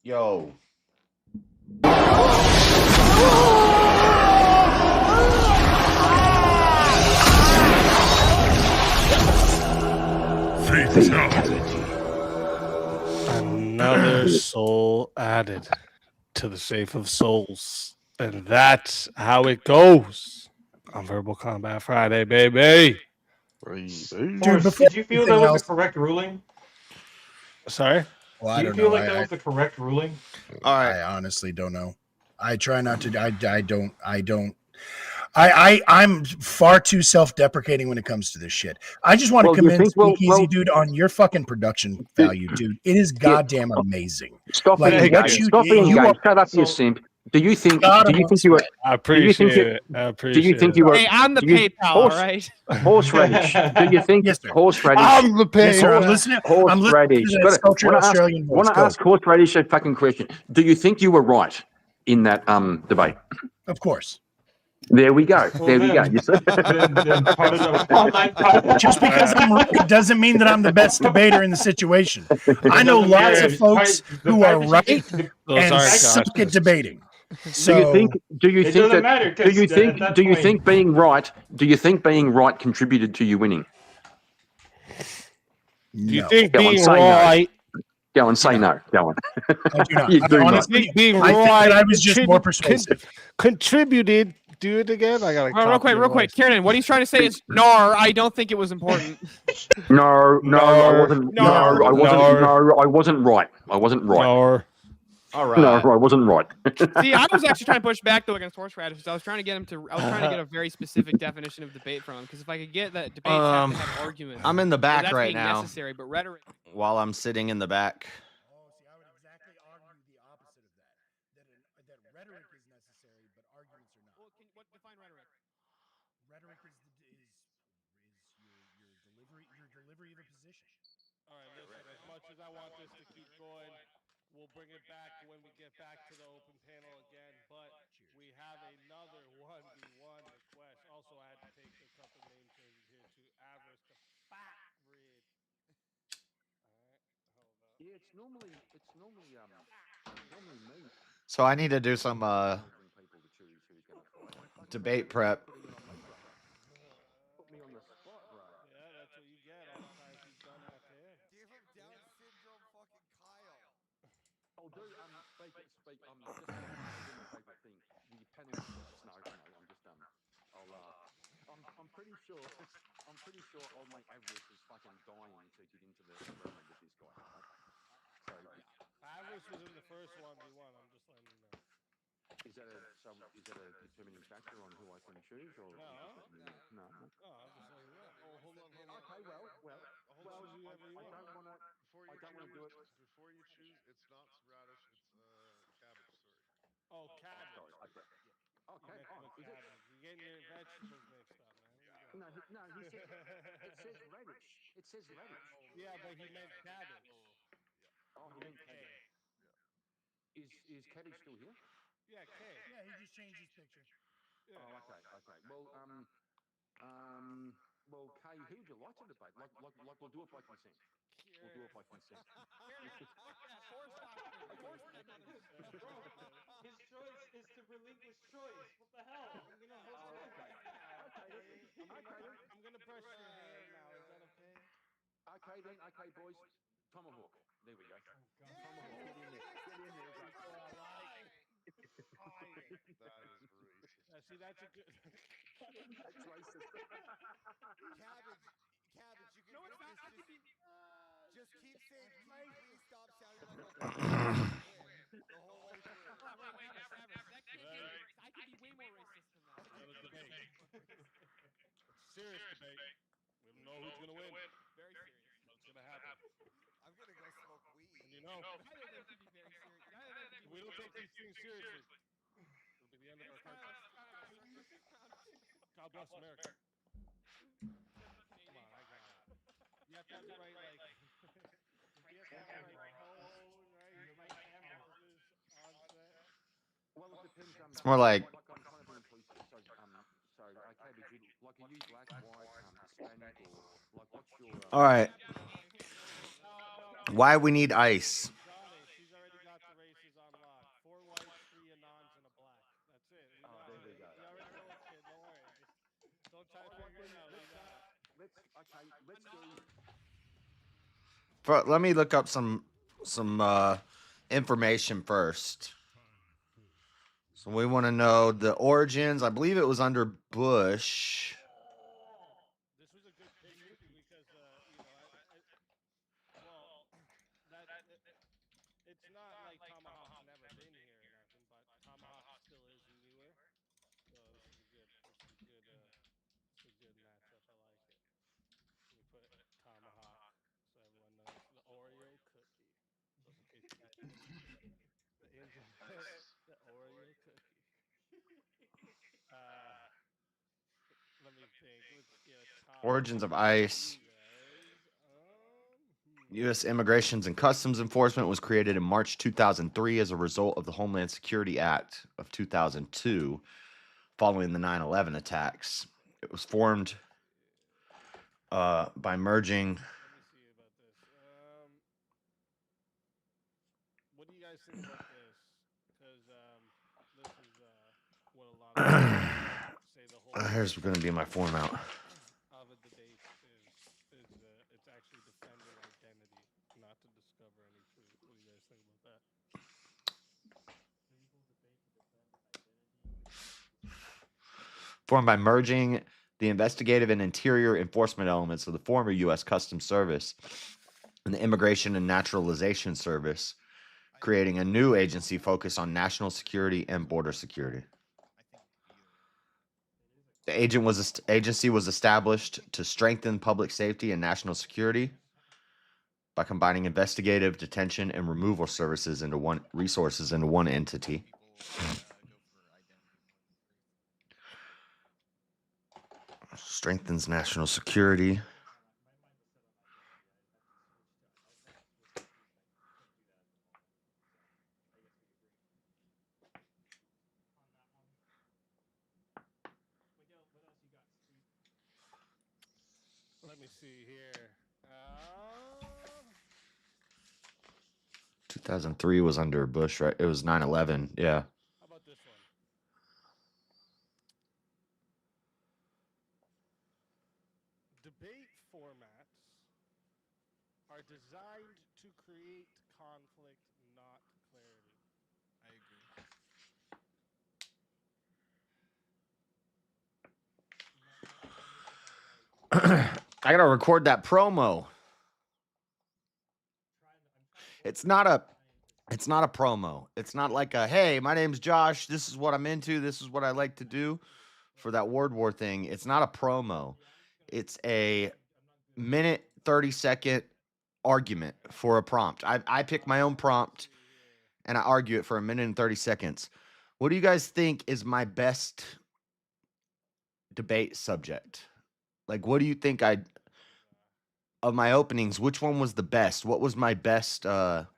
Yo. Fatality. Another soul added to the safe of souls. And that's how it goes on Verbal Combat Friday, baby. Dude, Did you feel that was the correct ruling? Sorry? Well, Do I you don't feel know. like that was the correct ruling? All right. I honestly don't know. I try not to. I'm far too self-deprecating when it comes to this shit. I just want to commend Speakeasy, dude, on your fucking production value, dude. It is goddamn amazing. Stop Like, being what gay. you Stop being you gay. are- Shut up, you so- simp. Do you think God you amongst were? men. I appreciate it. I Do appreciate you think it. you were? Hey, I'm the do you- PayPal, horse- all right? Horseradish. Do you think Yes, sir. horseradish? I'm the Yes, sir. I'm PayPal. listening. I'm listening Horseradish. to that sultry Australian voice. Want to Go. ask horseradish a fucking question? Do you think you were right in that debate? Of course. There we go. Well, There we go. then- You see? Then part of the Just because I'm right doesn't mean that I'm the best debater in the situation. I know lots of folks who are right and suck at debating. So Do you It think doesn't that? matter, Do you 'cause think? at that Do you point- think being right? Do you think being right contributed to you winning? Do you no, think Go on, being say no. right? Go on, say no. Go on. I do not. You do not. Honestly, Being I think right. that I was just more contribute- persuasive. Contributed. Do it again. I gotta. Real quick. Kieran, what he's trying to say is, "Nar, I don't think it was important." No, I wasn't. No, I wasn't. no. I wasn't right. I wasn't right. Or All No, right. I wasn't right. See, I was actually trying to push back though against horseradish. I was trying to get him to. I was trying to get a very specific definition of debate from him because if I could get that debates have to have arguments. I'm in the well, back that's right being now necessary, but rhetoric. while I'm sitting in the back. Oh, see, I would exactly argue the opposite of that. That rhetoric is necessary, but arguments are not. Well, what define rhetoric? Rhetoric is your delivery of a position. all right, listen. As much as I want this to keep going, we'll bring it back when we get back to the open panel again. But we have another 1v1 request. Also, I had to take a couple name changes here to Avarice to Fat Rid. Yeah, it's normally me. So I need to do some debate prep. Put me on the spot, bro. Yeah, that's what you get all the times you've done that here. Give him Down syndrome fucking Kyle. Oh, do speak. Just doing my favorite thing. The panel. No, I'm just I'm pretty sure. I'm pretty sure old mate Avarice is fucking dying to get into the arena with this guy. Right? So Avarice was in the first 1v1. I'm just letting you know. is that a determining factor on who I can choose or No. No. Oh, I'm just letting you know. Oh, hold on. Okay, well, I don't want to. I don't want to do it. Before you choose, it's not radish, it's cabbage, sorry. Oh, cabbage. Sorry. Okay. Okay. With cabbage. You're getting your vegetables mixed up, man. No, he said it says radish. It says radish. Yeah, but he meant cabbage. Oh, he meant cabbage. Is cabbage still here? Yeah, K. Yeah, he just changed his picture. Yeah. Oh, okay. Well, Kay, who would you like to debate? Like, we'll do it by consent. We'll do it by consent. His choice is to relinquish choice. What the hell? I'm gonna host it. I'm gonna press your hand now. Is that okay? Okay, then. Okay, boys. Tomahawk. There we go. Tomahawk. Get in there. That is racist. See, that's a good. That's racist. Cabbage, you can No, it's not. I could be. just keep saying please stop shouting like a the whole way through. Wait, that can't be. I could be way more racist than that. Another debate. Serious debate. We don't know who's gonna win. Very serious. What's gonna happen? I'm gonna go smoke weed. And you know, Neither of them can be very serious. Neither of them can be we don't take these things seriously. It'll be the end of our country. God bless America. Come on, I got it. You have to have the right, like. You have to have the right tone, right? The right emphasis on set. Well, it depends. It's more like I'm kind of being inclusive. So, okay, but you like are you black, white, Hispanic, or like what's your? all right. Why we need ice? Johnny, she's already got the race try to figure it out. We got it. Let's do. Let me look up some information first. So we want to know the origins. I believe it was under Bush. This was a good pick because well, that it's not like Tomahawk's never been here or nothing, but Tomahawk still is newer. So this is a good matchup. I like it. Let me put Tomahawk so everyone knows the Oreo cookie. Just in case you guys the angel the Oreo cookie. Let me think. Let's get top Origins of three ICE. for you guys. U.S. Immigrations and Customs Enforcement was created in March 2003 as a result of the Homeland Security Act of 2002, following the 9/11 attacks. It was formed by merging. Let me see about this. What do you guys think about this? Because this is what a lot of people say the whole Here's going to be my format. of a debate is it's actually defending identity, not to discover any truth. What do you guys think about that? Formed by merging the investigative and interior enforcement elements of the former U.S. Customs Service and the Immigration and Naturalization Service, creating a new agency focused on national security and border security. The agency was established to strengthen public safety and national security by combining investigative, detention, and removal services into one entity. Strengthens national security. Let me see here. 2003 was under Bush, right? It was 9/11. Yeah. How about this one? Debate formats are designed to create conflict, not clarity. I agree. I gotta record that promo. It's not a promo. It's not like a, hey, my name's Josh. This is what I'm into. This is what I like to do for that Word War thing. It's not a promo. It's a minute, 30-second argument for a prompt. I pick my own prompt and I argue it for a minute and 30 seconds. What do you guys think is my best debate subject? Like, what do you think of my openings, which one was the best? What was my best Public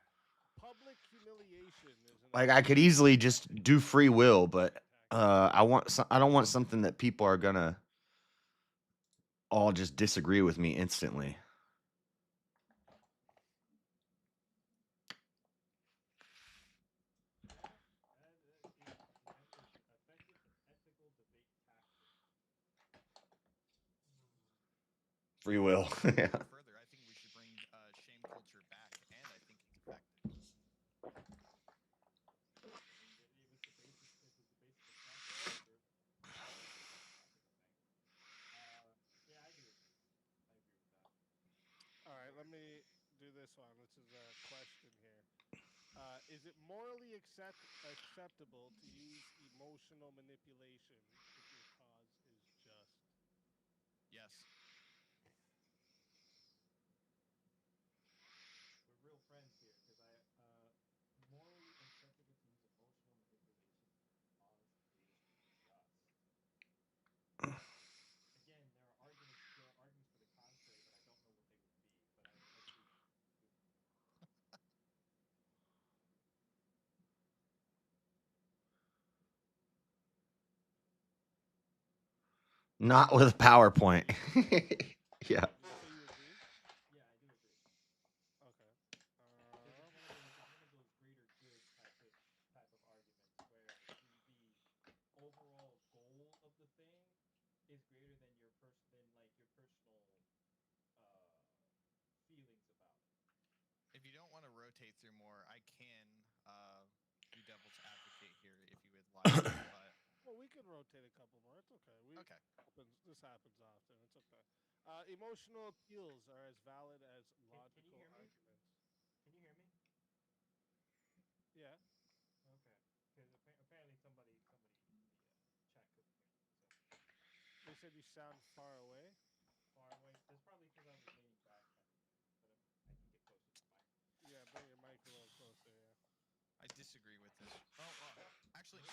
humiliation is like I could easily just do free will, but I don't want something that people are gonna all just disagree with me instantly. Free will. Yeah. Further, I think we should bring shame culture back, and I think it's effective. All right, let me do this one. This is a question here. Is it morally acceptable to use emotional manipulation if your cause is just? Yes. We're real friends here because morally acceptable to use emotional manipulation cause is just. Again, there are arguments for the contrary, but I don't know what they would be. But I agree. Not with PowerPoint. Yeah. Did you say you agree? Yeah, I do agree. Okay. It's one of those greater good type of arguments where the overall goal of the thing is greater than your feelings about it. If you don't want to rotate through more, I can be devil's advocate here if you would like. But Well, we can rotate a couple more. It's okay. okay. This happens often. It's okay. Emotional appeals are as valid as logical hear me? arguments. Can you hear me? Yeah. Okay. Because apparently somebody in the chat couldn't hear me. So They said you sound far away. far away. That's probably because I was leaning back. But I can get closer to the mic. Yeah, bring your mic a little closer. Yeah. I disagree with this. Oh, actually,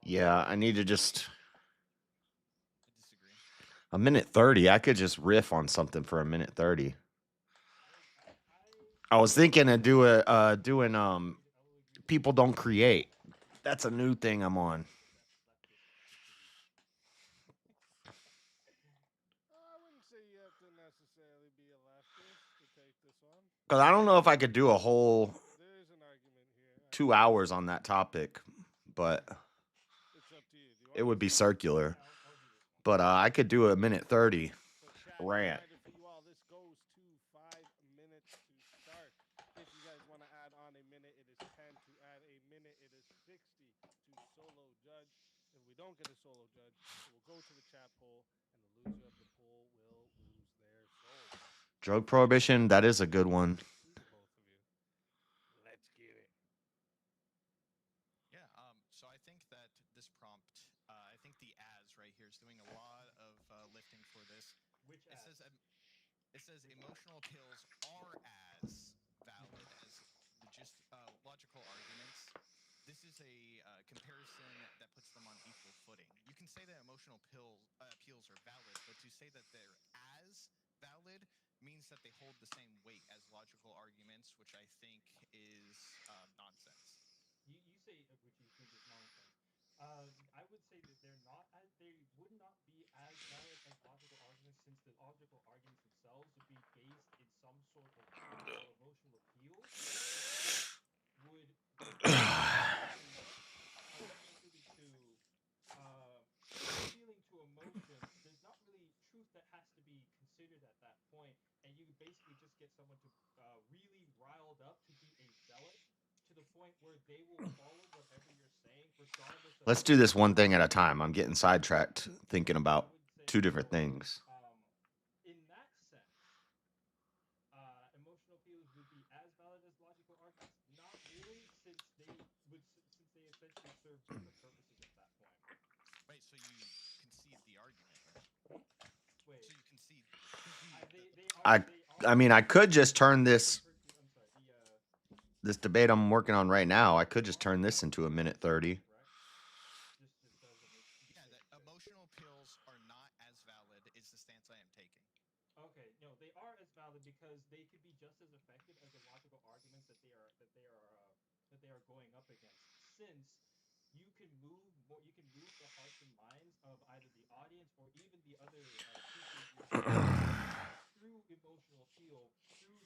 Yeah, I need to just I disagree. a minute 30. I could just riff on something for a minute 30. I was thinking of doing people don't create. That's a new thing I'm on. I wouldn't say you have to necessarily be a leftist to take this one. Because I don't know if I could do a whole There is an argument here. 2 hours on that topic, but It's up to you. Do you it want would be to do circular. But I could do a minute 30 So chat, rant. reminder for you all, this goes to 5 minutes to start. If you guys want to add on a minute, it is 10. To add a minute, it is 60 to solo judge. If we don't get a solo judge, it will go to the chat poll, and the loser of the poll will lose their soul. Drug prohibition, that is a good one. To both of you. Let's get it. Yeah. So I think that this prompt, I think the as right here is doing a lot of lifting for this. Which It ad? says emotional appeals are as valid as just logical arguments. This is a comparison that puts them on equal footing. You can say that emotional appeals are valid, but to say that they're as valid means that they hold the same weight as logical arguments, which I think is nonsense. You say which you think is nonsense. I would say that they would not be as valid as logical arguments, since the logical arguments themselves would be based in some sort of truth or emotional appeal. Would appealing to emotions, there's not really truth that has to be considered at that point, and you basically just get someone to really riled up to be a zealot to the point where they will follow whatever you're saying, regardless of. Let's do this one thing at a time. I'm getting sidetracked thinking about two different things. In that sense, emotional appeals would be as valid as logical arguments. Not really, since they essentially serve different purposes at that point. Wait, so you concede the argument? Wait. So you concede? I mean, I could just turn this debate I'm working on right now. I could just turn this into a minute 30. Yeah, that emotional appeals are not as valid is the stance I am taking. Okay, no, they are as valid because they could be just as effective as the logical arguments that they are going up against. Since you can move the hearts and minds of either the audience or even the other through emotional appeal, through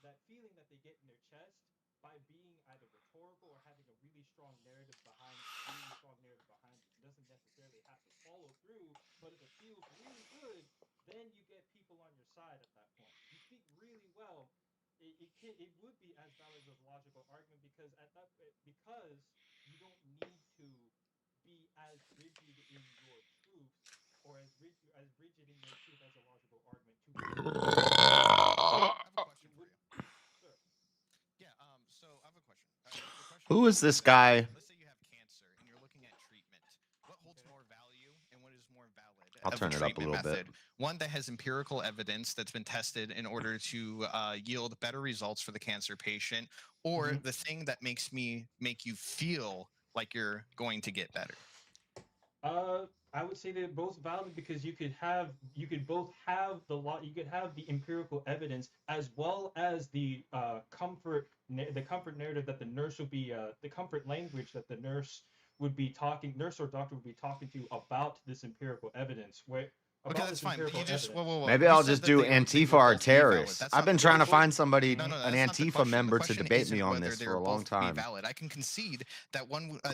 that feeling that they get in their chest by being either rhetorical or having a really strong narrative behind it. It doesn't necessarily have to follow through, but if it feels really good, then you get people on your side at that point. You speak really well. It would be as valid as a logical argument because you don't need to be as rigid in your truth or as rigid in your truth as a logical argument to. I have a question for you. Sure. Yeah. So I have a question. Who is this guy? Let's say you have cancer and you're looking at treatment. What holds more value and what is more valid? I'll turn it up a little bit. One that has empirical evidence that's been tested in order to yield better results for the cancer patient, or the thing that makes you feel like you're going to get better. I would say they're both valid because you could have the empirical evidence as well as the comfort narrative that the nurse would be the comfort language that the nurse or doctor would be talking to about this empirical evidence. Okay, that's fine. But you just Maybe I'll just do Antifa or terrorists. I've been trying to find somebody, an Antifa member, to debate me on this for a long time. Valid. I can concede that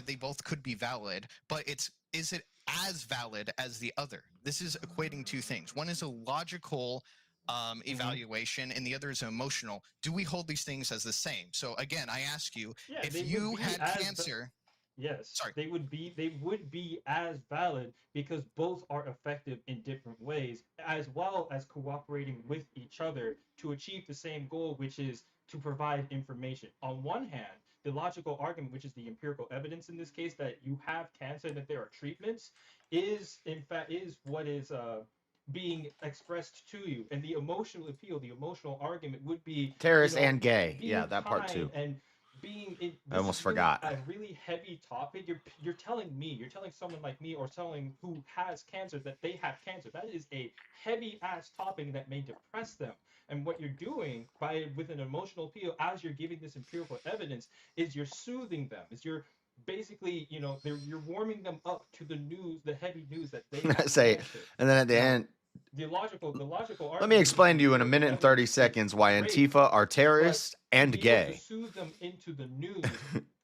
they both could be valid, but is it as valid as the other. This is equating two things. One is a logical evaluation, and the other is emotional. Do we hold these things as the same? So again, I ask you, Yeah, if they would you be had as cancer, yes, sorry, they would be as valid because both are effective in different ways, as well as cooperating with each other to achieve the same goal, which is to provide information. On one hand, the logical argument, which is the empirical evidence in this case that you have cancer and that there are treatments, is in fact is what is being expressed to you, and the emotional appeal, the emotional argument would be, Terrorist and gay. being Yeah, that part kind too. and being in. I This is almost really forgot. a really heavy topic. You're telling me, you're telling someone like me or someone who has cancer that they have cancer. That is a heavy ass topic that may depress them. And what you're doing by with an emotional appeal, as you're giving this empirical evidence, is you're soothing them. Is you're basically, you're warming them up to the news, the heavy news that they I have say, cancer. and then at the Now, end, the logical let me argument, explain to you in a minute and 30 seconds why Antifa are terrorists and to be able to gay. soothe them into the news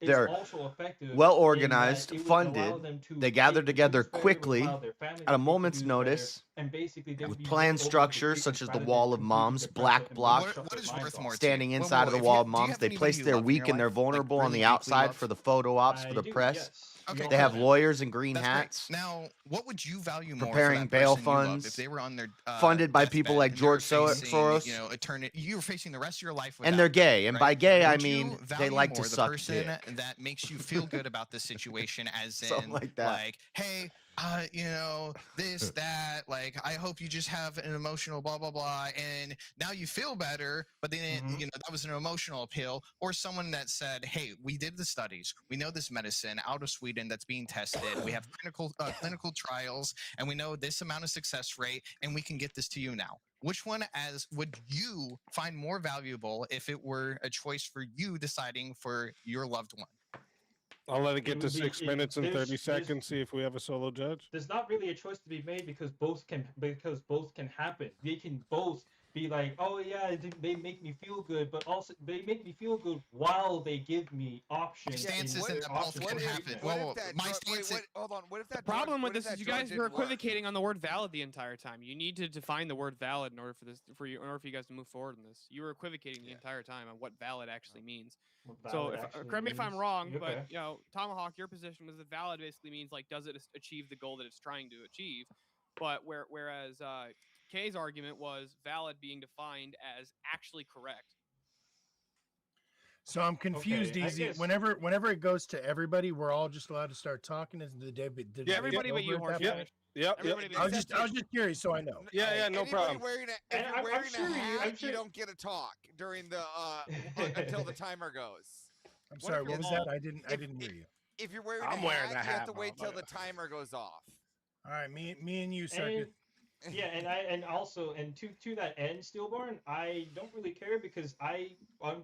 is They're also effective. well in that organized, it would funded. allow them to They gather take the together news better, it would quickly allow their families at a to take the moment's news better, notice and basically they would with be planned more open to structures such treatments as the rather than Wall of completely Moms, depress Black them and Bloc, shut what their is minds worth off. more to you? standing Whoa, inside whoa, of the if Wall you, of do you Moms. have They anybody place you their love in weak your and their life? Like, vulnerable on really the deeply outside love? for the photo ops I for the do, press. yes. Okay, You They are have correct. lawyers in green That's hats great. Now, what would you value more for preparing that bail person you love if funds, they were on their funded by people deathbed like and they were George facing, Soros. eternity? You were facing the rest of your life And without they're them, gay. And by right? gay, I Would mean you they value like to more the suck person dick. that makes you feel good about the situation, as Something in, like that. hey, this, that, like, I hope you just have an emotional blah, blah, blah, and now you feel better, but then, that was an emotional appeal, or someone that said, hey, we did the studies, we know this medicine out of Sweden that's being tested, we have clinical trials, and we know this amount of success rate, and we can get this to you now. Which one would you find more valuable if it were a choice for you deciding for your loved one? I'll let it It get to would be 6 minutes and 30 there's seconds. See if we have a solo judge. there's not really a choice to be made because both can happen. They can both be like, oh yeah, they make me feel good, but also they make me feel good while they give me options. My stance in isn't that both options can for happen. treatment. What Whoa, if that my drug? stance Wait, hold on. What if that The problem drug, with this is you guys were equivocating on the word valid the entire time. You need to define the word valid in order for you guys to move forward in this. You were equivocating the entire time on what valid actually means. What So, valid actually correct me if I'm means. wrong, Okay. but Tomahawk, your position was that valid basically means like, does it achieve the goal that it's trying to achieve? But whereas Kay's argument was valid being defined as actually correct. So I'm confused, Okay, I Easy. guess- Whenever it goes to everybody, we're all just allowed to start talking. Is the debate? Everybody but you, over at that Horsefish. Yep. Everybody I was just curious, so I know. Yeah, no Anybody problem. Wearing a, if And you're I'm wearing sure a hat, I'm sure- you don't get a talk during the until the timer goes. I'm sorry. if What was you're that? I didn't hear you. If you're wearing I'm a wearing hat, a you have hat, to wait till the motherfucker. timer goes off. All right, me and you, And, circuit. yeah, and also to that end, Steelborn, I don't really care because I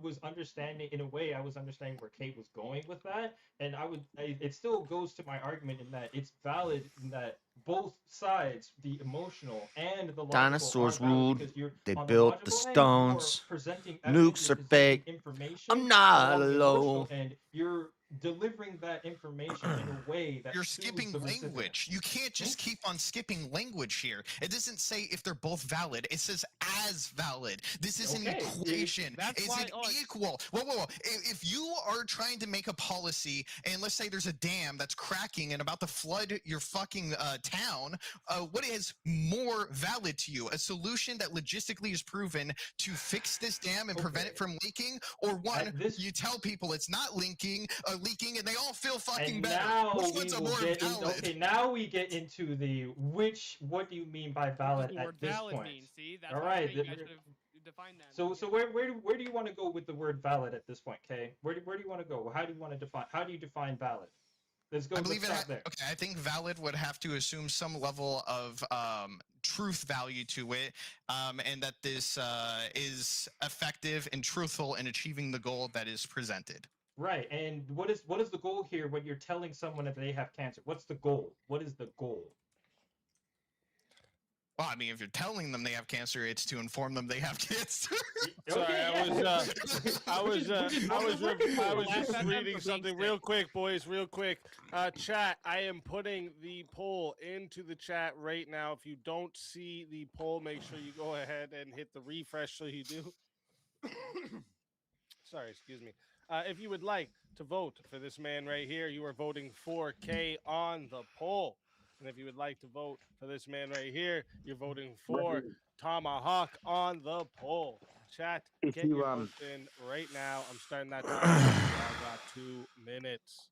was understanding in a way. I was understanding where Kate was going with that, and it still goes to my argument in that it's valid in that both sides, the emotional and the logical, Dinosaurs are valid ruled. because you're They on built the logical end, you are stones. presenting evidence, Nukes you're are presenting fake. information. I'm not while on the emotional alone. end, you're delivering that information in a way that You're soothes skipping the recipient. language. You can't just keep on skipping language here. It doesn't say if they're both valid. It says as valid. This is an Okay, equation. that's Is why- it oh, equal? Whoa. If you are trying to make a policy, and let's say there's a dam that's cracking and about to flood your fucking town, what is more valid to you? A solution that logistically is proven to fix this dam and prevent it from leaking, or one you tell people it's not leaking, and they all feel fucking And better. now Which we one's a will more get valid? okay, now we get into the what do you mean by What valid does the at word this valid point? mean? See, that's All why I right, say you guys should have defined that. So where do you want to go with the word valid at this point, Kay? Where do you want to go? How do you want to define? How do you define valid? Let's go. I believe let's stop there. Okay, I think valid would have to assume some level of truth value to it, and that this is effective and truthful in achieving the goal that is presented. Right. And what is the goal here when you're telling someone that they have cancer? What's the goal? What is the goal? Well, I mean, if you're telling them they have cancer, it's to inform them they have cancer. Sorry, I was Laugh just at them reading for being something sick. real quick, boys, real quick. Chat, I am putting the poll into the chat right now. If you don't see the poll, make sure you go ahead and hit the refresh so you do. Sorry, excuse me. If you would like to vote for this man right here, you are voting for K on the poll. And if you would like to vote for this man right here, you're voting for Tomahawk on the poll. Chat, If get you, your votes in right now. I'm starting that timer. I've got 2 minutes.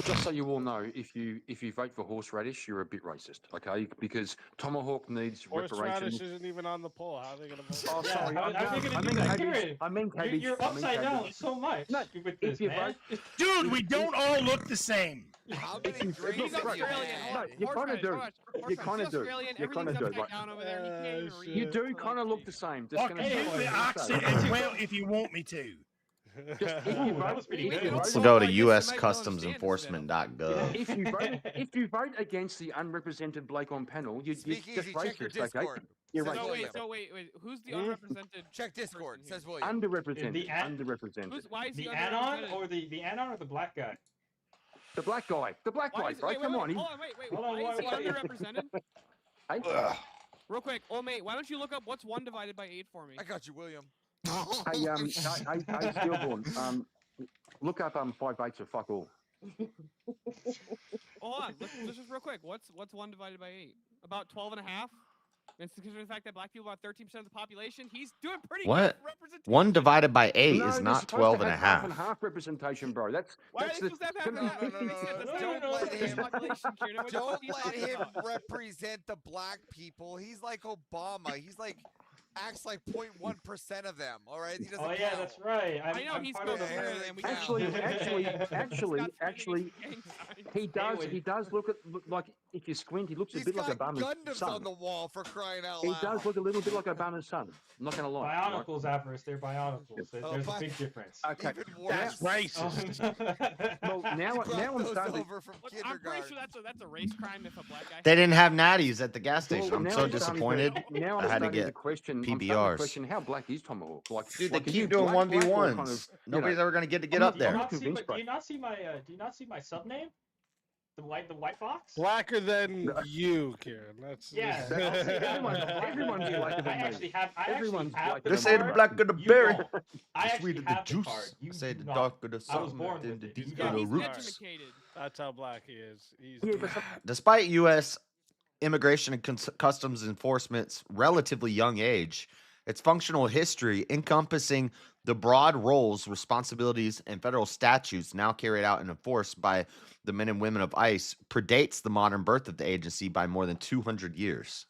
Just so you all know, if you vote for horseradish, you're a bit racist, okay? Because Tomahawk needs reparations. Horseradish isn't even on the poll. How are they going to vote? Oh, Yeah, sorry. how are they gonna do that? Kieran, I mean cabbage. You're I mean upside down cabbage. so much No, with if this, you man. Dude, we don't all look the same. How many you- drinks He's look, have right, you Australian. had? No, you kinda do. You kinda do. Australian. You kinda Everything's do, upside right. down over there. He can't even read. You do for, kind of like, look the same. Just Fuck gonna you, say. the Just accent say. as well, if you want me to. Just if you Ooh, that vote, was pretty if good. you Let's We'll vote, go to I guess they might not uscustomsenforcement.gov. if you vote against the unrepresented Blake on panel, you just Speakeasy, check your racist, okay? Discord. You're Says racist. William. wait. Who's the Hmm? unrepresented? Check Discord. person Says here? William. Underrepresented. an- Underrepresented. Why is he The anon underrepresented? or the anon or the black guy? The black guy. The black Why guy, is, bro. wait, Come on. hold on, wait. Hold on, Why is he wait. underrepresented? Hey, Real quick, oh mate, why don't you look up what's 1 divided by 8 for me? I got you, William. hey, Stillborn. Look up 5 8 of fuck all. Hold on, let's just real quick. What's 1 divided by 8? About 12 and a half. And considering the fact that black people are about 13% of the population, he's doing pretty What? good representation. 1 divided by 8 No, is they're not supposed to 12 and a have half half. and half representation, bro. That's Why are that's they the supposed to have gonna half be and half? 50. That's Don't not let the him- population, Kieran. What the fuck Don't are you let talking him about? represent the black people. He's like Obama. He's like acts like 0.1% of them. All right, he doesn't. Oh yeah, count. that's right. I know I'm he's part of the coherent and we Actually, know. actually, he does look like if you squint, he looks a He's bit like got Obama's Gundams son. on the wall for crying out He loud. does look a little bit like Obama's son. I'm not gonna lie. right? Bionicles, Avarice. They're bionicles. Oh, There's a big difference. Okay. Even That's worse. racist. Well, now He brought I'm those starting. over from I'm pretty kindergarten. sure that's a race crime if a black guy. They didn't have natties at the gas Well, station. I'm now so I'm starting disappointed. Now I I'm had to starting get to question. I'm starting PBRs. to question how black is Tomahawk. Like, Dude, they like, is he keep doing black or 1v1s. kind of, Nobody's ever going to get I'm up Do you there. not see convinced, my, bro. do you not see my sub name? The white box? Blacker than you, Kieran. That's Yeah. Everyone's blacker than I me. actually have. Everyone's have blacker the They than say the card. blacker the You berry, don't. the I actually sweeter the have the juice. card. You I say do the not. darker the I was something, born then with the it. You deeper Yeah, the he's roots. educated. That's how black he is. He's Yeah, but Despite U.S. immigration and customs enforcement's relatively young age, its functional history encompassing the broad roles, responsibilities, and federal statutes now carried out and enforced by the men and women of ICE predates the modern birth of the agency by more than 200 years.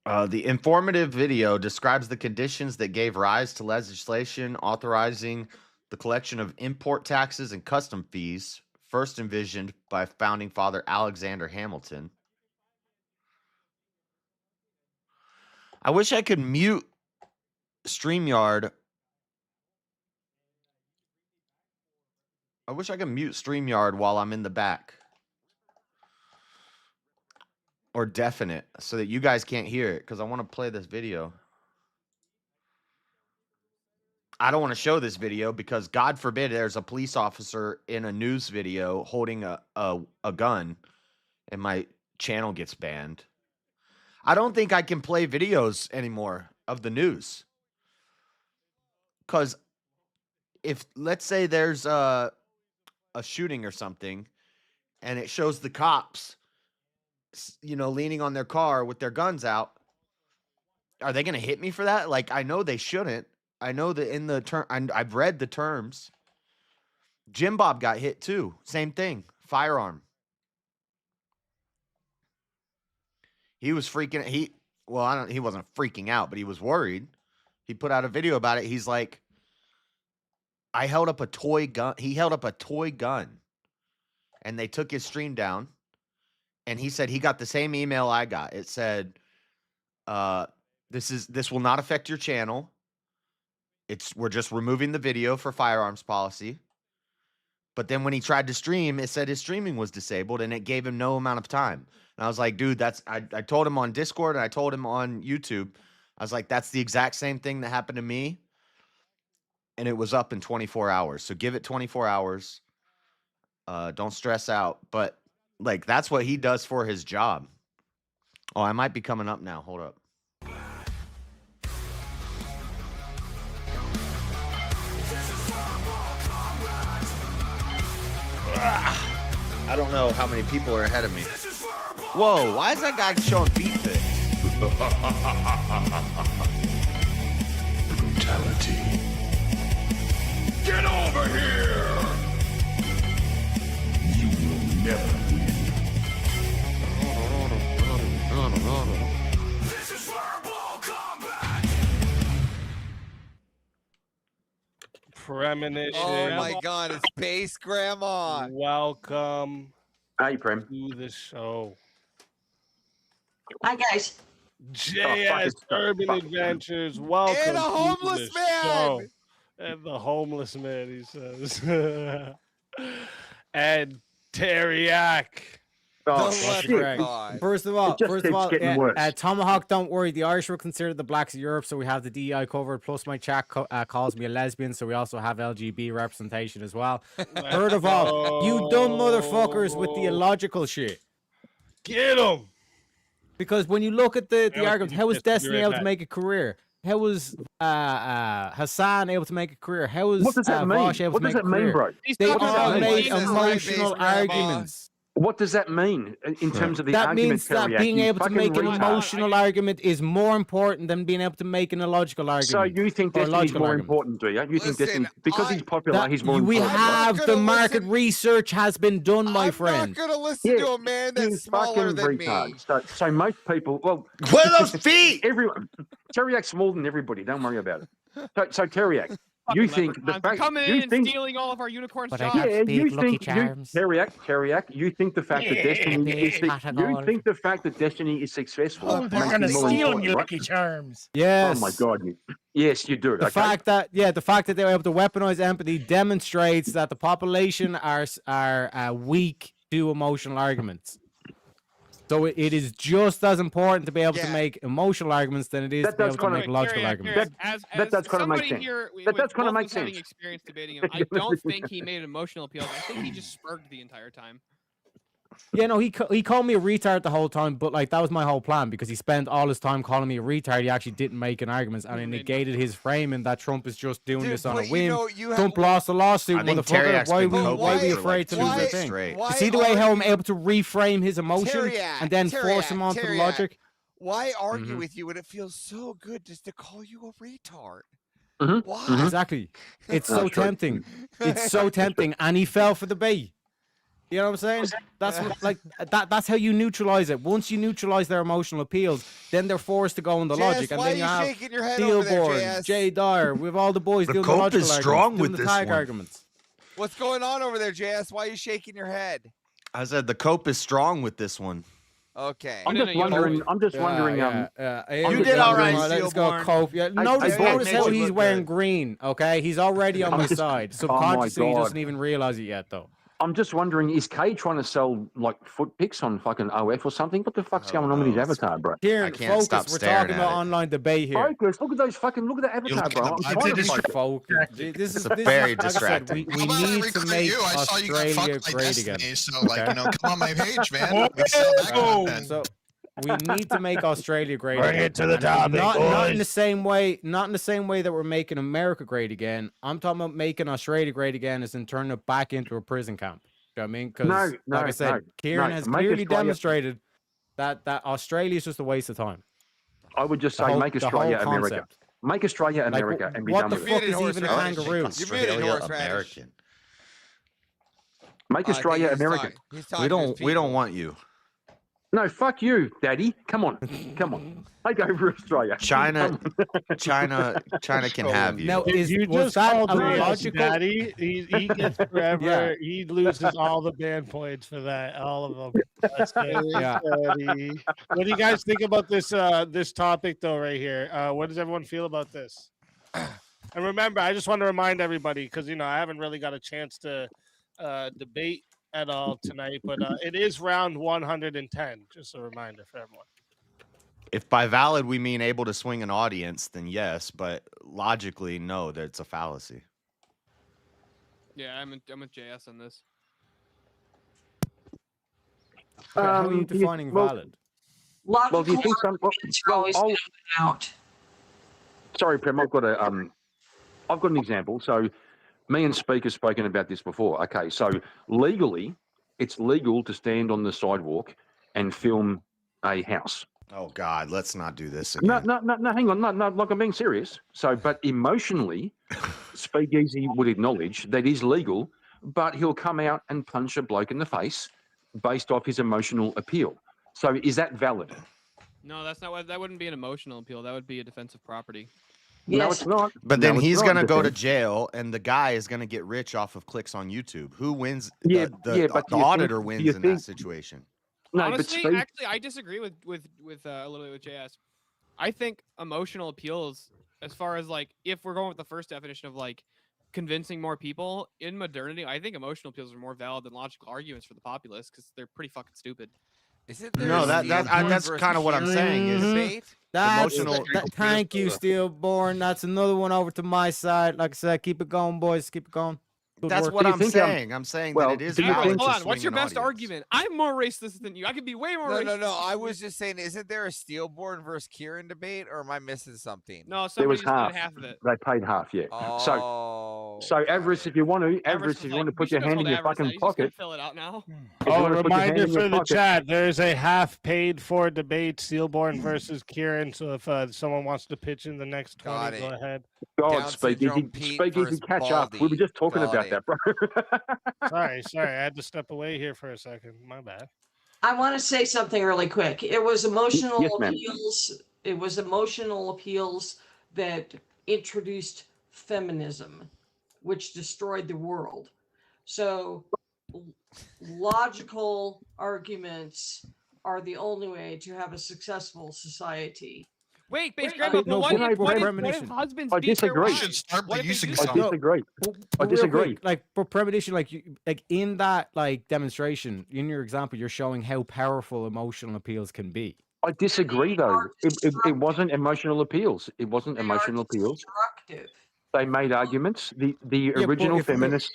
The informative video describes the conditions that gave rise to legislation authorizing the collection of import taxes and custom fees, first envisioned by founding father Alexander Hamilton. I wish I could mute StreamYard. I wish I could mute StreamYard while I'm in the back. Or deafen it so that you guys can't hear it because I want to play this video. I don't want to show this video because God forbid there's a police officer in a news video holding a gun and my channel gets banned. I don't think I can play videos anymore of the news. Because if, let's say there's a shooting or something and it shows the cops, you know, leaning on their car with their guns out, are they going to hit me for that? Like, I know they shouldn't. I know that in the term, I've read the terms. Jim Bob got hit too. Same thing. Firearm. He was freaking. He wasn't freaking out, but he was worried. He put out a video about it. He's like, I held up a toy gun. He held up a toy gun, and they took his stream down. And he said he got the same email I got. It said, this will not affect your channel. We're just removing the video for firearms policy. But then when he tried to stream, it said his streaming was disabled and it gave him no amount of time. And I was like, dude, I told him on Discord and I told him on YouTube. I was like, that's the exact same thing that happened to me. And it was up in 24 hours. So give it 24 hours. Don't stress out. But like, that's what he does for his job. Oh, I might be coming up now. Hold up. I don't know how many people are ahead of me. Whoa, why is that guy showing feet pics? Brutality. Get over here! You will never win. This is verbal combat! Premonition. Oh my God, it's Base Grandma. Welcome Hey, Prem. to the show. Hi, guys. JS Urban Adventures. Welcome And a to homeless the man. show. And the homeless man, he says. And Teriak. Oh, The shit. leprechaun. First of all, It just keeps getting worse. Tomahawk, don't worry. The Irish will consider the blacks of Europe, so we have the DEI covered. Plus, my chat calls me a lesbian, so we also have LGB representation as well. Third of all, you dumb motherfuckers with the illogical shit. Get him. Because when you look at the argument, how was Destiny able to that. make a career? How was Hassan able to make a career? How was What does that mean? Vosh able What to does make that a mean, career? bro? He's They What does all that mean? made Jesus, my emotional base grandma. arguments. What does that mean in terms of the That argument? means that Teriak? being You able to fucking make an retard. emotional argument is more important than being able to make an illogical argument. So you think or Destiny's logical more argument. important, do you? You think Listen, Destiny, because he's popular, he's more we important? have I'm the not market gonna listen- research has been done, my friend. I'm not gonna listen Yeah, to a man that's You smaller fucking than me. retard. So most people, well, What are those feet? everyone, Teriak's smaller than everybody. Don't worry about it. So Teriak, you think the Leprechauns fact coming you in and think stealing all of our unicorns' But I jobs. got yeah, big you Lucky think Charms. Teriak, you think the fact that Destiny Big is you category. think the fact that Destiny is successful Oh, they're makes gonna you more steal important, your right? Lucky Charms. Yes. Oh my God, yes, you do. The Okay. fact that the fact that they were able to weaponize empathy demonstrates that the population are weak to emotional arguments. So it is just as important to be able to Yeah. make emotional arguments than it is That to be does able to kinda- make logical Teriak, arguments. that does kinda make somebody sense. here That does kinda both make of us having sense. experience debating him, I don't think he made an emotional appeal. I think he just spurred the entire time. Yeah, no, he called me a retard the whole time, but like that was my whole plan because he spent all his time calling me a retard. He actually didn't make an argument, and it negated his framing that Trump is just doing Dude, this on but a you whim. know, you have- Trump lost a lawsuit, I think motherfucker. Teriak's Why been we coping we for, afraid like, to 2 lose the weeks thing? straight. Why You see the way how I'm argue- able to reframe his emotion Teriak, and then force him Teriak, onto the Teriak. logic? Why argue Mhm. with you when it feels so good just to call you a retard? Mhm, Why? mhm. Exactly. It's so That's true. tempting. It's so tempting, and he fell for the bait. You know what I'm saying? That's what, like that's how you neutralize it. Once you neutralize their emotional appeals, then they're forced to go on the logic, and why then you are you have shaking your head over there, Steelborn, JS? Jay Dyer, we have all the boys The doing the cope logical is arguments, strong doing with the this tag one. arguments. What's going on over there, JS? Why are you shaking your head? I said the cope is strong with this one. Okay. I'm No, just no, you're wondering. I'm just Yeah, wondering. yeah. I'm You just did all right, wondering- Let's go, Steelborn. Cope. Yeah, notice Bob, notice how made you he's look wearing good. green. Okay, he's already on I'm my just- side. oh my Subconsciously, he God. doesn't even realize it yet, though. I'm just wondering, is Kay trying to sell like foot pics on fucking OF or something? What the fuck's Oh, going on with his no. avatar, bro? Kieran, can't stop focus. We're staring talking at about it. online debate here. Focus. Look at those fucking. Look at the avatar, look bro. at I'm the trying Bible to is focus. Focus. This is very like I said, distracting. we How about I need to recruit make you? I saw you got Australia fucked by great Destiny, again. so like, Okay. come on my page, man. We sell that Oh, content. So we need to make Australia great Bring again. it to the And topic, not in the boys. same way, not in the same way that we're making America great again. I'm talking about making Australia great again is in turning it back into a prison camp. You know what I mean? Because like I said, Kieran has Make clearly Australia- demonstrated that Australia is just a waste of time. I would just The say whole- make the Australia whole America. concept. Make Australia Like, America and be what done the with fuck it. is even a kangaroo? Australia horseradish. American. Make Australia American. We don't want you. No, fuck you, Daddy. Come on. Come on. Take over Australia. China can have you. Now, If you was just that called a Reyes logical? Daddy, he gets forever. Yeah. He loses all the band points for that. All of them. That's it. Yeah. Daddy. What do you guys think about this this topic though? Right here. What does everyone feel about this? And remember, I just want to remind everybody because I haven't really got a chance to debate at all tonight, but it is round 110. Just a reminder for everyone. If by valid we mean able to swing an audience, then yes, but logically, no, that's a fallacy. Yeah, I'm with JS on this. Okay, how are you do you- defining well- valid? Well, do you think some? always I'll- gonna win out. Sorry, Prem. I've got an example. So, me and Speak have spoken about this before. Okay, so legally, it's legal to stand on the sidewalk and film a house. Oh God, let's not do this No, again. no, hang on, no, like I'm being serious. So, but emotionally, Speakeasy would acknowledge that is legal, but he'll come out and punch a bloke in the face based off his emotional appeal. So, is that valid? No, that's not what. That wouldn't be an emotional appeal. That would be a defensive property. No, it's not. But No, then it's he's not, gonna go to defense. jail, and the guy is gonna get rich off of clicks on YouTube. Who wins? Yeah, the but the do you auditor think- do wins you in think- that situation. No, Honestly, but actually, I disagree with a little bit with JS. I think emotional appeals, as far as like if we're going with the first definition of like convincing more people in modernity, I think emotional appeals are more valid than logical arguments for the populace because they're pretty fucking stupid. Isn't there No, a that's versus kind of what I'm saying. Is debate? That's emotional- thank you, Steelborn. That's another one over to my side. Like I said, keep it going, boys. Keep it going. Good That's work. what Do you I'm think, saying. I'm saying well, that it is do you valid think- to Hold on, swing what's your an best audience. argument? I'm more racist than you. I could be way more racist. No. I was just saying, isn't there a Steelborn versus Kieran debate, or am I missing something? No, there was somebody just half. did half of it. They paid half, yeah. Oh, So got Avarice, it. if you want to, Avarice Avarice, was if you like, want to we put should your have hand in told your Avarice that. fucking He's just gonna pocket, fill it out now. if you Oh, wanna put your hand reminder in your for the pocket- chat. There's a half paid for debate, Steelborn versus Kieran. So if someone wants to pitch in the next 20, Got go it. ahead. God, Down syndrome Speakeasy, Pete Speakeasy, versus catch up. We were Baldy. just talking Got about it. that, bro. Sorry. I had to step away here for a second. My bad. I want to say something really quick. It was emotional yes, ma'am. appeals. It was emotional appeals that introduced feminism, which destroyed the world. So logical arguments are the only way to have a successful society. Wait, base Wait, grandma, no, but what but I- if, what if premonition. husbands I beat their disagree. wives? You should start What by if they using do I that? some. disagree. But I real disagree. quick, like for premonition, like in that like demonstration, in your example, you're showing how powerful emotional appeals can be. I disagree, They though. are It wasn't emotional appeals. It wasn't They are emotional appeals. destructive. They made arguments. The but original if- feminists.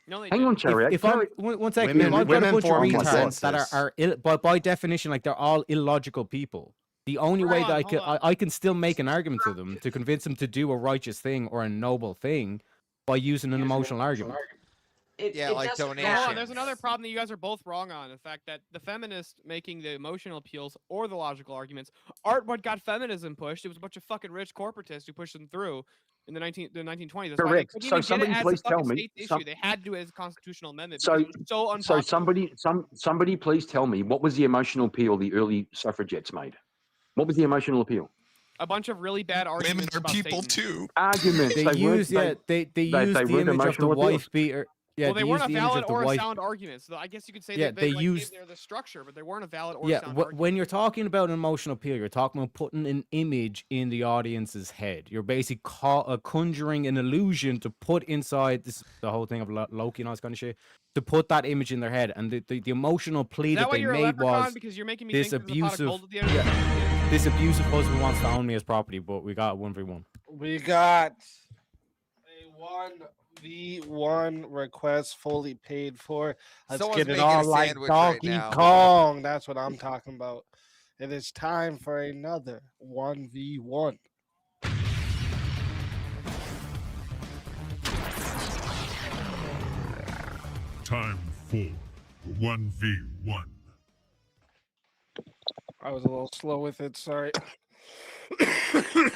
No, they Hang didn't. on, Chariot. If I'm one second, Women- if I've got a women bunch of form retards that consensus. are by definition, like they're all illogical people. The only way Hold that on, hold on. I can still make an argument to them to convince them to do a righteous thing or a noble thing by using an emotional argument. Yeah, like doesn't donation. Hold matter. on, there's another problem that you guys are both wrong on. The fact that the feminists making the emotional appeals or the logical arguments aren't what got feminism pushed. It was a bunch of fucking rich corporatists who pushed them through in the 1920s. That's why they Correct. couldn't So even get somebody it as please a fucking tell me- state some- issue. They had to do it as a constitutional amendment So- because it was so unpopular. So somebody please tell me, what was the emotional appeal the early suffragettes made? What was the emotional appeal? A bunch of really bad Women arguments are about people Satan. too. Arguments. They weren't- use they used they the weren't image of the emotional appeals. wife beater. Yeah, Well, they weren't used a the image valid of the or a wife. sound argument. So I guess you could say Yeah, that they like, used- they're the structure, but they weren't a valid or Yeah, sound argument. when you're talking about an emotional appeal, you're talking about putting an image in the audience's head. You're basically conjuring an illusion to put inside this the whole thing of Loki and all this kind of shit. To put that image in their head, and the emotional plea Is that that why they you're a made leprechaun? was Because you're making me this think there's a pot of abusive, gold at the end of the this abusive husband wants to own me as property, but we got 1v1. We got a 1v1 request fully paid for. Let's Someone's get it making a on like sandwich right Donkey now. Kong. That's what I'm talking about. It is time for another 1v1. Time for 1v1. I was a little slow with it. Sorry.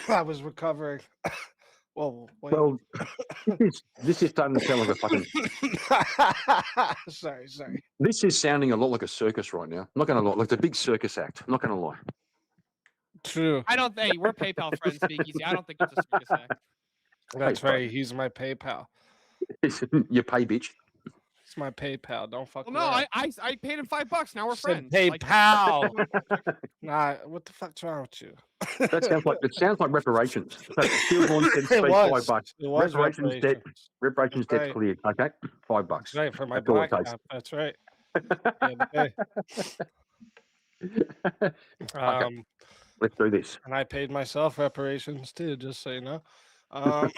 I was recovering. Whoa, wait. Well, this is starting to sound like a fucking. sorry. This is sounding a lot like a circus right now. I'm not going to lie, like the big circus act. I'm not going to lie. True. I don't think we're PayPal friends, Speakeasy. I don't think it's a circus act. That's Hey, right. He's my PayPal. You pay, bitch. It's my PayPal. Don't fuck Well, me no, up. I paid him $5. Now we're Said friends. Like- PayPal. Nah, what the fuck's wrong with you? That sounds like reparations. So Stillborn said It speak was. $5. It was Reparations debt. Reparations That's debt's right. cleared. Okay, $5. That's right, for my That's all it black takes. app. That's right. Yeah, Okay, let's do this. and I paid myself reparations too, just so you know. wait.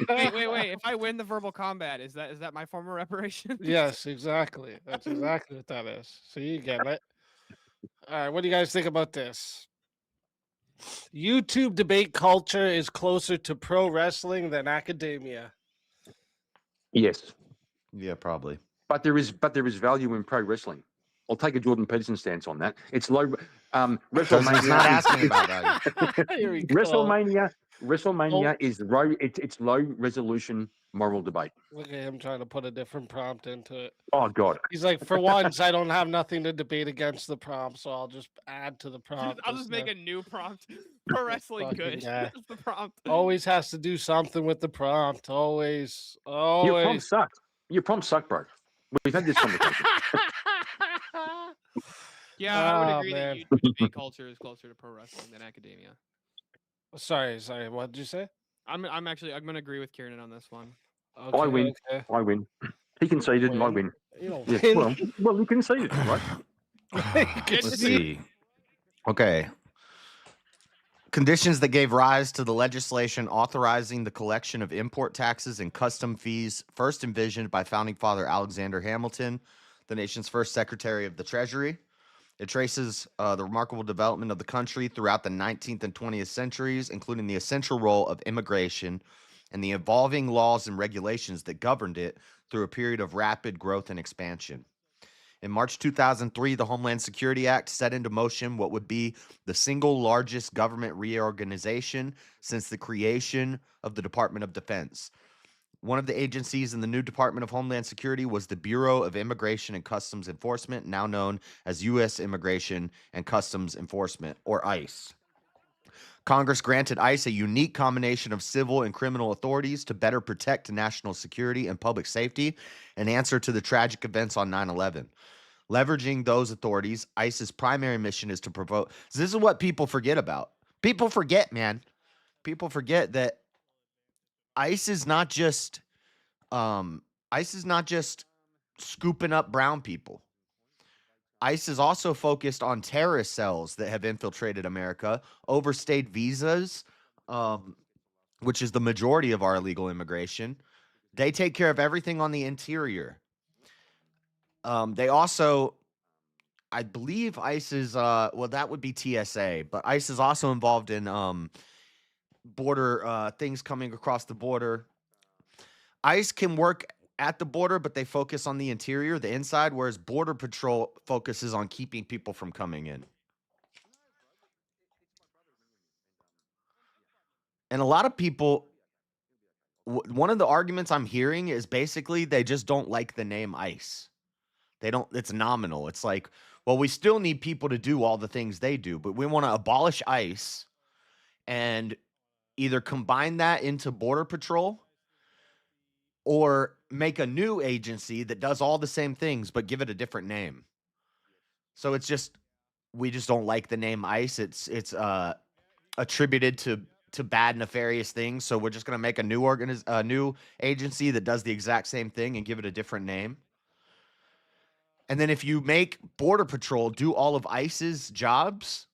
If I win the verbal combat, is that my form of reparation? Yes, exactly. That's exactly what that is. So you get it. All right, what do you guys think about this? YouTube debate culture is closer to pro wrestling than academia. Yes, Yeah, probably. but there is value in pro wrestling. I'll take a Jordan Peterson stance on that. It's low. Because WrestleMania. he's not asking about value. Here we go. WrestleMania is low. It's low resolution moral debate. Look at him trying to put a different prompt into it. Oh God. He's like, for once, I don't have nothing to debate against the prompt, so I'll just add to the prompt. I'll just make a new prompt. Pro wrestling Fucking good. guy. That's the prompt. Always has to do something with the prompt. Always. Your prompt sucked. Your prompt sucked, bro. We've had this conversation. Yeah, I would Oh, agree man. that YouTube debate culture is closer to pro wrestling than academia. Sorry. What did you say? I'm gonna agree with Kieran on this one. Okay, I win. okay. I win. He conceded, and I win. You don't Yeah, win. well, he conceded, right? Let's see. Okay. Conditions that gave rise to the legislation authorizing the collection of import taxes and custom fees, first envisioned by founding father Alexander Hamilton, the nation's first Secretary of the Treasury. It traces the remarkable development of the country throughout the 19th and 20th centuries, including the essential role of immigration and the evolving laws and regulations that governed it through a period of rapid growth and expansion. In March 2003, the Homeland Security Act set into motion what would be the single largest government reorganization since the creation of the Department of Defense. One of the agencies in the new Department of Homeland Security was the Bureau of Immigration and Customs Enforcement, now known as U.S. Immigration and Customs Enforcement, or ICE. Congress granted ICE a unique combination of civil and criminal authorities to better protect national security and public safety in answer to the tragic events on 9/11. Leveraging those authorities, ICE's primary mission is to provoke. This is what people forget about. People forget, man. People forget that ICE is not just scooping up brown people. ICE is also focused on terrorist cells that have infiltrated America, overstayed visas, which is the majority of our illegal immigration. They take care of everything on the interior. They also, I believe ICE is, well, that would be TSA, but ICE is also involved in border things coming across the border. ICE can work at the border, but they focus on the interior, the inside, whereas Border Patrol focuses on keeping people from coming in. And a lot of people, one of the arguments I'm hearing is basically they just don't like the name ICE. It's nominal. It's like, well, we still need people to do all the things they do, but we want to abolish ICE and either combine that into Border Patrol or make a new agency that does all the same things, but give it a different name. So it's just, we just don't like the name ICE. It's attributed to bad, nefarious things. So we're just going to make a new agency that does the exact same thing and give it a different name. And then if you make Border Patrol do all of ICE's jobs,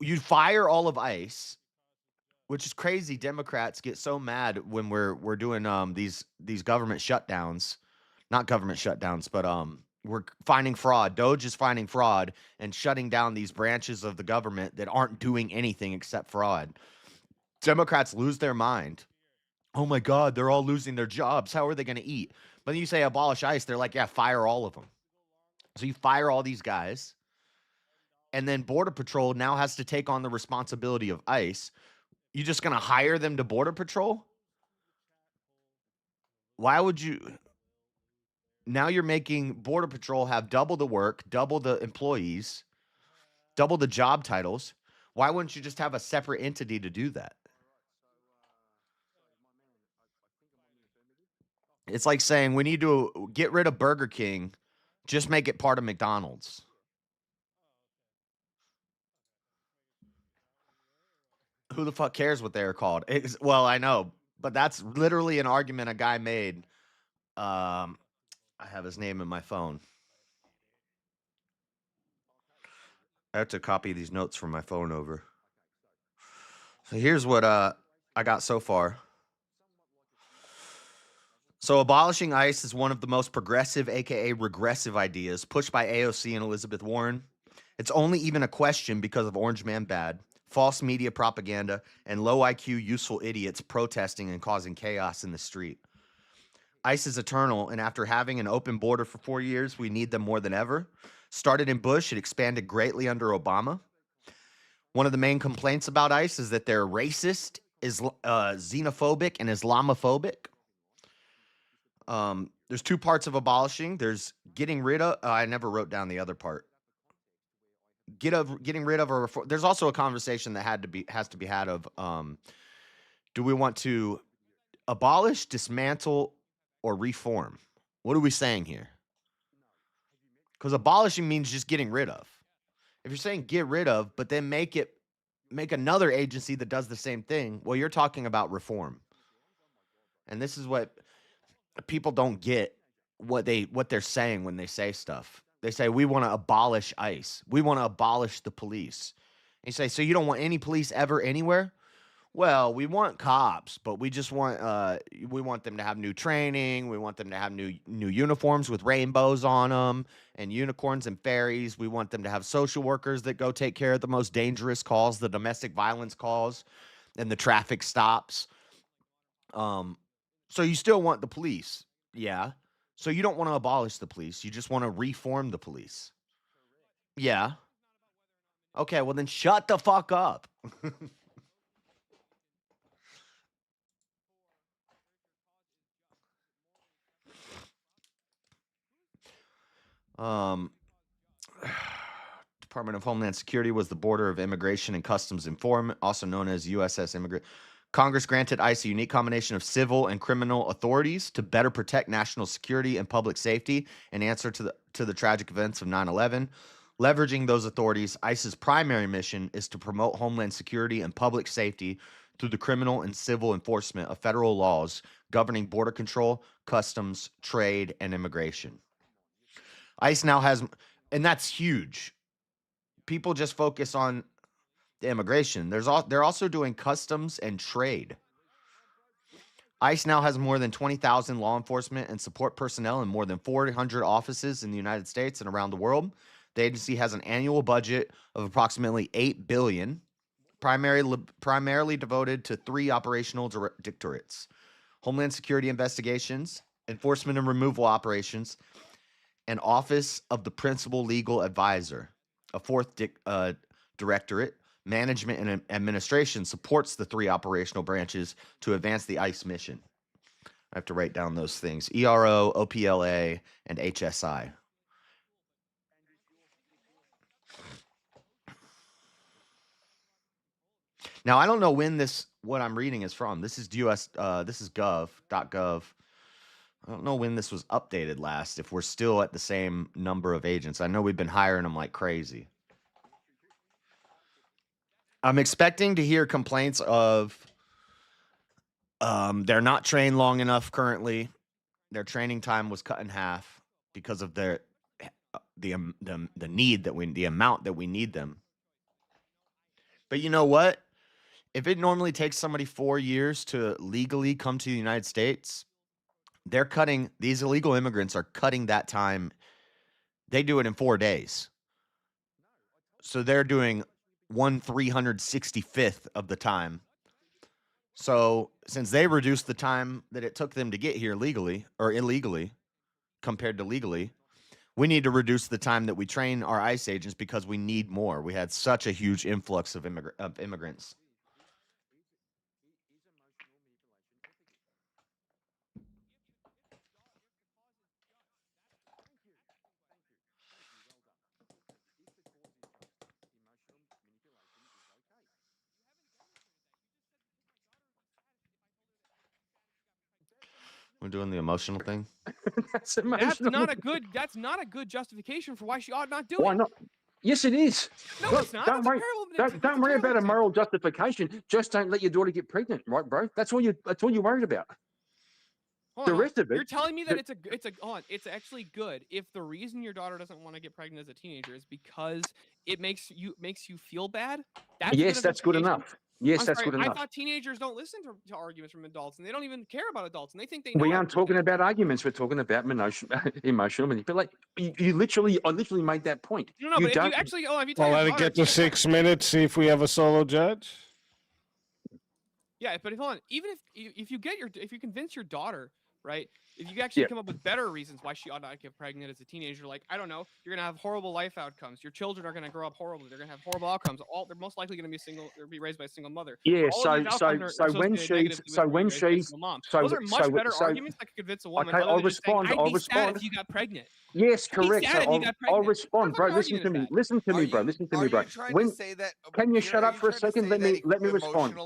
you fire all of ICE, which is crazy. Democrats get so mad when we're doing these government shutdowns, not government shutdowns, but we're finding fraud. Doge is finding fraud and shutting down these branches of the government that aren't doing anything except fraud. Democrats lose their mind. Oh my God, they're all losing their jobs. How are they going to eat? But then you say abolish ICE, they're like, yeah, fire all of them. So you fire all these guys, and then Border Patrol now has to take on the responsibility of ICE. You just going to hire them to Border Patrol? Why would you? Now you're making Border Patrol have double the work, double the employees, double the job titles. Why wouldn't you just have a separate entity to do that? It's like saying we need to get rid of Burger King, just make it part of McDonald's. Who the fuck cares what they're called? Well, I know, but that's literally an argument a guy made. I have his name in my phone. I have to copy these notes from my phone over. So here's what I got so far. So abolishing ICE is one of the most progressive, aka regressive ideas pushed by AOC and Elizabeth Warren. It's only even a question because of Orange Man Bad, false media propaganda, and low IQ useful idiots protesting and causing chaos in the street. ICE is eternal, and after having an open border for 4 years, we need them more than ever. Started in Bush, it expanded greatly under Obama. One of the main complaints about ICE is that they're racist, xenophobic, and Islamophobic. There's two parts of abolishing. There's getting rid of. I never wrote down the other part. Getting rid of or reform. There's also a conversation that has to be had of do we want to abolish, dismantle, or reform? What are we saying here? Because abolishing means just getting rid of. If you're saying get rid of, but then make another agency that does the same thing, well, you're talking about reform. And this is what people don't get what they're saying when they say stuff. They say we want to abolish ICE. We want to abolish the police. And you say, so you don't want any police ever anywhere? Well, we want cops, but we just want them to have new training. We want them to have new uniforms with rainbows on them and unicorns and fairies. We want them to have social workers that go take care of the most dangerous calls, the domestic violence calls, and the traffic stops. So you still want the police, yeah. So you don't want to abolish the police. You just want to reform the police. Yeah. Okay, well then shut the fuck up. Department of Homeland Security was the Border of Immigration and Customs Informant, also known as USS Immigrant. Congress granted ICE a unique combination of civil and criminal authorities to better protect national security and public safety in answer to the tragic events of 9/11. Leveraging those authorities, ICE's primary mission is to promote homeland security and public safety through the criminal and civil enforcement of federal laws governing border control, customs, trade, and immigration. ICE now has, and that's huge. People just focus on the immigration. They're also doing customs and trade. ICE now has more than 20,000 law enforcement and support personnel in more than 400 offices in the United States and around the world. The agency has an annual budget of approximately $8 billion, primarily devoted to 3 operational directorates: Homeland Security Investigations, Enforcement and Removal Operations, and Office of the Principal Legal Advisor. A 4th directorate, Management and Administration, supports the 3 operational branches to advance the ICE mission. I have to write down those things: ERO, OPLA, and HSI. Now, I don't know when what I'm reading is from. This is this is gov.gov. I don't know when this was updated last, if we're still at the same number of agents. I know we've been hiring them like crazy. I'm expecting to hear complaints of they're not trained long enough currently. Their training time was cut in half because of the amount that we need them. But you know what? If it normally takes somebody 4 years to legally come to the United States, these illegal immigrants are cutting that time. They do it in 4 days. So they're doing 1/365th of the time. So since they reduced the time that it took them to get here legally or illegally compared to legally, We need to reduce the time that we train our ICE agents because we need more. We had such a huge influx of immigrants. We're doing the emotional thing. That's That's emotional. not a good. That's not a good justification for why she ought not do Why it. not? Yes, it is. No, Look, it's not. Don't That's a worry. terrible. Don't that's a worry terrible about a example. moral justification. Just don't let your daughter get pregnant, right, bro? That's all you're worried about. Hold The on, rest of it. You're telling me that hold on, it's actually good if the reason your daughter doesn't want to get pregnant as a teenager is because it makes you feel bad. Yes, that's good justification? enough. Yes, I'm that's sorry, good I enough. thought teenagers don't listen to arguments from adults, and they don't even care about adults, and they think they know. We aren't everything. talking about arguments. We're talking about emotional manipulation. I literally made that point. No, You but if don't. you actually, if you tell I'll your let it daughter, get to 6 minutes. See if we have a solo judge. yeah, but hold on, even if you convince your daughter, right? If you actually come up with better reasons why she ought not get pregnant as a teenager, like, I don't know, you're gonna have horrible life outcomes. Your children are gonna grow up horribly. They're gonna have horrible outcomes. They're most likely gonna be raised by a single mother. Yeah. All of these outcomes are associated negatively with being raised by a single mom. Those are much better arguments that could convince a woman. Okay, other I'll than just saying, respond. I'd I'll be sad respond. if you got pregnant. Yes, I'd be correct. sad if you So got I'll pregnant. respond, bro. What Listen to me. Listen to me, bro. Listen to me, bro. Are you trying When to say that? can you Kieran, shut are up for a trying to second? say Let me that respond.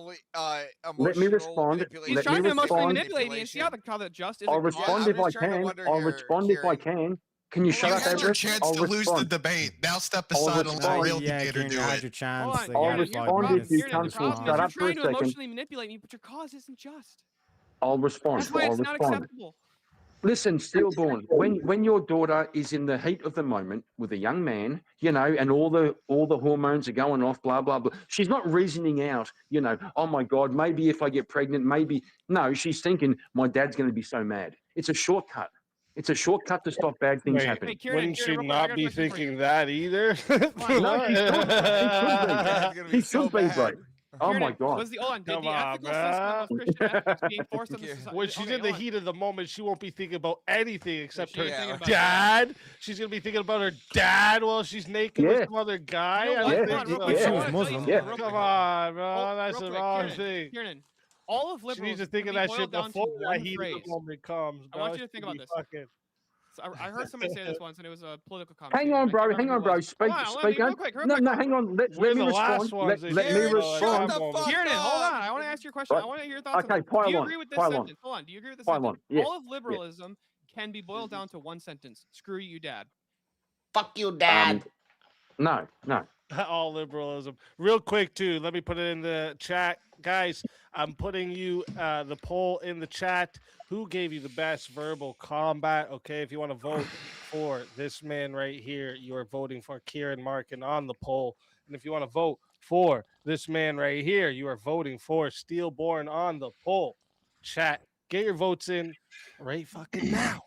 Let me emotional respond. manipulation He's Let trying me to emotionally respond. manipulate me and see how the just is. I'll a cause. respond if I can. I'll respond if I can. Can you shut You up, had your Everett? chance I'll to lose the respond. debate. Now step I'll aside and let a respond. real Yeah, debater Kieran, you do had it. your chance. Hold on, Like, I'll you had here's the 5 respond problem. if you minutes. Kieran, can't the problem shut is you're up for a trying to second. emotionally manipulate me, but your cause isn't just. I'll respond. That's why I'll it's not respond. acceptable. Listen, stillborn. When your daughter is in the heat of the moment with a young man, and all the hormones are going off, blah blah blah. She's not reasoning out, oh my God, maybe if I get pregnant, maybe. No, she's thinking my dad's going to be so mad. It's a shortcut. It's a shortcut to stop bad things Wait, happening. wouldn't she real quick, I got not a be question for you. thinking that either? No, she could be, bro. Oh my Kieran, God. was the hold on? Did Come the on, ethical assessment of Christian ethics being forced on the society? When she's in the heat of the moment, she won't be thinking about anything except she's her thinking about dad. She's gonna be thinking about her dad while she's naked with Yeah. some other guy. You know I what? don't Hold on, think real so. quick. I She was wanna tell you Muslim. something Yeah. real Come quick. on, bro. That's Real the quick, wrong thing. Kieran, all of She liberals needs to can think of be that boiled shit down to before that one heat phrase. of the moment comes, bro. I want you to She think could about be this. fucking- So I heard somebody say this once, and it was a political comment. Hang on, bro. Hang on, bro. Speak Real on. quick. No, hang on. Let We're me the respond. last ones that Let me hear about respond. that moment. Kieran, hold on. I want to ask you a question. Right. I want to hear your thoughts Okay, on this. Do pile you on, agree with this pile on. sentence? Hold on. Do you agree with this Pile sentence? on, yeah, All of liberalism can be boiled down to one sentence. Screw you, Dad. Fuck you, Dad. No. All liberalism. Real quick, too. Let me put it in the chat. Guys, I'm putting you the poll in the chat. Who gave you the best verbal combat? Okay, if you want to vote for this man right here, you are voting for Kieran Markin on the poll. And if you want to vote for this man right here, you are voting for Steelborn on the poll. Chat, get your votes in right fucking now.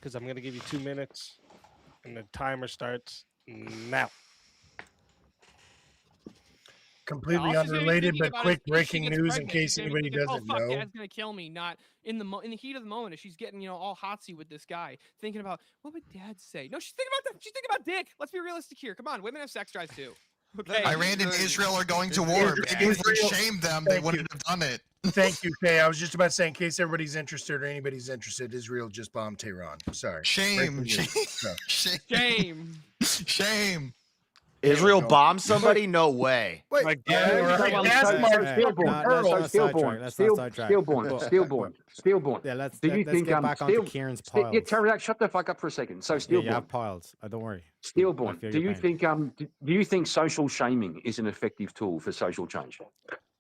Because I'm going to give you 2 minutes. And the timer starts now. Completely All she's gonna be unrelated, thinking but about quick is if she breaking gets news in pregnant, case she's gonna be anybody thinking, doesn't oh, fuck, know. Dad's gonna kill me. Not in the heat of the moment, if she's getting all hotsy with this guy, thinking about what would Dad say. No, she's thinking about that. She's thinking about dick. Let's be realistic here. Come on, women have sex drives too. Okay. Iran and Israel are going to war. Maybe if we shamed them, they wouldn't have done it. Thank you, Kay. I was just about to say, in case everybody's interested or anybody's interested, Israel just bombed Tehran. Sorry. Shame. Breaking news. No. Shame. Israel bombed somebody? No way. Wait, Like, Stillborn. Yeah, let's Do you think get back onto Kieran's piles. Shut the fuck up for a second. So Yeah, stillborn. you have piles. Don't worry. Stillborn. I feel Do your you pain. think do you think social shaming is an effective tool for social change?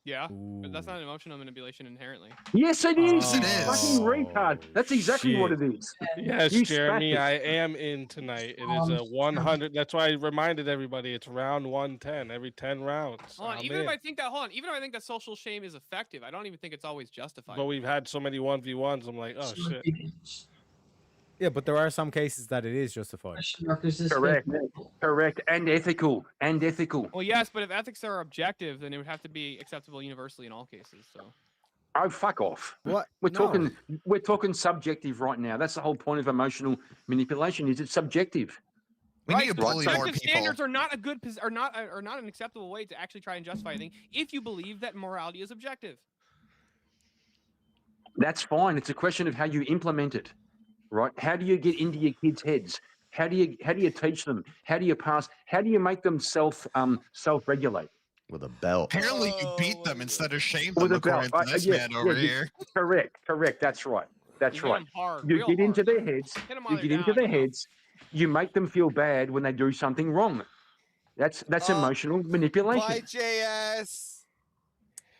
Yeah, but that's not emotional manipulation inherently. Yes, it is. Yes, it is. Fucking retard. That's exactly what it is. Yes, You Jeremy, spastic. I am in tonight. It is a 100. That's why I reminded everybody it's round 110 every 10 rounds. Hold on, I'm even if in. I think that social shame is effective, I don't even think it's always justified. But we've had so many 1v1s. I'm like, oh shit. Yeah, but there are some cases that it is justified. Correct. And ethical. Well, yes, but if ethics are objective, then it would have to be acceptable universally in all cases. So. Oh, fuck off. What? We're No. talking subjective right now. That's the whole point of emotional manipulation. Is it's subjective. We need to bully more Objective people. standards are not a good are not an acceptable way to actually try and justify anything if you believe that morality is objective. That's fine. It's a question of how you implement it, right? How do you get into your kids' heads? How do you teach them? How do you pass? How do you make them self-regulate? With a belt. Apparently, you beat them instead of shame them, With a according belt. to this Yeah, man over yeah, here. Correct. That's right. That's You hit right. 'em hard, You real get into hard. their heads. Hit 'em while You they're get into down, their you know? heads. You make them feel bad when they do something wrong. That's emotional manipulation. Bye, JS.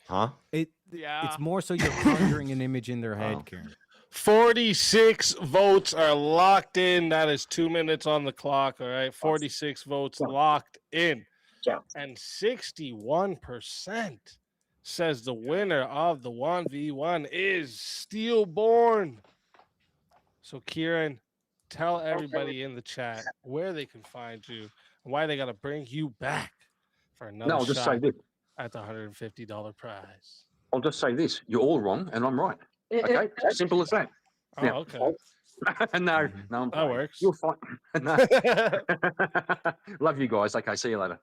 Huh? It's more so you're conjuring an image in their head, Oh. Kieran. 46 votes are locked in. That is 2 minutes on the clock. All right. 46 votes locked in. Yeah. And 61% says the winner of the 1v1 is Steelborn. So, Kieran, tell everybody in the chat where they can find you and why they got to bring you back for another No, I'll just say shot this. at the $150 prize. I'll just say this. You're all wrong and I'm right. Okay? It's simple as that. Oh, Now, okay. no, I'm That playing. works. You're fine. No. Love you guys. Okay, see you later.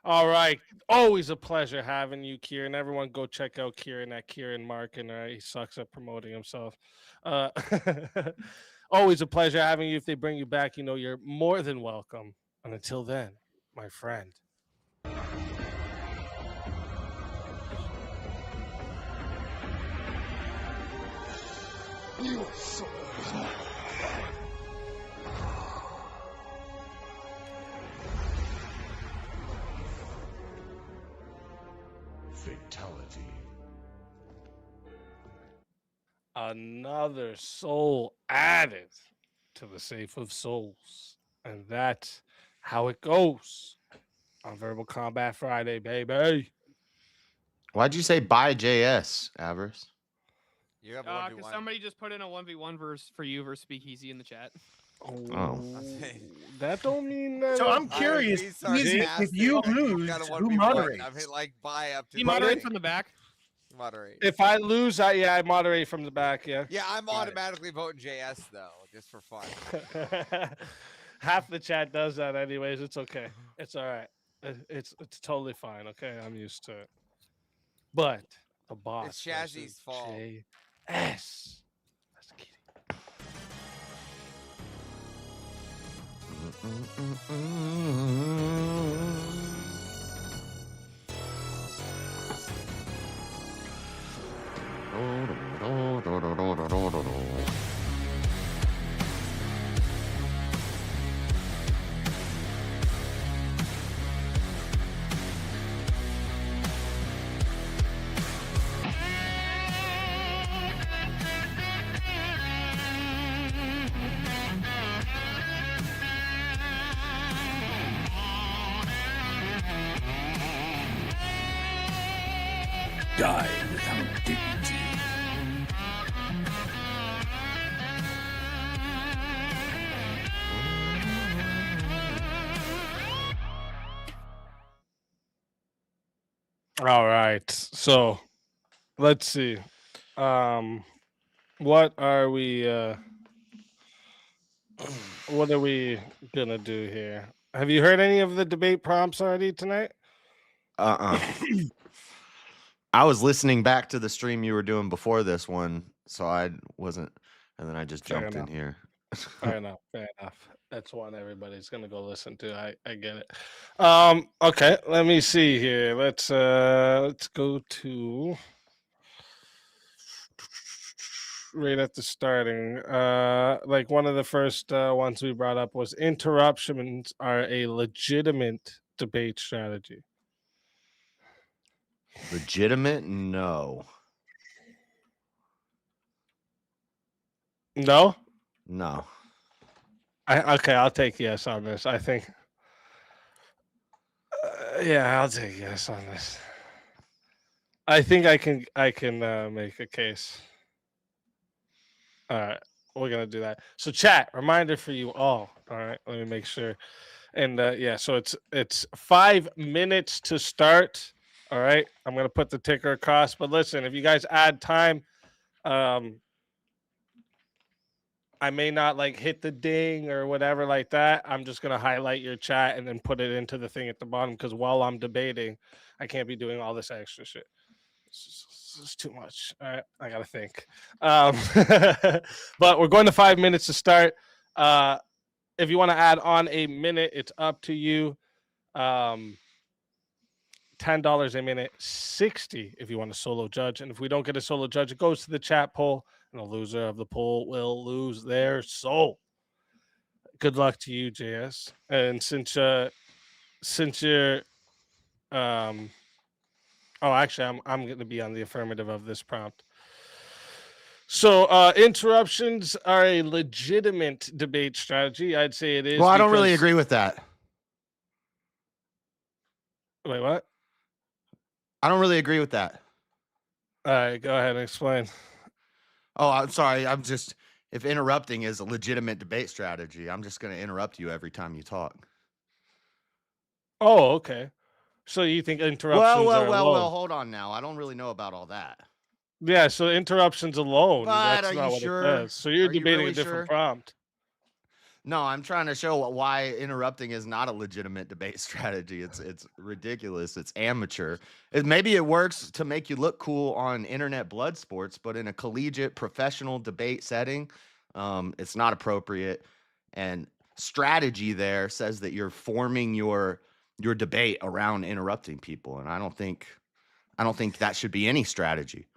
All right. Always a pleasure having you, Kieran. Everyone go check out Kieran at Kieran Markin. All right. He sucks at promoting himself. Always a pleasure having you. If they bring you back, you know you're more than welcome. And until then, my friend. You so fatality. Another soul added to the Safe of Souls. And that's how it goes on Verbal Combat Friday, baby. Why'd you say bye JS, Avarice? You have Because somebody just put in a 1v1 verse for you versus Speakeasy in the chat. Oh. That don't mean that. So I'm curious, if you lose, who moderates? I've hit like bye up to He moderates from the back. Moderate. If I lose, I moderate from the back, yeah. Yeah, I'm automatically voting JS though, just for fun. Half the chat does that anyways. It's okay. It's all right. It's totally fine. Okay, I'm used to it. But the boss. It's Shazzy's fault. JS. That's kidding. Die without dignity. All right. So let's see. What are we gonna do here? Have you heard any of the debate prompts already tonight? I was listening back to the stream you were doing before this one, so I wasn't, and then I just Fair jumped in enough. here. Fair enough. That's one everybody's gonna go listen to. I get it. Okay, let me see here. Let's go to right at the starting. Like one of the first ones we brought up was interruptions are a legitimate debate strategy. Legitimate? No. No? No. Okay, I'll take yes on this. I think. Yeah, I'll take yes on this. I think I can make a case. All right, we're gonna do that. So, chat reminder for you all. All right, let me make sure. And yeah, so it's 5 minutes to start. All right, I'm gonna put the ticker across. But listen, if you guys add time, I may not like hit the ding or whatever like that. I'm just gonna highlight your chat and then put it into the thing at the bottom because while I'm debating, I can't be doing all this extra shit. It's too much. All right, I gotta think. But we're going to 5 minutes to start. If you want to add on a minute, it's up to you. $10 a minute, 60 if you want a solo judge. And if we don't get a solo judge, it goes to the chat poll, and the loser of the poll will lose their soul. Good luck to you, JS. And since you're actually I'm going to be on the affirmative of this prompt. So interruptions are a legitimate debate strategy. I'd say it is. Well, I don't really agree with that. Wait, what? I don't really agree with that. All right, go ahead and explain. Oh, I'm sorry. If interrupting is a legitimate debate strategy, I'm just going to interrupt you every time you talk. Oh, okay. So you think interruptions are alone? Well, hold on now. I don't really know about all that. Yeah, so interruptions alone. But that's are not you what sure? It does. So you're Are you debating really a different sure? prompt. No, I'm trying to show why interrupting is not a legitimate debate strategy. It's ridiculous. It's amateur. Maybe it works to make you look cool on internet blood sports, but in a collegiate professional debate setting, it's not appropriate. And strategy there says that you're forming your debate around interrupting people, and I don't think that should be any strategy.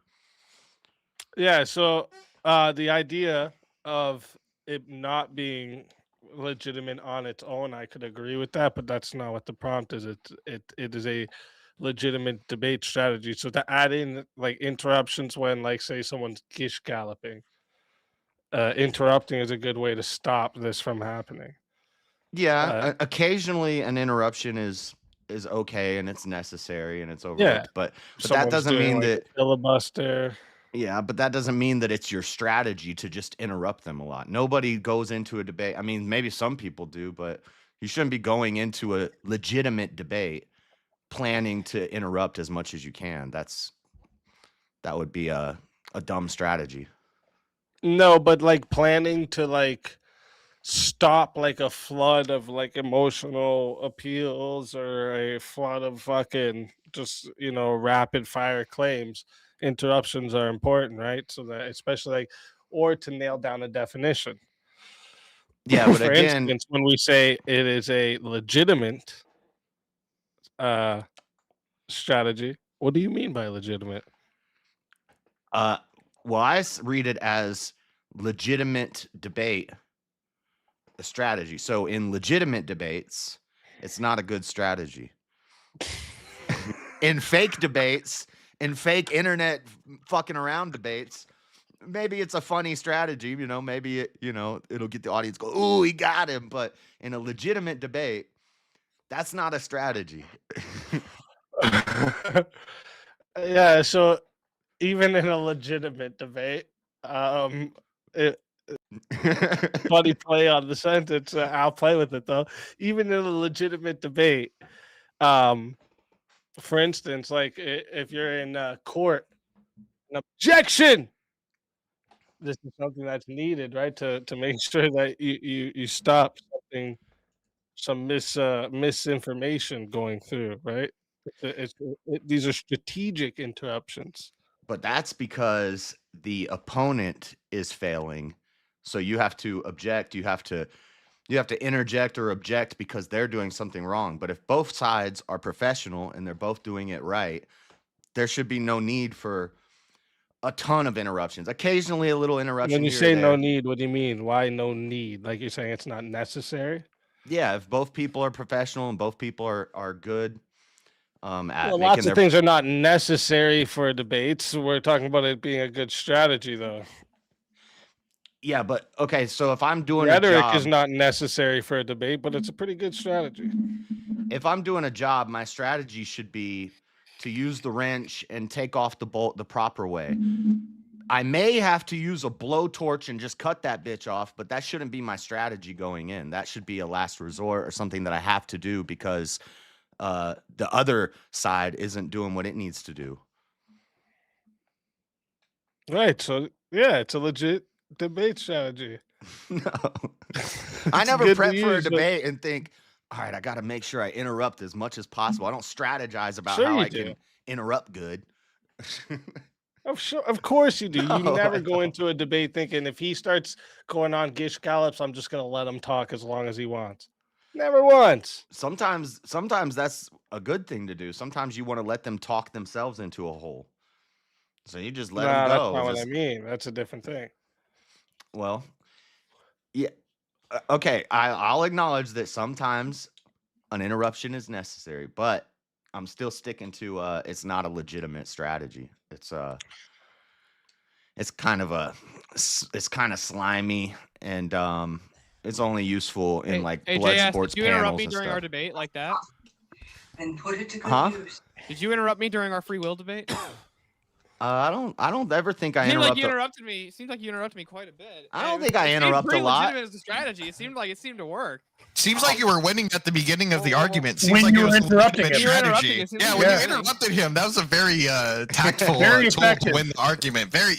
Yeah, so the idea of it not being legitimate on its own, I could agree with that, but that's not what the prompt is. It is a legitimate debate strategy. So to add in like interruptions when, like, say someone's gish galloping, interrupting is a good way to stop this from happening. Yeah, occasionally an interruption is okay and it's necessary and it's overlooked, but that doesn't mean like that filibuster. Yeah, but that doesn't mean that it's your strategy to just interrupt them a lot. Nobody goes into a debate. I mean, maybe some people do, but you shouldn't be going into a legitimate debate planning to interrupt as much as you can. That would be a dumb strategy. No, but like planning to like stop like a flood of like emotional appeals or a flood of fucking just, rapid fire claims. Interruptions are important, right? So that especially like, or to nail down a definition. Yeah, but for again, instance, when we say it is a legitimate strategy, what do you mean by legitimate? Well, I read it as legitimate debate strategy. So in legitimate debates, it's not a good strategy. In fake debates, in fake internet fucking around debates, maybe it's a funny strategy, maybe it'll get the audience go, "Ooh, he got him." But in a legitimate debate, that's not a strategy. Yeah, so even in a legitimate debate, funny play on the sentence. I'll play with it though. Even in a legitimate debate, for instance, like if you're in court, an objection. This is something that's needed, right? To make sure that you stop some misinformation going through, right? These are strategic interruptions. But that's because the opponent is failing. So you have to object. You have to interject or object because they're doing something wrong. But if both sides are professional and they're both doing it right, there should be no need for a ton of interruptions. Occasionally a little interruption. When you here say or no there. need, what do you mean? Why no need? Like you're saying it's not necessary? Yeah, if both people are professional and both people are good at Well, making lots of things are not necessary for debates. We're talking about it being a good strategy, though. Yeah, but okay, so if I'm doing rhetoric a job, is not necessary for a debate, but it's a pretty good strategy. If I'm doing a job, my strategy should be to use the wrench and take off the bolt the proper way. I may have to use a blowtorch and just cut that bitch off, but that shouldn't be my strategy going in. That should be a last resort or something that I have to do because the other side isn't doing what it needs to do. Right. So yeah, it's a legit debate strategy. No. I It's never good to prep for a use, but- debate and think, all right, I got to make sure I interrupt as much as possible. I don't strategize about Sure how you I do. can interrupt good. Of course you do. No, You never I go into a debate thinking if he starts going on gish gallops, I'm just gonna let him talk as long as he wants. Never once. Sometimes that's a good thing to do. Sometimes you want to let them talk themselves into a hole. So you just let them Nah, go. that's not what I Just- mean. That's a different thing. Well, yeah. Okay, I'll acknowledge that sometimes an interruption is necessary, but I'm still sticking to it's not a legitimate strategy. It's kind of slimy, and it's only useful in like Hey, blood JS, sports did you interrupt panels me and during our stuff. debate like that? And put it to good Huh? use. Did you interrupt me during our free will debate? I don't ever think I Seemed like interrupt. you interrupted me. Seems like you interrupted me quite a bit. I and don't it think was- I it seemed interrupt a pretty lot. legitimate as a strategy. It seemed to work. Seems like you were winning at the beginning of the argument. Seems When like you it were was a interrupting legitimate him. You were interrupting, strategy. it seems Yeah, like when you you were winning. interrupted him, that was a very tactful, Very tool to effective. win the argument. Very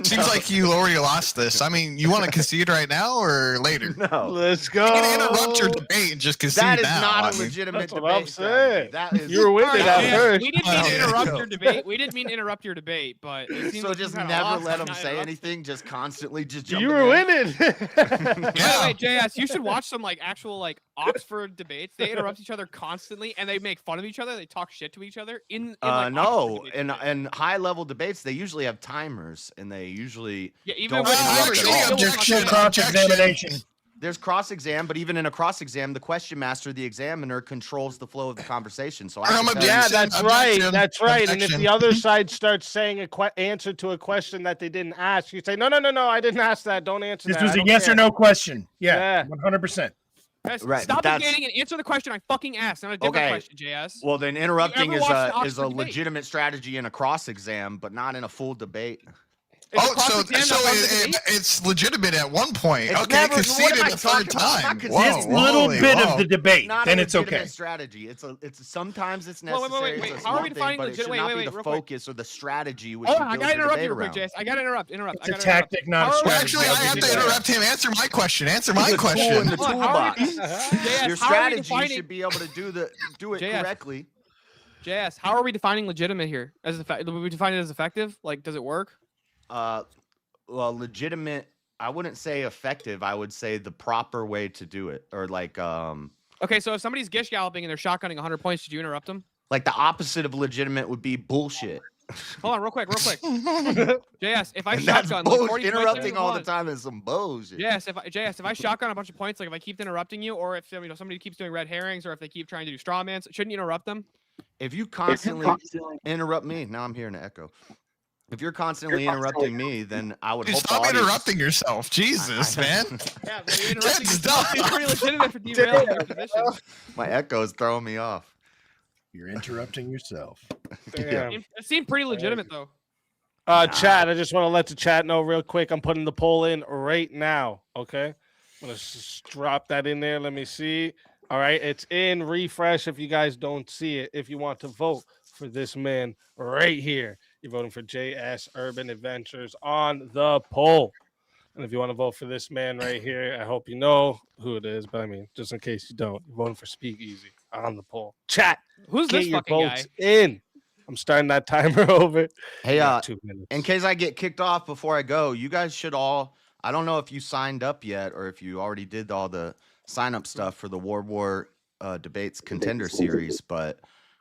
Seems like you already lost this. I mean, you want to concede right now or later? No, Let's go. You can interrupt your debate and just concede that is now. not I a mean, legitimate That's what debate I'm strategy. saying. That is You were winning Alright, at JS, first. we didn't mean to Okay. interrupt your debate. We didn't mean to interrupt your debate, but it seems so like just you kinda never lost let by them not say interrupting. anything. Just constantly just jump. You were winning. Yeah. Wait, JS, you should watch some like actual like Oxford debates. They interrupt each other constantly, and they make fun of each other. They talk shit to each other in like, No, Oxford in debates. high level debates, they usually have timers, and they usually Yeah, even don't with interrupt timers, at they all. still will talk Objection. shit. Cross-examination. There's cross exam, but even in a cross exam, the question master, the examiner, controls the flow of the conversation. So I can tell Yeah, you, that's right. Objection. That's right. And if Objection. the other side starts saying a answer to a question that they didn't ask, you say, no, I didn't ask that. Don't answer This that. was I a don't yes care." or no question. Yeah. Yeah, 100%. Guys, Right, stop but that's- debating and answer the question I fucking asked. Not a different Okay. question, JS. well, then interrupting ever is watched an a Oxford debate? legitimate strategy in a cross exam, but not in a full debate. Is a So cross-exam not part of the debate? it's legitimate at one point. It's Okay, never- what conceded am I a third talking about? I'm time. not Whoa, conceding. This little holy, bit whoa. of the debate, Not then a it's legitimate okay. strategy. It's sometimes it's Wait, wait, necessary. wait, It's a how are we small thing, defining but it legit- should wait, not wait, be wait, the real quick. focus or the strategy which Hold you on, I build gotta the interrupt debate you real quick, around. JS. I gotta interrupt. It's a I gotta tactic, not a How are we- Well, strategy. actually, I have to interrupt him. Answer my question. Answer my It's a tool question. in the Hold on, how are we- toolbox. JS, Your how are we strategy defining- should be able to do it JS. correctly. JS, how are we defining legitimate here? As we define it as effective? Like, does it work? Well, legitimate. I wouldn't say effective. I would say the proper way to do it, or like Okay, so if somebody's gish galloping and they're shotgunning 100 points, should you interrupt them? the opposite of legitimate would be bullshit. Hold on, real quick. JS, if I And that's shotgun like bullshit. 40 Interrupting points all the once- time is some bullshit. Yes, if I shotgun a bunch of points, like if I keep interrupting you, or if somebody keeps doing red herrings, or if they keep trying to do straw mans, shouldn't you interrupt them? If you constantly interrupt me, now I'm hearing an echo. If you're constantly interrupting me, then I would Dude, hope the stop audience- interrupting yourself. Jesus, man. Yeah, but you're interrupting Get yourself. stuck. It's pretty legitimate for derailing your position. My echo is throwing me off. You're interrupting yourself. Damn. It seemed pretty legitimate though. Chat, I just want to let the chat know real quick. I'm putting the poll in right now. Okay. I'm going to drop that in there. Let me see. All right. It's in. Refresh if you guys don't see it. If you want to vote for this man right here, you're voting for JS Urban Adventures on the poll. And if you want to vote for this man right here, I hope you know who it is. But I mean, just in case you don't, you're voting for Speakeasy on the poll. Chat. Who's Get this your fucking guy? votes in. I'm starting that timer over. Hey, You got 2 minutes. in case I get kicked off before I go, you guys should all. I don't know if you signed up yet or if you already did all the sign up stuff for the World War Debates Contender series, but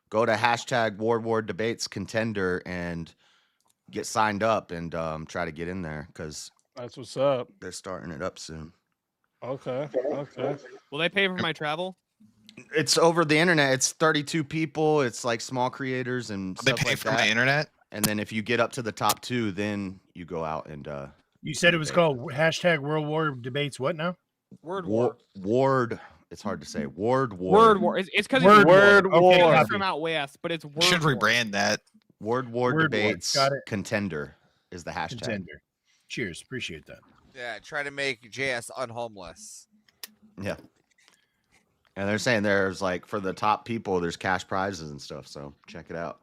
go to hashtag World War Debates Contender and get signed up and try to get in there because That's what's up. they're starting it up soon. Okay. Will they pay for my travel? It's over the internet. It's 32 people. It's like small creators and They stuff pay like for that. my internet. And then if you get up to the top 2, then you go out and You said it was called hashtag World War Debates. What now? Word war. Ward. It's hard to say. Word war. Word war. It's because Word Word war. war. Okay, it's copy. from out west, but it's word Should war. rebrand that. Word war Word war. debates Got it. contender is the hashtag. Contender. Cheers. Appreciate that. Yeah, try to make JS unhomeless. Yeah. And they're saying there's like for the top people, there's cash prizes and stuff. So check it out.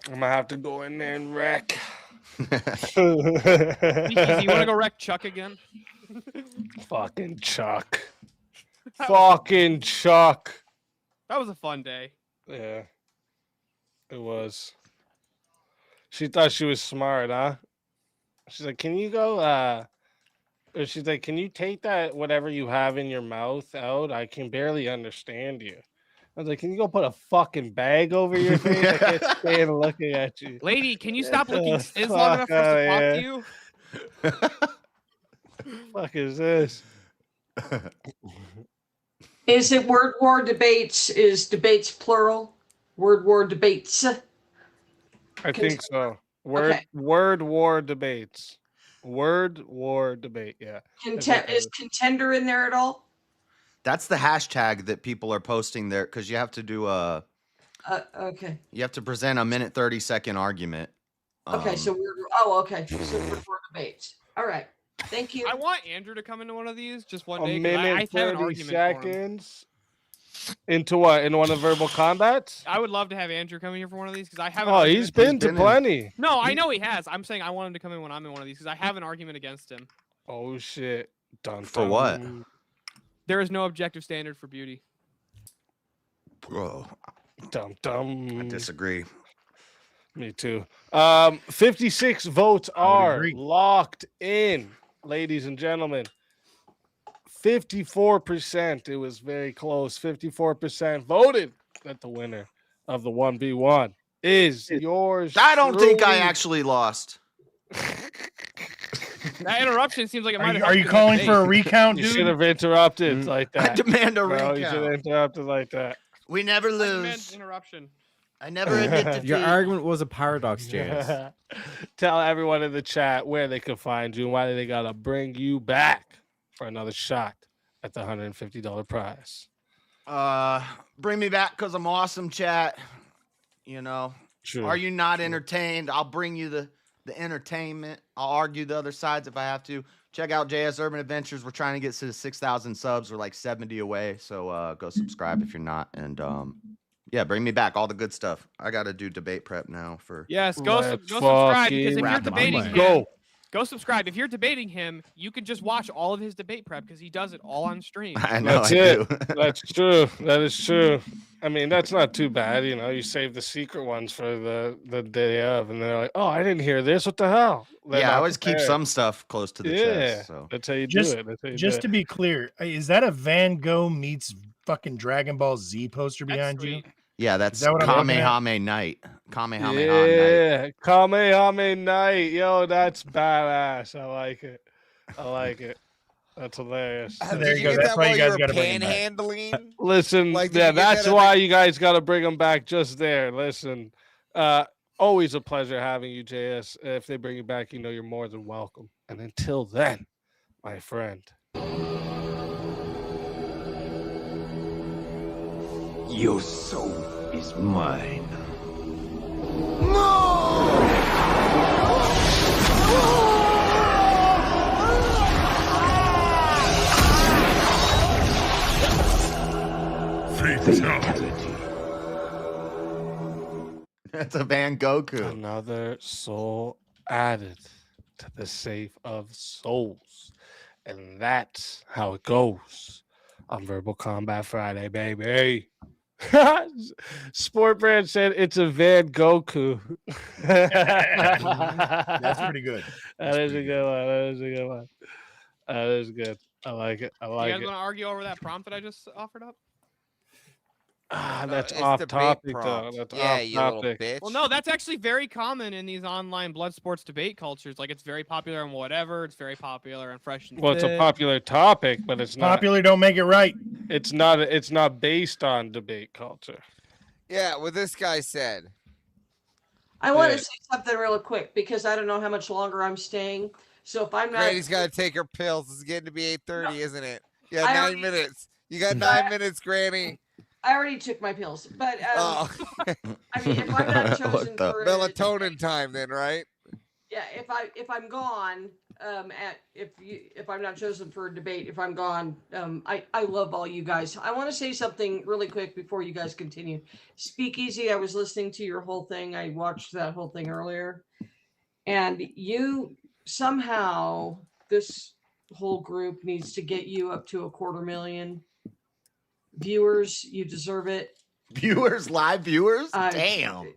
I'm gonna have to go in there and wreck. Easy, you want to go wreck Chuck again? Fucking Chuck. Fucking Chuck. That was a fun day. Yeah. It was. She thought she was smart, huh? She's like, can you go, or she's like, can you take that whatever you have in your mouth out? I can barely understand you. I was like, can you go put a fucking bag over your face? I can't stand looking at you. Lady, can you stop looking long enough for us to talk to you? Fuck is this? Is it word war debates? Is debates plural? Word war debates? I think so. Word war debates. Word war debate. Yeah. Is contender in there at all? That's the hashtag that people are posting there because you have to do a. Okay. You have to present a 1:30 argument. Okay, so okay. So word war debates. All right. Thank you. I want Andrew to come into one of these just one day. A minute, I have an 30 argument seconds. Into what? In one of verbal combats? I would love to have Andrew come in here for one of these because I have. He's been to plenty. No, I know he has. I'm saying I want him to come in when I'm in one of these because I have an argument against him. Oh shit! For what? There is no objective standard for beauty. Bro, I disagree. Me too. 56 votes are locked in, ladies and gentlemen. 54%. It was very close. 54% voted that the winner of the 1v1 is yours. I don't think I truly. actually lost. That interruption seems like it might have. Are you calling for a recount, You dude? should have interrupted like that. I demand a Bro, you should have recount. interrupted like that. We never I demand lose. interruption. I never admit defeat. Your argument was a paradox, James. Tell everyone in the chat where they can find you and why they gotta bring you back for another shot at the $150 prize. Bring me back because I'm awesome, chat. You know. True. Are you not entertained? I'll bring you the entertainment. I'll argue the other sides if I have to. Check out JS Urban Adventures. We're trying to get to 6,000 subs. We're like 70 away. So go subscribe if you're not. And yeah, bring me back. All the good stuff. I got to do debate prep now for. Yes, go subscribe because if you're wrap debating my him, go subscribe. If you're debating him, you can just watch all of his debate prep because he does it all on stream. I know. That's I it. do. That's true. That is true. I mean, that's not too bad. You know, you save the secret ones for the day of, and they're like, "Oh, I didn't hear this. What the hell?" Yeah, I always keep some stuff close to the chest. So that's how you Just, do it. That's how you just do to it. be clear, is that a Van Gogh meets fucking Dragon Ball Z poster behind you? yeah, that's that what I'm looking at? Kamehameha Night. Kamehameha Night. Yeah, Kamehameha Night. Yo, that's badass. I like it. I like it. That's hilarious. There you go. That's why you guys got to bring him back. Panhandling. Listen, Like, did yeah, you get that's that why at you guys got to bring them back just there. Listen, always a pleasure having you, JS. If they bring you back, you know you're more than welcome. And until then, my friend. Your soul is mine. Fatality. That's a Van Goku. Another soul added to the safe of souls. And that's how it goes on Verbal Combat Friday, baby. Sport Brand said it's a Van Goku. That's pretty good. That is a good one. That is a good one. That is good. I like it. I You like guys it. want to argue over that prompt that I just offered up? That's It's off debate topic, though. prompt. That's Yeah, off you little topic. bitch. Well, no, that's actually very common in these online blood sports debate cultures. Like, it's very popular on whatever. It's very popular on Fresh and Well, it's a Fit. popular topic, but it's not. Popular don't make it right. It's not. It's not based on debate culture. Yeah, what this guy said. I want Yeah. to say something real quick because I don't know how much longer I'm staying. So if I'm not, Granny's got to take her pills. It's getting to be 8:30, isn't it? Yeah, I 9 already- minutes. You got 9 minutes, Granny. I already took my pills. But Oh, I mean, if I'm not chosen the- for melatonin time then, right? yeah, if I'm gone, if I'm not chosen for a debate, if I'm gone, I love all you guys. I want to say something really quick before you guys continue. Speakeasy, I was listening to your whole thing. I watched that whole thing earlier, and you somehow this whole group needs to get you up to 250,000 viewers. You deserve it. Viewers, live viewers? Damn.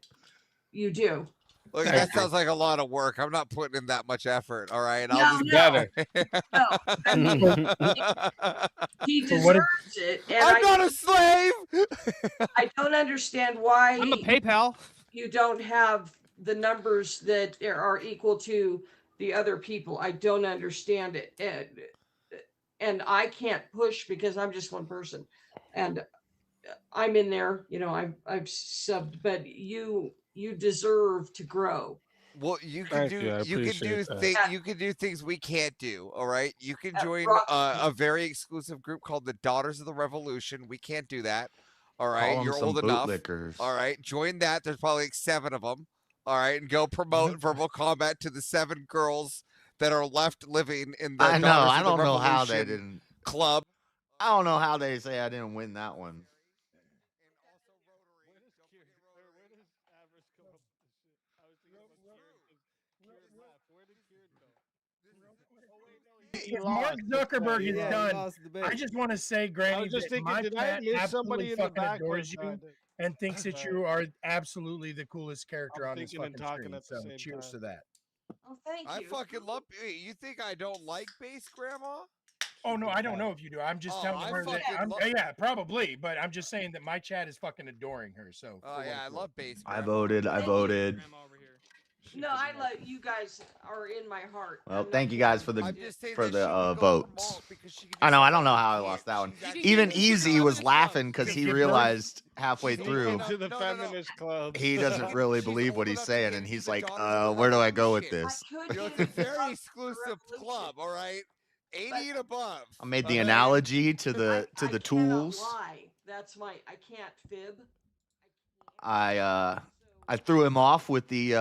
You do. Look, Thank that you. sounds like a lot of work. I'm not putting in that much effort. All right, No, I'll just no. No, I mean, he For what deserves it. And I'm not a slave. I don't understand why I'm a PayPal. you don't have the numbers that are equal to the other people. I don't understand it. And I can't push because I'm just one person. And I'm in there, you know, I've subbed, but you deserve to grow. Well, you can Thank do you. I you can do appreciate that. you can do things we can't do. All right, you can join Rock- a very exclusive group called the Daughters of the Revolution. We can't do that. All Call right, 'em you're some old enough. bootlickers. All right, join that. There's probably like 7 of them. All right, and go promote verbal combat to the 7 girls that are left living in the I know. Daughters I of the don't know how they Revolution didn't. club. I don't know how they say I didn't win that one. Where does Avarice come up with this shit? I was thinking about Kieran because Kieran left. Where did Kieran go? Oh wait, no, he If Mark Zuckerberg is Yeah, he done, lost the debate. I just want to say, I Granny, was just that thinking, my did I cat miss somebody absolutely in the fucking back? adores you and thinks that you are absolutely the coolest character I'm on this thinking and fucking talking screen. at the So same cheers time. to that. Oh, thank I you. fucking love. You think I don't like bass, Grandma? Oh no, I don't know if you do. I'm just telling I her that. fucking Yeah, probably, but I'm just saying that my chat is fucking adoring her. So. Oh yeah, I love bass. I Grandma. voted. I voted. No, I love you guys are in my heart. Well, I'm not thank you guys kidding. for the I'm just saying for that the she can go votes. promote because she can I do know. I stuff don't know that how I you lost can't. that one. She's actually Even good at Easy stuff. was laughing because he Give birth? realized halfway She's through old To the enough- no, no, no. feminist club. he doesn't really She's believe what old he's enough to saying, get and he's into the like, Daughters of the where do I go with Revolution. this? I could You know, it's get a into the very Daughters of the exclusive Revolution. club. All right, 80 and above. I made the all right? analogy to I the cannot tools. lie. That's my. I can't fib. I threw him off with the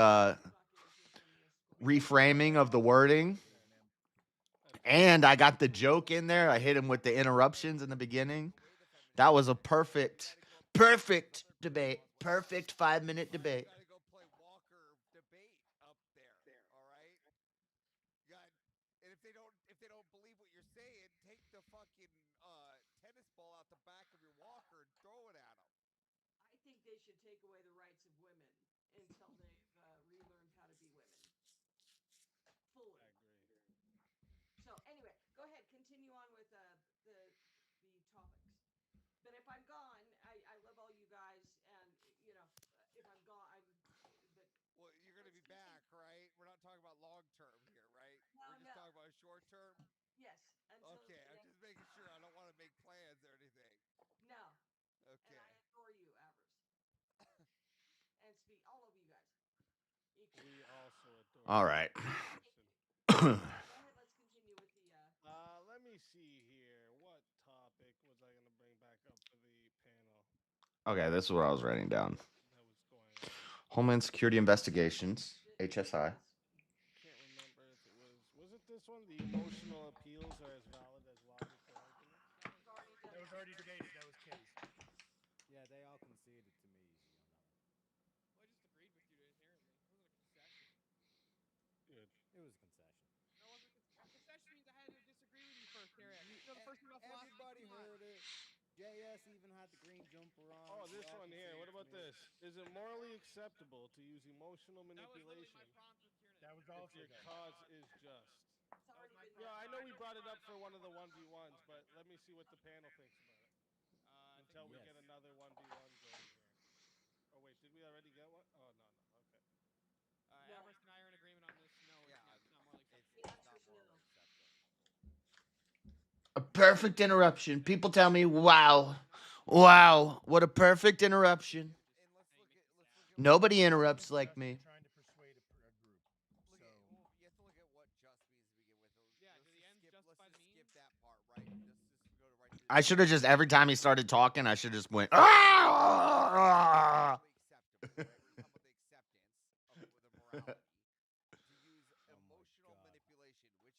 reframing of the wording. And I got the joke in there. I hit him with the interruptions in the beginning. That was a perfect debate. Perfect 5-minute debate. Gotta go play Walker debate up there. All right. And if they don't believe what you're saying, take the fucking tennis ball out the back of your walker and throw it at them. I think they should take away the rights of women until they've relearned how to be women. Fully. So anyway, go ahead. Continue on with the topics. But if I'm gone, I love all you guys, and you know, if I'm gone, Well, you're gonna be back, right? We're not talking about long term here, right? No, We're just talking about short term. yes. Okay, I'm just making sure. I don't want to make plans or anything. No. Okay. And I adore you, Avarice. And speak all of you guys. We also adore. All right. Go ahead. Let's continue with the. Let me see here. What topic was I going to bring back up for the panel? Okay, this is what I was writing down. That was going on. Homeland Security Investigations, HSI. Can't remember if it was it this one? The emotional appeals are as valid as logical arguments. That was already debated. That was Ken's. Yeah, they all conceded to me easy on that one. Well, I just agreed with you inherently. It wasn't a concession. Good. It was a concession. No, it wasn't a concession means I had to disagree with you first, Eric. You know, the first one off the last Everybody heard it. JS even had the green jumper on. Oh, We this all one here. conceded What to about me. this? Is it morally acceptable to use emotional manipulation That was if also your done. cause is just? Yeah, I know we brought it up for one of the 1v1s, but let me see what the panel thinks about it. Until we get another 1v1 going here. Oh, wait, did we already get one? Oh, no. Okay. Avarice and I are in agreement on this. No, it's not morally acceptable. It's not morally acceptable. A perfect interruption. People tell me, wow, what a perfect interruption. Nobody interrupts like me. Trying to persuade a group. So. You have to look at what just means to begin with. Yeah, do the ends justify the means? Skip that part, right? Let's just go to right to the I should have just, every time he started talking, I should just went, ah! acceptable, right? We're talking about the acceptance of the morality. To use emotional manipulation, which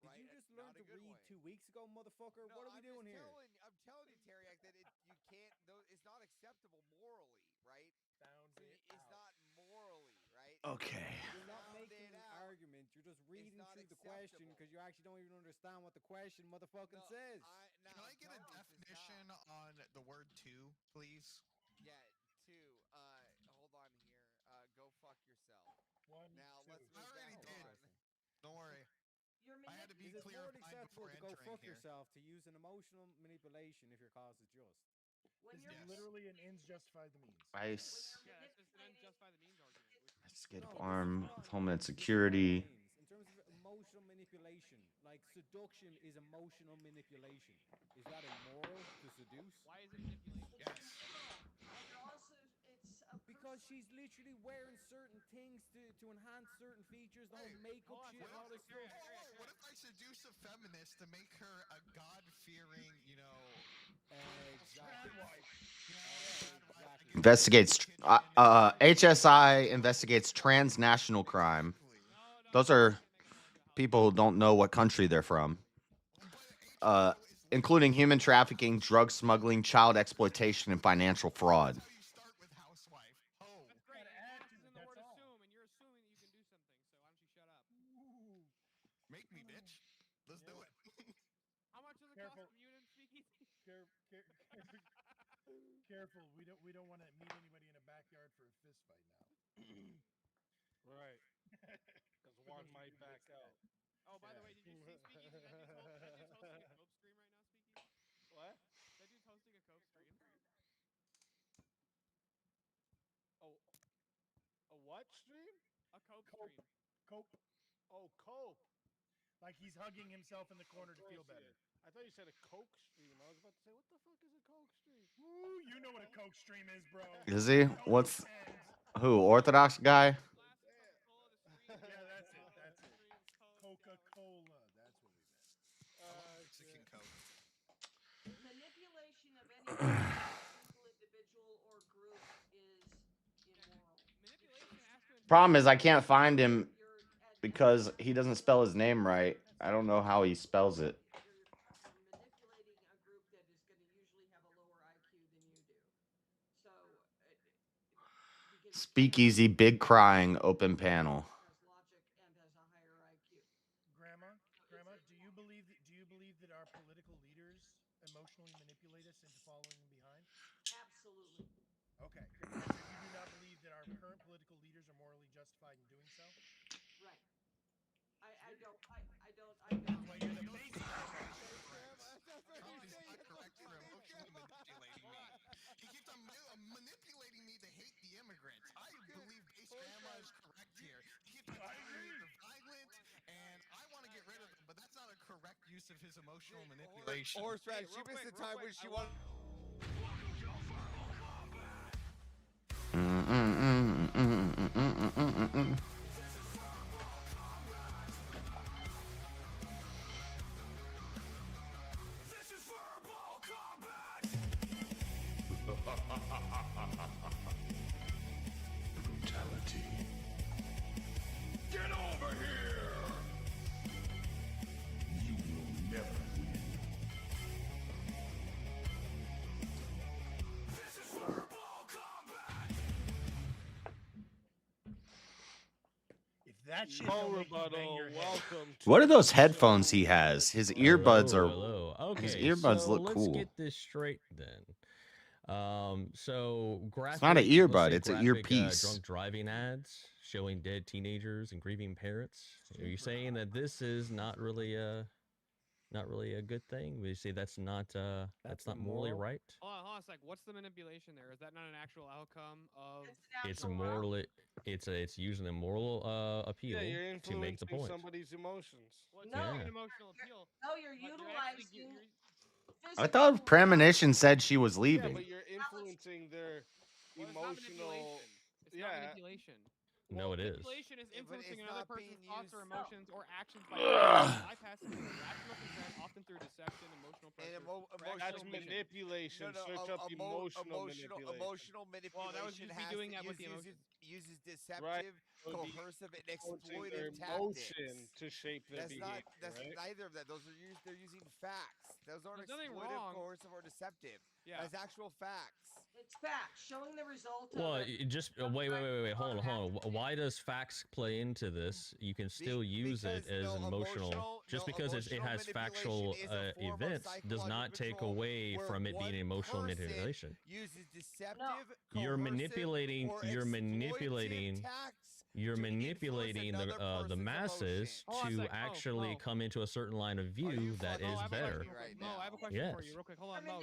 right? Did you just Not learn a to good read way. 2 weeks ago, motherfucker? No, What are we doing here? I'm telling you, Teriak, that you can't. It's not acceptable morally, right? It's not morally, right? Okay. You're not Found making it an out. argument. You're just reading not through the question acceptable. because you actually don't even understand what the question motherfucking says. Can I get a definition on the word "two," please? Yeah, two. Hold on here. Go fuck yourself. One, now two. let's I move already back did. on. Don't worry. I had to be Is it more clarified acceptable before to go entering fuck here. yourself to use an emotional manipulation if your cause is just? When This you're is literally an ends justify the means. Yeah, that's just an justify the means argument. Let's get No, arm, this is not homeland an ends justify the security. means. In terms of emotional manipulation, like seduction is emotional manipulation. Is that immoral to seduce? Why is it manipulation? Yes. And also, it's a Because she's literally wearing certain things to enhance certain features, the whole makeup hold on, shit and all this stuff. What if I seduce a feminist to make her a God-fearing, Exactly. Investigates. HSI investigates transnational crime. Those are people who don't know what country they're from. Including human trafficking, drug smuggling, child exploitation, and financial fraud. That's how you start with housewife. Oh. That's great. As long as it's in the word assume, and you're assuming that you can do something. So why don't you shut up? Make me, bitch. Let's do it. How much does it cost from you and Speakeasy? Careful. We don't want to meet anybody in a backyard for a fist fight now. Right. Because one might back out. Oh, by the way, did you see Speakeasy? That dude's hosting a Cope stream right now, Speakeasy? What? That dude's hosting a Cope stream. Oh, a what stream? A Cope stream. Cope. Oh, cope. Like he's hugging himself in the corner to feel course he better. is. I thought you said a Coke stream. I was about to say, what the fuck is a Coke stream? Ooh, you know what a Coke stream is, bro. Is he? What's who? Orthodox guy? Yeah, that's it. Coca-Cola. That's what we meant. Mexican Coke. Manipulation of any single individual or group is immoral. Problem is, I can't find him because he doesn't spell his name right. I don't know how he spells it. You're manipulating a group that is going to usually have a lower IQ than you do. So, Speakeasy, big crying, open panel. has logic and has a higher IQ. Grandma, do you believe that our political leaders emotionally manipulate us into following them behind? Absolutely. Okay. And so you do not believe that our current political leaders are morally justified in doing so? Right. I don't. That's why you're the base. Trump is not correct for emotionally manipulating me. He keeps on manipulating me to hate the immigrants. I believe base grandma is correct here. He keeps on telling me they're violent, and I want to get rid of them, but that's not a correct use of his emotional manipulation. Horse rat, she missed the time when she wanted. Brutality. Get over here! You will never win. This is verbal combat! If that shit No don't make you bang rebuttal. your head. Welcome. What are those headphones he has? His earbuds are. Hello. Okay, His earbuds so look let's cool. get this straight then. So graphic. It's not an let's earbud, say it's an graphic, earpiece. drunk driving ads showing dead teenagers and grieving parents. Are you saying that this is not really a good thing? We say that's not morally immoral? right. Hold on a sec. What's the manipulation there? Is that not an actual outcome of? It's morally. It's using a moral appeal Yeah, you're to make the influencing point. somebody's emotions. Well, it's No. not Yeah. an emotional appeal. No, you're but utilizing. I thought premonition said she was Yeah, leaving. but you're influencing their Well, it's not emotional. manipulation. It's not manipulation. No, it is. Manipulation is Yeah, but influencing it's another not person's being thoughts or used- emotions or actions by Ugh. bypassing rational consent, often through deception, emotional And pressure. emotional That's manipulation. Search up emotional manipulation. Emotional manipulation Well, that was you'd be doing that with the emotions. uses deceptive, So the coercive, and influencing their exploitive tactics. emotion to shape their behavior, That's right? neither of that. They're using facts. Those aren't There's nothing exploitive, wrong. coercive, or deceptive. Yeah. That's actual facts. It's facts showing the result. Well, of it just wait. Hold on. Why does facts play into this? You can still use it as an emotional. Just because it has factual events does not take away from it being emotional manipulation. Uses deceptive, You're manipulating. or You're manipulating. tactics You're to manipulating influence another the person's masses Hold on a to sec, Mo, actually Mo. come into a certain line of view that fucking is I have a better. question right Mo, I have a question for you, Yes. real quick. Hold on, Mo.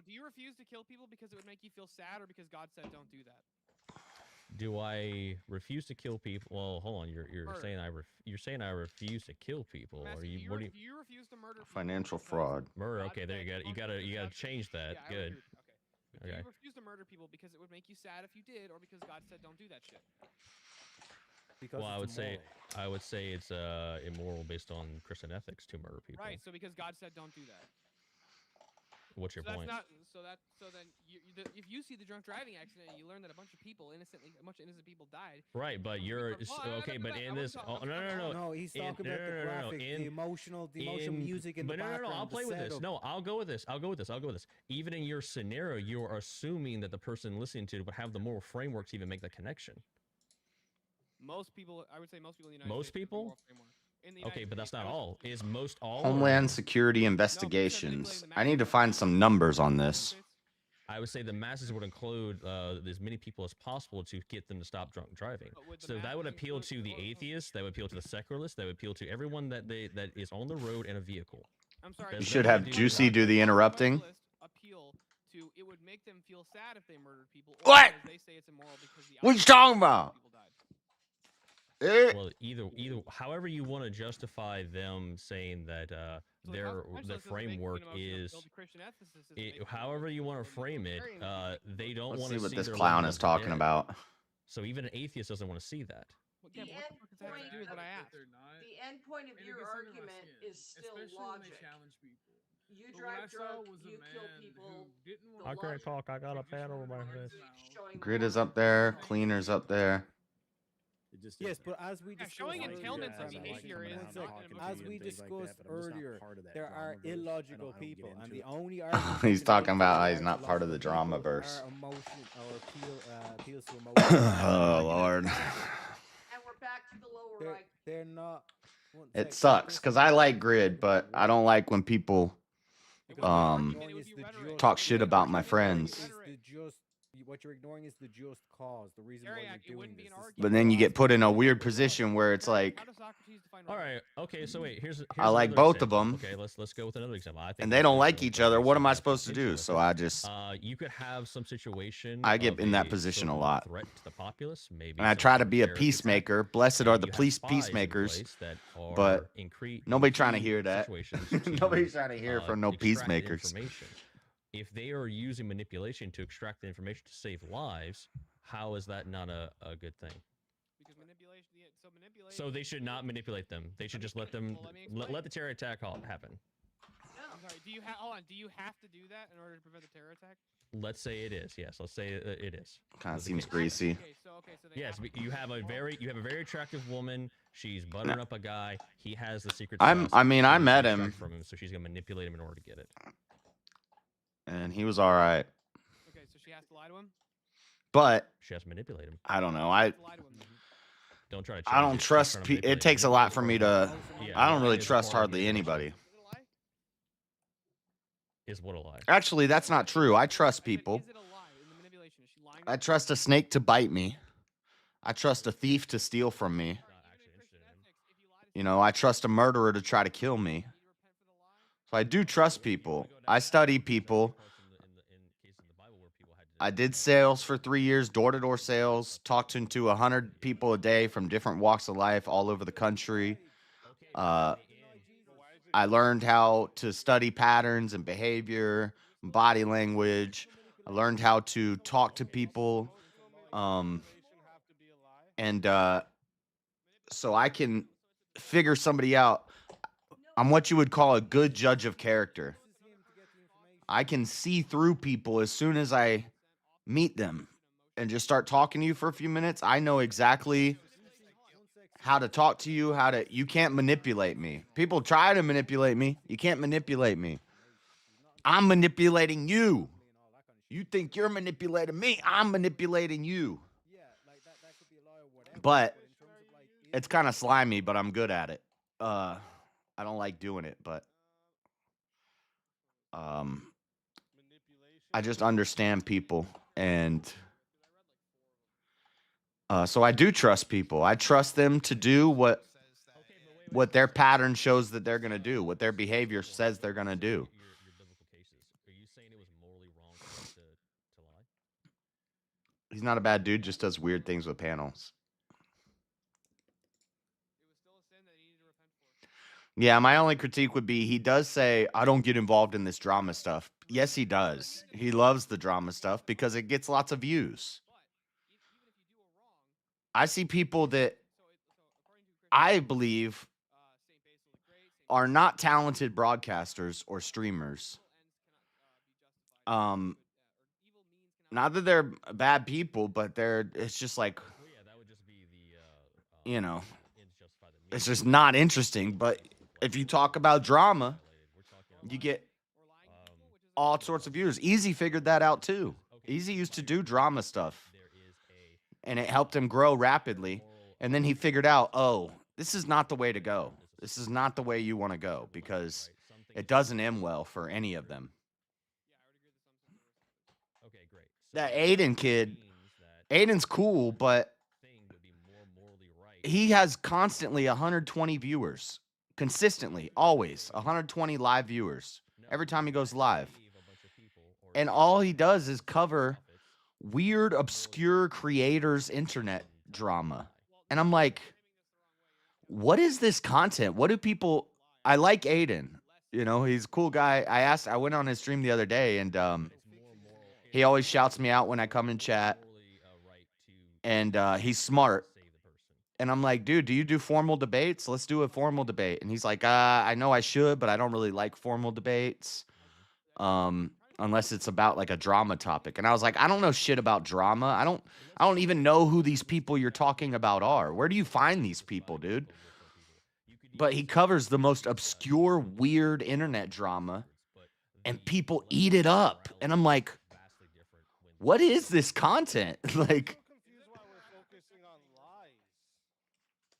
Do you refuse to kill people because it would make you feel sad, or because God said don't do that? Do I refuse to kill people? Well, hold on. You're Murder. saying you're saying I refuse to kill people. I'm Are asking, you? What do you? do you refuse to murder people Financial because fraud. Murder. God Okay, there you said go. You gotta change that. Yeah, I would Good. agree with you. Okay. But do you refuse to murder people because it would make you sad if you did, or because God said don't do that shit? Because Well, it's immoral. I would say it's immoral based on Christian ethics to murder people. Right. So because God said don't do that. What's your So point? that's not so then if you see the drunk driving accident and you learn that a bunch of innocent people died. Right, but you're okay. But in this, No, he's talking about the graphic, the emotional music in the background. I'll play with this. No, I'll go with this. Even in your scenario, you are assuming that the person listening to it would have the moral framework to even make that connection. Most people, I would say most people in the United Most States have a people? moral framework. In the Okay, United but that's States, not I would all. say- Is most all? Homeland Security investigations. I need to find some numbers on this. I would say the masses would include as many people as possible to get them to stop drunk driving. So that would appeal to the atheists. That would appeal to the secularists. That would appeal to everyone that is on the road in a vehicle. I'm sorry. You should have Juicy do the interrupting. Appeal to it would make them feel sad if they murdered people. What? They say it's immoral because the What you talking about? Well, either however you want to justify them saying that their framework is however you want to frame it, they don't Let's want see to what see this their clown loved is ones talking dead. about. So even an atheist doesn't want to see that. The end point of your argument is still logic. You drive drunk, you kill people. I can't talk. I got a pad over my head. Grid is up there. Cleaner's up there. Yes, but as we discussed showing earlier, intelligence and behavior is one sec, not an as we emotion. discussed earlier, there are illogical people, and the only argument He's you can talking make about for how the he's not part of the illogical drama people verse. are emotion or appeals to emotion. Oh Lord. And we're back to the lower right. They're not. one It sec, sucks because I like Grid, but I don't like when people talk shit about my friends. What you're ignoring is the just cause, the reason why you're doing this. But then you get put in a weird position where it's like, All right. Okay. So wait. Here's I like another both of example. them. Okay. Let's go with another example. I think and they don't like each other. What am I supposed to do? So I just, you could have some situation. I get of in that a position a certain lot. Threat to the populace, maybe. and I try to be a peacemaker. Blessed are the peacemakers. But nobody trying to hear that. Nobody's trying to hear from no peacemakers. If they are using manipulation to extract the information to save lives, how is that not a good thing? Because manipulation. So they should not manipulate them. They should just let them let the terror attack happen. I'm sorry. Do you have to do that in order to prevent the terror attack? Let's say it is. Yes, let's say it is. Kind of seems greasy. Yes, but you have a very attractive woman. She's buttering up a guy. He has the secret. I sauce. mean, I She's met gonna him. extract from him, so she's gonna manipulate him in order to get it. And he was all right. Okay, so she has to lie to him. But she has to manipulate him. I don't know. Don't try to. I don't trust. It takes a lot for me to. I don't really trust hardly anybody. Is what a lie? Actually, that's not true. I trust people. I trust a snake to bite me. I trust a thief to steal from me. You know, I trust a murderer to try to kill me. So I do trust people. I study people. I did sales for 3 years, door-to-door sales, talked to 100 people a day from different walks of life all over the country. I learned how to study patterns and behavior, body language. I learned how to talk to people And so I can figure somebody out. I'm what you would call a good judge of character. I can see through people as soon as I meet them and just start talking to you for a few minutes. I know exactly how to talk to you, you can't manipulate me. People try to manipulate me. You can't manipulate me. I'm manipulating you. You think you're manipulating me. I'm manipulating you. But it's kind of slimy, but I'm good at it. I don't like doing it, but I just understand people, and so I do trust people. I trust them to do what their pattern shows that they're going to do, what their behavior says they're going to do. Your biblical cases. Are you saying it was morally wrong for him to lie? He's not a bad dude, just does weird things with panels. Yeah, my only critique would be he does say, I don't get involved in this drama stuff. Yes, he does. He loves the drama stuff because it gets lots of views. I see people that I believe are not talented broadcasters or streamers. Not that they're bad people, but it's just like, you know, it's just not interesting. But if you talk about drama, you get all sorts of viewers. Easy figured that out too. Easy used to do drama stuff, and it helped him grow rapidly. And then he figured out, oh, this is not the way to go. This is not the way you want to go, because it doesn't end well for any of them. Okay, great. That Aiden kid, Aiden's cool, but he has constantly 120 viewers. Consistently, always 120 live viewers every time he goes live. And all he does is cover weird, obscure creators' internet drama. And I'm like, what is this content? What do people... I like Aiden. You know, he's a cool guy. I went on his stream the other day, and he always shouts me out when I come in chat. And he's smart. And I'm like, dude, do you do formal debates? Let's do a formal debate. And he's like, I know I should, but I don't really like formal debates. Unless it's about like a drama topic. And I was like, I don't know shit about drama. I don't even know who these people you're talking about are. Where do you find these people, dude? But he covers the most obscure, weird internet drama, and people eat it up. And I'm like, what is this content? Like,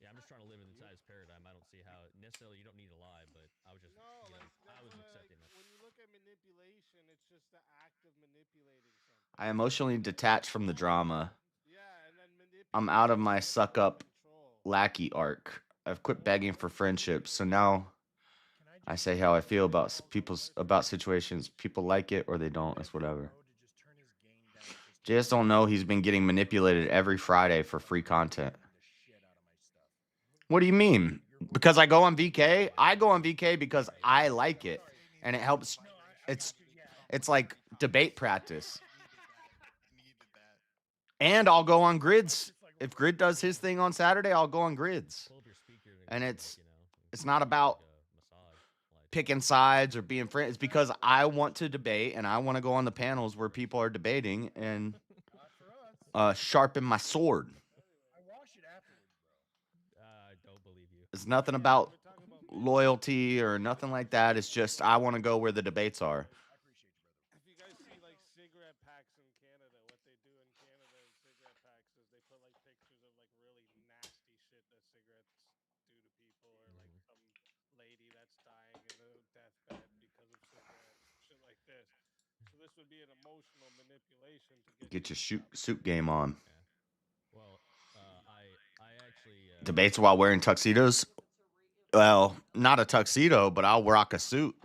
Yeah, I'm just trying to live inside his paradigm. I don't see how necessarily you don't need to lie, but I was just I was accepting that. When you look at manipulation, it's just the act of manipulating something. I emotionally detach from the drama. I'm out of my suck up lackey arc. I've quit begging for friendships, so now I say how I feel about about situations. People like it or they don't. It's whatever. Just don't know he's been getting manipulated every Friday for free content. What do you mean? Because I go on VK? I go on VK because I like it, and it helps. It's like debate practice. And I'll go on grids. If Grid does his thing on Saturday, I'll go on grids. And it's not about picking sides or being friends. It's because I want to debate, and I want to go on the panels where people are debating and sharpen my sword. I don't believe you. It's nothing about loyalty or nothing like that. It's just I want to go where the debates are. If you guys see like cigarette packs in Canada, what they do in Canada in cigarette packs is they put like pictures of like really nasty shit that cigarettes do to people, or like some lady that's dying in a deathbed because of cigarettes, shit like this. So this would be an emotional manipulation to Get your suit game on. Well, I actually Debates while wearing tuxedos? Well, not a tuxedo, but I'll rock a suit.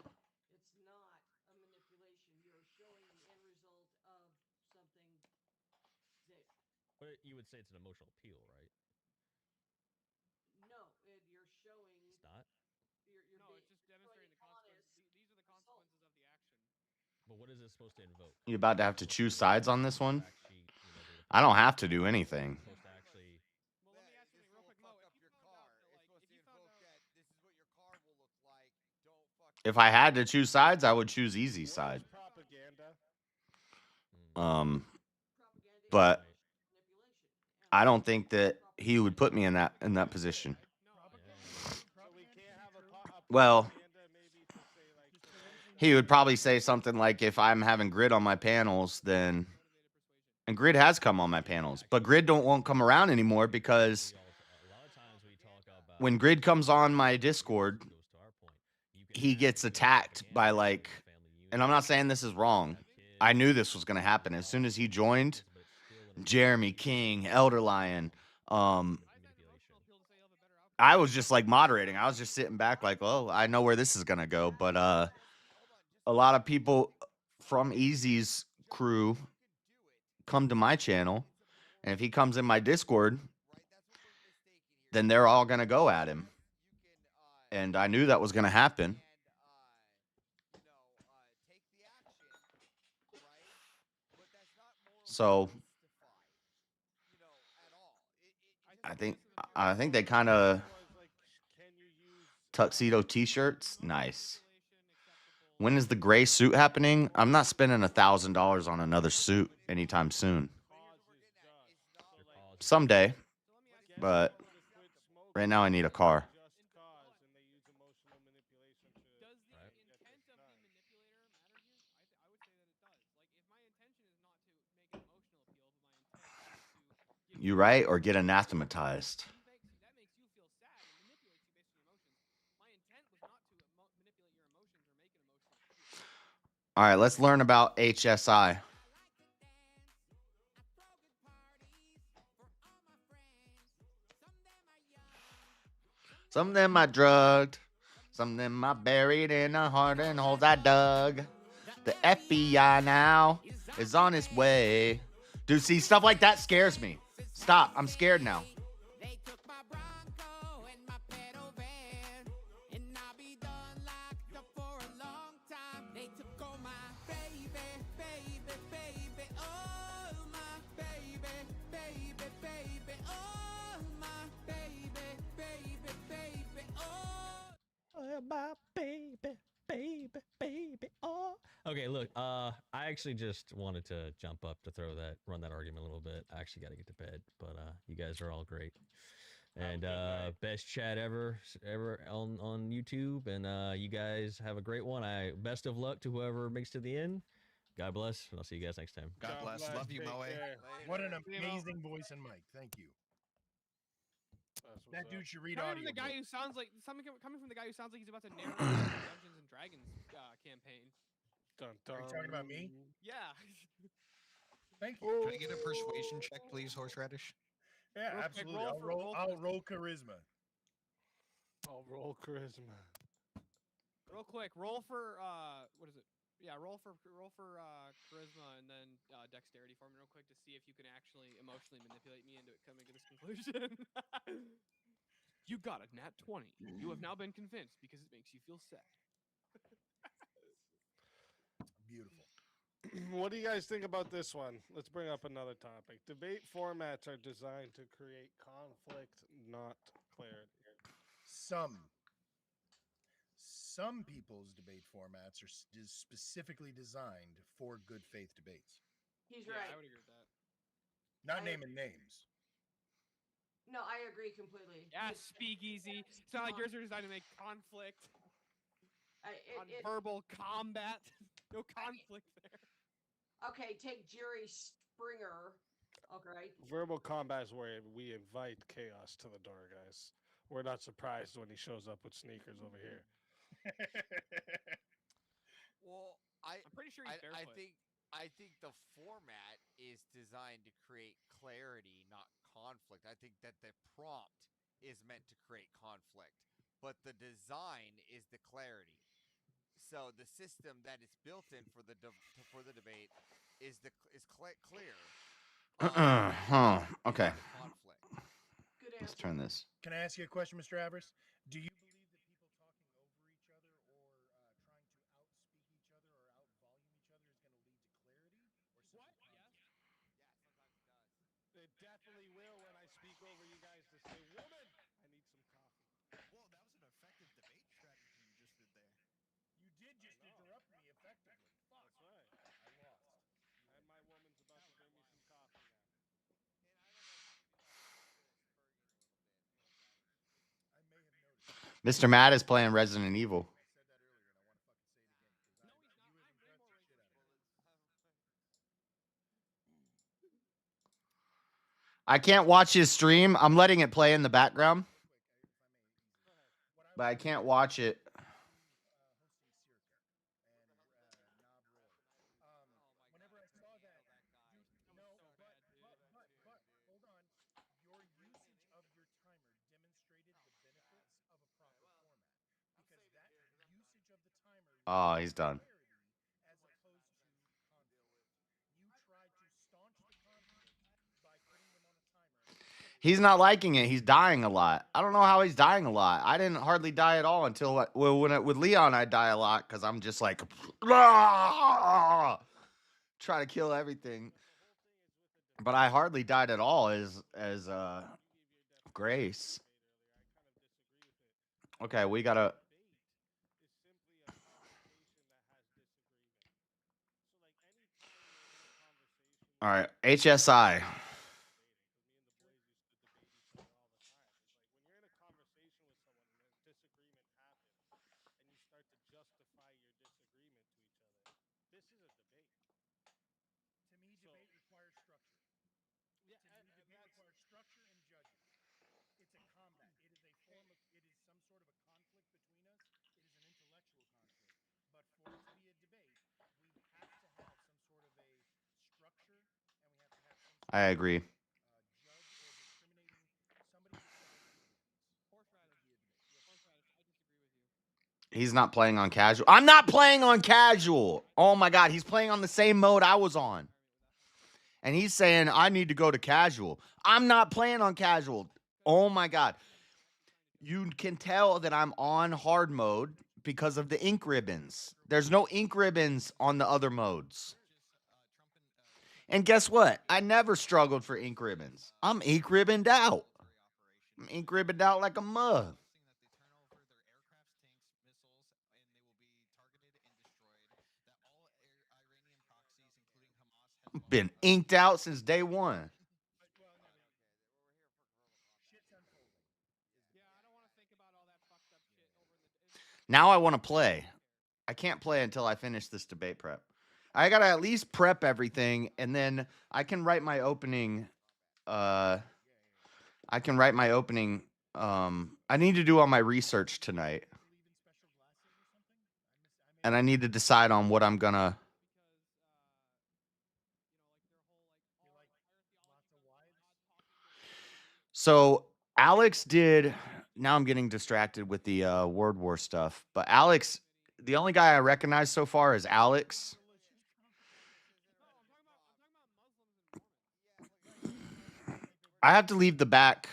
But you would say it's an emotional appeal, right? No, you're showing. It's not. No, it's just demonstrating the consequences. These are the consequences of the action. But what is it supposed to invoke? You about to have to choose sides on this one? I don't have to do anything. if I had to choose sides, I would choose easy side. But I don't think that he would put me in that position. Well, he would probably say something like, if I'm having Grid on my panels, then, and Grid has come on my panels, but Grid won't come around anymore because when Grid comes on my Discord, he gets attacked by like, and I'm not saying this is wrong. I knew this was going to happen. As soon as he joined, Jeremy King, Elder Lion, I was just like moderating. I was just sitting back like, oh, I know where this is going to go. But a lot of people from Easy's crew come to my channel. And if he comes in my Discord, then they're all going to go at him. And I knew that was going to happen. So I think they kind of tuxedo t-shirts. Nice. When is the gray suit happening? I'm not spending $1,000 on another suit anytime soon. Someday, but right now I need a car. You right, or get anathematized. All right, let's learn about HSI. Some of them I drugged. Some of them I buried in a hardened holes I dug. The FBI now is on its way. Dude, see, stuff like that scares me. Stop. I'm scared now. My baby, oh. Okay, look, I actually just wanted to jump up to run that argument a little bit. I actually got to get to bed, but you guys are all great. And best chat ever on YouTube, and you guys have a great one. Best of luck to whoever makes to the end. God bless, and I'll see you guys next time. God bless. Love you, Moe. What an amazing voice and mic. Thank you. That dude should read coming audio. From the guy who sounds like coming from the guy who sounds like he's about to narrate the Dungeons and Dragons campaign. Dun, dun. Are you talking about me? Yeah. Thank you. Can I get a persuasion check, please, Horseradish? Yeah, absolutely. I'll roll charisma. I'll roll charisma. Real quick, roll for what is it? Yeah, roll for charisma and then dexterity for me real quick to see if you can actually emotionally manipulate me into coming to this conclusion. You got a nat 20. You have now been convinced because it makes you feel sad. Beautiful. What do you guys think about this one? Let's bring up another topic. Debate formats are designed to create conflict, not clarity. Some people's debate formats are specifically designed for good faith debates. He's right. I would agree with that. Not naming names. No, I agree completely. Yeah, speakeasy. It's not like yours are designed to make conflict. Verbal combat. No conflict there. Okay, take Jerry Springer. Okay. Verbal combat is where we invite chaos to the door, guys. We're not surprised when he shows up with sneakers over here. Well, I'm pretty sure he's barefoot. I think the format is designed to create clarity, not conflict. I think that the prompt is meant to create conflict, but the design is the clarity. So the system that is built in for the debate is clear. Okay. Conflict. Good answer. Let's turn this. Can I ask you a question, Mr. Avarice? Do you believe that people talking over each other or trying to outspeak each other or outvolume each other is going to lead to clarity? Or What? Yes. It definitely will when I speak over you guys to say, woman, I need some coffee. Whoa, that was an effective debate strategy you just did there. Mr. Matt is playing Resident Evil. I can't watch his stream. I'm letting it play in the background, but I can't watch it. Whenever I saw that, no, but hold on. Your usage of your timer demonstrated the benefits of a proper format because that usage of the timer. Oh, he's done. As opposed to conflict, you tried to staunch the conflict by putting them on a timer. He's not liking it. He's dying a lot. I don't know how he's dying a lot. I didn't hardly die at all until with Leon I die a lot because I'm just like try to kill everything. But I hardly died at all as Grace. Okay, we gotta. All right, HSI. To me, debate requires structure. To me, debate requires structure and judgment. It's a combat. It is a form of. It is some sort of a conflict between us. It is an intellectual conflict. But for it to be a debate, we have to have some sort of a structure, and we have to have some. I agree. Judge or discriminating somebody decide who wins. He's not playing on casual. I'm not playing on casual. Oh my God, he's playing on the same mode I was on. And he's saying, I need to go to casual. I'm not playing on casual. Oh my God. You can tell that I'm on hard mode because of the ink ribbons. There's no ink ribbons on the other modes. And guess what? I never struggled for ink ribbons. I'm ink ribboned out. I'm ink ribboned out like a mug. Been inked out since day one. Now I want to play. I can't play until I finish this debate prep. I gotta at least prep everything, and then I can write my opening. I need to do all my research tonight, and I need to decide on what I'm gonna. So Alex did. Now I'm getting distracted with the Word War stuff. But Alex, the only guy I recognize so far is Alex. I have to leave the back.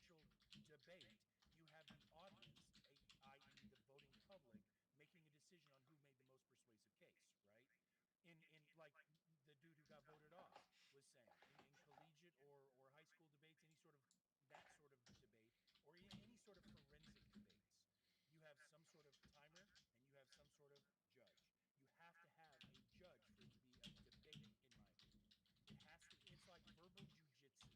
Presidential debate, you have the audience, i.e., the voting public, making a decision on who made the most persuasive case, right? In like the dude who got voted off was saying, in collegiate or high school debates, any sort of that sort of debate, or any sort of forensic debates, you have some sort of timer and you have some sort of judge. You have to have a judge for it to be a debate, in my opinion. It has to. It's like verbal jujitsu.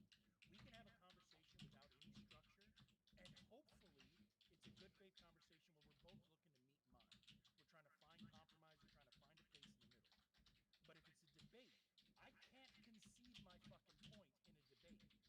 We can have a conversation without any structure, and hopefully it's a good faith conversation where we're both looking to meet minds. We're trying to find compromise, we're trying to find a place in the middle. But if it's a debate, I can't concede my fucking point in a debate.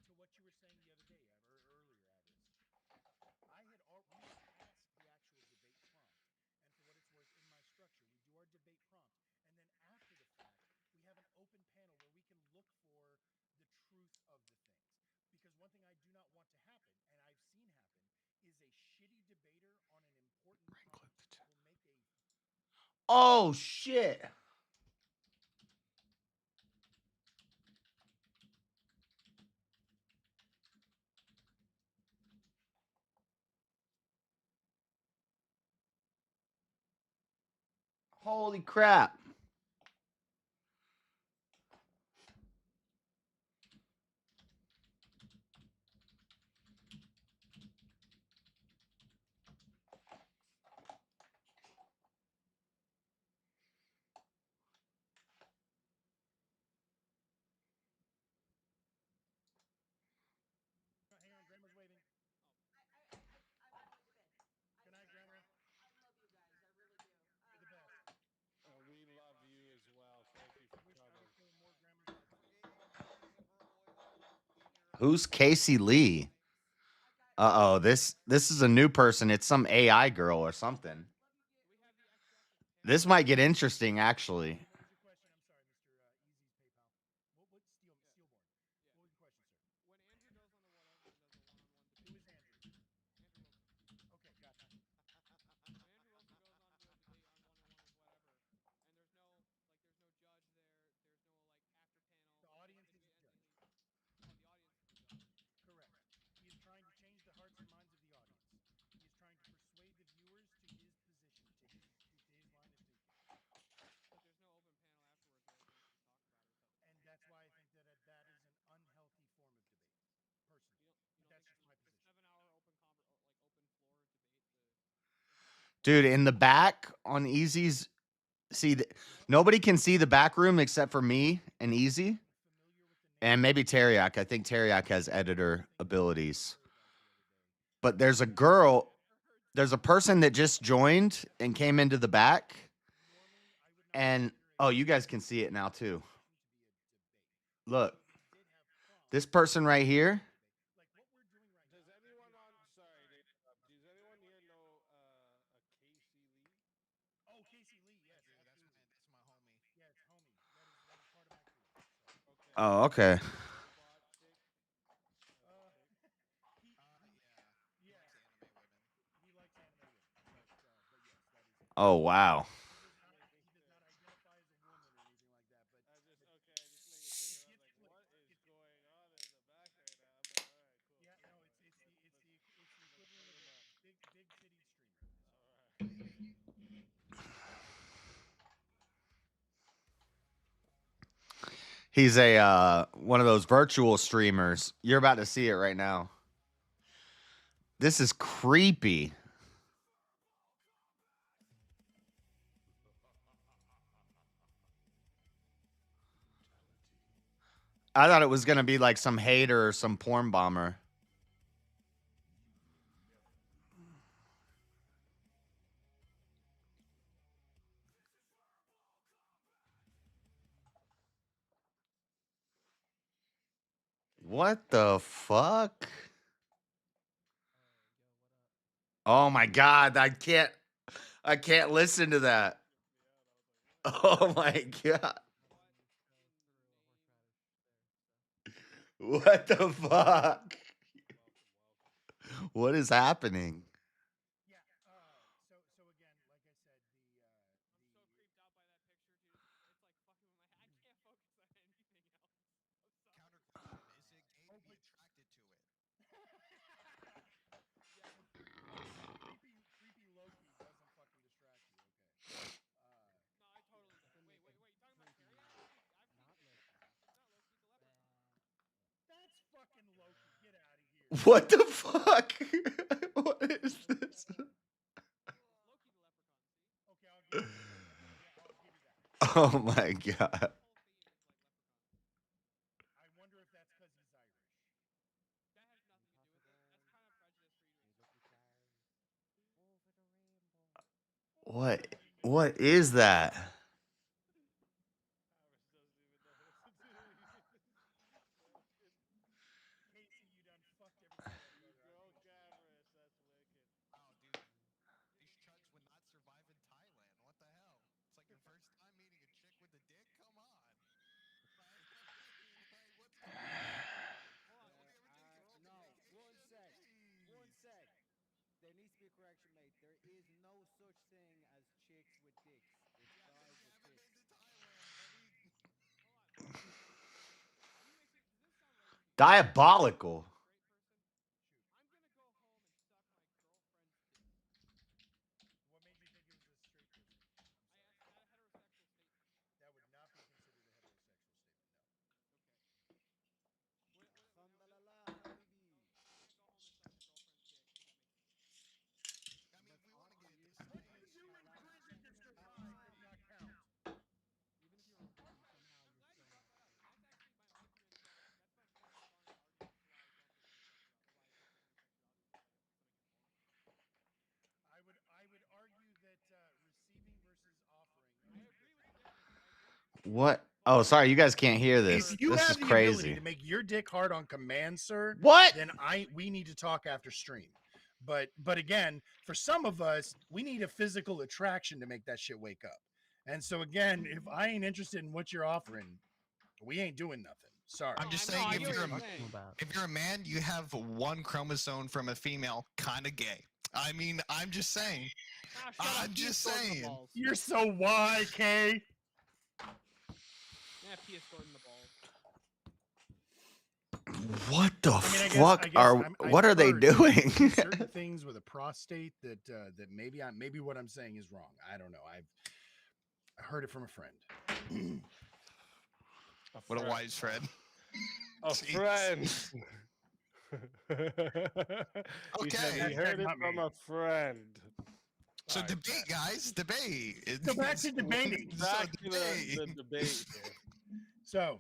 To what you were saying the other day, or earlier, Avarice. We had passed the actual debate prompt, and for what it's worth, in my structure, we do our debate prompt, and then after the fact, we have an open panel where we can look for the truth of the things. Because one thing I do not want to happen, and I've seen happen, is a shitty debater on an important prompt will make a. Oh shit. Holy crap. Hang on, Grandma's waiting. Good night, Grandma. You're the best. We love you as well. Thank you for I coming. wish there were more grandmas like you. Who's Casey Lee? Uh-oh, this is a new person. It's some AI girl or something. This might get interesting, actually. What was your question? I'm sorry, Mr. Easy's PayPal. What Steelborn? What was your question, sir? When Andrew goes on the whatever and does a one-on-one debate. Who is Andrew? Andrew Wilson. Okay, gotcha. When Andrew Wilson goes on to a debate on one-on-one with whatever, and there's no judge there, there's no after panel. The audience is the judge. The audience is the judge. Correct. He is trying to change the hearts and minds of the audience. He is trying to persuade the viewers to his position, to his line of thinking. But there's no open panel afterwards where everyone can just talk about it. And that's why I think that that is an unhealthy form of debate, personally. But that's just my position. 7-hour open floor debate. Dude, in the back on Easy's, see, nobody can see the back room except for me and Easy. And maybe Teriak. I think Teriak has editor abilities. But there's a girl, there's a person that just joined and came into the back. And, oh, you guys can see it now, too. Look, this person right here. Does anyone does anyone here know a Casey Lee? Oh, Casey Lee, yes, absolutely. That's my homie. Yeah, it's homie. That is part of my crew. So. Oh, okay. He likes anime women. But yes, that is him. Oh, wow. He does not identify as a woman or anything like that. But I just making sure. What is going on in the back right now? But all right, cool. Yeah, no, it's the equivalent of a big city streamer. All right. He's a one of those virtual streamers. You're about to see it right now. This is creepy. I thought it was going to be like some hater or some porn bomber. What the fuck? Oh my god, I can't listen to that. Oh my god. What the fuck? What is happening? Yeah. So again, like I said, I'm so creeped out by that picture, dude. It's like fucking with my head. I can't focus on anything else. Counter question: is it gay to be attracted to it? creepy Loki doesn't fucking distract you. Okay. No, I totally don't. Wait. You talking about Teriak? I've seen Teriak. Not Loki, the leprechaun. That's fucking Loki. Get out of here. What the fuck? What is this? Loki, the leprechaun. See? Okay, I'll give you that. Yeah, I'll give you that. Oh my god. I wonder if that's because he's Irish. That has nothing to do with it. That's kind of prejudice for you to express. What is that? Casey, you done fucked everything up, brother. Go Gavris, that's wicked. Oh, dude, these chuds would not survive in Thailand. What the hell? It's like the first time meeting a chick with a dick. Come on. What's going on? No, one sec. There needs to be a correction made. There is no such thing as chicks with dicks. It's guys with tits. Diabolical. I'm gonna go home and suck my girlfriend's dick. What made you think it was a straight person? I'm sorry. That What? Oh, sorry, you guys can't hear this. If you This have is the ability crazy. to make your dick hard on command, sir, What? then we need to talk after stream. But again, for some of us, we need a physical attraction to make that shit wake up. And so again, if I ain't interested in what you're offering, we ain't doing nothing. Sorry. I'm just No, saying, I if get what you're you're saying. if you're a man, you have one chromosome from a female, kind of gay. I mean, I'm just saying. Ah, shut up. I'm P is just scored in the saying. balls. You're so YK. Yeah, P is scored in the balls. What the I mean, fuck what are they doing? certain things with a prostate that that maybe what I'm saying is wrong. I don't know. I heard it from a friend. What a wise friend. A friend. He said he heard it from a friend. So debate, guys, debate. Go back to debating. Back to the debate here. So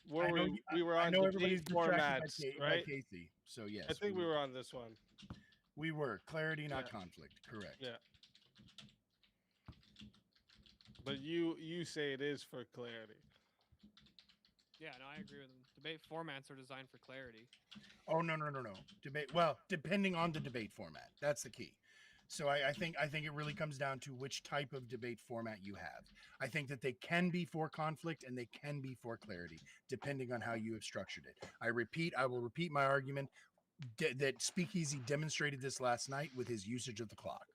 we were on debate formats, by right? Casey. So yes, I think we were on this one. We were clarity, not conflict. Correct. Yeah. But you say it is for clarity. Yeah, no, I agree with him. Debate formats are designed for clarity. Oh no. Debate. Well, depending on the debate format, that's the key. So I think it really comes down to which type of debate format you have. I think that they can be for conflict and they can be for clarity, depending on how you have structured it. I will repeat my argument that Speakeasy demonstrated this last night with his usage of the clock.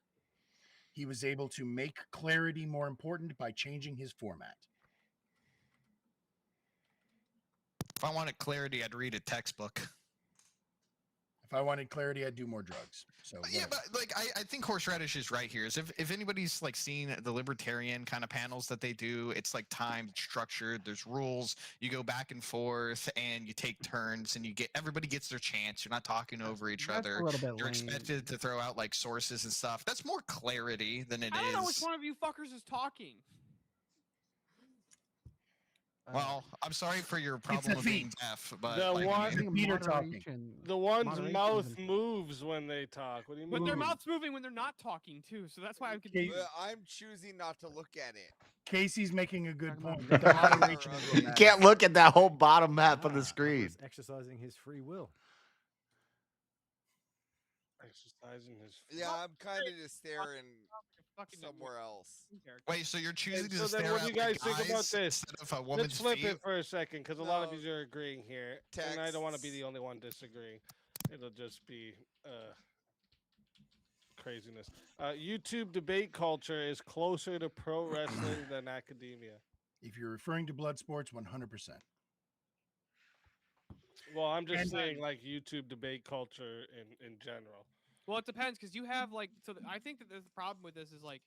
He was able to make clarity more important by changing his format. If I wanted clarity, I'd read a textbook. If I wanted clarity, I'd do more drugs. So yeah, but like I think Horseradish is right here. Is if anybody's like seen the libertarian kind of panels that they do, it's like timed, structured. There's rules. You go back and forth, and you take turns, and everybody gets their chance. You're not talking over each other. a little bit You're lame. expected to throw out like sources and stuff. That's more clarity than it I don't is. know which one of you fuckers is talking. Well, I'm sorry for your problem of being deaf, but The like, the one's mouth moves when they talk. What do you mean? But their mouth's moving when they're not talking too, so that's why I'm confused. I'm choosing not to look at it. Casey's making a good point. You can't look at that whole bottom half of the screen. Exercising his free will. Exercising his. Yeah, I'm kind of just staring somewhere else. Wait, so you're choosing to So then, stare what do you at guys think about eyes this? instead of a woman's Let's flip feet? it for a second, because a lot of you are agreeing here, and I don't want to be the only one disagreeing. It'll just be craziness. YouTube debate culture is closer to pro wrestling than academia. If you're referring to blood sports, 100%. Well, I'm just saying, like YouTube debate culture in general. Well, it depends because you have like I think that the problem with this is like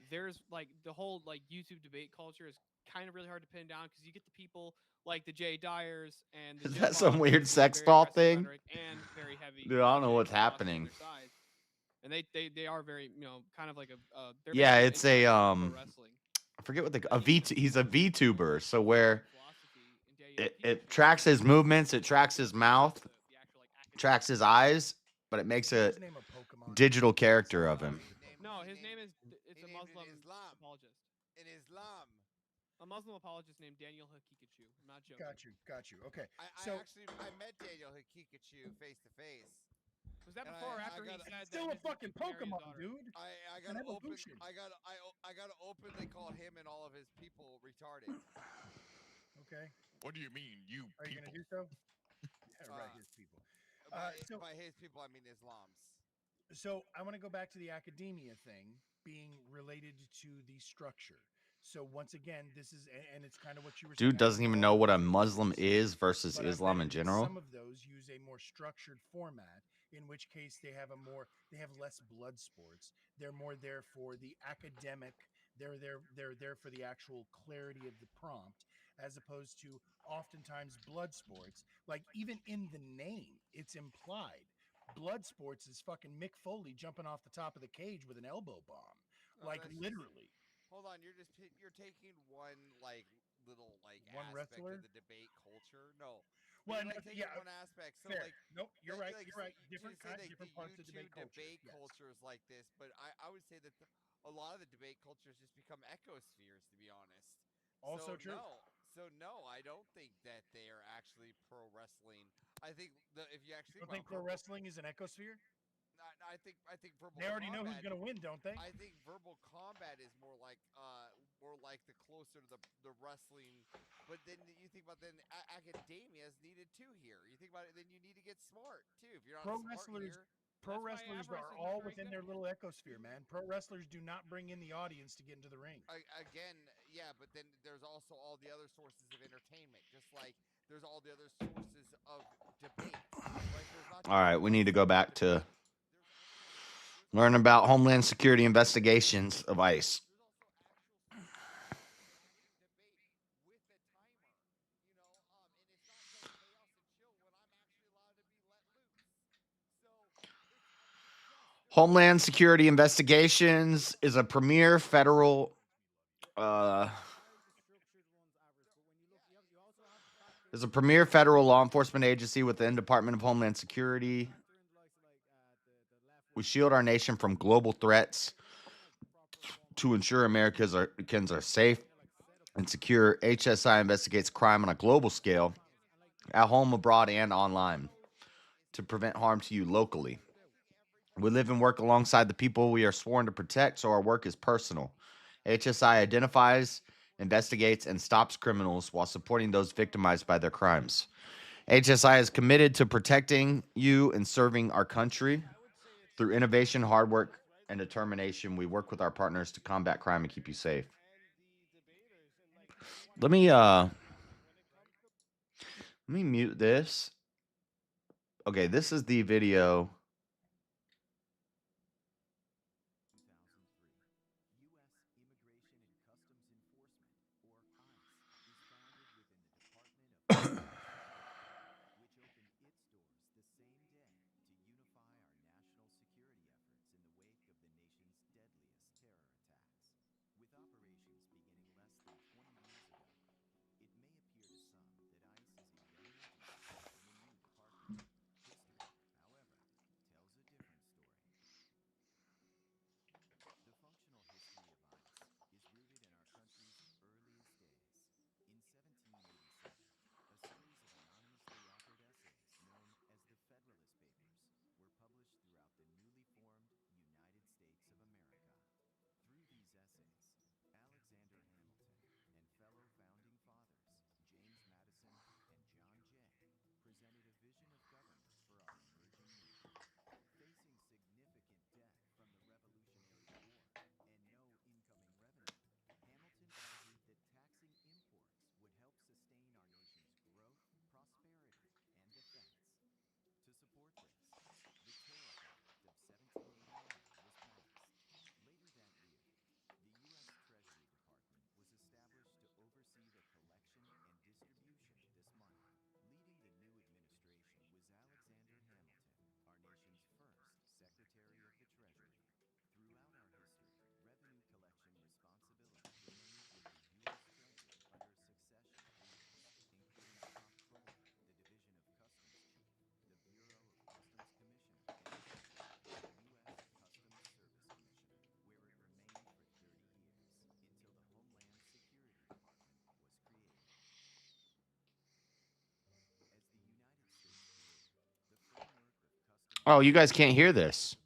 there's like the whole like YouTube debate culture is kind of really hard to pin down because you get the people like the Jay Dyers and the Is Jim that some Bob weird with sex very doll aggressive thing? rhetoric and very heavy. Dude, I don't know what's philosophy on happening. their side. And they are very kind of like they're Yeah, very it's a pro wrestling. I forget what he's a VTuber, so where it tracks his movements, it tracks his mouth, tracks his eyes, but it makes a digital character of him. No, his name is it's a Muslim apologist. In Islam. A Muslim apologist named Daniel Hakikachu. I'm not joking. Got you. Okay. I met Daniel Hakikachu face to face. Was that before or after he said still that a fucking Pokemon, dude? I got to openly call him and all of his people retarded. Okay. What do you mean, you Are you people? gonna do so? Yeah, right. His people. By his people, I mean Islam's. So I want to go back to the academia thing being related to the structure. So once again, this is, and it's kind of what you were saying. Dude doesn't even know what a Muslim is versus Islam in general. Some of those use a more structured format, in which case they have less blood sports. They're more there for the academic. They're there for the actual clarity of the prompt, as opposed to oftentimes blood sports. Like even in the name, it's implied. Blood sports is fucking Mick Foley jumping off the top of the cage with an elbow bomb, literally. Hold on, you're taking one little one aspect wrestler of the debate culture. No. Well, you're taking one aspect. So fair. Nope, you're right. You're right. Different parts of YouTube debate culture is like this, but I would say that a lot of the debate cultures just become echospheres. To be honest, Also true. No, I don't think that they are actually pro wrestling. I think if you actually You don't think pro wrestling is an ecosphere? I think verbal. They already know who's combat- going to win, don't they? I think verbal combat is more like the closer to the wrestling. But then you think about academia is needed too here. You think about it, then you need to get smart too. If you're not Pro smart wrestlers, here, pro wrestlers are all within their little ecosphere, man. Pro wrestlers do not bring in the audience to get into the ring. again, yeah, but then there's also all the other sources of entertainment, just like there's all the other sources of debate. Right? There's not All right, we need to go back to learn about Homeland Security investigations of ICE. Homeland Security Investigations is a premier federal law enforcement agency within the Department of Homeland Security. We shield our nation from global threats to ensure Americans are safe and secure. HSI investigates crime on a global scale, at home, abroad, and online, to prevent harm to you locally. We live and work alongside the people we are sworn to protect, so our work is personal. HSI identifies, investigates, and stops criminals while supporting those victimized by their crimes. HSI is committed to protecting you and serving our country. Through innovation, hard work, and determination, we work with our partners to combat crime and keep you safe. Let me mute this. Okay, this is the video. Oh, you guys can't hear this.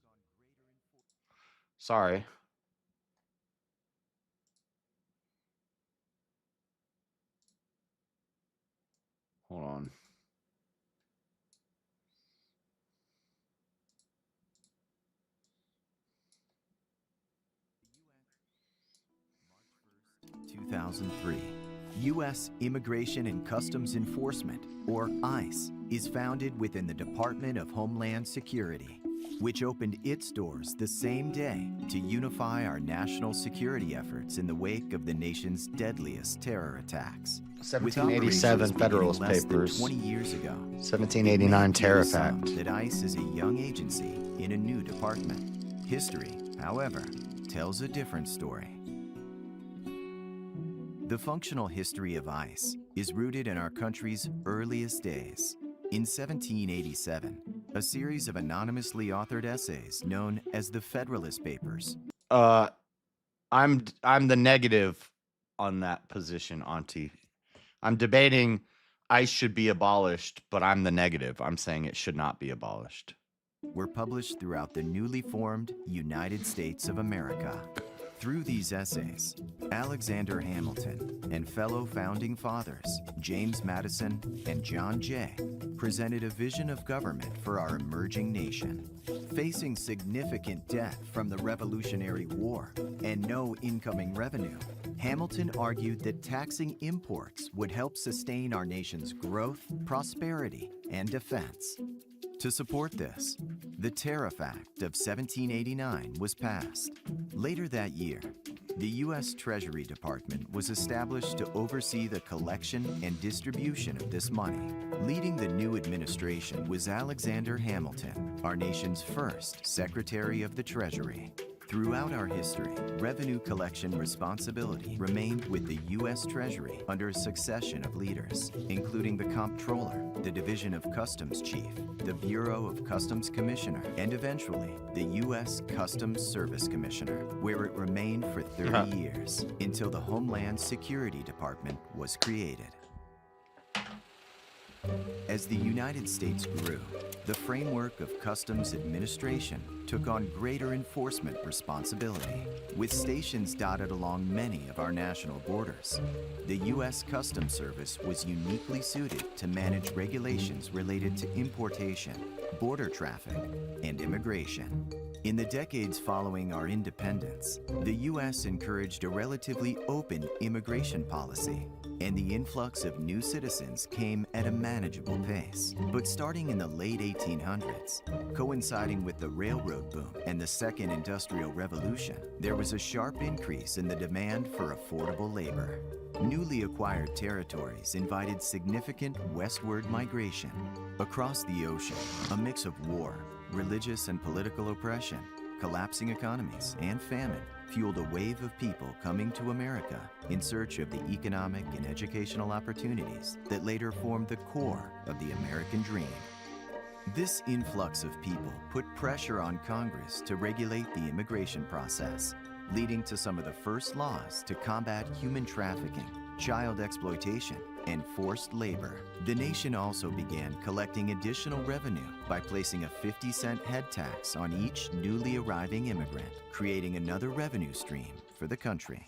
Sorry. Hold on. U.S. Immigration and Customs Enforcement, or ICE, is founded within the Department of Homeland Security, which opened its doors the same day to unify our national security efforts in the wake of the nation's deadliest terror attacks. 1787 Federalist Papers. 20 years ago, 1789 Tariff Act. That ICE is a young agency in a new department. History, however, tells a different story. The functional history of ICE is rooted in our country's earliest days. In 1787, a series of anonymously authored essays known as the Federalist Papers. I'm the negative on that position, Auntie. I'm debating ICE should be abolished, but I'm the negative. I'm saying it should not be abolished. Were published throughout the newly formed United States of America. Through these essays, Alexander Hamilton and fellow founding fathers James Madison and John Jay presented a vision of government for our emerging nation. Facing significant debt from the Revolutionary War and no incoming revenue, Hamilton argued that taxing imports would help sustain our nation's growth, prosperity, and defense. To support this, the Tariff Act of 1789 was passed. Later that year, the U.S. Treasury Department was established to oversee the collection and distribution of this money. Leading the new administration was Alexander Hamilton, our nation's first Secretary of the Treasury. Throughout our history, revenue collection responsibility remained with the U.S. Treasury under a succession of leaders, including the Comptroller, the Division of Customs Chief, the Bureau of Customs Commissioner, and eventually the U.S. Customs Service Commissioner, where it remained for 30 years until the Homeland Security Department was created. As the United States grew, the framework of customs administration took on greater enforcement responsibility. With stations dotted along many of our national borders, the U.S. Customs Service was uniquely suited to manage regulations related to importation, border traffic, and immigration. In the decades following our independence, the U.S. encouraged a relatively open immigration policy, and the influx of new citizens came at a manageable pace. But starting in the late 1800s, coinciding with the railroad boom and the Second Industrial Revolution, there was a sharp increase in the demand for affordable labor. Newly acquired territories invited significant westward migration. Across the ocean, a mix of war, religious and political oppression, collapsing economies, and famine fueled a wave of people coming to America in search of the economic and educational opportunities that later formed the core of the American dream. This influx of people put pressure on Congress to regulate the immigration process, leading to some of the first laws to combat human trafficking, child exploitation, and forced labor. The nation also began collecting additional revenue by placing a 50-cent head tax on each newly arriving immigrant, creating another revenue stream for the country.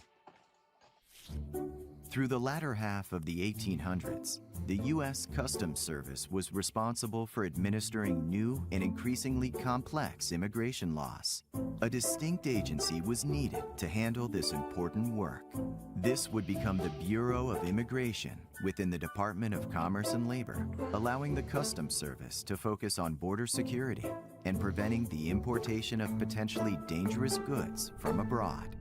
Through the latter half of the 1800s, the U.S. Customs Service was responsible for administering new and increasingly complex immigration laws. A distinct agency was needed to handle this important work. This would become the Bureau of Immigration within the Department of Commerce and Labor, allowing the Customs Service to focus on border security and preventing the importation of potentially dangerous goods from abroad.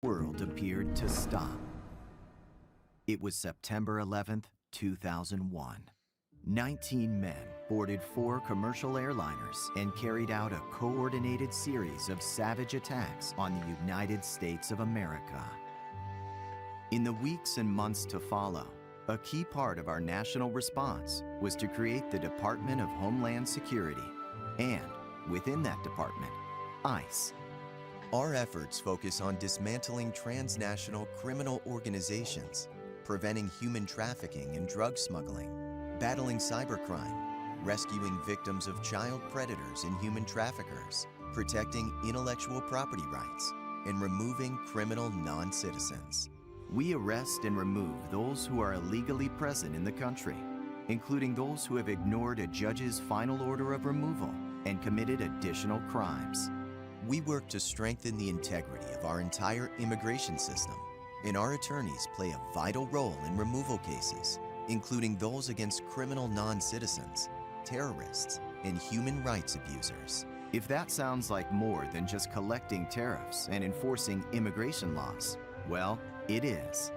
The world appeared to stop. It was September 11th, 2001. 19 men boarded 4 commercial airliners and carried out a coordinated series of savage attacks on the United States of America. In the weeks and months to follow, a key part of our national response was to create the Department of Homeland Security and, within that department, ICE. Our efforts focus on dismantling transnational criminal organizations, preventing human trafficking and drug smuggling, battling cybercrime, rescuing victims of child predators and human traffickers, protecting intellectual property rights, and removing criminal non-citizens. We arrest and remove those who are illegally present in the country, including those who have ignored a judge's final order of removal and committed additional crimes. We work to strengthen the integrity of our entire immigration system, and our attorneys play a vital role in removal cases, including those against criminal non-citizens, terrorists, and human rights abusers. If that sounds like more than just collecting tariffs and enforcing immigration laws, well, it is.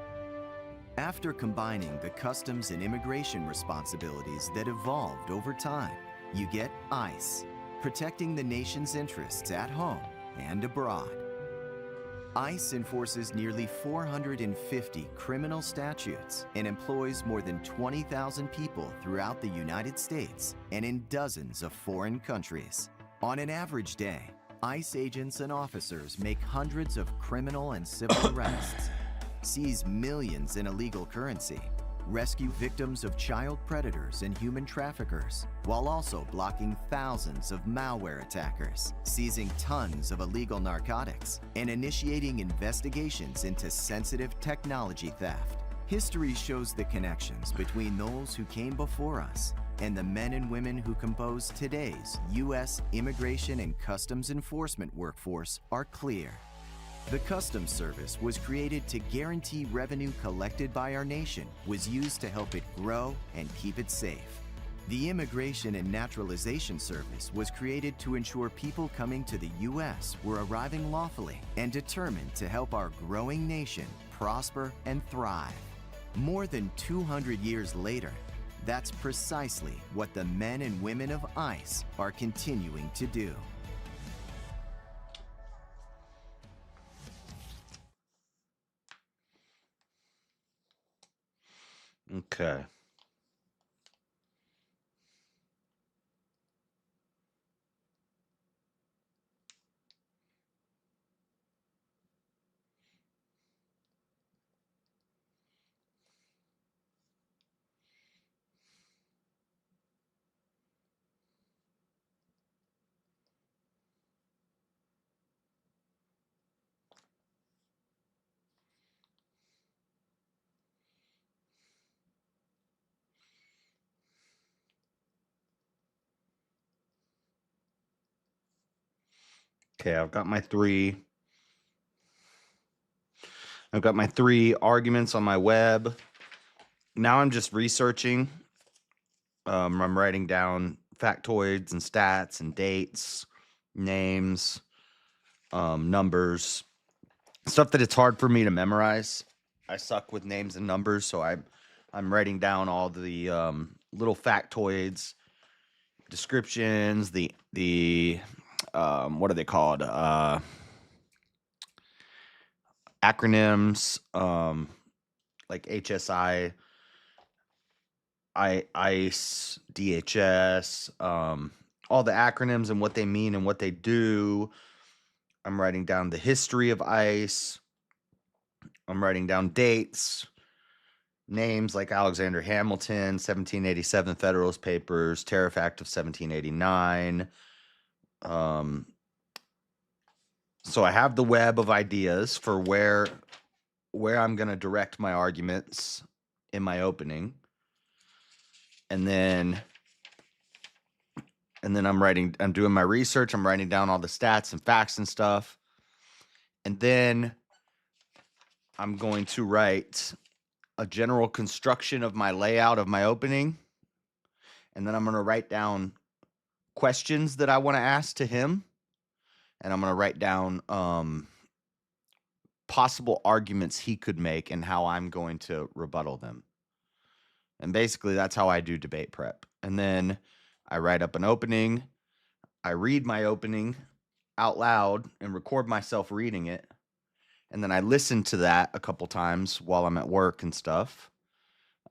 After combining the customs and immigration responsibilities that evolved over time, you get ICE, protecting the nation's interests at home and abroad. ICE enforces nearly 450 criminal statutes and employs more than 20,000 people throughout the United States and in dozens of foreign countries. On an average day, ICE agents and officers make hundreds of criminal and civil arrests, seize millions in illegal currency, rescue victims of child predators and human traffickers, while also blocking thousands of malware attackers, seizing tons of illegal narcotics, and initiating investigations into sensitive technology theft. History shows the connections between those who came before us and the men and women who compose today's U.S. immigration and customs enforcement workforce are clear. The Customs Service was created to guarantee revenue collected by our nation was used to help it grow and keep it safe. The Immigration and Naturalization Service was created to ensure people coming to the U.S. were arriving lawfully and determined to help our growing nation prosper and thrive. More than 200 years later, that's precisely what the men and women of ICE are continuing to do. Okay. Okay, I've got my three arguments on my web. Now I'm just researching. I'm writing down factoids and stats and dates, names, numbers, stuff that it's hard for me to memorize. I suck with names and numbers, so I'm writing down all the little factoids, descriptions, the what are they called? Acronyms, like HSI, ICE, DHS, all the acronyms and what they mean and what they do. I'm writing down the history of ICE. I'm writing down dates, names like Alexander Hamilton, 1787 Federalist Papers, Tariff Act of 1789. So I have the web of ideas for where I'm going to direct my arguments in my opening. And then I'm doing my research. I'm writing down all the stats and facts and stuff. And then I'm going to write a general construction of my layout of my opening. And then I'm going to write down questions that I want to ask to him. And I'm going to write down possible arguments he could make and how I'm going to rebuttal them. And basically, that's how I do debate prep. And then I write up an opening. I read my opening out loud and record myself reading it. And then I listen to that a couple times while I'm at work and stuff.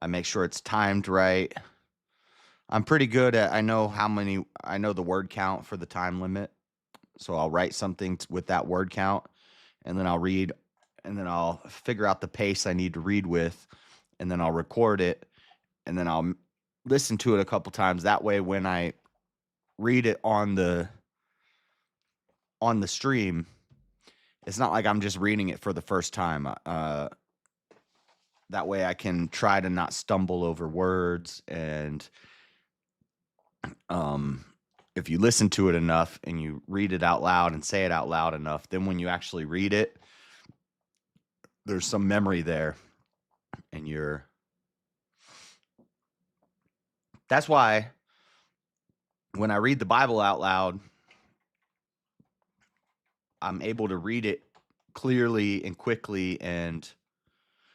I make sure it's timed right. I'm pretty good at, I know the word count for the time limit. So I'll write something with that word count, and then I'll read, and then I'll figure out the pace I need to read with, and then I'll record it, and then I'll listen to it a couple times. That way, when I read it on the on the stream, it's not like I'm just reading it for the first time. That way I can try to not stumble over words. And if you listen to it enough and you read it out loud and say it out loud enough, then when you actually read it, there's some memory there. And that's why when I read the Bible out loud, I'm able to read it clearly and quickly, and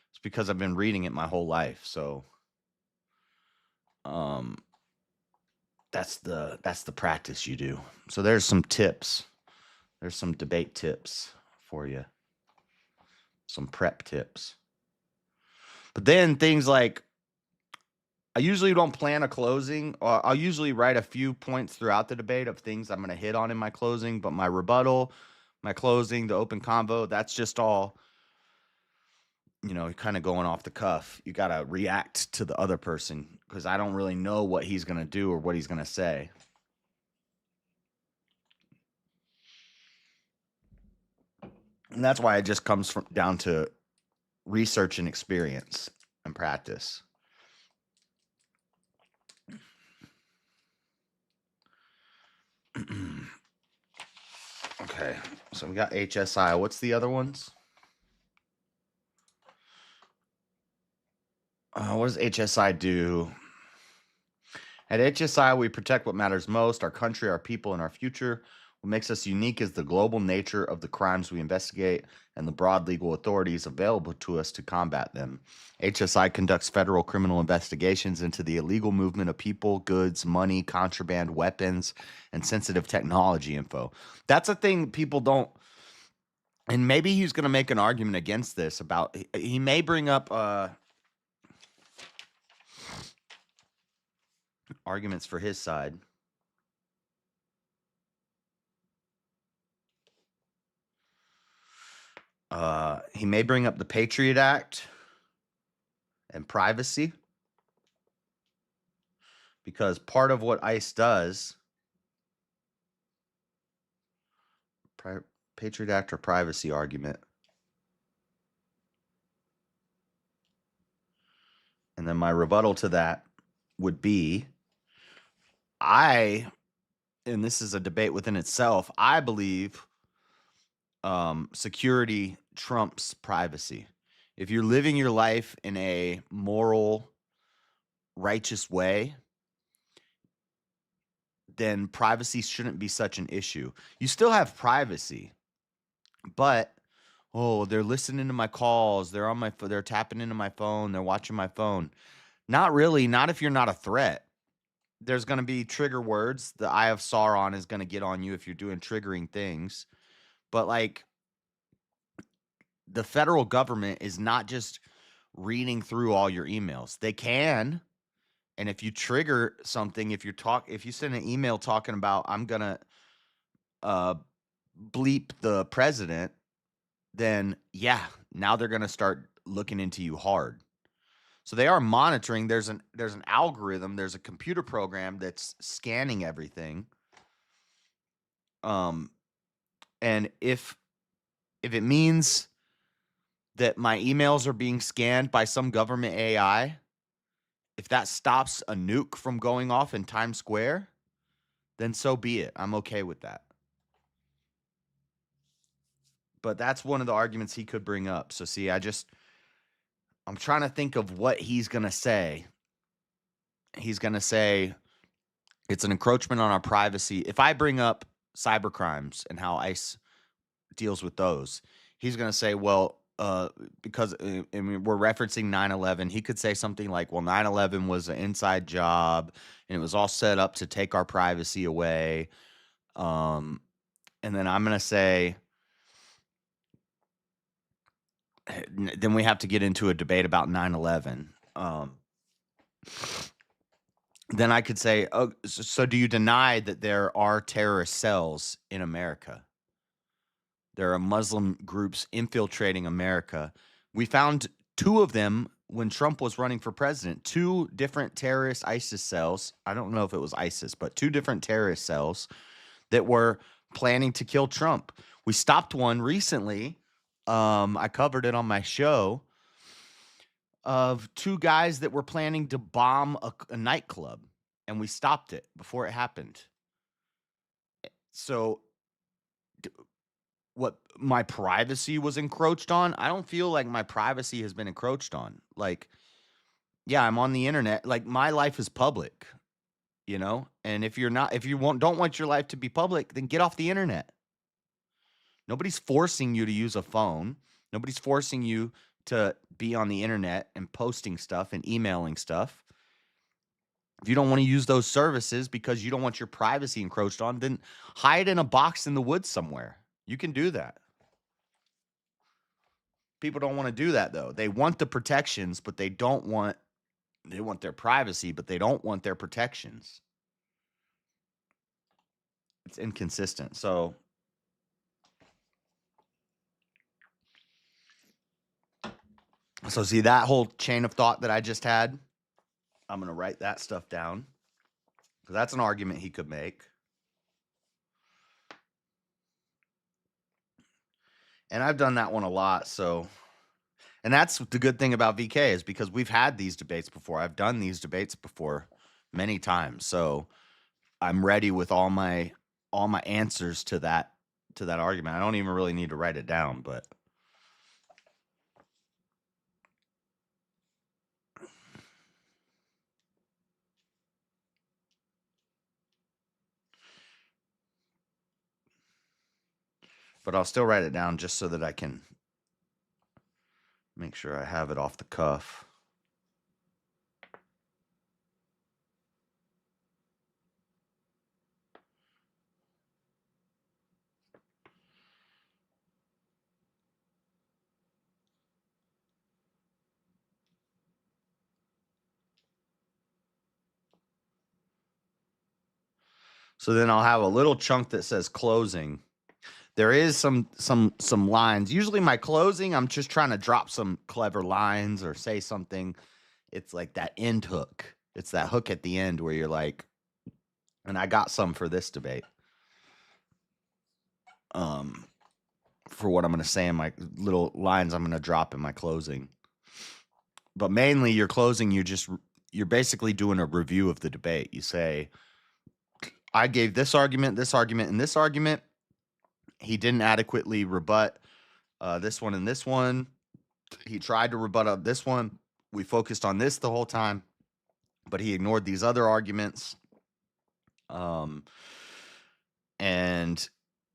it's because I've been reading it my whole life. So that's the practice you do. So there's some tips. There's some debate tips for you. Some prep tips. But then things like, I usually don't plan a closing. I'll usually write a few points throughout the debate of things I'm going to hit on in my closing, but my rebuttal, my closing, the open convo, that's just all, kind of going off the cuff. You got to react to the other person because I don't really know what he's going to do or what he's going to say. And that's why it just comes down to research and experience and practice. Okay, so we got HSI. What's the other ones? What does HSI do? At HSI, we protect what matters most, our country, our people, and our future. What makes us unique is the global nature of the crimes we investigate and the broad legal authorities available to us to combat them. HSI conducts federal criminal investigations into the illegal movement of people, goods, money, contraband, weapons, and sensitive technology info. That's a thing people don't, and maybe he's going to make an argument against this about, he may bring up arguments for his side. He may bring up the Patriot Act and privacy, because part of what ICE does, Patriot Act or privacy argument, and then my rebuttal to that would be, and this is a debate within itself, I believe security trumps privacy. If you're living your life in a moral, righteous way, then privacy shouldn't be such an issue. You still have privacy, but they're listening to my calls, they're tapping into my phone, they're watching my phone. Not really, not if you're not a threat. There's going to be trigger words. The Eye of Sauron is going to get on you if you're doing triggering things. But like, the federal government is not just reading through all your emails. They can. And if you trigger something, if you send an email talking about, I'm going to bleep the president, then yeah, now they're going to start looking into you hard. So they are monitoring. There's an algorithm, there's a computer program that's scanning everything. And if it means that my emails are being scanned by some government AI, if that stops a nuke from going off in Times Square, then so be it. I'm okay with that. But that's one of the arguments he could bring up. So see, I'm trying to think of what he's going to say. He's going to say it's an encroachment on our privacy. If I bring up cybercrimes and how ICE deals with those, he's going to say, well, because we're referencing 9/11, he could say something like, well, 9/11 was an inside job and it was all set up to take our privacy away. And then I'm going to say, then we have to get into a debate about 9/11. Then I could say, oh, so do you deny that there are terrorist cells in America? There are Muslim groups infiltrating America. We found 2 of them when Trump was running for president, 2 different terrorist ISIS cells. I don't know if it was ISIS, but 2 different terrorist cells that were planning to kill Trump. We stopped one recently. I covered it on my show of 2 guys that were planning to bomb a nightclub, and we stopped it before it happened. So what my privacy was encroached on? I don't feel like my privacy has been encroached on. Like, yeah, I'm on the internet. Like, my life is public, you know? And if you don't want your life to be public, then get off the internet. Nobody's forcing you to use a phone. Nobody's forcing you to be on the internet and posting stuff and emailing stuff. If you don't want to use those services because you don't want your privacy encroached on, then hide in a box in the woods somewhere. You can do that. People don't want to do that, though. They want the protections, but they want their privacy, but they don't want their protections. It's inconsistent. So see that whole chain of thought that I just had? I'm going to write that stuff down because that's an argument he could make. And I've done that one a lot. So, and that's the good thing about VK is because we've had these debates before. I've done these debates before many times. So I'm ready with all my answers to that argument. I don't even really need to write it down, but I'll still write it down just so that I can make sure I have it off the cuff. So then I'll have a little chunk that says closing. There is some lines. Usually my closing, I'm just trying to drop some clever lines or say something. It's like that end hook. It's that hook at the end where you're like, and I got some for this debate. For what I'm going to say in my little lines I'm going to drop in my closing. But mainly your closing, you're basically doing a review of the debate. You say, I gave this argument, and this argument. He didn't adequately rebut this one and this one. He tried to rebut this one. We focused on this the whole time, but he ignored these other arguments. And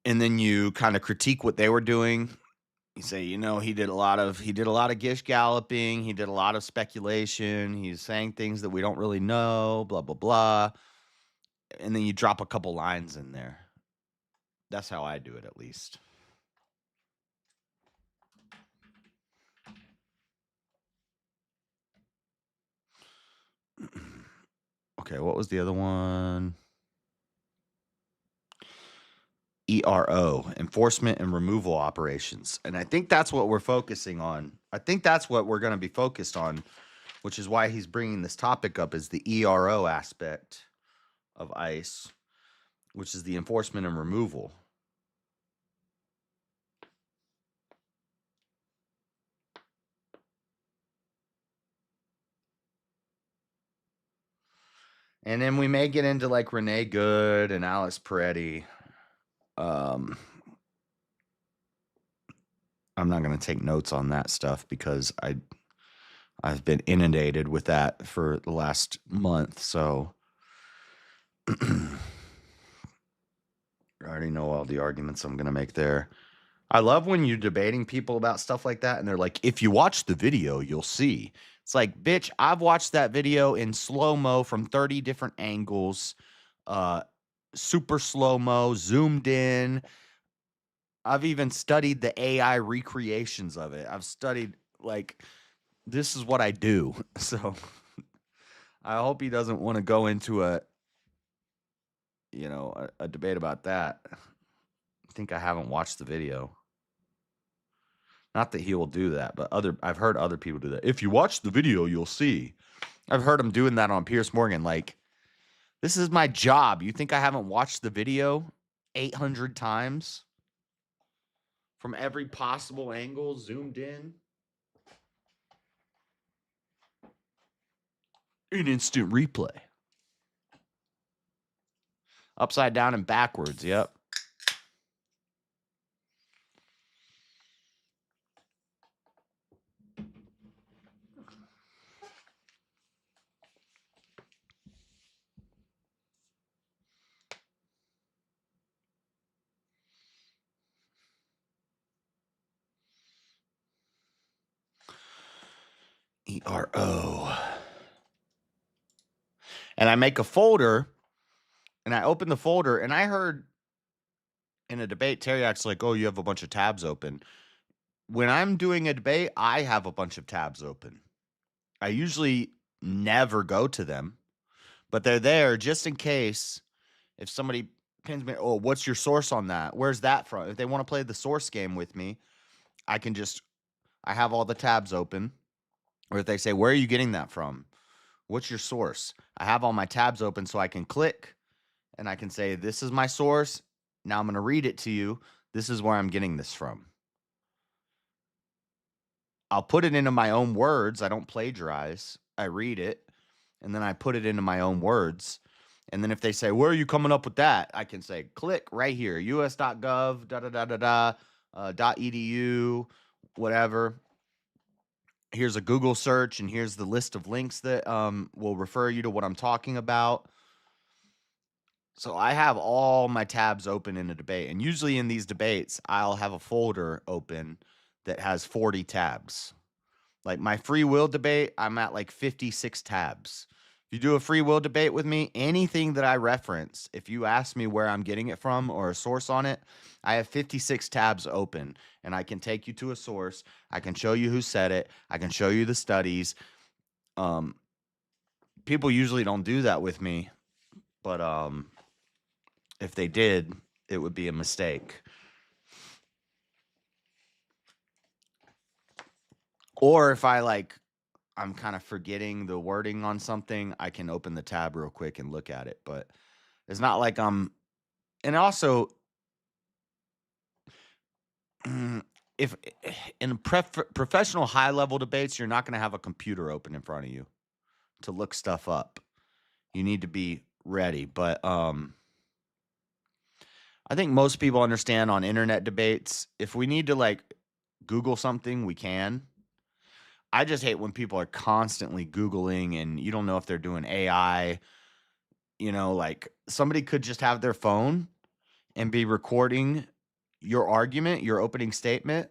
then you kind of critique what they were doing. You say, he did a lot of gish galloping. He did a lot of speculation. He's saying things that we don't really know, blah, blah, blah. And then you drop a couple lines in there. That's how I do it, at least. Okay, what was the other one? ERO, enforcement and removal operations. And I think that's what we're focusing on. I think that's what we're going to be focused on, which is why he's bringing this topic up, is the ERO aspect of ICE, which is the enforcement and removal. And then we may get into like Renee Good and Alice Peretti. I'm not going to take notes on that stuff because I've been inundated with that for the last month. So I already know all the arguments I'm going to make there. I love when you're debating people about stuff like that and they're like, if you watch the video, you'll see. It's like, bitch, I've watched that video in slow-mo from 30 different angles, super slow-mo, zoomed in. I've even studied the AI recreations of it. I've studied, like, this is what I do. So I hope he doesn't want to go into a debate about that. I think I haven't watched the video. Not that he will do that, but I've heard other people do that. If you watch the video, you'll see. I've heard him doing that on Piers Morgan. Like, this is my job. You think I haven't watched the video? 800 times from every possible angle, zoomed in. An instant replay. Upside down and backwards, yep. ERO. And I make a folder, and I open the folder, and I heard in a debate, Teriak's like, oh, you have a bunch of tabs open. When I'm doing a debate, I have a bunch of tabs open. I usually never go to them, but they're there just in case if somebody pins me, oh, what's your source on that? Where's that from? If they want to play the source game with me, I have all the tabs open. Or if they say, where are you getting that from? What's your source? I have all my tabs open so I can click and I can say, this is my source. Now I'm going to read it to you. This is where I'm getting this from. I'll put it into my own words. I don't plagiarize. I read it, and then I put it into my own words. And then if they say, where are you coming up with that? I can say, click right here, us.gov, .edu, whatever. Here's a Google search, and here's the list of links that will refer you to what I'm talking about. So I have all my tabs open in a debate. And usually in these debates, I'll have a folder open that has 40 tabs. Like my free will debate, I'm at like 56 tabs. If you do a free will debate with me, anything that I reference, if you ask me where I'm getting it from or a source on it, I have 56 tabs open, and I can take you to a source. I can show you who said it. I can show you the studies. People usually don't do that with me, but if they did, it would be a mistake. Or if I'm kind of forgetting the wording on something, I can open the tab real quick and look at it. But it's not like and also, if in professional high-level debates, you're not going to have a computer open in front of you to look stuff up. You need to be ready. But I think most people understand on internet debates, if we need to Google something, we can. I just hate when people are constantly Googling and you don't know if they're doing AI. Somebody could just have their phone and be recording your argument, your opening statement.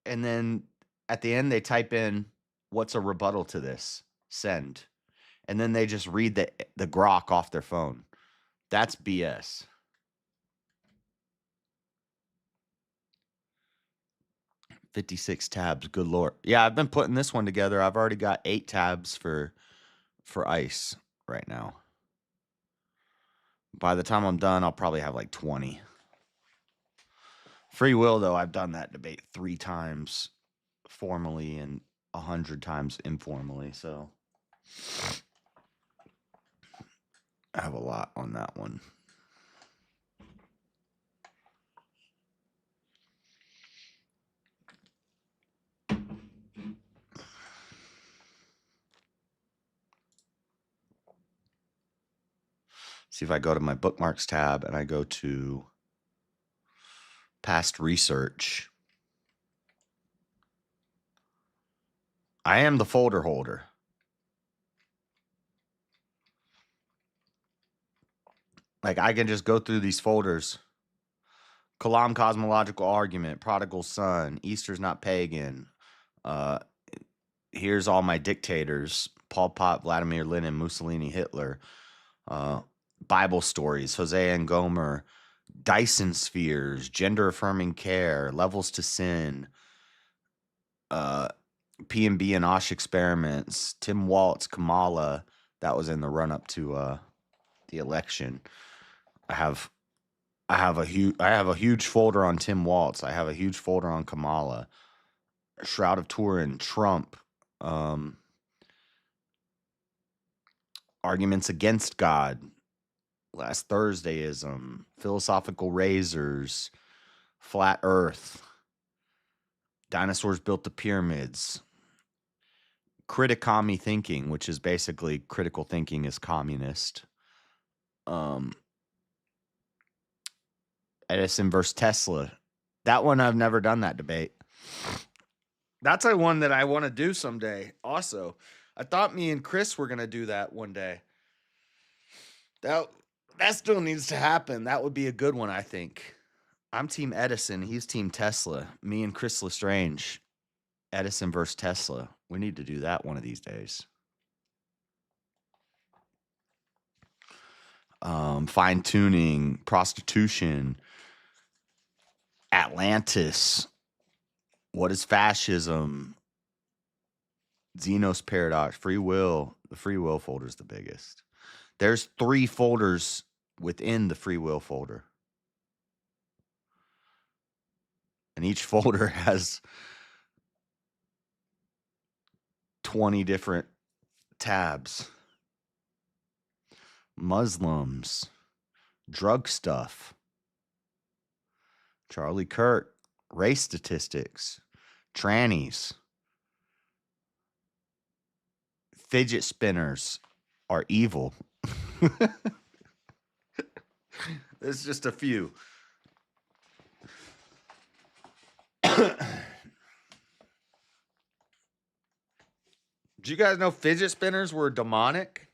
And then at the end, they type in, what's a rebuttal to this? Send. And then they just read the grok off their phone. That's BS. $56 tabs. Good Lord. Yeah, I've been putting this one together. I've already got 8 tabs for ICE right now. By the time I'm done, I'll probably have 20. Free will, though, I've done that debate 3 times formally and 100 times informally. So I have a lot on that one. See if I go to my bookmarks tab and I go to past research. I am the folder holder. I can just go through these folders. Kalam Cosmological Argument, Prodigal Son, Easter's Not Pagan. Here's all my dictators. Pol Pot, Vladimir Lenin, Mussolini, Hitler. Bible stories, Hosea and Gomer. Dyson spheres, gender affirming care, levels to sin. P&B and Osh experiments, Tim Waltz, Kamala. That was in the run up to the election. I have a huge folder on Tim Waltz. I have a huge folder on Kamala. Shroud of Turin, Trump. Arguments against God. last Thursdayism, philosophical razors, flat Earth, dinosaurs built the pyramids, criticami thinking, which is basically critical thinking is communist. Edison versus Tesla. That one I've never done that debate. That's a one that I want to do someday. Also, I thought me and Chris were gonna do that one day. That still needs to happen. That would be a good one, I think. I'm Team Edison. He's Team Tesla. Me and Chris Lestrange. Edison versus Tesla. We need to do that one of these days. Fine tuning, prostitution, Atlantis. What is fascism? Zeno's paradox, free will. The free will folder is the biggest. There's 3 folders within the free will folder. And each folder has 20 different tabs. Muslims, drug stuff, Charlie Kirk, race statistics, trannies, fidget spinners are evil. There's just a few. Did you guys know fidget spinners were demonic?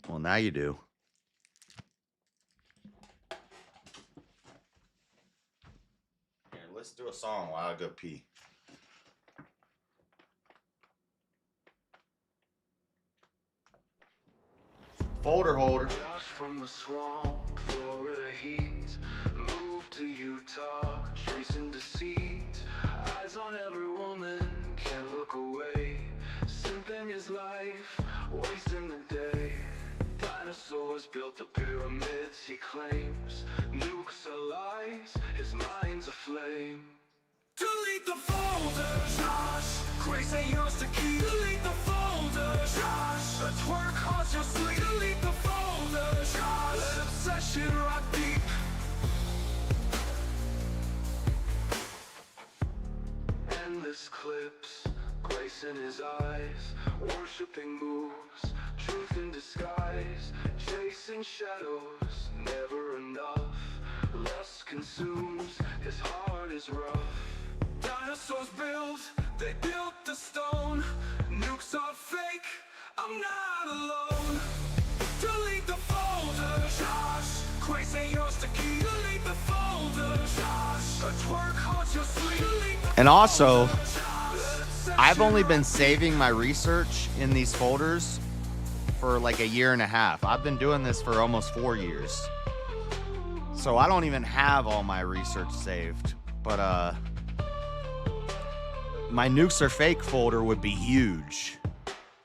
Well, now you do. Here, let's do a song while I go pee. Folder holder. From the swamp, Florida heat, moved to Utah, chasing deceit. Eyes on every woman, can't look away. Simping his life, wasting the day. Dinosaurs built the pyramids, he claims. Nukes are lies, his mind's aflame. Delete the folder, Josh. Grace ain't yours to keep. Delete the folder, Josh. A twerk haunts your sleep. Delete the folder, Josh. Let obsession rock deep. Endless clips, grace in his eyes. Worshipping moves, truth in disguise. Chasing shadows, never enough. Lust consumes, his heart is rough. Dinosaurs built, they built the stone. Nukes are fake, I'm not alone. Delete the folder, Josh. Grace ain't yours to keep. Delete the folder, Josh. A twerk haunts your sleep. And also, I've only been saving my research in these folders for like a year and a half. I've been doing this for almost 4 years. So I don't even have all my research saved. But my nukes are fake folder would be huge.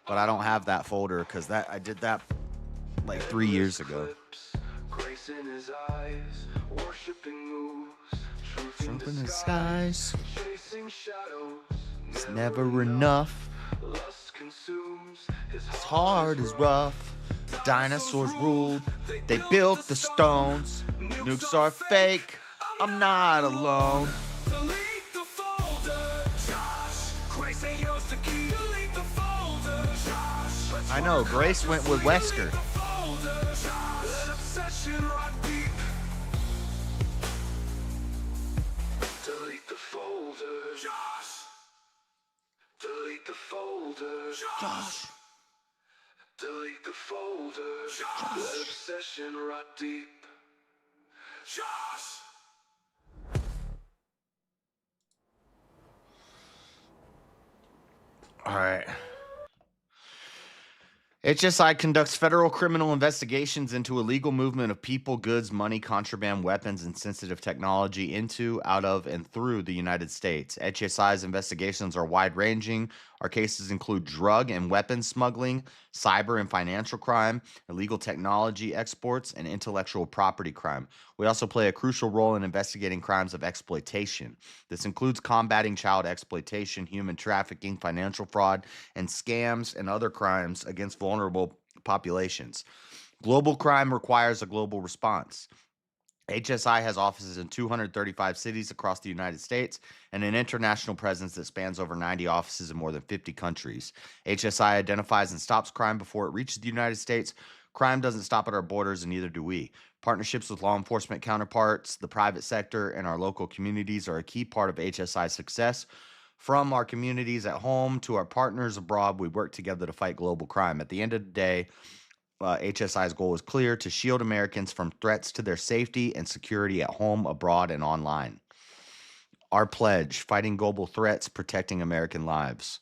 But I don't have that folder because I did that like 3 years ago. Grace in his eyes, worshipping moves, truth in disguise. Chasing shadows, It's never enough. lust consumes, his His heart is rough. Dinosaurs ruled. They built the stones. Nukes are fake. I'm not alone. Delete the folder, Josh. Grace ain't yours to keep. Delete the folder, Josh. I know. Grace went with Wesker. Folder, Josh. Let obsession rock deep. Delete the folder, Josh. Delete the folder, Josh. Delete the folder, Josh. Let obsession rot deep. Josh. All right. HSI conducts federal criminal investigations into illegal movement of people, goods, money, contraband, weapons, and sensitive technology into, out of, and through the United States. HSI's investigations are wide-ranging. Our cases include drug and weapons smuggling, cyber and financial crime, illegal technology exports, and intellectual property crime. We also play a crucial role in investigating crimes of exploitation. This includes combating child exploitation, human trafficking, financial fraud, and scams and other crimes against vulnerable populations. Global crime requires a global response. HSI has offices in 235 cities across the United States and an international presence that spans over 90 offices in more than 50 countries. HSI identifies and stops crime before it reaches the United States. Crime doesn't stop at our borders, and neither do we. Partnerships with law enforcement counterparts, the private sector, and our local communities are a key part of HSI's success. From our communities at home to our partners abroad, we work together to fight global crime. At the end of the day, HSI's goal is clear: to shield Americans from threats to their safety and security at home, abroad, and online. Our pledge: fighting global threats, protecting American lives.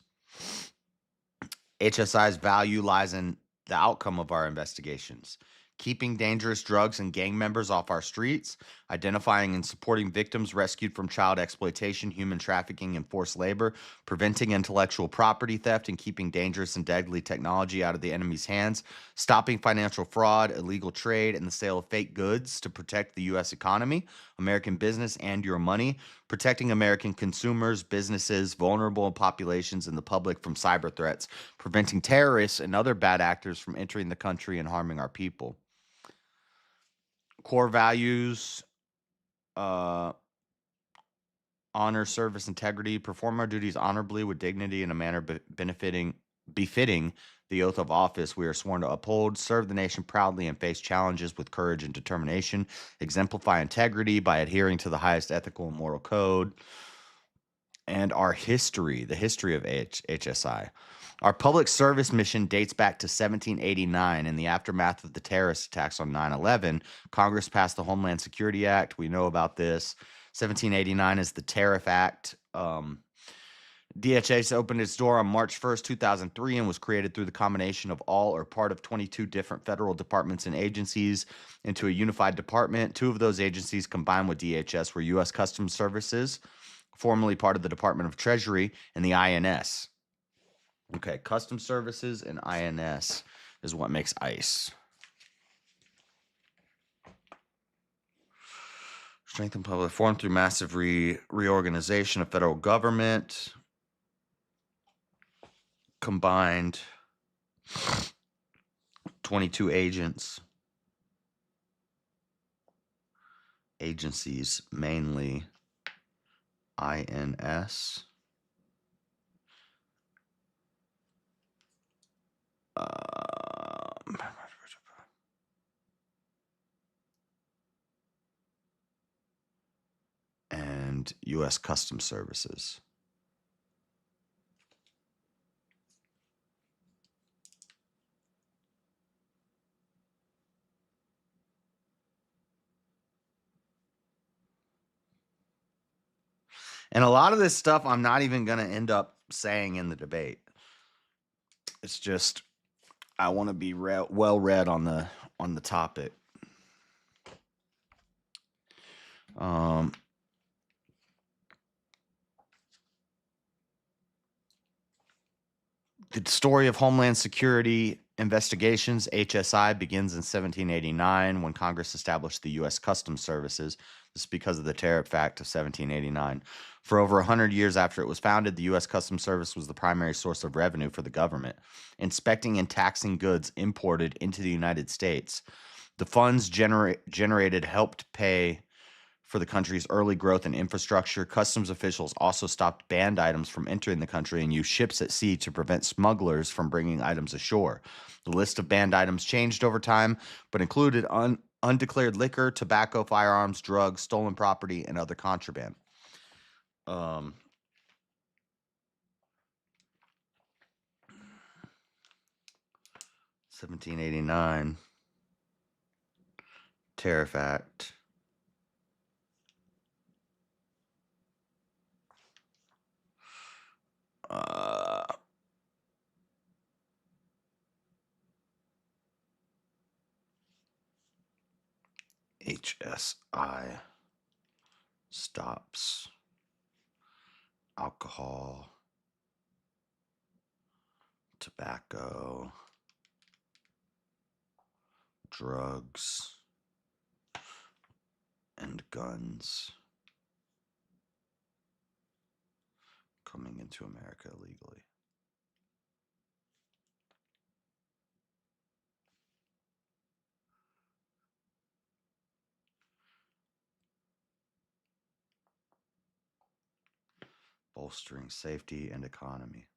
HSI's value lies in the outcome of our investigations: keeping dangerous drugs and gang members off our streets, identifying and supporting victims rescued from child exploitation, human trafficking, and forced labor, preventing intellectual property theft, and keeping dangerous and deadly technology out of the enemy's hands, stopping financial fraud, illegal trade, and the sale of fake goods to protect the U.S. economy, American business, and your money, protecting American consumers, businesses, vulnerable populations, and the public from cyber threats, preventing terrorists and other bad actors from entering the country and harming our people. Core values: honor, service, integrity, perform our duties honorably with dignity in a manner befitting the oath of office we are sworn to uphold, serve the nation proudly and face challenges with courage and determination, exemplify integrity by adhering to the highest ethical and moral code. And our history, the history of HSI. Our public service mission dates back to 1789. In the aftermath of the terrorist attacks on 9/11, Congress passed the Homeland Security Act. We know about this. 1789 is the Tariff Act. DHS opened its door on March 1st, 2003, and was created through the combination of all or part of 22 different federal departments and agencies into a unified department. 2 of those agencies combined with DHS were U.S. Customs Services, formerly part of the Department of Treasury, and the INS. Okay, Customs Services and INS is what makes ICE. Strengthen public formed through massive reorganization of federal government. Combined 22 agencies, mainly INS. And U.S. Customs Services. And a lot of this stuff I'm not even going to end up saying in the debate. It's just I want to be well read on the topic. The story of Homeland Security investigations, HSI, begins in 1789 when Congress established the U.S. Customs Services. This is because of the Tariff Act of 1789. For over 100 years after it was founded, the U.S. Customs Service was the primary source of revenue for the government, inspecting and taxing goods imported into the United States. The funds generated helped pay for the country's early growth and infrastructure. Customs officials also stopped banned items from entering the country and used ships at sea to prevent smugglers from bringing items ashore. The list of banned items changed over time, but included undeclared liquor, tobacco, firearms, drugs, stolen property, and other contraband. 1789 Tariff Act. HSI stops alcohol, tobacco, drugs, and guns coming into America illegally. bolstering safety and economy.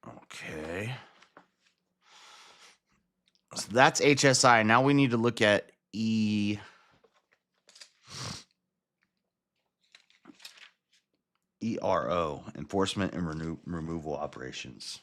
Okay. So that's HSI. Now we need to look at ERO, enforcement and removal operations.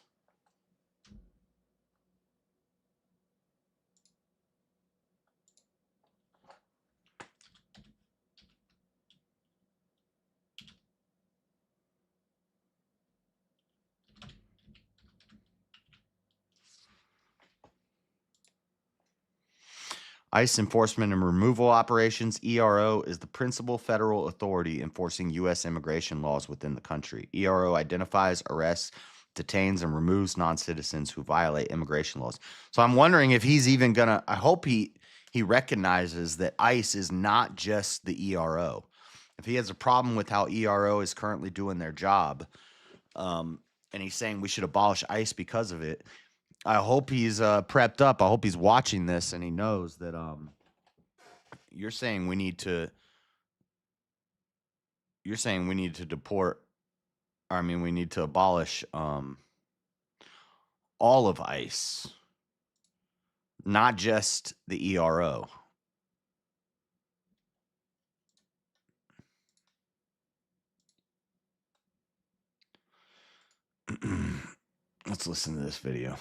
ICE enforcement and removal operations. ERO is the principal federal authority enforcing U.S. immigration laws within the country. ERO identifies, arrests, detains, and removes non-citizens who violate immigration laws. So I'm wondering if he's even gonna. I hope he recognizes that ICE is not just the ERO. If he has a problem with how ERO is currently doing their job, and he's saying we should abolish ICE because of it, I hope he's prepped up. I hope he's watching this and he knows that you're saying we need to deport. I mean, we need to abolish all of ICE, not just the ERO. Let's listen to this video.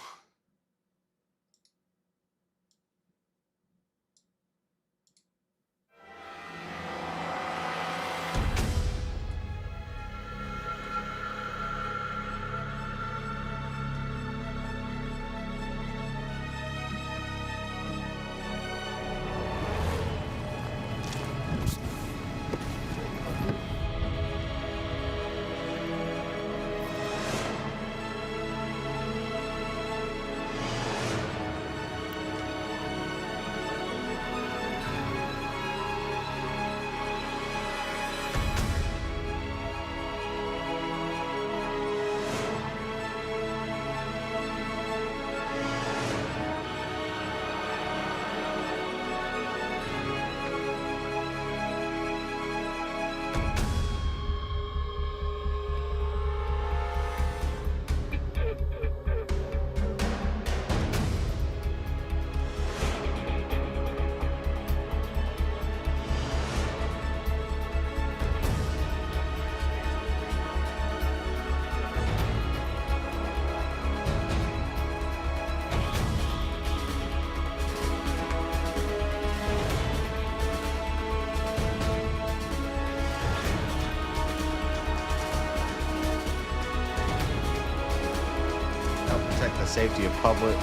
The safety of public.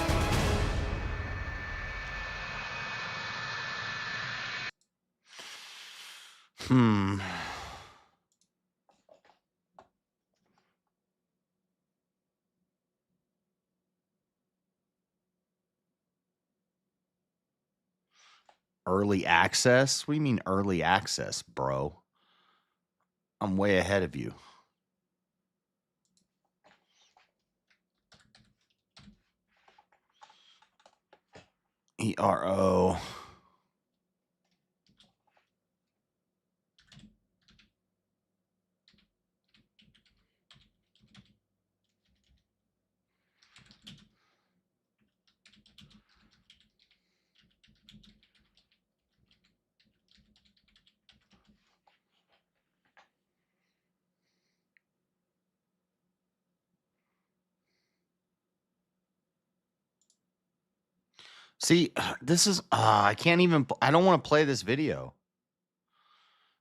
Early access? What do you mean early access, bro? I'm way ahead of you. ERO. See, this is, I can't even, I don't want to play this video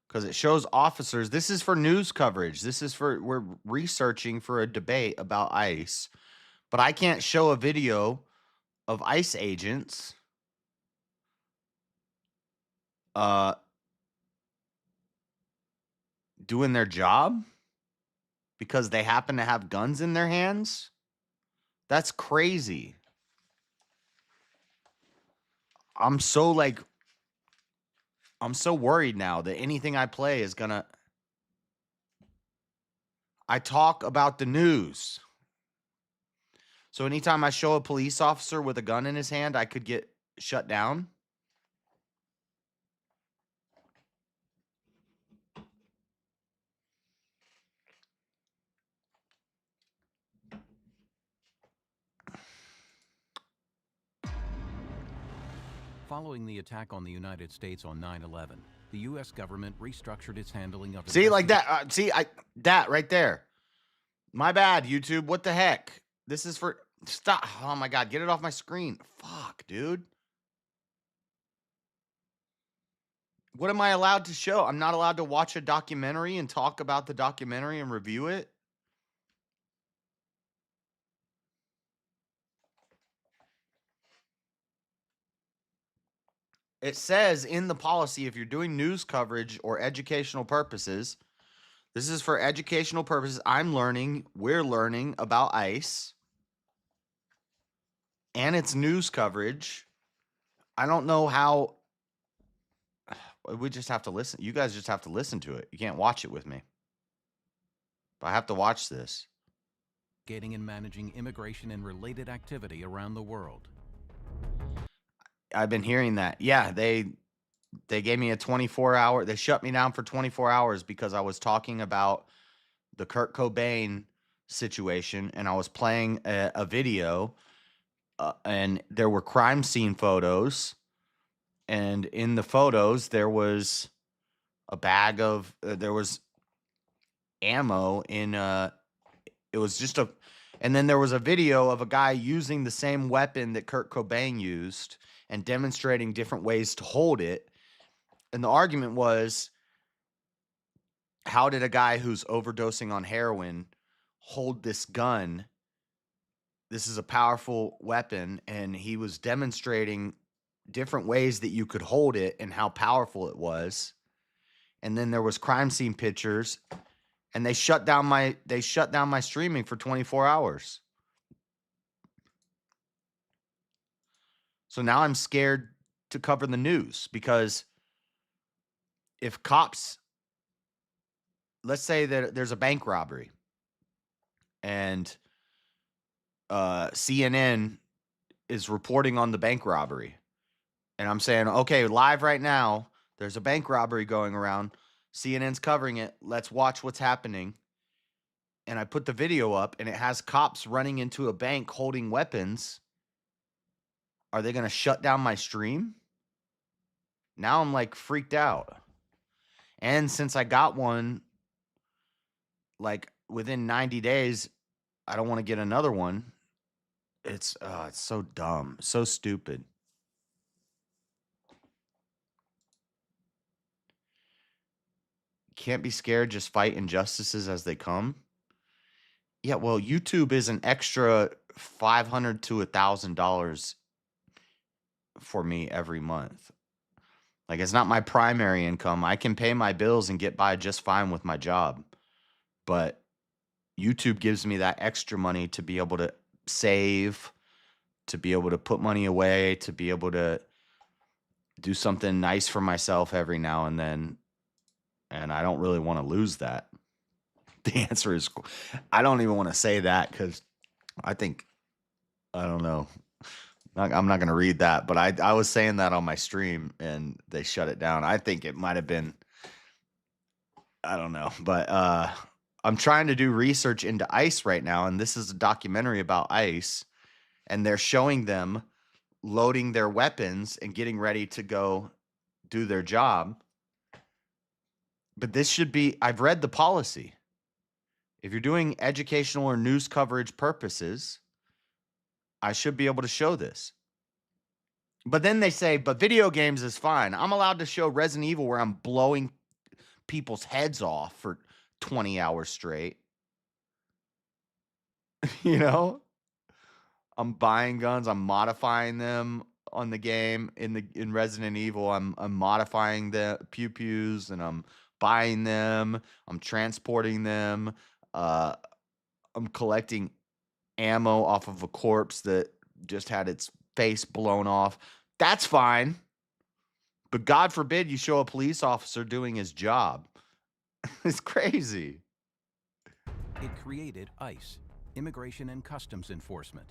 because it shows officers. This is for news coverage. This is for, we're researching for a debate about ICE, but I can't show a video of ICE agents doing their job because they happen to have guns in their hands. That's crazy. I'm so worried now that anything I play is gonna. I talk about the news. So anytime I show a police officer with a gun in his hand, I could get shut down. Following the attack on the United States on 9/11, the U.S. government restructured its handling of See, like that. That right there. My bad, YouTube. What the heck? This is for stop. Oh my God, get it off my screen. Fuck, dude. What am I allowed to show? I'm not allowed to watch a documentary and talk about the documentary and review it. It says in the policy, if you're doing news coverage or educational purposes, this is for educational purposes. We're learning about ICE and its news coverage. I don't know how. We just have to listen. You guys just have to listen to it. You can't watch it with me. But I have to watch this. Gating and managing immigration and related activity around the world. I've been hearing that. Yeah, they gave me a 24-hour. They shut me down for 24 hours because I was talking about the Kurt Cobain situation, and I was playing a video, and there were crime scene photos, and in the photos there was a bag of there was ammo in it was just a, and then there was a video of a guy using the same weapon that Kurt Cobain used and demonstrating different ways to hold it. And the argument was, how did a guy who's overdosing on heroin hold this gun? This is a powerful weapon, and he was demonstrating different ways that you could hold it and how powerful it was. And then there was crime scene pictures, and they shut down my streaming for 24 hours. So now I'm scared to cover the news, because if cops, let's say that there's a bank robbery and CNN is reporting on the bank robbery, and I'm saying, okay, live right now, there's a bank robbery going around. CNN's covering it. Let's watch what's happening. And I put the video up, and it has cops running into a bank holding weapons. Are they going to shut down my stream? Now I'm like freaked out. And since I got one, like within 90 days, I don't want to get another one. It's so dumb, so stupid. Can't be scared, just fight injustices as they come. Yeah, well, YouTube is an extra $500 to $1,000 for me every month. Like, it's not my primary income. I can pay my bills and get by just fine with my job. But YouTube gives me that extra money to be able to save, to be able to put money away, to be able to do something nice for myself every now and then. And I don't really want to lose that. The answer is, I don't even want to say that, because I think, I don't know. I'm not going to read that, but I was saying that on my stream and they shut it down. I think it might have been, I don't know, but I'm trying to do research into ICE right now, and this is a documentary about ICE, and they're showing them loading their weapons and getting ready to go do their job. But this should be, I've read the policy. If you're doing educational or news coverage purposes, I should be able to show this. But then they say, but video games is fine. I'm allowed to show Resident Evil where I'm blowing people's heads off for 20 hours straight. You know? I'm buying guns, I'm modifying them on the game. In Resident Evil, I'm modifying the pew-pews, and I'm buying them, I'm transporting them, I'm collecting ammo off of a corpse that just had its face blown off. That's fine. But God forbid you show a police officer doing his job. It's crazy. It created ICE, Immigration and Customs Enforcement,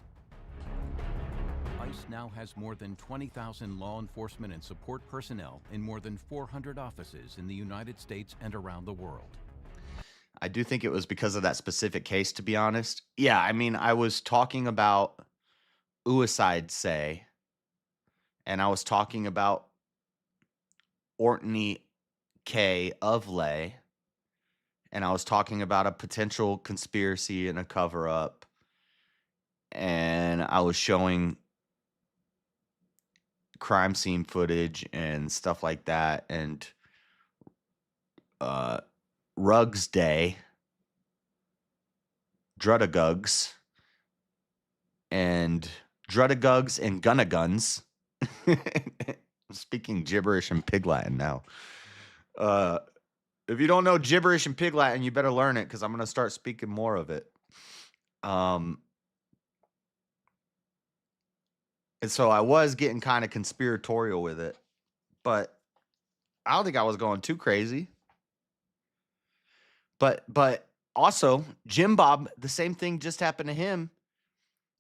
ICE now has more than 20,000 law enforcement and support personnel in more than 400 offices in the United States and around the world. I do think it was because of that specific case, to be honest. Yeah, I mean, I was talking about Uicide Say, and I was talking about Ortney K. of Lay, and I was talking about a potential conspiracy and a cover-up, and I was showing crime scene footage and stuff like that, and Rugs Day, Drudagugs, and Drudagugs and Gunnaguns. Speaking gibberish and pig Latin now. If you don't know gibberish and pig Latin, you better learn it because I'm going to start speaking more of it. And so I was getting kind of conspiratorial with it, but I don't think I was going too crazy. But also, Jim Bob, the same thing just happened to him.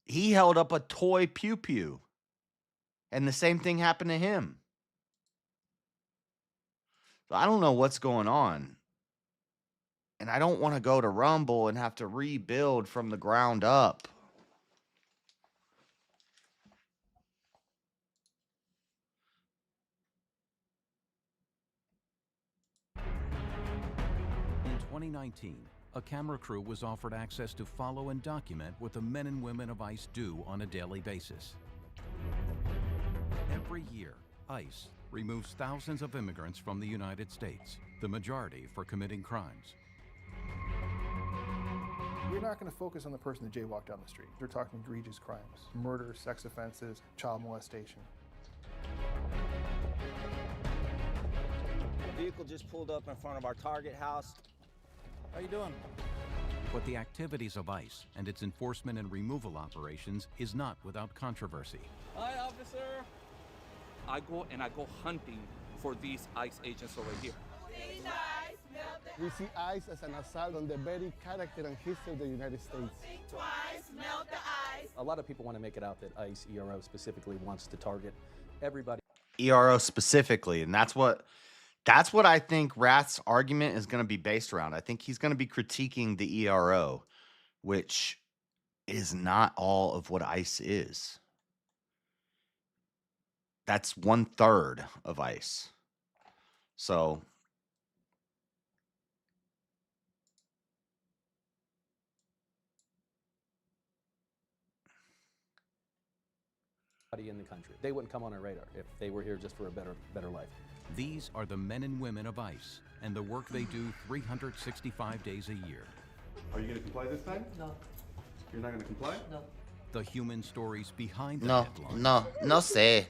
He held up a toy pew pew, and the same thing happened to him. So I don't know what's going on. And I don't want to go to Rumble and have to rebuild from the ground up. In 2019, a camera crew was offered access to follow and document what the men and women of ICE do on a daily basis. Every year, ICE removes thousands of immigrants from the United States, the majority for committing crimes. We're not going to focus on the person that jaywalked down the street. We're talking egregious crimes, murder, sex offenses, child molestation. The vehicle just pulled up in front of our target house. How you doing? But the activities of ICE and its enforcement and removal operations is not without controversy. Hi, officer. I go hunting for these ICE agents over here. We see ICE as an assault on the very character and history of the United States. A lot of people want to make it out that ICE ERO specifically wants to target everybody. ERO specifically, and that's what I think Rath's argument is going to be based around. I think he's going to be critiquing the ERO, which is not all of what ICE is. That's 1/3 of ICE. So in the country. They wouldn't come on our radar if they were here just for a better life. These are the men and women of ICE and the work they do 365 days a year. Are you going to comply this time? No. You're not going to comply? No. The human stories behind the headlines. No say.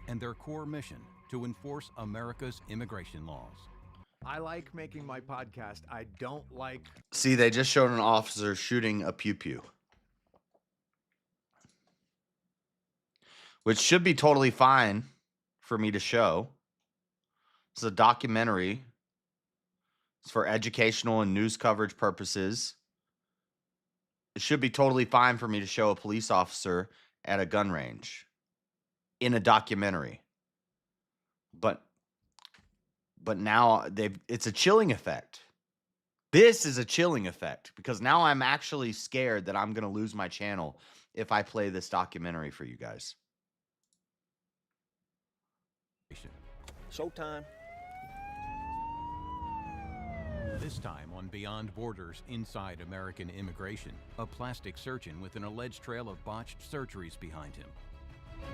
And their core mission to enforce America's immigration laws. I like making my podcast. I don't like... See, they just showed an officer shooting a pew pew. Which should be totally fine for me to show. It's a documentary. It's for educational and news coverage purposes. It should be totally fine for me to show a police officer at a gun range in a documentary. But now it's a chilling effect. This is a chilling effect because now I'm actually scared that I'm going to lose my channel if I play this documentary for you guys. Showtime. This time on Beyond Borders Inside American Immigration, a plastic surgeon with an alleged trail of botched surgeries behind him.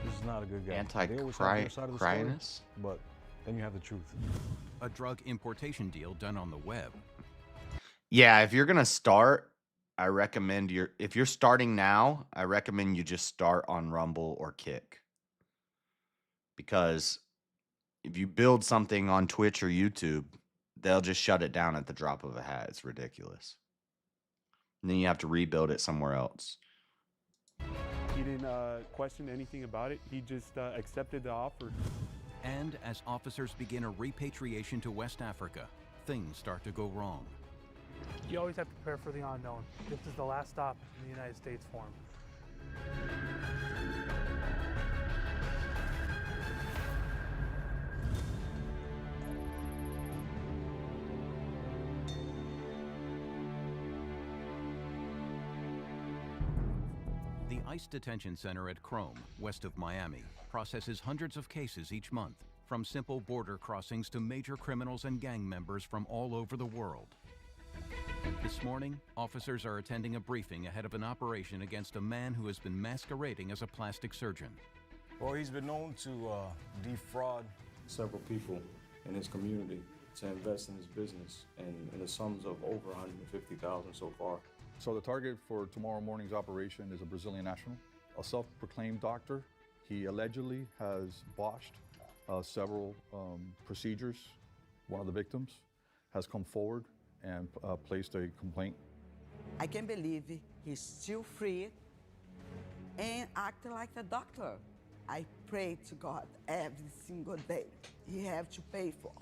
This is not a good guy. Anti-cryness? But then you have the truth. A drug importation deal done on the web. Yeah, if you're going to start, I recommend if you're starting now, I recommend you just start on Rumble or Kick. Because if you build something on Twitch or YouTube, they'll just shut it down at the drop of a hat. It's ridiculous. And then you have to rebuild it somewhere else. He didn't question anything about it. He just accepted the offer. And as officers begin a repatriation to West Africa, things start to go wrong. You always have to prepare for the unknown. This is the last stop in the United States for him. The ICE detention center at Chrome, west of Miami, processes hundreds of cases each month, from simple border crossings to major criminals and gang members from all over the world. This morning, officers are attending a briefing ahead of an operation against a man who has been masquerading as a plastic surgeon. Well, he's been known to defraud several people in his community to invest in his business, and in the sums of over $150,000 so far. So the target for tomorrow morning's operation is a Brazilian national, a self-proclaimed doctor. He allegedly has botched several procedures. One of the victims has come forward and placed a complaint. I can't believe he's still free and acting like a doctor. I pray to God every single day he have to pay for,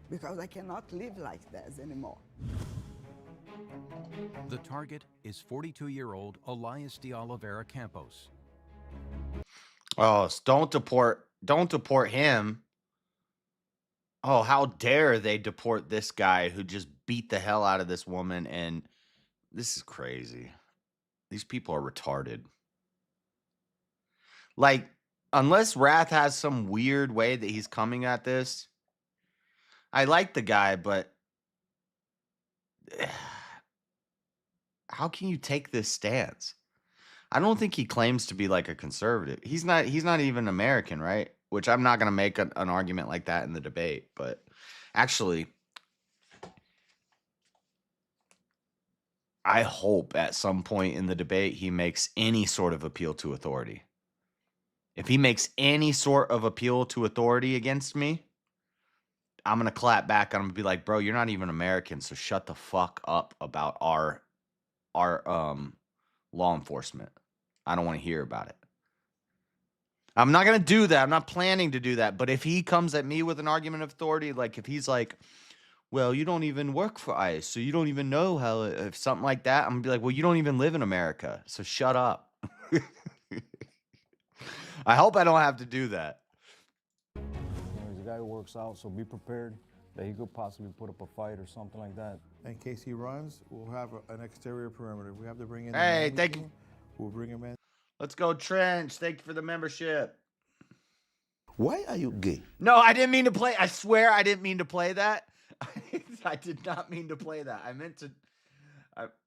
because I cannot live like this anymore. The target is 42-year-old Elias de Oliveira Campos. Oh, don't deport him. Oh, how dare they deport this guy who just beat the hell out of this woman, and this is crazy. These people are retarded. Like, unless Wrath has some weird way that he's coming at this, I like the guy, but how can you take this stance? I don't think he claims to be like a conservative. He's not even American, right? Which I'm not going to make an argument like that in the debate, but actually, I hope at some point in the debate he makes any sort of appeal to authority. If he makes any sort of appeal to authority against me, I'm going to clap back and I'm going to be like, bro, you're not even American, so shut the fuck up about our law enforcement. I don't want to hear about it. I'm not going to do that. I'm not planning to do that. But if he comes at me with an argument of authority, like if he's like, well, you don't even work for ICE, so you don't even know how, if something like that, I'm going to be like, well, you don't even live in America, so shut up. I hope I don't have to do that. He's a guy who works out, so be prepared that he could possibly put up a fight or something like that. In case he runs, we'll have an exterior perimeter. We have to bring in. Hey, thank you. We'll bring him in. Let's go, Trench. Thank you for the membership. Why are you gay? No, I didn't mean to play. I swear I didn't mean to play that. I did not mean to play that. I meant to.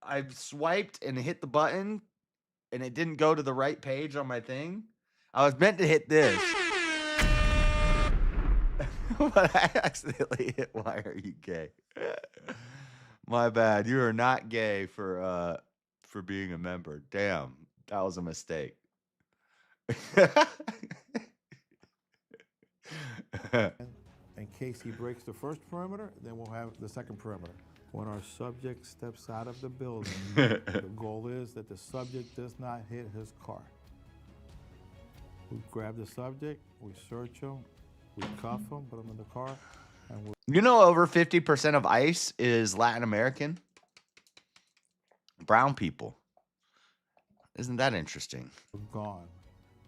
I swiped and hit the button, and it didn't go to the right page on my thing. I was meant to hit this. But I accidentally hit why are you gay? My bad. You are not gay for being a member. Damn, that was a mistake. In case he breaks the first perimeter, then we'll have the second perimeter. When our subject steps out of the building, the goal is that the subject does not hit his car. We grab the subject, we search him, we cuff him, put him in the car, and we'll... You know, over 50% of ICE is Latin American. Brown people. Isn't that interesting? Gone.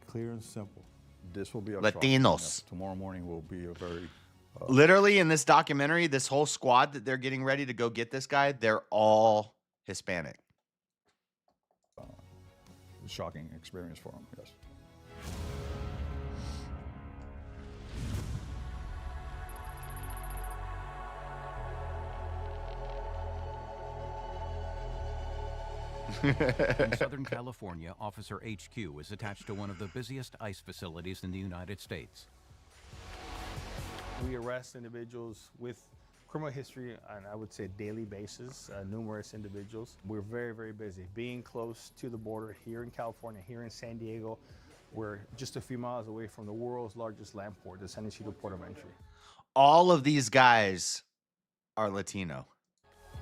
Clear and simple. This will be a Latinos. Tomorrow morning will be a very... Literally, in this documentary, this whole squad that they're getting ready to go get this guy, they're all Hispanic. Shocking experience for him, yes. In Southern California, Officer HQ is attached to one of the busiest ICE facilities in the United States. We arrest individuals with criminal history on, I would say, daily basis, numerous individuals. We're very, very busy. Being close to the border here in California, here in San Diego, we're just a few miles away from the world's largest land port, the San Isidro Port of Entry. All of these guys are Latino.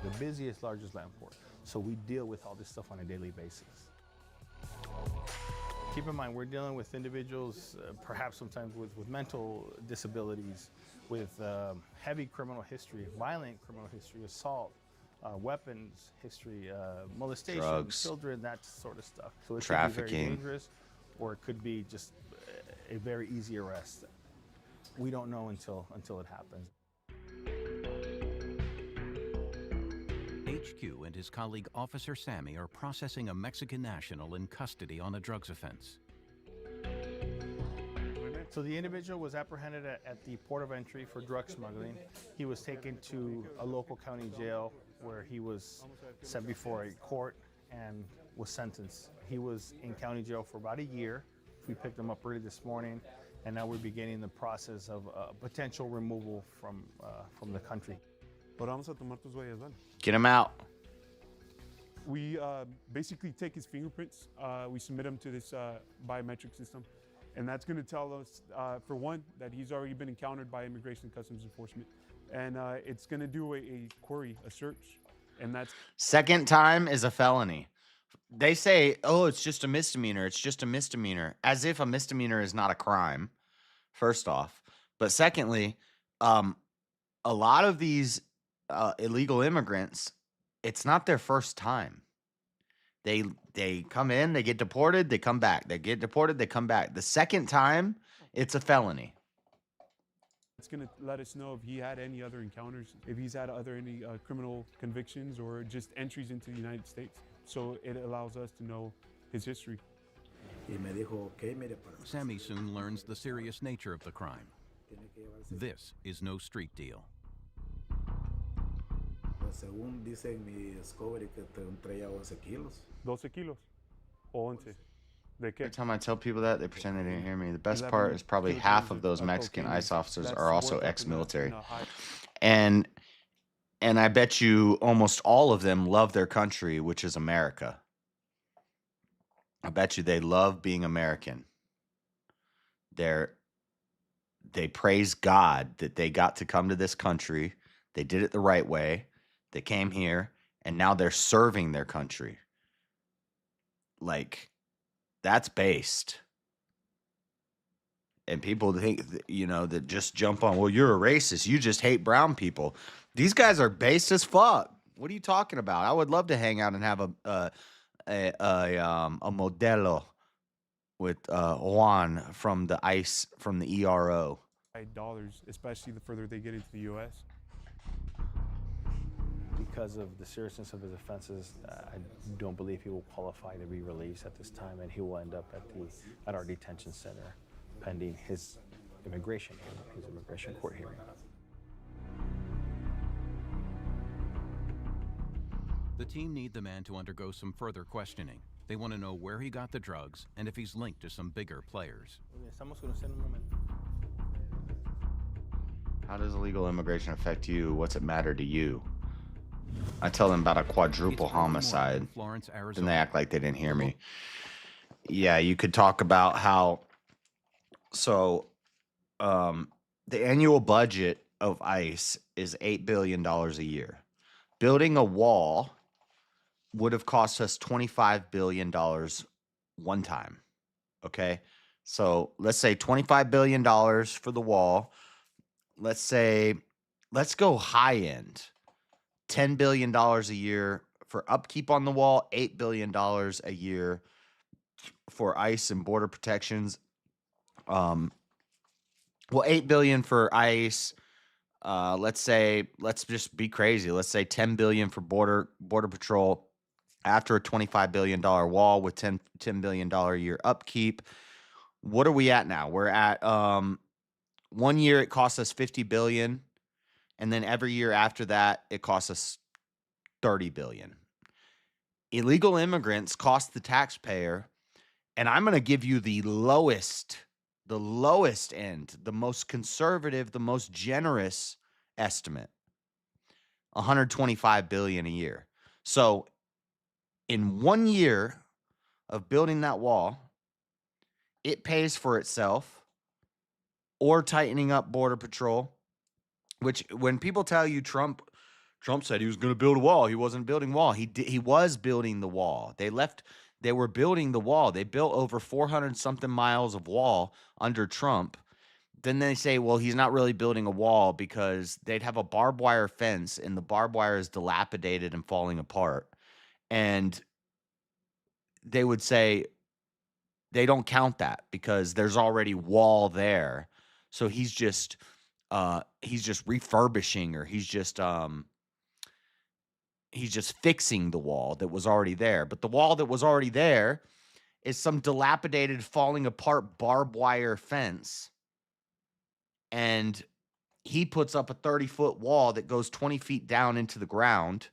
The busiest, largest land port. So we deal with all this stuff on a daily basis. Keep in mind, we're dealing with individuals, perhaps sometimes with mental disabilities, with heavy criminal history, violent criminal history, assault, weapons history, molestation, drugs, children, that sort of stuff. So it trafficking, could be very dangerous, or it could be just a very easy arrest. We don't know until it happens. HQ and his colleague Officer Sammy are processing a Mexican national in custody on a drugs offense. So the individual was apprehended at the port of entry for drug smuggling. He was taken to a local county jail where he was sent before a court and was sentenced. He was in county jail for about a year. We picked him up early this morning, and now we're beginning the process of potential removal from the country. Get him out. We basically take his fingerprints, we submit them to this biometric system, and that's going to tell us, for one, that he's already been encountered by Immigration and Customs Enforcement, and it's going to do a query, a search, and that's... Second time is a felony. They say, oh, it's just a misdemeanor. It's just a misdemeanor. As if a misdemeanor is not a crime, first off. But secondly, a lot of these illegal immigrants, it's not their first time. They come in, they get deported, they come back. They get deported, they come back. The second time, it's a felony. It's going to let us know if he had any other encounters, if he's had any criminal convictions or just entries into the United States. So it allows us to know his history. Sammy soon learns the serious nature of the crime. This is no street deal. Según dicen mi Discovery que traía 11 kilos. 12 kilos o 11. ¿De qué? Every time I tell people that, they pretend they didn't hear me. The best part is probably half of those Mexican ICE officers are also ex-military. And I bet you almost all of them love their country, which is America. I bet you they love being American. They praise God that they got to come to this country. They did it the right way. They came here, and now they're serving their country. Like, that's based. And people think, that just jump on, well, you're a racist. You just hate brown people. These guys are based as fuck. What are you talking about? I would love to hang out and have a modelo with Juan from the ICE, from the ERO. Dollars, especially the further they get into the U.S. Because of the seriousness of his offenses, I don't believe he will qualify to be released at this time, and he will end up at our detention center pending his immigration court hearing. The team need the man to undergo some further questioning. They want to know where he got the drugs and if he's linked to some bigger players. How does illegal immigration affect you? What's it matter to you? I tell them about a quadruple homicide. Florence, Then Arizona. they act like they didn't hear me. Yeah, you could talk about how... So, the annual budget of ICE is $8 billion a year. Building a wall would have cost us $25 billion one time. Okay? So, let's say $25 billion for the wall. Let's go high end. $10 billion a year for upkeep on the wall, $8 billion a year for ICE and border protections. $8 billion for ICE. Let's just be crazy. Let's say $10 billion for border patrol after a $25 billion wall with $10 billion a year upkeep. What are we at now? We're at 1 year it costs us $50 billion. And then every year after that, it costs us $30 billion. Illegal immigrants cost the taxpayer, and I'm going to give you the lowest end, the most conservative, the most generous estimate, $125 billion a year. So in 1 year of building that wall, it pays for itself, or tightening up border patrol. Which, when people tell you Trump said he was going to build a wall, he wasn't building a wall. He was building the wall. They were building the wall. They built over 400 something miles of wall under Trump. Then they say, well, he's not really building a wall because they'd have a barbed wire fence and the barbed wire is dilapidated and falling apart. And they would say they don't count that because there's already wall there. So he's just refurbishing, or he's just he's just fixing the wall that was already there. But the wall that was already there is some dilapidated, falling apart barbed wire fence. And he puts up a 30-foot wall that goes 20 feet down into the ground.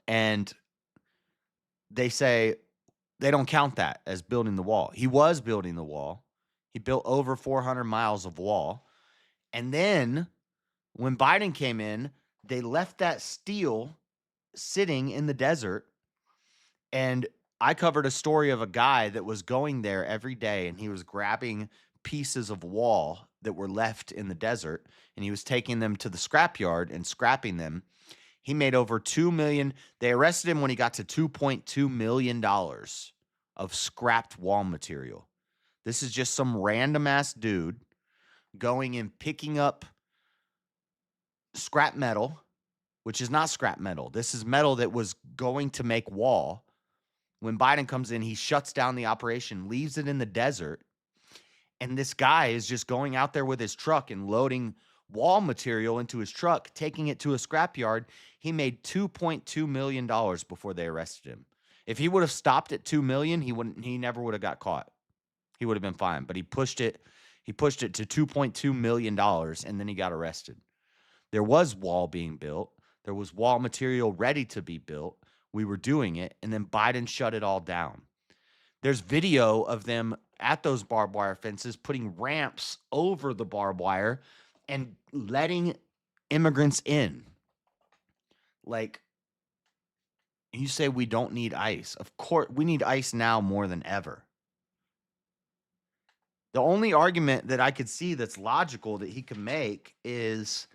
And they say they don't count that as building the wall. He was building the wall. He built over 400 miles of wall. And then when Biden came in, they left that steel sitting in the desert. And I covered a story of a guy that was going there every day, and he was grabbing pieces of wall that were left in the desert, and he was taking them to the scrapyard and scrapping them. He made over $2 million. They arrested him when he got to $2.2 million of scrapped wall material. This is just some random ass dude going and picking up scrap metal, which is not scrap metal. This is metal that was going to make wall. When Biden comes in, he shuts down the operation, leaves it in the desert. And this guy is just going out there with his truck and loading wall material into his truck, taking it to a scrapyard. He made $2.2 million before they arrested him. If he would have stopped at $2 million, he never would have got caught. He would have been fine. But he pushed it to $2.2 million, and then he got arrested. There was wall being built. There was wall material ready to be built. We were doing it, and then Biden shut it all down. There's video of them at those barbed wire fences putting ramps over the barbed wire and letting immigrants in. Like, you say we don't need ICE. Of course, we need ICE now more than ever. The only argument that I could see that's logical that he can make is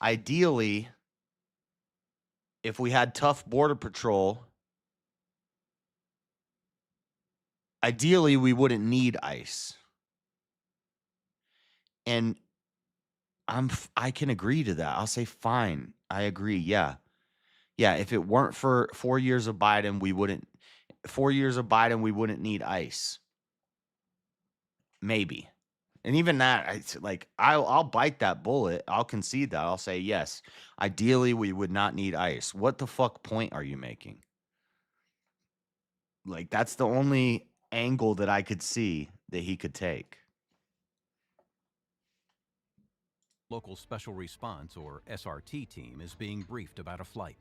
ideally, if we had tough border patrol, ideally we wouldn't need ICE. And I can agree to that. I'll say fine. I agree. Yeah. Yeah, if it weren't for 4 years of Biden, we wouldn't need ICE. Maybe. And even that, I'll bite that bullet. I'll concede that. I'll say, yes, ideally we would not need ICE. What the fuck point are you making? Like, that's the only angle that I could see that he could take. Local Special Response, or SRT, team is being briefed about a flight.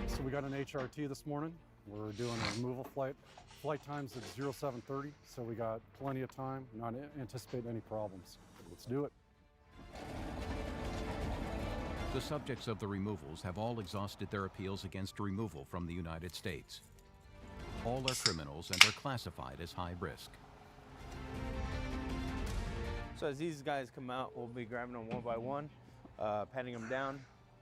So we got an HRT this morning. We're doing a removal flight. Flight time's at 0730, so we got plenty of time, not anticipating any problems. Let's do it. The subjects of the removals have all exhausted their appeals against removal from the United States. All are criminals and are classified as high risk. So as these guys come out, we'll be grabbing them one by one, patting them down,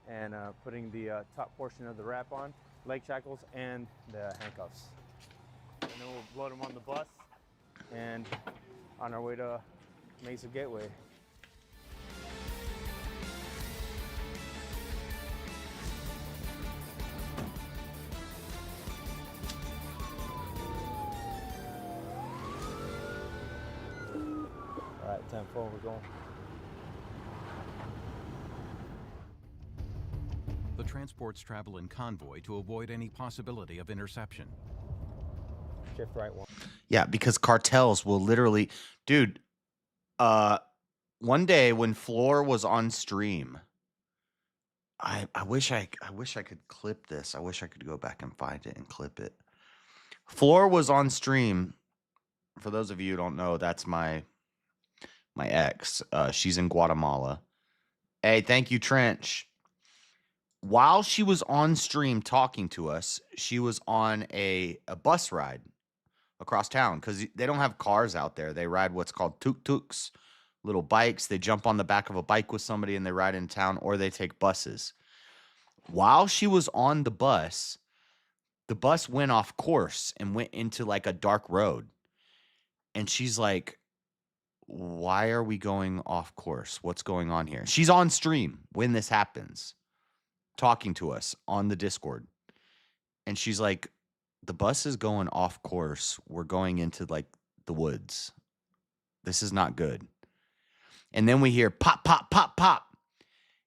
and putting the top portion of the wrap on, leg shackles, and the handcuffs. And then we'll load them on the bus and on our way to Mesa Gateway. All right, 10-4, we're going. The transports travel in convoy to avoid any possibility of interception. Shift right one. Yeah, because cartels will literally, dude. One day when Floor was on stream, I wish I could clip this. I wish I could go back and find it and clip it. Floor was on stream. For those of you who don't know, that's my ex. She's in Guatemala. Hey, thank you, Trench. While she was on stream talking to us, she was on a bus ride across town because they don't have cars out there. They ride what's called tuk-tuks, little bikes. They jump on the back of a bike with somebody and they ride in town, or they take buses. While she was on the bus went off course and went into like a dark road. And she's like, why are we going off course? What's going on here? She's on stream when this happens, talking to us on the Discord. And she's like, the bus is going off course. We're going into like the woods. This is not good. And then we hear pop, pop, pop, pop.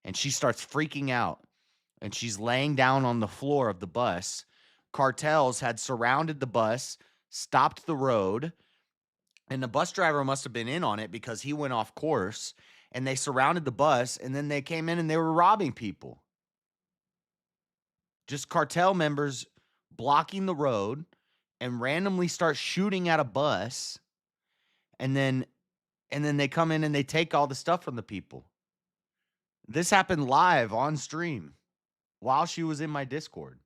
And she starts freaking out. and she's laying down on the floor of the bus. Cartels had surrounded the bus, stopped the road, and the bus driver must have been in on it because he went off course, and they surrounded the bus, and then they came in and they were robbing people. Just cartel members blocking the road and randomly start shooting at a bus, and then they come in and they take all the stuff from the people. This happened live on stream while she was in my Discord.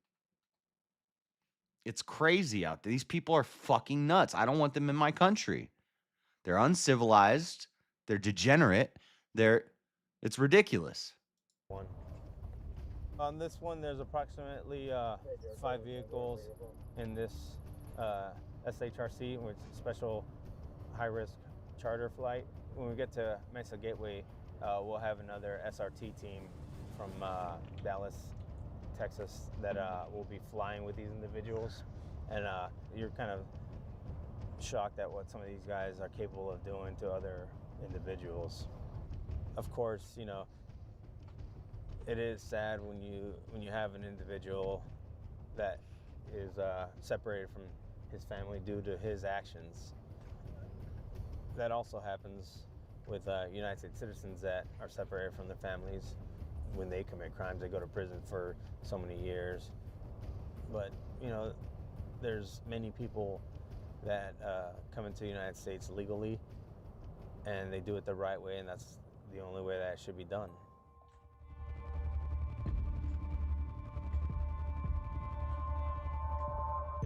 It's crazy out there. These people are fucking nuts. I don't want them in my country. They're uncivilized. They're degenerate. It's ridiculous. On this one, there's approximately 5 vehicles in this SHRC, which is Special High-Risk Charter Flight. When we get to Mesa Gateway, we'll have another SRT team from Dallas, Texas, that will be flying with these individuals. And you're kind of shocked at what some of these guys are capable of doing to other individuals. Of course, you know, it is sad when you have an individual that is separated from his family due to his actions. That also happens with United States citizens that are separated from their families when they commit crimes. They go to prison for so many years. But, you know, there's many people that come into the United States legally, and they do it the right way, and that's the only way that it should be done.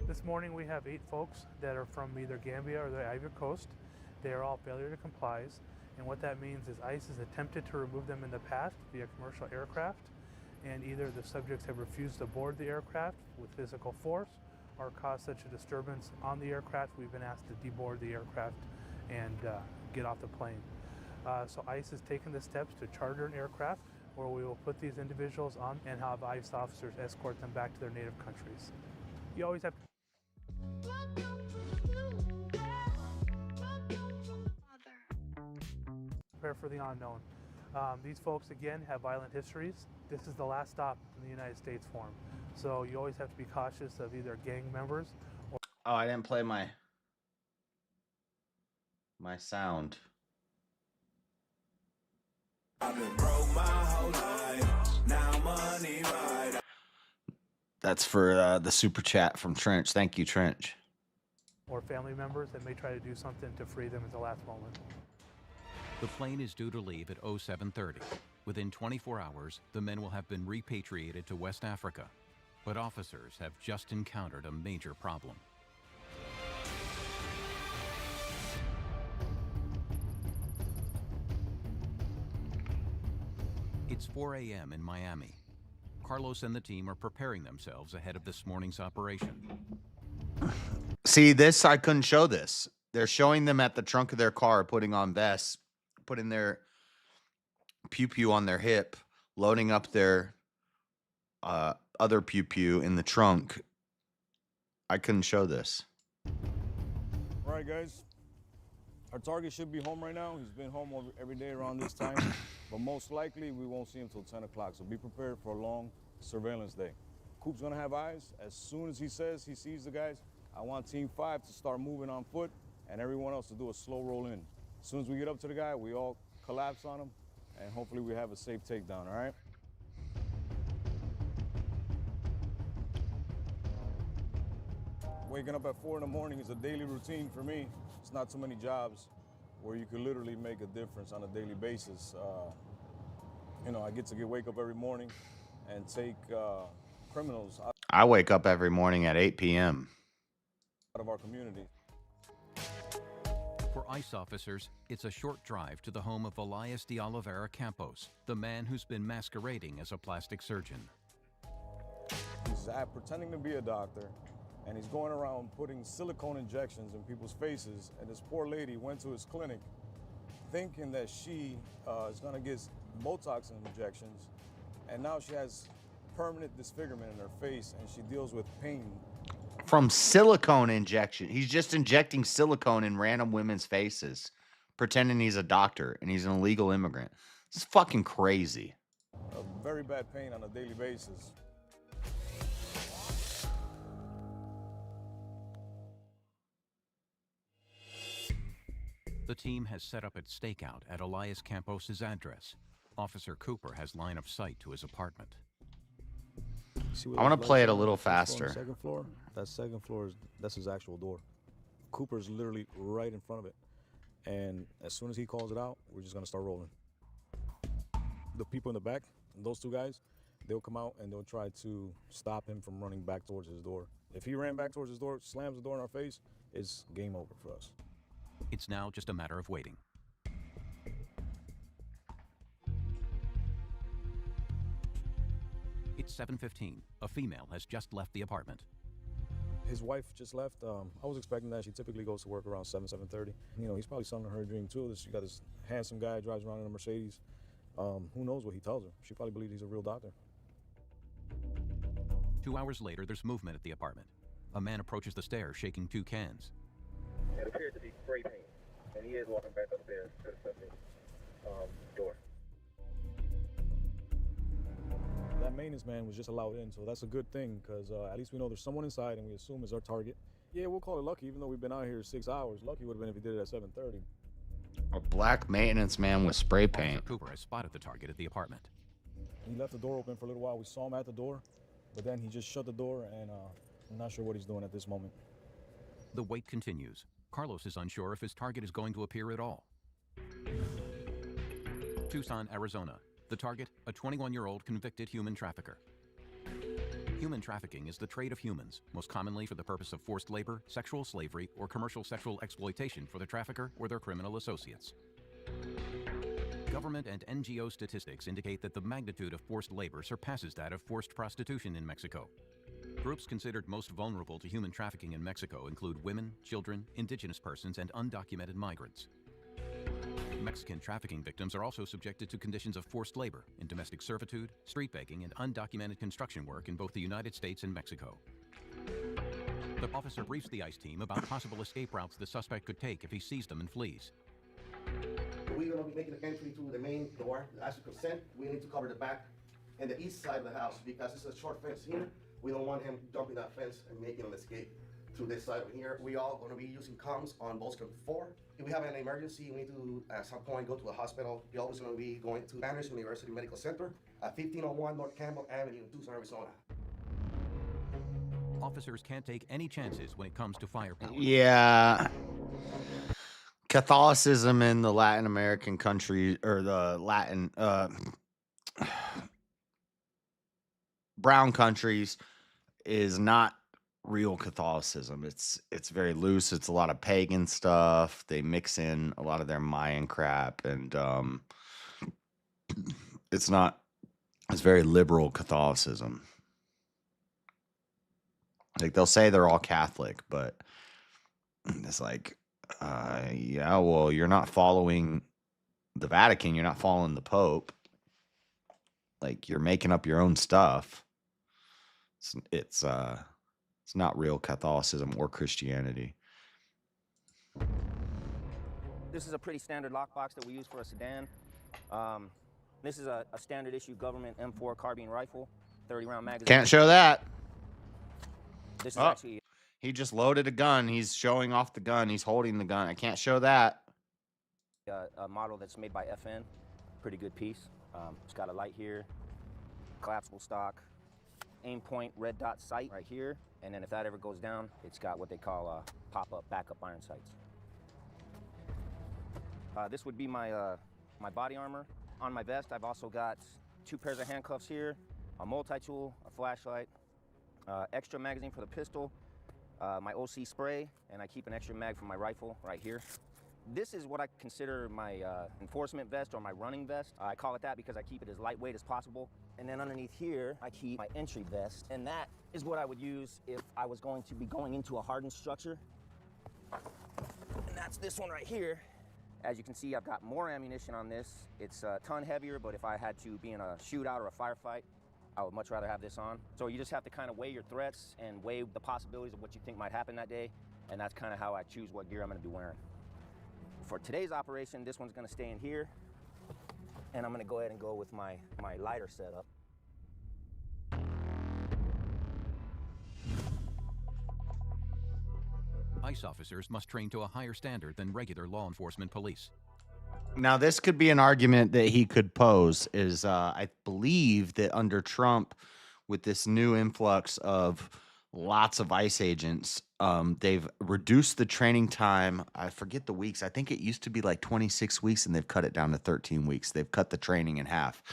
This morning we have 8 folks that are from either Gambia or the Ivory Coast. They are all failure to complies, and what that means is ICE has attempted to remove them in the past via commercial aircraft, and either the subjects have refused to board the aircraft with physical force or caused such a disturbance on the aircraft, we've been asked to deboard the aircraft and get off the plane. So ICE has taken the steps to charter an aircraft where we will put these individuals on and have ICE officers escort them back to their native countries. You always have to prepare for the unknown. These folks, again, have violent histories. This is the last stop in the United States for them. So you always have to be cautious of either gang members or... Oh, I didn't play my sound. I've been broke my whole life. Now money right. That's for the super chat from Trench. Thank you, Trench. or family members that may try to do something to free them at the last moment. The plane is due to leave at 07:30. Within 24 hours, the men will have been repatriated to West Africa. But officers have just encountered a major problem. It's 4 a.m. in Miami. Carlos and the team are preparing themselves ahead of this morning's operation. See, this, I couldn't show this. They're showing them at the trunk of their car, putting on vests, putting their pew-pew on their hip, loading up their other pew-pew in the trunk. I couldn't show this. All right, guys. Our target should be home right now. He's been home every day around this time, but most likely we won't see him until 10 o'clock, so be prepared for a long surveillance day. Coop's gonna have eyes. As soon as he says he sees the guys, I want Team 5 to start moving on foot and everyone else to do a slow roll in. As soon as we get up to the guy, we all collapse on him, and hopefully we have a safe takedown, all right? Waking up at 4 in the morning is a daily routine for me. It's not too many jobs where you could literally make a difference on a daily basis. You know, I get to wake up every morning and take criminals out I wake up every morning at 8 p.m. of our community. For ICE officers, it's a short drive to the home of Elias de Oliveira Campos, the man who's been masquerading as a plastic surgeon. He's pretending to be a doctor, and he's going around putting silicone injections in people's faces, and this poor lady went to his clinic thinking that she is gonna get Botox injections, and now she has permanent disfigurement in her face, and she deals with pain. From silicone injection. He's just injecting silicone in random women's faces, pretending he's a doctor and he's an illegal immigrant. It's fucking crazy. A very bad pain on a daily basis. The team has set up its stakeout at Elias Campos's address. Officer Cooper has line of sight to his apartment. I want to play it a little faster. Second floor. That second floor that's his actual door. Cooper's literally right in front of it. And as soon as he calls it out, we're just gonna start rolling. The people in the back, those two guys, they'll come out and they'll try to stop him from running back towards his door. If he ran back towards his door, slams the door in our face, it's game over for us. It's now just a matter of waiting. It's 7:15. A female has just left the apartment. His wife just left. I was expecting that. She typically goes to work around 7:30. You know, he's probably selling her a dream too. You got this handsome guy drives around in a Mercedes. Who knows what he tells her? She probably believes he's a real doctor. 2 hours later, there's movement at the apartment. A man approaches the stairs shaking 2 cans. It appears to be spray paint, and he is walking back upstairs to the subject door. That maintenance man was just allowed in, so that's a good thing, because at least we know there's someone inside, and we assume is our target. Yeah, we'll call it lucky, even though we've been out here 6 hours. Lucky would have been if he did it at 7:30. A black maintenance man with spray paint. Officer Cooper has spotted the target at the apartment. He left the door open for a little while. We saw him at the door, but then he just shut the door, and I'm not sure what he's doing at this moment. The wait continues. Carlos is unsure if his target is going to appear at all. Tucson, Arizona. The target, a 21-year-old convicted human trafficker. Human trafficking is the trade of humans, most commonly for the purpose of forced labor, sexual slavery, or commercial sexual exploitation for the trafficker or their criminal associates. Government and NGO statistics indicate that the magnitude of forced labor surpasses that of forced prostitution in Mexico. Groups considered most vulnerable to human trafficking in Mexico include women, children, indigenous persons, and undocumented migrants. Mexican trafficking victims are also subjected to conditions of forced labor in domestic servitude, street begging, and undocumented construction work in both the United States and Mexico. The officer briefs the ICE team about possible escape routes the suspect could take if he sees them and flees. We're going to be making an entry to the main door. As you consent, we need to cover the back and the east side of the house because it's a short fence here. We don't want him jumping that fence and making an escape to this side over here. We all going to be using comms on Bolster 4. If we have an emergency, we need to at some point go to a hospital. We're always going to be going to Banners University Medical Center at 1501 North Campbell Avenue in Tucson, Arizona. Officers can't take any chances when it comes to firepower. Yeah. Catholicism in the Latin American country, or the Latin brown countries, is not real Catholicism. It's very loose. It's a lot of pagan stuff. They mix in a lot of their Mayan crap, and it's very liberal Catholicism. Like, they'll say they're all Catholic, but it's like, yeah, well, you're not following the Vatican. You're not following the Pope. Like, you're making up your own stuff. It's not real Catholicism or Christianity. This is a pretty standard lockbox that we use for a sedan. This is a standard issue government M4 carbine rifle, 30-round magazine. Can't show that. This is actually he just loaded a gun. He's showing off the gun. He's holding the gun. I can't show that. a model that's made by FN. Pretty good piece. It's got a light here, collapsible stock, aim point red dot sight right here, and then if that ever goes down, it's got what they call pop-up backup iron sights. This would be my my body armor. On my vest, I've also got 2 pairs of handcuffs here, a multi-tool, a flashlight, extra magazine for the pistol, my OC spray, and I keep an extra mag for my rifle right here. This is what I consider my enforcement vest or my running vest. I call it that because I keep it as lightweight as possible. And then underneath here, I keep my entry vest. And that is what I would use if I was going to be going into a hardened structure. And that's this one right here. As you can see, I've got more ammunition on this. It's a ton heavier, but if I had to be in a shootout or a firefight, I would much rather have this on. So you just have to kind of weigh your threats and weigh the possibilities of what you think might happen that day. And that's kind of how I choose what gear I'm gonna be wearing. For today's operation, this one's gonna stay in here. And I'm gonna go ahead and go with my lighter setup. ICE officers must train to a higher standard than regular law enforcement police. Now, this could be an argument that he could pose is I believe that under Trump, with this new influx of lots of ICE agents, they've reduced the training time. I forget the weeks. I think it used to be like 26 weeks, and they've cut it down to 13 weeks. They've cut the training in half.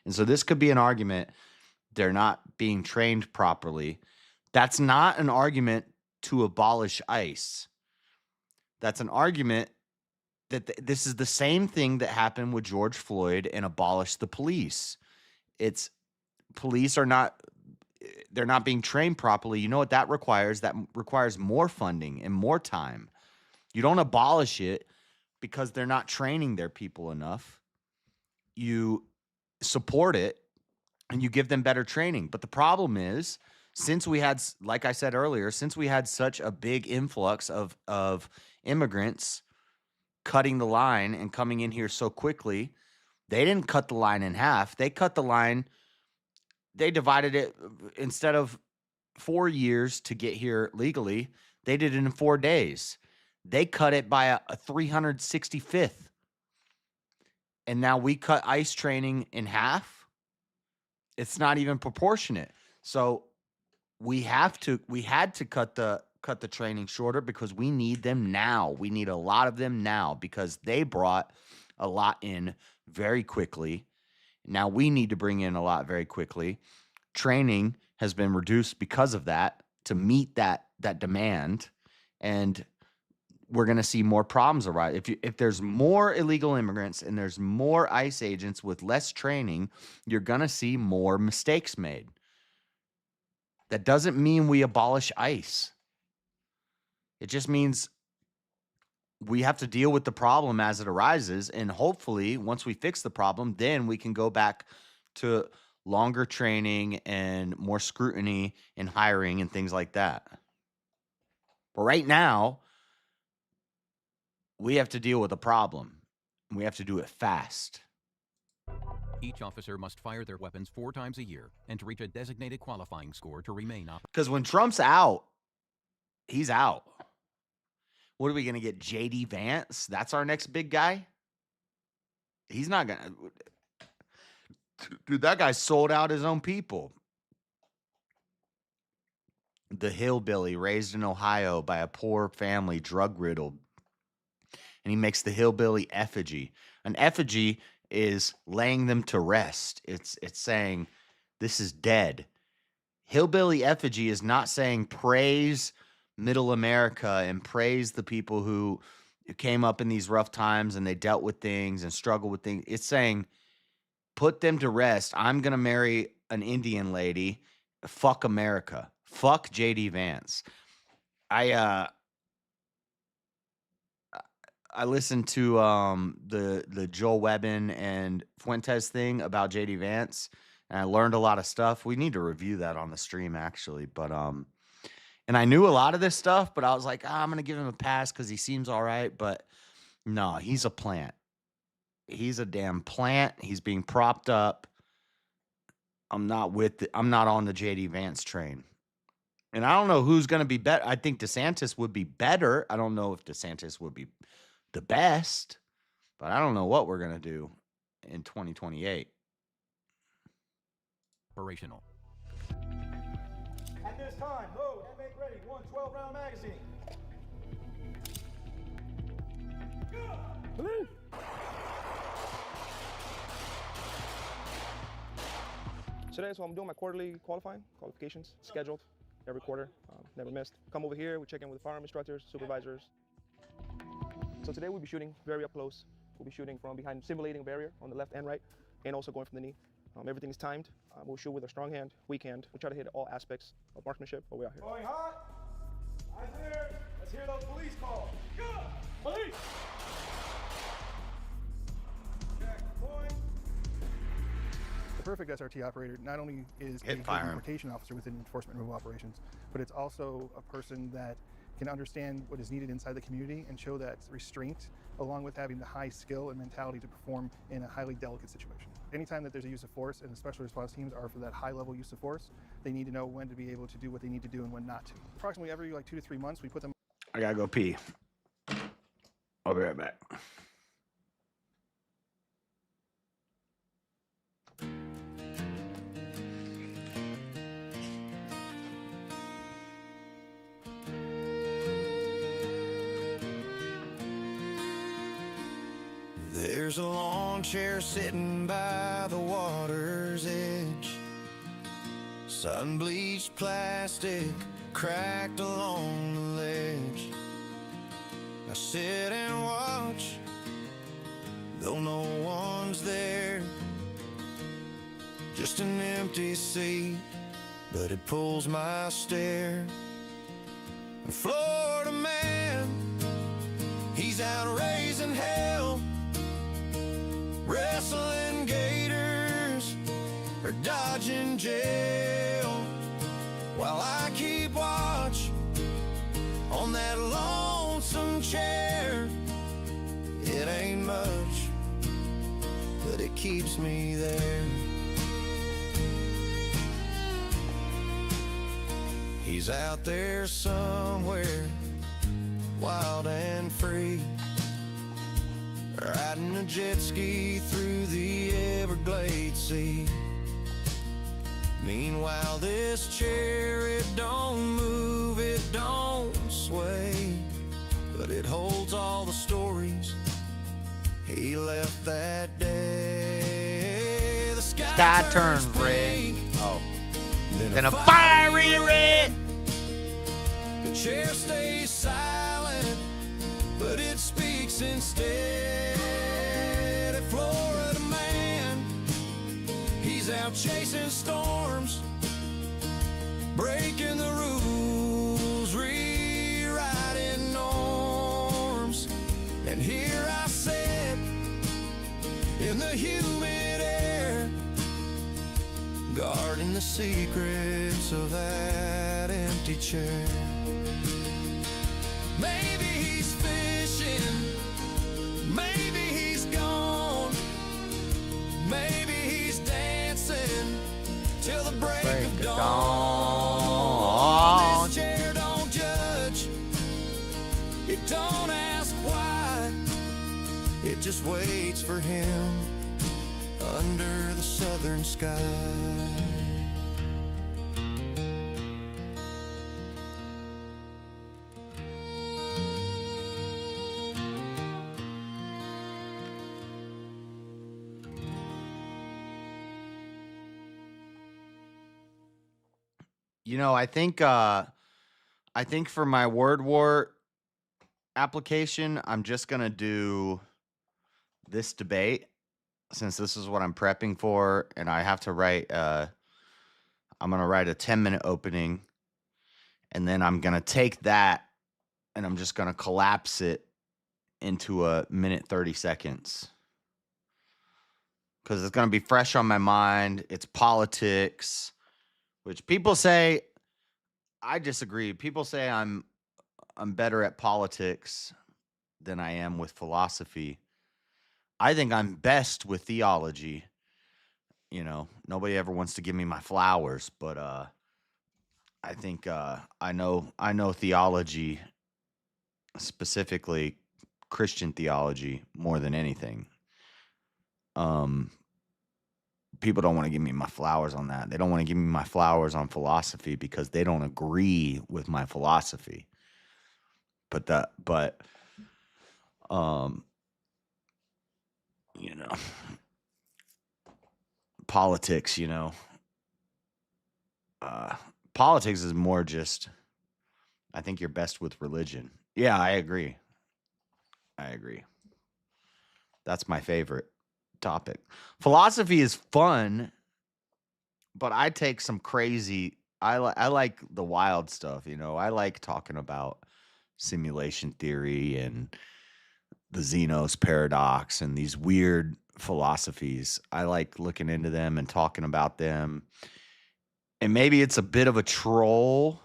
And so this could be an argument they're not being trained properly. That's not an argument to abolish ICE. That's an argument that this is the same thing that happened with George Floyd and abolish the police. It's police are not, they're not being trained properly. You know what that requires? That requires more funding and more time. You don't abolish it because they're not training their people enough. You support it and you give them better training. But the problem is, since we had, like I said earlier, since we had such a big influx of immigrants cutting the line and coming in here so quickly, they didn't cut the line in half. They cut the line, they divided it, instead of 4 years to get here legally, they did it in 4 days. They cut it by a 365th. And now we cut ICE training in half. It's not even proportionate. So we had to cut the training shorter because we need them now. We need a lot of them now because they brought a lot in very quickly. Now we need to bring in a lot very quickly. Training has been reduced because of that to meet that demand, and we're going to see more problems arise. If there's more illegal immigrants and there's more ICE agents with less training, you're going to see more mistakes made. That doesn't mean we abolish ICE. It just means we have to deal with the problem as it arises. And hopefully, once we fix the problem, then we can go back to longer training and more scrutiny and hiring and things like that. But right now, we have to deal with the problem. And we have to do it fast. Each officer must fire their weapons 4 times a year and to reach a designated qualifying score to remain operational. Because when Trump's out, he's out. What are we going to get? J.D. Vance? That's our next big guy? He's not going to. Dude, that guy sold out his own people. The hillbilly raised in Ohio by a poor family, drug-riddled. And he makes the hillbilly effigy. An effigy is laying them to rest. It's saying, this is dead. Hillbilly effigy is not saying praise middle America and praise the people who came up in these rough times and they dealt with things and struggled with things. It's saying, put them to rest. I'm going to marry an Indian lady. Fuck America. Fuck J.D. Vance. I listened to the Joel Webbin and Fuentes thing about J.D. Vance, and I learned a lot of stuff. We need to review that on the stream, actually. But and I knew a lot of this stuff, but I was like, I'm gonna give him a pass because he seems all right. But no, he's a plant. He's a damn plant. He's being propped up. I'm not on the J.D. Vance train. And I don't know who's gonna be better. I think DeSantis would be better. I don't know if DeSantis would be the best, but I don't know what we're going to do in 2028. Operational. At this time, load and make ready 1 12-round magazine. Today, so I'm doing my quarterly qualifications, scheduled every quarter, never missed. Come over here, we check in with firearm instructors, supervisors. So today we'll be shooting very up close. We'll be shooting from behind, simulating a barrier on the left and right, and also going from the knee. Everything is timed. We'll shoot with a strong hand, weak hand. We'll try to hit all aspects of marksmanship while we're out here. Going hot. Eyes there. Let's hear those police calls. Go! Police! Check. Point. The perfect SRT operator not only is a Hit fire. deportation officer within enforcement removal operations, but it's also a person that can understand what is needed inside the community and show that restraint, along with having the high skill and mentality to perform in a highly delicate situation. Anytime that there's a use of force, and the special response teams are for that high level use of force, they need to know when to be able to do what they need to do and when not to. Approximately every 2 to 3 months, we put them. I gotta go pee. I'll be right back. There's a lawn chair sitting by the water's edge. Sun-bleached plastic cracked along the ledge. I sit and watch, though no one's there. Just an empty seat, but it pulls my stare. A Florida man, he's out raising hell, wrestling gators or dodging jail, while I keep watch on that lonesome chair. It ain't much, but it keeps me there. He's out there somewhere, wild and free, riding a jet ski through the Everglades Sea. Meanwhile, this chair, it don't move, it don't sway, but it holds all the stories he left that day. The Sky turns red. Oh. Then a fiery red. The chair stays silent, but it speaks instead. A Florida man, he's out chasing storms, breaking the rules, rewriting norms. And here I sit in the humid air, guarding the secrets of that empty chair. Maybe he's fishing, maybe he's gone, maybe he's dancing till the break of dawn. This chair don't judge, it don't ask why, it just waits for him under the southern sky. You know, I think for my word war application, I'm just gonna do this debate, since this is what I'm prepping for, and I have to write. I'm gonna write a 10-minute opening, and then I'm gonna take that, and I'm just gonna collapse it into a minute 30 seconds, because it's gonna be fresh on my mind. It's politics. Which people say, I disagree. People say I'm better at politics than I am with philosophy. I think I'm best with theology. You know, nobody ever wants to give me my flowers, but I think I know theology, specifically Christian theology, more than anything. People don't want to give me my flowers on that. They don't want to give me my flowers on philosophy because they don't agree with my philosophy. But you know, politics, you know, politics is more just, I think you're best with religion. Yeah, I agree. That's my favorite topic. Philosophy is fun, but I take some crazy. I like the wild stuff. You know, I like talking about simulation theory and the Zeno's paradox and these weird philosophies. I like looking into them and talking about them. And maybe it's a bit of a troll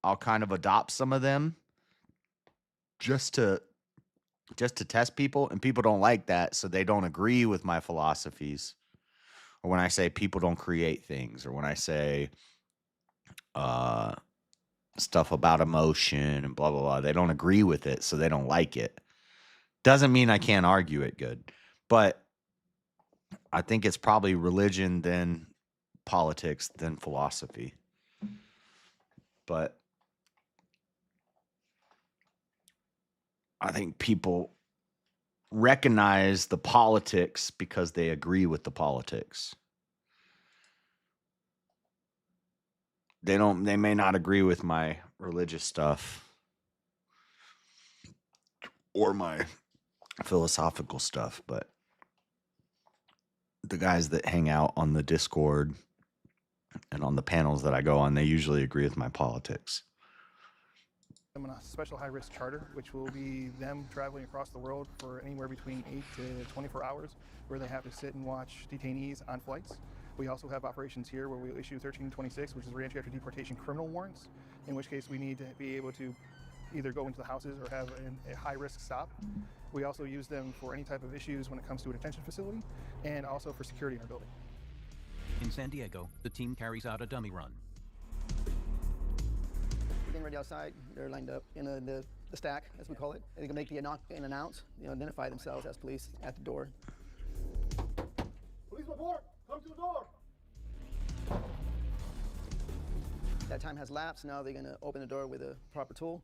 I'll kind of adopt some of them just to test people, and people don't like that, so they don't agree with my philosophies. Or when I say people don't create things, or when I say stuff about emotion and blah blah blah, they don't agree with it, so they don't like it. Doesn't mean I can't argue it good, but I think it's probably religion, then politics, then philosophy. But I think people recognize the politics because they agree with the politics. They may not agree with my religious stuff or my philosophical stuff, but the guys that hang out on the Discord and on the panels that I go on, they usually agree with my politics. I'm on a special high-risk charter, which will be them traveling across the world for anywhere between 8 to 24 hours, where they have to sit and watch detainees on flights. We also have operations here where we issue 1326, which is reentry after deportation criminal warrants, in which case we need to be able to either go into the houses or have a high-risk stop. We also use them for any type of issues when it comes to a detention facility, and also for security in our building. In San Diego, the team carries out a dummy run. Getting ready outside, they're lined up in the stack, as we call it. They can make the knock and announce, identify themselves as police at the door. Police report! Come to the door! That time has lapsed. Now they're going to open the door with a proper tool.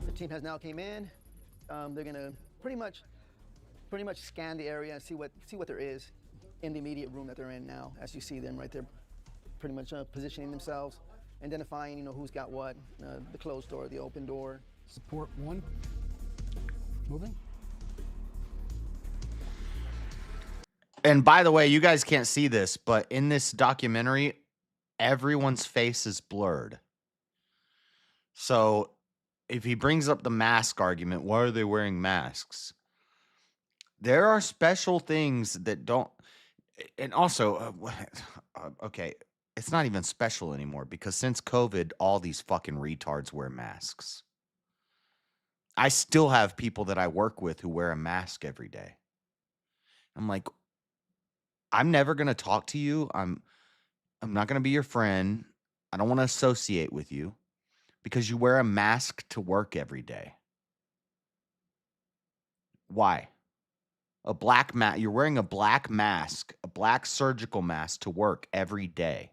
The team has now came in. They're going to pretty much scan the area and see what there is in the immediate room that they're in now. As you see them right there, pretty much positioning themselves, identifying who's got what, the closed door, the open door. Support 1. Moving. And by the way, you guys can't see this, but in this documentary, everyone's face is blurred. So if he brings up the mask argument, why are they wearing masks? There are special things that don't, and also, okay, it's not even special anymore because since COVID, all these fucking retards wear masks. I still have people that I work with who wear a mask every day. I'm like, I'm never going to talk to you. I'm not going to be your friend. I don't want to associate with you because you wear a mask to work every day. Why? You're wearing a black mask, a black surgical mask to work every day.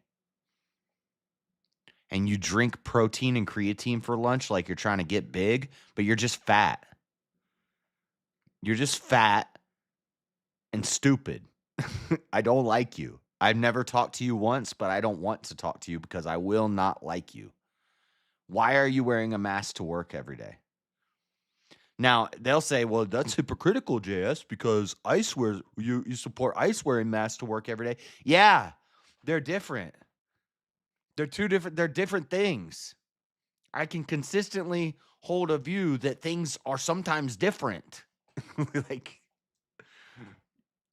And you drink protein and creatine for lunch like you're trying to get big, but you're just fat. You're just fat and stupid. I don't like you. I've never talked to you once, but I don't want to talk to you because I will not like you. Why are you wearing a mask to work every day? Now, they'll say, well, that's hypocritical, JS, because ICE wears, you support ICE wearing masks to work every day. Yeah, they're different. They're different things. I can consistently hold a view that things are sometimes different. Like,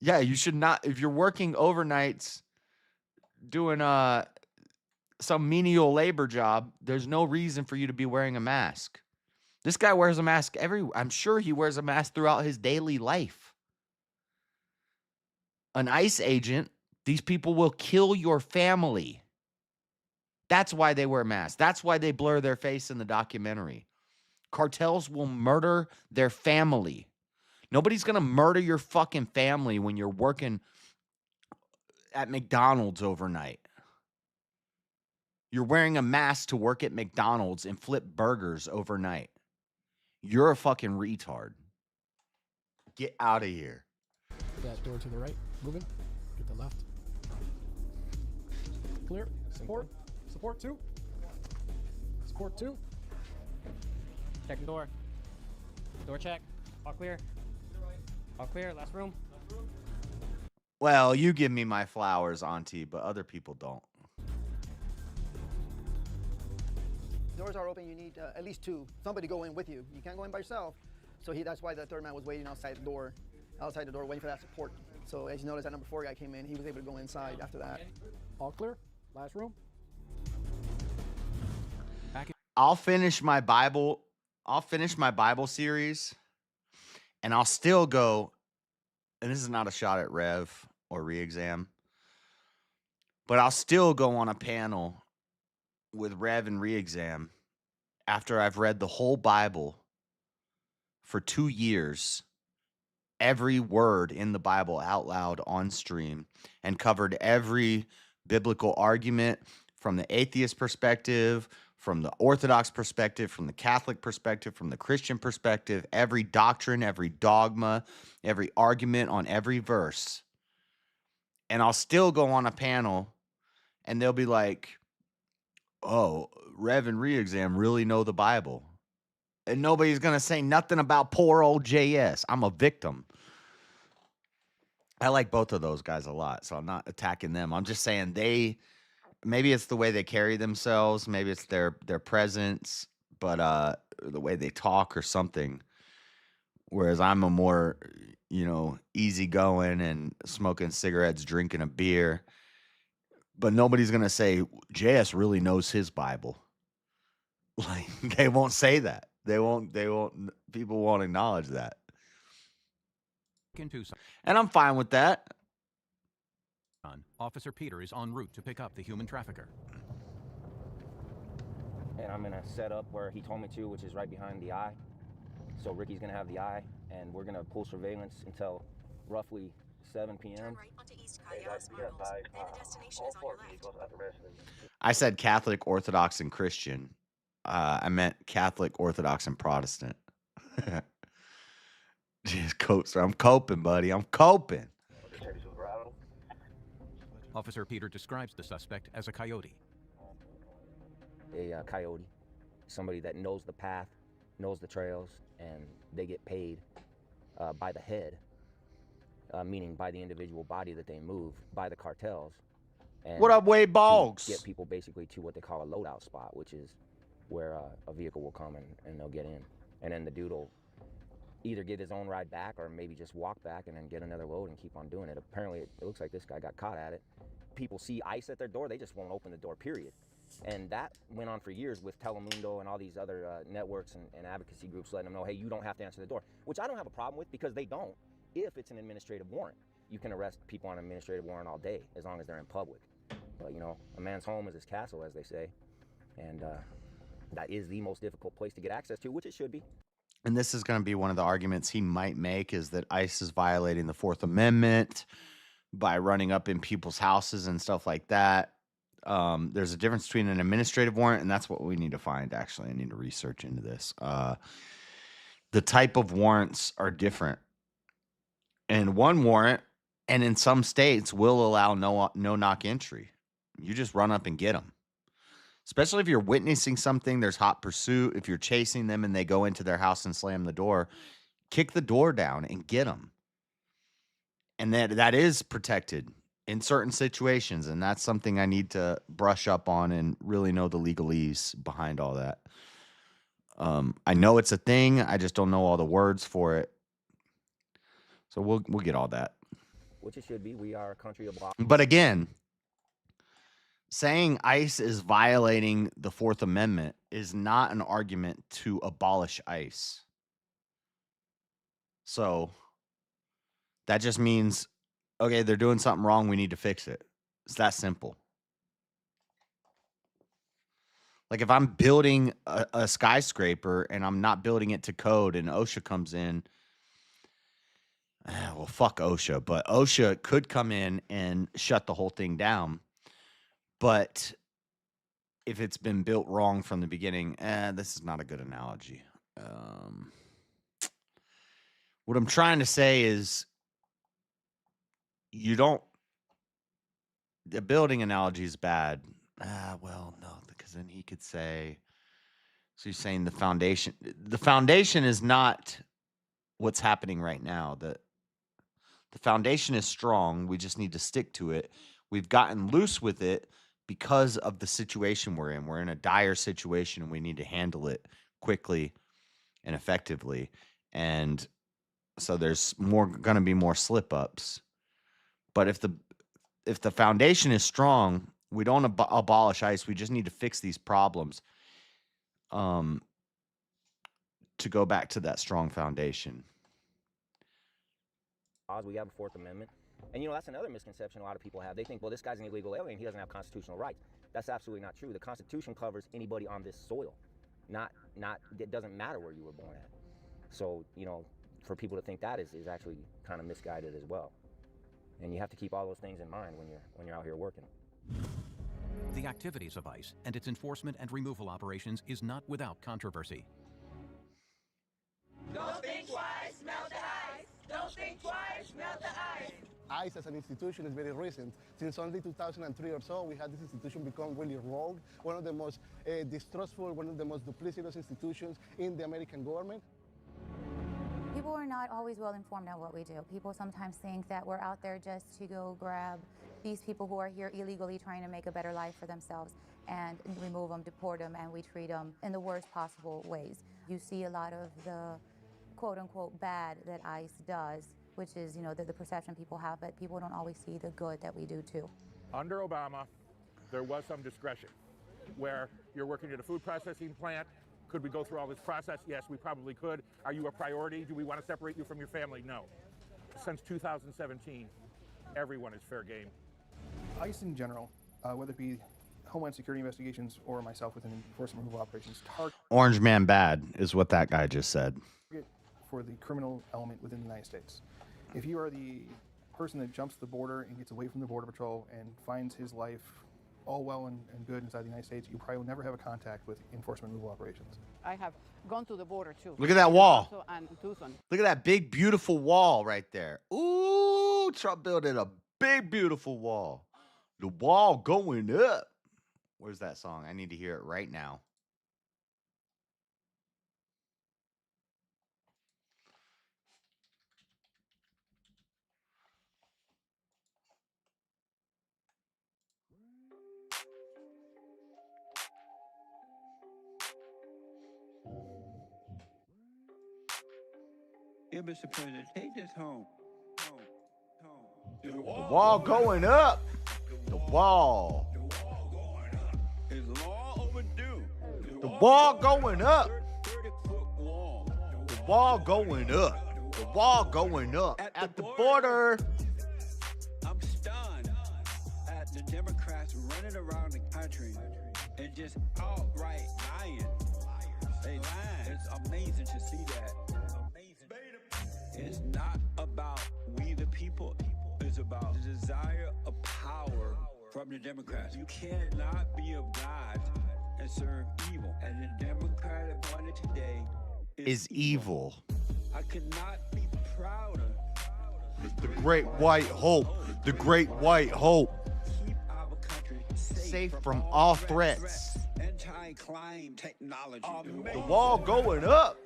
yeah, you should not, if you're working overnights doing some menial labor job, there's no reason for you to be wearing a mask. This guy wears a mask I'm sure he wears a mask throughout his daily life. An ICE agent, these people will kill your family. That's why they wear masks. That's why they blur their face in the documentary. Cartels will murder their family. Nobody's going to murder your fucking family when you're working at McDonald's overnight. You're wearing a mask to work at McDonald's and flip burgers overnight. You're a fucking retard. Get out of here. That door to the right. Moving. Get the left. Clear. Support. Support 2. Support 2. Checking door. Door check. All clear. All clear. Last room. Well, you give me my flowers, Auntie, but other people don't. Doors are open. You need at least 2. Somebody go in with you. You can't go in by yourself. So that's why the third man was waiting outside the door, waiting for that So as you notice, that number 4 guy came in. He was able to go inside after that. All clear. Last room. I'll finish my Bible series, and I'll still go, and this is not a shot at Rev or re-exam, but I'll still go on a panel with Rev and re-exam after I've read the whole Bible for 2 years, every word in the Bible out loud on stream, and covered every biblical argument from the atheist perspective, from the Orthodox perspective, from the Catholic perspective, from the Christian perspective, every doctrine, every dogma, every argument on every verse. And I'll still go on a panel and they'll be like, oh, Rev and re-exam really know the Bible. And nobody's going to say nothing about poor old JS. I'm a victim. I like both of those guys a lot, so I'm not attacking them. I'm just saying maybe it's the way they carry themselves, maybe it's their presence, but the way they talk or something. Whereas I'm a more, easygoing and smoking cigarettes, drinking a beer. But nobody's going to say JS really knows his Bible. Like, they won't say that. People won't acknowledge that. And I'm fine with that. Officer Peter is en route to pick up the human trafficker. And I'm gonna set up where he told me to, which is right behind the eye. So Ricky's gonna have the eye, and we're gonna pull surveillance until roughly 7 p.m. I said Catholic, Orthodox, and Christian. I meant Catholic, Orthodox, and Protestant. Just cope, sir. I'm coping, buddy. I'm coping. Officer Peter describes the suspect as a coyote. A coyote, somebody that knows the path, knows the trails, and they get paid by the head, meaning by the individual body that they move, by the cartels. And what up, Wade Boggs? Get people basically to what they call a loadout spot, which is where a vehicle will come and they'll get in. And then the dude will either get his own ride back or maybe just walk back and then get another load and keep on doing it. Apparently, it looks like this guy got caught at it. People see ICE at their door, they just won't open the door, period. And that went on for years with Telemundo and all these other networks and advocacy groups letting them know, hey, you don't have to answer the door, which I don't have a problem with because they don't. If it's an administrative warrant, you can arrest people on an administrative warrant all day as long as they're in public. But, a man's home is his castle, as they say. And that is the most difficult place to get access to, which it should be. And this is going to be one of the arguments he might make, is that ICE is violating the Fourth Amendment by running up in people's houses and stuff like that. There's a difference between an administrative warrant, and that's what we need to find, actually. I need to research into this. The type of warrants are different. And one warrant, and in some states, will allow no-knock entry. You just run up and get them. Especially if you're witnessing something, there's hot pursuit. If you're chasing them and they go into their house and slam the door, kick the door down and get them. And that is protected in certain situations. And that's something I need to brush up on and really know the legalese behind all that. I know it's a thing. I just don't know all the words for it. So we'll get all that. Which it should be. We are a country of law. But again, saying ICE is violating the Fourth Amendment is not an argument to abolish ICE. So that just means, okay, they're doing something wrong. We need to fix it. It's that simple. Like if I'm building a skyscraper and I'm not building it to code and OSHA comes in, well, fuck OSHA, but OSHA could come in and shut the whole thing down. But if it's been built wrong from the beginning, this is not a good analogy. What I'm trying to say is the building analogy is bad. Well, no, because then he could say, so you're saying the foundation is not what's happening right now. The foundation is strong. We just need to stick to it. We've gotten loose with it because of the situation we're in. We're in a dire situation and we need to handle it quickly and effectively. And so there's going to be more slip ups. But if the foundation is strong, we don't abolish ICE. We just need to fix these problems to go back to that strong foundation. We have a Fourth Amendment. And, you know, that's another misconception a lot of people have. They think, well, this guy's an illegal alien. He doesn't have constitutional rights. That's absolutely not true. The Constitution covers anybody on this soil. It doesn't matter where you were born at. So, you know, for people to think that is actually kind of misguided as well. And you have to keep all those things in mind when you're out here working. The activities of ICE and its enforcement and removal operations is not without controversy. Don't think twice, melt the ice. Don't think twice, melt the ice. ICE as an institution is very recent. Since only 2003 or so, we had this institution become really rogue, one of the most distrustful, one of the most duplicitous institutions in the American government. People are not always well informed on what we do. People sometimes think that we're out there just to go grab these people who are here illegally trying to make a better life for themselves and remove them, deport them, and we treat them in the worst possible ways. You see a lot of the quote-unquote bad that ICE does, which is, you know, the perception people have, but people don't always see the good that we do too. Under Obama, there was some discretion where you're working at a food processing plant. Could we go through all this process? Yes, we probably could. Are you a priority? Do we want to separate you from your family? No. Since 2017, everyone is fair game. ICE in general, whether it be Homeland Security investigations or myself within enforcement removal operations, target Orange man bad is what that guy just said. for the criminal element within the United States. If you are the person that jumps the border and gets away from the Border Patrol and finds his life all well and good inside the United States, you probably will never have a contact with enforcement removal operations. I have gone to the border too. Look at that wall. Also, and Tucson. Look at that big, beautiful wall right there. Ooh, Trump building a big, beautiful wall. The wall going up. Where's that song? I need to hear it right now. Yeah, Mr. President, take this home. The wall going up. The wall. It's long overdue. The wall going up. The wall going up. The wall going up. At the border. I'm stunned at the Democrats running around the country and just outright lying. They lying. It's amazing to see that. It's not about we the people. It's about the desire of power from the Democrats. You cannot be of God and serve evil. And the Democratic Party today Is evil. I could not be prouder. The great white hope. The great white hope. Keep our country Safe from all threats. Anti-crime technology. The wall going up.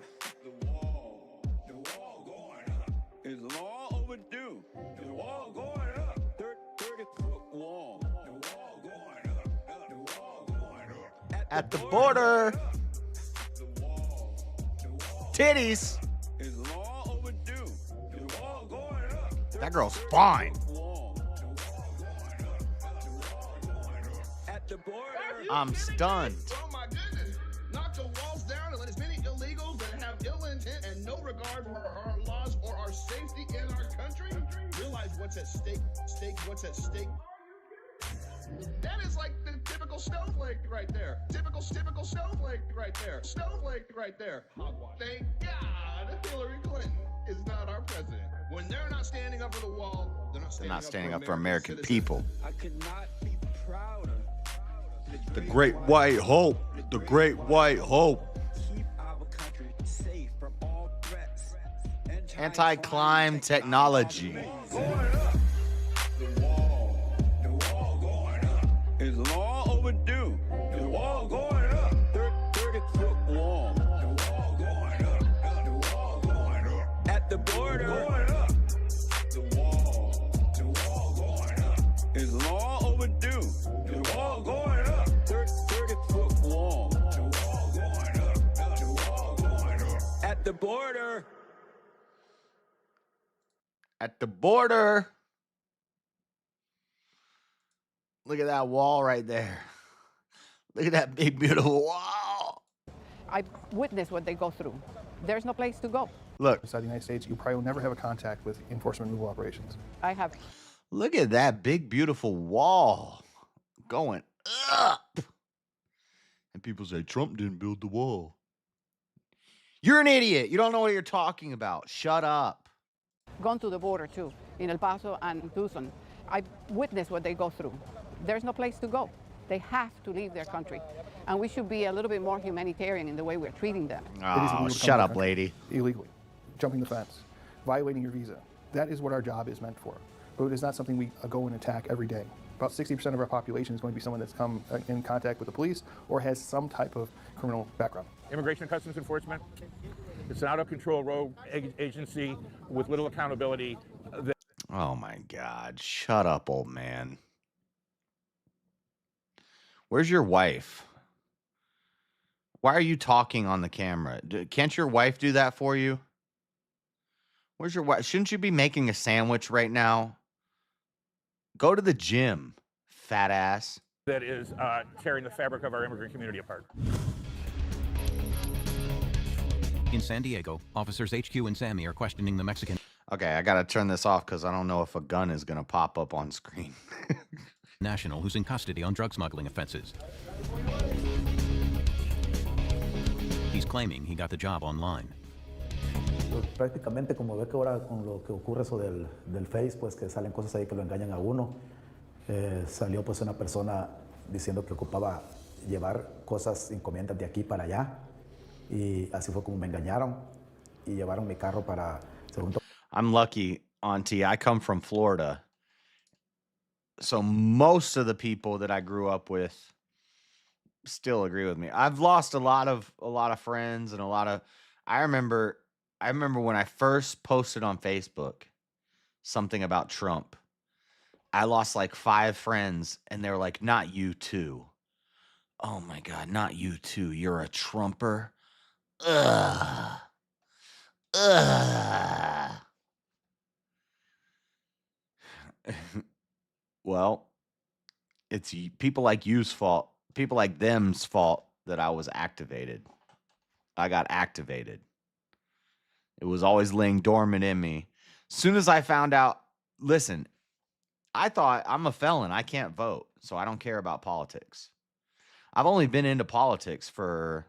Is long overdue. The wall going up. 30-foot wall. The wall going up. The wall going up. At the border. Titties. Is long overdue. The wall going up. That girl's fine. At the border. I'm stunned. Oh my goodness. Knock the walls down and let as many illegals that have ill intent and no regard for our laws or our safety in our country realize what's at stake. What's at stake. That is like the typical snowflake right there. Typical snowflake right there. Snowflake right there. Thank God Hillary Clinton is not our president. When they're not standing up for the wall, they're not standing up for American people. I could not be prouder. The great white hope. The great white hope. Keep our country safe from all threats. Anti-crime technology. Is long overdue. The wall going up. 30-foot wall. The wall going up. The wall going up. At the border. Going up. The wall going up. Is long overdue. The wall going up. 30-foot wall. The wall going up. The wall going up. At the border. At the border. Look at that wall right there. Look at that big, beautiful wall. I witnessed what they go through. There's no place to go. Look. Inside the United States, you probably will never have a contact with enforcement removal operations. I have. Look at that big, beautiful wall going up. And people say, Trump didn't build the wall. You're an idiot. You don't know what you're talking about. Shut up. Gone to the border too, in El Paso and Tucson. I witnessed what they go through. There's no place to go. They have to leave their country. And we should be a little bit more humanitarian in the way we're treating them. Oh, shut up, lady. Illegally, jumping the fence, violating your visa. That is what our job is meant for. But it is not something we go and attack every day. About 60% of our population is going to be someone that's come in contact with the police or has some type of criminal background. Immigration and Customs Enforcement, it's an out-of-control rogue agency with little accountability. Oh, my God. Shut up, old man. Where's your wife? Why are you talking on the camera? Can't your wife do that for you? Where's your wife? Shouldn't you be making a sandwich right now? Go to the gym, fat ass. That is tearing the fabric of our immigrant community apart. In San Diego, officers HQ and Sammy are questioning the Mexican Okay, I got to turn this off because I don't know if a gun is going to pop up on screen. national who's in custody on drug smuggling offenses. He's claiming he got the job online. Pues prácticamente como ve que ahora con lo que ocurre eso del Face, pues que salen cosas ahí que lo engañan a uno, salió pues una persona diciendo que ocupaba llevar cosas, encomiendas de aquí para allá, y así fue como me engañaron y llevaron mi carro para segundo. I'm lucky, Auntie. I come from Florida, so most of the people that I grew up with still agree with me. I've lost a lot of friends and I remember when I first posted on Facebook something about Trump. I lost like 5 friends and they were like, "Not you too." Oh my God, not you too. You're a Trumper. Ugh. Ugh. Well, it's people like you's fault. People like them's fault that I was activated. I got activated. It was always laying dormant in me. As soon as I found out, listen, I thought I'm a felon. I can't vote, so I don't care about politics. I've only been into politics for,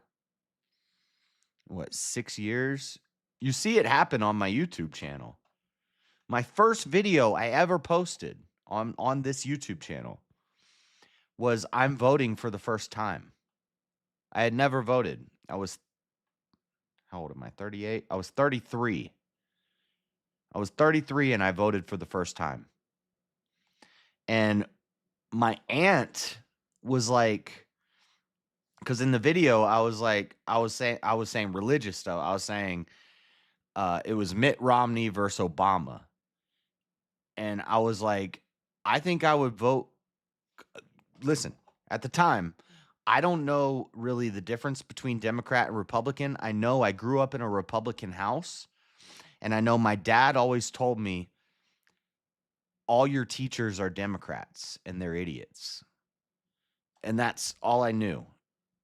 6 years? You see it happen on my YouTube channel. My first video I ever posted on this YouTube channel was I'm voting for the first time. I had never voted. I was, how old am I? 38? I was 33. I was 33 and I voted for the first time. And my aunt was like, because in the video I was saying religious stuff. I was saying it was Mitt Romney versus Obama. And I was like, I think I would vote. Listen, at the time, I don't know really the difference between Democrat and Republican. I know I grew up in a Republican house, and I know my dad always told me, all your teachers are Democrats and they're idiots. And that's all I knew,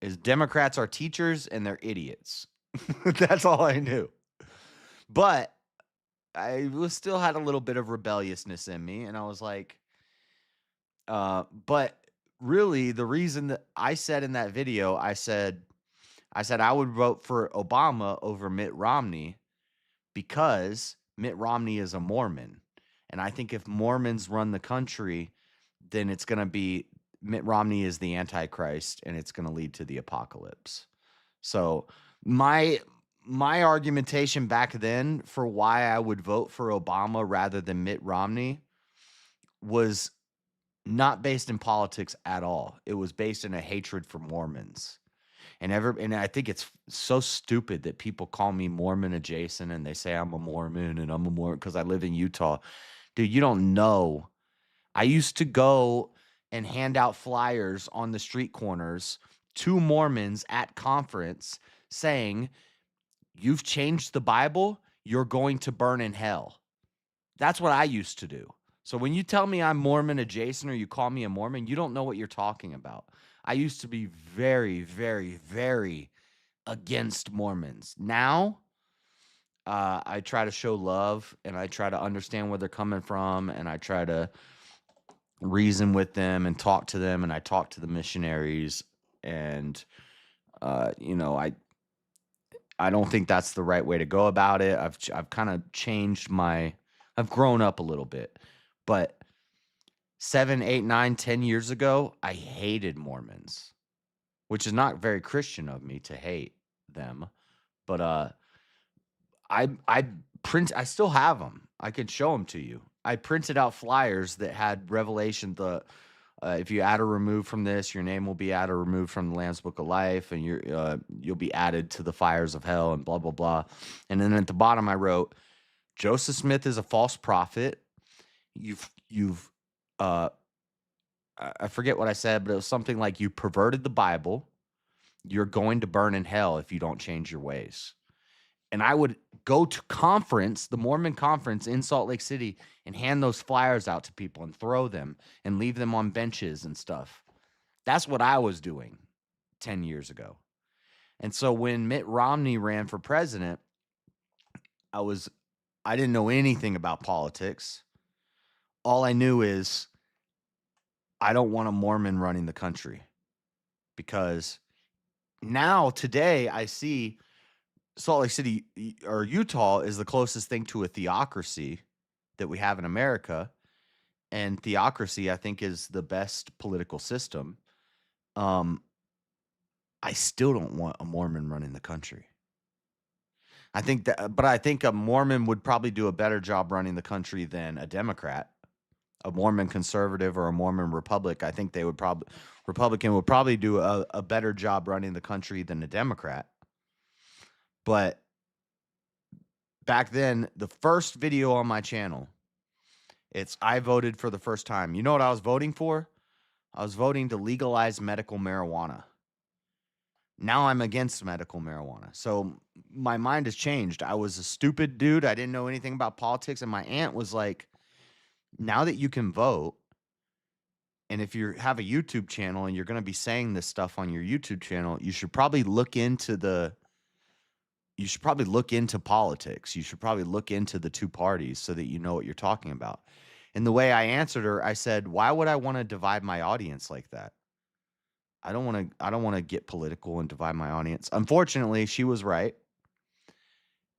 is Democrats are teachers and they're idiots. That's all I knew. But I still had a little bit of rebelliousness in me, and I was like, but really the reason that I said in that video, I said I would vote for Obama over Mitt Romney because Mitt Romney is a Mormon. And I think if Mormons run the country, then it's going to be Mitt Romney is the Antichrist and it's going to lead to the apocalypse. So my argumentation back then for why I would vote for Obama rather than Mitt Romney was not based in politics at all. It was based in a hatred for Mormons. And I think it's so stupid that people call me Mormon adjacent and they say I'm a Mormon and I'm a Mormon because I live in Utah. Dude, you don't know. I used to go and hand out flyers on the street corners to Mormons at conference saying, "You've changed the Bible, you're going to burn in hell." That's what I used to do. So when you tell me I'm Mormon adjacent or you call me a Mormon, you don't know what you're talking about. I used to be very, very, very against Mormons. Now, I try to show love and I try to understand where they're coming from and I try to reason with them and talk to them and I talk to the missionaries and you know, I don't think that's the right way to go about it. I've kind of changed I've grown up a little bit. But 7, 8, 9, 10 years ago, I hated Mormons, which is not very Christian of me to hate them. But I still have them. I could show them to you. I printed out flyers that had Revelation. If you add or remove from this, your name will be added or removed from the Lamb's Book of Life, and you'll be added to the fires of hell, and blah blah blah. And then at the bottom, I wrote, Joseph Smith is a false prophet. I forget what I said, but it was something like you perverted the Bible. You're going to burn in hell if you don't change your ways. And I would go to the Mormon conference in Salt Lake City and hand those flyers out to people and throw them and leave them on benches and stuff. That's what I was doing 10 years ago. And so when Mitt Romney ran for president, I didn't know anything about politics. All I knew is I don't want a Mormon running the country, because now today I see Salt Lake City or Utah is the closest thing to a theocracy that we have in America. And theocracy, I think, is the best political system. I still don't want a Mormon running the country. I think a Mormon would probably do a better job running the country than a Democrat. A Mormon conservative or a Mormon Republican, I think Republican would probably do a better job running the country than a Democrat. But back then, the first video on my channel, I voted for the first time. You know what I was voting for? I was voting to legalize medical marijuana. Now I'm against medical marijuana. So my mind has changed. I was a stupid dude. I didn't know anything about politics. And my aunt was like, now that you can vote, and if you have a YouTube channel and you're going to be saying this stuff on your YouTube channel, you should probably look into politics. You should probably look into the two parties so that you know what you're talking about. And the way I answered her, I said, why would I want to divide my audience like that? I don't want to get political and divide my audience. Unfortunately, she was right.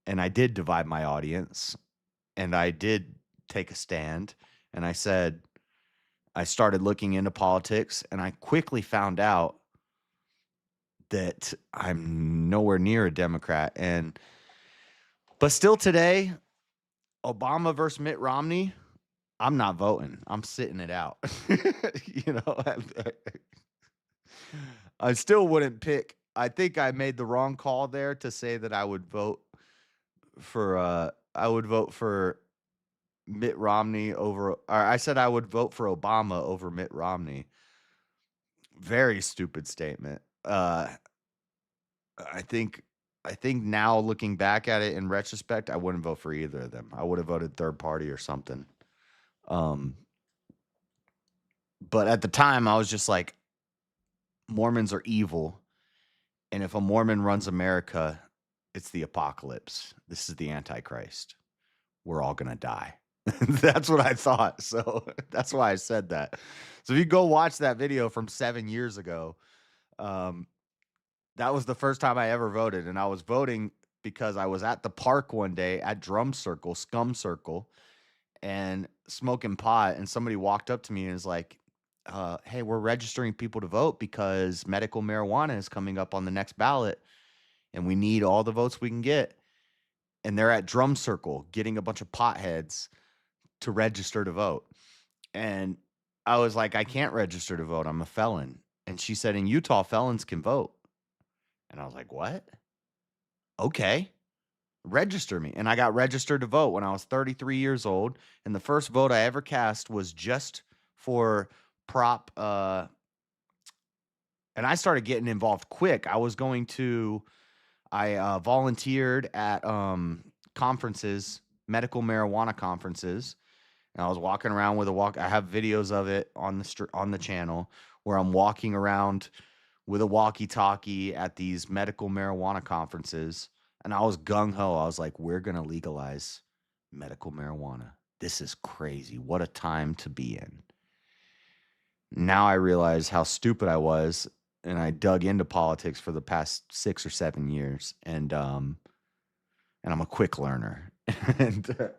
And I did divide my audience. And I did take a stand. And I said, I started looking into politics, and I quickly found out that I'm nowhere near a Democrat. But still today, Obama versus Mitt Romney, I'm not voting. I'm sitting it out. You know, I still wouldn't pick. I think I made the wrong call there to say that I would vote for Mitt Romney over, or I said I would vote for Obama over Mitt Romney. Very stupid statement. I think now, looking back at it in retrospect, I wouldn't vote for either of them. I would have voted third party or something. But at the time, I was just like, Mormons are evil. And if a Mormon runs America, it's the apocalypse. This is the Antichrist. We're all going to die. That's what I thought. So that's why I said that. So if you go watch that video from 7 years ago, that was the first time I ever voted. And I was voting because I was at the park one day at Scum Circle, and smoking pot. And somebody walked up to me and was like, hey, we're registering people to vote because medical marijuana is coming up on the next ballot and we need all the votes we can get. And they're at Drum Circle getting a bunch of potheads to register to vote. And I was like, I can't register to vote. I'm a felon. And she said, in Utah, felons can vote. And I was like, what? Okay. Register me. And I got registered to vote when I was 33 years old. And the first vote I ever cast was just for and I started getting involved quick. I volunteered at conferences, medical marijuana conferences. And I was walking around with I have videos of it on the channel where I'm walking around with a walkie-talkie at these medical marijuana conferences, and I was gung ho. I was like, "We're gonna legalize medical marijuana. This is crazy. What a time to be in." Now I realize how stupid I was, and I dug into politics for the past 6 or 7 years, and I'm a quick learner, and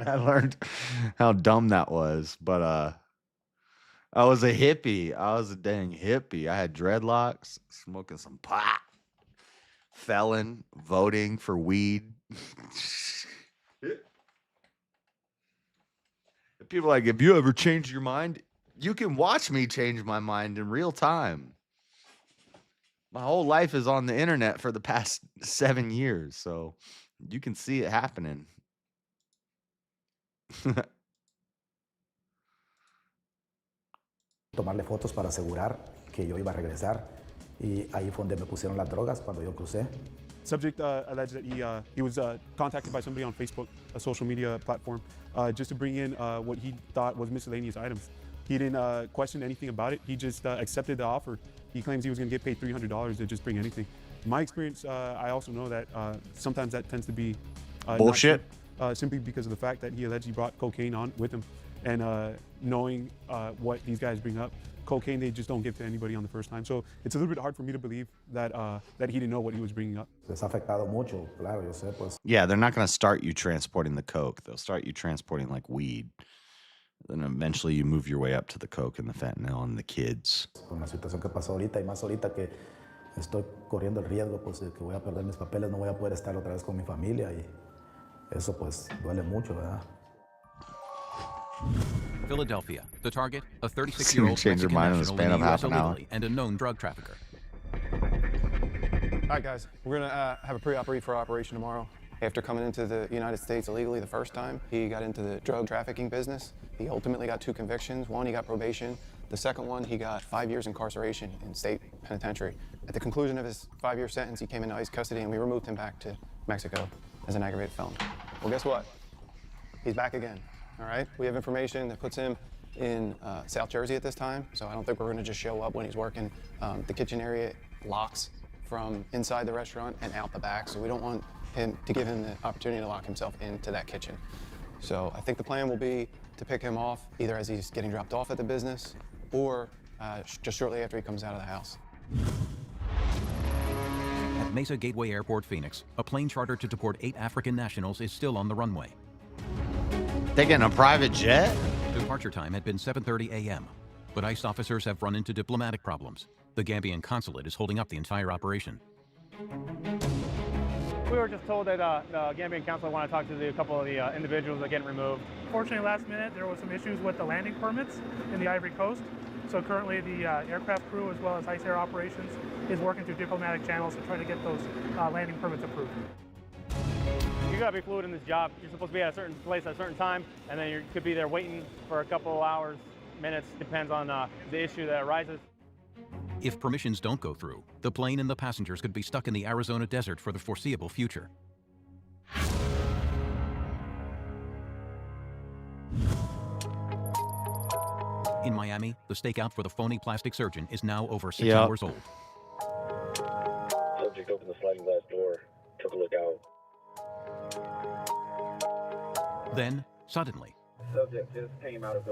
I learned how dumb that was. But I was a hippie. I was a dang hippie. I had dreadlocks, smoking some pot, felon, voting for weed. People are like, if you ever change your mind, you can watch me change my mind in real time. My whole life is on the internet for the past 7 years, so you can see it happening. Tomarle fotos para asegurar que yo iba a regresar, y ahí fue donde me pusieron las drogas cuando yo crucé. Subject alleged that he was contacted by somebody on Facebook, a social media platform, just to bring in what he thought was miscellaneous items. He didn't question anything about it. He just accepted the offer. He claims he was going to get paid $300 to just bring anything. In my experience, I also know that sometimes that tends to be bullshit. Simply because of the fact that he allegedly brought cocaine on with him. And knowing what these guys bring up, cocaine they just don't give to anybody on the first time. So it's a little bit hard for me to believe that that he didn't know what he was bringing up. Les ha afectado mucho, claro, yo sé, pues. Yeah, they're not going to start you transporting the coke. They'll start you transporting like weed. Then eventually you move your way up to the coke and the fentanyl and the kids. Con la situación que pasó ahorita, y más ahorita que estoy corriendo el riesgo, pues, de que voy a perder mis papeles, no voy a poder estar otra vez con mi familia, y eso pues duele mucho, ¿verdad? Philadelphia. The target, a 36-year-old Change your Mexican mind in the national span in of the half U.S. an hour. illegally and a known drug trafficker. All right, guys, we're gonna have a pre-op brief for operation tomorrow. After coming into the United States illegally the first time, he got into the drug trafficking business. He ultimately got 2 convictions. One, he got probation. The second one, he got 5 years incarceration in state penitentiary. At the conclusion of his 5-year sentence, he came into ICE custody and we removed him back to Mexico as an aggravated felon. Well, guess what? He's back again, all right? We have information that puts him in South Jersey at this time, so I don't think we're gonna just show up when he's working. The kitchen area locks from inside the restaurant and out the back, so we don't want him to give him the opportunity to lock himself into that kitchen. So I think the plan will be to pick him off either as he's getting dropped off at the business or just shortly after he comes out of the house. At Mesa Gateway Airport, Phoenix, a plane chartered to deport 8 African nationals is still on the runway. They getting a private jet? Departure time had been 7:30 a.m., but ICE officers have run into diplomatic problems. The Gambian consulate is holding up the entire operation. We were just told that the Gambian consulate wanted to talk to a couple of the individuals that are getting removed. Fortunately, last minute, there was some issues with the landing permits in the Ivory Coast. So currently, the aircraft crew, as well as ICE Air Operations, is working through diplomatic channels to try to get those landing permits approved. You gotta be fluid in this job. You're supposed to be at a certain place at a certain time, and then you could be there waiting for a couple of hours, minutes, depends on the issue that arises. If permissions don't go through, the plane and the passengers could be stuck in the Arizona desert for the foreseeable future. In Miami, the stakeout for the phony plastic surgeon is now over 6 hours old. Subject opened the sliding glass door, took a look out. Then, suddenly, Subject just came out of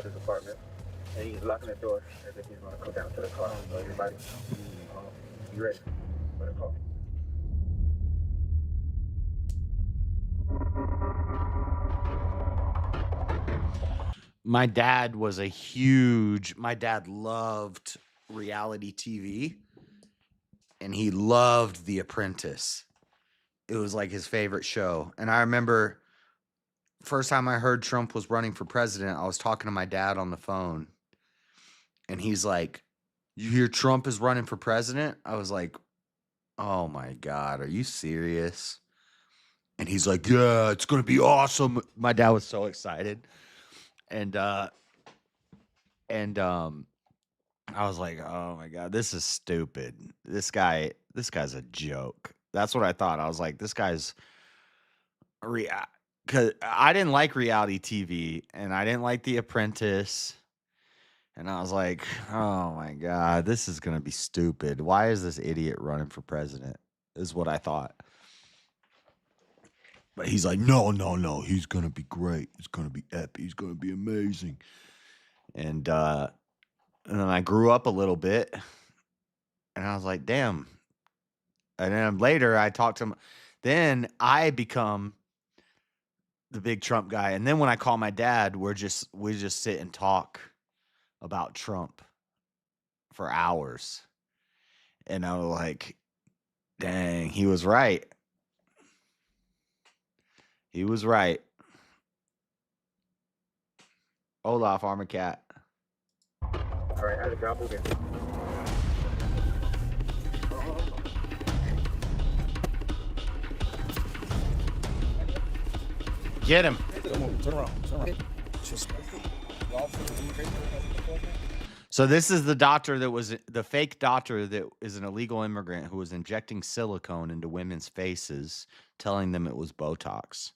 his apartment, and he's locking the door as if he's going to go down to the car. So everybody, you ready for the call? My dad loved reality TV, and he loved The Apprentice. It was like his favorite show. And I remember first time I heard Trump was running for president, I was talking to my dad on the phone, and he's like, "You hear Trump is running for president?" I was like, "Oh my God, are you serious?" And he's like, "Yeah, it's going to be awesome." My dad was so excited. And I was like, "Oh my God, this is stupid. This guy's a joke." That's what I thought. I was like, this guy's because I didn't like reality TV and I didn't like The Apprentice. And I was like, oh my God, this is going to be stupid. Why is this idiot running for president? Is what I thought. But he's like, no, no, no. He's going to be great. He's going to be epic. He's going to be amazing. And then I grew up a little bit. And I was like, damn. And then later I talked to him. Then I become the big Trump guy. And then when I call my dad, we just sit and talk about Trump for hours. And I was like, dang, he was right. He was right. Olaf, Armor Cat. All right, I just got moving. Get him. Turn around. So this is the doctor that was the fake doctor that is an illegal immigrant who was injecting silicone into women's faces, telling them it was Botox.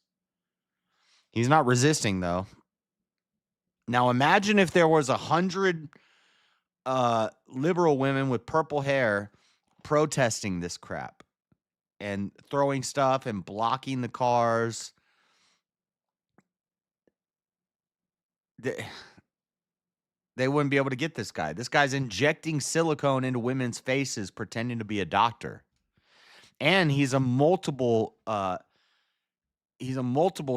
He's not resisting though. Now imagine if there was 100 liberal women with purple hair protesting this crap and throwing stuff and blocking the cars. They wouldn't be able to get this guy. This guy's injecting silicone into women's faces, pretending to be a doctor. And he's a multiple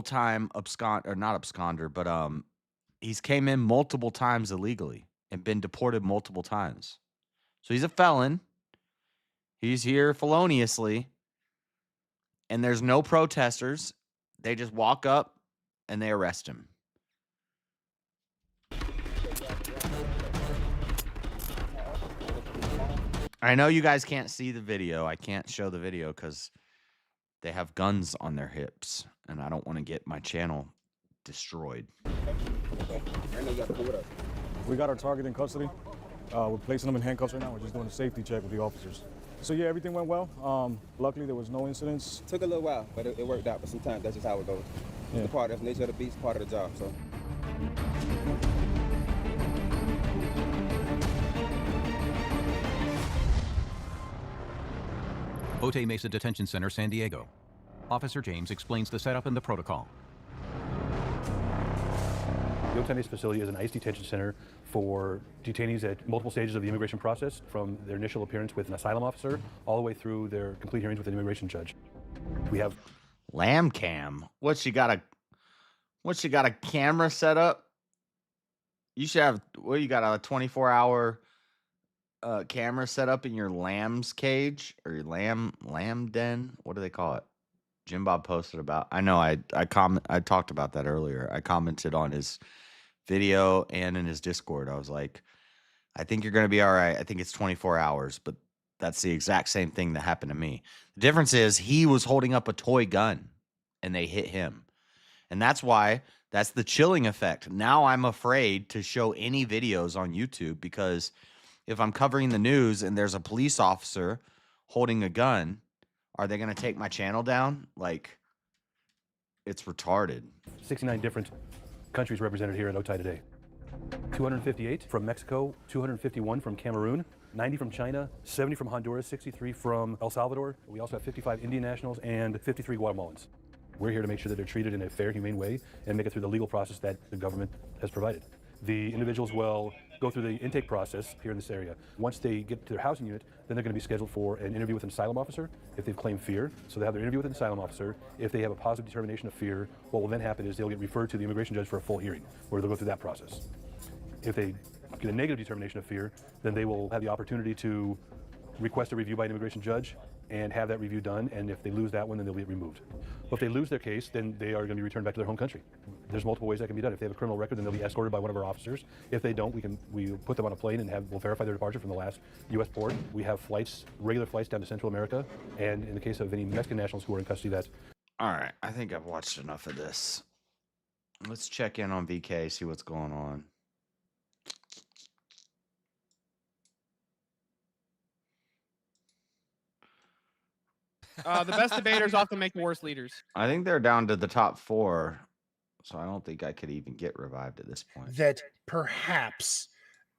time not absconder, but he's came in multiple times illegally and been deported multiple times. So he's a felon. He's here feloniously. And there's no protesters. They just walk up and they arrest him. I know you guys can't see the video. I can't show the video because they have guns on their hips, and I don't want to get my channel destroyed. We got our target in custody. We're placing them in handcuffs right now. We're just doing a safety check with the officers. So yeah, everything went well. Luckily, there was no incidents. Took a little while, but it worked out. But sometimes that's just how it goes. Yeah. It's a part of the nature of the beast, part of the job. So. Otay Mesa Detention Center, San Diego. Officer James explains the setup and the protocol. The Otay Mesa facility is an ICE detention center for detainees at multiple stages of the immigration process, from their initial appearance with an asylum officer all the way through their complete hearings with an immigration judge. We have Lamb cam. What she got a camera set up? You should have you got a 24-hour camera set up in your lamb's cage or your lamb den. What do they call it? Jim Bob posted about. I know I talked about that earlier. I commented on his video and in his Discord. I was like, I think you're going to be all right. I think it's 24 hours, but that's the exact same thing that happened to me. The difference is he was holding up a toy gun and they hit him. And that's the chilling effect. Now I'm afraid to show any videos on YouTube because if I'm covering the news and there's a police officer holding a gun, are they going to take my channel down? Like, it's retarded. 69 different countries represented here at Otay today. 258 from Mexico, 251 from Cameroon, 90 from China, 70 from Honduras, 63 from El Salvador. We also have 55 Indian nationals and 53 Guatemalans. We're here to make sure that they're treated in a fair, humane way and make it through the legal process that the government has provided. The individuals will go through the intake process here in this area. Once they get to their housing unit, then they're going to be scheduled for an interview with an asylum officer if they've claimed fear. So they have their interview with an asylum officer. If they have a positive determination of fear, what will then happen is they'll get referred to the immigration judge for a full hearing, where they'll go through that process. If they get a negative determination of fear, then they will have the opportunity to request a review by an immigration judge and have that review done, and if they lose that one, then they'll be removed. But if they lose their case, then they are going to be returned back to their home country. There's multiple ways that can be done. If they have a criminal record, then they'll be escorted by one of our officers. If they don't, we put them on a plane and we'll verify their departure from the last U.S. port. We have flights, regular flights down to Central America, and in the case of any Mexican nationals who are in custody, that's... All right, I think I've watched enough of this. Let's check in on VK, see what's going on. The best debaters often make the worst leaders. I think they're down to the top 4, so I don't think I could even get revived at this point. That perhaps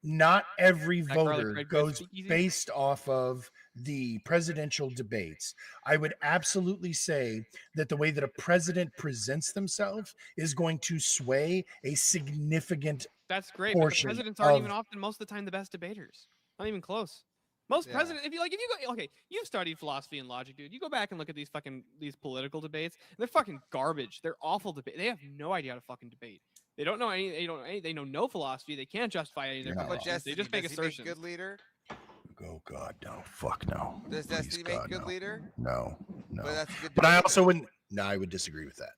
not every That garlic voter bread goes speakeasy? based off of the presidential debates. I would absolutely say that the way that a president presents themselves is going to sway a significant That's great. But the portion presidents aren't even of- often most of the time the best debaters. Not even close. Most presidents, if you go, okay, you've studied philosophy and logic, dude. You go back and look at these political debates. They're fucking garbage. They're awful debate. They have no idea how to fucking debate. They don't know any. They know no philosophy. They can't justify any of their Yeah. But positions. They Destiny, just make does he make assertions. good leader? Oh God, no! Fuck no! Does Please, Destiny make God, good no. leader? No. But that's a good But I debater. also wouldn't. No, I would disagree with that.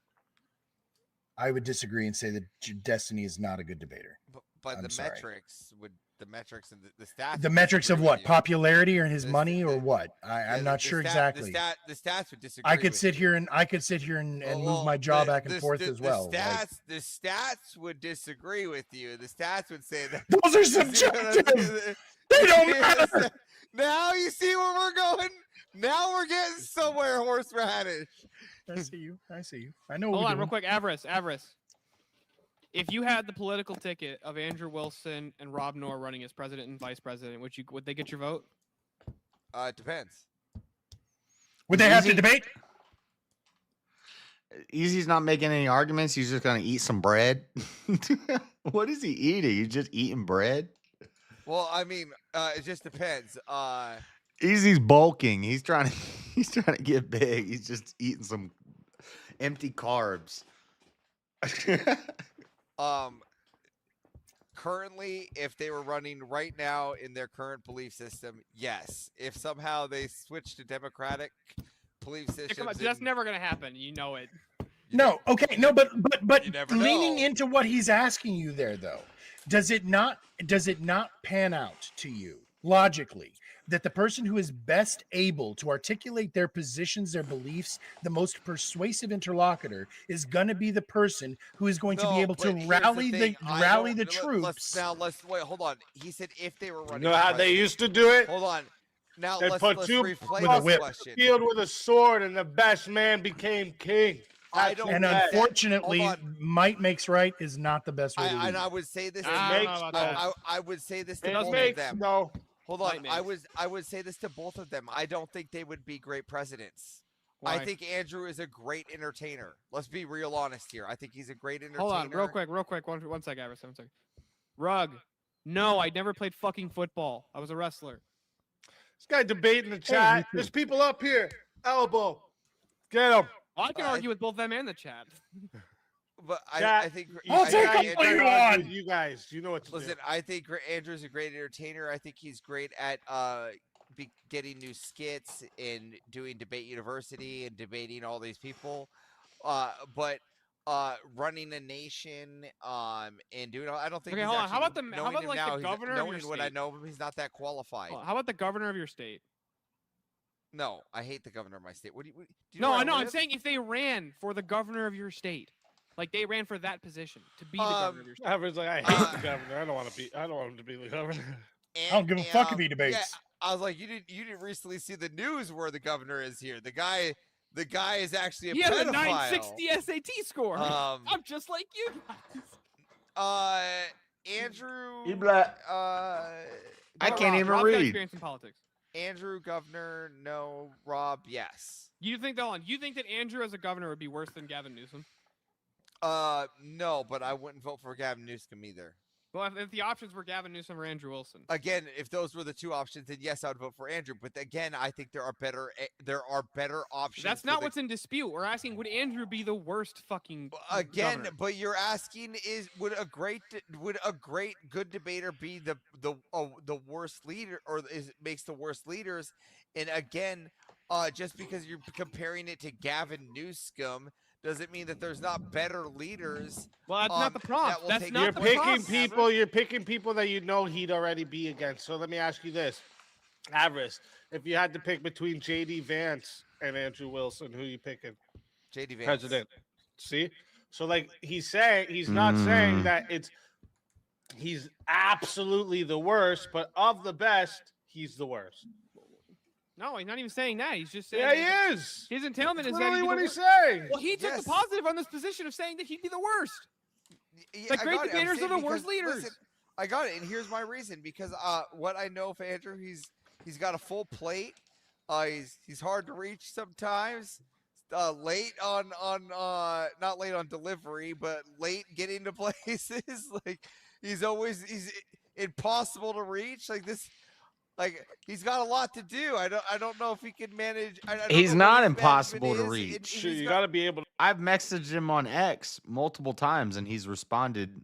I would disagree and say that Destiny is not a good debater. But I'm the sorry. metrics would the metrics and the stats. The would metrics of disagree what? with you. Popularity or his money or what? I'm not sure exactly. The stats would disagree. I could with sit you. here and move Well, my jaw the- back and the- forth the- as well. The like- stats would disagree with you. The stats would say that Those are subjective. They don't matter. Now you see where we're going. Now we're getting somewhere, horseradish. I see you. I see you. I know. What Hold we're on, real doing. quick, Avarice. If you had the political ticket of Andrew Wilson and Rob Noor running as president and vice president, would they get your vote? It depends. Would they have to debate? Easy's not making any arguments. He's just gonna eat some bread. What is he eating? He's just eating bread. Well, I mean, it just depends. Easy's bulking. He's trying to get big. He's just eating some empty carbs. Currently, if they were running right now in their current belief system, yes. If somehow they switch to democratic belief Yeah, systems, come on, that's never gonna happen. You know it. No. Okay. No. But never leaning know. into what he's asking you there, though, does it not pan out to you logically that the person who is best able to articulate their positions, their beliefs, the most persuasive interlocutor is going to be the person who is going to be able to but here's rally thing, I rally don't- the let's- troops? Now let's wait. Hold on. He said if they were running. You know how for they president. used to do it? Hold on. Now They let's put two replay With a this whip. question. field with a sword, and the best man became king. I don't And think that- unfortunately, hold on. might makes right is not the best way to lead. And I would say this. I would say this to It both of makes them. no. Hold on. I would say this to both of them. I don't think they would be great presidents. Why? I think Andrew is a great entertainer. Let's be real honest here. I think he's a great entertainer. Hold on, real quick. One sec, Avarice. 1 second. Rug. No, I never played fucking football. I was a wrestler. This guy debating the chat. There's people up here. Elbow. Get him. I can argue with both them and the chat. But Chat, I think I'll I take think him. What Andrew- you on? You guys, you know what to Listen, do. I think Andrew's a great entertainer. I think he's great at getting new skits and doing Debate University and debating all these people. But running a nation and doing all, I don't think. Okay, he's hold on. How actually- about the- how knowing about, him like, the now, he's- governor of your knowing what I state? know, he's not that qualified. How about the governor of your state? No, I hate the governor of my state. What do you? Do you No, know where I know. I'm live? saying if they ran for the governor of your state, like they ran for that position to be the governor of your state. Average, like, I hate the governor. I don't want him to be the governor. I don't give a fuck if he debates. Yeah, I was like, you didn't recently see the news where the governor is here. The guy is actually a He has a pedophile. 960 SAT score. Um, I'm just like you guys. Andrew. He black. I can't even Rob's got read. experience in politics. Andrew, governor, no. Rob, yes. You think that Andrew as a governor would be worse than Gavin Newsom? No, but I wouldn't vote for Gavin Newsom either. Well, if the options were Gavin Newsom or Andrew Wilson. Again, if those were the two options, then yes, I would vote for Andrew. But again, I think there are better options. That's for not the- what's in dispute. We're asking, would Andrew be the worst fucking Again, governor? but you're asking would a great good debater be the worst leader, or makes the worst leaders? And again, just because you're comparing it to Gavin Newsom doesn't mean that there's not better leaders. Well, that's not the prompt. that will That's take- not You're the picking prompt, people. You're picking people that you know he'd already be against. So let me ask you this, Avarice: if you had to pick between J.D. Vance and Andrew Wilson, who you picking? J.D. Vance. President. See, so like he's not saying that he's absolutely the worst, but of the best, he's the worst. No, he's not even saying that. He's just saying. Yeah, he is. His entailment is that Literally he'd be what the he's worst. saying. Well, he took the positive on this position of saying that he'd be the worst. The great debaters are the worst leaders. Listen, I got it, and here's my reason. Because what I know of Andrew, he's got a full plate. He's hard to reach sometimes. Late on not late on delivery, but late getting to places. Like he's impossible to reach. Like this. Like he's got a lot to do. I don't know if he can manage. I don't He's know what not his impossible to management is, reach. and You got to be able to. I've messaged him on X multiple times, and he's responded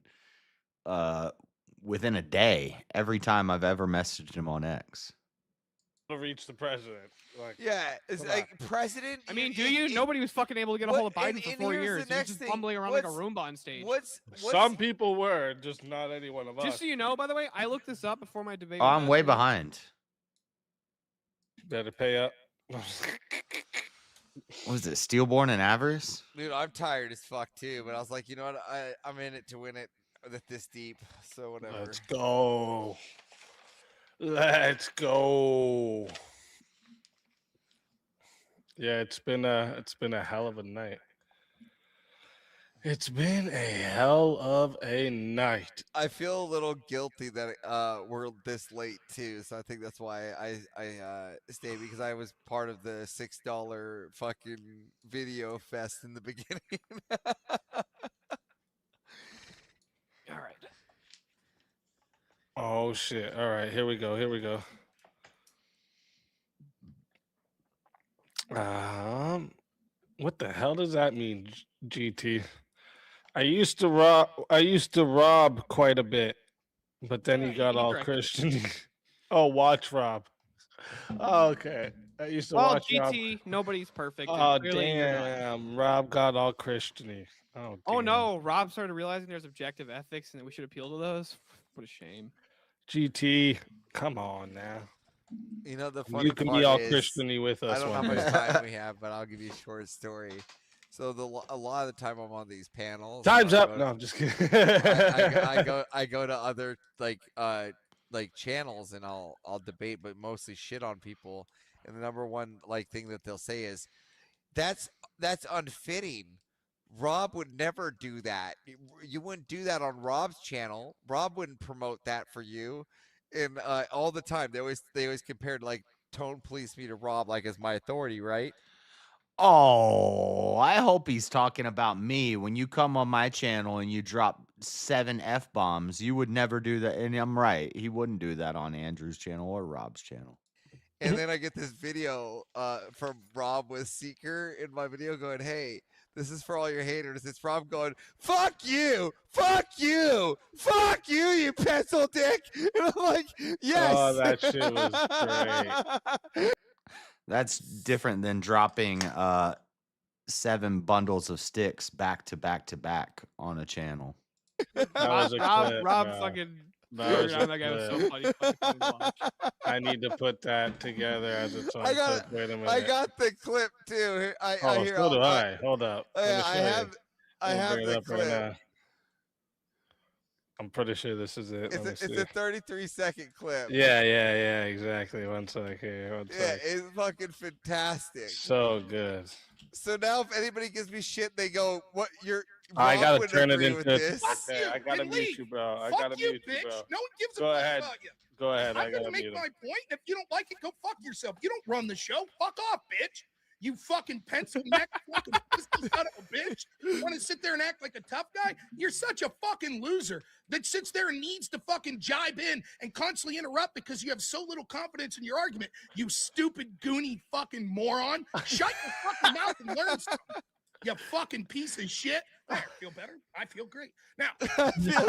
within a day every time I've ever messaged him on X. To reach the president. Like, yeah, it's come like on. president. I mean, Nobody was fucking able to get a hold of Biden for 4 here's years. the He was next just thing. fumbling around like a Roomba on stage. Some people were, just not any one of us. Just so you know, by the way, I looked this up before my debate. Oh, with I'm way Biden. behind. Better pay up. What was it? Stillborn and Avarice? Dude, I'm tired as fuck too. But I was like, you know what? I'm in it to win it this deep. So whatever. Let's go. Let's go. Yeah, it's been a hell of a night. It's been a hell of a night. I feel a little guilty that we're this late too, so I think that's why I stayed, because I was part of the $6 fucking video fest in the beginning. All right. Oh shit! All right, here we go. What the hell does that mean, GT? I used to rob quite a bit, but then he got all Christian. Oh, watch Rob. Oh, okay. I used to watch GT, Rob. Nobody's perfect. Oh and clearly you're not. damn, Rob got all Christian-y. Oh, Oh damn. no, Rob started realizing there's objective ethics and that we should appeal to those. What a shame. GT, come on now. You know, the funny You can part be all is, Christian-y with us I don't know one how much day. time we have, but I'll give you a short story. So a lot of the time I'm on these panels. Time's I'll up. go No, to- I'm just kidding. I go to other like channels and I'll debate, but mostly shit on people. And the number one thing that they'll say is, that's unfitting. Rob would never do that. You wouldn't do that on Rob's channel. Rob wouldn't promote that for you. And all the time they always compared Tone Police me to Rob as my authority, right? Oh, I hope he's talking about me. When you come on my channel and you drop 7 F-bombs, you would never do that. And I'm right. He wouldn't do that on Andrew's channel or Rob's channel. And then I get this video from Rob with Seeker in my video going, hey, this is for all your haters. It's Rob going, fuck you, you pencil dick. And I'm like, yes. Oh, that shit was great. That's different than dropping 7 bundles of sticks back to back to back on a channel. That was a clip, Rob bro. fucking. That was a That guy was so clip. funny. Fucking funny to watch. I need to put that together as its own I got clip. Wait a minute. I got the clip too. Here, Oh, hear so all do that. I. Hold up. Oh, Let me yeah, show you. I I'll have bring it the up right clip. now. I'm pretty sure this is it. Let me It's see. a 33-second clip. Yeah, exactly. One sec here. One Yeah, sec. it's fucking fantastic. So good. So now if anybody gives me shit, they go, what, I Rob gotta wouldn't turn it agree into. with this. Okay, I gotta mute you, bro. I Fuck gotta you, mute you, bitch. bro. No one gives a Go fuck ahead. about you. Go ahead. I I'm gonna gotta make mute my him. point. If you don't like it, go fuck yourself. You don't run the show. Fuck off, bitch. You fucking pencil neck fucking pussy son of a bitch. You want to sit there and act like a tough guy? You're such a fucking loser that sits there and needs to fucking jibe in and constantly interrupt because you have so little confidence in your argument. You stupid, goony fucking moron. Shut your fucking mouth and learn something. You fucking piece of shit. There, feel better? I feel great. Now, fuck you. Okay,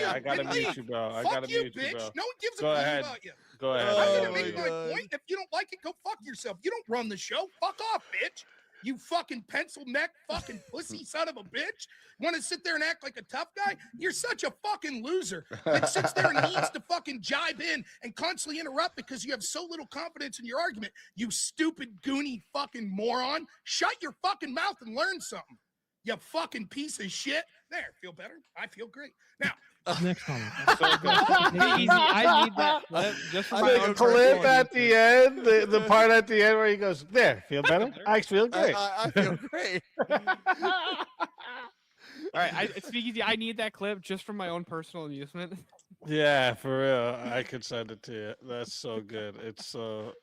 I gotta mute you, bro. I gotta Fuck you, mute you, bitch. bro. No one gives Go a fuck ahead. about you. Go ahead. I'm I gonna gotta make mute my him. point. If you don't like it, go fuck yourself. You don't run the show. Fuck off, bitch. You fucking pencil neck fucking pussy son of a bitch. Want to sit there and act like a tough guy? You're such a fucking loser that sits there and needs to fucking jibe in and constantly interrupt because you have so little confidence in your argument. You stupid, goony fucking moron. Shut your fucking mouth and learn something. You fucking piece of shit. There, feel better? I feel great. Now, Next comment. Easy. I need that clip just for my The own clip personal at the end, the part at the end where he goes, "There, feel better? I feel great. I feel great." All right, Speakeasy, I need that clip just for my own personal amusement. Yeah, for real. I could send it to you. That's so good. It's so.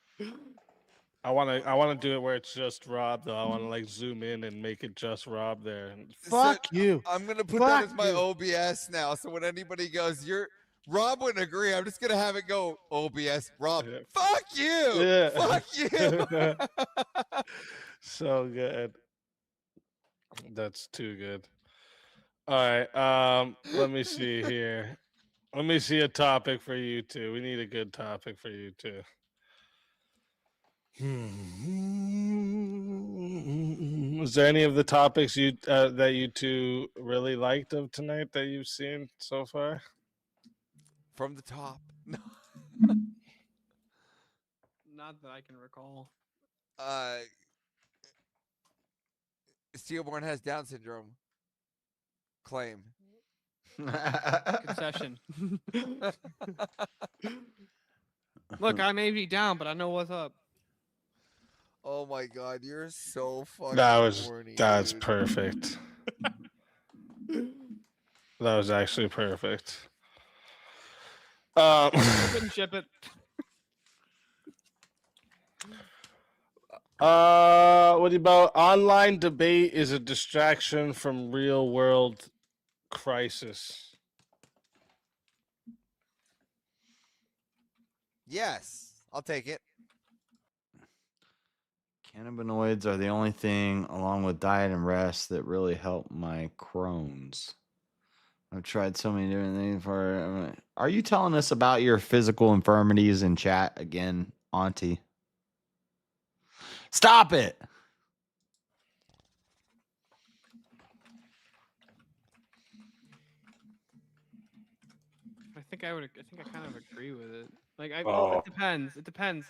I wanna do it where it's just Rob though. I wanna like zoom in and make it just Rob there. And fuck you. I'm gonna put Fuck that as my you. OBS now. So when anybody goes, Rob wouldn't agree. I'm just gonna have it go OBS Rob. Fuck you. Yeah. Fuck you. So good. That's too good. All right. Let me see here. Let me see a topic for you two. We need a good topic for you two. Is there any of the topics you that you two really liked of tonight that you've seen so far? From the top. Not that I can recall. Steelborn has Down syndrome. Claim. Concession. Look, I may be down, but I know what's up. Oh my god, you're so fucking horny. That's dude. perfect. That was actually perfect. Couldn't ship it. What about online debate is a distraction from real world crisis? Yes, I'll take it. Cannabinoids are the only thing, along with diet and rest, that really help my Crohn's. I've tried so many different things for. Are you telling us about your physical infirmities in chat again, Auntie? Stop it! I think I kind of agree with it. Like, Oh. it depends. It depends.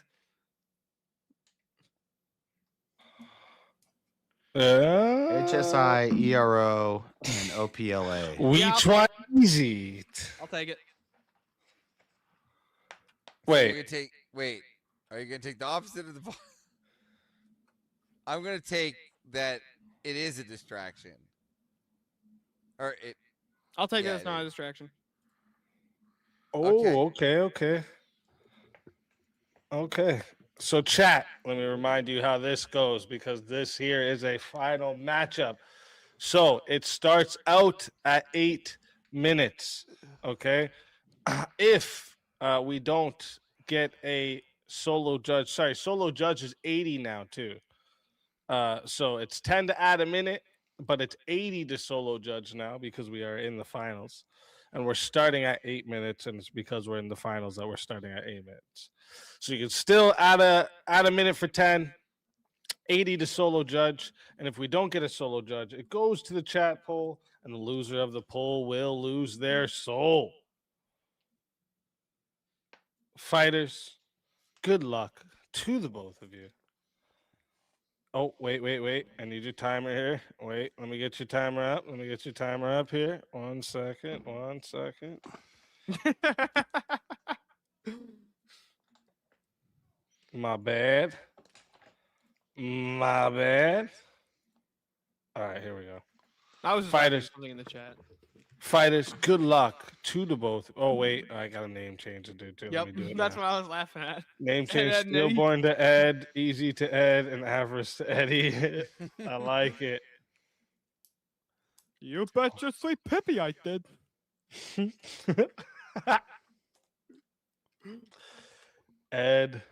HSI, ERO, and OPLA. Which one is it? I'll take it. Wait. Are you gonna take the opposite of the? I'm gonna take that it is a distraction. Or it. I'll take it Yeah, as not a distraction. Oh, okay. So chat, let me remind you how this goes because this here is a final matchup. So it starts out at 8 minutes. Okay. If we don't get a solo judge, solo judge is 80 now too. So it's 10 to add a minute, but it's 80 to solo judge now because we are in the finals. And we're starting at 8 minutes, and it's because we're in the finals that we're starting at 8 minutes. So you can still add a minute for 10, 80 to solo judge, and if we don't get a solo judge, it goes to the chat poll, and the loser of the poll will lose their soul. Fighters, good luck to the both of you. Oh, wait. I need your timer here. Wait, let me get your timer up. Here. 1 second. My bad. All right, here we go. I was just Fighters. something in the chat. Fighters, good luck to the both. Oh, wait, I got a name change to do too. Yep, Let me do it that's now. what I was laughing at. Name change: Ed and Eddie. Stillborn to Ed, Easy to Ed, and Avarice to Eddie. I like it. You betcha sweet Pippi I did. Ed,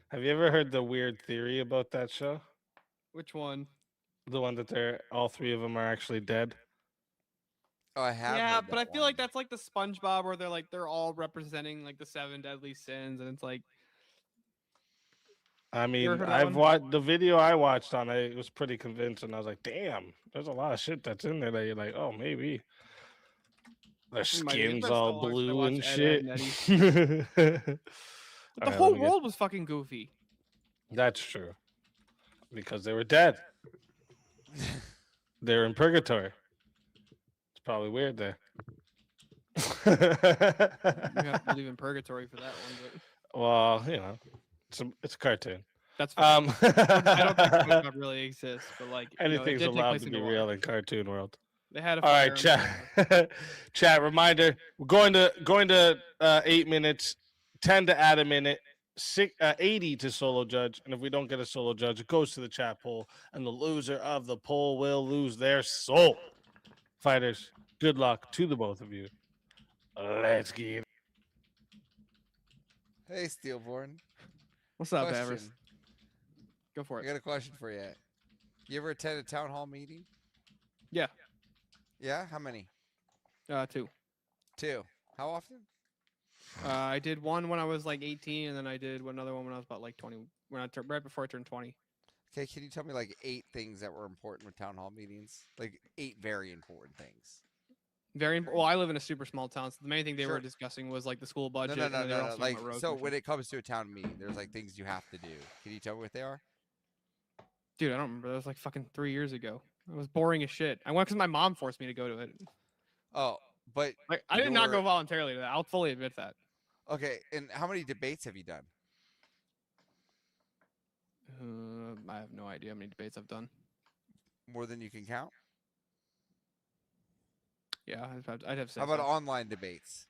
have you ever heard the weird theory about that show? Which one? The one that all three of them are actually dead. Oh, I have. Yeah, but I feel like that's like the SpongeBob where they're all representing like the 7 deadly sins, and it's like. I mean, heard that I've one? watched the video I watched on it. It was pretty convincing. I was like, damn, there's a lot of shit that's in there that you're like, oh, maybe. Their skin's all blue and shit. But the whole world was fucking goofy. That's true. Because they were dead. They're in purgatory. It's probably weird there. You have to believe in purgatory for that one, but Well, you know, it's a cartoon. that's fine. I don't think SpongeBob really exists, but like Anything's it did take allowed place to in be the real water. in cartoon world. They had a All fire. right, chat. Chat reminder: we're going to 8 minutes, 10 to add a minute, 80 to solo judge, and if we don't get a solo judge, it goes to the chat poll, and the loser of the poll will lose their soul. Fighters, good luck to the both of you. Let's get it. Hey, Steelborn. What's up, Question. Avers? Go for it. I got a question for you. You ever attend a town hall meeting? Yeah. Yeah? How many? 2. 2. How often? I did one when I was like 18, and then I did another one when I was about like 20. Right before I turned 20. Okay, can you tell me like 8 things that were important with town hall meetings? Like 8 very important things. Well, I live in a super small town, so the main thing they Sure. were discussing was like the school budget. No. And then they were also talking Like, about road so commission. when it comes to a town meeting, there's like things you have to do. Can you tell me what they are? Dude, I don't remember. That was like fucking 3 years ago. It was boring as shit. I went because my mom forced me to go to it. Oh, but like, I did not go voluntarily to that. I'll fully admit that. Okay, and how many debates have you done? I have no idea how many debates I've done. More than you can count? Yeah, I'd have said How about so. online debates?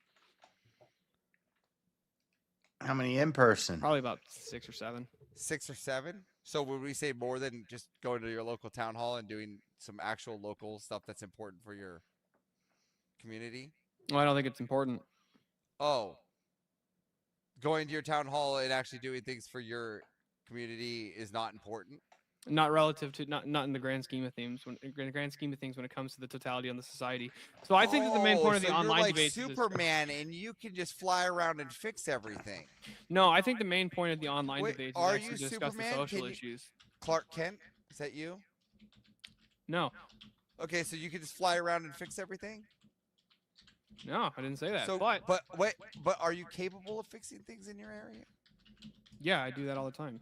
How many in person? Probably about 6 or 7. 6 or 7? So would we say more than just going to your local town hall and doing some actual local stuff that's important for your community? Well, I don't think it's important. Oh. Going to your town hall and actually doing things for your community is not important? Not relative to not in the grand scheme of things. When it comes to the totality on the society. So I think that the main point of the online you're like debates Superman and you can just fly around and fix everything. No, I think the main point of the online Wait, debates are is actually you to discuss Superman? the social Can you- issues. Clark Kent, is that you? No. Okay, so you can just fly around and fix everything? No, I didn't say that. So, but but are you capable of fixing things in your area? yeah, I do that all the time.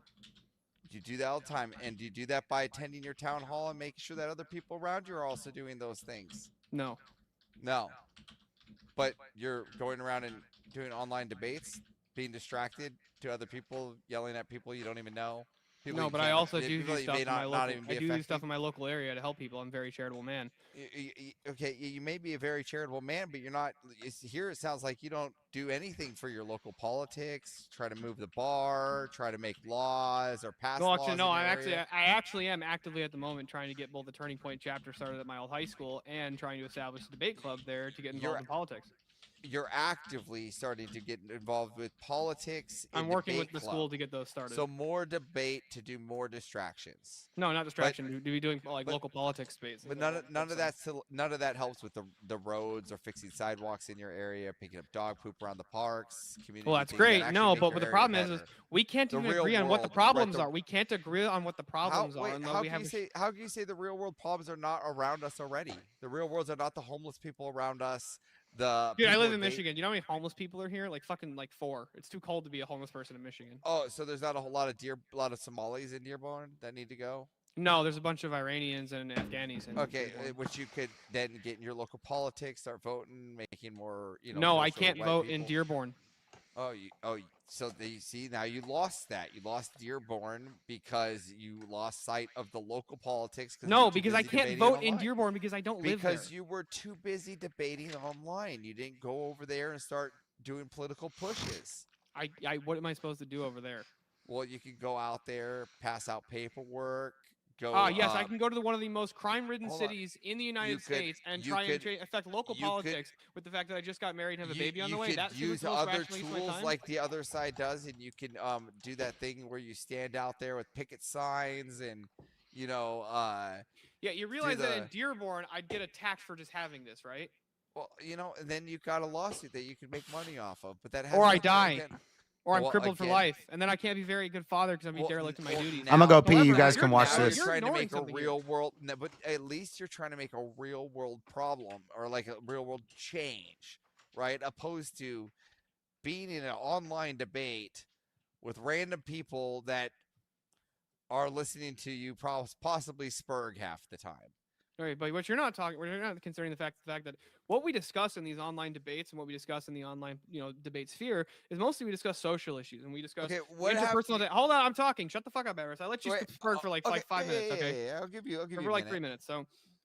You do that all the time, and do you do that by attending your town hall and making sure that other people around you are also doing those things? No. No. But you're going around and doing online debates, being distracted to other people, yelling at people you don't even know. People No, you but I can't- also do people do that you may stuff in my not local. even be I do affecting. stuff in my local area to help people. I'm a very charitable man. Okay, you may be a very charitable man, but you're not. Here it sounds like you don't do anything for your local politics. Try to move the bar, try to make laws or pass No, laws. actually, no. in your area. I actually am actively at the moment trying to get both the Turning Point chapter started at my old high school and trying to establish a debate club there to get involved in politics. You're actively starting to get involved with politics. I'm and working with debate the club. school to get those started. So more debate to do more distractions. No, not distraction. To be doing like local politics space. But none of that helps with the roads or fixing sidewalks in your area, picking up dog poop around the parks. Community Well, that's things that great. actually No, make but your the area problem is better. we can't The even real agree on what the world, problems right, are. We can't agree on what the problems are. And How we can have you say the real world problems are not around us already? The real worlds are not the homeless people around us. Dude, I people live in they- Michigan. You know how many homeless people are here? Like fucking like 4. It's too cold to be a homeless person in Michigan. Oh, so there's not a whole lot of Somalis in Dearborn that need to go. No, there's a bunch of Iranians and Afghanis. In Okay, Dearborn. which you could then get in your local politics, start voting, making more. No, I mostly can't white vote in people. Dearborn. So you see now you lost that. You lost Dearborn because you lost sight of the local politics. No, because I can't vote in Dearborn because I don't live there. Because you were too busy debating online. You didn't go over there and start doing political pushes. What am I supposed to do over there? Well, you could go out there, pass out paperwork. Yes, I can go to one of the most crime-ridden hold on. cities in the United could- States and you try and could- affect local you could- politics with the fact that I just got married and have a baby on the way. You That could seems use the most other rational use of my tools time. like the other side does, and you can do that thing where you stand out there with picket signs and Yeah, you realize that in the- Dearborn, I'd get attacked for just having this, right? Well, and then you got a lawsuit that you could make money off of, but that has Or I nothing- die. again- Or I'm Well, crippled for again- life, and then I can't be a very good father because I'm being derelict in my duties. I'm gonna go pee. You However, guys can you're- watch now this. You're trying to ignoring make a something here. real world, no, but at least you're trying to make a real world problem or like a real world change, right? Opposed to being in an online debate with random people that are listening to you possibly spurg half the time. Right, but what you're not considering the fact that what we discuss in these online debates and what we discuss in the online, debate sphere is mostly we discuss social issues and we discuss what interpersonal. Hold on, I'm talking. Shut the fuck up, Eris. I let you Wait, speak for like 5 minutes. Okay. Yeah, I'll give you For a like minute. 3 minutes.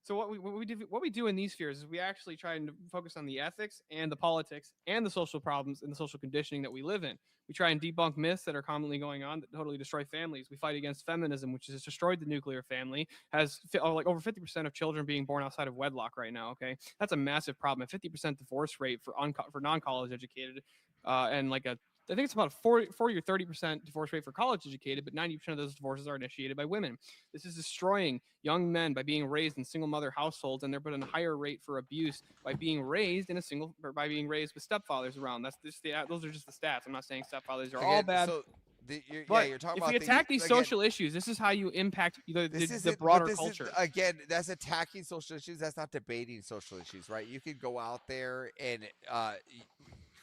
So what we do in these spheres is we actually try and focus on the ethics and the politics and the social problems and the social conditioning that we live in. We try and debunk myths that are commonly going on that totally destroy families. We fight against feminism, which has destroyed the nuclear family, has like over 50% of children being born outside of wedlock right now. Okay, that's a massive problem. A 50% divorce rate for non-college educated, and like I think it's about 40 or 30% divorce rate for college educated, but 90% of those divorces are initiated by women. This is destroying young men by being raised in single mother households, and they're put in a higher rate for abuse by being raised with stepfathers around. Those are just the stats. I'm not saying stepfathers are all bad. So but you're talking if about we attack these social issues, this is how you impact the broader culture. Again, that's attacking social issues. That's not debating social issues, right? You could go out there and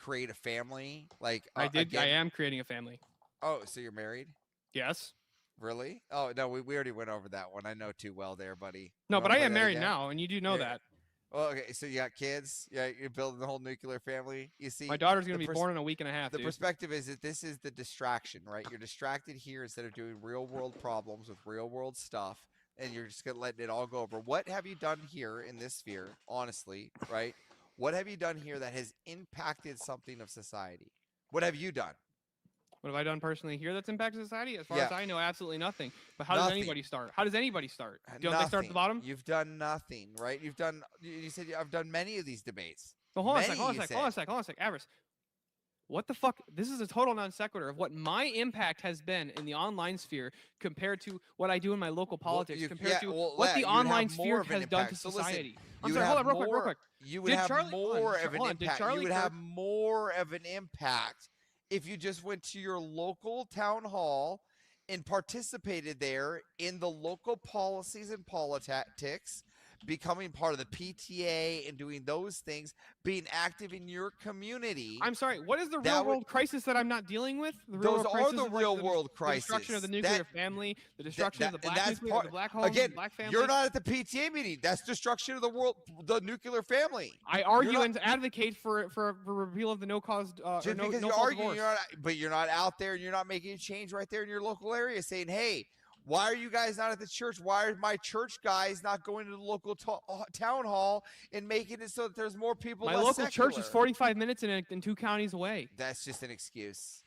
create a family. Like I am creating a family. Oh, so you're married? Yes. Really? Oh no, we already went over that one. I know too well there, buddy. No, but I am married now, and you do know that. Well, okay, so you got kids. Yeah, you're building the whole nuclear family. You see, my daughter's gonna be born in a week and a half. The perspective is that this is the distraction, right? You're distracted here instead of doing real world problems with real world stuff, and you're just gonna let it all go over. What have you done here in this sphere, honestly, right? What have you done here that has impacted something of society? What have you done? What have I done personally here that's impacted society? As far as I know, absolutely nothing. But how does anybody start? How does anybody start? Don't they start at the bottom? You've done nothing, right? You said I've done many of these debates. Well, hold on a sec. Avarice. What the fuck? This is a total non sequitur of what my impact has been in the online sphere compared to what I do in my local politics, what the online sphere has done to society. I'm sorry, hold on, real quick. You would have more of an impact. You would have more of an impact if you just went to your local town hall and participated there in the local policies and politics, becoming part of the PTA and doing those things, being active in your community. I'm sorry, what is the real world crisis that I'm not dealing with? Those are the real world crises. The destruction of the nuclear family, the destruction of the black home, again, the black family. You're not at the PTA meeting. That's destruction of the nuclear family. I argue and advocate for repeal of the no-cause just because you're arguing, but you're not out there and you're not making a change right there in your local area saying, hey, why are you guys not at the church? Why are my church guys not going to the local town hall and making it so that there's more people? My local church is 45 minutes in 2 counties away. That's just an excuse.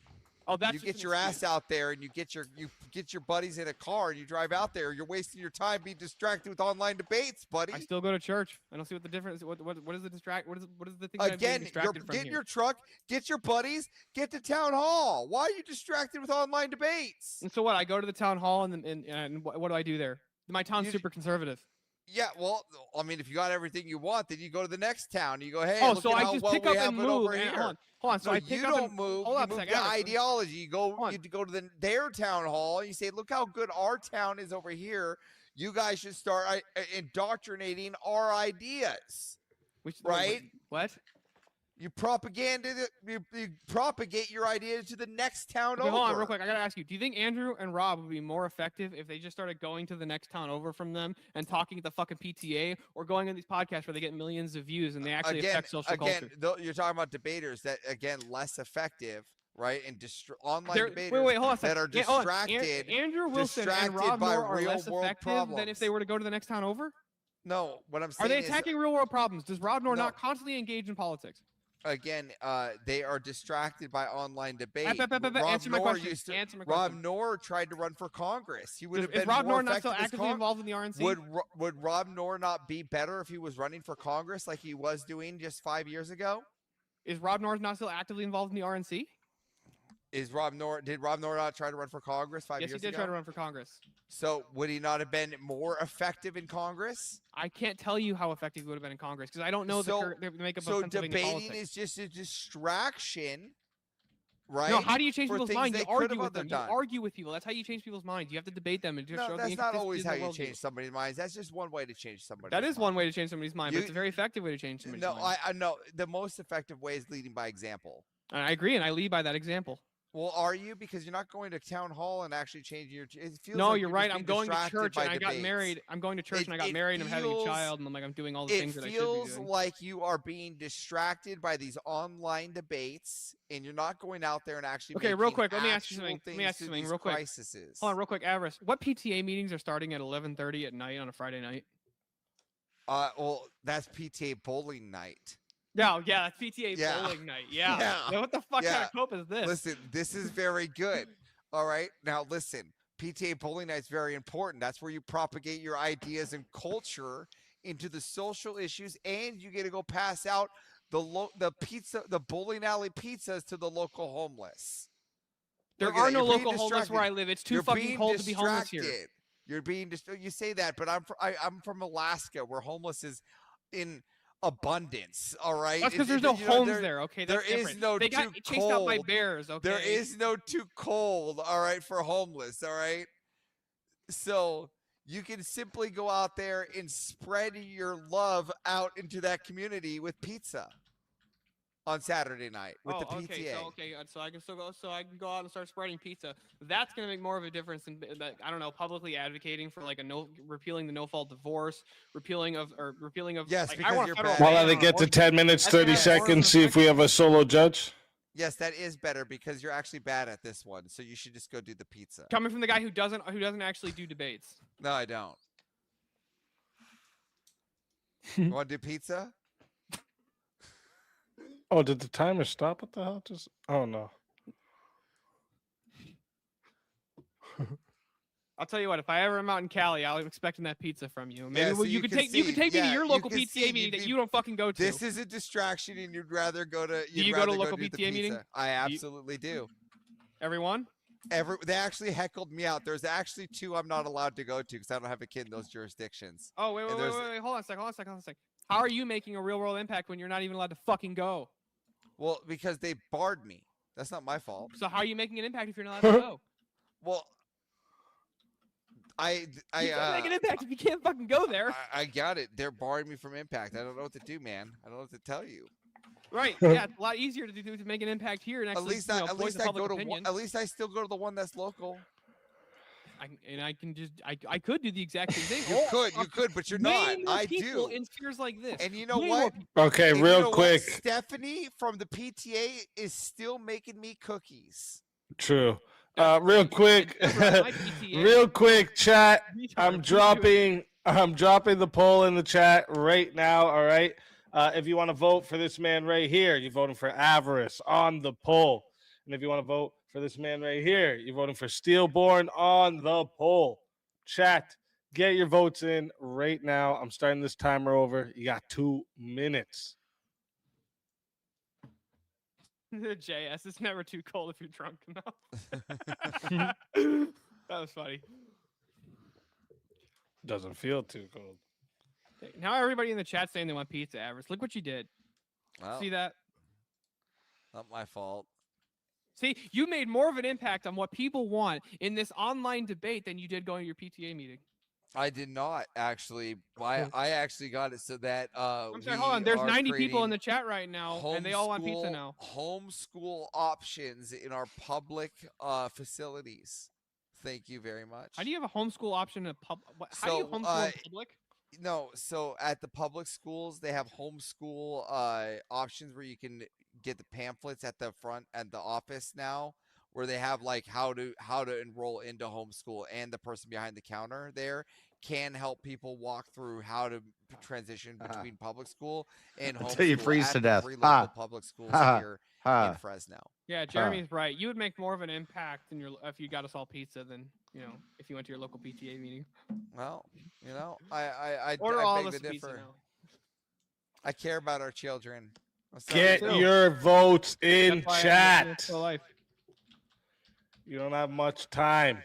Oh, that's you get your ass out there and you get your buddies in a car and you drive out there. You're wasting your time being distracted with online debates, buddy. I still go to church. I don't see what the difference. What is the distract? What is the thing? Again, get your truck, get your buddies, get to town hall. Why are you distracted with online debates? And so what? I go to the town hall and what do I do there? My town's super conservative. Yeah, well, I mean, if you got everything you want, then you go to the next town. You go, hey, oh, look so at I how just well pick we up have and it move. over here. Hold on. So no, I pick you up don't and move. Hold you on move a the second. ideology. You go to their town hall. And you say, look how good our town is over here. You guys should start indoctrinating our ideas. Right? What? You propagate your ideas to the next town over. Hold on, real quick. I gotta ask you: do you think Andrew and Rob would be more effective if they just started going to the next town over from them and talking at the fucking PTA, or going on these podcasts where they get millions of views and they actually affect social culture? You're talking about debaters that less effective, right? And online debaters hold on a second. that are distracted. Andrew Wilson and Rob Moore are less effective than if they were to go to the next town over. No, what I'm saying are they attacking real world problems? Does Rob Moore not constantly engage in politics? Again, they are distracted by online debate. Answer my question. Rob Noor tried to run for Congress. He would have been Is Rob more Noor not still effective actively involved in the RNC? Would Rob Noor not be better if he was running for Congress like he was doing just 5 years ago? Is Rob Noor not still actively involved in the RNC? Did Rob Noor not try to run for Congress 5 years ago? Yes, he did try to run for Congress. So would he not have been more effective in Congress? I can't tell you how effective he would have been in Congress because I don't know the makeup of Pennsylvania politics. So debating is just a distraction, right? No, how do you change people's minds? You argue with them. You argue with people. That's how you change people's minds. You have to debate them and just show them. That's not always how you change somebody's minds. That's just one way to change somebody's mind. That is one way to change somebody's mind, but it's a very effective way to change somebody's mind. No, I know. The most effective way is leading by example. And I agree, and I lead by that example. Well, are you? Because you're not going to town hall and actually changing your. It feels No, like you're just right. being I'm going to distracted church by and I got debates. married. I'm going to church and I got married and I'm having a child and I'm like I'm doing all the things that I should be It feels doing. like you are being distracted by these online debates, and you're not going out there and actually. Okay, making real quick. Let me ask you actual something. Let me things ask you to something these real quick. crises. Hold on, real quick, Avarice. What PTA meetings are starting at 11:30 at night on a Friday night? Well, that's PTA bowling night. No, yeah, that's PTA Yeah. bowling night. Yeah. Yeah. What the fuck kind Yeah. of cope is this? Listen, this is very good. All right. Now, listen, PTA bowling night is very important. That's where you propagate your ideas and culture into the social issues, and you get to go pass out the bowling alley pizzas to the local homeless. There Look at are that. no You're being local homeless where I distracted. live. It's too You're fucking being cold to be homeless here. distracted. You're being you say that, but I'm from Alaska, where homeless is in abundance. All right, That's because there's no homes there. Okay, that's there is different. no They got too chased out by cold. bears. Okay, There is no too cold. All right, for homeless. All right, so you can simply go out there and spread your love out into that community with pizza on Saturday night with the PTA. So I can still go. So I can go out and start spreading pizza. That's gonna make more of a difference than I don't know, publicly advocating for like repealing the no-fault divorce, repealing of. Yes, like, because I want you're a federal bad. Well, ban let on it get to abortion. 10 minutes, That's gonna 30 have more of an seconds. See if we have a solo judge. Yes, that is better because you're actually bad at this one. So you should just go do the pizza. Coming from the guy who doesn't actually do debates. No, I don't. You want to do pizza? Oh, did the timer stop? What the hell? Just oh no. I'll tell you what. If I ever am out in Cali, I'm expecting that pizza from you. Maybe Yeah, so you you could can take me to yeah, your you local can PTA see, meeting that you'd you don't fucking go to. This is a distraction, and you'd rather go to. Do you go to rather local do the PTA meeting? pizza. I absolutely do. Everyone? They actually heckled me out. There's actually 2 I'm not allowed to go to because I don't have a kid in those jurisdictions. Oh wait, And there's- hold on a second. How are you making a real world impact when you're not even allowed to fucking go? Well, because they barred me. That's not my fault. So how are you making an impact if you're not allowed to go? Well, You can't make an impact if you can't fucking go there. I got it. They're barring me from impact. I don't know what to do, man. I don't know what to tell you. Right. Yeah, it's a lot easier to make an impact here and At actually least I go to opinion. at least I still go to the one that's local. I could do the exact same thing. You could, but you're Way not. more I people do. in spheres like this. And you know Way more what? people. Okay, And you real know what? quick. Stephanie from the PTA is still making me cookies. True. Real quick, real quick, chat. I'm dropping the poll in the chat right now. All right. If you want to vote for this man right here, you're voting for Avarice on the poll. And if you want to vote for this man right here, you're voting for Steelborn on the poll. Chat, get your votes in right now. I'm starting this timer over. You got 2 minutes. JS, it's never too cold if you're drunk enough. That was funny. Doesn't feel too cold. Now everybody in the chat saying they want pizza, Avarice. Look what you did. Well, See that? Not my fault. See, you made more of an impact on what people want in this online debate than you did going to your PTA meeting. I did not actually. I actually got it so that I'm sorry, hold on. There's 90 people in the chat right now, and they all want pizza now. Homeschool options in our public facilities. Thank you very much. How do you have a homeschool option in a how do you homeschool in public? No, so at the public schools, they have homeschool options where you can get the pamphlets at the front at the office now, where they have like how to enroll into homeschool, and the person behind the counter there can help people walk through how to transition between public school and homeschool Until you freeze at to the death. 3 local public schools here in Fresno. Yeah, Jeremy's right. You would make more of an impact if you got us all pizza than if you went to your local PTA meeting. Well, I Order all beg of us to a pizza differ. now. I care about our children. Get your votes in That's why I'm chat. for life. You don't have much time.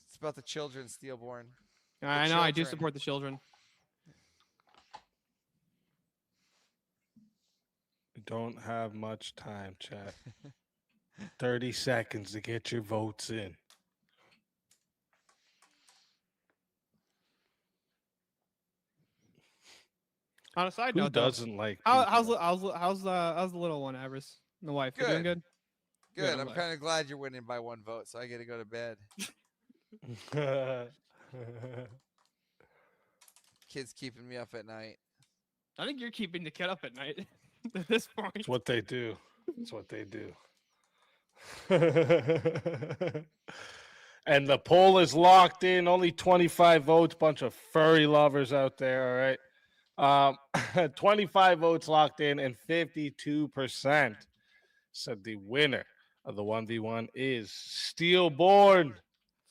It's about the children, Steelborn. I know. I do support the children. You don't have much time, chat. 30 seconds to get your votes in. On a side Who note, though, doesn't like how's the little one, Avarice? The wife, you doing good? Good. I'm kind of glad you're winning by 1 vote, so I get to go to bed. Kids keeping me up at night. I think you're keeping the kid up at night at this point. It's what they do. It's what they do. And the poll is locked in. Only 25 votes. Bunch of furry lovers out there. All right. 25 votes locked in, and 52% said the winner of the 1v1 is Steelborn. Let's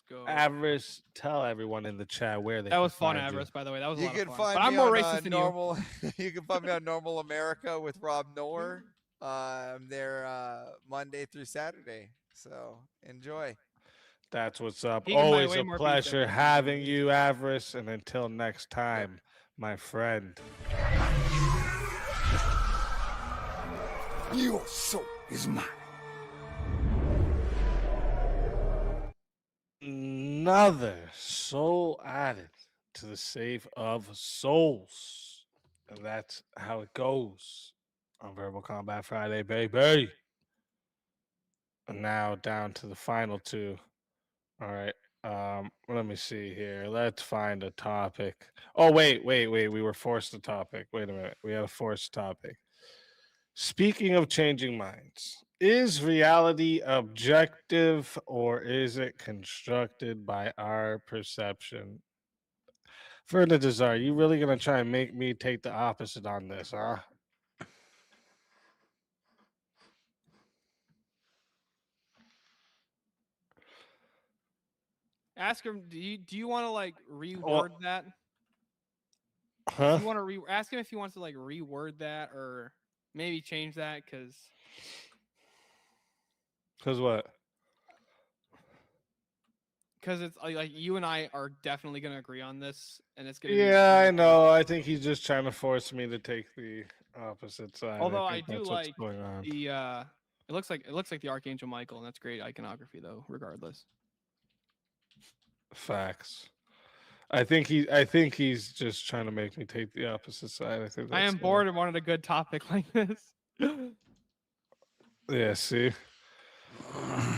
go. Avarice, tell everyone in the chat where they That was fun, find you. Avarice, by the way. That was a You lot can of fun. find But me I'm more on racist than normal. You can find me on Normal America with Rob Noor. I'm there Monday through Saturday, so enjoy. That's what's up. He can buy Always way a more pleasure pizza. having you, Avarice. And until next time, my friend. Your soul is mine. Another soul added to the save of souls. And that's how it goes on Verbal Combat Friday, baby. And now down to the final two. All right. Let me see here. Let's find a topic. Oh, wait. We were forced a topic. Wait a minute. We had a forced topic. Speaking of changing minds, is reality objective or is it constructed by our perception? Fernandez, are you really going to try and make me take the opposite on this, huh? Ask him. Do you want to like reword that? Huh? You want to ask him if he wants to like reword that or maybe change that because what? Because it's like you and I are definitely going to agree on this, and it's going to. Yeah, I know. I think he's just trying to force me to take the opposite side. Although I think do that's what's like going on. the. It looks like the Archangel Michael, and that's great iconography, though. Regardless. Facts. I think he's just trying to make me take the opposite side. I think I am bored and wanted a good topic like this. Yeah, see.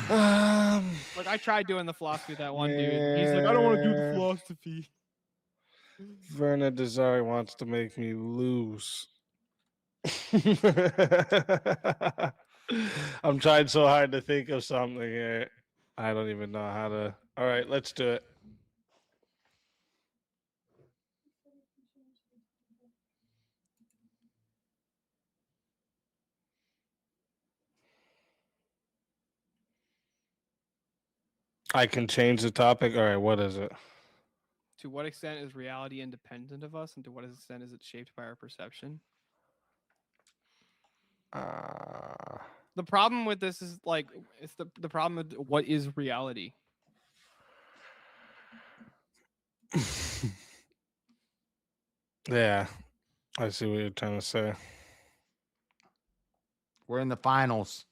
Like I tried doing the philosophy with that one dude. He's like, I don't want to do the philosophy. Verna Desari wants to make me lose. I'm trying so hard to think of something here. I don't even know how to. All right, let's do it. I can change the topic. All right, what is it? To what extent is reality independent of us, and to what extent is it shaped by our perception? The problem with this is like it's the problem with what is reality. Yeah, I see what you're trying to say. We're in the finals.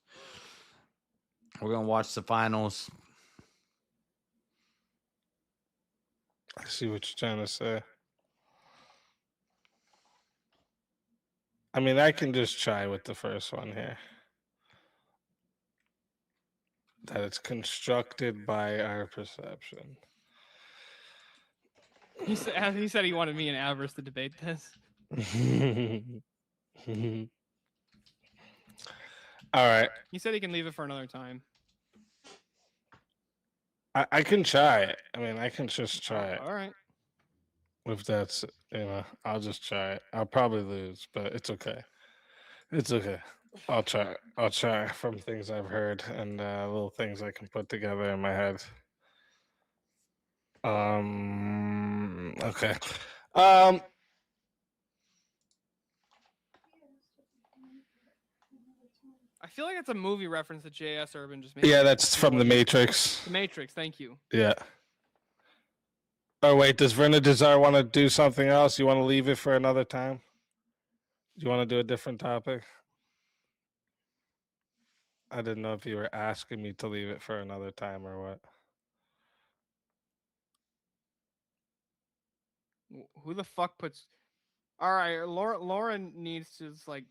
We're gonna watch the finals. I see what you're trying to say. I mean, I can just try with the first one here. That it's constructed by our perception. He said he wanted me and Avarice to debate this. All right. He said he can leave it for another time. I can try it. I mean, I can just try it. All right. If that's, I'll just try it. I'll probably lose, but it's okay. It's okay. I'll try. I'll try from things I've heard and little things I can put together in my head. Okay. I feel like it's a movie reference that J.S. Urban just made. Yeah, that's from The Matrix. The Matrix, thank you. Yeah. Oh, wait, does Verna Desire want to do something else? You want to leave it for another time? Do you want to do a different topic? I didn't know if you were asking me to leave it for another time or what. Who the fuck puts... All right, Lauren needs to like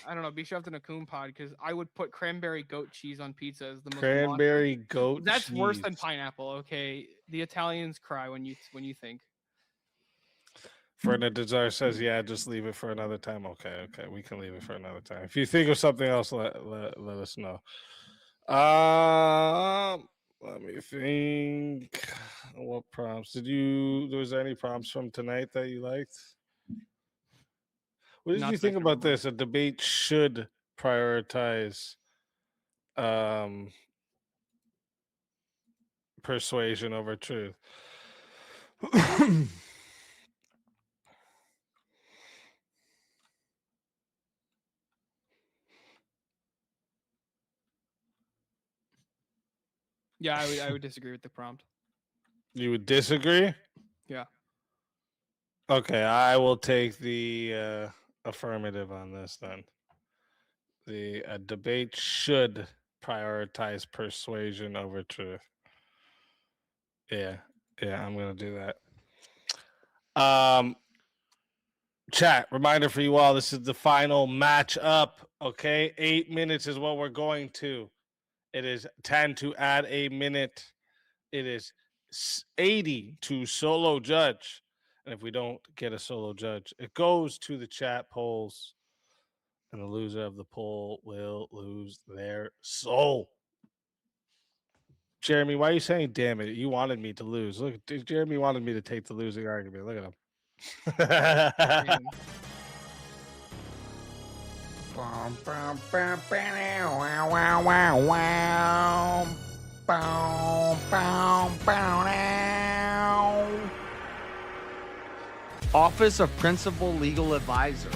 I don't know, be shoved in a coon pod because I would put cranberry goat cheese on pizza as the most Cranberry logical- goat That's worse than cheese. pineapple. Okay, the Italians cry when you think. Fernand Desire says, "Yeah, just leave it for another time." Okay, we can leave it for another time. If you think of something else, let us know. Let me think. What prompts was there any prompts from tonight that you liked? What did Not you that I think can about remember. this? A debate should prioritize persuasion over truth. Yeah, I would disagree with the prompt. You would disagree? Yeah. Okay, I will take the affirmative on this then. The debate should prioritize persuasion over truth. Yeah, I'm gonna do that. Chat reminder for you all: this is the final match up. Okay, 8 minutes is what we're going to. It is 10 to add a minute. It is 80 to solo judge. And if we don't get a solo judge, it goes to the chat polls. And the loser of the poll will lose their soul. Jeremy, why are you saying damn it? You wanted me to lose. Look, Jeremy wanted me to take the losing argument. Look at him. Office of Principal Legal Advisor.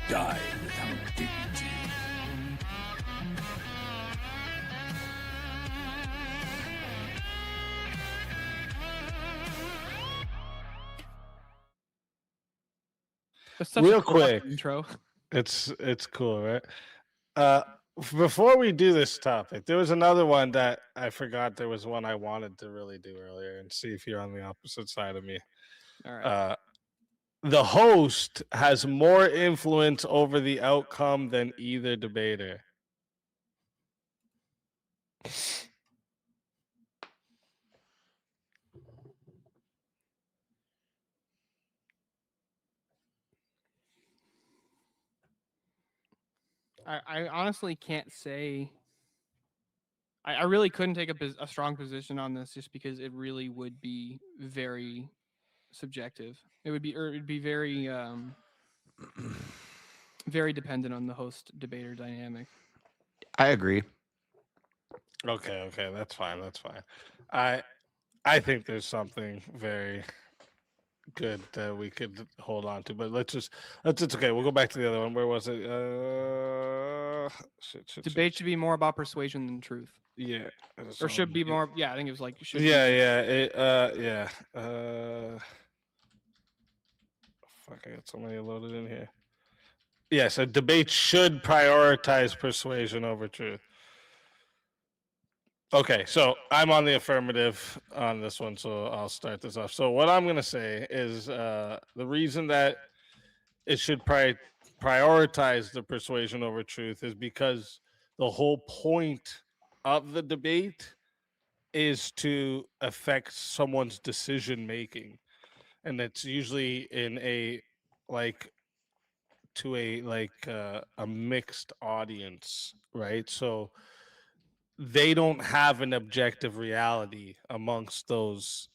Die without dignity. That's such a Real cool quick intro. It's cool, right? Before we do this topic, there was another one that I forgot. There was one I wanted to really do earlier and see if you're on the opposite side of me. All right. The host has more influence over the outcome than either debater. I honestly can't say. I really couldn't take a strong position on this just because it really would be very subjective. It'd be very very dependent on the host debater dynamic. I agree. Okay, that's fine. I think there's something very good that we could hold on to, but it's okay. We'll go back to the other one. Where was it? Debate should be more about persuasion than truth. Yeah, Or should be more. Yeah, I think it was like should. Yeah. Fuck, I got so many loaded in here. Yeah, so debate should prioritize persuasion over truth. Okay, so I'm on the affirmative on this one, so I'll start this off. So what I'm going to say is the reason that it should prioritize the persuasion over truth is because the whole point of the debate is to affect someone's decision making, and it's usually in a a mixed audience, right? So they don't have an objective reality amongst those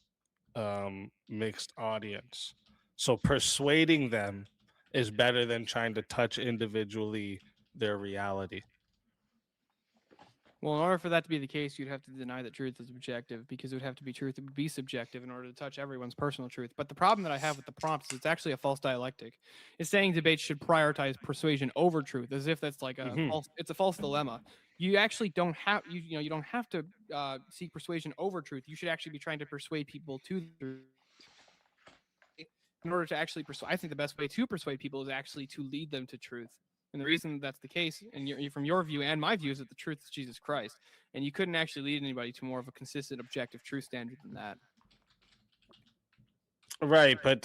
mixed audience. So persuading them is better than trying to touch individually their reality. Well, in order for that to be the case, you'd have to deny that truth is objective because it would have to be truth. It would be subjective in order to touch everyone's personal truth. But the problem that I have with the prompts is it's actually a false dialectic. It's saying debates should prioritize persuasion over truth, as if that's like a false. It's a false dilemma. You actually don't have you don't have to seek persuasion over truth. You should actually be trying to persuade people to the truth. In order to actually persuade, I think the best way to persuade people is actually to lead them to truth. And the reason that's the case, and from your view and my view, is that the truth is Jesus Christ. And you couldn't actually lead anybody to more of a consistent, objective truth standard than that. Right, but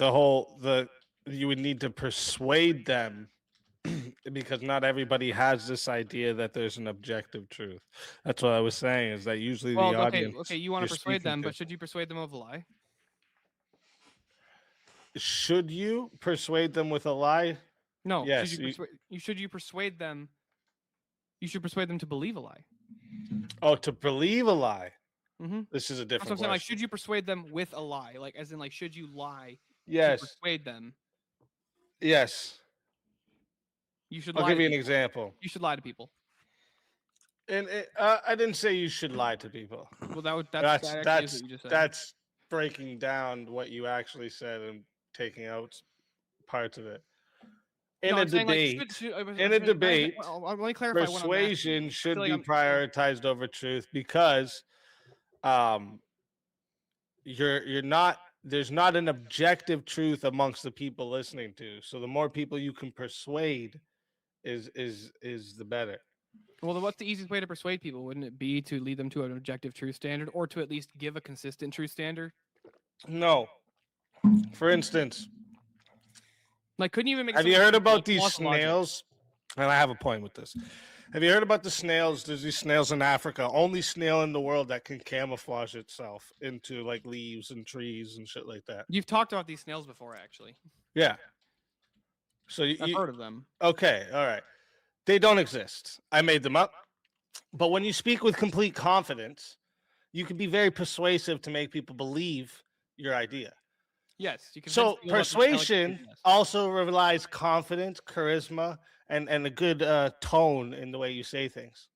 you would need to persuade them because not everybody has this idea that there's an objective truth. That's what I was saying, is that usually the audience. Okay, you want to you're persuade speaking them, to- but should you persuade them of a lie? Should you persuade them with a lie? No. Yes. Should you persuade them? You should persuade them to believe a lie. Oh, to believe a lie. Mm-hmm. This is a That's different what I'm saying. Like, question. should you persuade them with a lie? Like, as in, like, should you lie? Yes. To persuade them. Yes. You should. I'll lie give to you an people. example. You should lie to people. And I didn't say you should lie to people. Well, that actually is what you just said. That's breaking down what you actually said and taking out parts of it. In No, a I'm saying, like, debate, in a debate, let me clarify what I'm asking. persuasion should like be I'm- prioritized over truth because there's not an objective truth amongst the people listening to. So the more people you can persuade is the better. Well, then what's the easiest way to persuade people? Wouldn't it be to lead them to an objective truth standard, or to at least give a consistent truth standard? No. For instance, like, couldn't you even make? Have you something heard like about these logic? snails? And I have a point with this. Have you heard about the snails? There's these snails in Africa. Only snail in the world that can camouflage itself into like leaves and trees and shit like that. You've talked about these snails before, actually. Yeah. So I've heard of them. Okay, all right. They don't exist. I made them up. But when you speak with complete confidence, you can be very persuasive to make people believe your idea. Yes. You can. So persuasion also relies confidence, charisma, and a good tone in the way you say things.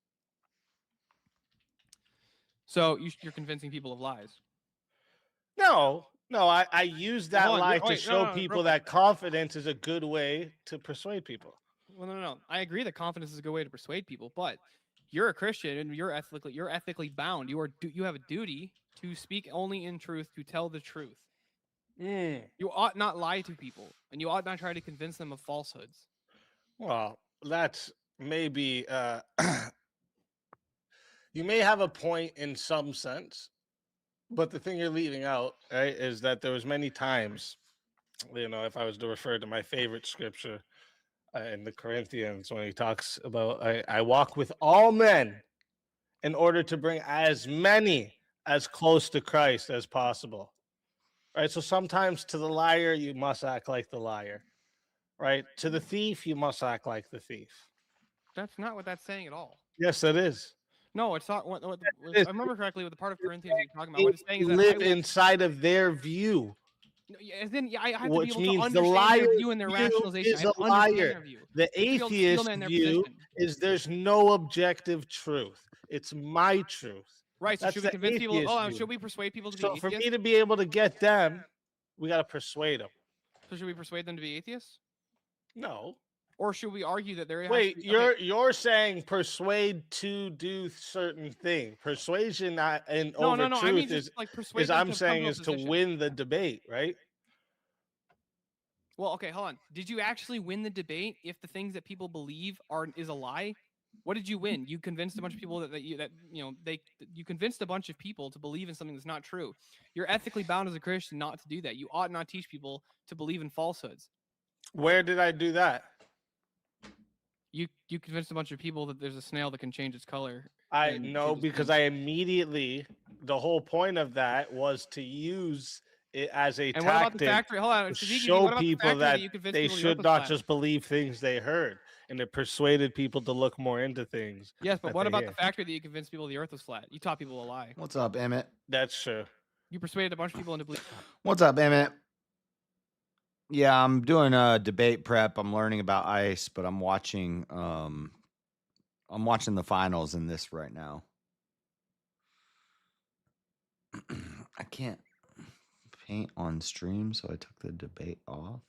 So you're convincing people of lies. No, I use that Hold on, lie to wait, show no, people real that confidence is a good way to persuade people. Well, no. I agree that confidence is a good way to persuade people, but you're a Christian and you're ethically bound. You have a duty to speak only in truth, to tell the truth. You ought not lie to people, and you ought not try to convince them of falsehoods. Well, that's maybe you may have a point in some sense, but the thing you're leaving out, right, is that there was many times, if I was to refer to my favorite scripture in the Corinthians, when he talks about I walk with all men in order to bring as many as close to Christ as possible. Right? So sometimes to the liar, you must act like the liar. Right? To the thief, you must act like the thief. That's not what that's saying at all. Yes, it is. No, it's not. I remember correctly with the part of Corinthians that you're talking about. What it's saying is that live inside of their view. As in, I have Which to be able means to the understand liar their view and their view rationalization. is I have a to understand liar. their view. The I have to be able to feel atheist them in their view position. is there's no objective truth. It's my truth. Right. So That's should we the convince people? atheist Oh, view. should we persuade people to be So atheists? for me to be able to get them, we got to persuade them. So should we persuade them to be atheists? No. Or should we argue that there? Wait, has to be, you're saying persuade to do certain thing. Persuasion and No, over no. I truth mean, just, like, persuade is them I'm to come saying to a is to position. win the debate, right? Well, okay, hold on. Did you actually win the debate if the things that people believe is a lie? What did you win? You convinced a bunch of people you convinced a bunch of people to believe in something that's not true. You're ethically bound as a Christian not to do that. You ought not teach people to believe in falsehoods. Where did I do that? You convinced a bunch of people that there's a snail that can change its color. I know because I immediately the whole point of that was to use it as a And what about the tactic factory? Hold on, to Shaziki, what show about the people factory that that you convinced they people the should earth was not flat? just believe things they heard, and it persuaded people to look more into things. Yes, but that what they about hear. the factory that you convinced people the earth was flat? You taught people a lie. What's up, Emmett? That's true. You persuaded a bunch of people into believing. What's up, Emmett? Yeah, I'm doing a debate prep. I'm learning about ice, but I'm watching the finals in this right now. I can't paint on stream, so I took the debate off.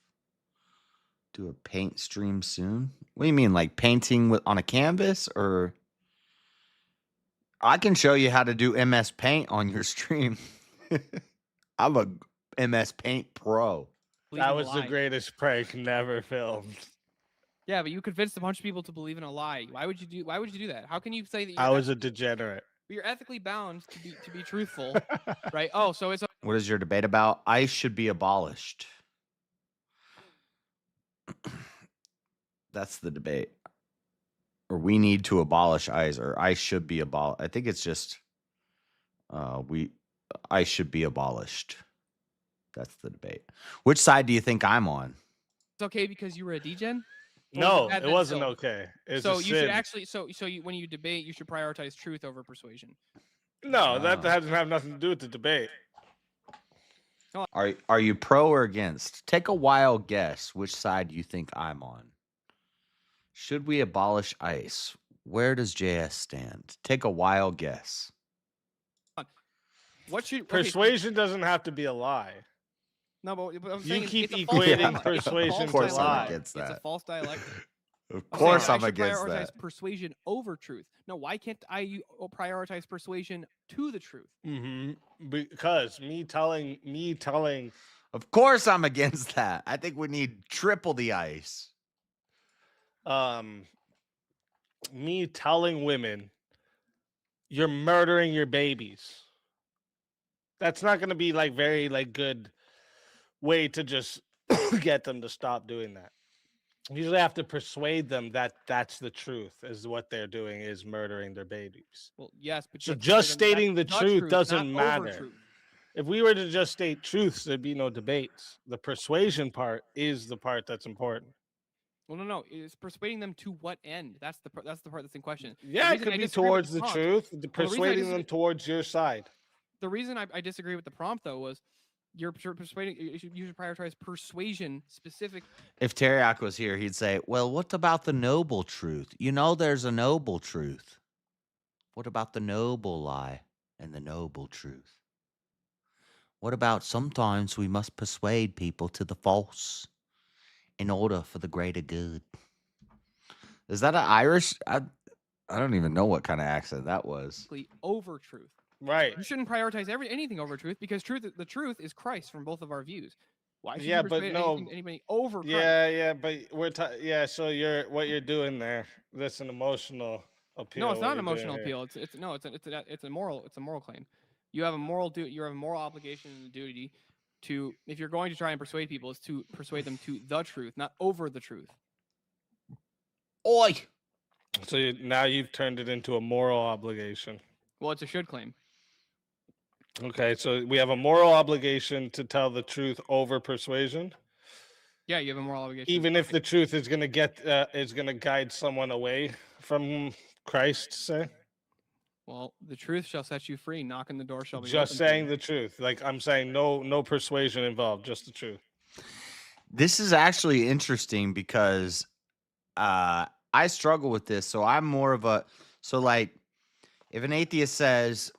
Do a paint stream soon. What do you mean, like painting on a canvas, or I can show you how to do MS Paint on your stream. I'm a MS Paint pro. That was the greatest prank never filmed. Yeah, but you convinced a bunch of people to believe in a lie. Why would you do that? How can you say that? I was a degenerate. You're ethically bound to be truthful, right? Oh, so it's What is your debate about? ICE should be abolished. That's the debate. Or we need to abolish ICE, or ICE should be abolished. I think it's just ICE should be abolished. That's the debate. Which side do you think I'm on? it's okay because you were a degen? No, it wasn't okay. It's So a you sin. should actually when you debate, you should prioritize truth over persuasion. No, that doesn't have nothing to do with the debate. Are you pro or against? Take a wild guess which side you think I'm on. Should we abolish ICE? Where does JS stand? Take a wild guess. What should Persuasion doesn't have to be a lie. No, but I'm You saying keep it's a equating false- persuasion Of course to I'm lie. against It's a that. false dialectic. Of I'm course saying I'm I should against prioritize that. persuasion over truth. No, why can't I prioritize persuasion to the truth? Because me telling. Of course I'm against that. I think we need triple the ICE. Me telling women you're murdering your babies. That's not going to be very good way to just get them to stop doing that. You usually have to persuade them that that's the truth, is what they're doing is murdering their babies. Well, yes, but So you have to just say that stating the that's truth not doesn't matter. over-truth. If we were to just state truths, there'd be no debates. The persuasion part is the part that's important. Well, no, it's persuading them to what end? That's the part that's in question. Yeah, it could be towards the truth, persuading them towards your side. The reason I disagree with the prompt though was you're persuading. You should prioritize persuasion specific. If Teriak was here, he'd say, well, what about the noble truth? You know, there's a noble truth. What about the noble lie and the noble truth? What about sometimes we must persuade people to the false in order for the greater good? Is that an Irish? I don't even know what kind of accent that was. Over truth. Right. You shouldn't prioritize anything over truth because the truth is Christ from both of our views. Why should Yeah, you but persuade no. anybody over Christ? Yeah, but so what you're doing there. That's an emotional appeal. No, it's not what an you're doing emotional here. appeal. It's a moral claim. You have a moral obligation and a duty to, if you're going to try and persuade people, is to persuade them to the truth, not over the truth. Oi. So now you've turned it into a moral obligation. Well, it's a should claim. Okay, so we have a moral obligation to tell the truth over persuasion. Yeah, you have a moral obligation. Even if the truth is going to guide someone away from Christ, say. Well, the truth shall set you free. Knock on the door shall be Just opened to saying you. the truth. Like I'm saying, no persuasion involved, just the truth. This is actually interesting because I struggle with this. So I'm more of a, if an atheist says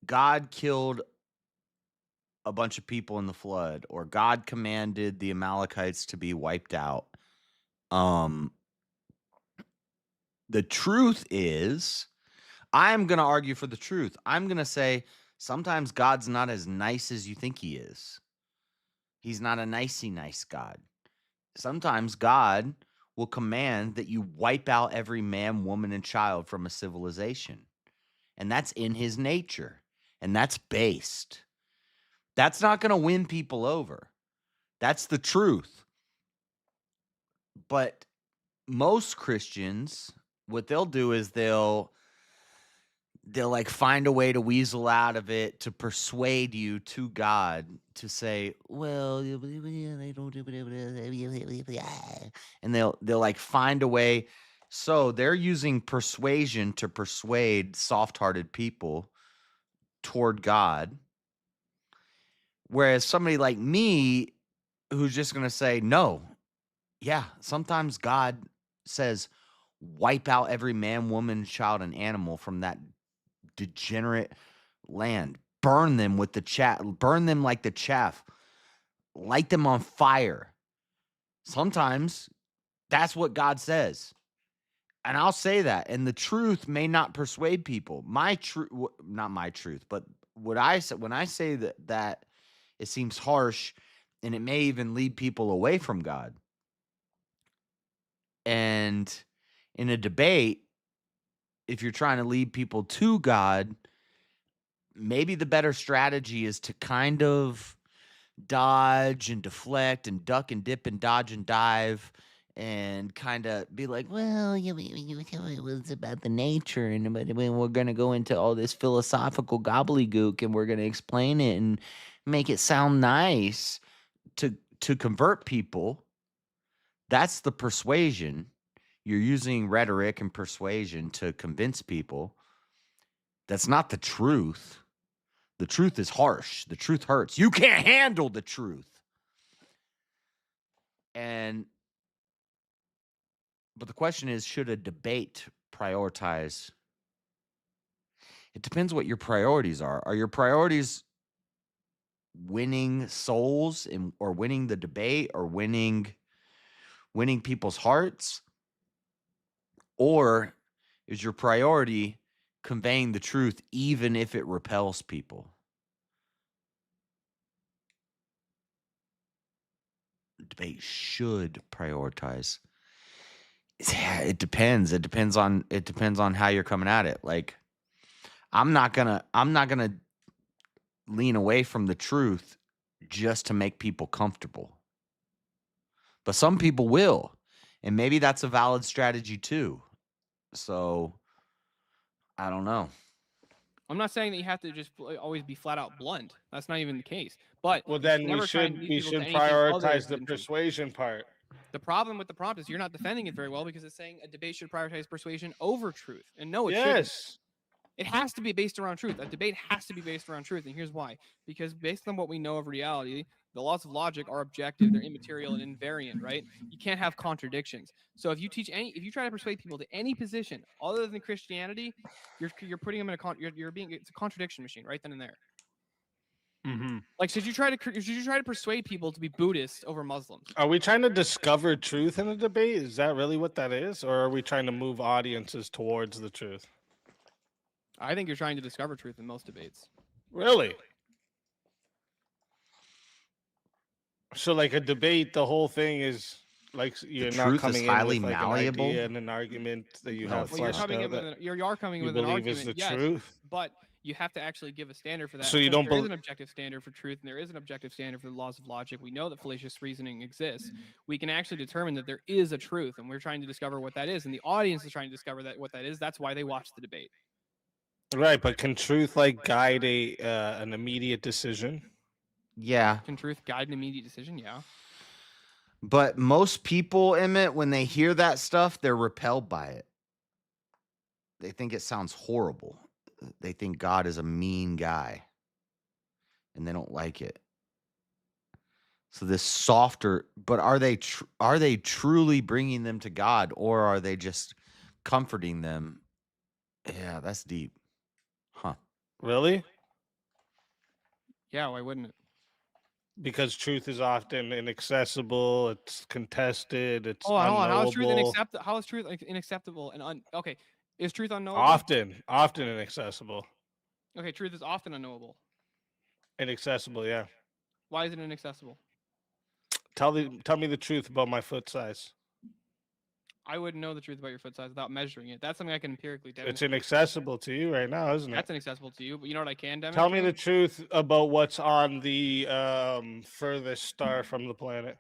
God killed a bunch of people in the flood, or God commanded the Amalekites to be wiped out, the truth is, I'm going to argue for the truth. I'm going to say sometimes God's not as nice as you think he is. He's not a nice God. Sometimes God will command that you wipe out every man, woman, and child from a civilization. And that's in his nature. And that's based. That's not going to win people over. That's the truth. But most Christians, what they'll do is they'll find a way to weasel out of it to persuade you to God to say, well, they don't do it, and they'll find a way. So they're using persuasion to persuade soft-hearted people toward God. Whereas somebody like me, who's just going to say, no, yeah, sometimes God says, wipe out every man, woman, child, and animal from that degenerate land. Burn them with the chaff. Burn them like the chaff. Light them on fire. Sometimes that's what God says. And I'll say that, and the truth may not persuade people. My truth, not my truth, but what I say when I say that it seems harsh, and it may even lead people away from God. And in a debate, if you're trying to lead people to God, maybe the better strategy is to kind of dodge and deflect and duck and dip and dodge and dive and kind of be like, well, it was about the nature, and we're going to go into all this philosophical gobbledygook, and we're going to explain it and make it sound nice to convert people. That's the persuasion. You're using rhetoric and persuasion to convince people. That's not the truth. The truth is harsh. The truth hurts. You can't handle the truth. But the question is, should a debate prioritize? It depends what your priorities are. Are your priorities winning souls or winning the debate or winning people's hearts? Or is your priority conveying the truth even if it repels people? The debate should prioritize. Yeah, it depends. It depends on how you're coming at it. Like, I'm not gonna lean away from the truth just to make people comfortable. But some people will, and maybe that's a valid strategy too. So I don't know. I'm not saying that you have to just always be flat out blunt. That's not even the case. But well, then we should prioritize the persuasion part. The problem with the prompt is you're not defending it very well, because it's saying a debate should prioritize persuasion over truth. And no, it shouldn't. It has to be based around truth. A debate has to be based around truth. And here's why. Because based on what we know of reality, the laws of logic are objective, they're immaterial and invariant, right? You can't have contradictions. So if you try to persuade people to any position other than Christianity, you're putting them in it's a contradiction machine right then and there. Mm-hmm. Like, should you try to persuade people to be Buddhist over Muslims? Are we trying to discover truth in a debate? Is that really what that is? Or are we trying to move audiences towards the truth? I think you're trying to discover truth in most debates. Really? So, like, a debate, the whole thing is like you're not coming in with like an idea and an argument that you have. Well, you're coming in with an argument. Is the yes, truth, but you have to actually give a standard for that. So you don't there is an objective standard for truth, and there is an objective standard for the laws of logic. We know that fallacious reasoning exists. We can actually determine that there is a truth, and we're trying to discover what that is. And the audience is trying to discover what that is. That's why they watch the debate. right? But can truth like guide an immediate decision? Yeah. Can truth guide an immediate decision? Yeah. But most people, Emmett, when they hear that stuff, they're repelled by it. They think it sounds horrible. They think God is a mean guy, and they don't like it. So this softer, but are they truly bringing them to God, or are they just comforting them? Yeah, that's deep. Huh. Really? Yeah, why wouldn't it? Because truth is often inaccessible, it's contested, it's unknowable. How is truth inaccessible and okay? Is truth unknowable? Often inaccessible. Okay, truth is often unknowable. Inaccessible, yeah. Why is it inaccessible? Tell me the truth about my foot size. I wouldn't know the truth about your foot size without measuring it. That's something I can empirically demonstrate. It's inaccessible to you right now, isn't it? That's inaccessible to you, but you know what I can demonstrate? Tell me the truth about what's on the furthest star from the planet.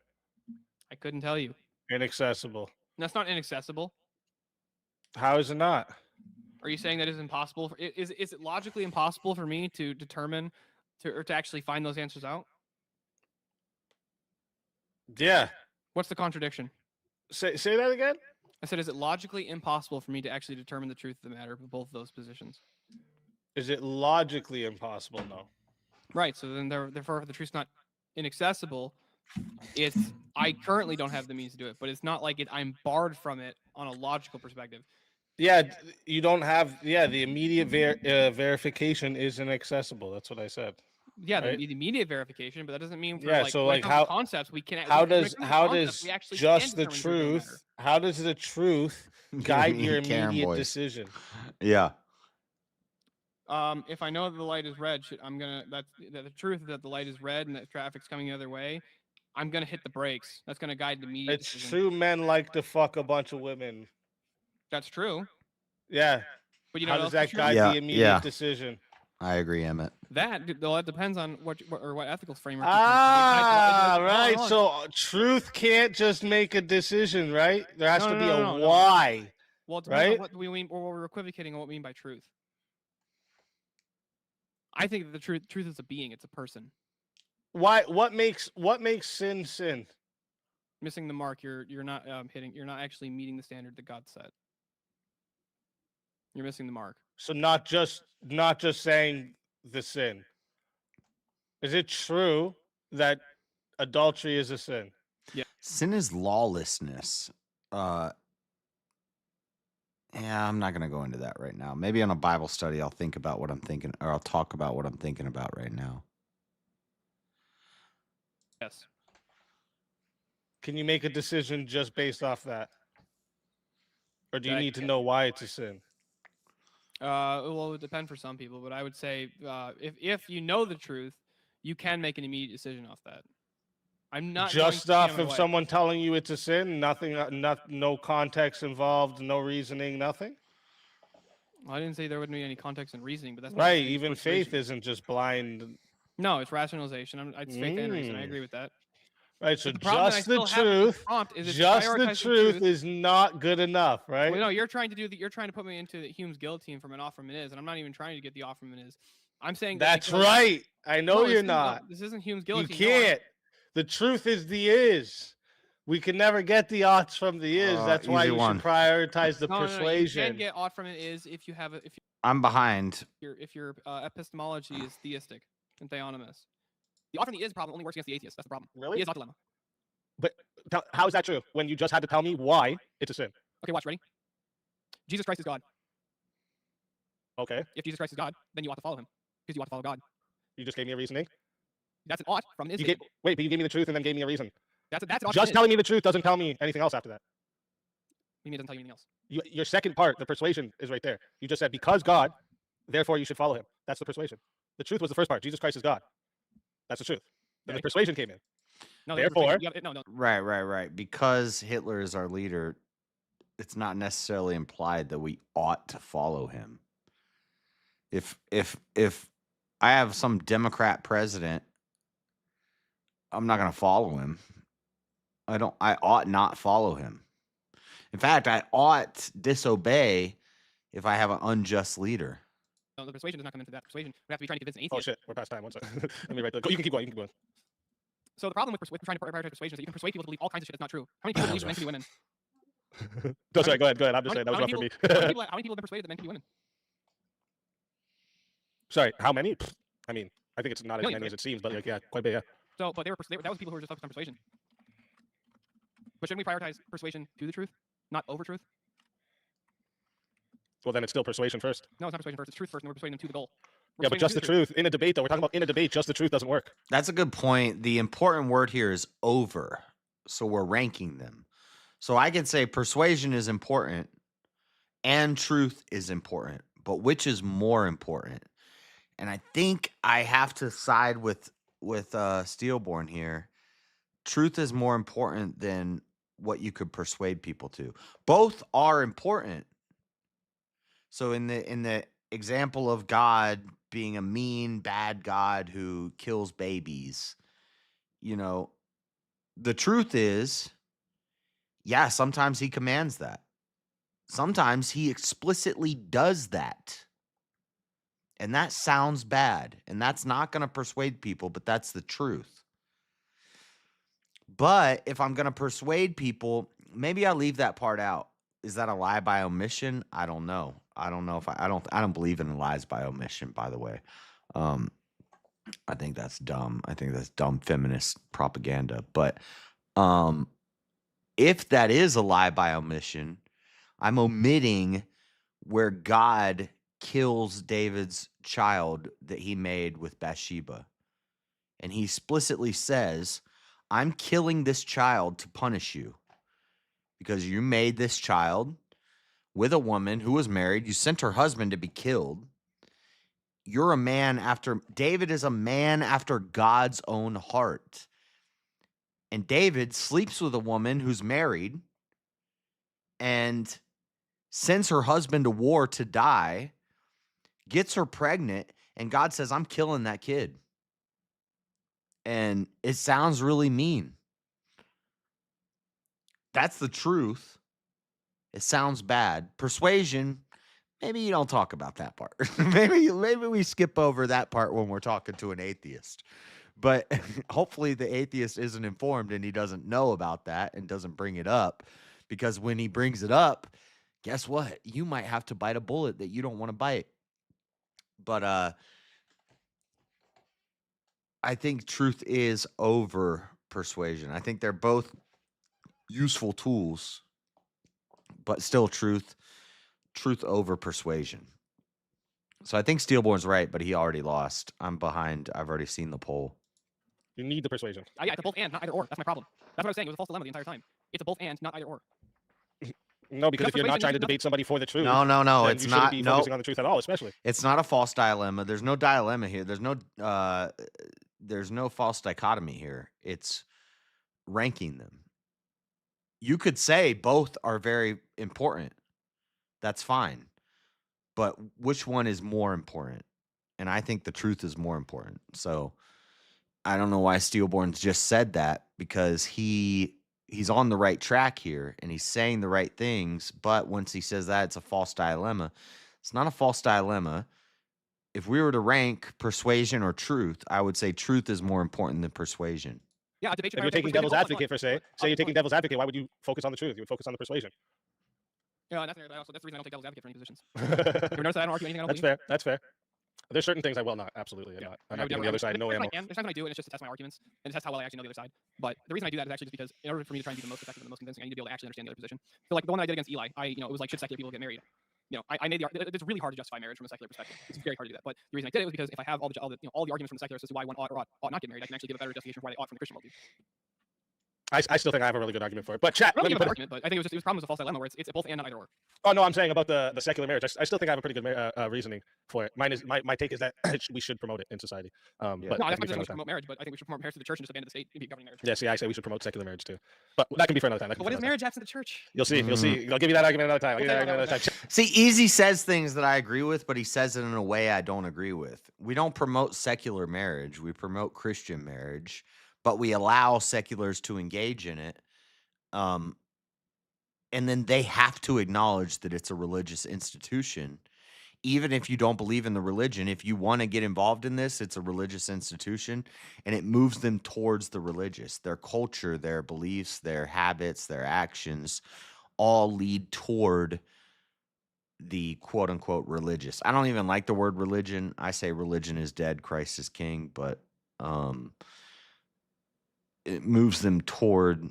I couldn't tell you. Inaccessible. That's not inaccessible. How is it not? Are you saying that it's impossible? Is it logically impossible for me to determine or to actually find those answers out? Yeah. What's the contradiction? Say that again? I said, is it logically impossible for me to actually determine the truth of the matter with both of those positions? Is it logically impossible? No. Right. So then, therefore, if the truth's not inaccessible, I currently don't have the means to do it, but it's not like I'm barred from it on a logical perspective. Yeah, you don't have. Yeah, the immediate verification is inaccessible. That's what I said. Yeah, right? the immediate verification, but that doesn't mean for so like how concepts we can. How does just the truth? How does the truth guide me your a Karen immediate voice. decision. Yeah. If I know that the light is red, the truth is that the light is red and that traffic's coming the other way, I'm gonna hit the brakes. That's gonna guide the immediate It's decision. true men like to fuck a bunch of women. That's true. Yeah. But you know how what does else is that true? guide the immediate Yeah. decision? I agree, Emmett. That depends on what ethical framework. Right. So truth can't just make a decision, right? There has to be a why. Well, it depends right? on what we mean, or what we're equivocating on what we mean by truth. I think that the truth is a being. It's a person. Why? What makes sin sin? Missing the mark. You're not hitting. You're not actually meeting the standard that God set. You're missing the mark. So not just saying the sin. Is it true that adultery is a sin? Yeah. Sin is lawlessness. Yeah, I'm not going to go into that right now. Maybe on a Bible study, I'll think about what I'm thinking, or I'll talk about what I'm thinking about right now. Yes. Can you make a decision just based off that? Or do you need to know why it's a sin? Well, it would depend for some people, but I would say if you know the truth, you can make an immediate decision off that. I'm not just going off of someone telling you it's a sin. Nothing, no context involved, no reasoning, nothing. Well, I didn't say there wouldn't be any context and reasoning, but that's right. Even faith isn't just blind. No, it's rationalization. It's faith and reason. I agree with that. Right, so But just the truth, is not good enough, right? Well, no, you're trying to put me into Hume's guillotine from an Offerman is, and I'm not even trying to get the Offerman is. I'm saying that's right. I know you're not. This isn't Hume's guillotine. You can't. The truth is the is. We can never get the oughts from the is. That's why you should prioritize the persuasion. You can get ought from it is if you have if I'm behind. If your epistemology is theistic and theonomous. The ought from the is problem only works against the atheist. That's the problem. Really? The is not dilemma. But how is that true when you just had to tell me why it's a sin? Okay, watch. Ready? Jesus Christ is God. Okay. If Jesus Christ is God, then you ought to follow him because you ought to follow God. You just gave me a reasoning. That's an ought from is. Wait, but you gave me the truth and then gave me a reason. That's an ought. Just telling me the truth doesn't tell me anything else after that. What do you mean it doesn't tell you anything else? Your second part, the persuasion, is right there. You just said because God, therefore you should follow him. That's the persuasion. The truth was the first part. Jesus Christ is God. That's the truth. Then the persuasion came in. No, therefore, no. Right. Because Hitler is our leader, it's not necessarily implied that we ought to follow him. If I have some Democrat president, I'm not going to follow him. I ought not follow him. In fact, I ought disobey if I have an unjust leader. No, the persuasion does not come into that. Persuasion would have to be trying to convince an oh atheist. shit, we're past time. One second. Let me write that. You can keep going. So the problem with trying to prioritize persuasion is that you can persuade people to believe all kinds of shit that's not true. How many people believe men can be women? That's right. Go ahead. I'm just saying that was rough for me. How many people have been persuaded that men can be women? Sorry, how many? I mean, I think it's not as Millions, many right? as it seems, but like, yeah, quite a bit, yeah. So, but that was people who were just focused on persuasion. But shouldn't we prioritize persuasion to the truth, not over truth? Well, then it's still persuasion first. No, it's not persuasion first. It's truth first, and we're persuading them to the goal. Yeah, but just the truth. In a debate, though, we're talking about in a debate, just the truth doesn't work. That's a good point. The important word here is over. So we're ranking them. So I can say persuasion is important and truth is important, but which is more important? And I think I have to side with Steelborn here. Truth is more important than what you could persuade people to. Both are important. So in the example of God being a mean, bad God who kills babies, the truth is, yeah, sometimes he commands that. Sometimes he explicitly does that. And that sounds bad. And that's not going to persuade people, but that's the truth. But if I'm going to persuade people, maybe I'll leave that part out. Is that a lie by omission? I don't know. I don't know if I don't believe in lies by omission, by the way. I think that's dumb. I think that's dumb feminist propaganda. But if that is a lie by omission, I'm omitting where God kills David's child that he made with Bathsheba. And he explicitly says, I'm killing this child to punish you because you made this child with a woman who was married. You sent her husband to be killed. You're a man after, David is a man after God's own heart. And David sleeps with a woman who's married and sends her husband to war to die, gets her pregnant, and God says, I'm killing that kid. And it sounds really mean. That's the truth. It sounds bad. Persuasion, maybe you don't talk about that part. maybe we skip over that part when we're talking to an atheist. But hopefully the atheist isn't informed and he doesn't know about that and doesn't bring it up. Because when he brings it up, guess what? You might have to bite a bullet that you don't want to bite. But I think truth is over persuasion. I think they're both useful tools, but still truth over persuasion. So I think Steelborn's right, but he already lost. I'm behind. I've already seen the poll. You need the persuasion. Yeah, it's a both and, not either or. That's my problem. That's what I was saying. It was a false dilemma the entire time. It's a both and, not either or. No, because if you're not trying to debate somebody for the truth, no, then it's you not. shouldn't be No, focusing on the truth at all, especially. It's not a false dilemma. There's no dilemma here. There's no false dichotomy here. It's ranking them. You could say both are very important. That's fine. But which one is more important? And I think the truth is more important. So I don't know why Steelborn's just said that, because he's on the right track here and he's saying the right things. But once he says that, it's a false dilemma. It's not a false dilemma. If we were to rank persuasion or truth, I would say truth is more important than persuasion. Yeah, debate. If you're taking devil's advocate for say you're taking devil's advocate, why would you focus on the truth? You would focus on the persuasion. Yeah, that's the reason I don't take devil's advocate for any positions. You notice that I don't argue anything I don't That's believe? fair. That's fair. There's certain things I will not. Absolutely, I'm not giving the other side no ammo. There's times when I do, and it's just to test my arguments and to test how well I actually know the other side. But the reason I do that is actually just because in order for me to try and be the most effective and the most convincing, I need to be able to actually understand the other position. So like the one that I did against Eli, it was like, should secular people get married? I made it's really hard to justify marriage from a secular perspective. It's very hard to do that. But the reason I did it was because if I have all the arguments from the secular as to why one ought or ought not get married, I can actually give a better justification for why they ought from the Christian worldview. I still think I have a really good argument for it. But chat, I don't think argument, but I think it was problem with a false dilemma where it's both and not either or. Oh no, I'm saying about the secular marriage. I still think I have a pretty good reasoning for it. My take is that we should promote it in society. But no, that's not just we should promote marriage, but I think we should promote marriage to the church and just abandon the state and be governing marriage. Yeah, see, I say we should promote secular marriage too. But that can be for another time. But what is marriage absent the church? You'll see. You'll see. I'll give you that argument another time. See, Easy says things that I agree with, but he says it in a way I don't agree with. We don't promote secular marriage. We promote Christian marriage, but we allow seculars to engage in it. And then they have to acknowledge that it's a religious institution. Even if you don't believe in the religion, if you want to get involved in this, it's a religious institution, and it moves them towards the religious. Their culture, their beliefs, their habits, their actions all lead toward the quote-unquote religious. I don't even like the word religion. I say religion is dead, Christ is king, but it moves them toward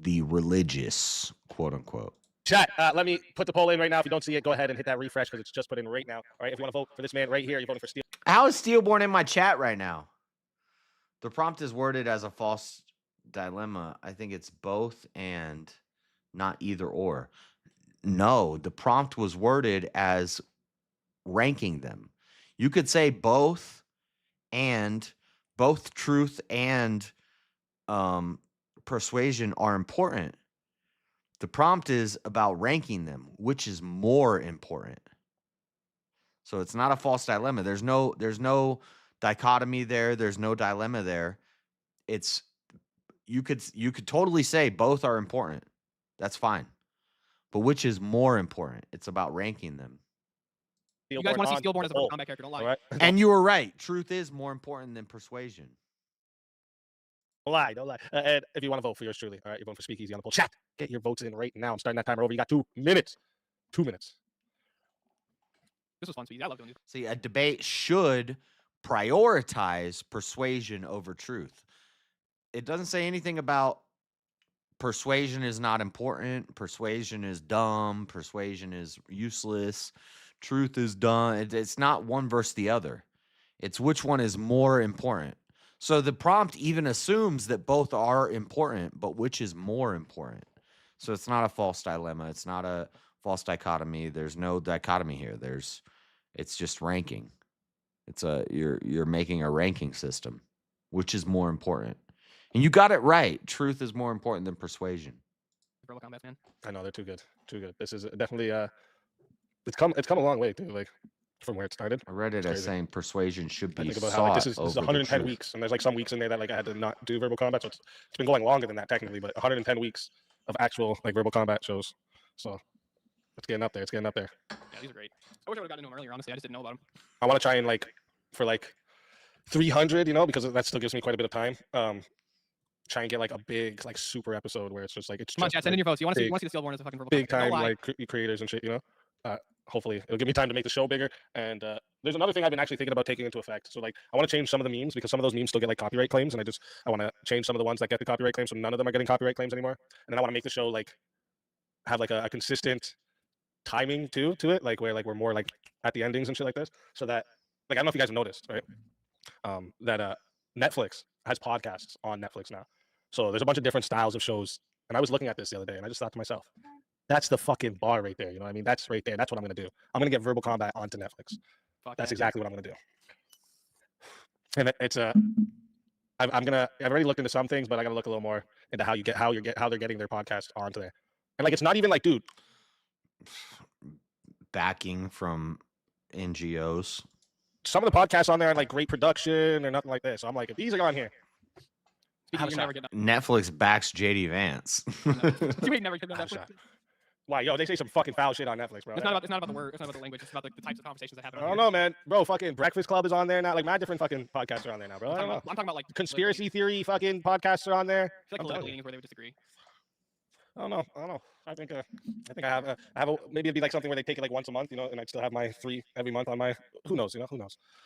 the religious, quote unquote. Chat, let me put the poll in right now. If you don't see it, go ahead and hit that refresh because it's just put in right now. All right, if you want to vote for this man right here, you're voting for Steel. How is Steelborn in my chat right now? The prompt is worded as a false dilemma. I think it's both and not either or. No, the prompt was worded as ranking them. You could say both truth and persuasion are important. The prompt is about ranking them, which is more important. So it's not a false dilemma. There's no dichotomy there. There's no dilemma there. It's you could totally say both are important. That's fine. But which is more important? It's about ranking them. You guys want to see Steelborn as a Mortal Kombat character? Don't lie. Right. And you were right. Truth is more important than persuasion. Don't lie. And if you want to vote for yours truly, all right, you're voting for Speakeasy on the poll. Chat, get your votes in right now. I'm starting that timer over. You got 2 minutes. 2 minutes. This was fun, Speedy. I love doing this. See, a debate should prioritize persuasion over truth. It doesn't say anything about persuasion is not important, persuasion is dumb, persuasion is useless, truth is dumb. It's not one versus the other. It's which one is more important. So the prompt even assumes that both are important, but which is more important? So it's not a false dilemma. It's not a false dichotomy. There's no dichotomy here. It's just ranking. You're making a ranking system, which is more important. And you got it right. Truth is more important than persuasion. Verbal combats, man. I know they're too good. Too good. This is definitely it's come a long way, dude. Like from where it started. I read it as saying persuasion should I be think about sought how like this is over 110 the truth. weeks, and there's like some weeks in there that like I had to not do verbal combat, so it's been going longer than that technically, but 110 weeks of actual like verbal combat shows. So it's getting up there. It's getting up there. Yeah, these are great. I wish I would have gotten into them earlier. Honestly, I just didn't know about them. I want to try and like for like 300, you know, because that still gives me quite a bit of time. Try and get like a big like super episode where it's just like it's Come on, just, chat, send in your votes. You want to see the Steelborn as a fucking verbal big combat. time No lie. like creators and shit, you know. Hopefully it'll give me time to make the show bigger. And there's another thing I've been actually thinking about taking into effect. So like I want to change some of the memes because some of those memes still get like copyright claims, and I want to change some of the ones that get the copyright claims, so none of them are getting copyright claims anymore. And then I want to make the show like have like a consistent timing to it, like where like we're more like at the endings and shit like this, so that like I don't know if you guys have noticed, right? That Netflix has podcasts on Netflix now. So there's a bunch of different styles of shows, and I was looking at this the other day, and I just thought to myself, that's the fucking bar right there. You know what I mean? That's right there. That's what I'm gonna do. I'm gonna get verbal combat onto Netflix. That's exactly what I'm gonna do. And it's I've already looked into some things, but I gotta look a little more into how they're getting their podcast onto there. And like it's not even like, dude, backing from NGOs. Some of the podcasts on there are like great production or nothing like this. So I'm like, if these are on here, Speaking, you never get Netflix backs JD Vance. You may never get that. Why, yo, they say some fucking foul shit on Netflix, bro. It's not about the word. It's not about the language. It's about the types of conversations that happen. I don't know, man. Bro, fucking Breakfast Club is on there now. Like, mad different fucking podcasts are on there now, bro. I don't know. I'm talking about like conspiracy theory fucking podcasts are on there. I feel like political leanings where they would disagree. I don't know. I think I have maybe it'd be like something where they take it like once a month, you know, and I'd still have my 3 every month on my who knows.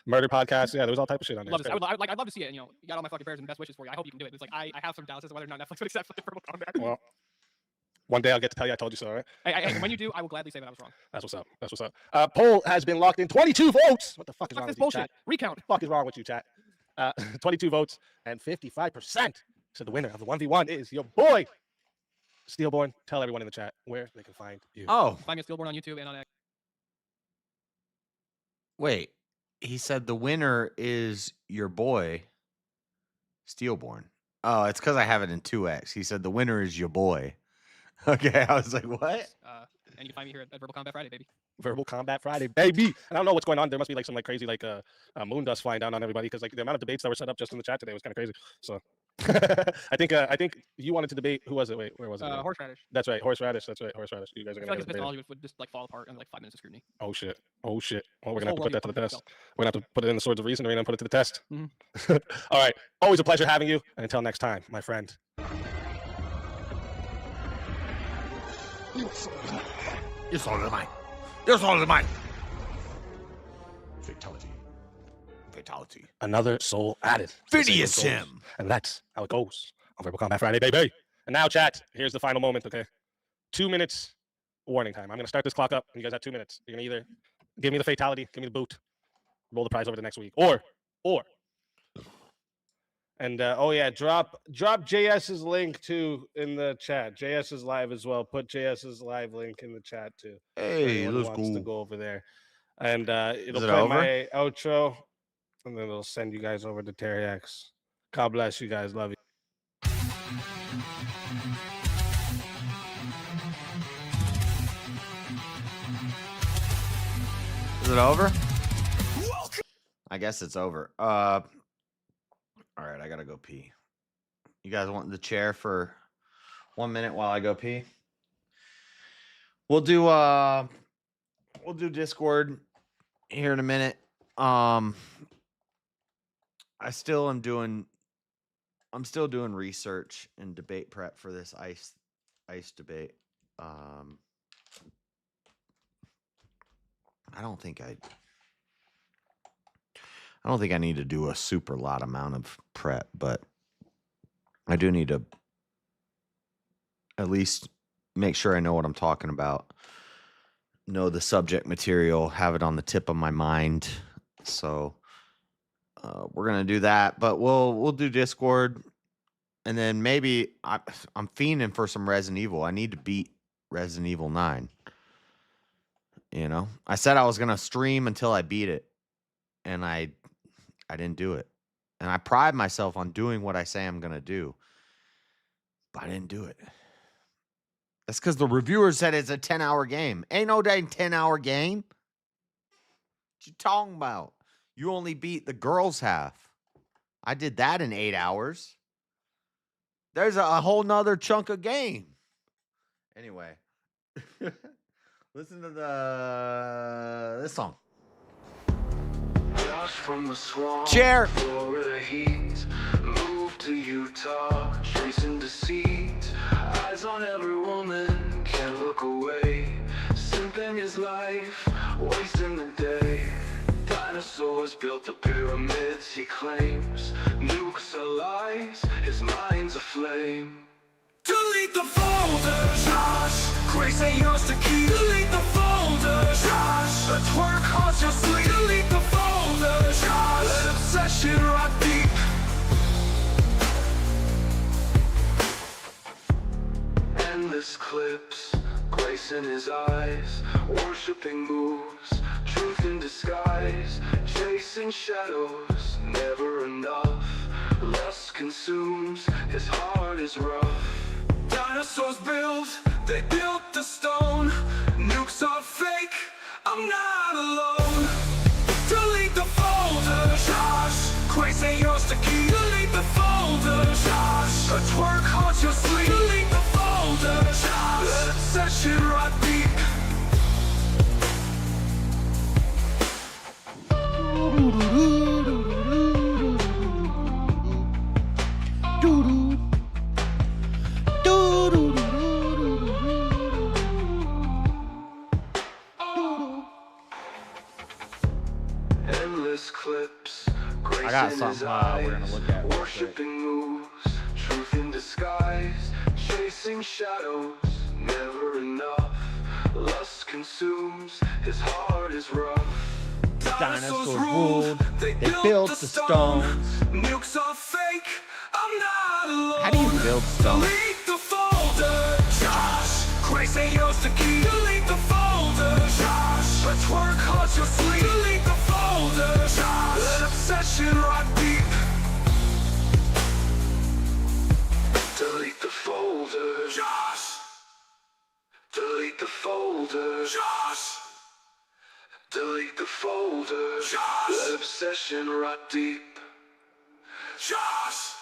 Murder podcast. Yeah, there was all type of shit on there. I'd love to see it. You know, you got all my fucking prayers and best wishes for you. I hope you can do it. It's like I have some doubts as to whether or not Netflix would accept the verbal combat. Well, one day I'll get to tell you I told you so, right? Hey, when you do, I will gladly say that I was wrong. That's what's up. Poll has been locked in. 22 votes. What the fuck is wrong with you, chat? Recount. What the fuck is wrong with you, chat? 22 votes and 55%. So the winner of the 1v1 is your boy, Steelborn. Tell everyone in the chat where they can find you. Oh. Find me at Steelborn on YouTube and on X. Wait. He said the winner is your boy, Steelborn. Oh, it's because I have it in 2x. He said the winner is your boy. Okay, I was like, what? And you can find me here at Verbal Combat Friday, baby. Verbal Combat Friday, baby. And I don't know what's going on. There must be like some like crazy like moon dust flying down on everybody because like the amount of debates that were set up just in the chat today was kind of crazy. So I think you wanted to debate. Who was it? Wait, where was it? Horseradish. That's right, horseradish. That's right, horseradish. You guys are I gonna feel like his epistemology would just like fall apart in like 5 minutes of scrutiny. Oh shit. Well, we're gonna have to put that to the test. We're gonna have to put it in the Swords of Reason and put it to the test. All right. Always a pleasure having you. And until next time, my friend. It's all mine. It's all mine. Fatality. Another soul added. Phineas him. And that's how it goes on Verbal Combat Friday, baby. And now, chat, here's the final moment, okay? 2 minutes warning time. I'm going to start this clock up, and you guys have 2 minutes. You're going to either give me the fatality, give me the boot, roll the prize over to next week, or. And oh yeah, drop JS's link too in the chat. JS is live as well. Put JS's live link in the chat too. Hey, let's cool. to go over there, and it'll play over? my outro, and then it'll send you guys over to Terry X. God bless you guys. Love you. Is it over? I guess it's over. All right, I gotta go pee. You guys want the chair for 1 minute while I go pee? We'll do Discord here in a minute. I'm still doing research and debate prep for this ice debate. I don't think I need to do a super lot amount of prep, but I do need to at least make sure I know what I'm talking about, know the subject material, have it on the tip of my mind. So we're gonna do that, but we'll do Discord And then maybe I'm fiending for some Resident Evil. I need to beat Resident Evil 9. You know? I said I was going to stream until I beat it. And I didn't do it. And I pride myself on doing what I say I'm going to do. But I didn't do it. That's because the reviewers said it's a 10-hour game. Ain't no dang 10-hour game. What you talking about? You only beat the girls' half. I did that in 8 hours. There's a whole nother chunk of game. Anyway. Listen to this song. From the swamp, Chair. Florida heat, moved to Utah, chasing deceit. Eyes on every woman, can't look away. Simping his life, wasting the day. Dinosaurs built the pyramids, he claims. Nukes are lies, his mind's aflame. Delete the folder, Josh. Grace ain't yours to keep. Delete the folder, Josh. A twerk haunts your sleep. Delete the folder, Josh. Let obsession rock deep. Endless clips, grace in his eyes. Worshipping moves, truth in disguise. Chasing shadows, never enough. Lust consumes, his heart is rough. Dinosaurs built, they built the stone. Nukes are fake, I'm not alone. Delete the folder, Josh. Grace ain't yours to keep. Delete the folder, Josh. A twerk haunts your sleep. Delete the folder, Josh. Let obsession rot deep. Endless clips, grace I got in something his we're going to look at. Worshipping moves, truth in disguise. Chasing shadows, never enough. Lust consumes, his heart is rough. Dinosaurs ruled, they built the stones. Nukes are fake, I'm not alone. How do you build stones? Delete the folder, Josh. Grace ain't yours to keep. Delete the folder, Josh. A twerk haunts your sleep. Delete the folder, Josh. Let obsession rock deep. Delete the folder, Josh. Delete the folder, Josh. Delete the folder, Josh. Let obsession rot deep. Josh.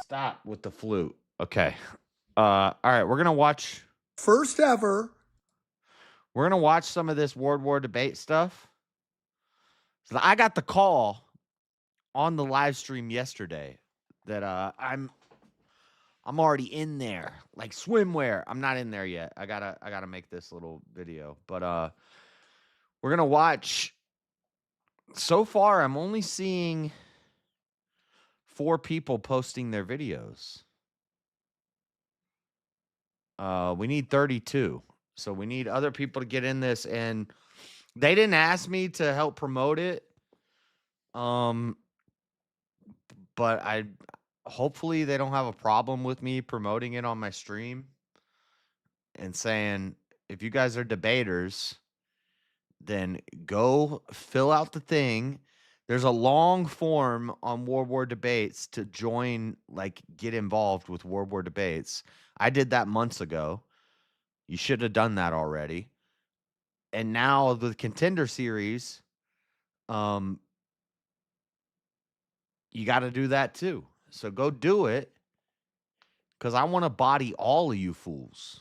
Stop with the flute. Okay. All right, we're going to watch. First ever. We're going to watch some of this World War debate stuff. So I got the call on the live stream yesterday that I'm already in there, like swimwear. I'm not in there yet. I gotta make this little video, but we're gonna watch. So far, I'm only seeing 4 people posting their videos. We need 32, so we need other people to get in this, and they didn't ask me to help promote it. But hopefully they don't have a problem with me promoting it on my stream and saying, if you guys are debaters, then go fill out the thing. There's a long form on World War debates to join, like get involved with World War debates. I did that months ago. You should have done that already. And now the contender series, you got to do that too. So go do it, because I want to body all of you fools.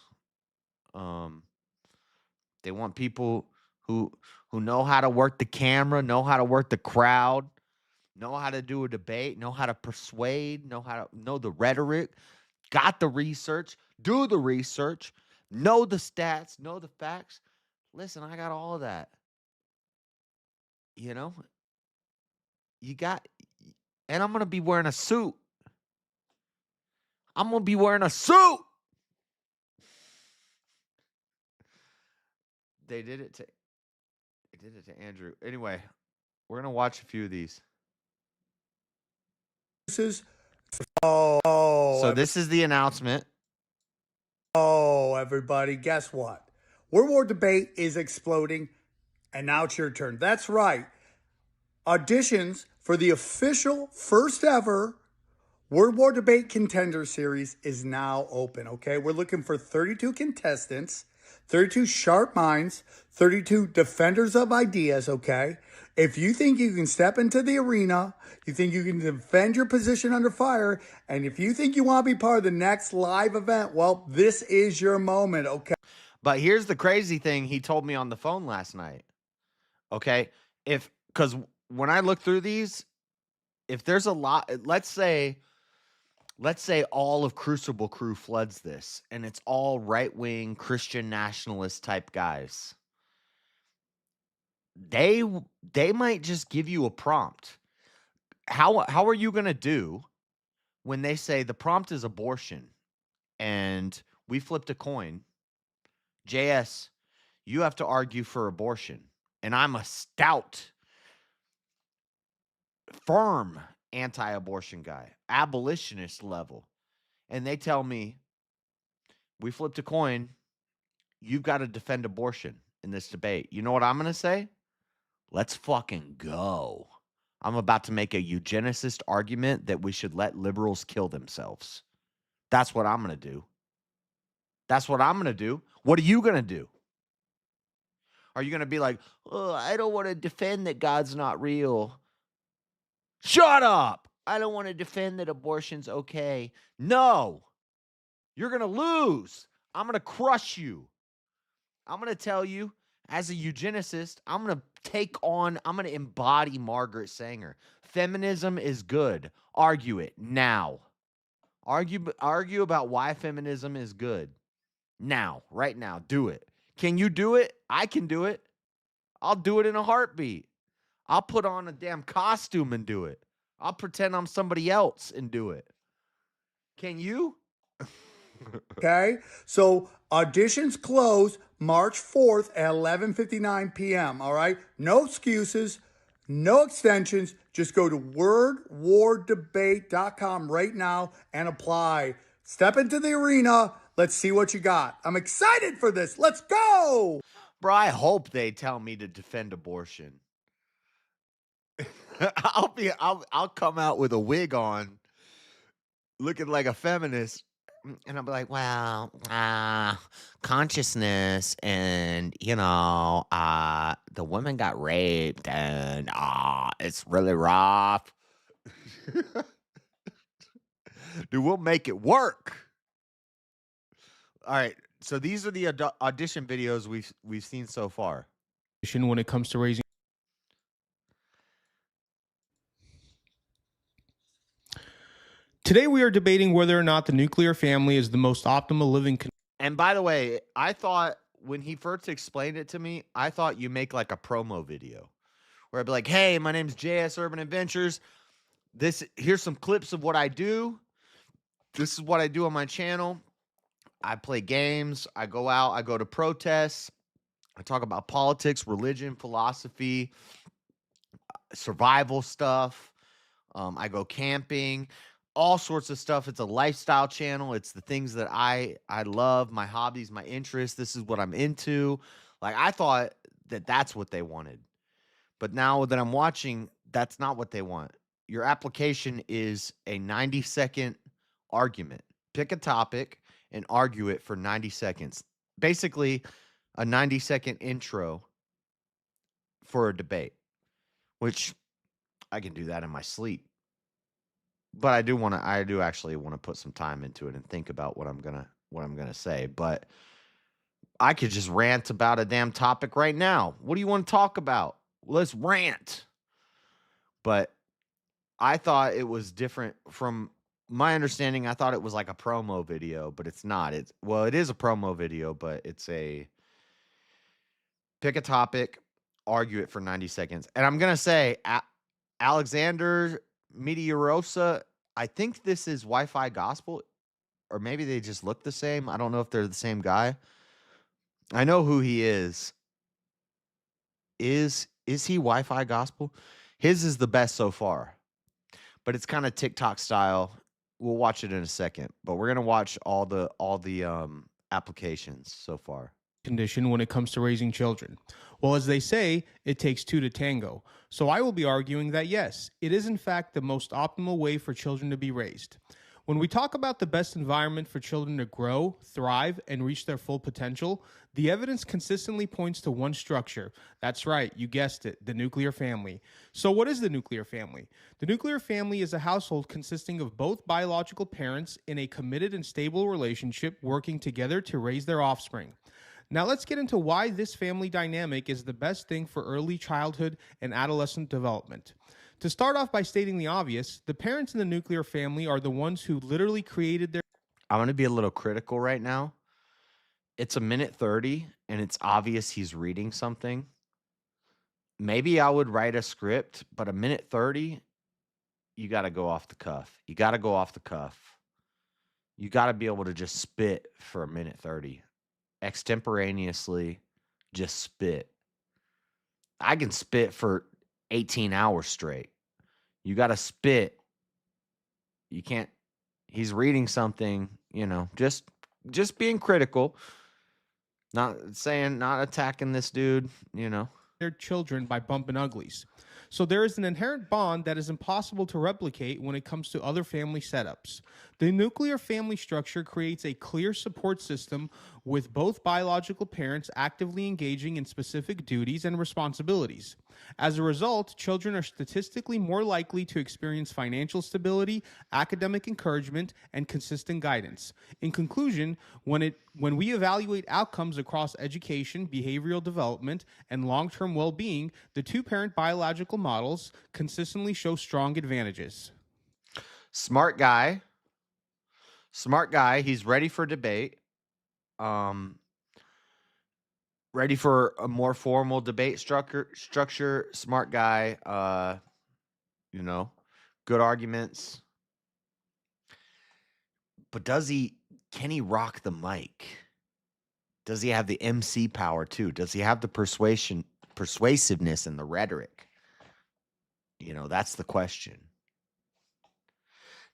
They want people who know how to work the camera, know how to work the crowd, know how to do a debate, know how to persuade, know the rhetoric, got the research, do the research, know the stats, know the facts. Listen, I got all of that. You know? And I'm going to be wearing a suit. I'm going to be wearing a suit. They did it to did it to Andrew. Anyway, we're gonna watch a few of these. So this is the announcement. Oh, everybody, guess what? World War debate is exploding, and now it's your turn. That's right. Auditions for the official first ever World War Debate Contender Series is now open, okay? We're looking for 32 contestants, 32 sharp minds, 32 defenders of ideas, okay? If you think you can step into the arena, you think you can defend your position under fire, and if you think you want to be part of the next live event, well, this is your moment, okay? But here's the crazy thing he told me on the phone last night. Okay? Because when I look through these, if there's a lot, let's say all of Crucible Crew floods this, and it's all right-wing Christian nationalist type guys. They might just give you a prompt. How are you going to do when they say the prompt is abortion and we flipped a coin? JS, you have to argue for abortion. And I'm a stout, firm anti-abortion guy, abolitionist level. And they tell me, we flipped a coin, you've got to defend abortion in this debate. You know what I'm going to say? Let's fucking go. I'm about to make a eugenicist argument that we should let liberals kill themselves. That's what I'm going to do. That's what I'm going to do. What are you going to do? Are you going to be like, oh, I don't want to defend that God's not real? Shut up. I don't want to defend that abortion's okay. No. You're going to lose. I'm going to crush you. I'm going to tell you, as a eugenicist, I'm going to embody Margaret Sanger. Feminism is good. Argue it now. Argue about why feminism is good. Now, right now, do it. Can you do it? I can do it. I'll do it in a heartbeat. I'll put on a damn costume and do it. I'll pretend I'm somebody else and do it. Can you? Okay, so auditions close March 4th at 11:59 p.m., all right? No excuses, no extensions. Just go to wordwardebate.com right now and apply. Step into the arena. Let's see what you got. I'm excited for this. Let's go. Bro, I hope they tell me to defend abortion. I'll come out with a wig on, looking like a feminist. And I'll be like, well, consciousness and, the woman got raped and it's really rough. Dude, we'll make it work. All right. So these are the audition videos we've seen so far. When it comes to raising. Today we are debating whether or not the nuclear family is the most optimal living. And by the way, I thought when he first explained it to me, I thought you make like a promo video where I'd be like, hey, my name's jsurbanadventures. Here's some clips of what I do. This is what I do on my channel. I play games. I go out. I go to protests. I talk about politics, religion, philosophy, survival stuff. I go camping. All sorts of stuff. It's a lifestyle channel. It's the things that I love, my hobbies, my interests. This is what I'm into. Like, I thought that that's what they wanted. But now that I'm watching, that's not what they want. Your application is a 90-second argument. Pick a topic and argue it for 90 seconds. Basically, a 90-second intro for a debate, which I can do that in my sleep. But I do actually want to put some time into it and think about what I'm gonna say. But I could just rant about a damn topic right now. What do you want to talk about? Let's rant. But I thought it was different from my understanding. I thought it was like a promo video, but it's not. It is a promo video, but it's a pick a topic, argue it for 90 seconds. And I'm gonna say Alexander Meteorosa, I think this is Wi-Fi Gospel, or maybe they just look the same. I don't know if they're the same guy. I know who he is. is he Wi-Fi gospel? His is the best so far, but it's kind of TikTok style. We'll watch it in a second, but we're gonna watch all the applications so far. Condition when it comes to raising children? Well, as they say, it takes two to tango. So I will be arguing that yes, it is in fact the most optimal way for children to be raised. When we talk about the best environment for children to grow, thrive, and reach their full potential, the evidence consistently points to one structure. That's right, you guessed it, the nuclear family. So what is the nuclear family? The nuclear family is a household consisting of both biological parents in a committed and stable relationship working together to raise their offspring. Now let's get into why this family dynamic is the best thing for early childhood and adolescent development. To start off by stating the obvious, the parents in the nuclear family are the ones who literally created their... I'm going to be a little critical right now. It's 1:30 and it's obvious he's reading something. Maybe I would write a script, but 1:30, you got to go off the cuff. You got to go off the cuff. You got to be able to just spit for 1:30. Extemporaneously, just spit. I can spit for 18 hours straight. You got to spit. You can't. He's reading something, just being critical. Not saying, not attacking this dude, their children by bumping uglies. So there is an inherent bond that is impossible to replicate when it comes to other family setups. The nuclear family structure creates a clear support system with both biological parents actively engaging in specific duties and responsibilities. As a result, children are statistically more likely to experience financial stability, academic encouragement, and consistent guidance. In conclusion, when we evaluate outcomes across education, behavioral development, and long-term well-being, the two-parent biological models consistently show strong advantages. Smart guy. He's ready for debate. Ready for a more formal debate structure. Smart guy. Good arguments. But can he rock the mic? Does he have the MC power too? Does he have the persuasiveness and the rhetoric? That's the question.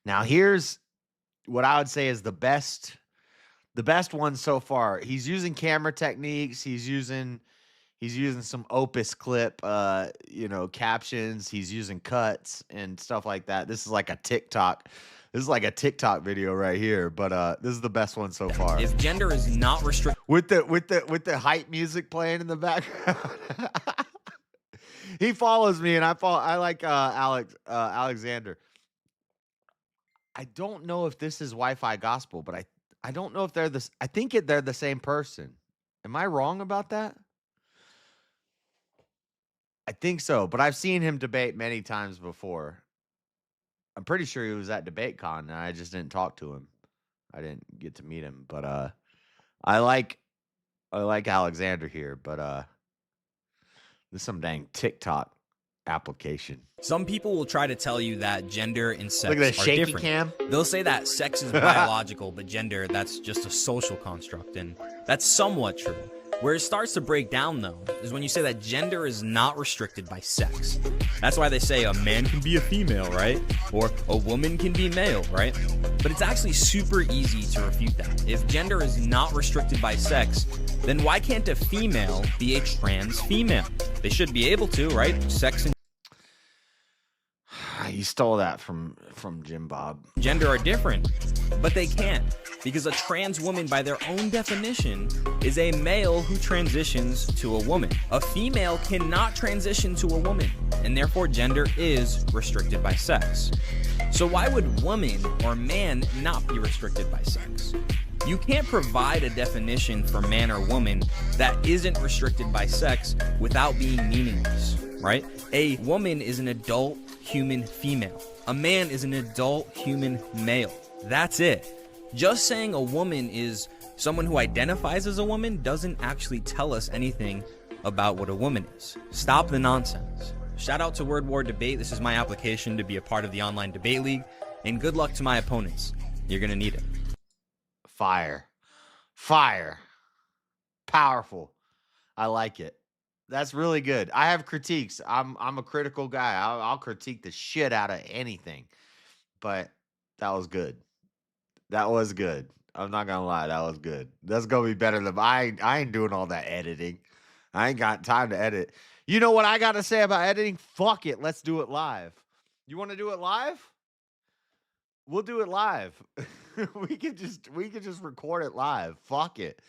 Now here's what I would say is the best one so far. He's using camera techniques. He's using some Opus clip, captions. He's using cuts and stuff like that. This is like a TikTok. This is like a TikTok video right here, but this is the best one so far. If gender is not restricted with the hype music playing in the background. He follows me, and I like Alexander. I don't know if this is Wi-Fi gospel, but I don't know if they're this. I think they're the same person. Am I wrong about that? I think so, but I've seen him debate many times before. I'm pretty sure he was at DebateCon, and I just didn't talk to him. I didn't get to meet him, but I like Alexander here, but this is some dang TikTok application. Some people will try to tell you that gender and sex Look at that are shaky different. cam. They'll say that sex is biological, but gender, that's just a social construct, and that's somewhat true. Where it starts to break down, though, is when you say that gender is not restricted by sex. That's why they say a man can be a female, right? Or a woman can be male, right? But it's actually super easy to refute that. If gender is not restricted by sex, then why can't a female be a trans female? They should be able to, right? Sex and You stole that from Jim Bob. gender are different, but they can't, because a trans woman by their own definition is a male who transitions to a woman. A female cannot transition to a woman, and therefore gender is restricted by sex. So why would woman or man not be restricted by sex? You can't provide a definition for man or woman that isn't restricted by sex without being meaningless, right? A woman is an adult human female. A man is an adult human male. That's it. Just saying a woman is someone who identifies as a woman doesn't actually tell us anything about what a woman is. Stop the nonsense. Shout out to Word War Debate. This is my application to be a part of the online debate league, and good luck to my opponents. You're gonna need it. Fire. Powerful. I like it. That's really good. I have critiques. I'm a critical guy. I'll critique the shit out of anything. But that was good. That was good. I'm not gonna lie, that was good. That's gonna be better than I ain't doing all that editing. I ain't got time to edit. You know what I gotta say about editing? Fuck it. Let's do it live. You wanna do it live? We'll do it live. we could just record it live. Fuck it.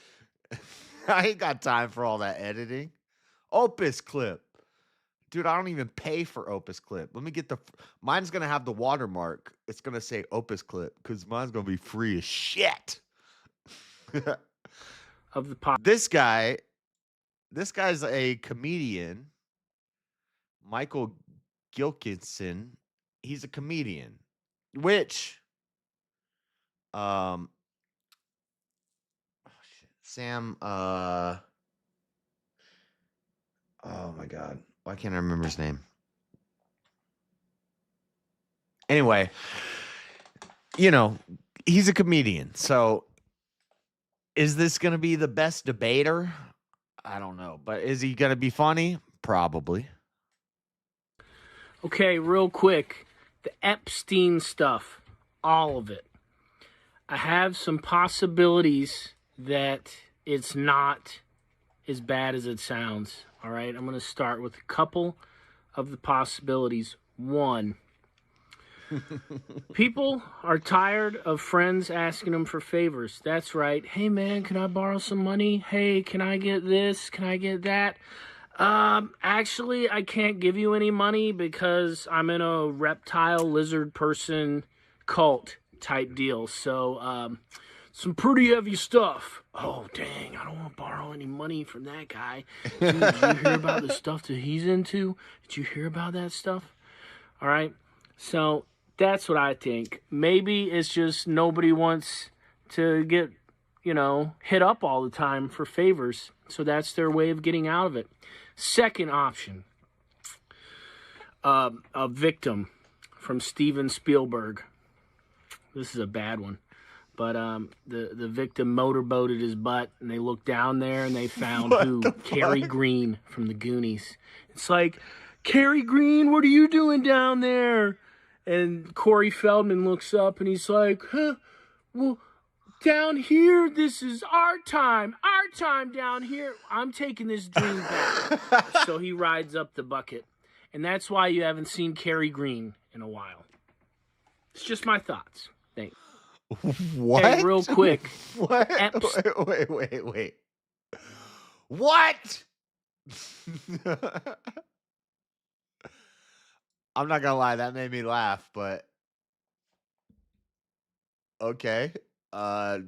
I ain't got time for all that editing. Opus clip. Dude, I don't even pay for Opus Clip. Let me get mine's gonna have the watermark. It's gonna say Opus Clip because mine's gonna be free as shit. Of the pot. This guy's a comedian. Michael Gilkinson. He's a comedian. Which Sam oh my god. Why can't I remember his name? Anyway, you know, he's a comedian. So is this going to be the best debater? I don't know. But is he going to be funny? Probably. Okay, real quick. The Epstein stuff. All of it. I have some possibilities that it's not as bad as it sounds. All right, I'm going to start with a couple of the possibilities. One, people are tired of friends asking them for favors. That's right. Hey, man, can I borrow some money? Hey, can I get this? Can I get that? Actually, I can't give you any money because I'm in a reptile lizard person cult type deal. So, some pretty heavy stuff. Oh, dang, I don't want to borrow any money from that guy. Dude, did you hear about the stuff that he's into? Did you hear about that stuff? All right, so that's what I think. Maybe it's just nobody wants to get, hit up all the time for favors. So that's their way of getting out of it. Second option, a victim from Steven Spielberg. This is a bad one. But the victim motorboated his butt, and they looked down there, and they found Cary Green from the Goonies. It's like, Cary Green, what are you doing down there? And Corey Feldman looks up, and he's like, well, down here, this is our time down here. I'm taking this dream back. So he rides up the bucket. And that's why you haven't seen Cary Green in a while. It's just my thoughts. Thanks. What? Hey, real quick. What? Wait. What? I'm not gonna lie, that made me laugh, but okay. It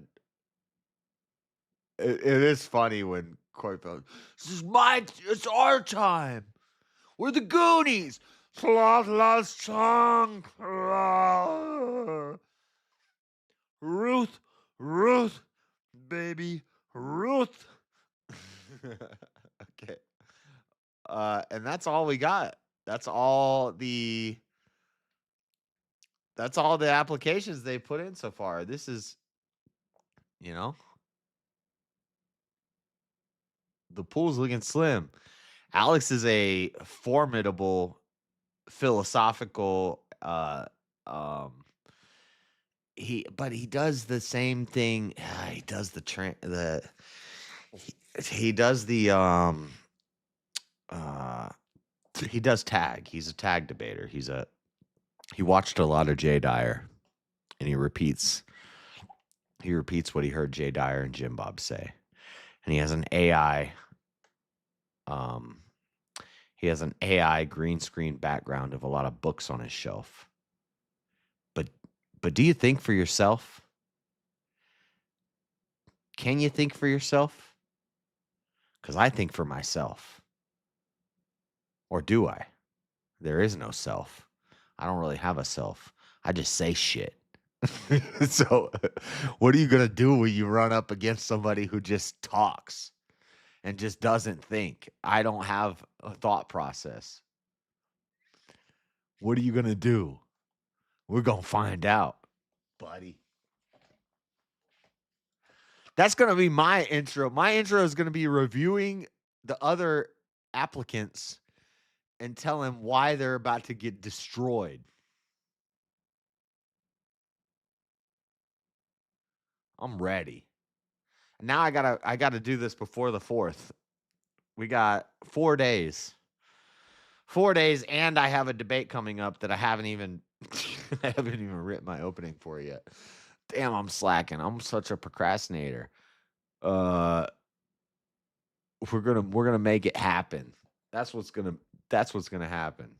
is funny when Corey Feldman, it's our time. We're the Goonies. Lost song. Ruth, baby, Ruth. Okay. And that's all we got. That's all the applications they put in so far. This is, the pool's looking slim. Alex is a formidable philosophical he does the same thing. He does he does tag. He's a tag debater. He watched a lot of Jay Dyer, and he repeats what he heard Jay Dyer and Jim Bob say. And he has an AI green screen background of a lot of books on his shelf. But do you think for yourself? Can you think for yourself? Because I think for myself. Or do I? There is no self. I don't really have a self. I just say shit. So what are you going to do when you run up against somebody who just talks and just doesn't think? I don't have a thought process. What are you going to do? We're going to find out, buddy. That's going to be my intro. My intro is going to be reviewing the other applicants and tell them why they're about to get destroyed. I'm ready. Now I gotta do this before the 4th. We got 4 days. 4 days, and I have a debate coming up that I haven't even written my opening for yet. Damn, I'm slacking. I'm such a procrastinator. We're gonna make it happen. That's what's gonna happen.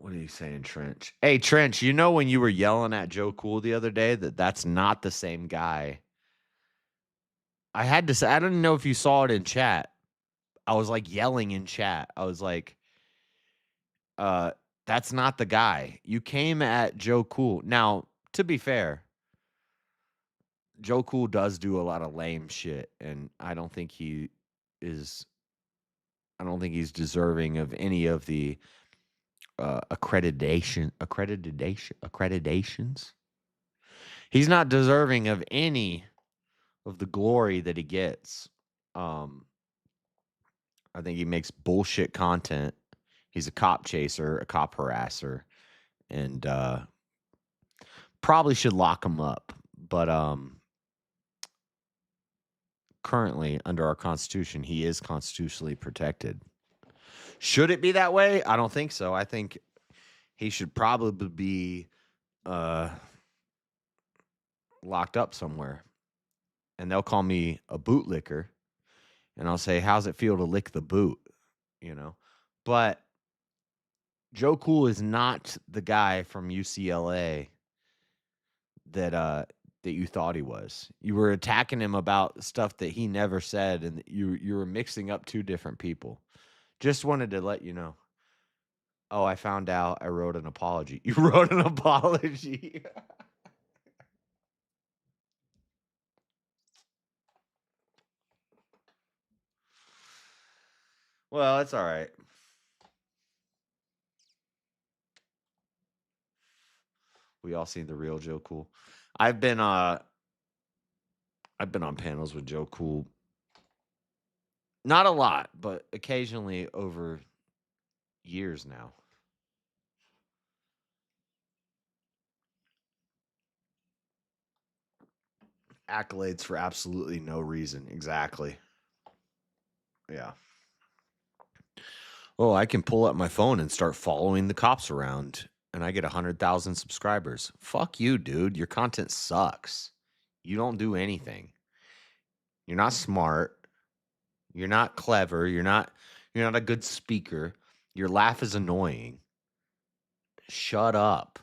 What are you saying, Trench? Hey, Trench, you know when you were yelling at Joe Cool the other day that's not the same guy. I had to say, I don't know if you saw it in chat. I was like yelling in chat. I was like, that's not the guy. You came at Joe Cool. Now, to be fair, Joe Cool does do a lot of lame shit, and I don't think he's deserving of any of the accreditations. He's not deserving of any of the glory that he gets. I think he makes bullshit content. He's a cop chaser, a cop harasser, and probably should lock him up. But currently, under our Constitution, he is constitutionally protected. Should it be that way? I don't think so. I think he should probably be locked up somewhere. And they'll call me a bootlicker. And I'll say, how's it feel to lick the boot? You know? But Joe Cool is not the guy from UCLA that you thought he was. You were attacking him about stuff that he never said, and you were mixing up two different people. Just wanted to let you know. Oh, I found out I wrote an apology. You wrote an apology. Well, it's all right. We all seen the real Joe Cool. I've been on panels with Joe Cool. Not a lot, but occasionally over years now. Accolades for absolutely no reason. Exactly. Yeah. Oh, I can pull up my phone and start following the cops around, and I get 100,000 subscribers. Fuck you, dude. Your content sucks. You don't do anything. You're not smart. You're not clever. You're not a good speaker. Your laugh is annoying. Shut up.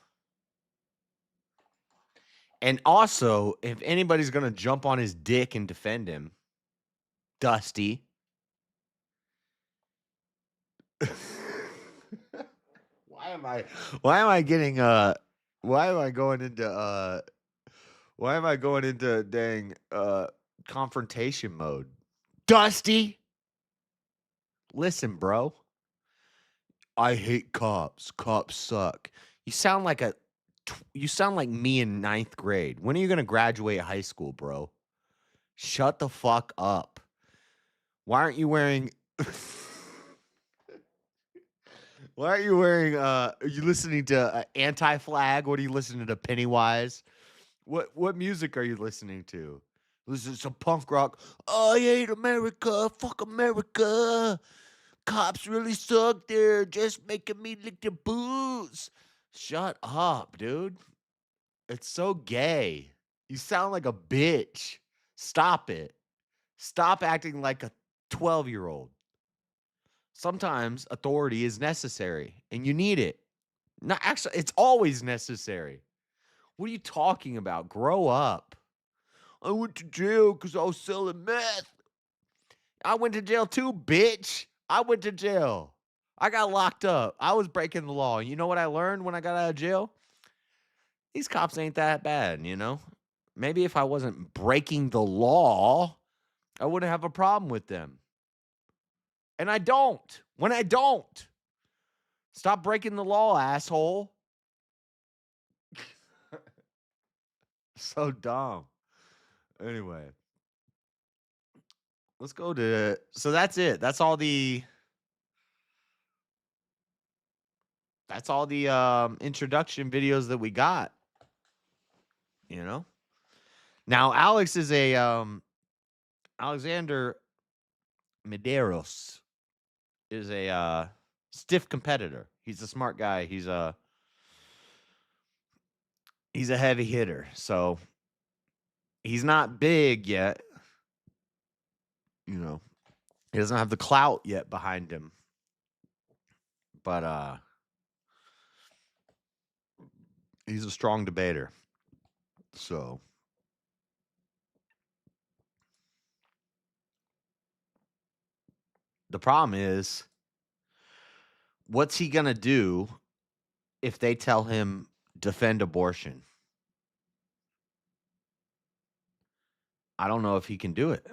And also, if anybody's going to jump on his dick and defend him, Dusty. Why am I going into dang confrontation mode? Dusty. Listen, bro. I hate cops. Cops suck. You sound like me in 9th grade. When are you going to graduate high school, bro? Shut the fuck up. Why aren't you wearing are you listening to Anti-Flag? What are you listening to, Pennywise? What music are you listening to? Listen to some punk rock. I hate America. Fuck America. Cops really suck. They're just making me lick their boots. Shut up, dude. It's so gay. You sound like a bitch. Stop it. Stop acting like a 12-year-old. Sometimes authority is necessary, and you need it. Not actually, it's always necessary. What are you talking about? Grow up. I went to jail because I was selling meth. I went to jail too, bitch. I went to jail. I got locked up. I was breaking the law. You know what I learned when I got out of jail? These cops ain't that bad, you know? Maybe if I wasn't breaking the law, I wouldn't have a problem with them. And I don't. When I don't. Stop breaking the law, asshole. So dumb. Anyway, let's go to. So that's it. That's all the introduction videos that we got. You know. Now Alex is a Alexander Medeiros is a stiff competitor. He's a smart guy. He's a heavy hitter. So he's not big yet. You know, he doesn't have the clout yet behind him. But he's a strong debater. So the problem is, what's he going to do if they tell him defend abortion? I don't know if he can do it.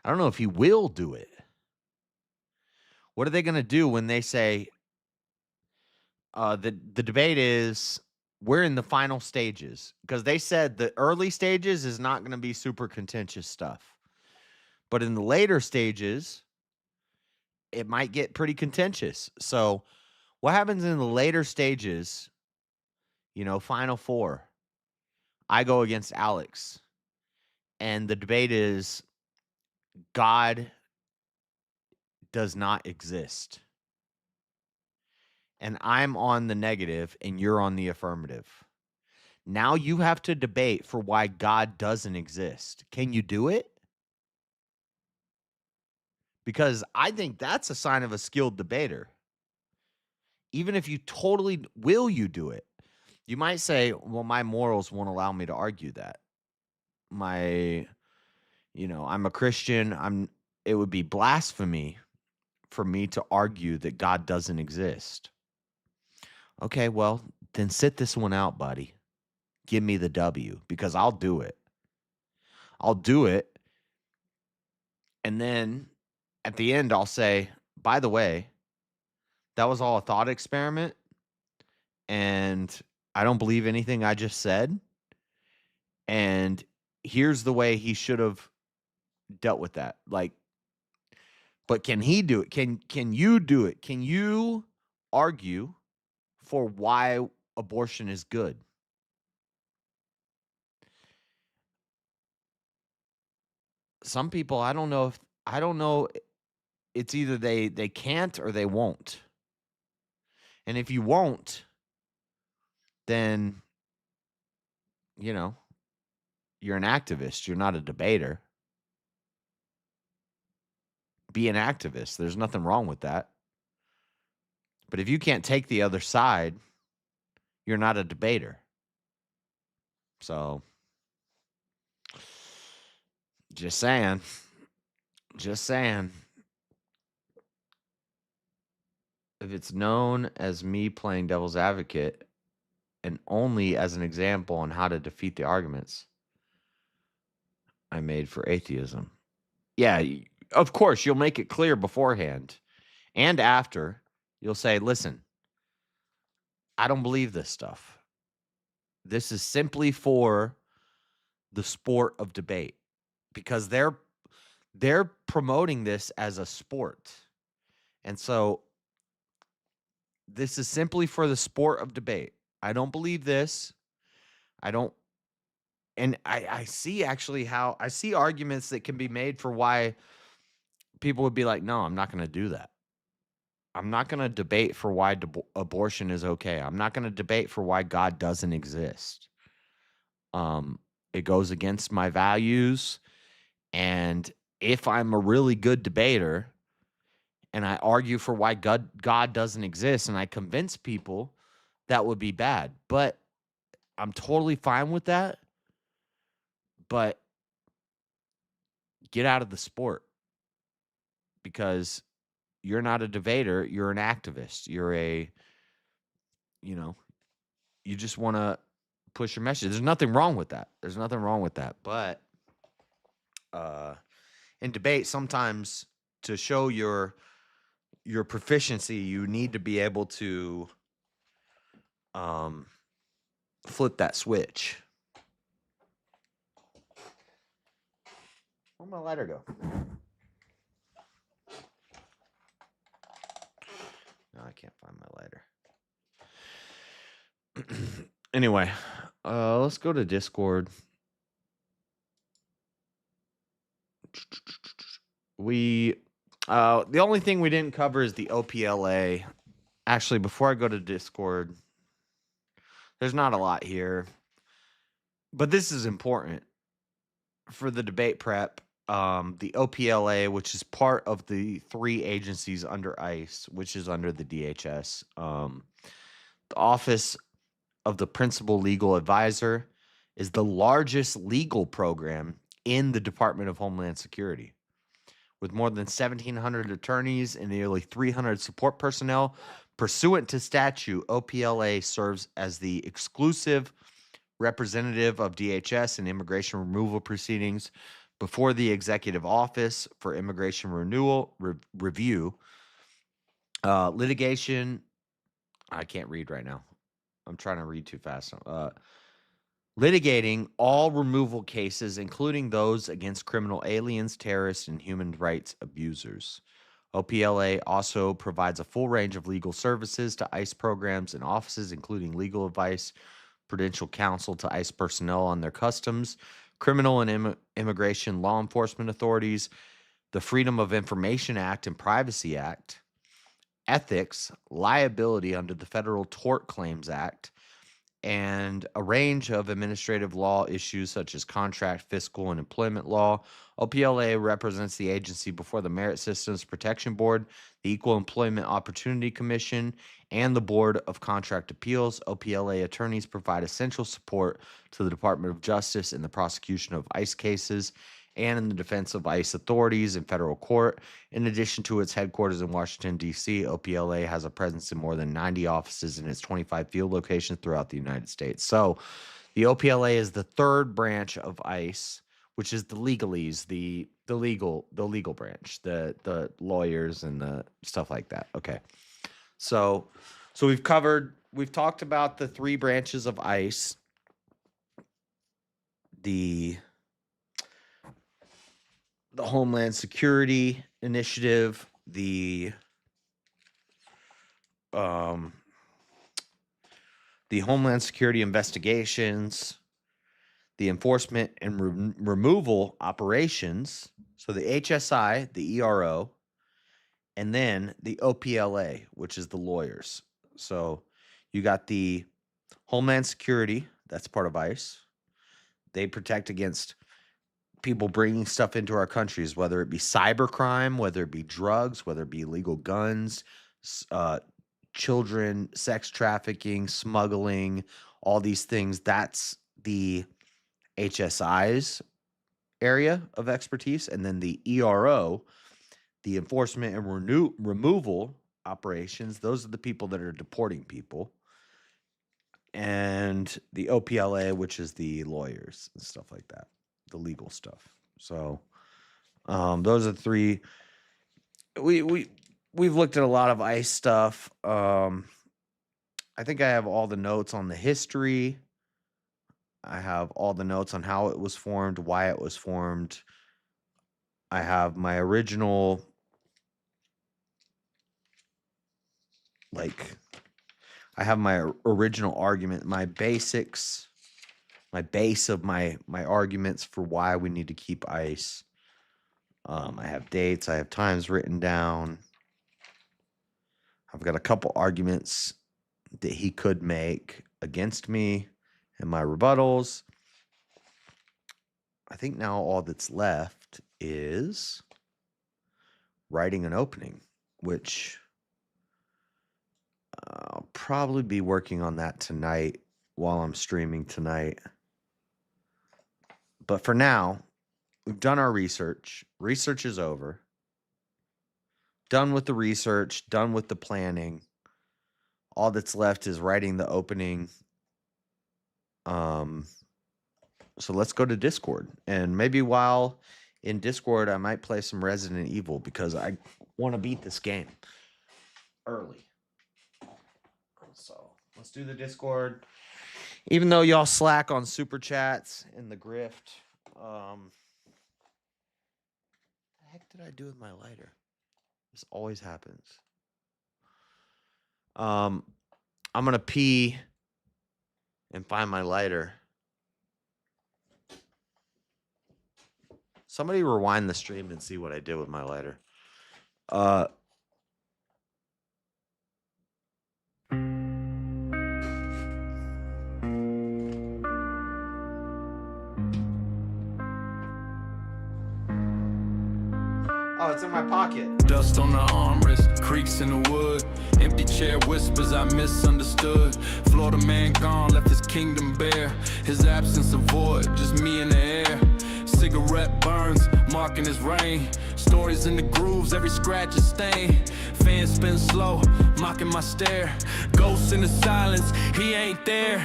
I don't know if he will do it. What are they going to do when they say the debate is we're in the final stages? Because they said the early stages is not going to be super contentious stuff. But in the later stages, it might get pretty contentious. So what happens in the later stages, final four? I go against Alex. And the debate is God does not exist. And I'm on the negative and you're on the affirmative. Now you have to debate for why God doesn't exist. Can you do it? Because I think that's a sign of a skilled debater. Even if you totally will you do it? You might say, well, my morals won't allow me to argue that. I'm a Christian. It would be blasphemy for me to argue that God doesn't exist. Okay, well, then sit this one out, buddy. Give me the W, because I'll do it. I'll do it. And then at the end, I'll say, by the way, that was all a thought experiment. And I don't believe anything I just said. And here's the way he should have dealt with that. But can he do it? Can you do it? Can you argue for why abortion is good? Some people, I don't know. It's either they can't or they won't. And if you won't, then, you're an activist. You're not a debater. Be an activist. There's nothing wrong with that. But if you can't take the other side, you're not a debater. So, just saying. Just saying. If it's known as me playing devil's advocate and only as an example on how to defeat the arguments I made for atheism. Yeah, of course, you'll make it clear beforehand and after. You'll say, listen, I don't believe this stuff. This is simply for the sport of debate, because they're promoting this as a sport. And so this is simply for the sport of debate. I don't believe this. I don't. And I see actually how I see arguments that can be made for why people would be like, no, I'm not going to do that. I'm not going to debate for why abortion is okay. I'm not going to debate for why God doesn't exist. It goes against my values. And if I'm a really good debater and I argue for why God doesn't exist and I convince people, that would be bad. But I'm totally fine with that. But get out of the sport, because you're not a debater. You're an activist. You just want to push your message. There's nothing wrong with that. But in debate, sometimes to show your proficiency, you need to be able to flip that switch. Where'd my lighter go? No, I can't find my lighter. Anyway, let's go to Discord. The only thing we didn't cover is the OPLA. Actually, before I go to Discord, there's not a lot here, but this is important for the debate prep. The OPLA, which is part of the 3 agencies under ICE, which is under the DHS, the Office of the Principal Legal Advisor is the largest legal program in the Department of Homeland Security. With more than 1,700 attorneys and nearly 300 support personnel, pursuant to statute, OPLA serves as the exclusive representative of DHS in immigration removal proceedings before the Executive Office for Immigration Review. Litigation, I can't read right now. I'm trying to read too fast. Litigating all removal cases, including those against criminal aliens, terrorists, and human rights abusers. OPLA also provides a full range of legal services to ICE programs and offices, including legal advice, prudential counsel to ICE personnel on their customs, criminal and immigration law enforcement authorities, the Freedom of Information Act and Privacy Act, ethics, liability under the Federal Tort Claims Act, and a range of administrative law issues such as contract, fiscal, and employment law. OPLA represents the agency before the Merit Systems Protection Board, the Equal Employment Opportunity Commission, and the Board of Contract Appeals. OPLA attorneys provide essential support to the Department of Justice in the prosecution of ICE cases and in the defense of ICE authorities in federal court. In addition to its headquarters in Washington, D.C., OPLA has a presence in more than 90 offices in its 25 field locations throughout the United States. So the OPLA is the 3rd branch of ICE, which is the legalese, the legal branch, the lawyers and the stuff like that. Okay. So we've talked about the 3 branches of ICE. The Homeland Security Initiative, the Homeland Security Investigations, the Enforcement and Removal Operations, so the HSI, the ERO, and then the OPLA, which is the lawyers. So you got the Homeland Security, that's part of ICE. They protect against people bringing stuff into our countries, whether it be cybercrime, whether it be drugs, whether it be illegal guns, children, sex trafficking, smuggling, all these things. That's the HSI's area of expertise. And then the ERO, the Enforcement and Removal Operations, those are the people that are deporting people. And the OPLA, which is the lawyers and stuff like that. The legal stuff. So those are 3. We've looked at a lot of ICE stuff. I think I have all the notes on the history. I have all the notes on how it was formed, why it was formed. I have my original argument, my basics, my base of my arguments for why we need to keep ICE. I have dates, I have times written down. I've got a couple arguments that he could make against me and my rebuttals. I think now all that's left is writing an opening, which I'll probably be working on that tonight while I'm streaming tonight. But for now, we've done our research. Research is over. Done with the research, done with the planning. All that's left is writing the opening. So let's go to Discord. And maybe while in Discord, I might play some Resident Evil because I want to beat this game early. So let's do the Discord. Even though y'all slack on super chats and the grift, the heck did I do with my lighter? This always happens. I'm gonna pee and find my lighter. Somebody rewind the stream and see what I did with my lighter. Oh, it's in my pocket. Dust on the armrest, creaks in the wood. Empty chair whispers I misunderstood. Florida man gone, left his kingdom bare. His absence a void, just me in the air. Cigarette burns, marking his reign. Stories in the grooves, every scratch is stain. Fan spin slow, mocking my stare. Ghosts in the silence, he ain't there.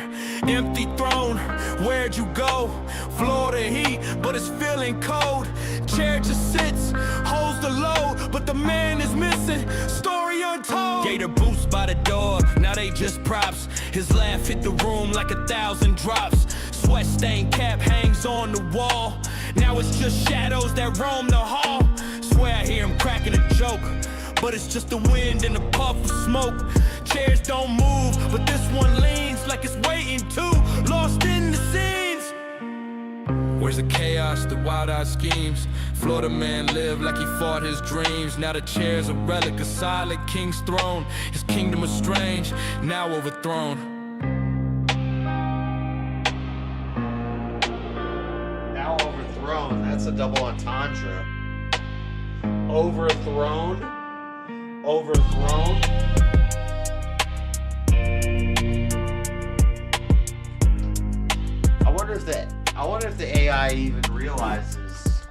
Empty throne, where'd you go? Florida heat, but it's feeling cold. Chair just sits, holds the load, but the man is missing. Story untold. Gator boots by the door, now they just props. His laugh hit the room like 1,000 drops. Sweat stained cap hangs on the wall. Now it's just shadows that roam the hall. Swear I hear him cracking a joke, but it's just the wind and a puff of smoke. Chairs don't move, but this one leans like it's waiting too. Lost in the scenes. Where's the chaos, the wild-eyed schemes? Florida man lived like he fought his dreams. Now the chair's a relic, a silent king's throne. His kingdom was strange, now overthrown. Now overthrown. That's a double entendre. Overthrown. Overthrown. I wonder if the AI even realizes.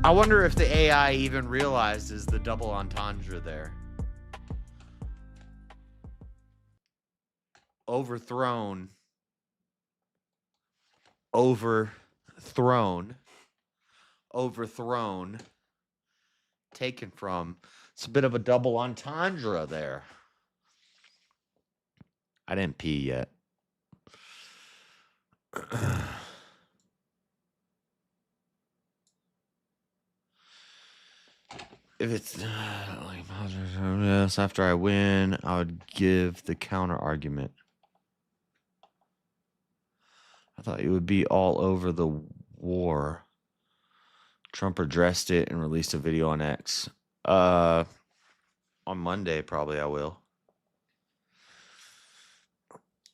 I wonder if the AI even realizes the double entendre there. Overthrown. Overthrown. Overthrown. Taken from. It's a bit of a double entendre there. I didn't pee yet. If it's like yes, after I win, I would give the counter argument. I thought it would be all over the war. Trump addressed it and released a video on X. On Monday, probably I will.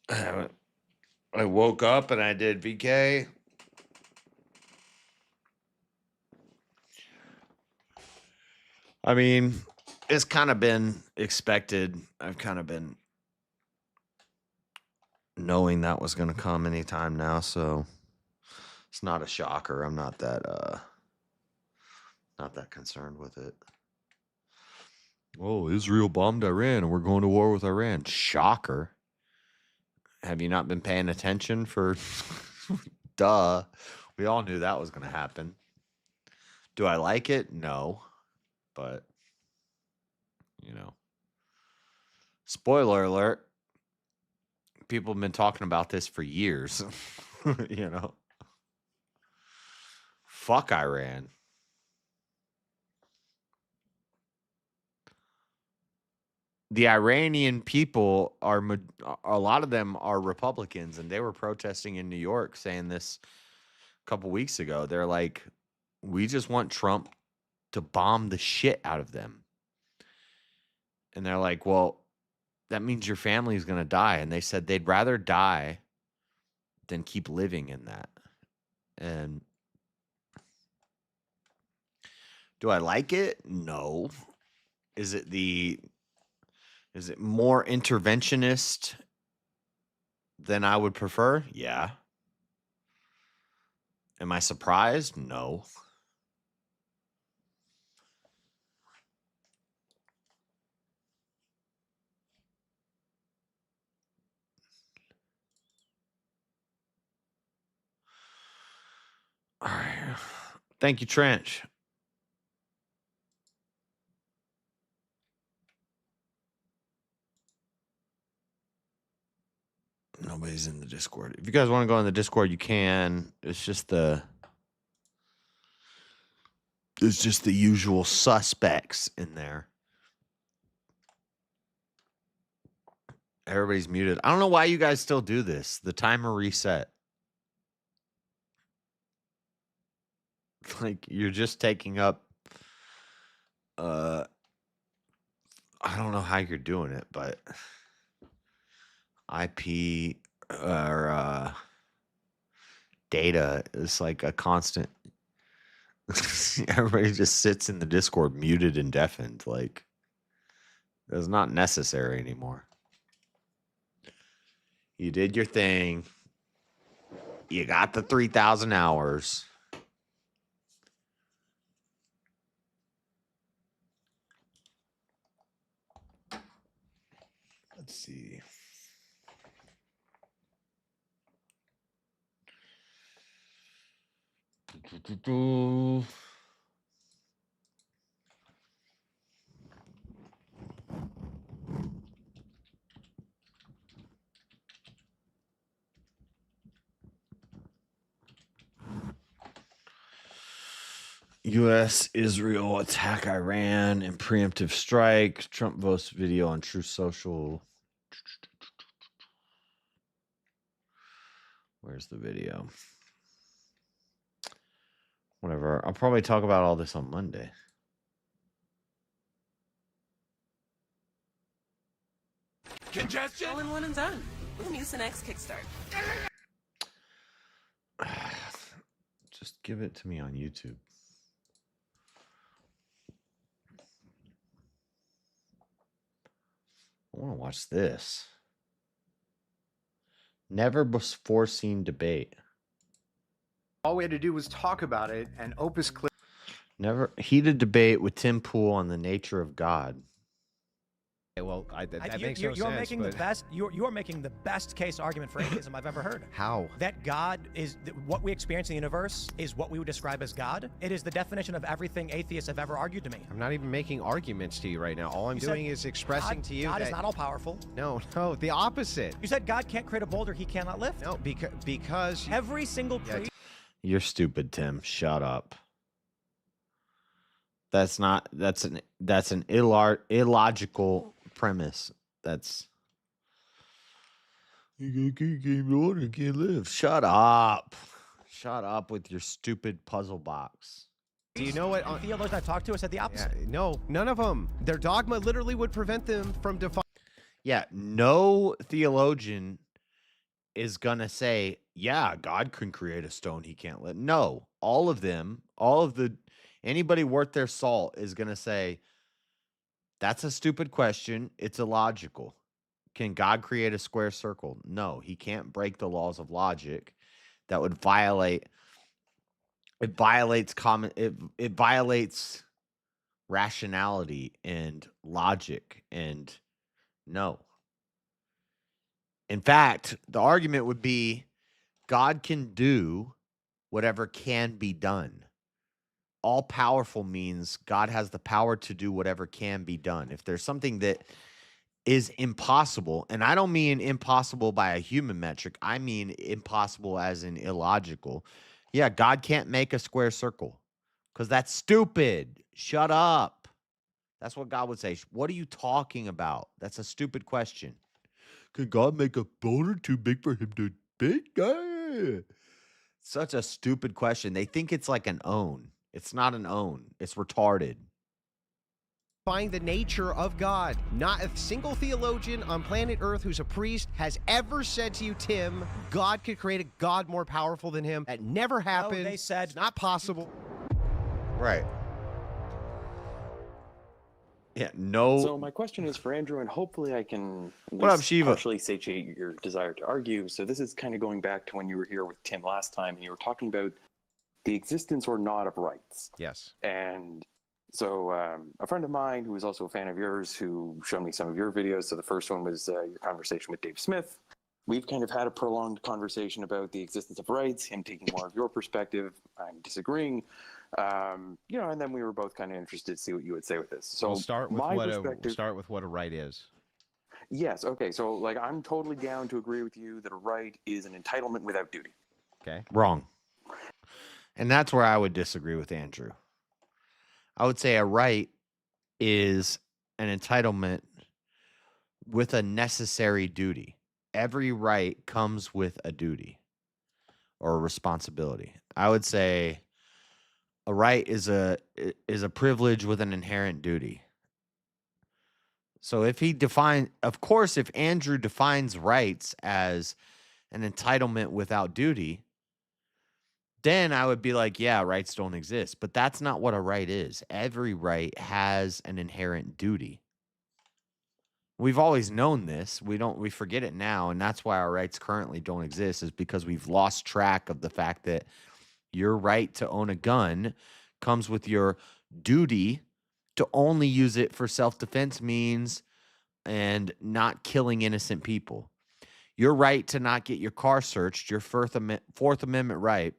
I woke up and I did VK. I mean, it's kind of been expected. I've kind of been knowing that was going to come anytime now, so it's not a shocker. I'm not that concerned with it. Oh, Israel bombed Iran and we're going to war with Iran. Shocker. Have you not been paying attention for duh. We all knew that was going to happen. Do I like it? No. But you know. Spoiler alert. People have been talking about this for years. You know. Fuck Iran. The Iranian people are, a lot of them are Republicans, and they were protesting in New York saying this a couple weeks ago. They're like, we just want Trump to bomb the shit out of them. And they're like, well, that means your family is going to die. And they said they'd rather die than keep living in that. And do I like it? No. Is it more interventionist than I would prefer? Yeah. Am I surprised? No. All right. Thank you, Trench. Nobody's in the Discord. If you guys want to go in the Discord, you can. It's just the usual suspects in there. Everybody's muted. I don't know why you guys still do this. The timer reset. Like you're just taking up I don't know how you're doing it, but IP or data is like a constant. Everybody just sits in the Discord muted and deafened. Like it's not necessary anymore. You did your thing. You got the 3,000 hours. Let's see. U.S. Israel attack Iran and preemptive strike. Trump posts video on Truth Social. Where's the video? Whatever. I'll probably talk about all this on Monday. Congestion? All in one and done. With Mucinex Kickstart. Just give it to me on YouTube. I want to watch this. Never before seen debate. All we had to do was talk about it, and Opus Clip. Never heated debate with Tim Pool on the nature of God. Well, that makes you're no sense. Making the best. You're making the best case argument for atheism I've ever heard. How? That God is what we experience in the universe is what we would describe as God. It is the definition of everything atheists have ever argued to me. I'm not even making arguments to you right now. All I'm doing is expressing to you God that is not all powerful. No, the opposite. You said God can't create a boulder he cannot lift. No, because every single creature. You're stupid, Tim. Shut up. That's an illogical premise. That's you can't live. Shut up. Shut up with your stupid puzzle box. Do you know what? Theologians I've talked to said the opposite. Yeah, no, none of them. Their dogma literally would prevent them from defining. Yeah, no theologian is gonna say, yeah, God can create a stone he can't lift. No, all of them, anybody worth their salt is gonna say, that's a stupid question. It's illogical. Can God create a square circle? No, he can't break the laws of logic. That would violate. It violates it violates rationality and logic. And no. In fact, the argument would be God can do whatever can be done. All powerful means God has the power to do whatever can be done. If there's something that is impossible, and I don't mean impossible by a human metric, I mean impossible as in illogical. Yeah, God can't make a square circle because that's stupid. Shut up. That's what God would say. What are you talking about? That's a stupid question. Could God make a boulder too big for him to big? Such a stupid question. They think it's like an own. It's not an own. It's retarded. Find the nature of God. Not a single theologian on planet Earth who's a priest has ever said to you, Tim, God could create a God more powerful than him. That never happened. No, they said it's not possible. Right. Yeah, no. So my question is for Andrew, and hopefully I can What up, Shiva? partially satiate your desire to argue. So this is kind of going back to when you were here with Tim last time, and you were talking about the existence or not of rights. Yes. And so a friend of mine who is also a fan of yours who showed me some of your videos. So the first one was your conversation with Dave Smith. We've kind of had a prolonged conversation about the existence of rights, him taking more of your perspective. I'm disagreeing. And then we were both kind of interested to see what you would say with this. So we'll start with what a right is. Yes. Okay. So, like, I'm totally down to agree with you that a right is an entitlement without duty. Okay. Wrong. And that's where I would disagree with Andrew. I would say a right is an entitlement with a necessary duty. Every right comes with a duty or a responsibility. I would say a right is a privilege with an inherent duty. So if if Andrew defines rights as an entitlement without duty, then I would be like, yeah, rights don't exist. But that's not what a right is. Every right has an inherent duty. We've always known this. We forget it now, and that's why our rights currently don't exist, is because we've lost track of the fact that your right to own a gun comes with your duty to only use it for self-defense means and not killing innocent people. Your right to not get your car searched, your Fourth Amendment right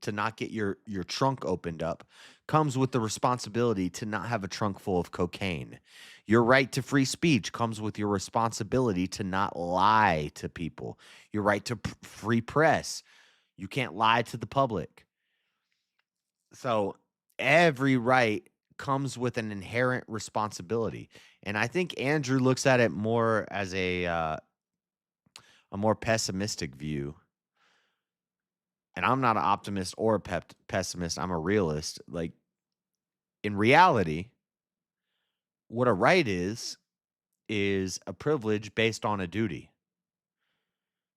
to not get your trunk opened up, comes with the responsibility to not have a trunk full of cocaine. Your right to free speech comes with your responsibility to not lie to people. Your right to free press. You can't lie to the public. So every right comes with an inherent responsibility. And I think Andrew looks at it more as a more pessimistic view. And I'm not an optimist or a pessimist. I'm a realist. Like, in reality, what a right is a privilege based on a duty.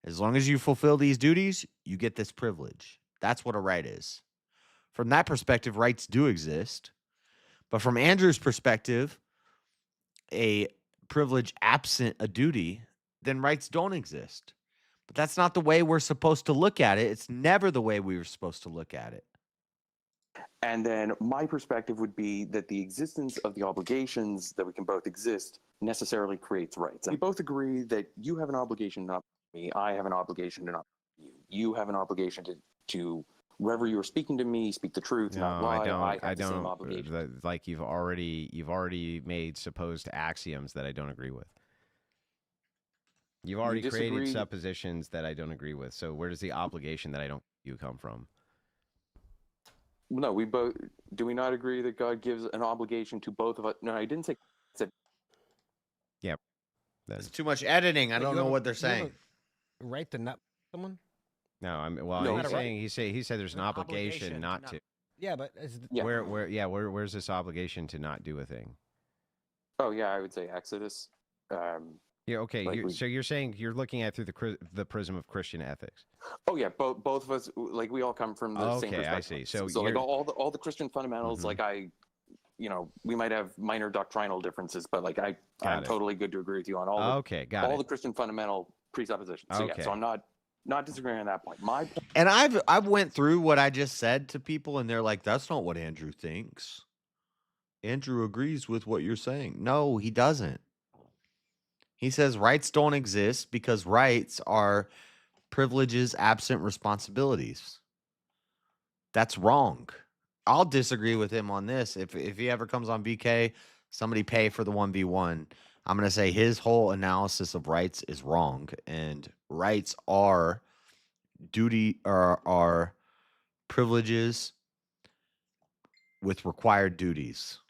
As long as you fulfill these duties, you get this privilege. That's what a right is. From that perspective, rights do exist. But from Andrew's perspective, a privilege absent a duty, then rights don't exist. But that's not the way we're supposed to look at it. It's never the way we were supposed to look at it. And then my perspective would be that the existence of the obligations that we can both exist necessarily creates rights. And we both agree that you have an obligation not to me, I have an obligation to not you. You have an obligation to wherever you're speaking to me, speak the truth, not lie. I have the same obligation. Like you've already made supposed axioms that I don't agree with. You've already created suppositions that I don't agree with. So where does the obligation that I don't you come from? No, we both do. We not agree that God gives an obligation to both of us? No, I didn't say. I said, yeah, that's too much editing. I don't know what they're saying. Right to not someone? No, he's saying he said there's an obligation not to. Yeah, but where's this obligation to not do a thing? Oh yeah, I would say Exodus. Yeah, okay. So you're saying you're looking at through the prism of Christian ethics. Oh yeah, both of us, like, we all come from the same perspective. I see. So like all the Christian fundamentals, like we might have minor doctrinal differences, but like I'm totally good to agree with you on all. All the Christian fundamental presuppositions. So yeah, so I'm not disagreeing on that point. And I've went through what I just said to people, and they're like, "That's not what Andrew thinks. Andrew agrees with what you're saying." No, he doesn't. He says rights don't exist because rights are privileges absent responsibilities. That's wrong. I'll disagree with him on this. If he ever comes on VK, somebody pay for the 1v1. I'm going to say his whole analysis of rights is wrong. And rights are are privileges with required duties.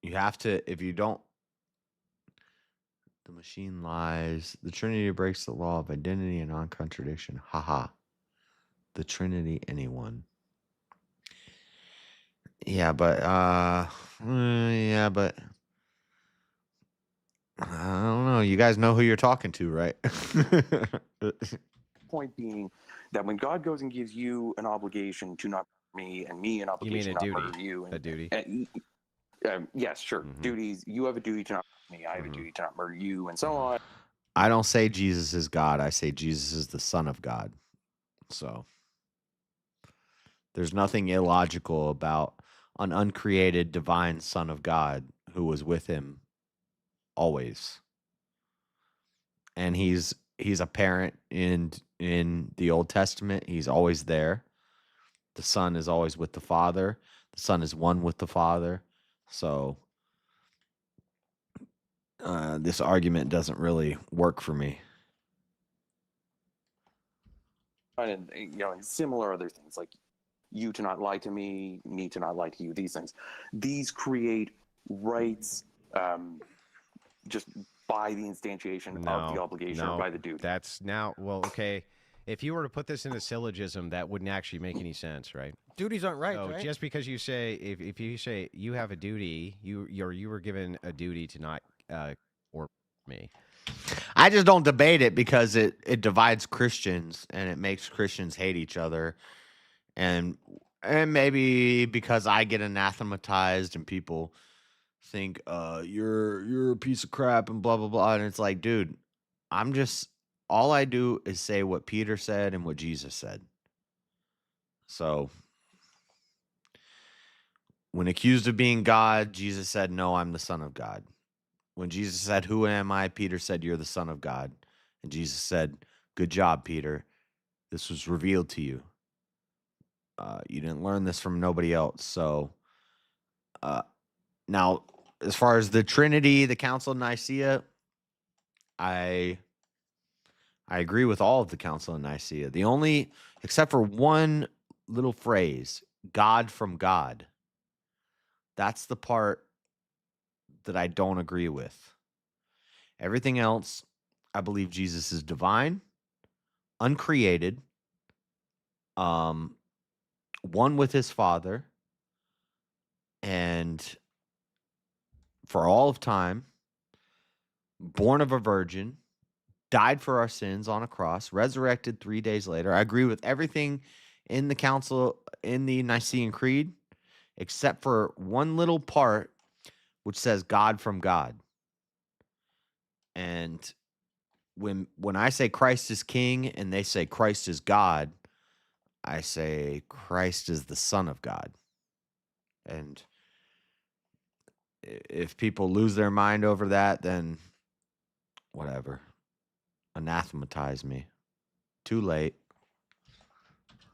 You have to, if you don't, the machine lies. The Trinity breaks the law of identity and non-contradiction. Haha. The Trinity, anyone. Yeah, but I don't know. You guys know who you're talking to, right? Point being that when God goes and gives you an obligation to not murder me, and me an obligation to not murder you, a duty. Yes, sure. Duties. You have a duty to not murder me. I have a duty to not murder you, and so on. I don't say Jesus is God. I say Jesus is the Son of God. So there's nothing illogical about an uncreated divine Son of God who was with him always. And he's a parent in the Old Testament. He's always there. The Son is always with the Father. The Son is one with the Father. So this argument doesn't really work for me. And and similar other things like you to not lie to me to not lie to you. These things, these create rights just by the instantiation of the obligation or by the duty. That's now okay. If you were to put this in a syllogism, that wouldn't actually make any sense, right? Duties aren't right, So right? just because you say if you say you have a duty, you were given a duty to not or me. I just don't debate it because it divides Christians and it makes Christians hate each other, and maybe because I get anathematized and people think you're a piece of crap and blah blah blah, and it's like, dude, all I do is say what Peter said and what Jesus said. So when accused of being God, Jesus said, "No, I'm the Son of God." When Jesus said, "Who am I?" Peter said, "You're the Son of God." And Jesus said, "Good job, Peter. This was revealed to you. You didn't learn this from nobody else." So now, as far as the Trinity, the Council of Nicaea, I agree with all of the Council of Nicaea. The only, except for one little phrase, God from God. That's the part that I don't agree with. Everything else, I believe Jesus is divine, uncreated, one with his Father, and for all of time, born of a virgin, died for our sins on a cross, resurrected 3 days later. I agree with everything in the council, in the Nicene Creed, except for one little part which says God from God. And when I say Christ is king and they say Christ is God, I say Christ is the Son of God. And if people lose their mind over that, then whatever. Anathematize me. Too late.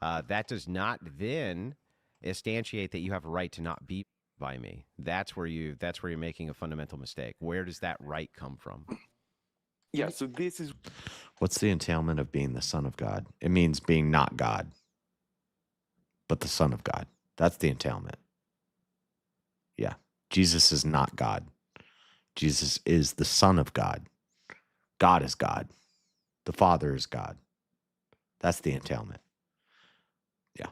That does not then instantiate that you have a right to not be by me. That's where you're making a fundamental mistake. Where does that right come from? Yeah, so this is... What's the entailment of being the Son of God? It means being not God, but the Son of God. That's the entailment. Yeah. Jesus is not God. Jesus is the Son of God. God is God. The Father is God. That's the entailment. Yeah.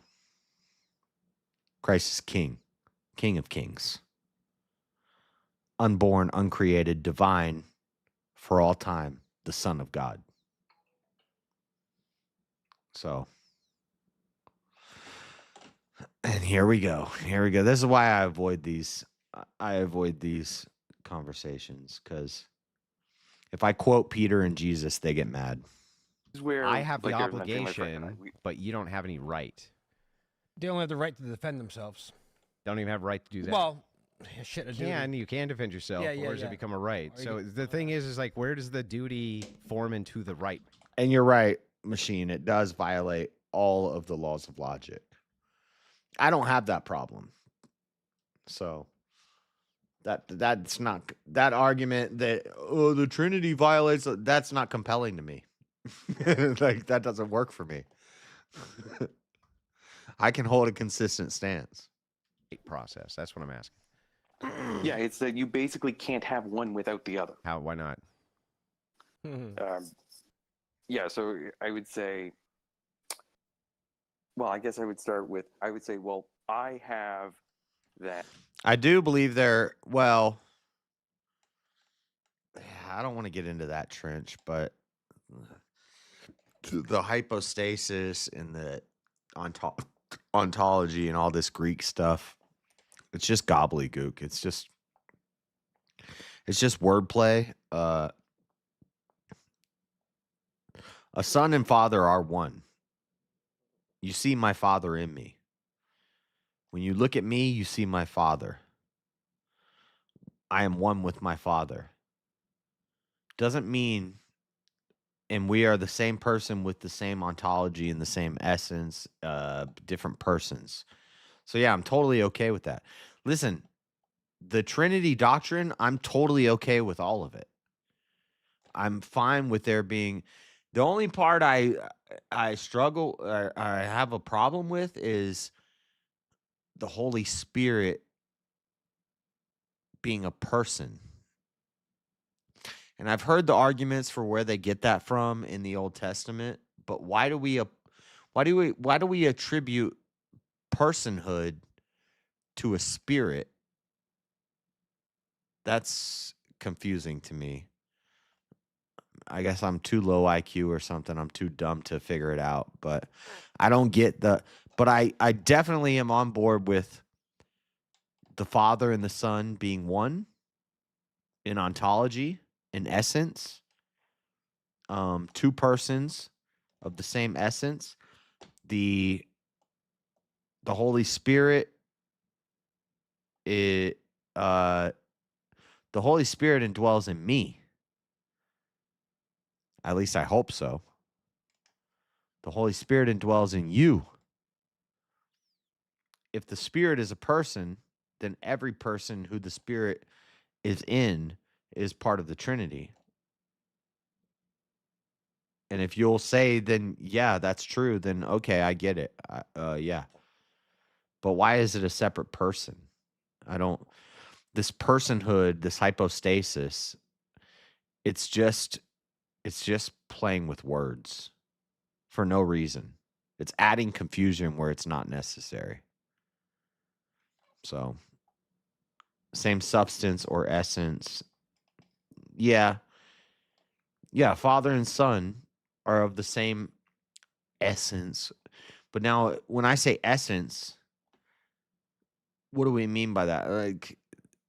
Christ is King. King of kings. Unborn, uncreated, divine, for all time, the Son of God. So, and here we go. This is why I avoid these conversations, because if I quote Peter and Jesus, they get mad. Where I have the like, there's nothing my friend and obligation, but you don't have any right. They don't have the right to defend themselves. Don't even have a right to do that. Well, shit, you can defend yourself, or does it become a right? So the thing is like, where does the duty form into the right? And you're right, Machine. It does violate all of the laws of logic. I don't have that problem. So that's not that argument that the Trinity violates. That's not compelling to me. Like, that doesn't work for me. I can hold a consistent stance. Process. That's what I'm asking. Yeah, it's that you basically can't have one without the other. How? Why not? Yeah, so I would say, well, I guess I would start with, I would say, well, I have that. I do believe well, I don't want to get into that trench, but the hypostasis and the ontology and all this Greek stuff, it's just gobbledygook. It's just wordplay. A son and father are one. You see my Father in me. When you look at me, you see my Father. I am one with my Father. Doesn't mean, and we are the same person with the same ontology and the same essence, different persons. So yeah, I'm totally okay with that. Listen, the Trinity doctrine, I'm totally okay with all of it. I'm fine with there being the only part I struggle or I have a problem with is the Holy Spirit being a person. And I've heard the arguments for where they get that from in the Old Testament, but why do we attribute personhood to a spirit? That's confusing to me. I guess I'm too low IQ or something. I'm too dumb to figure it out, but I don't get but I definitely am on board with the Father and the Son being one in ontology, in essence. Two persons of the same essence. The Holy Spirit, the Holy Spirit indwells in me. At least I hope so. The Holy Spirit indwells in you. If the Spirit is a person, then every person who the Spirit is in is part of the Trinity. And if you'll say, then yeah, that's true, then okay, I get it. Yeah. But why is it a separate person? This personhood, this hypostasis, it's just playing with words for no reason. It's adding confusion where it's not necessary. So, same substance or essence. Yeah. Yeah, Father and Son are of the same essence. But now, when I say essence, what do we mean by that? Like,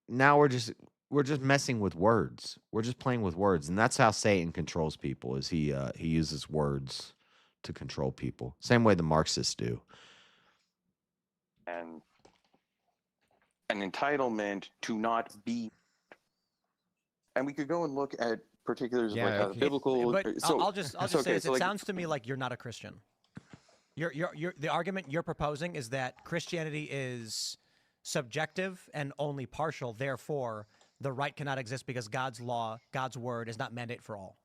now we're just messing with words. We're just playing with words, and that's how Satan controls people. Is he uses words to control people, same way the Marxists do. And an entitlement to not be. And we could go and look at particulars of like biblical. But I'll just say this. It sounds to me like you're not a Christian. The argument you're proposing is that Christianity is subjective and only partial. Therefore, the right cannot exist because God's law, God's word, is not mandate for all.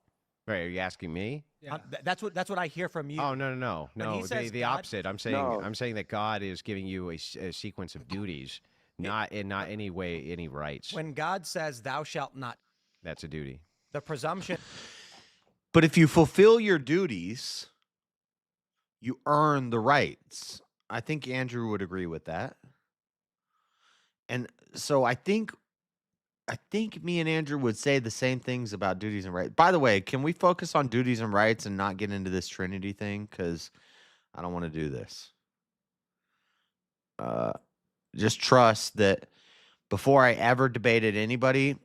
Right? Are you asking me? Yeah. That's what I hear from you. Oh no! The opposite. I'm saying that God is giving you a sequence of duties, not any way any rights. When God says, "Thou shalt not," that's a duty. The presumption. But if you fulfill your duties, you earn the rights. I think Andrew would agree with that. And so I think me and Andrew would say the same things about duties and rights. By the way, can we focus on duties and rights and not get into this Trinity thing? Because I don't want to do this. Just trust that before I ever debated anybody,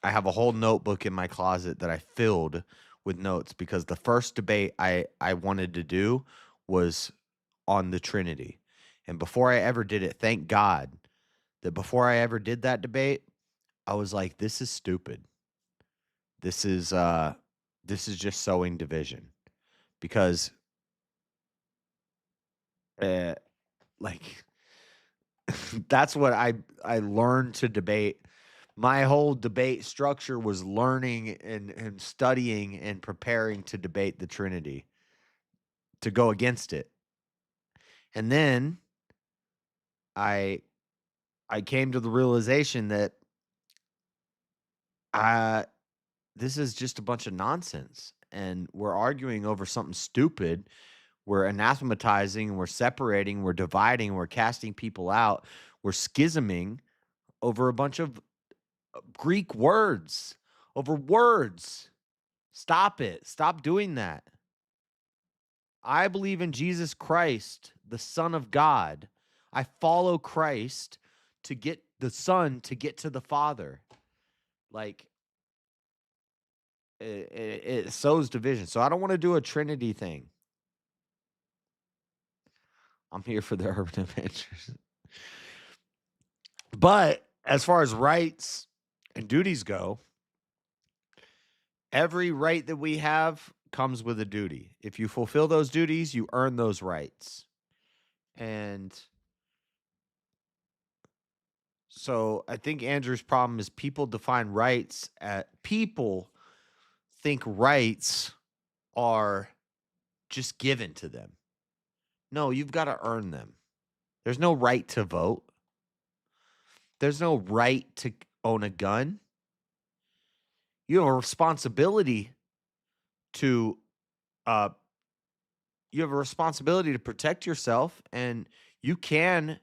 I have a whole notebook in my closet that I filled with notes, because the first debate I wanted to do was on the Trinity. And before I ever did it, thank God that before I ever did that debate, I was like, this is stupid. This is just sowing division. Because that's what I learned to debate. My whole debate structure was learning and studying and preparing to debate the Trinity, to go against it. And then I came to the realization that this is just a bunch of nonsense, and we're arguing over something stupid. We're anathematizing, and we're separating, we're dividing, we're casting people out, we're schisming over a bunch of Greek words, over words. Stop it. Stop doing that. I believe in Jesus Christ, the Son of God. I follow Christ to get the Son to get to the Father. Like, it sows division. So I don't want to do a Trinity thing. I'm here for the urban adventures. But as far as rights and duties go, every right that we have comes with a duty. If you fulfill those duties, you earn those rights. And So I think Andrew's problem is people define rights people think rights are just given to them. No, you've got to earn them. There's no right to vote. There's no right to own a gun. You have a responsibility to protect yourself, and you can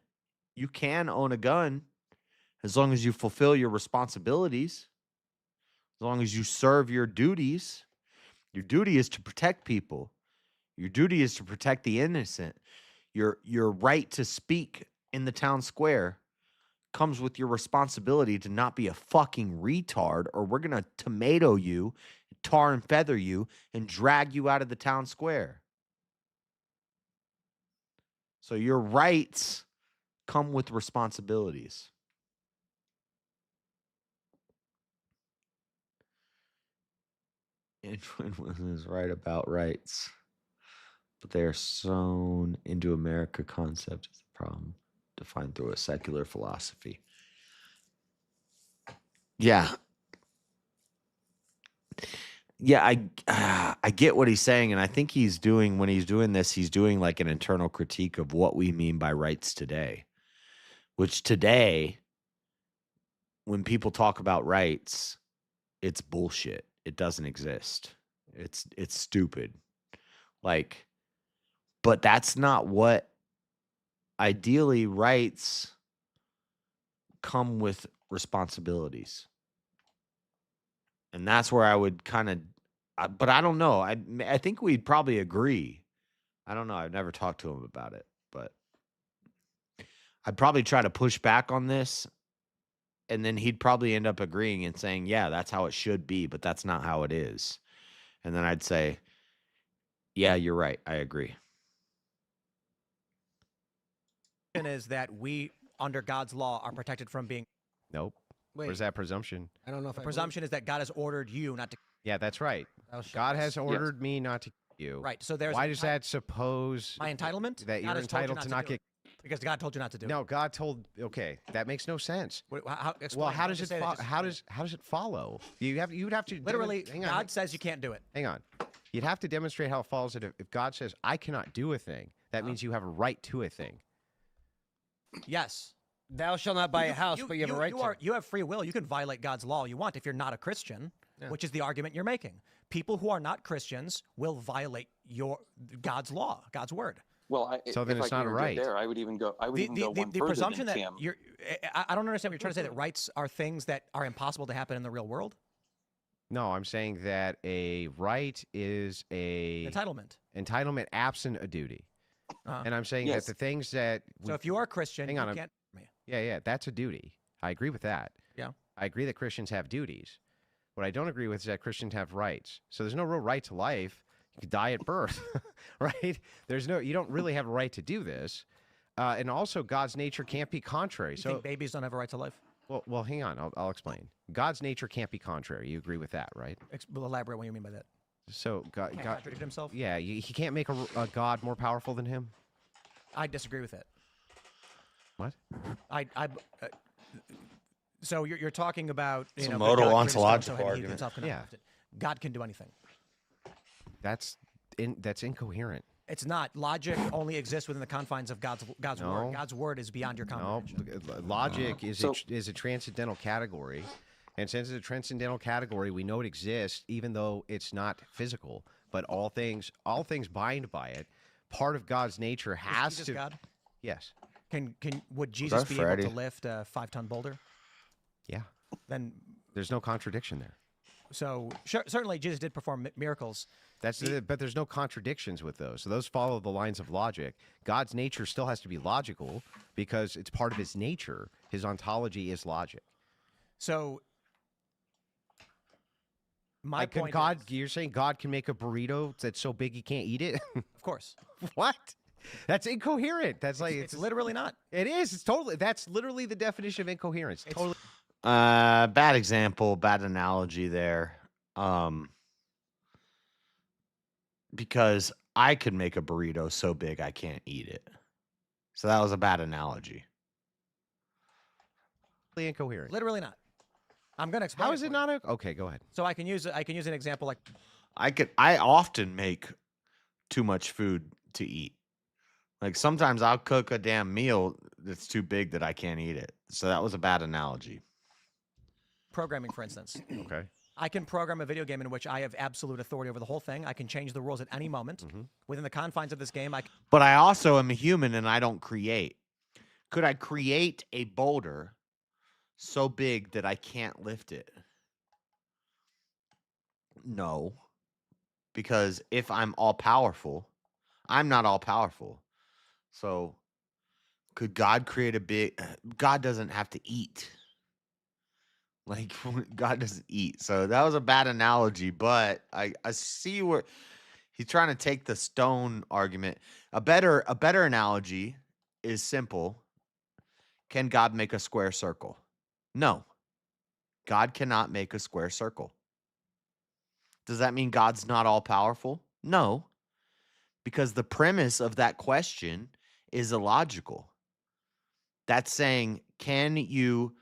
own a gun as long as you fulfill your responsibilities, as long as you serve your duties. Your duty is to protect people. Your duty is to protect the innocent. Your right to speak in the town square comes with your responsibility to not be a fucking retard, or we're going to tomato you, tar and feather you, and drag you out of the town square. So your rights come with responsibilities. Anyone is right about rights, but they are sewn into America concept is the problem, defined through a secular philosophy. Yeah. Yeah, I get what he's saying, and I think when he's doing this, he's doing like an internal critique of what we mean by rights today. Which today, when people talk about rights, it's bullshit. It doesn't exist. It's stupid. Like, but that's not what ideally rights come with responsibilities. And that's where I would kind of, but I don't know. I think we'd probably agree. I don't know. I've never talked to him about it, but I'd probably try to push back on this. And then he'd probably end up agreeing and saying, yeah, that's how it should be, but that's not how it is. And then I'd say, yeah, you're right. I agree. Is that we, under God's law, are protected from being... Nope. Wait. Where's that presumption? I don't know if the presumption is that God has ordered you not to... Yeah, that's right. God has ordered me not to kill you. Right. So there's... Why does that suppose... My entitlement? That you're entitled to not get... Because God told you not to do it. No, God told... Okay, that makes no sense. Well, how does it follow? You'd have to... Literally, God says you can't do it. Hang on. You'd have to demonstrate how it follows that if God says, I cannot do a thing, that means you have a right to a thing. Yes. Thou shalt not buy a house, but you have a right to. You have free will. You can violate God's law all you want if you're not a Christian, which is the argument you're making. People who are not Christians will violate God's law, God's word. Well, so then it's not a right. There, I would even go. I would even go one the further presumption than that Tim. you're. I don't understand what you're trying to say. That rights are things that are impossible to happen in the real world. No, I'm saying that a right is a entitlement absent a duty. And I'm saying that the things that... So if you are a Christian, you can't... Yeah, that's a duty. I agree with that. Yeah. I agree that Christians have duties. What I don't agree with is that Christians have rights. So there's no real right to life. You could die at birth, right? You don't really have a right to do this. And also, God's nature can't be contrary. You think babies don't have a right to life? Well, hang on. I'll explain. God's nature can't be contrary. You agree with that, right? We'll elaborate what you mean by that. So God contradict himself? Yeah, he can't make a God more powerful than him. I disagree with it. What? So you're talking about it's a modal ontological argument. Yeah. God can do anything. That's incoherent. It's not. Logic only exists within the confines of God's word. God's word is beyond your comprehension. No, logic is a transcendental category. And since it's a transcendental category, we know it exists, even though it's not physical. But all things bind by it. Part of God's nature has Jesus to. God? Yes. Would Jesus be able to lift a 5-ton boulder? Yeah. Then there's no contradiction there. So certainly Jesus did perform miracles. But there's no contradictions with those. So those follow the lines of logic. God's nature still has to be logical because it's part of his nature. His ontology is logic. So my point you're saying God can make a burrito that's so big you can't eat it? Of course. What? That's incoherent. That's it's literally not. It is. It's totally. That's literally the definition of incoherence. Totally. Bad example, bad analogy there. Because I could make a burrito so big I can't eat it. So that was a bad analogy. incoherent. Literally not. I'm gonna explain. How is it not? Okay, go ahead. So I can use an example like I often make too much food to eat. Like sometimes I'll cook a damn meal that's too big that I can't eat it. So that was a bad analogy. programming, for instance. Okay. I can program a video game in which I have absolute authority over the whole thing. I can change the rules at any moment. Within the confines of this game, But I also am a human and I don't create. Could I create a boulder so big that I can't lift it? No. Because if I'm all powerful, I'm not all powerful. So could God create a big God doesn't have to eat. Like God doesn't eat. So that was a bad analogy, but I see where he's trying to take the stone argument. A better analogy is simple. Can God make a square circle? No. God cannot make a square circle. Does that mean God's not all powerful? No. Because the premise of that question is illogical. That's saying, can you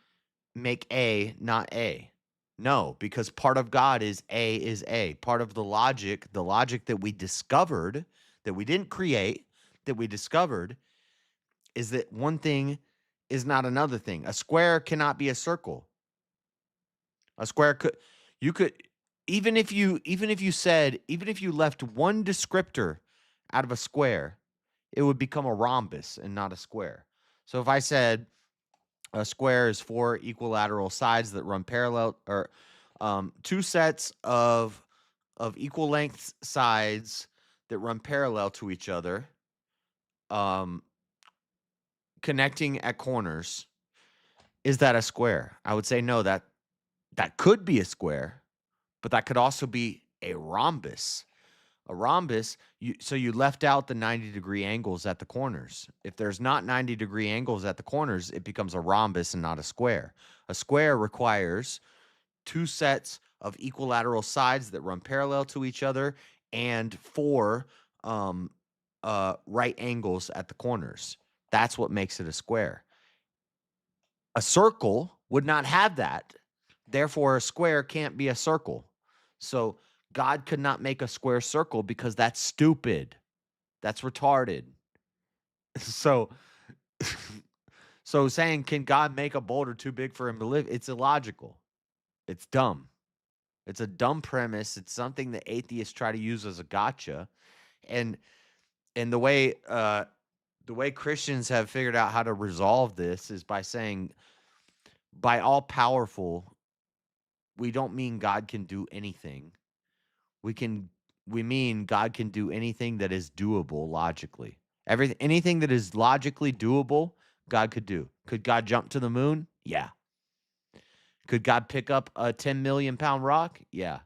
make A not A? No, because part of God is A. Part of the logic that we discovered, that we didn't create, that we discovered, is that one thing is not another thing. A square cannot be a circle. A square could even if you left one descriptor out of a square, it would become a rhombus and not a square. So if I said a square is 4 equilateral sides that run parallel, or 2 sets of equal length sides that run parallel to each other, connecting at corners, is that a square? I would say no, that could be a square, but that could also be a rhombus. A rhombus, you left out the 90-degree angles at the corners. If there's not 90-degree angles at the corners, it becomes a rhombus and not a square. A square requires 2 sets of equilateral sides that run parallel to each other and 4 right angles at the corners. That's what makes it a square. A circle would not have that. Therefore, a square can't be a circle. So God could not make a square circle because that's stupid. That's retarded. So saying, can God make a boulder too big for him to live? It's illogical. It's dumb. It's a dumb premise. It's something that atheists try to use as a gotcha. And the way Christians have figured out how to resolve this is by saying, by all powerful, we don't mean God can do anything. We mean God can do anything that is doable logically. Anything that is logically doable, God could do. Could God jump to the moon? Yeah. Could God pick up a 10 million pound rock? Yeah.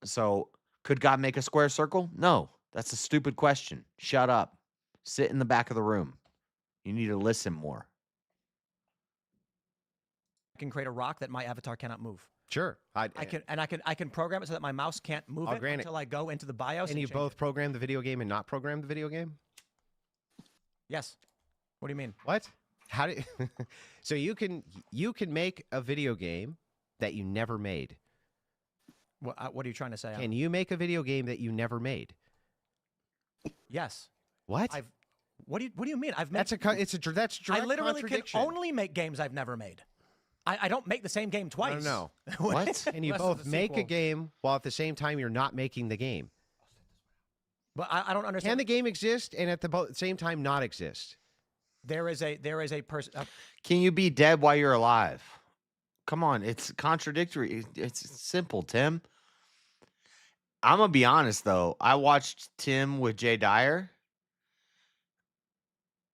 So could God make a square circle? No. That's a stupid question. Shut up. Sit in the back of the room. You need to listen more. I can create a rock that my avatar cannot move. Sure. I can program it so that my mouse can't move it until I go into the BIOS. And you both program the video game and not program the video game? Yes. What do you mean? What? How do you So you can make a video game that you never made. What are you trying to say? Can you make a video game that you never made? Yes. What? What do you mean? That's direct I literally can contradiction. only make games I've never made. I don't make the same game twice. No. What? And you both make a game while at the same time you're not making the game. But I don't understand. Can the game exist and at the same time not exist? There is a person. Can you be dead while you're alive? Come on, it's contradictory. It's simple, Tim. I'm gonna be honest though. I watched Tim with Jay Dyer.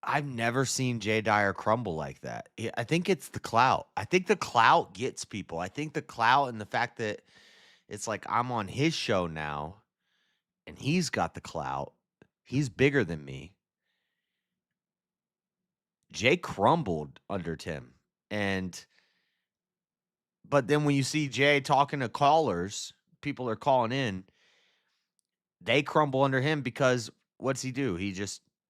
I've never seen Jay Dyer crumble like that. I think it's the clout. I think the clout gets people. I think the clout and the fact that it's like I'm on his show now and he's got the clout. He's bigger than me. Jay crumbled under Tim. But then when you see Jay talking to callers, people are calling in, they crumble under him because what's he do? He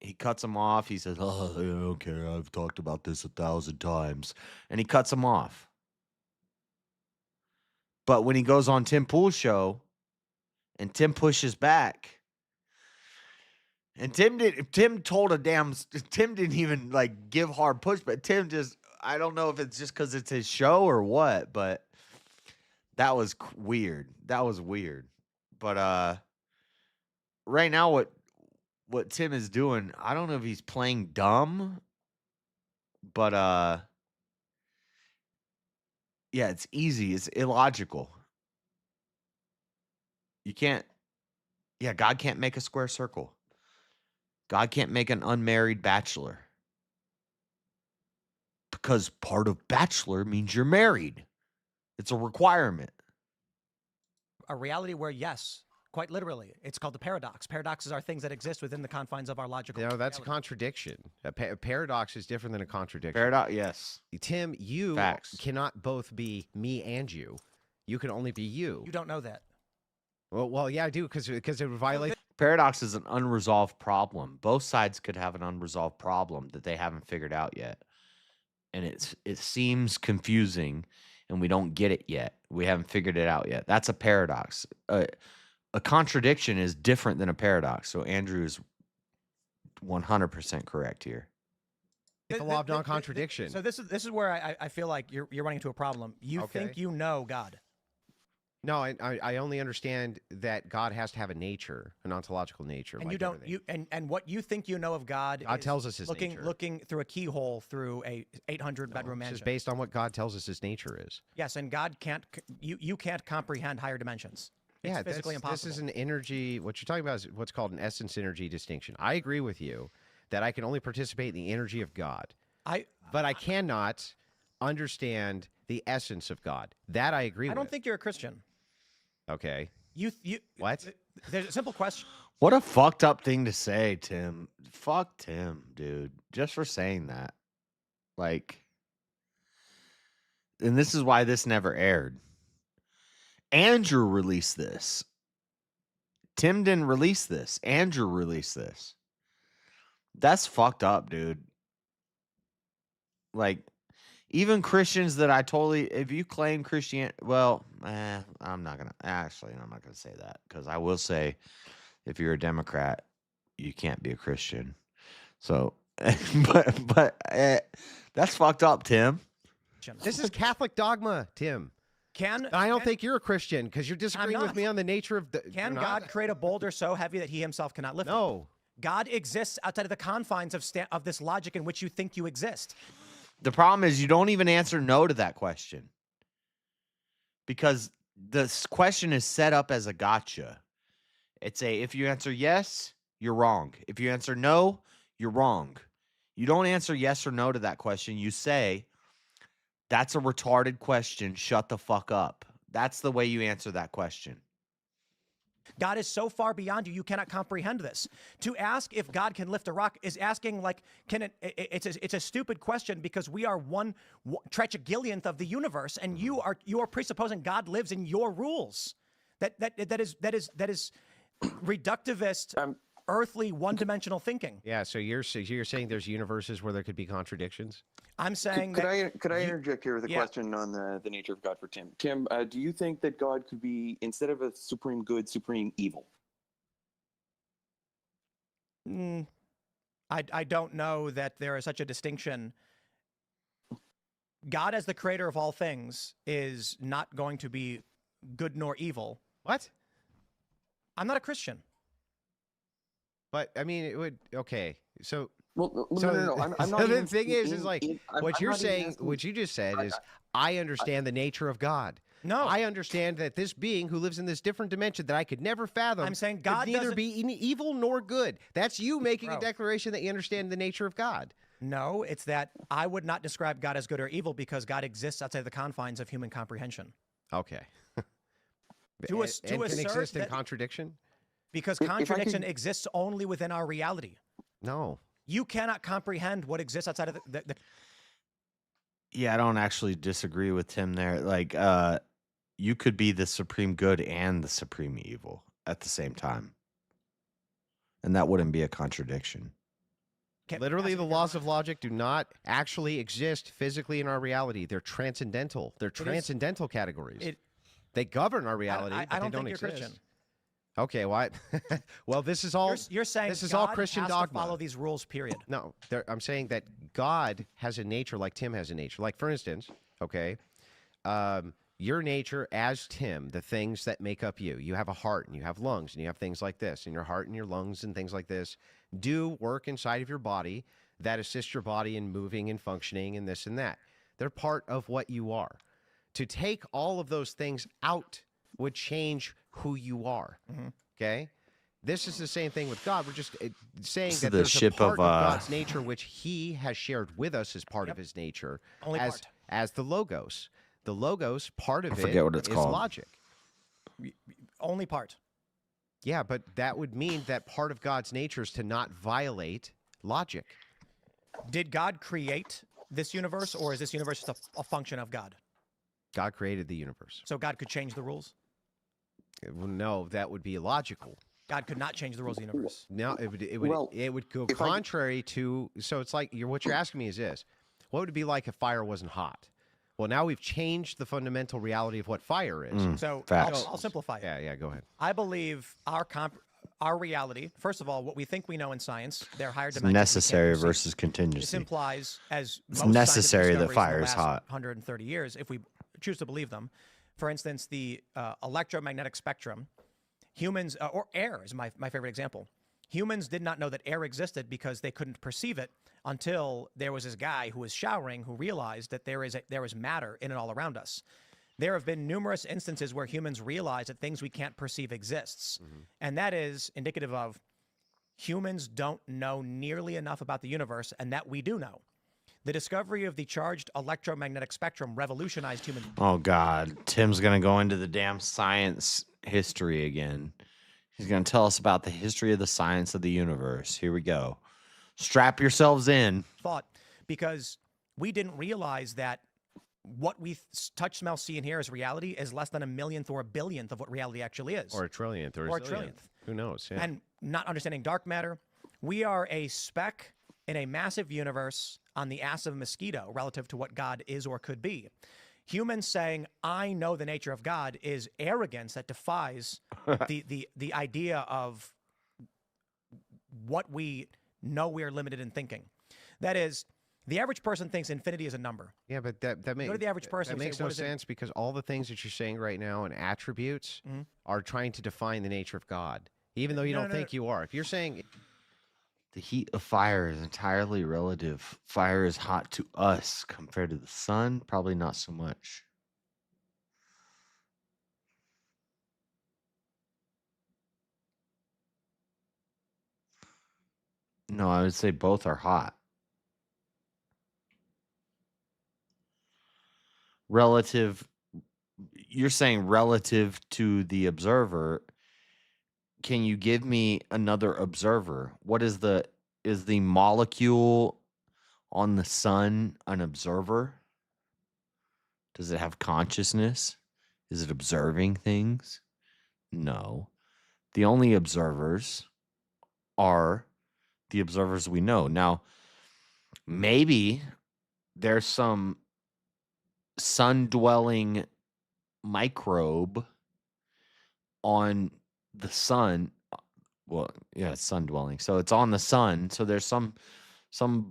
He cuts him off. He says, "Oh, I don't care. I've talked about this 1,000 times," and he cuts him off. But when he goes on Tim Pool's show, and Tim pushes back, and Tim didn't even like give hard push, but Tim just, I don't know if it's just because it's his show or what, but that was weird. That was weird. But right now, what Tim is doing, I don't know if he's playing dumb, but yeah, it's easy. It's illogical. You can't, yeah, God can't make a square circle. God can't make an unmarried bachelor. Because part of bachelor means you're married. It's a requirement. A reality where, yes, quite literally, it's called the paradox. Paradoxes are things that exist within the confines of our logical. No, that's a contradiction. A paradox is different than a contradiction. Paradox, yes. Tim, you Facts. cannot both be me and you. You can only be you. You don't know that. Well, yeah, I do, because it would violate. Paradox is an unresolved problem. Both sides could have an unresolved problem that they haven't figured out yet. And it seems confusing, and we don't get it yet. We haven't figured it out yet. That's a paradox. A contradiction is different than a paradox. So Andrew is 100% correct here. The law of non-contradiction. So this is where I feel like you're running into a problem. You think you know God. No, I only understand that God has to have a nature, an ontological nature. And like you don't everything. and what you think you know of God, God is tells us his looking nature. looking through a keyhole through a 800-bedroom This mansion. is based on what God tells us his nature is. Yes, and God can't. You can't comprehend higher dimensions. It's physically impossible. This is an energy. What you're talking about is what's called an essence energy distinction. I agree with you that I can only participate in the energy of God. But I cannot understand the essence of God. That I agree with. I don't think you're a Christian. Okay. You what? There's a simple question. What a fucked up thing to say, Tim. Fuck Tim, dude. Just for saying that. Like, and this is why this never aired. Andrew released this. Tim didn't release this. Andrew released this. That's fucked up, dude. Like, even Christians that I totally, if you claim Christianity, well, I'm not going to say that, because I will say, if you're a Democrat, you can't be a Christian. So, but that's fucked up, Tim. This is Catholic dogma, Tim. I don't think you're a Christian, because you're disagreeing with me on the nature of the. Can God create a boulder so heavy that he himself cannot lift it? No. God exists outside of the confines of this logic in which you think you exist. The problem is you don't even answer no to that question, because this question is set up as a gotcha. It's if you answer yes, you're wrong. If you answer no, you're wrong. You don't answer yes or no to that question. You say, that's a retarded question. Shut the fuck up. That's the way you answer that question. God is so far beyond you, you cannot comprehend this. To ask if God can lift a rock is asking, like, it's a stupid question, because we are one trechagillionth of the universe, and you are presupposing God lives in your rules. That is reductivist, earthly, one-dimensional thinking. Yeah, so you're saying there's universes where there could be contradictions? I'm saying could I interject here with a question on the nature of God for Tim? Tim, do you think that God could be, instead of a supreme good, supreme evil? I don't know that there is such a distinction. God, as the creator of all things, is not going to be good nor evil. What? I'm not a Christian. But I mean, it would. Okay, so. Well, so no. I'm not. So the even, thing is like what you're not even saying. asking, What you just said is, I understand the nature of God. No, I understand that this being who lives in this different dimension that I could never fathom. I'm saying God could neither doesn't... be evil nor good. That's you making a declaration that you understand the nature of God. No, it's that I would not describe God as good or evil, because God exists outside the confines of human comprehension. Okay. To can exist in contradiction? Because contradiction exists only within our reality. No. You cannot comprehend what exists outside of the... Yeah, I don't actually disagree with Tim there. Like, you could be the supreme good and the supreme evil at the same time. And that wouldn't be a contradiction. Literally, the laws of logic do not actually exist physically in our reality. They're transcendental. They're transcendental categories. They govern our reality, I but don't they don't think you're exist. Christian. Okay, what? Well, this is all. You're saying this is God all Christian has dogma. to follow these rules. Period. No, I'm saying that God has a nature like Tim has a nature. Like, for instance, okay, your nature as Tim, the things that make up you. You have a heart and you have lungs and you have things like this, and your heart and your lungs and things like this do work inside of your body that assist your body in moving and functioning and this and that. They're part of what you are. To take all of those things out would change who you are. Okay? This is the same thing with God. We're just saying that there's a part of God's nature which he has shared with us as part of his nature. Only part. As the Logos. The Logos, part of I forget what it's is called. logic. Only part. Yeah, but that would mean that part of God's nature is to not violate logic. Did God create this universe, or is this universe just a function of God? God created the universe. So God could change the rules? No, that would be illogical. God could not change the rules of the universe. No, it would go contrary to. So it's like what you're asking me is this: what would it be like if fire wasn't hot? Well, now we've changed the fundamental reality of what fire is. So I'll simplify it. Yeah, go ahead. I believe our reality. First of all, what we think we know in science, they're higher It's dimensions. necessary versus contingency. This implies, as It's most necessary that scientific fire discoveries is in the last hot. 130 years, if we choose to believe them. For instance, the electromagnetic spectrum. Humans, or air is my favorite example. Humans did not know that air existed because they couldn't perceive it until there was this guy who was showering who realized that there is matter in and all around us. There have been numerous instances where humans realize that things we can't perceive exists. And that is indicative of humans don't know nearly enough about the universe, and that we do know. The discovery of the charged electromagnetic spectrum revolutionized human. Oh God, Tim's gonna go into the damn science history again. He's gonna tell us about the history of the science of the universe. Here we go. Strap yourselves in. Thought, because we didn't realize that what we touch, smell, see, and hear as reality is less than a millionth or a billionth of what reality actually is. Or a trillionth. Or a trillionth. Who knows? Yeah. And not understanding dark matter, we are a speck in a massive universe on the ass of a mosquito relative to what God is or could be. Humans saying, I know the nature of God is arrogance that defies the idea of what we know we are limited in thinking. That is, the average person thinks infinity is a number. Yeah, but that makes Go to the average person. That makes no sense because all the things that you're saying right now and attributes are trying to define the nature of God, even though you don't think you are. If you're saying the heat of fire is entirely relative. Fire is hot to us compared to the sun, probably not so much. No, I would say both are hot. Relative, you're saying relative to the observer. Can you give me another observer? What is the molecule on the sun an observer? Does it have consciousness? Is it observing things? No. The only observers are the observers we know. Now, maybe there's some sun-dwelling microbe on the sun. Well, yeah, it's sun-dwelling. So it's on the sun. So there's some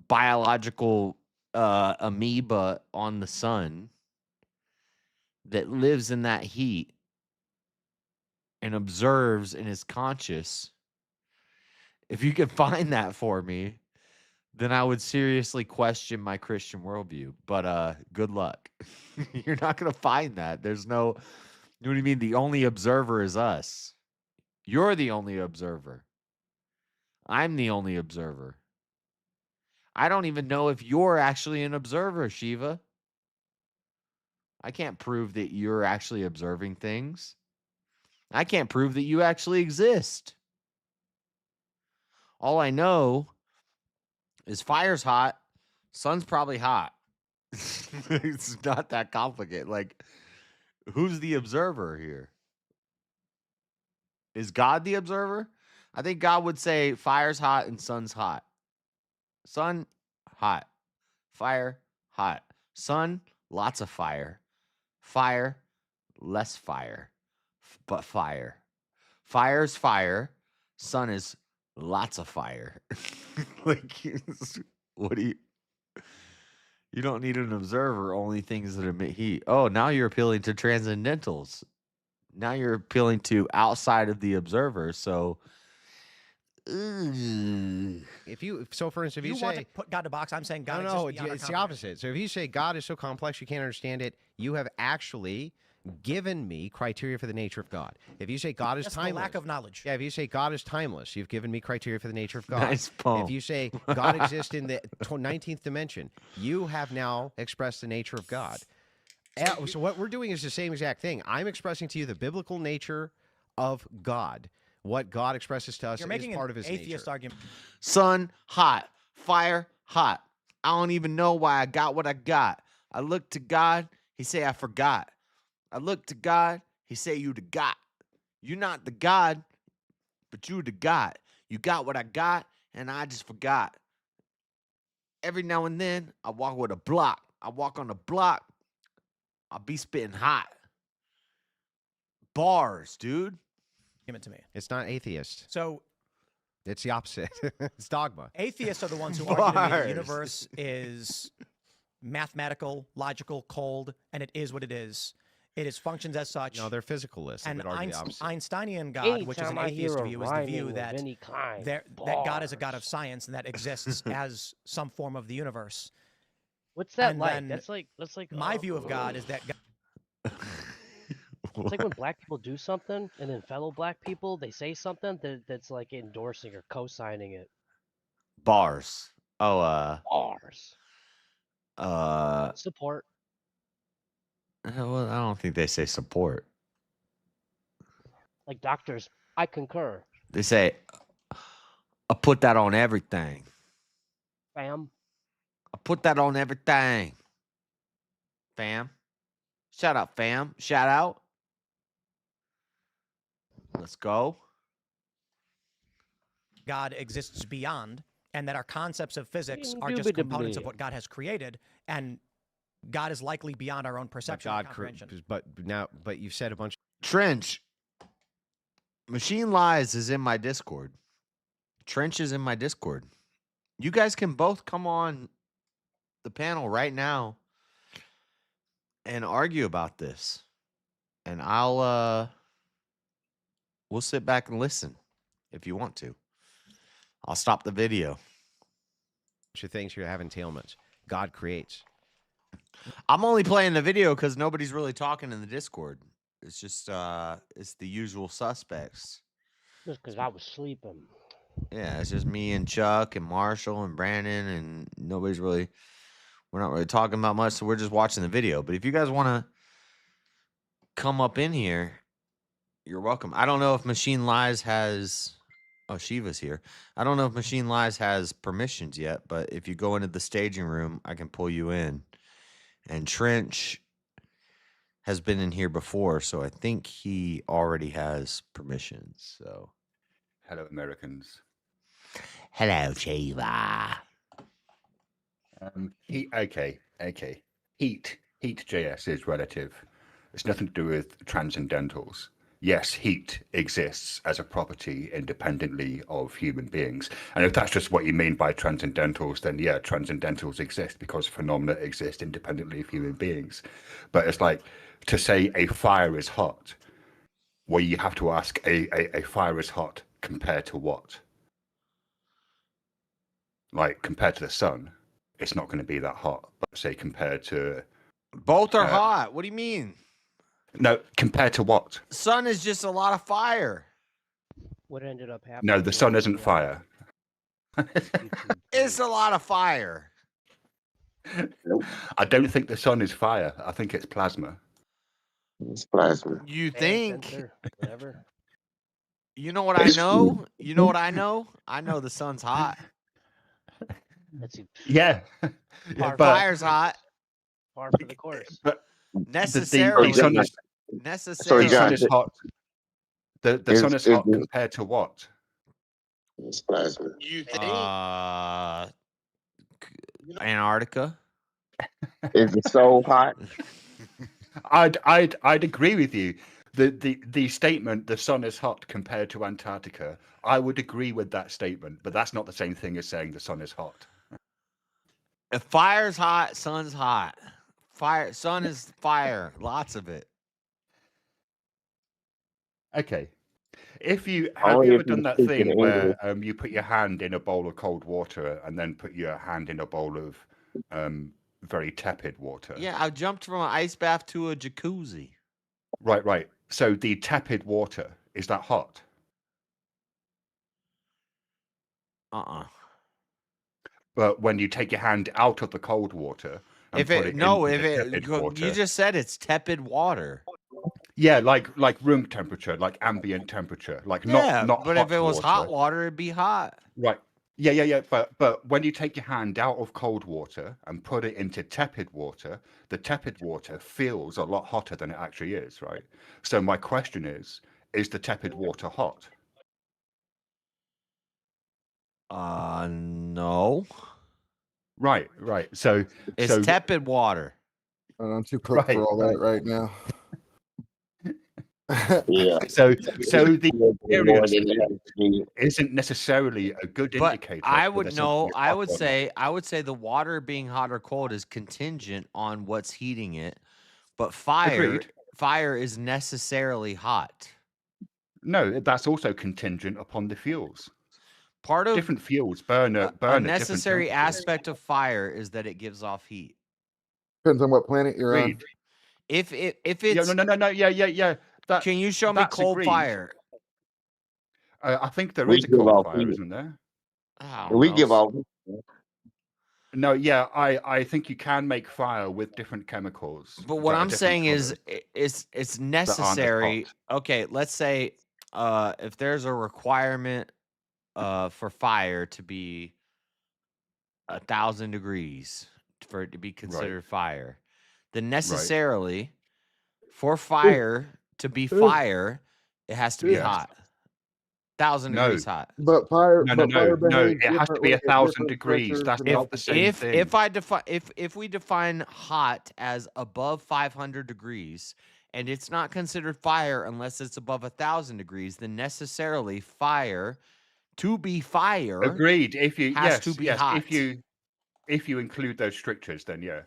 biological amoeba on the sun that lives in that heat and observes and is conscious. If you could find that for me, then I would seriously question my Christian worldview. But good luck. You're not going to find that. There's no, you know what I mean? The only observer is us. You're the only observer. I'm the only observer. I don't even know if you're actually an observer, Shiva. I can't prove that you're actually observing things. I can't prove that you actually exist. All I know is fire's hot, sun's probably hot. It's not that complicated. Like, who's the observer here? Is God the observer? I think God would say fire's hot and sun's hot. Sun, hot. Fire, hot. Sun, lots of fire. Fire, less fire. But fire. Fire's fire. Sun is lots of fire. Like, what do you... You don't need an observer, only things that emit heat. Oh, now you're appealing to transcendentals. Now you're appealing to outside of the observer. So, if you, so for instance, if you, want say to put God in a box, I'm saying God no, exists beyond our it's the comprehension. opposite. So if you say God is so complex you can't understand it, you have actually given me criteria for the nature of God. If you say God is That's the timeless, lack of knowledge. yeah. If you say God is timeless, you've given me criteria for the nature of God. Nice poem. If you say God exists in the 19th dimension, you have now expressed the nature of God. So what we're doing is the same exact thing. I'm expressing to you the biblical nature of God. What God expresses to us You're making is part an of his atheist nature. argument. sun, hot. Fire, hot. I don't even know why I got what I got. I look to God, he say I forgot. I look to God, he say you the God. You not the God, but you the God. You got what I got, and I just forgot. Every now and then, I walk with a block. I walk on the block, I'll be spitting hot. Bars, dude. Give it to me. It's not atheist. So It's the opposite. It's dogma. atheists are the ones who argue to me the Bars. universe is mathematical, logical, cold, and it is what it is. It is functions as such. No, they're physicalists. They And would argue the opposite. Einsteinian God, which is an Anytime I atheist hear a view, is the view rhyming that of any kind, that God is a God bars. of science and that exists as some form of the universe. What's that And like? then That's like My view of God is that God, It's like when black people do something, and then fellow black people they say something that's like endorsing or co-signing it. Bars. Oh, Bars. Support. Well, I don't think they say support. Like doctors, I concur. They say, I put that on everything. Fam. I put that on everything. Fam. Shout out, fam. Shout out. Let's go. God exists beyond, and that our concepts of physics are just Indubitably. components of what God has created, and God is likely beyond our own But perception and God, comprehension. but you've said a bunch. Trench. Machine Lies is in my Discord. Trench is in my Discord. You guys can both come on the panel right now and argue about this. And we'll sit back and listen if you want to. I'll stop the video. Bunch of things here have entailments. God creates. I'm only playing the video because nobody's really talking in the Discord. It's just it's the usual suspects. Just because I was sleeping. Yeah, it's just me and Chuck and Marshall and Brandon, and we're not really talking about much, so we're just watching the video. But if you guys want to come up in here, you're welcome. I don't know if Machine Lies has... Oh, Shiva's here. I don't know if Machine Lies has permissions yet, but if you go into the staging room, I can pull you in. And Trench has been in here before, so I think he already has permissions. So, hello, Americans. Hello, Shiva. Okay. Heat JS is relative. It's nothing to do with transcendentals. Yes, heat exists as a property independently of human beings. And if that's just what you mean by transcendentals, then yeah, transcendentals exist because phenomena exist independently of human beings. But it's like to say a fire is hot, well, you have to ask a fire is hot compared to what? Like compared to the sun, it's not going to be that hot. But say compared to... Both are hot. What do you mean? No, compared to what? Sun is just a lot of fire. What ended up happening? No, the sun isn't fire. It's a lot of fire. I don't think the sun is fire. I think it's plasma. It's plasma. You think? Sensor, whatever. You know what I know? You know what I know? I know the sun's hot. That's Yeah. But fire's hot. par for the course. But necessarily. The sun is, necessarily. The sun is hot. The sun is hot compared to what? You think? Antarctica. Is it so hot? I'd agree with you. The statement "the sun is hot" compared to Antarctica, I would agree with that statement, but that's not the same thing as saying the sun is hot. If fire's hot, sun's hot. Sun is fire. Lots of it. Okay. Have you ever done that thing where you put your hand in a bowl of cold water and then put your hand in a bowl of very tepid water? Yeah, I jumped from an ice bath to a jacuzzi. Right. So the tepid water, is that hot? But when you take your hand out of the cold water and put it into the tepid water, you just said it's tepid water. Yeah, like room temperature, like ambient temperature, like not but hot if it was water. hot water, it'd be hot. Right. Yeah. But when you take your hand out of cold water and put it into tepid water, the tepid water feels a lot hotter than it actually is, right? So my question is the tepid water hot? No. Right. So it's tepid water. I'm too cooked for all that right now. Yeah. So the experience isn't necessarily a good indicator. I would know. I would say the water being hot or cold is contingent on what's heating it, but fire is necessarily hot. No, that's also contingent upon the fuels. Part of different fuels burn a necessary aspect of fire is that it gives off heat. Depends on what planet you're on. If it's no, yeah. Can you show me cold fire? I think there is a cold fire, isn't there? We give off. No, yeah, I think you can make fire with different chemicals. But what I'm saying is, it's necessary. Okay, let's say if there's a requirement for fire to be 1,000 degrees for it to be considered fire, then necessarily for fire to be fire, it has to be hot. 1,000 degrees hot. But fire. No. It has to be 1,000 degrees. That's not the same thing. If we define hot as above 500 degrees, and it's not considered fire unless it's above 1,000 degrees, then necessarily fire to be fire. Agreed. If you has to be hot. If you include those strictures, then yeah.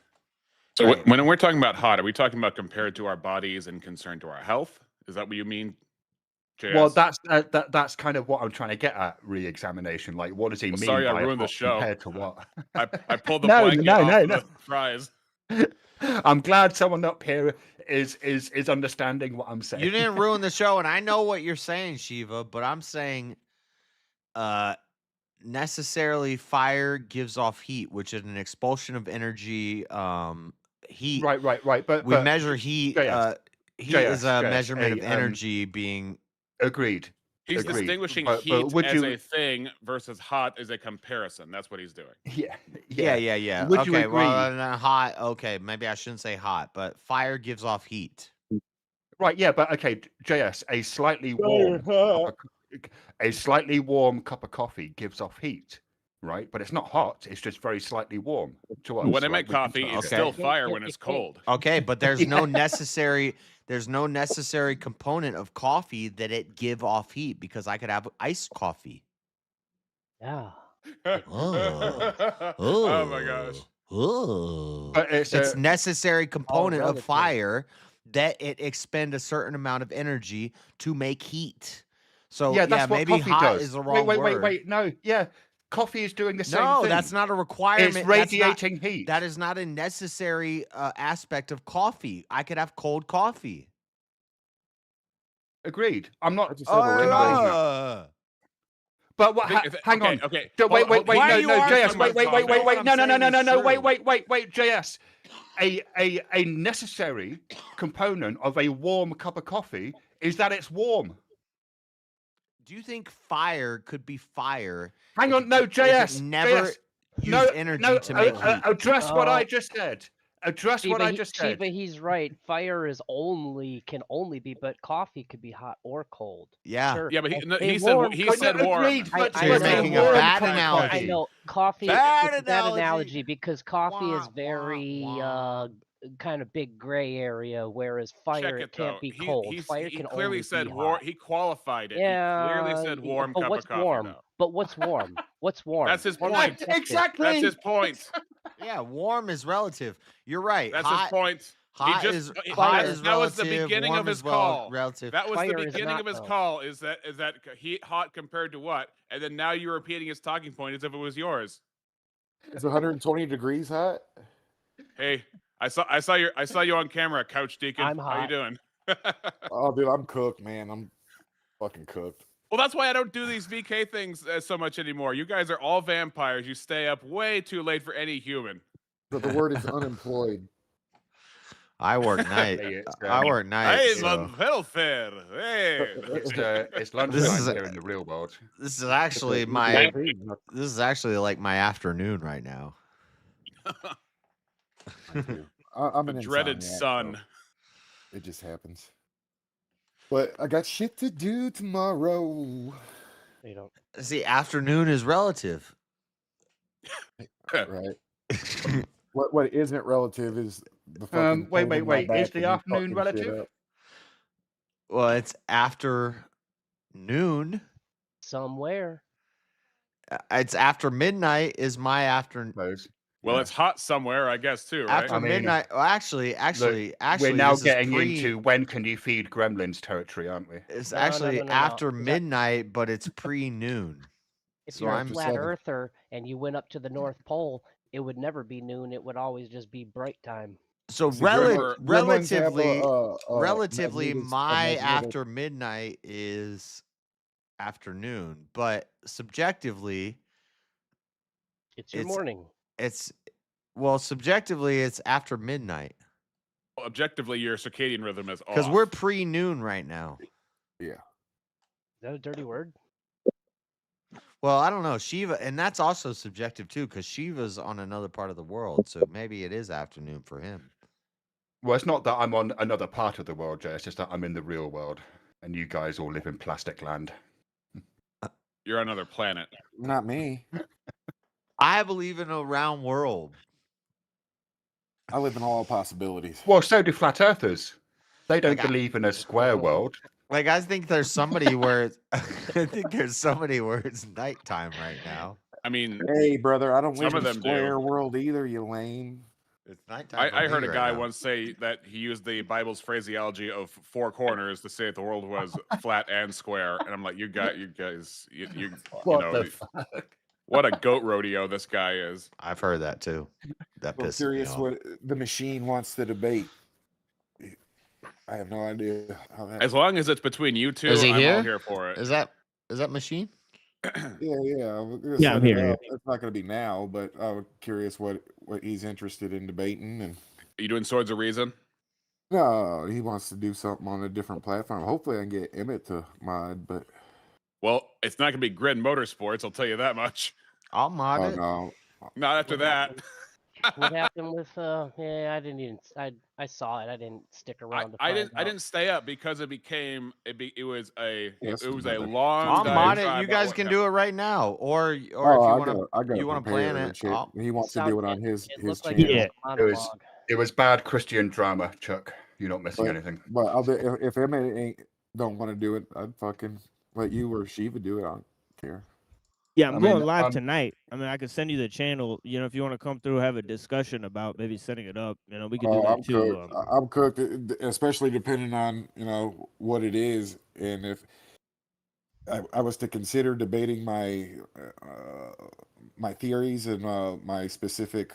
So when we're talking about hot, are we talking about compared to our bodies and concerned to our health? Is that what you mean, JS? Well, that's kind of what I'm trying to get at. Re-examination, like what does he mean? Sorry, by I ruined the hot show. Compared to what? I pulled the blanket off the fries. I'm glad someone up here is understanding what I'm saying. You didn't ruin the show, and I know what you're saying, Shiva, but I'm saying necessarily fire gives off heat, which is an expulsion of energy. Heat. Right. But we measure heat. Heat is a measurement of energy being. Agreed. He's distinguishing heat as a thing versus hot as a comparison. That's what he's doing. Yeah. Would you agree? Well, hot. Okay, maybe I shouldn't say hot, but fire gives off heat. Right. Yeah, but okay, JS, a slightly warm cup of coffee gives off heat, right? But it's not hot. It's just very slightly warm to us. When I make coffee, it's still fire when it's cold. Okay, but there's no necessary component of coffee that it give off heat, because I could have iced coffee. Yeah. Oh my gosh. But it's necessary component of fire that it expend a certain amount of energy to make heat. So that's what maybe coffee hot does. is the wrong word. Wait. No, yeah. Coffee is doing the same thing. No, that's not a requirement. It's radiating heat. That is not a necessary aspect of coffee. I could have cold coffee. Agreed. I'm not denying that. But what? Hang on. Okay. Wait. No, JS. Wait, JS. A necessary component of a warm cup of coffee is that it's warm. Do you think fire could be fire? Hang on, no, JS. Never use energy to make heat. Address what I just said. address what I just said. Shiva, he's right. Fire can only be, but coffee could be hot or cold. Yeah. Sure. Yeah, but he warm said warm. Agreed, but So you're making a bad I analogy. know coffee. Bad It's a bad analogy. analogy because coffee is very kind of big gray area, whereas fire Check it can't though. be cold. Fire He can clearly only said be warm. hot. He qualified it. Yeah, he clearly said warm but cup what's of coffee. warm? Though. But what's warm? What's warm? That's his Warm point. is subjective. Exactly. That's his point. Yeah, warm is relative. You're right. That's hot, his point. Hot He is just hot is that was the relative, beginning warm of his is call. relative. That was Fire the is beginning not, of his though. call. Is that heat hot compared to what? And then now you're repeating his talking point as if it was yours. It's 120 degrees hot. Hey, I saw you on camera, Couch Deacon. I'm How you hot. doing? Oh, dude, I'm cooked, man. I'm fucking cooked. Well, that's why I don't do these VK things so much anymore. You guys are all vampires. You stay up way too late for any human. But the word is unemployed. I work night. I work night. Hey, so. welfare. Hey. It's lunchtime here in the real world. This is actually my. This is actually like my afternoon right now. I'm The an dreaded insomniac, sun. so it just happens. But I got shit to do tomorrow. You don't. See, afternoon is relative. Right. What isn't relative is the fucking. Wait. pain in my Is back the when you afternoon fucking shit relative? up. Well, it's after noon. Somewhere. It's after midnight is my afternoon. Well, it's hot somewhere, I guess, too, right? After midnight. Well, actually, we're now this is getting pre- into when can you feed gremlins territory, aren't we? It's No, actually no. after midnight, but it's pre-noon. If So you're I'm a flat earther and you went up to the North Pole, it would never be noon. It would always just be bright time. So See, gremlins have relatively, magnetic- my magnetic- after midnight is afternoon, but subjectively, It's your morning. Subjectively, it's after midnight Well, objectively, your circadian rhythm is off. because we're pre-noon right now. Yeah. Is that a dirty word? Well, I don't know, Shiva, and that's also subjective too, because Shiva's on another part of the world, so maybe it is afternoon for him. Well, it's not that I'm on another part of the world, Jay. It's just that I'm in the real world, and you guys all live in plastic land. You're on another planet. Not me. I believe in a round world. I live in all possibilities. Well, so do flat earthers. They don't Like, believe in a square world. Like, I think there's somebody where I think there's somebody where it's nighttime right now. I mean, Hey, brother, I don't some live in of a them do. square world either, you lame. It's nighttime. I heard a guy once say that he used the Bible's phraseology of four corners to say that the world was flat and square, and I'm like, you guys, What the fuck? what a goat rodeo this guy is. I've heard that too. That I'm pisses curious me off. what the machine wants to debate. I have no idea how that. As long as it's between you two, Is he I'm here? all here for it. Is that machine? Yeah. Yeah, I'm here. It's not going to be now, but I'm curious what he's interested in debating. And Are you doing Swords of Reason? no, he wants to do something on a different platform. Hopefully, I can get Emmett to mod, but Well, it's not going to be Grid Motorsports, I'll tell you that much. I'll mod oh it. no, Not after that. What happened with? Yeah, I didn't even. I saw it. I didn't stick around. to I find didn't out. stay up because it was a Yes, long I'll mod it. diatribe You about guys what can happened. do it right now, or if you I want got to plan it. I'll- He wants to Sound- do it on his It his looked like channel. it was a It was monologue. it was bad Christian drama, Chuck. You're not missing anything. But if Emmett don't want to do it, I'd fucking let you or Shiva do it. I don't care. Yeah, I'm I mean, going live I'm- tonight. I mean, I can send you the channel. You know, if you want to come through, have a discussion about maybe setting it up. You know, we can do that I'm too. cooked. I'm cooked, especially depending on what it is, and if I was to consider debating my my theories and my specific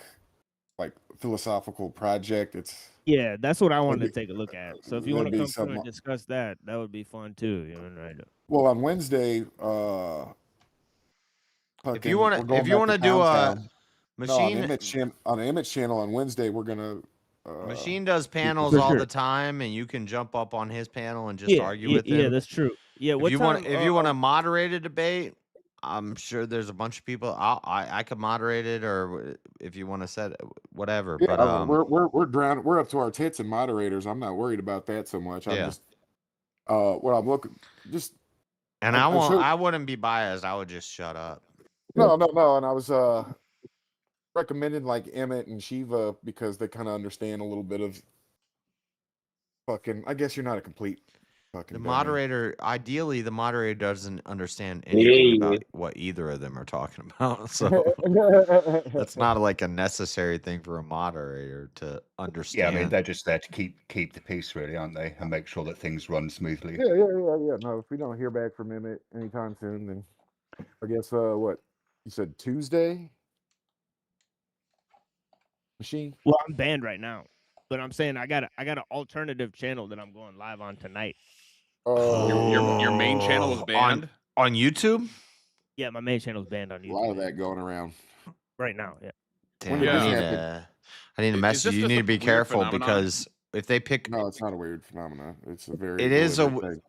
like philosophical project, it's Yeah, that's what I wanted to Maybe- take a look at. So if you want that'd to be come through and something- discuss that, that would be fun too. You know, right? well on Wednesday. If you want to, do a machine, on Emmett's channel on Wednesday, we're gonna. machine does panels For all sure. the time, and you can jump up on his panel and just argue with him. Yeah, that's true. Yeah, If what you time? want, if you want to moderate a debate, I'm sure there's a bunch of people. I could moderate it, or if you want to set whatever. Yeah, But we're drowned. We're up to our tits in moderators. I'm not worried about that so much. I'm Yeah. just what I'm looking just. and I showed, I wouldn't be biased. I would just shut up. no, and I was recommended like Emmett and Shiva because they kind of understand a little bit of fucking. I guess you're not a complete fucking The dummy. moderator, ideally, the moderator doesn't understand anything about what either of them are talking about. So that's not like a necessary thing for a moderator to Yeah, understand. I mean, they're just there to keep the peace, really, aren't they? And make sure that things run smoothly. Yeah. No, if we don't hear back from Emmett anytime soon, then I guess what you said Tuesday. Machine. Well, I'm banned right now, but I'm saying I got an alternative channel that I'm going live on tonight. Your main channel was banned on YouTube. Yeah, my main channel's banned on YouTube. A lot of that going around right now. Yeah. Damn, I need to message you. You need to be careful because if they pick, no, it's not a weird phenomenon. It's a very. It is thing.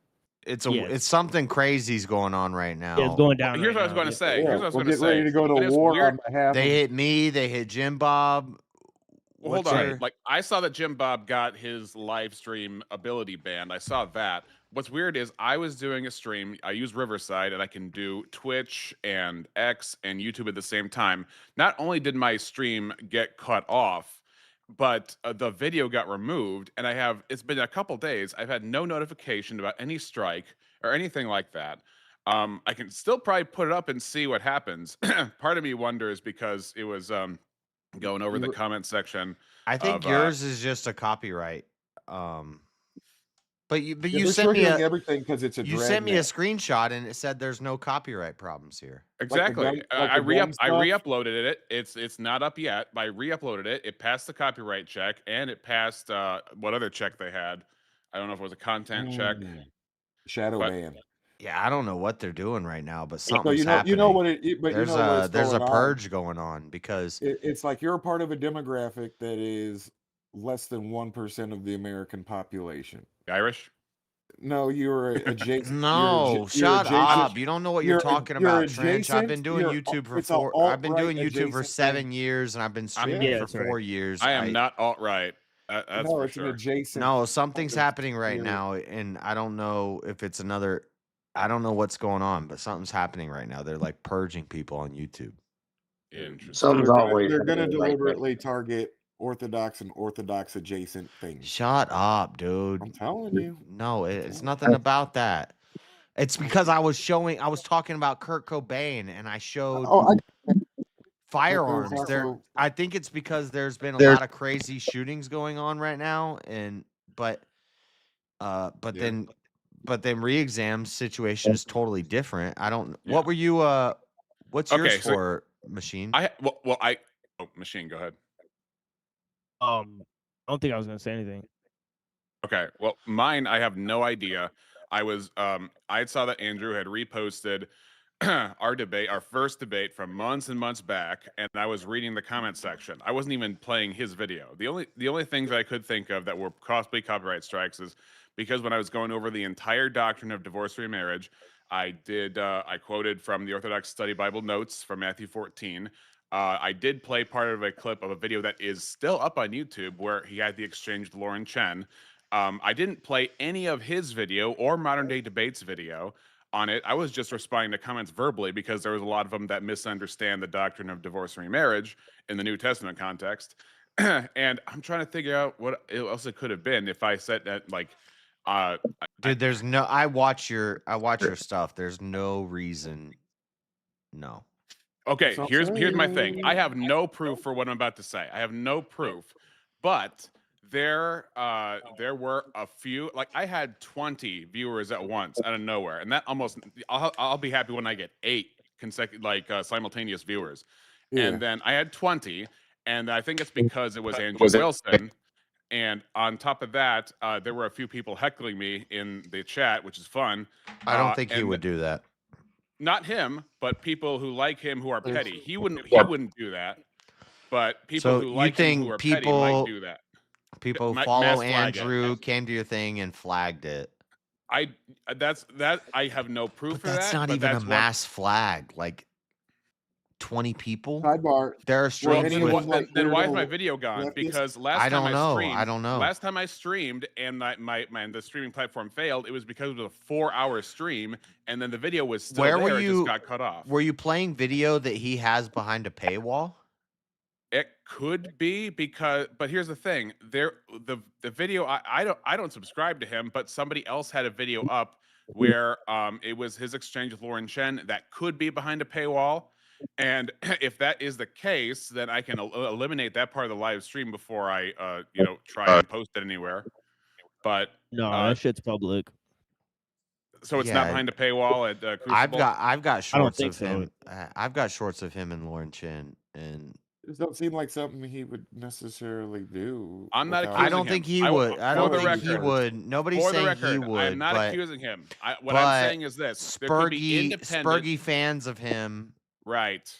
It's something crazy's going on right now. Yeah, it's going down. Here's what I was going to say. Here's what I was going to say. Ready to go to war on behalf. They hit me. They hit Jim Bob. Well, hold on. Like I saw that Jim Bob got his live stream ability banned. I saw that. What's weird is I was doing a stream. I use Riverside, and I can do Twitch and X and YouTube at the same time. Not only did my stream get cut off, but the video got removed. And it's been a couple days. I've had no notification about any strike or anything like that. I can still probably put it up and see what happens. Part of me wonders because it was going over the comment section. I think yours is just a copyright. But you sent me everything because it's a. You sent me a screenshot and it said there's no copyright problems here. Exactly. I re-uploaded it. It's not up yet, but I re-uploaded it. It passed the copyright check and it passed what other check they had. I don't know if it was a content check. Shadow ban. Yeah, I don't know what they're doing right now, but something's happening. You know what it. But there's a purge going on because it's like you're a part of a demographic that is less than 1% of the American population. Irish? No, you're adjacent. No, shut up! You don't know what you're talking about, Trench. I've been doing YouTube for I've been doing YouTube for 7 years, and I've been streaming for 4 years. I am not alt-right. That's for it's sure. an adjacent. No, something's happening right now, and I don't know if it's another. I don't know what's going on, but something's happening right now. They're like purging people on YouTube. Something's always. They're going to deliberately target Orthodox and Orthodox adjacent things. Shut up, dude. I'm telling you. No, it's nothing about that. It's because I was talking about Kurt Cobain, and I showed firearms. I think it's because there's been a lot of crazy shootings going on right now, but then re-exam situation is totally different. I don't. Yeah. What were you? What's yours for, Machine? Machine. Go ahead. I don't think I was gonna say anything. Okay. Well, mine, I have no idea. I saw that Andrew had reposted our first debate from months and months back, and I was reading the comment section. I wasn't even playing his video. The only things I could think of that were possibly copyright strikes is because when I was going over the entire doctrine of divorce and remarriage, I quoted from the Orthodox Study Bible Notes from Matthew 14. I did play part of a clip of a video that is still up on YouTube where he had the exchange with Lauren Chen. I didn't play any of his video or Modern Day Debates video on it. I was just responding to comments verbally because there was a lot of them that misunderstand the doctrine of divorce and remarriage in the New Testament context. And I'm trying to figure out what else it could have been if I said that, like, dude, there's no. I watch your stuff. There's no reason. No. Okay, here's my thing. I have no proof for what I'm about to say. I have no proof, but there were a few. Like I had 20 viewers at once out of nowhere, and that almost. I'll be happy when I get 8 consecutive, simultaneous viewers, and then I had 20, and I think it's because it was Andrew Wilson. And on top of that, there were a few people heckling me in the chat, which is fun. I don't think he would do that. Not him, but people who like him who are petty. He wouldn't do that. But people who like him who are petty might do that. People follow Andrew, came to your thing and flagged it. I I have no proof But for that's that. not but even a that's mass flag. Like 20 people. Sidebar. There are Were streams any of with. them like then why is my weirdo video gone? leftists? Because last I time don't I know. streamed, I don't know. last time I streamed and the streaming platform failed, it was because it was a 4-hour stream, and then the video was still Where there. were It you? just got cut off. Were you playing video that he has behind a paywall? It could be because, but here's the thing: the video I don't subscribe to him, but somebody else had a video up where it was his exchange with Lauren Chen that could be behind a paywall. And if that is the case, then I can eliminate that part of the live stream before I try and post it anywhere. But No, that shit's public. so it's not Yeah. behind a paywall at Crucible. I've got I don't shorts think of so. him. I've got shorts of him and Lauren Chin, and This don't seem like something he would necessarily do. I'm not without- I accusing don't think him. he would. I For don't the think he record. would. Nobody's For the saying he record, would. I'm not but, accusing him. What but I'm saying is this: there could be Spurgy fans of him, right?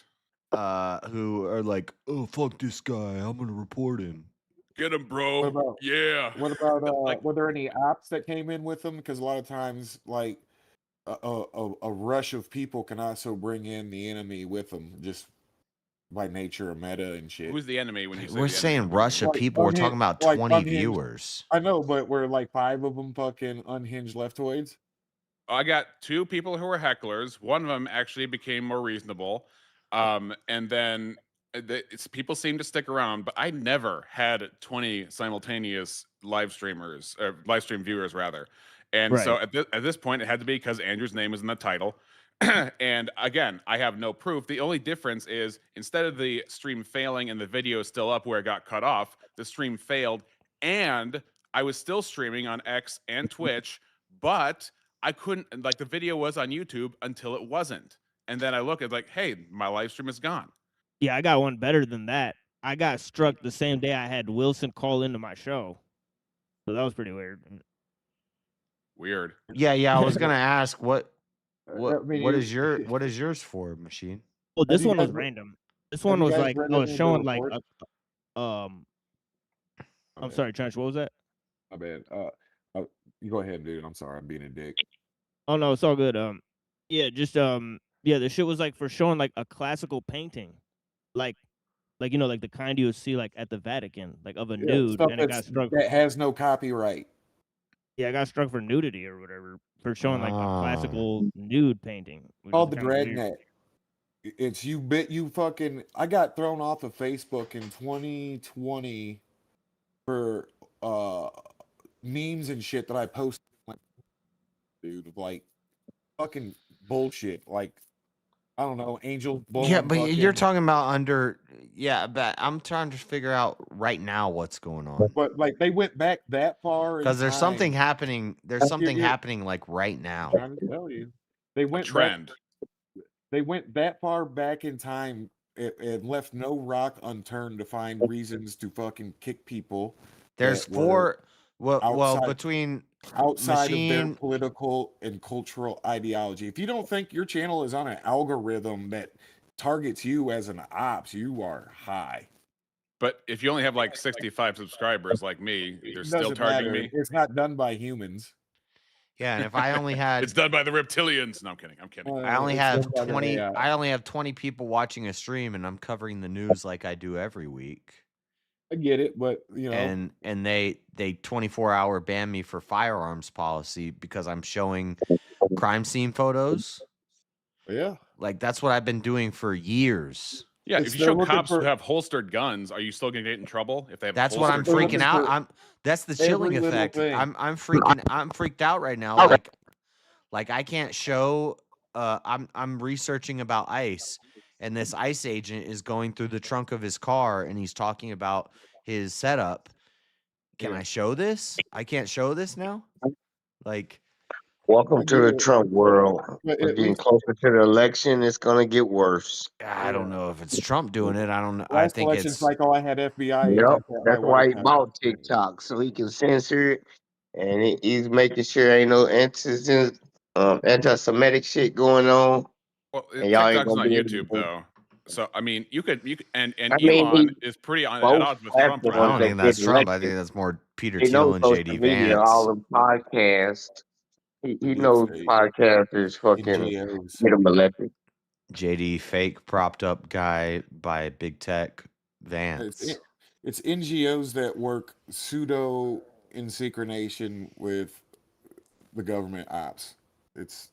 Who are like, oh fuck this guy, I'm gonna report him. Get him, bro. What about, Yeah. What about were there any apps that came in with them? Because a lot of times, like a rush of people can also bring in the enemy with them, just by nature of meta and shit. Who's the enemy when you say We're the saying enemy? rush of Like people. We're talking unhinged- about like 20 unhinged- viewers. I know, but we're like 5 of them fucking unhinged leftoids. I got 2 people who were hecklers. One of them actually became more reasonable, and then people seem to stick around. But I never had 20 simultaneous live streamers or live stream viewers rather. And so Right. at this point, it had to be because Andrew's name is in the title. And again, I have no proof. The only difference is instead of the stream failing and the video still up where it got cut off, the stream failed, and I was still streaming on X and Twitch, but I couldn't, like, the video was on YouTube until it wasn't. And then I look at like, hey, my live stream is gone. Yeah, I got one better than that. I got struck the same day I had Wilson call into my show. So that was pretty weird. Weird. Yeah. I was gonna ask what mean, what is yours for, Machine? Well, this you one was guys re- random. This have one you was guys like read I was any of the showing like reports? I'm sorry, Trench, what was that? My bad. You go ahead, dude. I'm sorry, I'm being a dick. Oh no, it's all good. Yeah, just yeah, the shit was like for showing like a classical painting. Like you know, like the kind you would see like at the Vatican, like of a Yeah, nude, stuff and it got struck. that has no copyright. Yeah, I got struck for nudity or whatever for showing like a Oh. classical nude painting. which Called is the kinda weird. Dragnet. It's you fucking. I got thrown off of Facebook in 2020 for memes and shit that I posted. Like, dude, like fucking bullshit. Like, I don't know, angel. Yeah, blowing but you're fucking- talking about under. Yeah, but I'm trying to figure out right now what's going on But like they went back that far in because there's something time. happening. There's something you're- happening like right now. I'm trying to tell you, they went Trend. They went that far back in time and left no rock unturned to find reasons to fucking kick people. There's that were four. Well, outside- between outside of Machine. their political and cultural ideology. If you don't think your channel is on an algorithm that targets you as an ops, you are high. But if you only have like 65 subscribers like me, they're It still doesn't targeting matter. me. It's not done by humans. Yeah, and if I only had, It's done by the reptilians. No, I'm kidding. I'm kidding. I only it's have done by the 20. AI. I only have 20 people watching a stream, and I'm covering the news like I do every week. I get it, but you know, And they 24-hour ban me for firearms policy because I'm showing crime scene photos. yeah. Like that's what I've been doing for years. Yeah, It's- if you they're show looking cops who for- have holstered guns, are you still gonna get in trouble if they have? That's what I'm holstered freaking guns? out. That's the every chilling little effect. thing. I'm freaked out right now. Like I can't show. I'm researching about ICE, and this ICE agent is going through the trunk of his car, and he's talking about his setup. Can Yeah. I show this? I can't show this now. Like, Welcome to the Trump world. But We're at getting least- closer to the election. It's gonna get worse. I don't know if it's Trump doing it. I don't know. I last think election it's. cycle, I had FBI. Yep, agents at my that's why he White House. bought TikTok so he can censor it, and he's making sure ain't no anti-Semitic shit going on. Well, And y'all ain't TikTok's gonna not be able to YouTube do it. though. So I mean, you could and I mean, Elon is pretty on at both odds with have Trump the right I ones now. don't that think that's get Trump. I elected. think that's more Peter They Thiel know and social JD media, Vance. all the podcasts, He deep knows state, podcasters fucking NGOs. get him elected. JD fake propped up guy by big tech Vance. It's NGOs that work pseudo in synchronization with the government ops. It's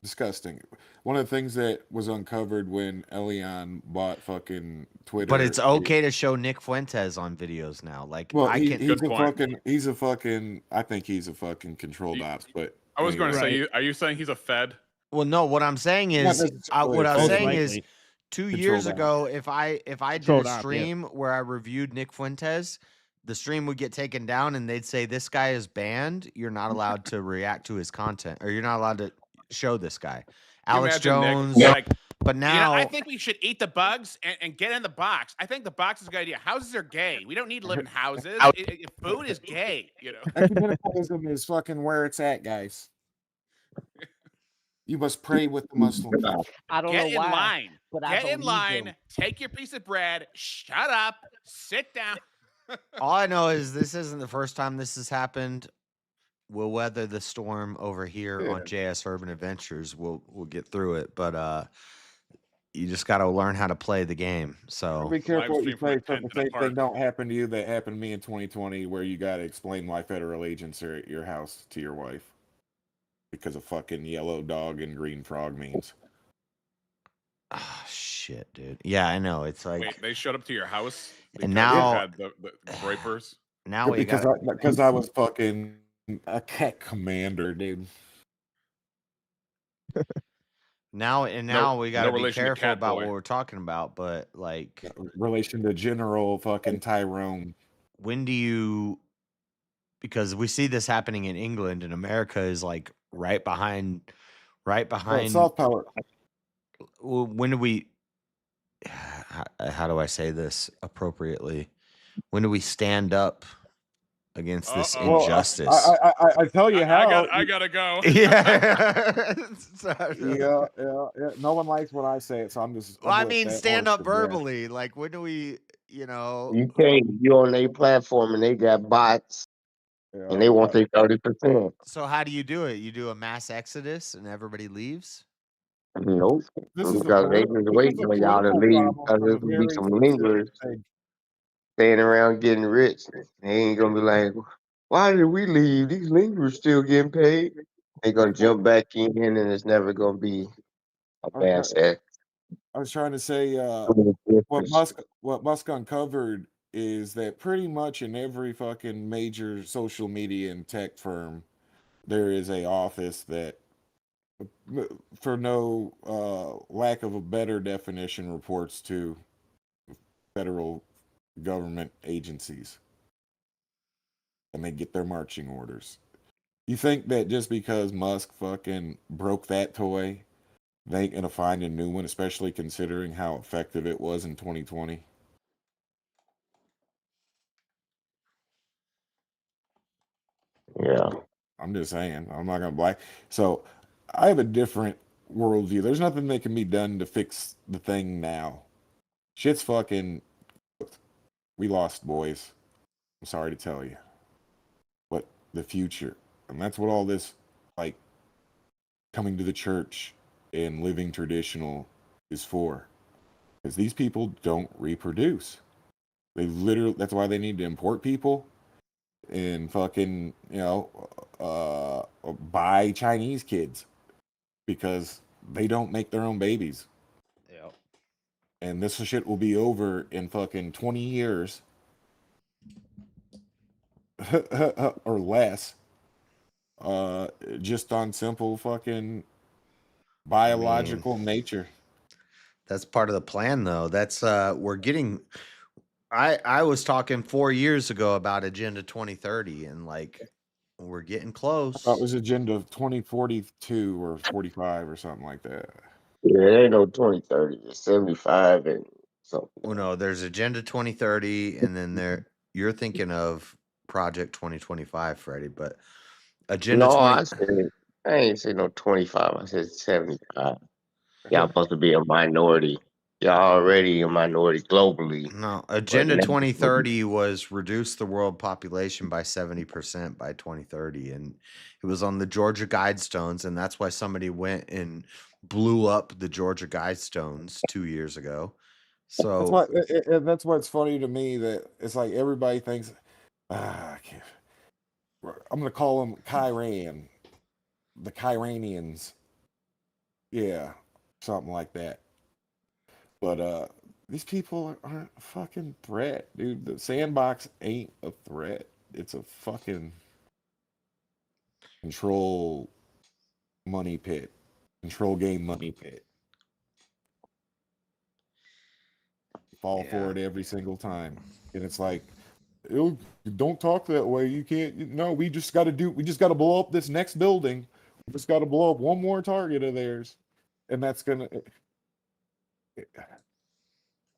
disgusting. One of the things that was uncovered when Elion bought fucking Twitter. But it's okay to show Nick Fuentes on videos now. Like, Well, I can. he's a fucking. I think he's a fucking controlled ops. But I was going to anyway. say, are you saying he's a Fed? Well, no. What I'm saying Not is, necessarily what a I was Fed. saying is, 2 years Controlled ago, if I did Controlled a op, yeah. stream where I reviewed Nick Fuentes, the stream would get taken down, and they'd say this guy is banned. You're not allowed to react to his content, or you're not allowed to show this guy. Alex imagine, Nick, Jones. like, But now, I think we should eat the bugs and get in the box. I think the box is a good idea. Houses are gay. We don't need to live in houses. Food is gay, you know. Ecumenicalism is fucking where it's at, guys. You must pray with the Muslim people. I don't Get know in why, line. but I Get in believe line. him. Take your piece of bread. Shut up. Sit down. all I know is this isn't the first time this has happened. We'll weather the storm over here on JS Urban Adventures. We'll get through it, but you just got to learn how to play the game. So Be careful what you Livestream say, from so the 10 same apart. thing don't happen to you that happened to me in 2020, where you got to explain why federal agents are at your house to your wife because of fucking yellow dog and green frog memes. oh, shit, dude. Yeah, I know. It's like Wait, they showed up to your house because And you now- had the breakers. now we because got. because I was fucking a cat commander, dude. Now we no got to be relation to careful about Catboy. what we're talking about. But like, Relation to General fucking Tyrone. when do you? Because we see this happening in England, and America is like right behind. Soft power. When do we? How do I say this appropriately? When do we stand up against this Uh-oh. injustice? I tell you how. I gotta go. yeah. yeah. No one likes when I say it, so I'm just. Well, I'm I with mean, that stand horse up to death. verbally. Like, when do we? You know. You can't. You on their platform and they got bots and they want their 30%. So how do you do it? You do a mass exodus and everybody leaves? Nope. This is a Because they politi- just this waiting is a on y'all to political leave. problem Because from there's a gonna be very some specific lingerers thing. staying around getting rich. They ain't gonna be like, why did we leave? These lingerers still getting paid. They gonna jump back in and it's never gonna be a Okay. mass exodus. I was trying to say what Musk uncovered is that pretty much in every fucking major social media and tech firm, there is a office that, for no lack of a better definition, reports to federal government agencies, and they get their marching orders. You think that just because Musk fucking broke that toy, they ain't gonna find a new one, especially considering how effective it was in 2020? Yeah. I'm just saying. I'm not gonna black. So I have a different worldview. There's nothing that can be done to fix the thing now. Shit's fucking. We lost, boys. I'm sorry to tell you. But the future, and that's what all this, like, coming to the church and living traditional is for. Because these people don't reproduce. They literally, that's why they need to import people and fucking, buy Chinese kids because they don't make their own babies. Yeah. And this shit will be over in fucking 20 years or less. Just on simple fucking biological nature. That's part of the plan, though. That's we're getting. I was talking 4 years ago about Agenda 2030, and like we're getting close. I thought it was Agenda 2042 or 45 or something like that. Yeah, it ain't no 2030. It's 75 and something. Well, no, there's Agenda 2030, and then you're thinking of Project 2025, Freddie. But Agenda No, 20. I ain't say no 25. I said 75. Y'all supposed to be a minority. Y'all already a minority globally. No, but Agenda now- 2030 was reduce the world population by 70% by 2030, and it was on the Georgia Guidestones, and that's why somebody went and blew up the Georgia Guidestones 2 years ago. That's So why, and that's why it's funny to me that it's like everybody thinks, I can't, I'm gonna call them Kyran, the Kyranians, yeah, something like that. But these people aren't a fucking threat, dude. The sandbox ain't a threat. It's a fucking control money pit, control game money pit. Fall for it every single time, and it's like, "Ew, don't talk that way. You can't. No, we just got to blow up this next building. We just got to blow up one more target of theirs, and that's gonna.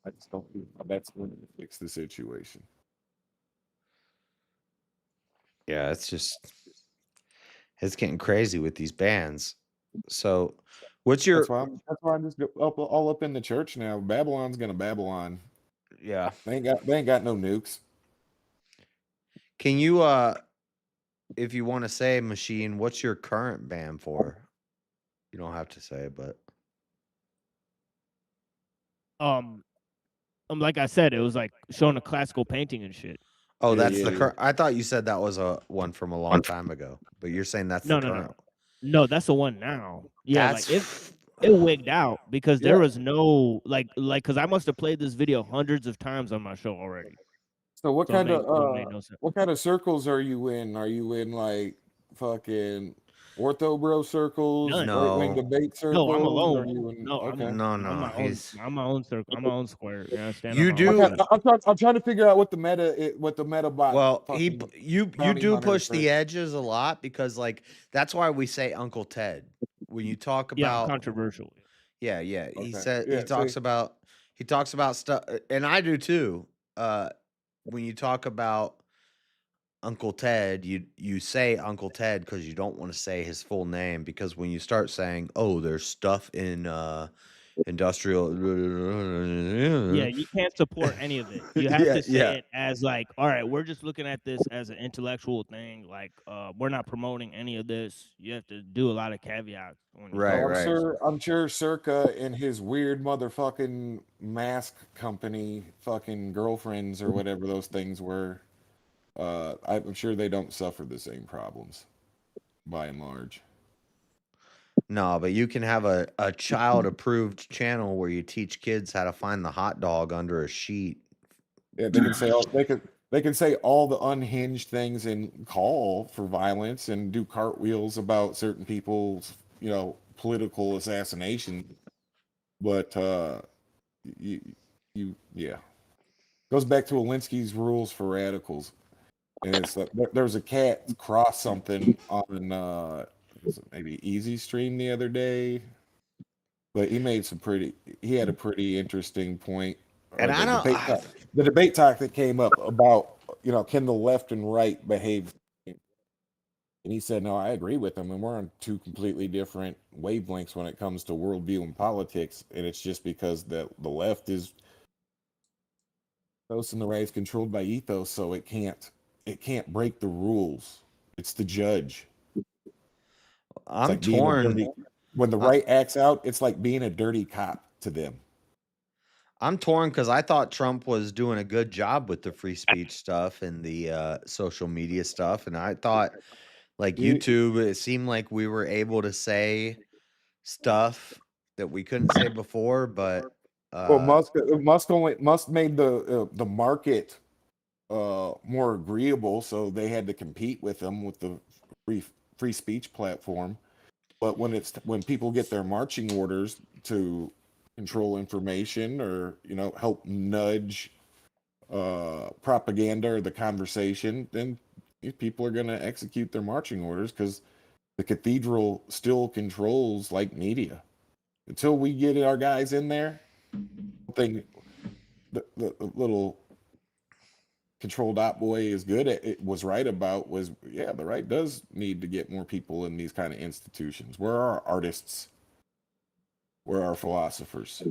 I just don't think that's going to fix the situation. yeah, it's getting crazy with these bans. So what's your That's why I'm just all up in the church now. Babylon's gonna Babylon. Yeah. They ain't got no nukes. Can you if you want to say machine, what's your current ban for? You don't have to say, but Like I said, it was like showing a classical painting and shit. oh, that's the current. I thought you said that was a one from a long time ago, but you're saying that's No, the no, current. no, that's the one now. Yeah, That's like it wigged out because there Yeah. was no like because I must have played this video hundreds of times on my show already. So what So it kind made no sense. what kind of circles are you in? Are you in like fucking ortho bro circles, None. right wing No. debate circles? No, I'm Are alone. you in, No, okay. No, I'm my own circle. I'm my own square. You understand? You I'm my do- own square. I'm trying to figure out what the meta bot. Well, fucking you bounty do hunter push thing. the edges a lot because like that's why we say Uncle Ted when you talk Yeah, I'm about controversial. Yeah, yeah. He Okay. said Yeah, he talks see. about stuff, and I do too. When you talk about Uncle Ted, you say Uncle Ted because you don't want to say his full name because when you start saying, "Oh, there's stuff in industrial," Yeah, you can't support any of it. You have Yeah, to say yeah. it as like, all right, we're just looking at this as an intellectual thing. Like, we're not promoting any of this. You have to do a lot of caveats. When you Right, talk right. about it. I'm sure Circa and his weird motherfucking mask company fucking girlfriends or whatever those things were. I'm sure they don't suffer the same problems by and large. No, but you can have a child approved channel where you teach kids how to find the hot dog under a sheet. Yeah, they can say all the unhinged things and call for violence and do cartwheels about certain people's, political assassination. But yeah. Goes back to Alinsky's rules for radicals. And it's like there's a cat cross something on was it maybe Easy Stream the other day. But he had a pretty interesting point. And Or I don't- the debate talk that came up about, can the left and right behave? And he said, no, I agree with him. And we're on two completely different wavelengths when it comes to worldview and politics. And it's just because the left is ethos and the right is controlled by ethos, so it can't break the rules. It's the judge. I'm torn. When the right acts out, it's like being a dirty cop to them. I'm torn because I thought Trump was doing a good job with the free speech stuff and the social media stuff, and I thought, like YouTube, it seemed like we were able to say stuff that we couldn't say before. But Well, Musk made the market more agreeable, so they had to compete with them with the free speech platform. But when people get their marching orders to control information or help nudge propaganda or the conversation, then people are going to execute their marching orders because the cathedral still controls like media. Until we get our guys in there, the little control dot boy is good at it was right about was the right does need to get more people in these kind of institutions. Where are our artists? Where are our philosophers?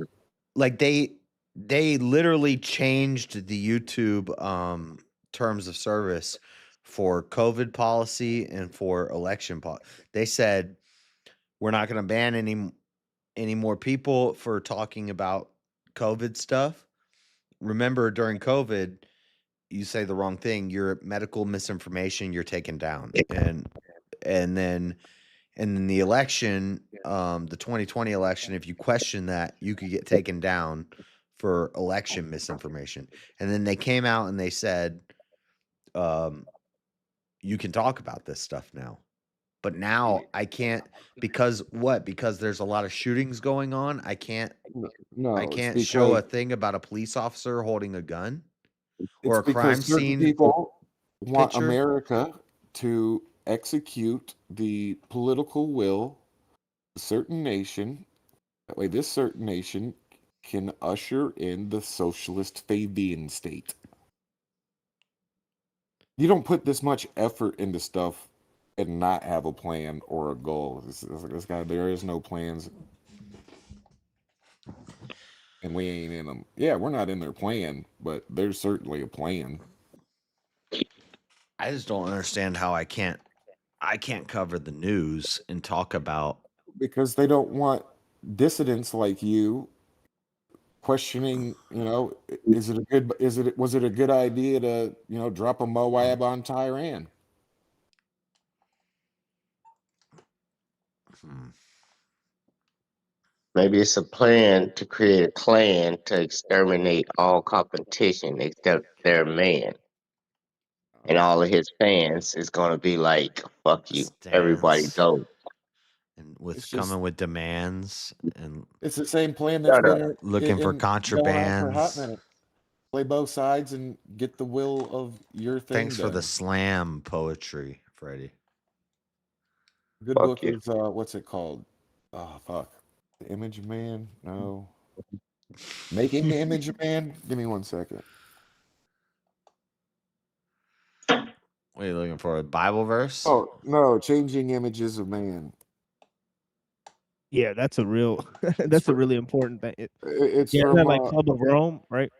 like they literally changed the YouTube terms of service for COVID policy and for election policy. They said we're not going to ban any more people for talking about COVID stuff. Remember, during COVID, you say the wrong thing, you're medical misinformation, you're taken down. And then the election, the 2020 election, if you question that, you could get taken down for election misinformation. And then they came out and they said, you can talk about this stuff now. But now I can't, because what? Because there's a lot of shootings going on. I can't No, I it's can't show a because thing about a police officer holding a gun or it's a crime because certain scene people want picture. America to execute the political will of a certain nation. That way, this certain nation can usher in the socialist Fabian state. You don't put this much effort into stuff and not have a plan or a goal. This guy, there is no plans, and we ain't in them. Yeah, we're not in their plan, but there's certainly a plan. I just don't understand how I can't cover the news and talk about Because they don't want dissidents like you questioning, was it a good idea to, drop a Moab on Tehran? Maybe it's a plan to create a clan to exterminate all competition except their man. And all of his fans is gonna be like, fuck you. Everybody stance go. and with It's just- coming with demands and It's the same plan that's Shut up. been looking for going on for a hot contrabands. minute. Play both sides and get the will of your thing Thanks for the done. slam poetry, Freddie. Good Fuck book you. is what's it called? Oh fuck. The Image of Man? No. Making the Image of Man? Give me 1 second. What are you looking for? A Bible verse? Oh no, Changing Images of Man. Yeah, that's a real that's a really important thing. It's Yeah, from isn't that like Club of Rome, right?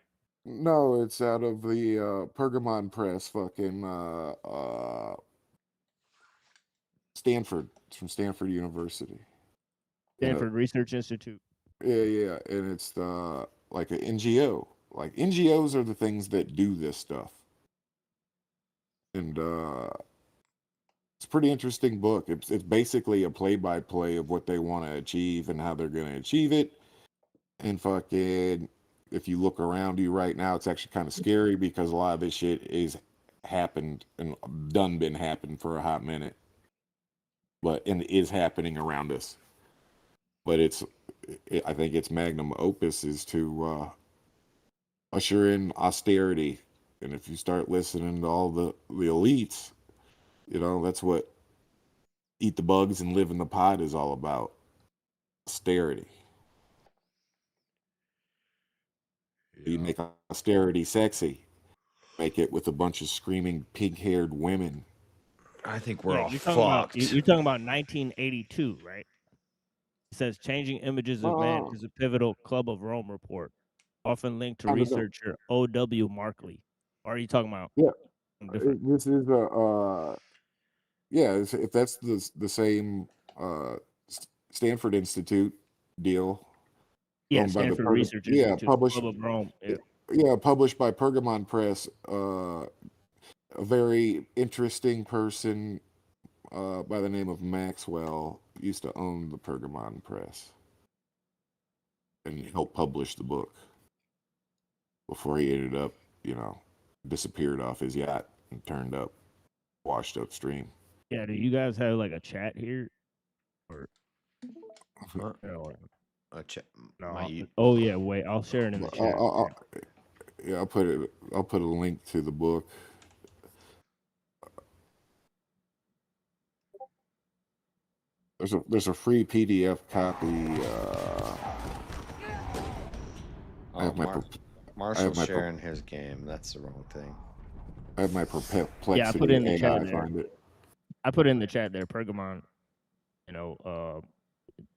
no, it's out of the Pergamon Press, fucking Stanford. It's from Stanford University. Stanford Research Institute. Yeah, and it's like an NGO. Like NGOs are the things that do this stuff, and it's a pretty interesting book. It's basically a play-by-play of what they want to achieve and how they're going to achieve it. And fucking, if you look around you right now, it's actually kind of scary because a lot of this shit is happened and been happening for a hot minute, and is happening around us. But I think its magnum opus is to usher in austerity. And if you start listening to all the elites, that's what eat the bugs and live in the pot is all about. Austerity. You make austerity sexy. Make it with a bunch of screaming pink-haired women. I think we're Yeah, all you're talking about fucked. you're talking about 1982, right? It says changing images of man is a pivotal Club of Rome report, often linked to researcher O.W. Markley. Or are you talking about? Yeah, something different? this is if that's the same Stanford Institute deal. Yeah, owned by the Stanford Perga- Research yeah, Institute, published. Club of Rome. Yeah. Yeah, published by Pergamon Press. A very interesting person by the name of Maxwell used to own the Pergamon Press and helped publish the book before he ended up, disappeared off his yacht and turned up, washed upstream. Yeah, do you guys have like a chat here? Or What? no, A chat. oh yeah, wait, I'll share it in the chat. I'll put a link to the book. There's a free PDF copy. I have my Marshall's sharing his game. That's the wrong thing. I have my perplexity. Yeah, I put it in the chat there. Find it. I put it in the chat there, Pergamon.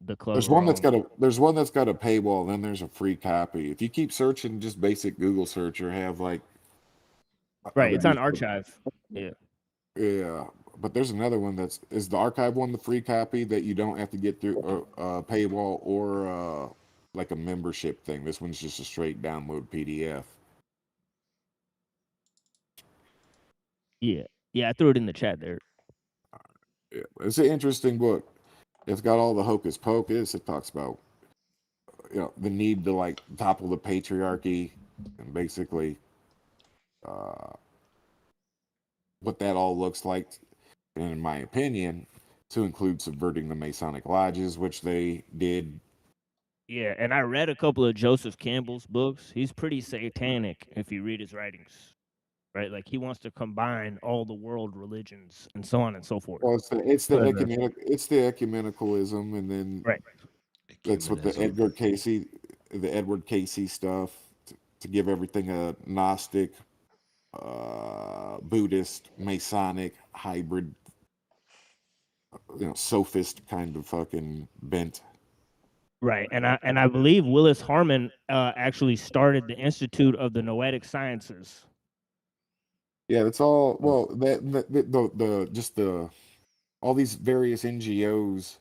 the Club There's of one that's Rome. got a paywall, then there's a free copy. If you keep searching, just basic Google search, or have like Right, other it's on people- Archive. Yeah. Yeah, but there's another one is the archive one the free copy that you don't have to get through a paywall or like a membership thing. This one's just a straight download PDF. Yeah. Yeah, I threw it in the chat there. Yeah, it's an interesting book. It's got all the hocus pocus. It talks about the need to like topple the patriarchy and basically what that all looks like, and in my opinion, to include subverting the Masonic lodges, which they did. Yeah, and I read a couple of Joseph Campbell's books. He's pretty satanic if you read his writings. Right? Like he wants to combine all the world religions and so on and so forth. Well, it's the But, ecumenicalism, and then right. That's with the Edward Casey stuff to give everything a Gnostic, Buddhist, Masonic hybrid, sophist kind of fucking bent. Right, and I believe Willis Harmon actually started the Institute of the Noetic Sciences. Yeah, that's all. Well, the all these various NGOs.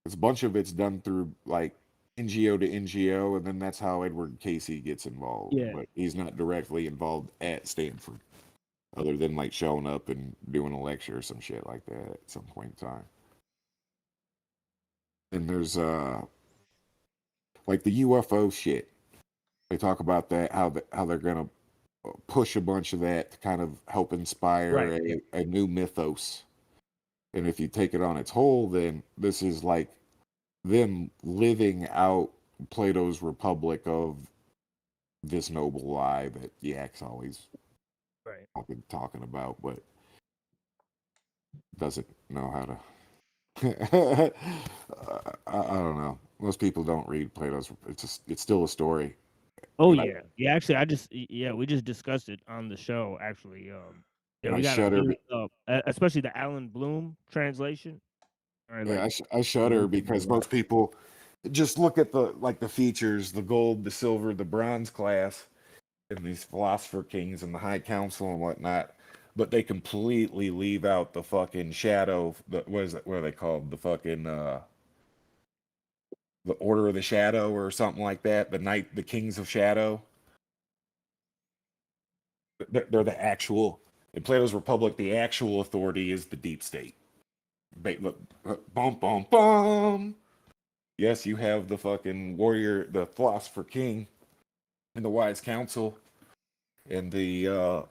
It's a bunch of it's done through like NGO to NGO, and then that's how Edward Casey gets involved. Yeah. But he's not directly involved at Stanford, other than like showing up and doing a lecture or some shit like that at some point in time. And there's like the UFO shit. They talk about that, how they're gonna push a bunch of that to kind of help inspire a new mythos. And if you take it on its whole, then this is like them living out Plato's Republic of this noble lie that Yak's always talking about, but doesn't know how to. I don't know. Most people don't read Plato's. It's still a story. Oh And yeah, yeah. Actually, we just discussed it on the show. Actually, yeah, And we I got shudder. especially the Alan Bloom translation. Right, Yeah, like, I shudder because most people just look at the features, the gold, the silver, the bronze class, and these philosopher kings and the high council and whatnot, but they completely leave out the fucking shadow. What are they called? The fucking the Order of the Shadow or something like that. The Kings of Shadow. They're the actual in Plato's Republic. The actual authority is the deep state. Look, boom, boom, boom. Yes, you have the fucking warrior, the philosopher king, and the wise council, and the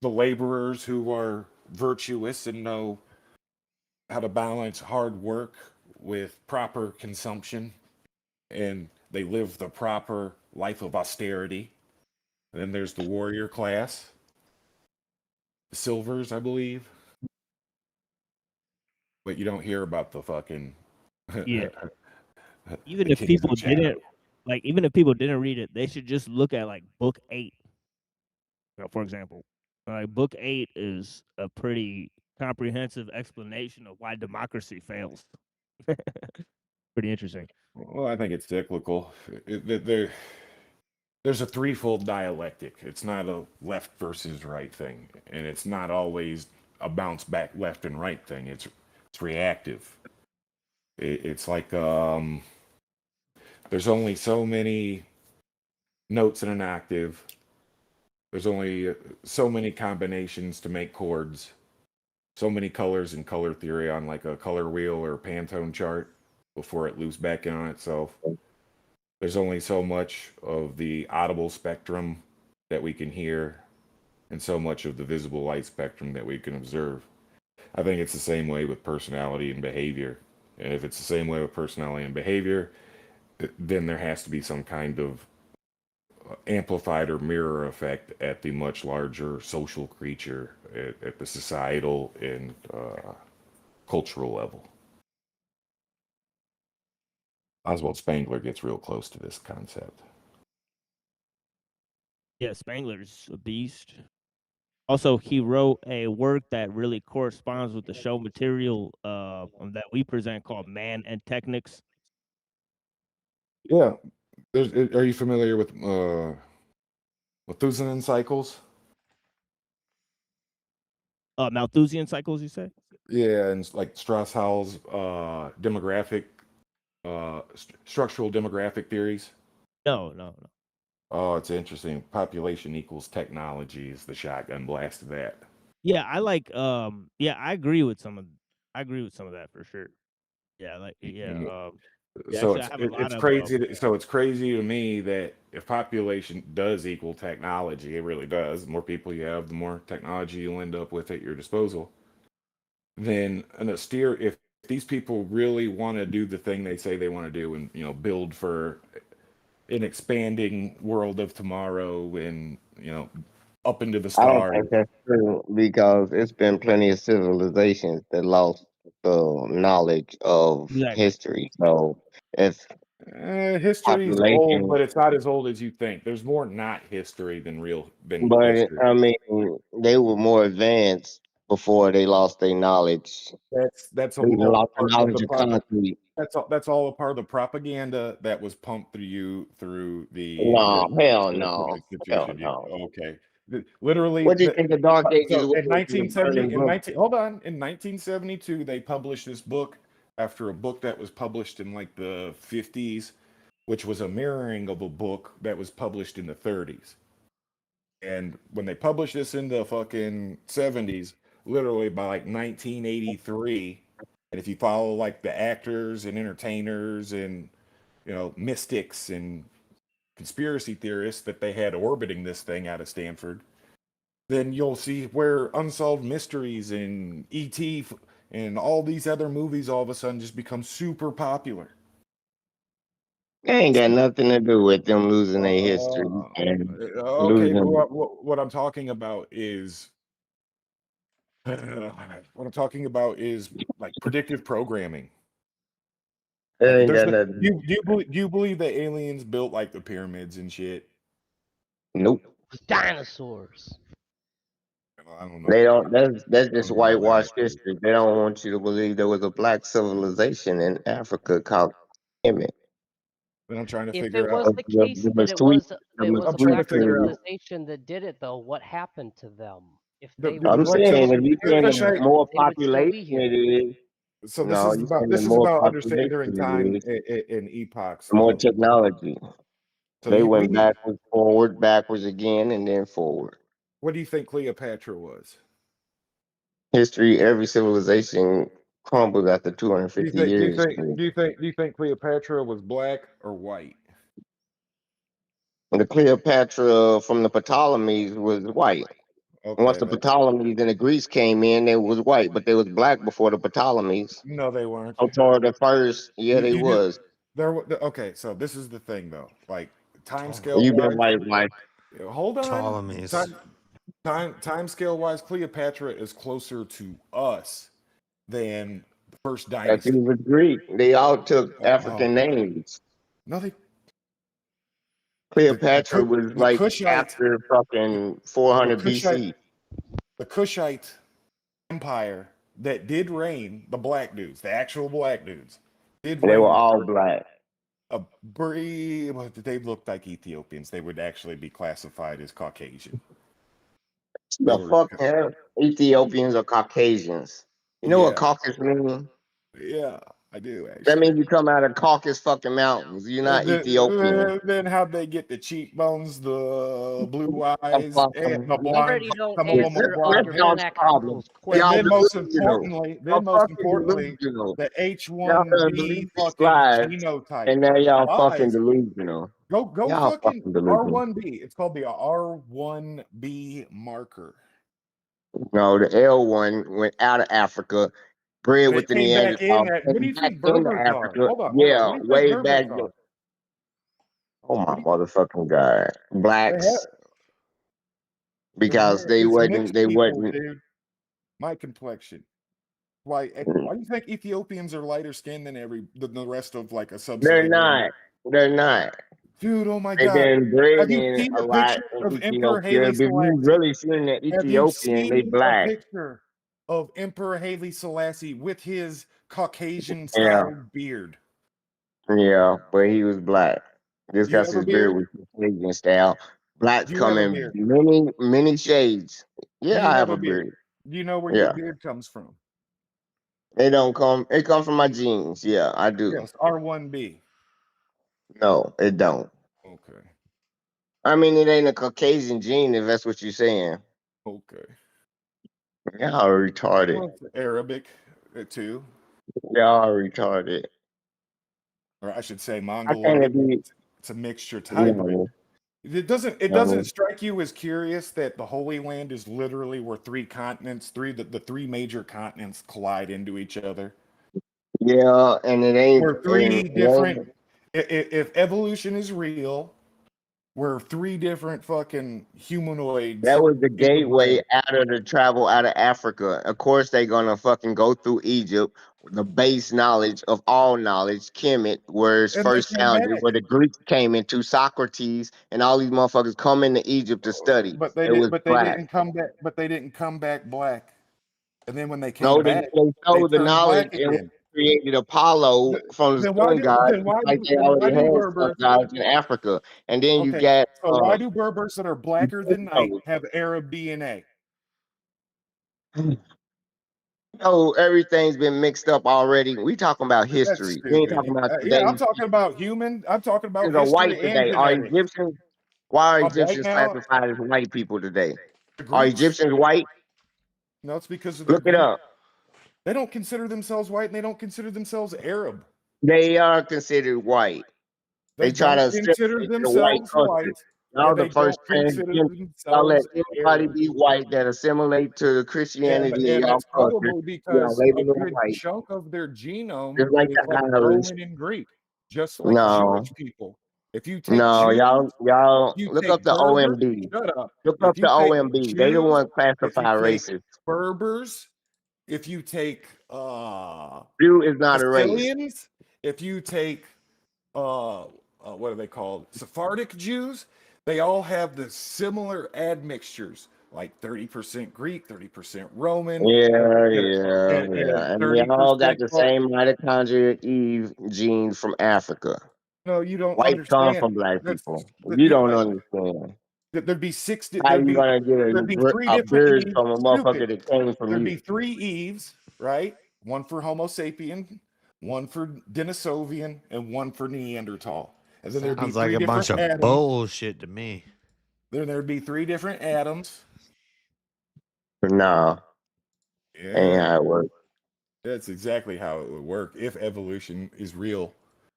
laborers who are virtuous and know how to balance hard work with proper consumption, and they live the proper life of austerity. And then there's the warrior class, the silvers, I believe. But you don't hear about the fucking yeah. Even the if Kings people of Shadow. didn't read it, they should just look at like book 8. For example, book 8 is a pretty comprehensive explanation of why democracy fails. Pretty interesting. Well, I think it's cyclical. There's a threefold dialectic. It's not a left versus right thing, and it's not always a bounce back left and right thing. It's reactive. It's like there's only so many notes in an octave. There's only so many combinations to make chords. So many colors in color theory on like a color wheel or a Pantone chart before it loops back in on itself. There's only so much of the audible spectrum that we can hear and so much of the visible light spectrum that we can observe. I think it's the same way with personality and behavior. And if it's the same way with personality and behavior, then there has to be some kind of amplified or mirror effect at the much larger social creature, at the societal and cultural level. Oswald Spengler gets real close to this concept. Yeah, Spangler's a beast. Also, he wrote a work that really corresponds with the show material that we present called Man and Technics. Yeah. Are you familiar with Methuselah cycles? Malthusian cycles, you say? Yeah, and it's like Strauss-Howell's demographic, structural demographic theories. No. Oh, it's interesting. Population equals technology is the shotgun blast of that. Yeah, I like. Yeah, I agree with some of that for sure. Yeah, like yeah. Yeah, So actually, I have a lot it's of. crazy. So it's crazy to me that if population does equal technology, it really does. The more people you have, the more technology you'll end up with at your disposal. Then if these people really want to do the thing they say they want to do, and build for an expanding world of tomorrow, and up into the I don't stars. think that's true because it's been plenty of civilizations that lost the knowledge of Exactly. history. So if History is old, population, but it's not as old as you think. There's more not history than but history. I mean, they were more advanced before they lost their knowledge. That's They all lost the part of knowledge the of concrete. That's all a part of the propaganda that was pumped through you through the No, hell political no, hell institution. no. Okay, literally. What do you think the Dark Ages So was in if you were burning books? hold on, in 1972 they published this book after a book that was published in like the 50s, which was a mirroring of a book that was published in the 30s. And when they published this in the fucking 70s, literally by like 1983, and if you follow like the actors and entertainers and mystics and conspiracy theorists that they had orbiting this thing out of Stanford, then you'll see where Unsolved Mysteries and E.T. and all these other movies all of a sudden just become super popular. It ain't got nothing to do with them losing their history and Okay, losing. what I'm talking about is like predictive programming. It Like, ain't got nothing. do you believe that aliens built like the pyramids and shit? Nope. Dinosaurs. I don't know. They don't. That's just I don't know about that. whitewashed history. They don't want you to believe there was a black civilization in Africa called Kemet. But I'm trying to If figure it was out. the case that it was a trying to black figure out. civilization that did it, though, what happened to them? If The- they the were I'm black saying civil- if you think Kushite- the more they would still be population here. it is, So no, you saying the this is more about population understanding during time it is, and epochs. the more technology. So They we went need. backwards, forward, backwards again, and then forward. What do you think Cleopatra was? History, every civilization crumbled after Do you 250 think? Do you years. think? Do you think Cleopatra was black or white? The Cleopatra from the Ptolemies was white. Once Okay, the Ptolemies and the Greeks came in, they was white, but they was black before the Ptolemies. no, they weren't. Toward the first, yeah, they You just was. okay. So this is the thing, though. Like time scale You been wise, white. hold on. Ptolemies. Time scale wise, Cleopatra is closer to us than the first That dynasty. he was Greek. They all took Oh, African names. no, Cleopatra was the like Kushite, after fucking 400 BC. the Kushite empire that did reign, the black dudes, the actual black dudes, did They reign. were all black. They looked like Ethiopians. They would actually be classified as Caucasian. The fuck hell? Ethiopians or Caucasians? You know what Yeah. Caucasus means? Yeah, I do actually. That means you come out of Caucasus fucking mountains. You're not Ethiopian. Then how'd they get the cheekbones, the blue eyes, and the You blonde? already don't Some of them answer are all blonde your hair. internet rules quick. Y'all And then most delusional. importantly, Delusional. the Y'all done H1B believed these fucking lies, genotype. and now y'all fucking Lies. delusional. Go Y'all fucking delusional. R1B. It's called the R1B marker. No, the L1 went out of Africa, bred And with it the came back in Neanderthals, that. What do you back think into Berbers are? Africa. Hold on. Yeah, What do you think way Berbers back. are? Oh my motherfucking god, blacks, because they It's wasn't. mixed They people, wasn't. dude. My complexion. Why do you think Ethiopians are lighter skinned than the rest of like a They're sub-Saharan? not. They're not. Dude, oh my They've God. been Have you breeding seen a a lot picture in of Emperor Ethiopia. Haile If you Selassie? really seen the Have you Ethiopian, they seen a black. picture of Emperor Haile Selassie with his Caucasian Yeah, style beard? yeah, but he was black. This Do you got have a his beard beard? with Caucasian style. Blacks Do you come have a in beard? many shades. Do Yeah, you I have have a a beard? beard. Do you know where your Yeah, beard comes from? it don't come. It comes from my genes. Yeah, I do. Yes, R1B. No, it don't. Okay. I mean, it ain't a Caucasian gene if that's what you're saying. Okay. Y'all are retarded. Well, it's Arabic too, Y'all are retarded. or I should say I can't Mongoloid. be. It's a mixture. It's hybrid. No, It doesn't no. strike you as curious that the Holy Land is literally where three continents, the three major continents collide into each other. Yeah, and it ain't. Where three And different, if evolution is real, where three different fucking humanoids that was the came to gateway play. out of the travel out of Africa. Of course, they gonna fucking go through Egypt, the base knowledge of all knowledge, Kemet, where it's And they first came founded, back. where the Greeks came into, Socrates, and all these motherfuckers come into Egypt to study. But they It was but they black. didn't come back. But they didn't come back black. And then when they came No, back, they they stole the turned knowledge black and again. created Apollo from the Then why sun do god, then why like do they then why already do had sun Berbers? gods in Africa. And then you Okay, got so why do Berbers that are blacker than night have Arab DNA? no, everything's been mixed up already. We talking about That's history. We ain't stupid. talking about Yeah, I'm today. talking about human. I'm talking about There's a white history and today. Are genetics. Egyptians? Why are I'm white Egyptians now. classified as white people today? The Are Greeks. Egyptians white? No, it's because of their Look it Greek. up. They don't consider themselves white, and they don't consider themselves Arab. They are considered white. They They try to don't assimilate consider to the white themselves culture. white, Y'all and the they first don't consider transgender. Y'all let themselves anybody Arab. be white that assimilate to Christianity in And y'all that's culture. probably Y'all because a label them good white. chunk of their genome Just like is the like Irish. Roman and Greek, just like No. Jewish people. If you take No, Jews, y'all you look up take the Berbers, OMB. shut up. Look If up the you take OMB. They the Jews, ones if you classify take racist. Berbers, if you take Jew is not a race. Sicilians, if you take what are they called? Sephardic Jews, they all have the similar admixtures, like 30% Greek, 30% Roman, Yeah, and And they all got 30%. the same mitochondria Eve gene from Africa. No, you don't White come understand. from black That's people. that You you don't understand. there'd be six. How you gonna get There'd be three a different beard Eves. from a Stupid. motherfucker that came from There'd you? be three Eves, right? One for Homo sapien, one for Denisovian, and one for Neanderthal. And then there'd be Sounds like three a bunch different of Adams. bullshit to me. Then there'd be three different Adams. No, ain't Yeah, how it works. that's exactly how it would work if evolution is real.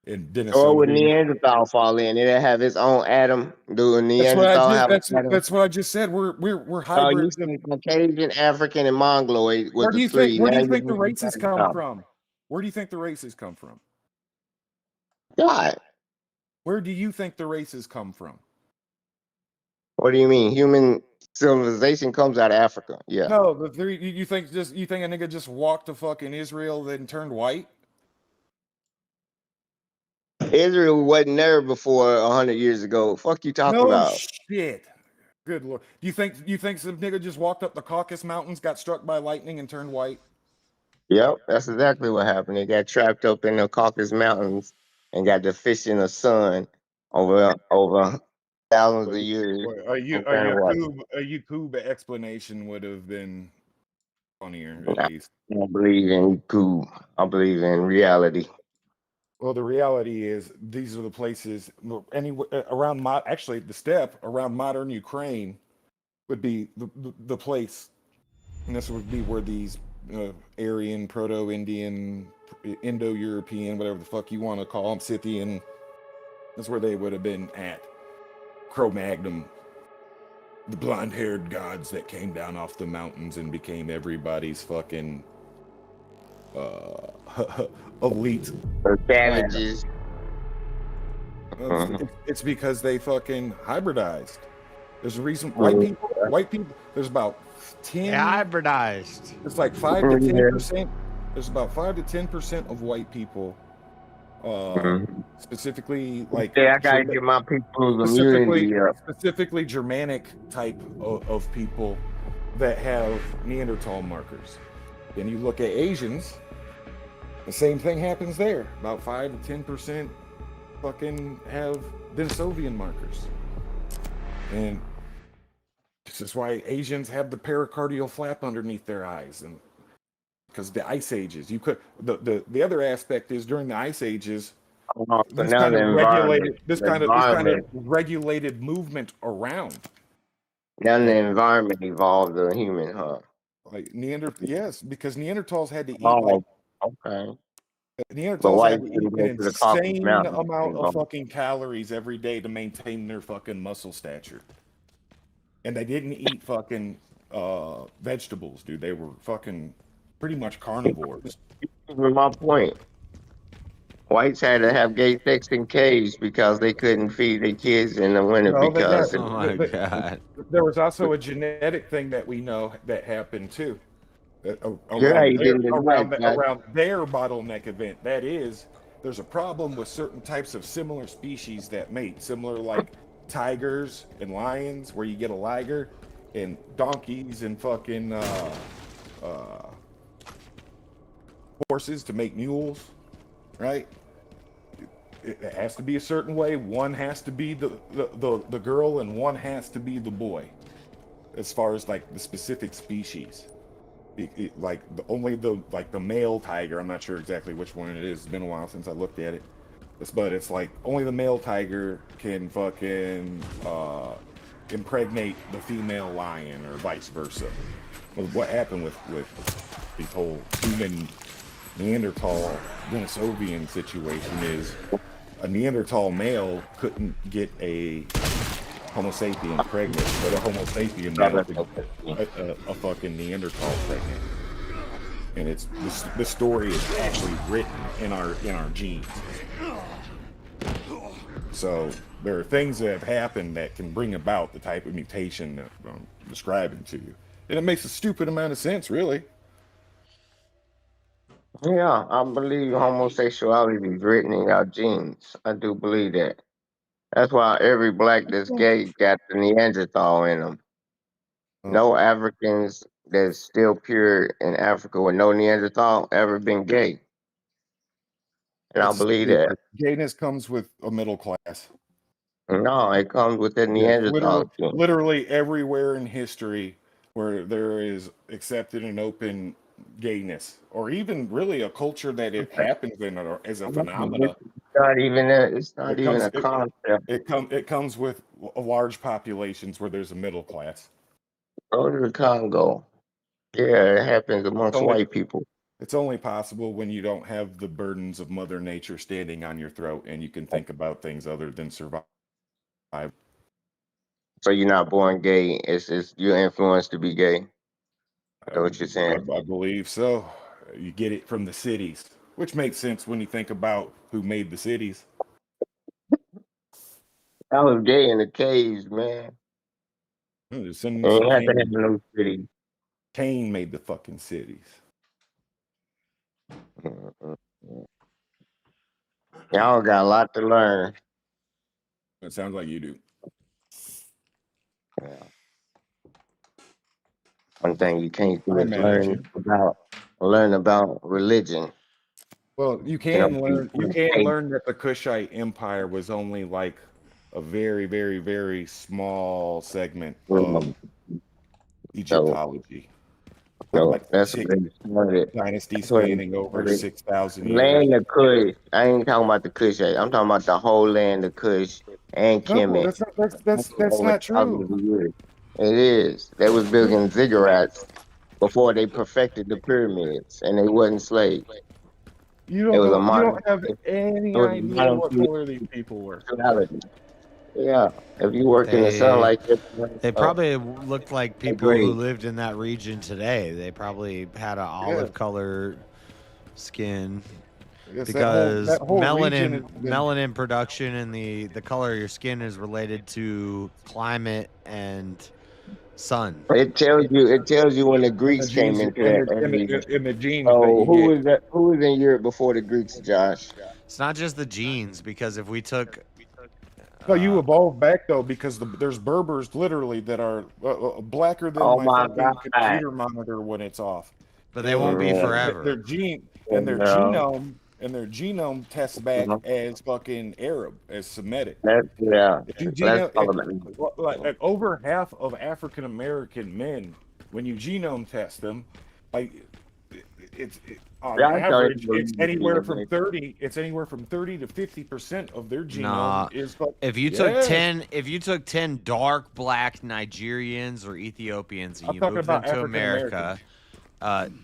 And Or would Denisovian. Neanderthal fall in? It'll have its own atom. Do a That's what I Neanderthal just. have an atom? That's what I just said. We're You hybrids. said Caucasian, African, and Mongoloid with Where do the you think? three. Where do Now you you think the need races come Neanderthal. from? Where do you think the races come from? God, Where do you think the races come from? what do you mean? Human civilization comes out of Africa. Yeah. No, the three. You think a nigga just walked to fucking Israel then turned white? Israel wasn't there before 100 years ago. Fuck you talking No about? shit. Good lord. Do you think some nigga just walked up the Caucasus Mountains, got struck by lightning, and turned white? Yep, that's exactly what happened. They got trapped up in the Caucasus Mountains and got to fish in the sun over thousands of years A and turned white. Yakub explanation would have been funnier, at least. I don't believe in coup. I believe in reality. Well, the reality is these are the places anywhere around actually the steppe around modern Ukraine would be the place, and this would be where these Aryan, Proto-Indian, Indo-European, whatever the fuck you want to call them, Scythian. That's where they would have been at. Cro-Magnon, the blonde-haired gods that came down off the mountains and became everybody's fucking elite savages. It's because they fucking hybridized. There's a reason white people. There's about 10. Hybridized. It's like 5 to 10%. There's about 5 to 10% of white people specifically like Yeah, I gotta get my people's immunity up. specifically Germanic type of people that have Neanderthal markers. Then you look at Asians, the same thing happens there. About 5 to 10% fucking have Denisovian markers. And this is why Asians have the pericardial flap underneath their eyes, and because the ice ages. You could the other aspect is during the ice ages, this kind of regulated movement around. Now the environment evolved the human, huh? Like yes, because Neanderthals had to eat okay. Neanderthals had to eat an insane amount of fucking calories every day to maintain their fucking muscle stature. And they didn't eat fucking vegetables, dude. They were fucking pretty much carnivores. My point. Whites had to have gay sex in caves because they couldn't feed their kids in the winter because there was also a genetic thing that we know that happened too. Around their bottleneck event. That is, there's a problem with certain types of similar species that mate, similar like tigers and lions, where you get a liger, and donkeys and fucking horses to make mules, right? It has to be a certain way. One has to be the girl and one has to be the boy, as far as like the specific species. Like the male tiger, I'm not sure exactly which one it is. It's been a while since I looked at it. But it's like only the male tiger can fucking impregnate the female lion, or vice versa. Well, what happened with the whole human Neanderthal Denisovian situation is a Neanderthal male couldn't get a Homo sapien pregnant, but a Homo sapien male could a fucking Neanderthal pregnant. And it's the story is actually written in our genes. So there are things that have happened that can bring about the type of mutation that I'm describing to you. And it makes a stupid amount of sense, really. Yeah, I believe homosexuality is written in our genes. I do believe that. That's why every black that's gay got the Neanderthal in them. No Africans that's still pure in Africa with no Neanderthal ever been gay. And I believe that. Gayness comes with a middle class. No, it comes with the Neanderthal. Literally everywhere in history where there is accepted and open gayness, or even really a culture that it happens in as a phenomenon. It's not even a concept. It comes with large populations where there's a middle class. Go to the Congo. Yeah, it happens amongst white people. It's only possible when you don't have the burdens of Mother Nature standing on your throat, and you can think about things other than survive. So you're not born gay. It's you're influenced to be gay. Is that what you're saying? I believe so. You get it from the cities, which makes sense when you think about who made the cities. I was gay in the caves, man. No city. Cain made the fucking cities. Y'all got a lot to learn. It sounds like you do. Yeah. One thing you can't do is learn about religion. Well, you can learn that the Kushite Empire was only like a very, very, very small segment of Egyptology. That's a dynasty spanning over 6,000 years. Land of Kush. I ain't talking about the Kushite. I'm talking about the whole land of Kush and Kemet. That's not true. It is. They was building ziggurats before they perfected the pyramids, and they wasn't slaves. You don't have any idea what color these people were. Yeah, if you work in the sun like this, they probably looked like people who lived in that region today. They probably had an olive color skin because that whole melanin production and the color of your skin is related to climate and sun. It tells you when the Greeks came into that. In the genes. So who was in Europe before the Greeks, Josh? It's not just the genes, because if we took No, you evolve back though, because there's Berbers literally that are blacker than Oh my my fucking God. computer monitor when it's off. But they won't be Yeah. forever. Their genome tests back as fucking Arab, as Semitic. Yeah. If you Let's genome, like over half of African American men, when you genome test them, like on Yeah, I don't average, believe it's you, anywhere from Nick. 30 to 50% of their genome Nah, is. if you took 10 dark black Nigerians or Ethiopians and I'm you talking moved them about to African America,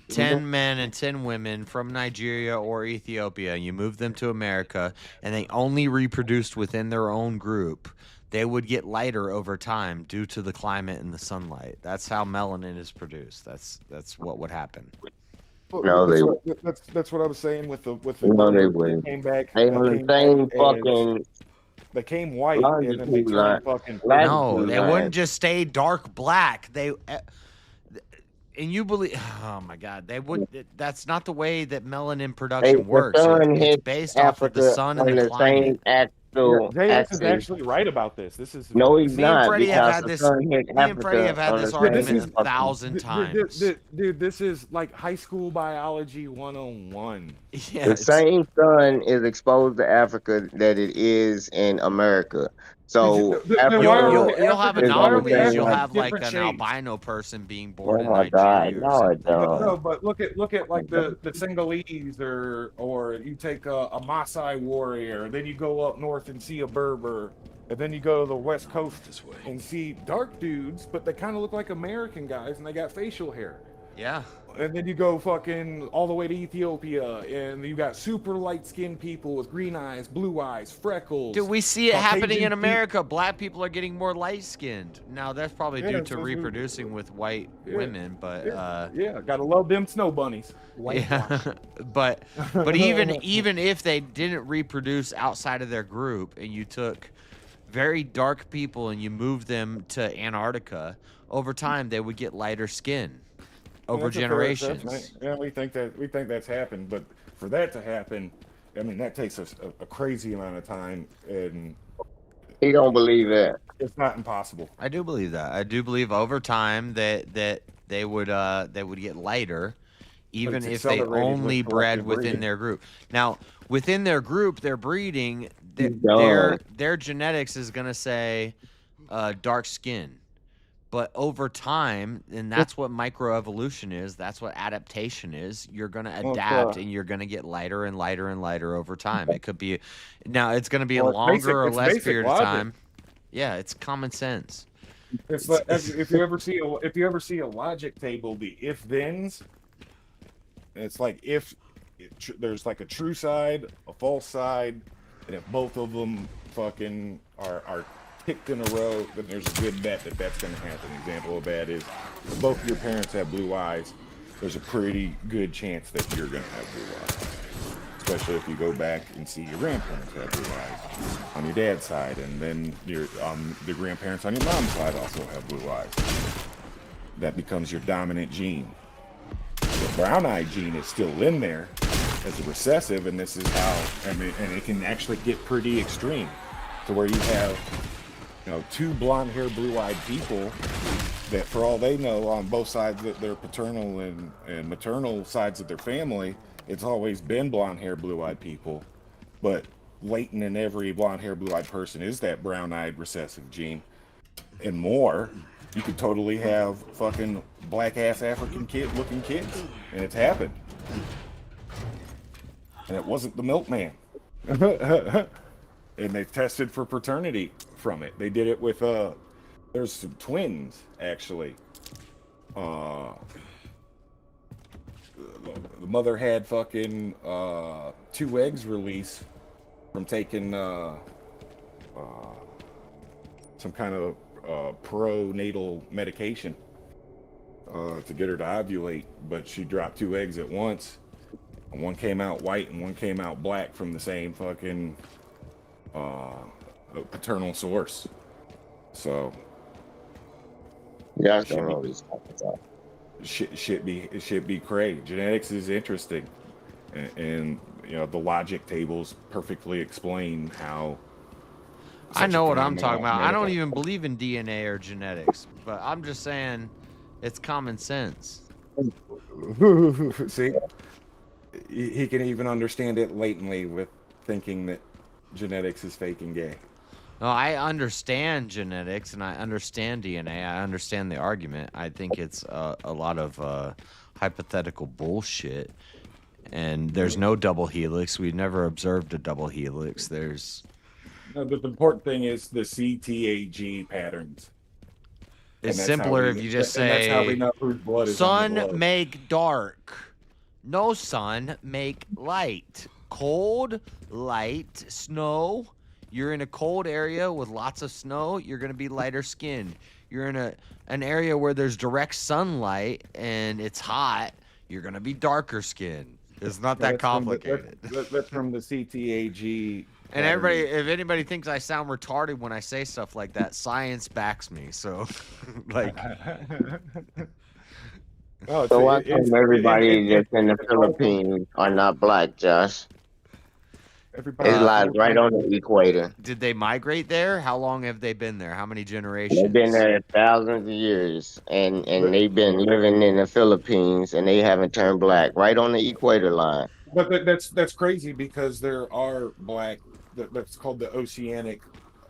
10 men and 10 women from Nigeria or Ethiopia, and you moved them to America, and they only reproduced within their own group, they would get lighter over time due to the climate and the sunlight. That's how melanin is produced. That's what would happen. No, That's what I was saying with the No, they Berbers. wouldn't. Came back. They on the same fucking They came white and then they longitude turned line. fucking. No, they wouldn't just stay dark black. And you believe? Oh my God, they would. That's not the way that melanin production works. The sun It's hits based off of the Africa sun on and the the climate. same actual JS is axis. actually right about this. This is No, he's Me and not, Freddie have because had the this. sun hit Me and Freddie have Africa had on this the same argument fucking. 1,000 times. Dude, this is like high school biology 101. Yeah, The same sun is exposed to Africa that it is in America. So Africa You'll have is on the anomalies. same. You'll Like, have like different an shades. albino person being born oh in my God, Nigeria or no, I something. don't. No, but look at like the Senegalese, or you take a Maasai warrior, then you go up north and see a Berber, and then you go to the west coast and see dark dudes, but they kind of look like American guys and they got facial hair. Yeah. And then you go fucking all the way to Ethiopia, and you got super light-skinned people with green eyes, blue eyes, freckles. Do we see it happening in Caucasian America? Black people are getting more light-skinned. Now, that's probably Yeah, due to so- reproducing with white women, but yeah, gotta love them snow bunnies. yeah. but even if they didn't reproduce outside of their group, and you took very dark people and you moved them to Antarctica, over time they would get lighter skin over That's a fair generations. assessment. Yeah, we think that's happened, but for that to happen, I mean, that takes us a crazy amount of time, and he don't believe that. It's not impossible. I do believe that. I do believe over time that they would get lighter, even it's if they accelerated with only bred collective within breeding. their group. Now, within their group, they're breeding. dumb. Their genetics is gonna say dark skin, but over time, and that's what microevolution is. That's what adaptation is. You're gonna Well, adapt, and you're gonna get lighter and lighter and lighter over time. It could be, now it's gonna be a Well, it's longer or it's less basic period logic. of time. Yeah, it's common sense. It's like, if you ever see a logic table, the if-thens, it's like there's like a true side, a false side, and if both of them fucking are ticked in a row, then there's a good bet that that's going to happen. An example of that is if both of your parents have blue eyes, there's a pretty good chance that you're going to have blue eyes. Especially if you go back and see your grandparents have blue eyes on your dad's side, and then the grandparents on your mom's side also have blue eyes. That becomes your dominant gene. The brown-eyed gene is still in there as a recessive, and this is how, and it can actually get pretty extreme, to where you have, two blonde-haired, blue-eyed people that, for all they know, on both sides of their paternal and maternal sides of their family, it's always been blonde-haired, blue-eyed people. But latent in every blonde-haired, blue-eyed person is that brown-eyed recessive gene, and more. You could totally have fucking black-ass African looking kids, and it's happened. And it wasn't the milkman. And they tested for paternity from it. They did it with there's some twins actually. The mother had fucking 2 eggs released from taking some kind of pro-natal medication to get her to ovulate, but she dropped 2 eggs at once. And one came out white and one came out black from the same fucking paternal source. So yeah, I don't know these shit be cray. Genetics is interesting, and the logic tables perfectly explain how. I such a know what I'm phenomenon talking about. I don't manifests. even believe in DNA or genetics, but I'm just saying it's common sense. See, he can even understand it latently with thinking that genetics is fake and gay. No, I understand genetics and I understand DNA. I understand the argument. I think it's a lot of hypothetical bullshit. And there's no double helix. We've never observed a double helix. There's. No, the important thing is the CTAG patterns. It's simpler if you just say, that's how we know whose blood is on the sun globe. make dark. No sun make light. Cold, light, snow. You're in a cold area with lots of snow, you're going to be lighter skinned. You're in an area where there's direct sunlight and it's hot, you're going to be darker skinned. It's not that complicated. That's from the CTAG. And everybody, if anybody thinks I sound retarded when I say stuff like that, science backs me. So, like, So why come everybody that's in the Philippines are not black, Josh? It lies right on the equator. Did they migrate there? How long have they been there? How many generations? They've been there thousands of years, and they've been living in the Philippines, and they haven't turned black. Right on the equator line. But that's crazy because there are black. That's called the oceanic.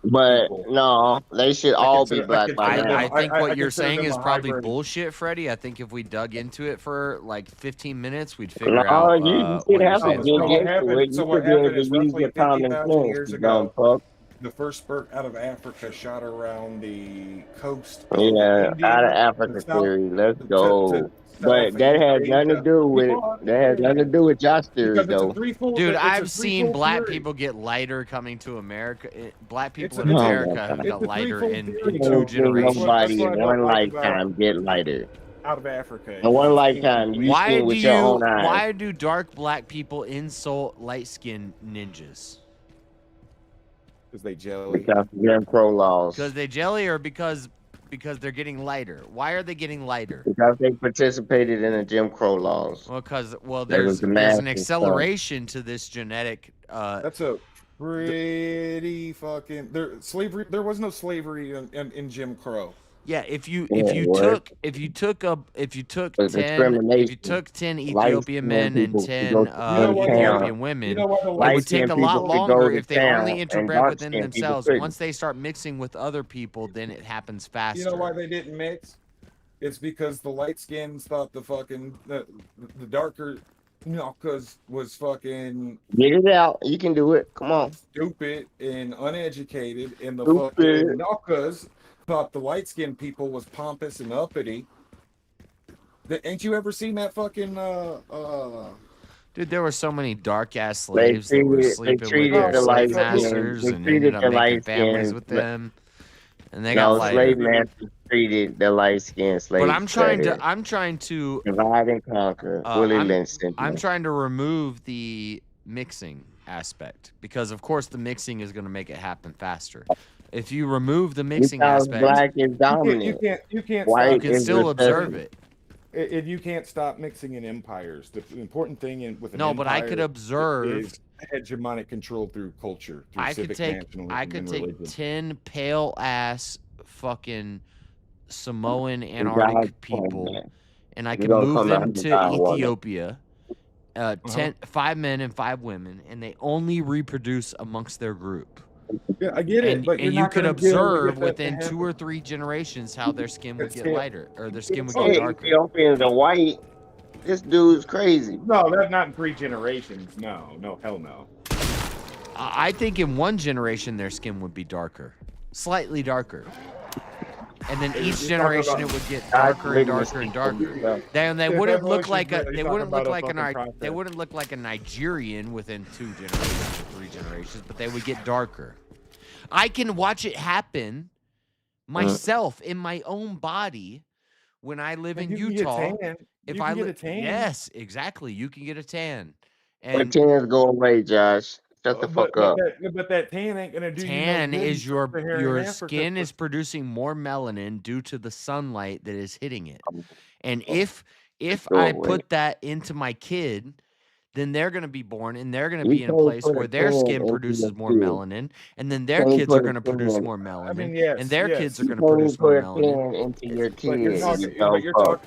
But no, they should all be black by now. I think what you're saying is probably bullshit, Freddie. I think if we dug into it for like 15 minutes, we'd figure out. You should have to dig into it. You should be able to use your common sense, you dumb fuck. The first spurt out of Africa shot around the coast. Yeah, out of Africa theory. Let's go. But that has nothing to do with Josh's theory, though. Dude, I've seen black people get lighter coming to America. Black people in America have got lighter in 2 generations. Nobody in one lifetime get lighter. Out of Africa. In one lifetime, you seen with your own eyes. Why do dark black people insult light-skinned ninjas? Because they jelly. Because Jim Crow laws. Because they jelly, or because they're getting lighter? Why are they getting lighter? Because they participated in the Jim Crow laws. Well, there's an acceleration to this genetic. That's a pretty fucking slavery. There was no slavery in Jim Crow. Yeah, if you took 10 Ethiopian men and 10 Ethiopian women, it would take a lot longer if they only interbred within themselves. Once they start mixing with other people, then it happens faster. You know why they didn't mix? It's because the light skins thought the darker Nalkas was fucking. Get it out. You can do it. Come on. Stupid and uneducated, and the fucking Nalkas thought the light-skinned people was pompous and uppity. Ain't you ever seen that fucking Dude, there were so many dark-ass slaves that were sleeping with their slave masters and ended up making families with them. And they got lighter. Slave masters treated the light-skinned slaves. But I'm trying to divide and conquer. Willie Lynch. I'm trying to remove the mixing aspect because, of course, the mixing is going to make it happen faster. If you remove the mixing aspect, black is dominant. You can't. White you can still observe it. If you can't stop mixing in empires, the important thing with an no, empire but I could observe is hegemonic control through culture. Through I could take 10 pale ass fucking Samoan Antarctic people, and I could move them to Ethiopia. 5 men and 5 women, and they only reproduce amongst their group. Yeah, I get it. And you could observe within 2 or 3 generations how their skin would get lighter, or their skin would get darker. Ethiopians are white. This dude's crazy. No, that's not in 3 generations. No, hell no. I think in 1 generation their skin would be darker, slightly darker, and then each generation it would get darker and darker and darker. Then they wouldn't look like a Nigerian within 2 generations or 3 generations, but they would get darker. I can watch it happen myself in my own body when I live in Utah. If I get a tan. Yes, exactly. You can get a tan. And tans go away, Josh. Shut the fuck up. But that tan ain't gonna do. Tan is your skin is producing more melanin due to the sunlight that is hitting it. And if I put that into my kid, then they're going to be born and they're going to You be in a can't place put where a their can skin into produces your more kid. melanin, and then their Can't kids are put a going to produce can. more melanin, I mean, and their kids are You going to produce can't more put a melanin. can into your But you're kid, talking, you dumb fuck.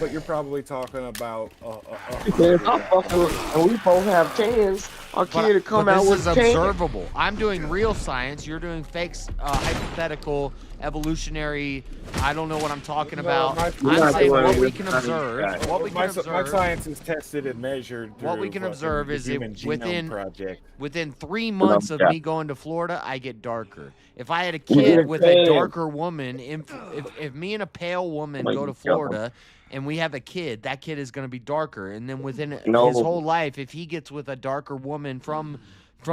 but you're probably talking about I'm fucking, and we both have cans. Our kid will come But out this with is a can. observable. I'm doing real science. You're doing fake, hypothetical, evolutionary. I don't know what I'm talking about. I'm saying what we can observe. What we can my observe. science is tested and measured. What we through can observe the is Human it Genome Project. within 3 months of Yeah. me going to Florida, I get darker. If I had a We kid get with a tan. darker woman, if me and a pale woman go to Florida and we have a kid, that kid is going to be darker. And then within his No. whole life, if he gets with a darker woman from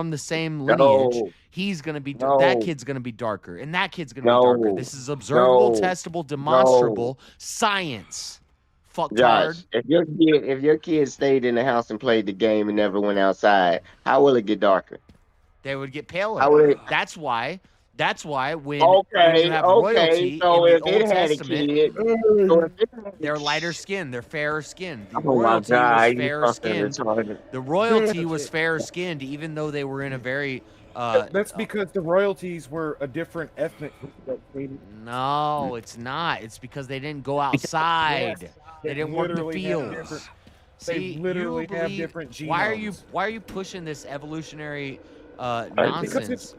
the same lineage, No. he's going to be No. that kid's going to be darker, and that kid's going to be No. darker. This is observable, No. testable, demonstrable science. Fucktard. Josh, if your kid stayed in the house and played the game and never went outside, how will it get darker? They would get How paler. would it? That's why when Okay, you have okay. royalty So in if the it Old had a Testament, kid, so if it had they're lighter skinned, they're fairer skinned. The oh my royalty was God, you fairer fucking skinned. retarded. The royalty was fairer skinned, even though they were in a very That's because the royalties were a different ethnic group. no, it's not. It's because they didn't go outside. Yes, They didn't work the literally have fields. different- See, they literally you have believe, different genomes. why are you pushing this evolutionary Because nonsense?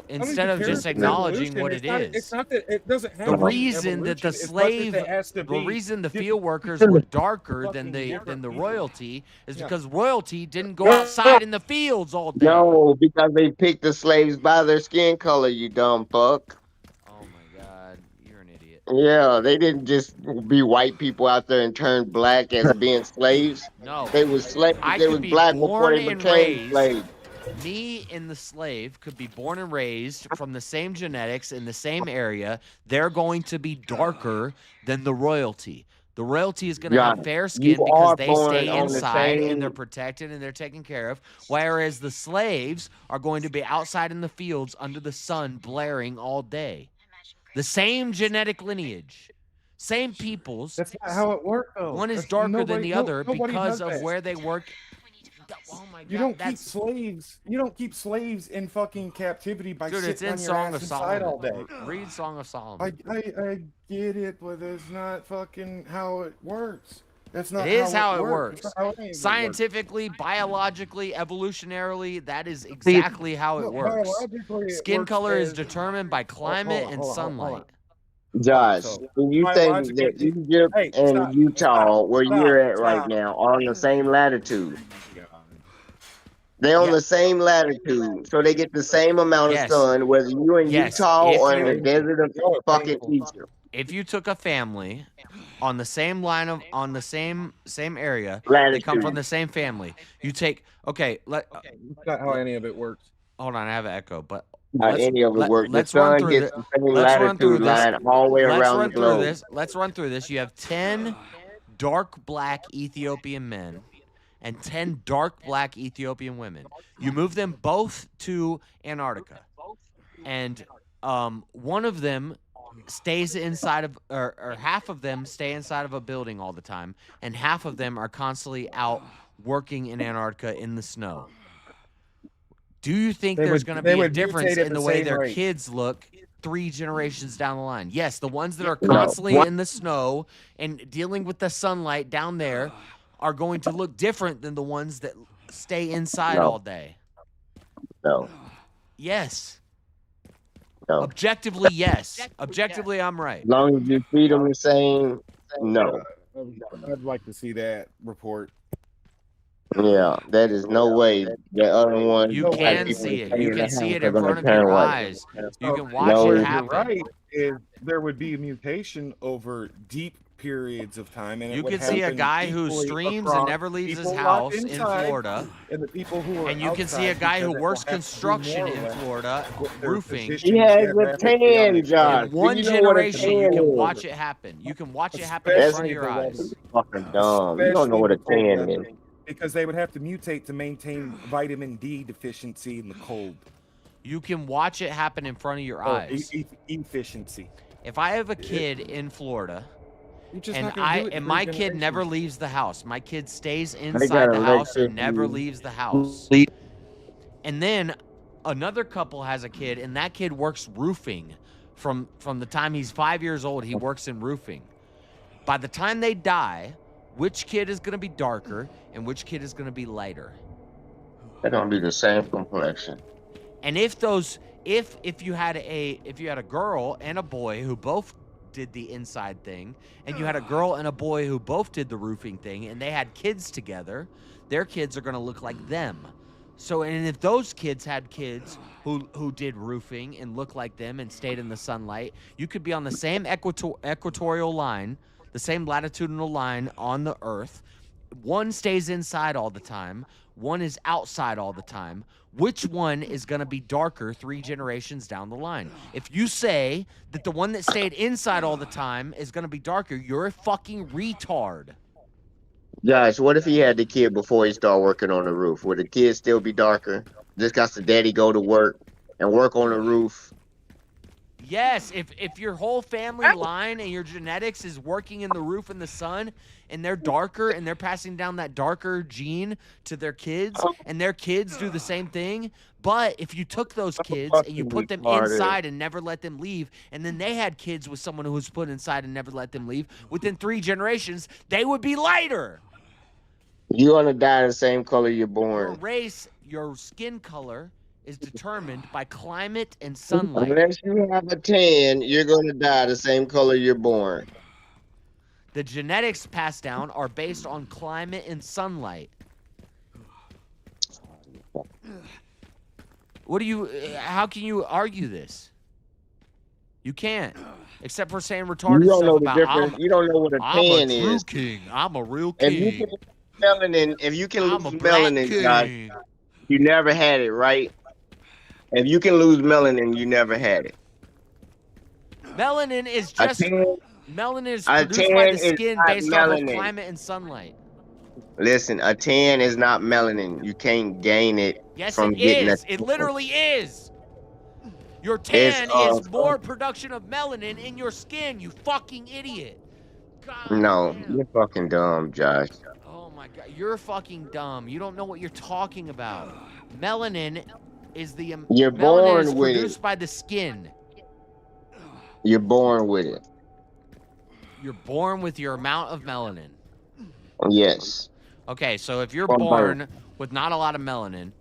Instead of just acknowledging what it is. It's not that it doesn't have The reason that the slave, the reason the field workers were darker than the royalty is because royalty didn't go outside in the fields all day. No, because they picked the slaves by their skin color, you dumb fuck. Oh my God, you're an idiot. Yeah, they didn't just be white people out there and turn black as being slaves. No, They was slaves. I They could was be black before born they and became raised. slaves. Me and the slave could be born and raised from the same genetics in the same area. They're going to be darker than the royalty. The royalty is going to have fair skin you because are they born stay on the inside same- and they're protected and they're taken care of. Whereas the slaves are going to be outside in the fields under the sun blaring all day. The same genetic lineage. Same peoples. That's not how it works, though. One is That's- darker than nobody- the no- other nobody because does of that. where they work. Oh my God, You don't keep that's slaves. You don't keep slaves in fucking captivity by dude. It's sitting in on your Song ass of inside all Solomon. day. Read Song of Solomon. I get it, but it's not fucking how it works. That's not. It is how it It's works. not how any of it works. Scientifically, biologically, evolutionarily, that is exactly how it No, works. biologically, it Skin works color is as- determined by climate and sunlight. Josh, So, when you think biologically- that Egypt Hey, and stop, Utah, stop, where stop, you're at right stop. now, are on the same latitude. They're on the same latitude, so they get the same amount of Yes. sun, whether you're in Yes, Utah if or in the you- desert of fucking Egypt. If you took a family on the same line of on the same area, they come from Latitude. the same family. You take okay. That's not how any of it works. Hold on, I have an echo, but Not any of it works. The let's run sun through gets the, the same let's run through latitude this. line all the way Let's around run the through globe. this. Let's run through this. You have 10 dark black Ethiopian men and 10 dark black Ethiopian women. You move them both to Antarctica, and one of them stays inside of, or half of them stay inside of a building all the time, and half of them are constantly out working in Antarctica in the snow. Do you think They there's would- going to they be a would difference mutate at in the the way same their rate. kids look 3 generations down the line? Yes, the ones that are No. constantly What- in the snow and dealing with the sunlight down there are going to look different than the ones that stay inside No. all day. No. Yes. No. Objectively, yes. Objectively, I'm right. As long as you feed them the same, no. I'd like to see that report. Yeah, that is no way. The other one, You black can people see it. stay You in can the see house it are in gonna front of turn your white. eyes. You can watch No. it Where you're happen. right is there would be a mutation over deep periods of time, and it You would could see a happen guy who equally streams and across never leaves his people locked house in inside Florida. and the people who are And you can see a outside, guy who because it works will have to do construction more in or less Florida, with their roofing. positions He has a geographically on tan, the Josh. In one Do you know what a generation, you tan can is? watch it happen. You can watch it happen in front of your eyes. Fucking dumb. You don't know what a tan is. Because they would have to mutate to maintain vitamin D deficiency in the cold. You can watch it happen in front of your Or eyes. efficiency. If I have a kid in Florida just And not gonna do it in and 3 my kid never generations. leaves the house. My kid stays They inside got the house and never electricity. leaves the house. And then another couple has a kid, and that kid works roofing from the time he's 5 years old. He works in roofing. By the time they die, which kid is going to be darker and which kid is going to be lighter? They're gonna be the same complexion. And if you had a girl and a boy who both did the inside thing, and you had a girl and a boy who both did the roofing thing, and they had kids together, their kids are going to look like them. So, and if those kids had kids who did roofing and looked like them and stayed in the sunlight, you could be on the same equatorial line, the same latitudinal line on the Earth. One stays inside all the time. One is outside all the time. Which one is going to be darker 3 generations down the line? If you say that the one that stayed inside all the time is going to be darker, you're a fucking retard. Josh, what if he had the kid before he started working on the roof? Would the kid still be darker? Just got the daddy go to work and work on the roof. Yes, if your whole family line and your genetics is working in the roof in the sun, and they're darker and they're passing down that darker gene to their kids, and their kids do the same thing. But if you took those kids and you put them inside and never let them leave, and then they had kids with someone who was put inside and never let them leave, within 3 generations, they would be lighter. You're gonna die the same color you're Your born. race, your skin color is determined by climate and sunlight. Unless you have a tan, you're gonna die the same color you're born. The genetics passed down are based on climate and sunlight. How can you argue this? You can't. Except for saying retarded You don't stuff know the about difference. You don't know what a I'm a tan true is. king. I'm a real If you king. can lose melanin, if you can I'm lose a black melanin, guys, king. you never had it, right? If you can lose melanin, you never had it. Melanin is A just tan, melanin is a produced by the tan is skin not based off of melanin. climate and sunlight. Listen, a tan is not melanin. You can't gain it Yes, from it getting is. a It tan. literally is. Your It's, tan is more production of melanin in your skin, you fucking idiot. no, you're fucking dumb, Josh. Oh my god, you're fucking dumb. You don't know what you're talking about. Melanin is You're melanin born is with produced it. by the skin. You're born with it. You're born with your amount of melanin. Yes. Okay, so if you're From birth. born with not a lot of melanin,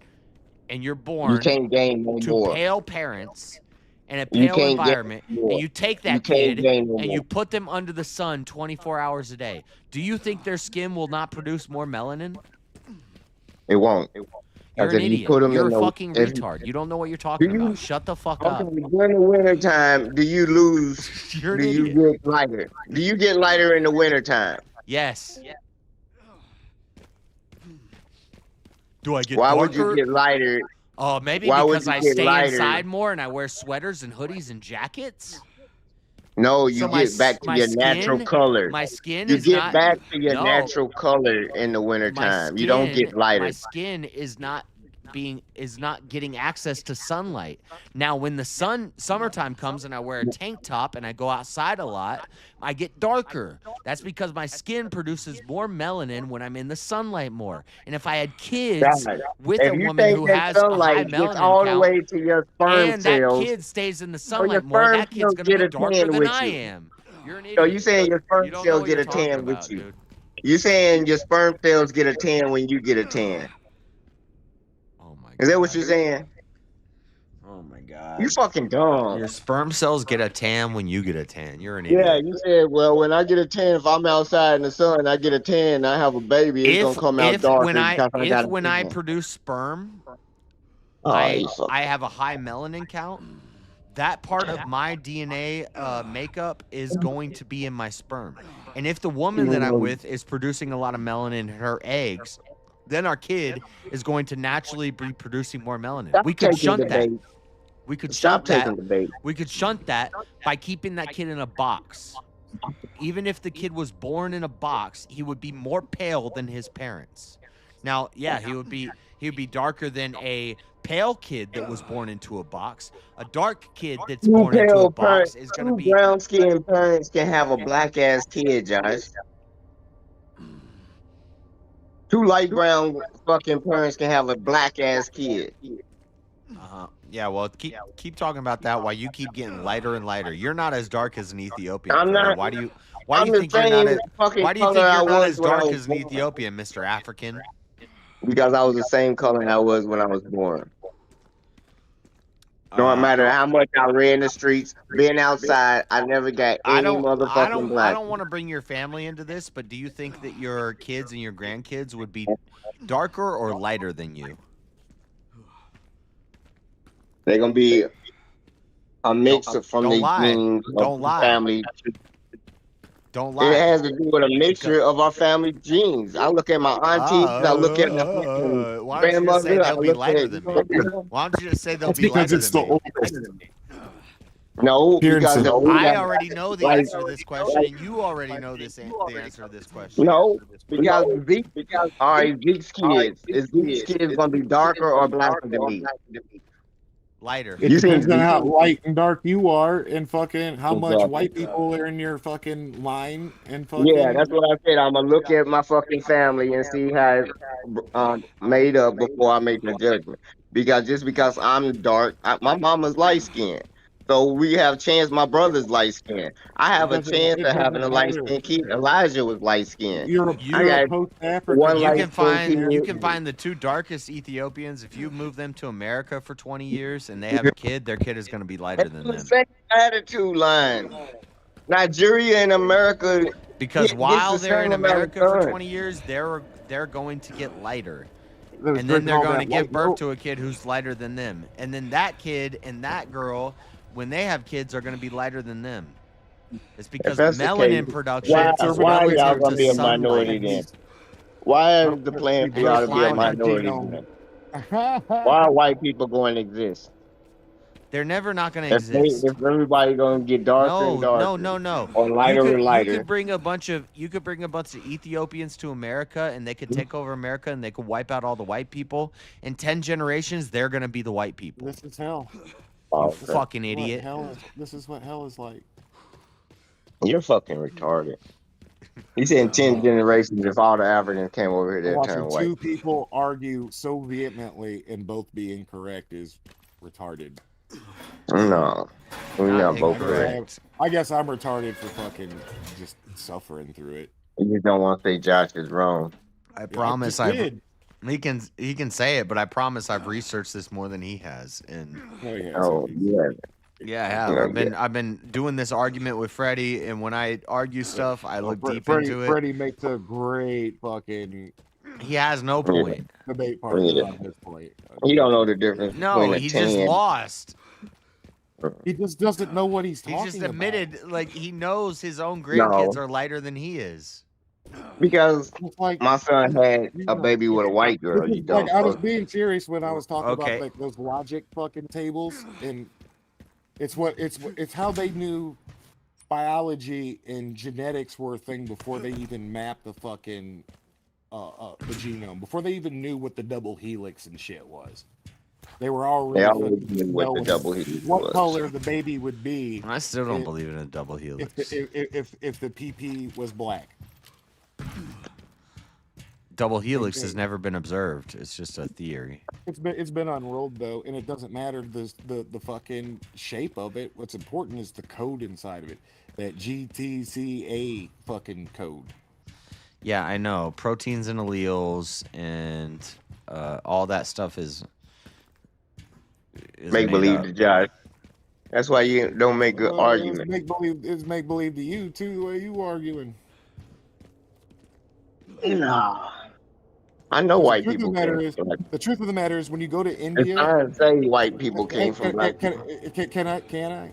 and you're You born can't gain no to more. pale parents in a You pale can't gain environment, no more. and you take You that can't kid gain no and more. you put them under the sun 24 hours a day, do you think their skin will not produce more melanin? It won't. You're Because an if you idiot. put them You're in a the, fucking if, retard. You don't know what you're do talking you, about. Shut the fuck up. okay, during the winter time, do you lose? You're an Do you idiot. get lighter? Do you get lighter in the winter time? Yes. Do I get Why darker? would you get lighter? Maybe Why would because you I get stay lighter? inside more and I wear sweaters and hoodies and jackets. No, you So my get back to my your natural skin, color. my skin You is get not back to your no. natural color in the winter My time. You don't skin, get lighter. my skin is not getting access to sunlight. Now, when the summertime comes and I wear a tank top and I go outside a lot, I get darker. That's because my skin produces more melanin when I'm in the sunlight more. And if I had kids God, with if a you woman think who that has a high sunlight gets melanin all the count, way to your sperm and that cells, kid stays in the so your sunlight more, sperm that kid's cells gonna get be a darker tan than with I you. am. You're an So idiot. you saying your You sperm don't know cells what get you're a tan talking with about, you? dude. You saying your sperm cells get a tan when you get a tan? Oh my Is that what god. you're saying? Oh my god. You fucking dumb. Your sperm cells get a tan when you get a tan. You're an Yeah, idiot. you said, well, when I get a tan, if I'm outside in the sun, I get a tan, I have a baby, it's gonna come out darker because I got a when I tan. produce sperm, Oh, you fuck. I have a high melanin count. That part of my DNA makeup is going to be in my sperm. And if the woman that I'm with is producing a lot of melanin in her eggs, then our kid is going to naturally be producing more melanin. Stop We could taking shunt the that. bait. We could Stop shunt that. taking the bait. We could shunt that by keeping that kid in a box. Even if the kid was born in a box, he would be more pale than his parents. Now, yeah, he would be darker than a pale kid that was born into a box. A dark kid that's Two born into a pale box parents, is going to two be brown skinned parents can have a black ass kid, Josh. Two light brown fucking parents can have a black ass kid. Yeah, well, keep talking about that while you keep getting lighter and lighter. You're not as dark as an Ethiopian, I'm Freddie. not. Why do I'm you the think you're not same as fucking why do you color think I you're not was as when I dark was as an born. Ethiopian, Mr. African? Because I was the same color I was when I was born. No matter how much I ran the streets, being outside, I never got any motherfucking I black. don't want to bring your family into this, but do you think that your kids and your grandkids would be darker or lighter than you? They're gonna be a mix from Don't the lie. genes of Don't the lie. family. Don't It lie. has to do with a mixture of our family genes. I look at my aunties, I look at the fucking Why don't you just say grandmother, I they'll be look lighter at than me? Why don't you just say they'll That's be because lighter it's than the me? oldest. no, because Appearances. I already know the like, answer to this question, and you already know the answer to this question. no, because Zeke, all right, Zeke's kids. Is Zeke's kids gonna be darker or blacker than me? Lighter. It You seen depends on Zeke? how light and dark you are, and fucking how much Exactly. white people are in your fucking line, and Yeah, fucking. that's what I said. I'm gonna look at my fucking family and see how it's made up before I make the judgment. Because just because I'm dark, my mama's light skinned, so we have chance. My brother's light skinned. I have a chance It of having a doesn't light matter. skinned kid. Elijah was light skinned. I You're a got post-African. one You light can skinned find the two darkest Ethiopians. If you move them to America for 20 years and they have a kid, their kid is going to be lighter than the them. same attitude line. Nigeria and America Because gets while the they're same in amount of America for sun. 20 years, they're going to get lighter. They're And then drinking they're all going to that give white birth milk. to a kid who's lighter than them. And then that kid and that girl, when they have kids, are going to be lighter than them. It's because If that's the melanin case, production is why are y'all relative gonna to be a minority sunlight. then? Why is the plan for You're y'all to be a climate. minority then? Why are white people going to exist? They're never not going to exist. If everybody gonna get darker and darker, No. or lighter and You lighter, could bring a bunch of Ethiopians to America, and they could take over America, and they could wipe out all the white people. In 10 generations, they're going to be the white people. This is hell. You fucking idiot. This is what hell is like. you're fucking retarded. He said in 10 generations, if all the Africans came over here, they'd turn Watching white. two people argue so vehemently and both be incorrect is retarded. No, we're not both correct. I guess I'm retarded for fucking just suffering through it. You just don't want to say Josh is wrong. I promise he can say it, but I promise I've researched this more than he has. And yeah, I have. I've been doing this argument with Freddie, and when I argue stuff, I look deep into it. Freddie makes a great fucking. He has no point. Debate partner on his point. He don't know the difference. No, he just lost. He just doesn't know what he's talking about. He just admitted, like, he knows his own grandkids are lighter than he is. Because my son had a baby with a white girl. You don't. I was being serious when I was talking about like those logic fucking tables, and it's how they knew biology and genetics were a thing before they even mapped the fucking the genome, before they even knew what the double helix and shit was. They were already knew what the double helix what was. color the baby would be. I still don't believe in a double helix. If the PP was black. Double helix has never been observed. It's just a theory. It's been unrolled though, and it doesn't matter the fucking shape of it. What's important is the code inside of it. That GTCA fucking code. Yeah, I know. Proteins and alleles and all that stuff is make believe to Josh. That's why you don't make good argument. It's make believe to you too. The way you arguing. Nah. I know white people. The truth of the matter is, when you go to India, I didn't say white people came from black people. Can I? Can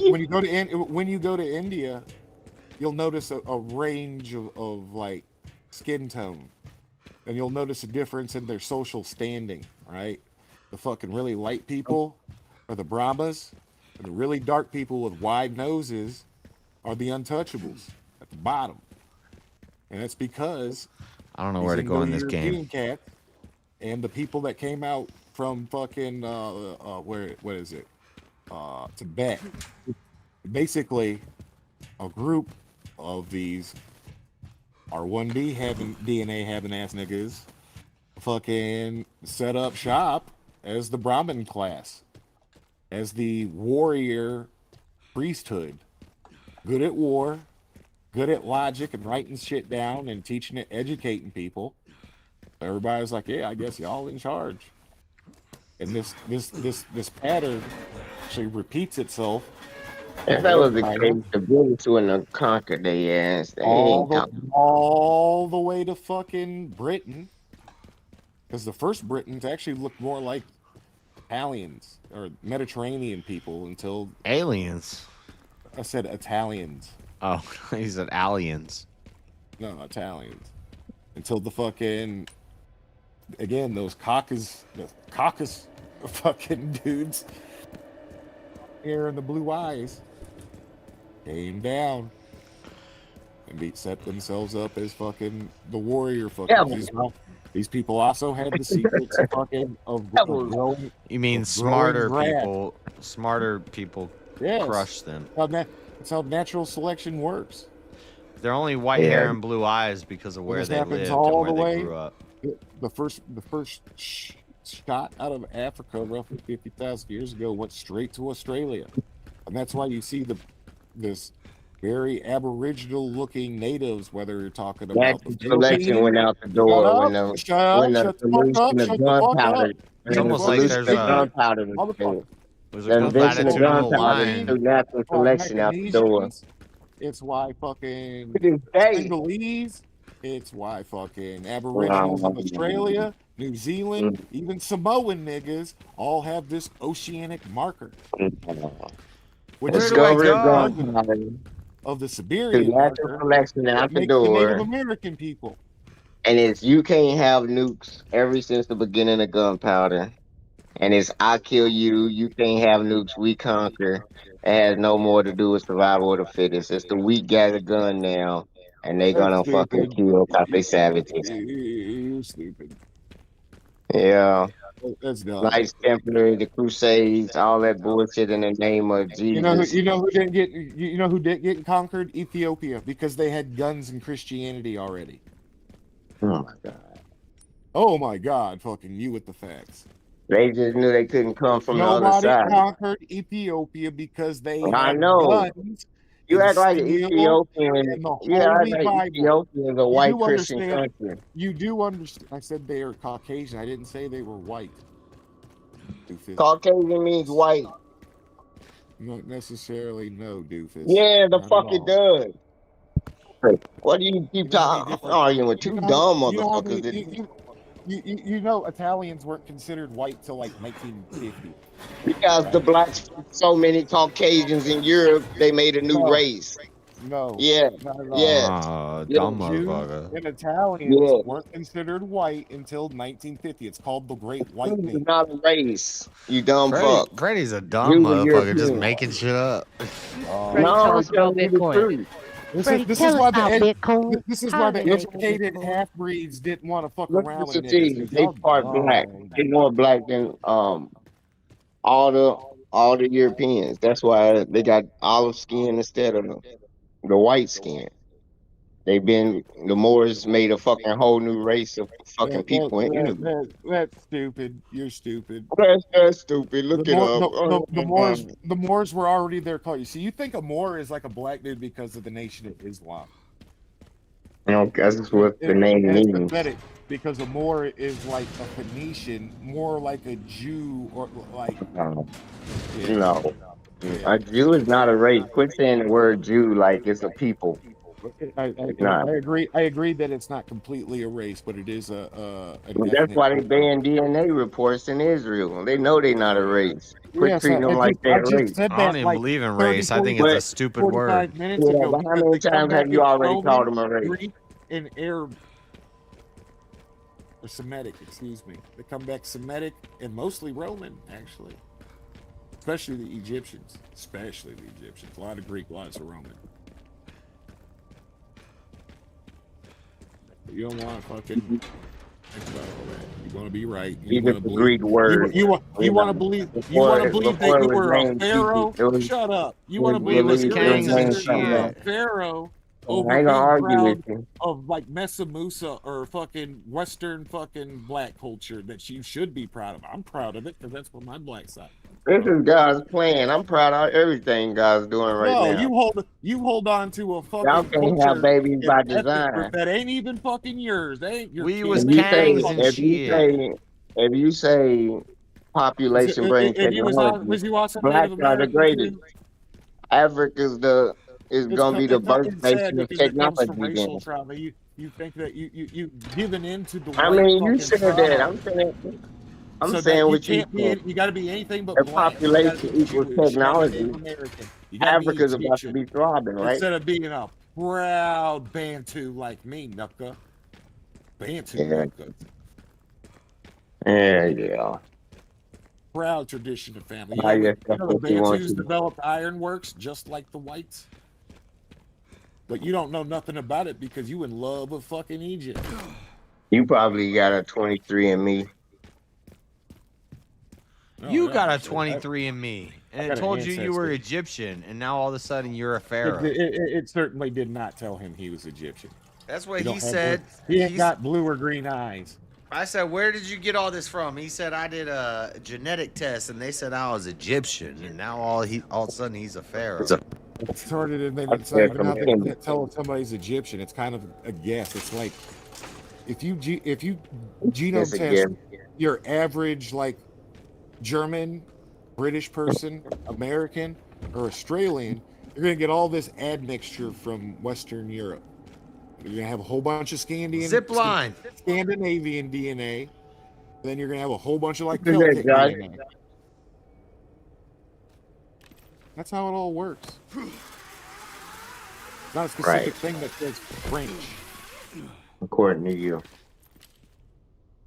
you? When you go to India, you'll notice a range of like skin tone, and you'll notice a difference in their social standing. Right, the fucking really light people are the Brahmas, and the really dark people with wide noses are the untouchables at the bottom. And that's because I don't know These where to go in this Indo-European game. cats and the people that came out from fucking what is it? Tibet. Basically, a group of these R1D having DNA having ass niggas fucking set up shop as the Brahmin class, as the warrior priesthood, good at war, good at logic and writing shit down and teaching it, educating people. Everybody's like, yeah, I guess y'all in charge. And this pattern actually repeats itself. If that was the case, the British wouldn't have conquered their ass. They ain't talking. all the way to fucking Britain, because the first Britons actually looked more like Italians or Mediterranean people until aliens. I said Italians. Oh, he said aliens. No, Italians. Until the fucking again those Caucasus fucking dudes, hair and the blue eyes, came down and set themselves up as fucking the warrior fucking. Yeah, these people also had the secrets fucking of growing. You mean smarter people? Smarter people crush them. That's how natural selection works. They're only white hair and blue eyes because of where they lived and where they grew up. The first shot out of Africa roughly 50,000 years ago went straight to Australia, and that's why you see this very aboriginal looking natives, whether you're talking about the selection went out the door when the solution of gunpowder. It's almost like there's the invention of gunpowder through natural selection out the door. It's why fucking Congolese. It's why fucking Aboriginals in Australia, New Zealand, even Samoan niggas all have this oceanic marker. Which is of the Siberian marker selection out the the door. Native American people. And it's you can't have nukes ever since the beginning of gunpowder. And it's I kill you, you can't have nukes, we conquer. It has no more to do with survival of the fittest. It's the weak got a gun now, and they gonna fucking kill because they savages. You're stupid. Yeah. That's dumb. Knights Templar, the Crusades, all that bullshit in the name of Jesus. You know who didn't get conquered? Ethiopia, because they had guns and Christianity already. Oh my god. Oh my god, fucking you with the facts. They just knew they couldn't come from the other Nobody side. conquered Ethiopia because they had guns. You act like Ethiopian. And the You act Holy like Bible. Ethiopian is a white do Christian understand- country. You do understand. I said they are Caucasian. I didn't say they were white. Doofus. Caucasian means white. Not necessarily, no, doofus. Yeah, the Not fuck at it all. does. What do you keep talking? Arguing with two dumb motherfuckers. You know, Italians weren't considered white till like 1950. Because the blacks, so many Caucasians in Europe, they made a new race. No. Yeah. Not at all. Yeah. Dumb Jews motherfucker. and Italians weren't considered white until 1950. It's called the Great White It's Thing. not a race. You dumb fuck. Freddie's a dumb You were motherfucker, just European. making shit up. Freddie, tell us about I'm telling you the Bitcoin. truth. This Freddie, is tell why us about Bitcoin. this is How why do the they make educated Bitcoin? half breeds didn't want to fuck Look around at with the niggas. team. They part black. They more black than all the Europeans. That's why they got olive skin instead of the white skin. The Moors made a fucking whole new race of fucking people in Italy. That's stupid. You're stupid. That's stupid. Look it up. The Moors were already there. You see, you think a Moor is like a black dude because of the Nation of Islam. That's what the name That's means. pathetic, because a Moor is like a Phoenician, more like a Jew, or like No. A Jew is not a race. Quit saying the word Jew like it's a people. I agree. I agree that it's not completely a race, but it is That's why they ban DNA reports in Israel. They know they're not a race. Quit treating them like they're a race. I don't even believe in race. I think it's a stupid word. Yeah, but how many times have you already called them a race? Greek and Arab, or Semitic, excuse me. They come back Semitic and mostly Roman, actually. Especially the Egyptians. A lot of Greek, lots of Roman. You don't want to fucking think about all that. You want to be right. You Egypt want to is a believe. Greek word. You want to believe. You want to believe that Before you it was were a named pharaoh. Egypt, it was, Shut up. You it want was to believe was that believed your it was kings and named ancestors something were a else. shit. pharaoh I over ain't gonna being argue proud with you. of like Mesa Musa or fucking Western fucking black culture that you should be proud of. I'm proud of it because that's what my black side. This is God's plan. I'm proud of everything God's doing right No, now. you hold on to a Y'all fucking can't have culture babies and by ethnic group design. that ain't even fucking yours. They ain't your We kids. was If you say, kings and if you shit. say, if you say population brings If you technology, was you also blacks Native are American degraded. too? Africa is gonna be the It's sad birthplace of because it comes from technology. racial Then trauma. You think that you given into the I white mean, you fucking said that. trauma, I'm so saying that you what you can't be. said. You got to be anything but If black. You got to population be equals Jewish. You got to be Native technology, American. You got to be Africa's about to Egyptian be throbbing, right? instead of being a proud Bantu like me, Nuka. Bantu Yeah, Nuka. yeah. Proud tradition of family. I guess You that's know the what you want Bantus to. developed ironworks just like the whites. But you don't know nothing about it because you in love with fucking Egypt. You probably got a 23andMe. You got a I 23andMe, and it got an told you you were ancestor. Egyptian, and now all of a sudden you're a pharaoh. It certainly did not tell him he was Egyptian. That's what He don't he have said. He ain't got blue or green eyes. I said, "Where did you get all this from?" He said, "I did a genetic test, and they said I was Egyptian, and now all of a sudden he's a pharaoh." It's started and then it's not even nothing. You can't tell if somebody's Egyptian. It's kind of a guess. It's like if you genome test your average like German, British person, American, or Australian, you're gonna get all this admixture from Western Europe. You're gonna have a whole bunch of Scandinavian DNA. Then you're gonna have a whole bunch of like Celtic DNA. That's how it all works. It's not a specific thing that says French. According to you.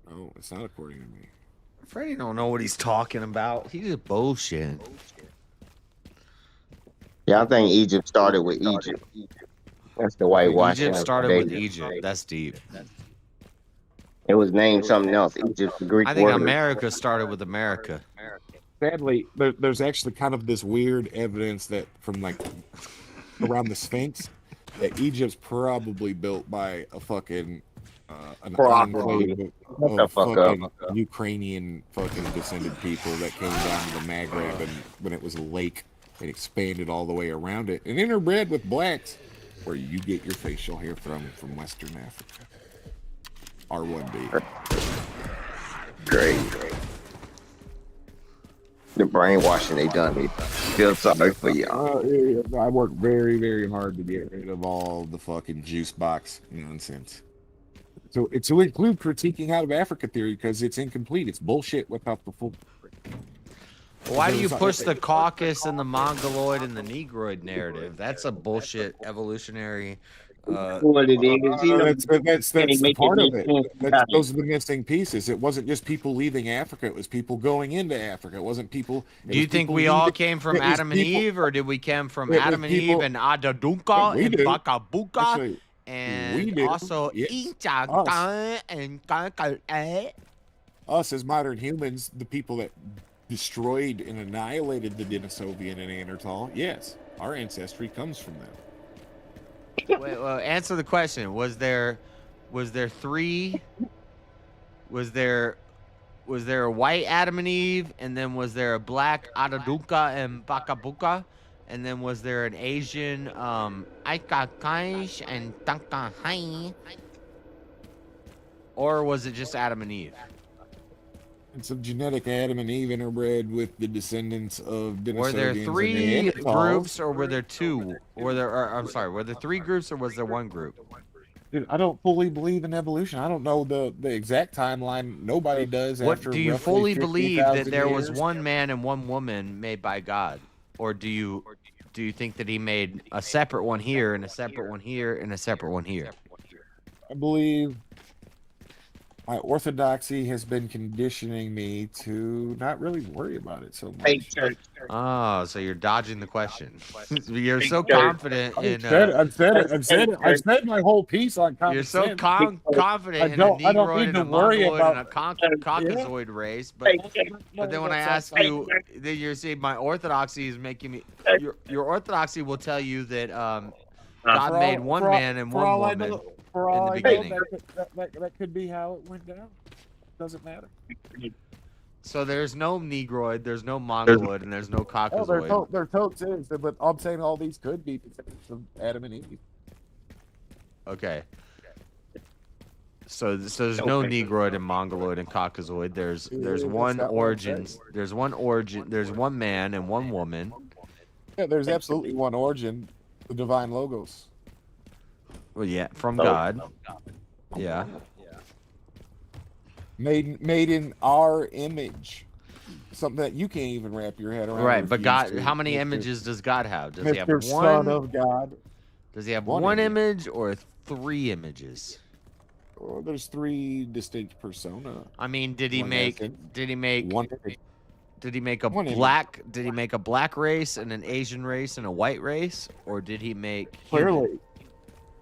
No, it's not according to me. Freddie don't know what he's talking about. He's just bullshit. Yeah, I think Egypt started with Egypt. That's the whitewashing. Egypt started with Egypt. That's deep. It was named something else. Egypt's the Greek I think word. America started with America. Sadly, there's actually kind of this weird evidence that from like around the Sphinx that Egypt's probably built by a fucking an enclave of fucking Ukrainian fucking descended people that came down to the Maghreb and when it was a lake it expanded all the way around it and interbred with blacks where you get your facial hair from Western Africa. R1B. Great. The brainwashing they done me. Feel sorry for y'all. I work very, very hard to get rid of all the fucking juice box nonsense. So it's to include critiquing out of Africa theory because it's incomplete. It's bullshit without the full. Why do you push the Caucasus and the Mongoloid and the Negroid narrative? That's a bullshit evolutionary. What it is, you know, That's part of it. Those are the missing pieces. It wasn't just people leaving Africa; it was people going into Africa. It wasn't people. Do you think we all came from Adam and Eve, or did we come from Adam and Eve and Adadunka and Bakabuka and also Incha and us as modern humans, the people that destroyed and annihilated the Denisovan and Neanderthal? Yes, our ancestry comes from them. Wait, well, answer the question. Was there three? Was there a white Adam and Eve, and then was there a black Adadunka and Bakabuka, and then was there an Asian Aikakaish and Tankahai, or was it just Adam and Eve? It's a genetic Adam and Eve interbred with the descendants of Denisovians. Were there three groups, or were there two? Were there three groups, or was there one group? Dude, I don't fully believe in evolution. I don't know the exact timeline. Nobody does. What do you fully believe that there was years. one man and one woman made by God, or do you think that he made a separate one here and a separate one here and a separate one here? I believe my orthodoxy has been conditioning me to not really worry about it so much. Fake church. Oh, so you're dodging the question. You're so confident in. I've said my whole piece on common You're so sense. confident in a I don't Negroid need and a to worry Mongoloid and a about. Caucasoid race, but then when I ask you, then you're saying my orthodoxy is making me. Your orthodoxy will tell you that God made one man and one woman in the beginning. That could be how it went down. Doesn't matter. So there's no Negroid, there's no Mongoloid, and there's no Caucasoid. There totally is, but I'm saying all these could be because of Adam and Eve. Okay. So there's no Negroid and Mongoloid and Caucasoid. There's one origin. There's one man and one woman. Yeah, there's absolutely one origin, the divine logos. Well, yeah, from God. Yeah. Made in our image. Something that you can't even wrap your head around. Right, but God, how many images does God have? Does he have one? Son of God. Does he have one image or 3 images? Oh, there's 3 distinct persona. I mean, did he make one? Did he make a black? Did he make a black race and an Asian race and a white race, or did he make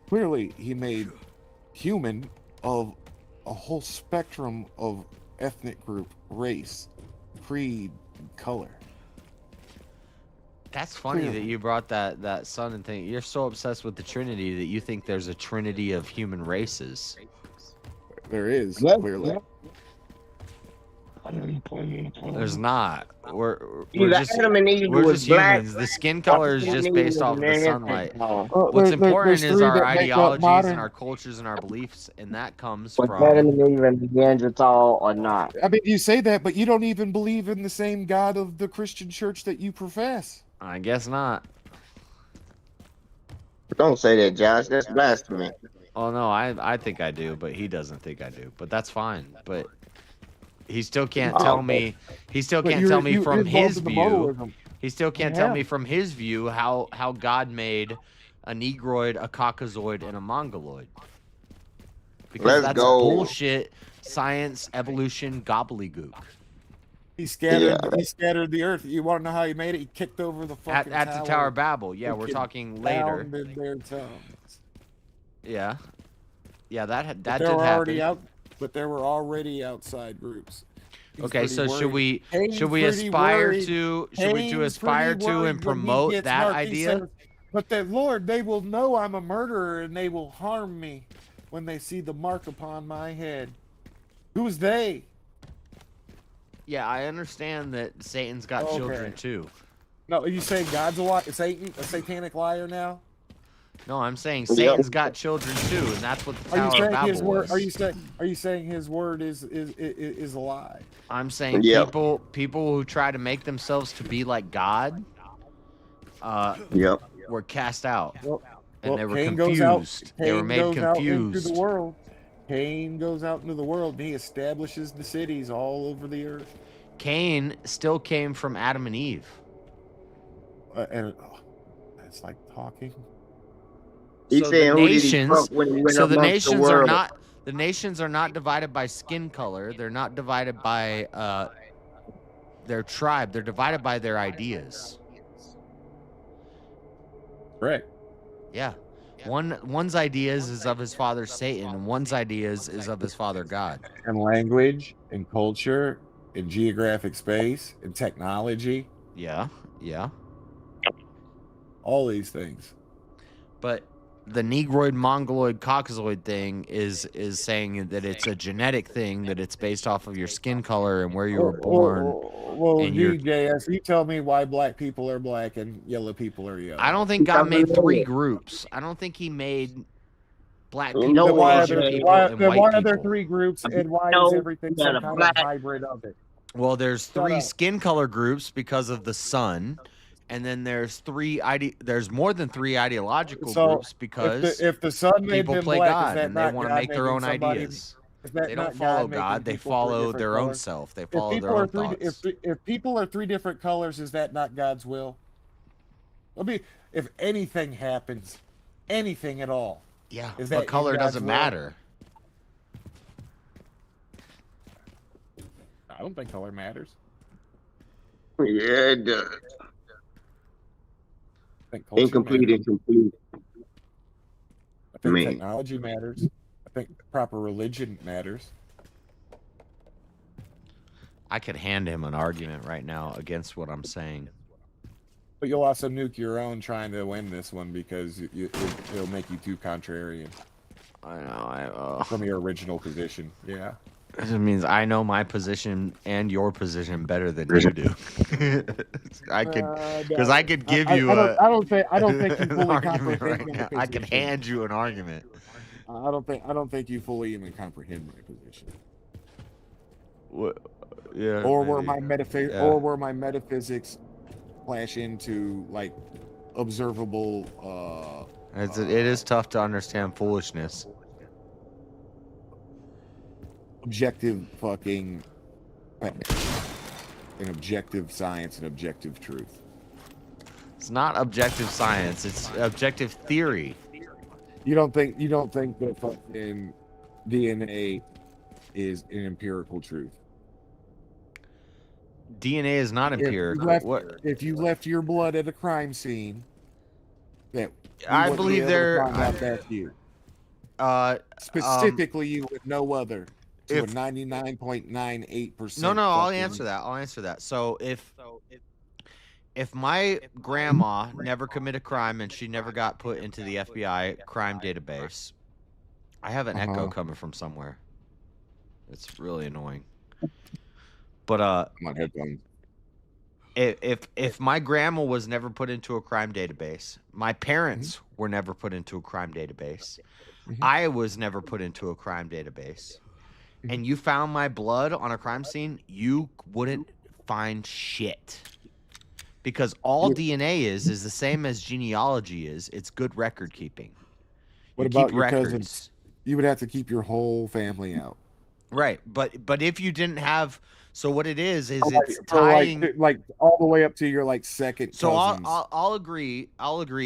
Clearly, he made human of a whole spectrum of ethnic group, race, creed, color. That's funny that you brought that son and thing. You're so obsessed with the Trinity that you think there's a trinity of human races. There is, clearly. There's not. We're Either just, Adam and Eve we're was just black, humans. The skin color is just based off of the sunlight. Well, What's there- important there's is 3 our that make up ideologies modern- and our cultures and our beliefs, and that comes was from. Adam and Eve and Neanderthal or not? I mean, you say that, but you don't even believe in the same God of the Christian church that you profess. I guess not. Don't say that, Josh. That's blasphemy. Oh no, I think I do, but he doesn't think I do. But that's fine. But he still can't tell me. He still can't tell me from his view. He still can't tell me from his view how God made a Negroid, a Caucasoid, and a Mongoloid. Because that's bullshit. Science, evolution, gobbledygook. He scattered the earth. You want to know how he made it? He kicked over the fucking at the Tower of Babel. Yeah, we're talking later. Their tongues. Yeah, that But did happen. But there were already outside groups. Okay, so should we aspire to and promote that idea? But the Lord, they will know I'm a murderer and they will harm me when they see the mark upon my head. Who's they? Yeah, I understand that Satan's got children too. No, are you saying God's a satanic liar now? No, I'm saying Satan's got children too, and that's what the Tower of Babel was. Are you saying his word is a lie? I'm saying people who try to make themselves to be like God, were cast out, and they were confused. They were made confused. Cain goes out into the world, and he establishes the cities all over the earth. Cain still came from Adam and Eve. And it's like talking. So the nations are not divided by skin color. They're not divided by their tribe. They're divided by their ideas. Correct. Yeah. One's ideas is of his father Satan, and one's ideas is of his father God. And language, and culture, and geographic space, and technology. Yeah. All these things. But the Negroid, Mongoloid, Caucasoid thing is saying that it's a genetic thing, that it's based off of your skin color and where you were born. Well, JS, you tell me why black people are black and yellow people are yellow. I don't think God made 3 groups. I don't think he made black people, Asian people, and white people. Why are there 3 groups, and why is everything some kind of hybrid of it? Well, there's 3 skin color groups because of the sun. And then there's more than 3 ideological groups because if the sun made people them play black, God and they want to make their own ideas. They don't follow God; they follow their own self. They follow their own thoughts. If people are 3 different colors, is that not God's will? If anything happens, anything at all, yeah, is but that color in God's doesn't will? matter. don't think color matters. Yeah, it does. I think culture Incomplete matters. and complete. I think Man. technology matters. I think proper religion matters. I could hand him an argument right now against what I'm saying. But you'll also nuke your own trying to win this one because it'll make you too contrarian. I know. From your original position. Yeah. It means I know my position and your position better than you do. I could, because I could give you. I don't think you fully argument comprehend right my now. I could position. hand you an argument. I don't think you fully even comprehend my position. What? Yeah. Or where maybe. my metaphysics flash into like observable. It is tough to understand foolishness. Objective fucking and objective science and objective truth. It's not objective science. It's objective theory. You don't think that fucking DNA is an empirical truth? DNA is not empirical. If you left your blood at a crime scene, that I believe there. Specifically, you with no other. To a 99.98%. No, I'll answer that. So if my grandma never committed a crime and she never got put into the FBI crime database, I have an echo coming from somewhere. It's really annoying. But my headphones. If my grandma was never put into a crime database, my parents were never put into a crime database, I was never put into a crime database, and you found my blood on a crime scene, you wouldn't find shit. Because all DNA is the same as genealogy is. It's good record keeping. What about your cousins? You would have to keep your whole family out. Right, but if you didn't have, so what it is it's for tying like all the way up to your like second. So cousins. I'll agree.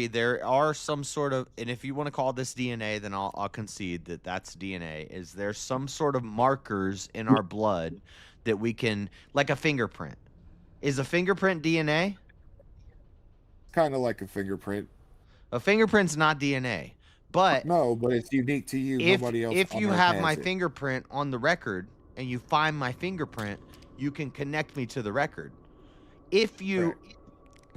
There are some sort of, and if you want to call this DNA, then I'll concede that that's DNA. Is there some sort of markers in our blood that we can, like a fingerprint? Is a fingerprint DNA? Kind of like a fingerprint. A fingerprint's not DNA, but no, but it's unique to you. Nobody else. If on you Earth have has my it. fingerprint on the record and you find my fingerprint, you can connect me to the record. If you,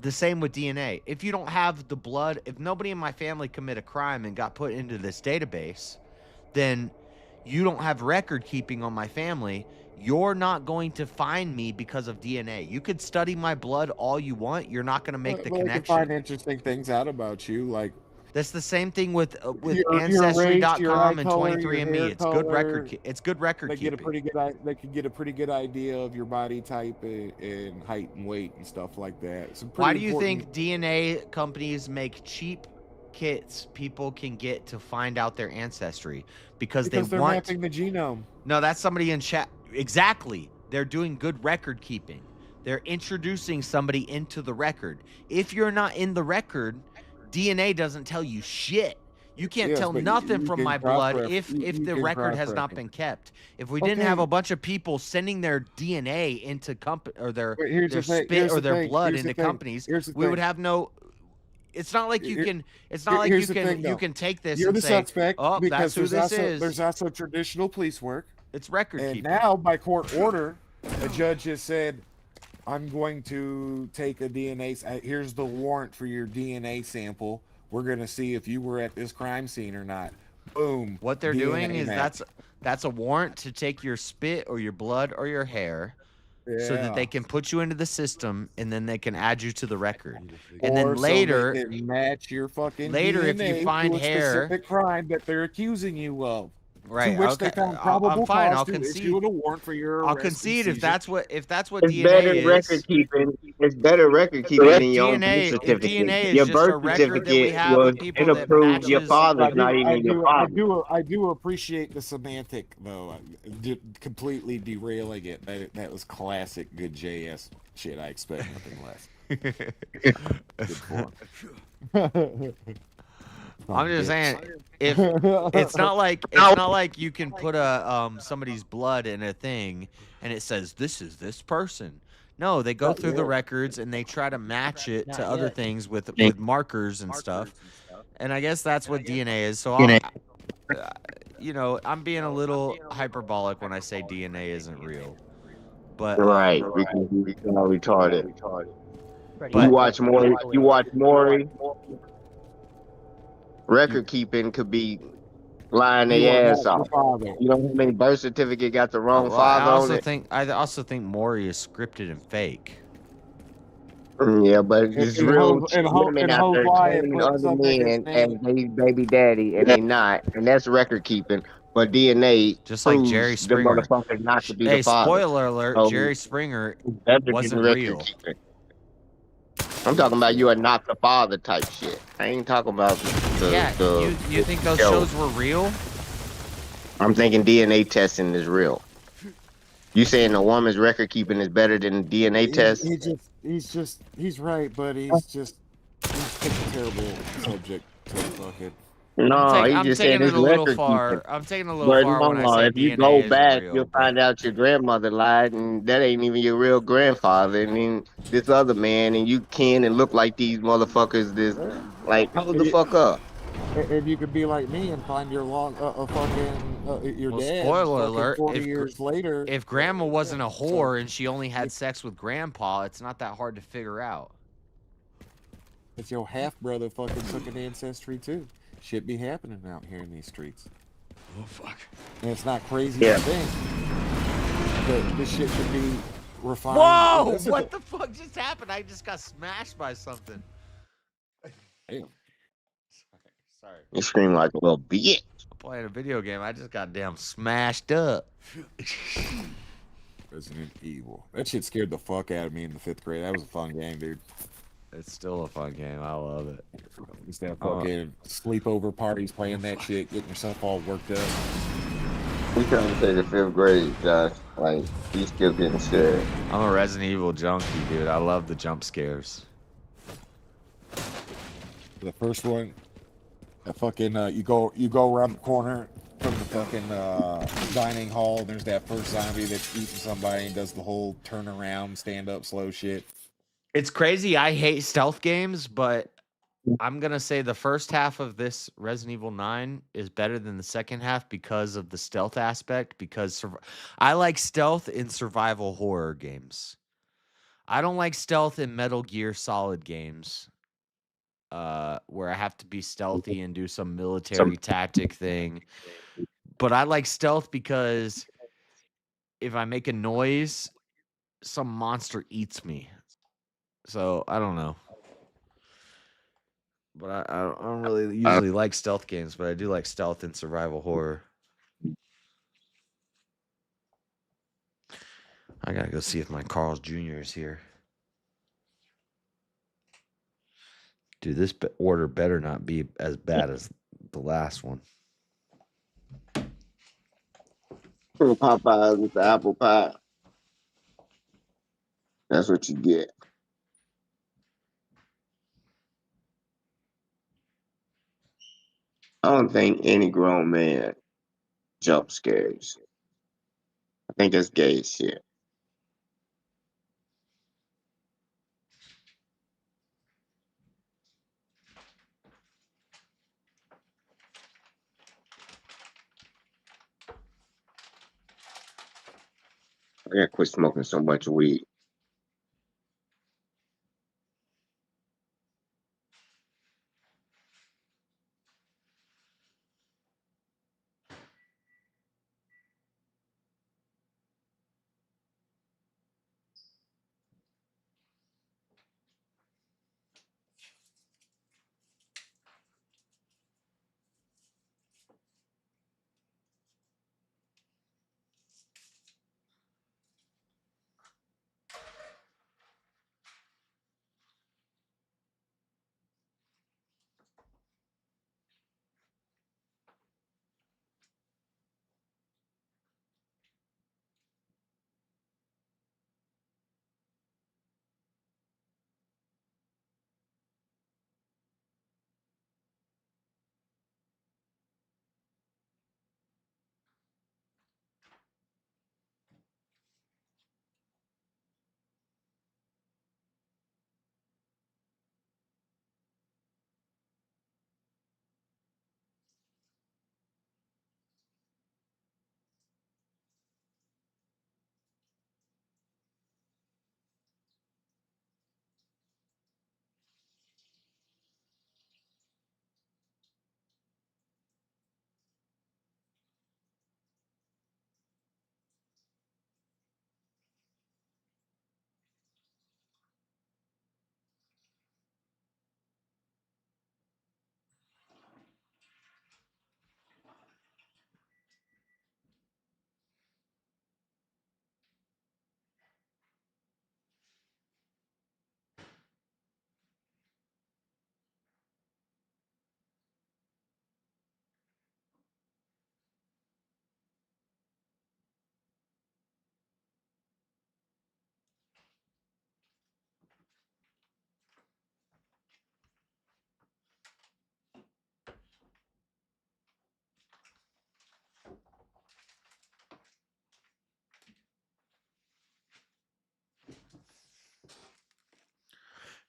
the same with DNA. If you don't have the blood, if nobody in my family commit a crime and got put into this database, then you don't have record keeping on my family. You're not going to find me because of DNA. You could study my blood all you want. You're not going to make the Well, connection. I can find interesting things out about you, like. That's the same thing with your Ancestry.com race, and your eye 23andMe. It's good record. It's good record They keeping. get a pretty good. They can get a pretty good idea of your body type and height and weight and stuff like that. Why do you think DNA companies make cheap kits people can get to find out their ancestry? Because they're want mapping the genome. No, that's somebody in chat. Exactly. They're doing good record keeping. They're introducing somebody into the record. If you're not in the record, DNA doesn't tell you shit. You can't tell nothing from my blood if the record has not been kept. If we didn't have a bunch of people sending their DNA into their spit or their blood into companies, we would have no. It's not like you can. It's not like you can take this and the say, suspect "Oh, that's who this is." There's also traditional police work. It's record keeping. And now, by court order, a judge has said, I'm going to take a DNA. Here's the warrant for your DNA sample. We're going to see if you were at this crime scene or not. Boom. What they're DNA doing is match. that's a warrant to take your spit or your blood or your hair so that they can put you into the system and then they can add you to the record. And then later, so they can match your fucking later, DNA if you find to a hair, specific crime that they're accusing you of. right? To which they found probable I'm fine. cause I'll to concede. issue a warrant for your I'll arrest concede and if that's what It's DNA better is. record keeping. It's better record keeping than your own birth certificate. DNA is Your just birth a record that we certificate have was of people that approved. Your matches- father's not even your father. I do appreciate the semantic though. Completely derailing it. That was classic good JS shit. I expect nothing less. Good form. I'm just saying, bitch. if it's not like you can put a somebody's blood in a thing and it says this is this person. No, they go Not through the yet. records and they try to match it to Not other yet. things with markers and stuff. And I guess that's what DNA is. So I'll, I'm being a little hyperbolic when I say DNA isn't real. But Right, because he's retarded. Freddie, You But- watch Maury. You watch Maury. Record keeping could be lying You are their not ass the off. father. You know how many birth certificate got the wrong well, father on it? I also think Maury is scripted and fake. Yeah, but it's And real women out there Hosea claiming put other some nigga's men as name. they baby daddy, and they not, and that's record keeping. But DNA Just like proves Jerry the Springer. motherfucker not to be the Hey, father. spoiler alert, So Jerry Springer it's better than wasn't record real. keeping. I'm talking about you are not the father type shit. I ain't talking about You think those show. shows were real? I'm thinking DNA testing is real. You saying a woman's record keeping is better than DNA test? He's right, but he's picked a terrible subject to fucking. No, I'm he's just taking saying it it's a little record far. keeping. I'm taking it a little But far when I no, say if you DNA go isn't back, real. you'll but- find out your grandmother lied, and that ain't even your real grandfather. And then this other man, and you can and look like these motherfuckers. This, like, hold the fuck up. And you could be like me and find your your Well, dad spoiler fucking alert, 40 years later. If grandma wasn't a whore and she only had sex with grandpa, it's not that hard to figure out. It's your half brother fucking took an ancestry too. Shit be happening out here in these streets. Oh fuck. And it's not crazy to think that this shit should be refined. Whoa! What the fuck just happened? I just got smashed by something. Damn. Sorry. You scream like a little bitch. I'm playing a video game. I just got damn smashed up. Resident Evil. That shit scared the fuck out of me in the 5th grade. That was a fun game, dude. It's still a fun game. I love it. Just that fucking sleepover parties playing that shit, getting yourself all worked up. We trying to say the 5th grade, Josh. Like, you still getting scared. I'm a Resident Evil junkie, dude. I love the jump scares. The first one, that fucking you go around the corner from the fucking dining hall. And there's that first zombie that's eating somebody and does the whole turn around, stand up, slow shit. It's crazy. I hate stealth games, but I'm going to say the first half of this Resident Evil 9 is better than the second half because of the stealth aspect. Because I like stealth in survival horror games. I don't like stealth in Metal Gear Solid games where I have to be stealthy and do some military tactic thing. But I like stealth because if I make a noise, some monster eats me. So I don't know. But I don't really usually like stealth games, but I do like stealth and survival horror. I gotta go see if my Carl's Jr. is here. Dude, this order better not be as bad as the last one. Popeyes with the apple pie. That's what you get. I don't think any grown man jump scares. I think that's gay as shit. I gotta quit smoking so much weed.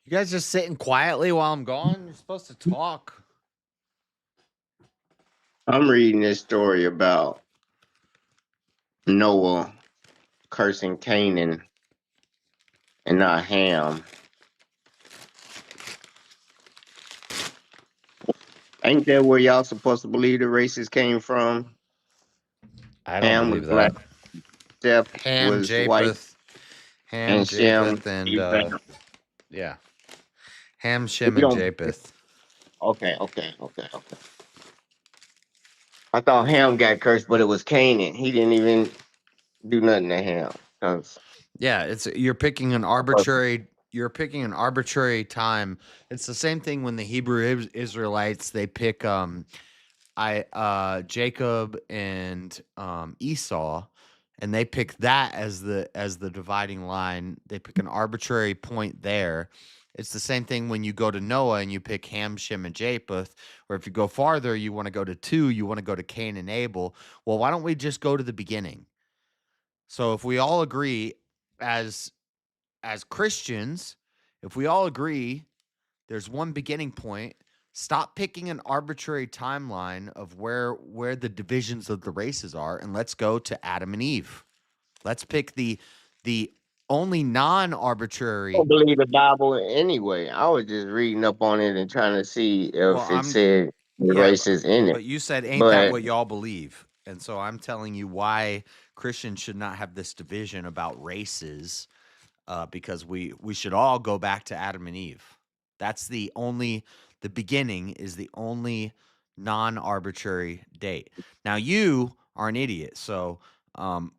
You guys just sitting quietly while I'm gone? You're supposed to talk. I'm reading this story about Noah cursing Canaan and not Ham. Ain't that where y'all supposed to believe the races came from? I don't Ham was believe black, that. Seth Ham, was white, Ham, and Shem. Japheth, and Abraham. yeah, Ham, If Shem, you and don't, Japheth. okay. I thought Ham got cursed, but it was Canaan. He didn't even do nothing to Ham. 'Cause Yeah, it's you're picking an arbitrary. You're picking an arbitrary time. It's the same thing when the Hebrew Israelites they pick Jacob and Esau, and they pick that as the dividing line. They pick an arbitrary point there. It's the same thing when you go to Noah and you pick Ham, Shem, and Japheth. Or if you go farther, you want to go to 2. You want to go to Cain and Abel. Well, why don't we just go to the beginning? So if we all agree as Christians, if we all agree there's one beginning point, stop picking an arbitrary timeline of where the divisions of the races are, and let's go to Adam and Eve. Let's pick the only non-arbitrary. I don't believe the Bible anyway. I was just reading up on it and trying to see if it said the races in it. But you said, ain't that But what y'all believe? And so I'm telling you why Christians should not have this division about races, because we should all go back to Adam and Eve. That's the beginning is the only non-arbitrary date. Now you are an idiot, so but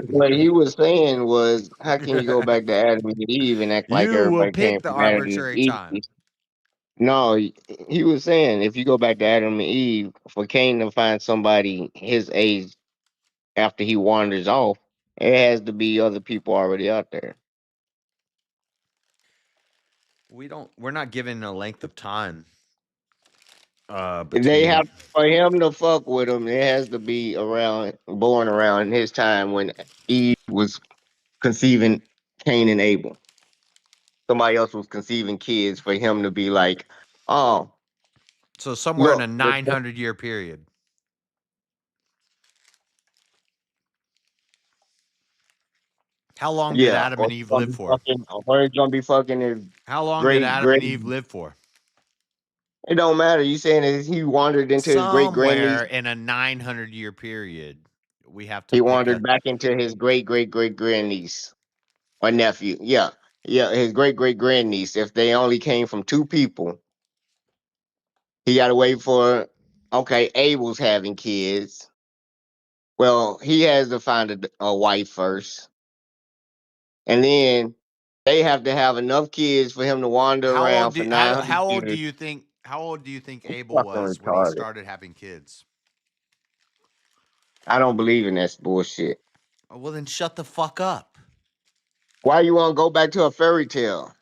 what he was saying was, how can you go back to Adam and Eve and act like you will everybody came pick the from Adam and arbitrary Eve? time. No, he was saying if you go back to Adam and Eve, for Cain to find somebody his age after he wanders off, it has to be other people already out there. We're not given a length of time. They have for him to fuck with him. It has to be born around his time when Eve was conceiving Cain and Abel. Somebody else was conceiving kids for him to be like, oh, So somewhere in a look, 900-year period. How long did Adam and Eve live for? Or he's gonna be fucking his How long did Adam and Eve live for? It don't matter. You saying is he wandered into his great grandniece? Somewhere in a 900-year period, we have to. He wandered back into his great grandniece or nephew. Yeah, his great grandniece. If they only came from 2 people, he got to wait for. Okay, Abel's having kids. Well, he has to find a wife first, and then they have to have enough kids for him to wander around for 900 How old do years. you think? How old do you think Abel Fucking was when he retarded. started having kids? I don't believe in that bullshit. Oh, well, then shut the fuck up. Why you want to go back to a fairy tale?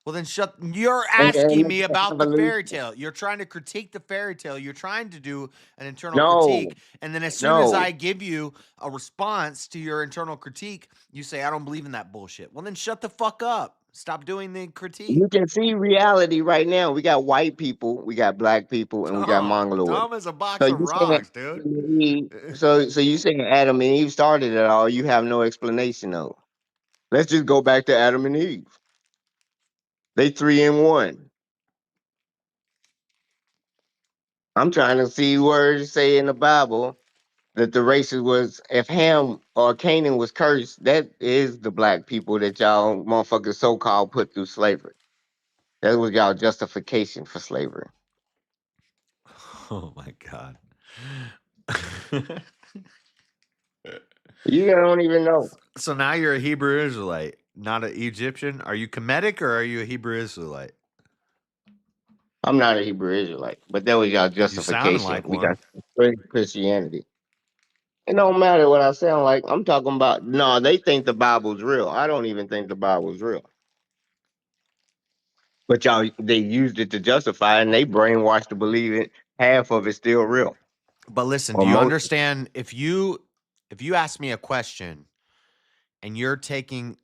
Well, then you're asking me about the fairy tale. You're trying to critique the fairy tale. You're trying to do an internal critique. And then as soon as I give you a response to your internal critique, you say, I don't believe in that bullshit. Well, then shut the fuck up. Stop doing the critique. You can see reality right now. We got white people, we got black people, and we got Mongoloid. Dumb as a box of rocks, dude. So you saying Adam and Eve started it all? You have no explanation though. Let's just go back to Adam and Eve. They 3 in 1. I'm trying to see where it say in the Bible that the races was if Ham or Canaan was cursed. That is the black people that y'all motherfuckers so called put through slavery. That was y'all justification for slavery. Oh my God. You don't even know. So now you're a Hebrew Israelite, not an Egyptian. Are you Kemetic or are you a Hebrew Israelite? I'm not a Hebrew Israelite, but that was y'all justification. like we one. got straight Christianity. It don't matter what I sound like. I'm talking about no, they think the Bible's real. I don't even think the Bible's real. But they used it to justify it and they brainwashed to believe it. Half of it's still real. But listen, Or do you most- understand if you ask me a question and you're taking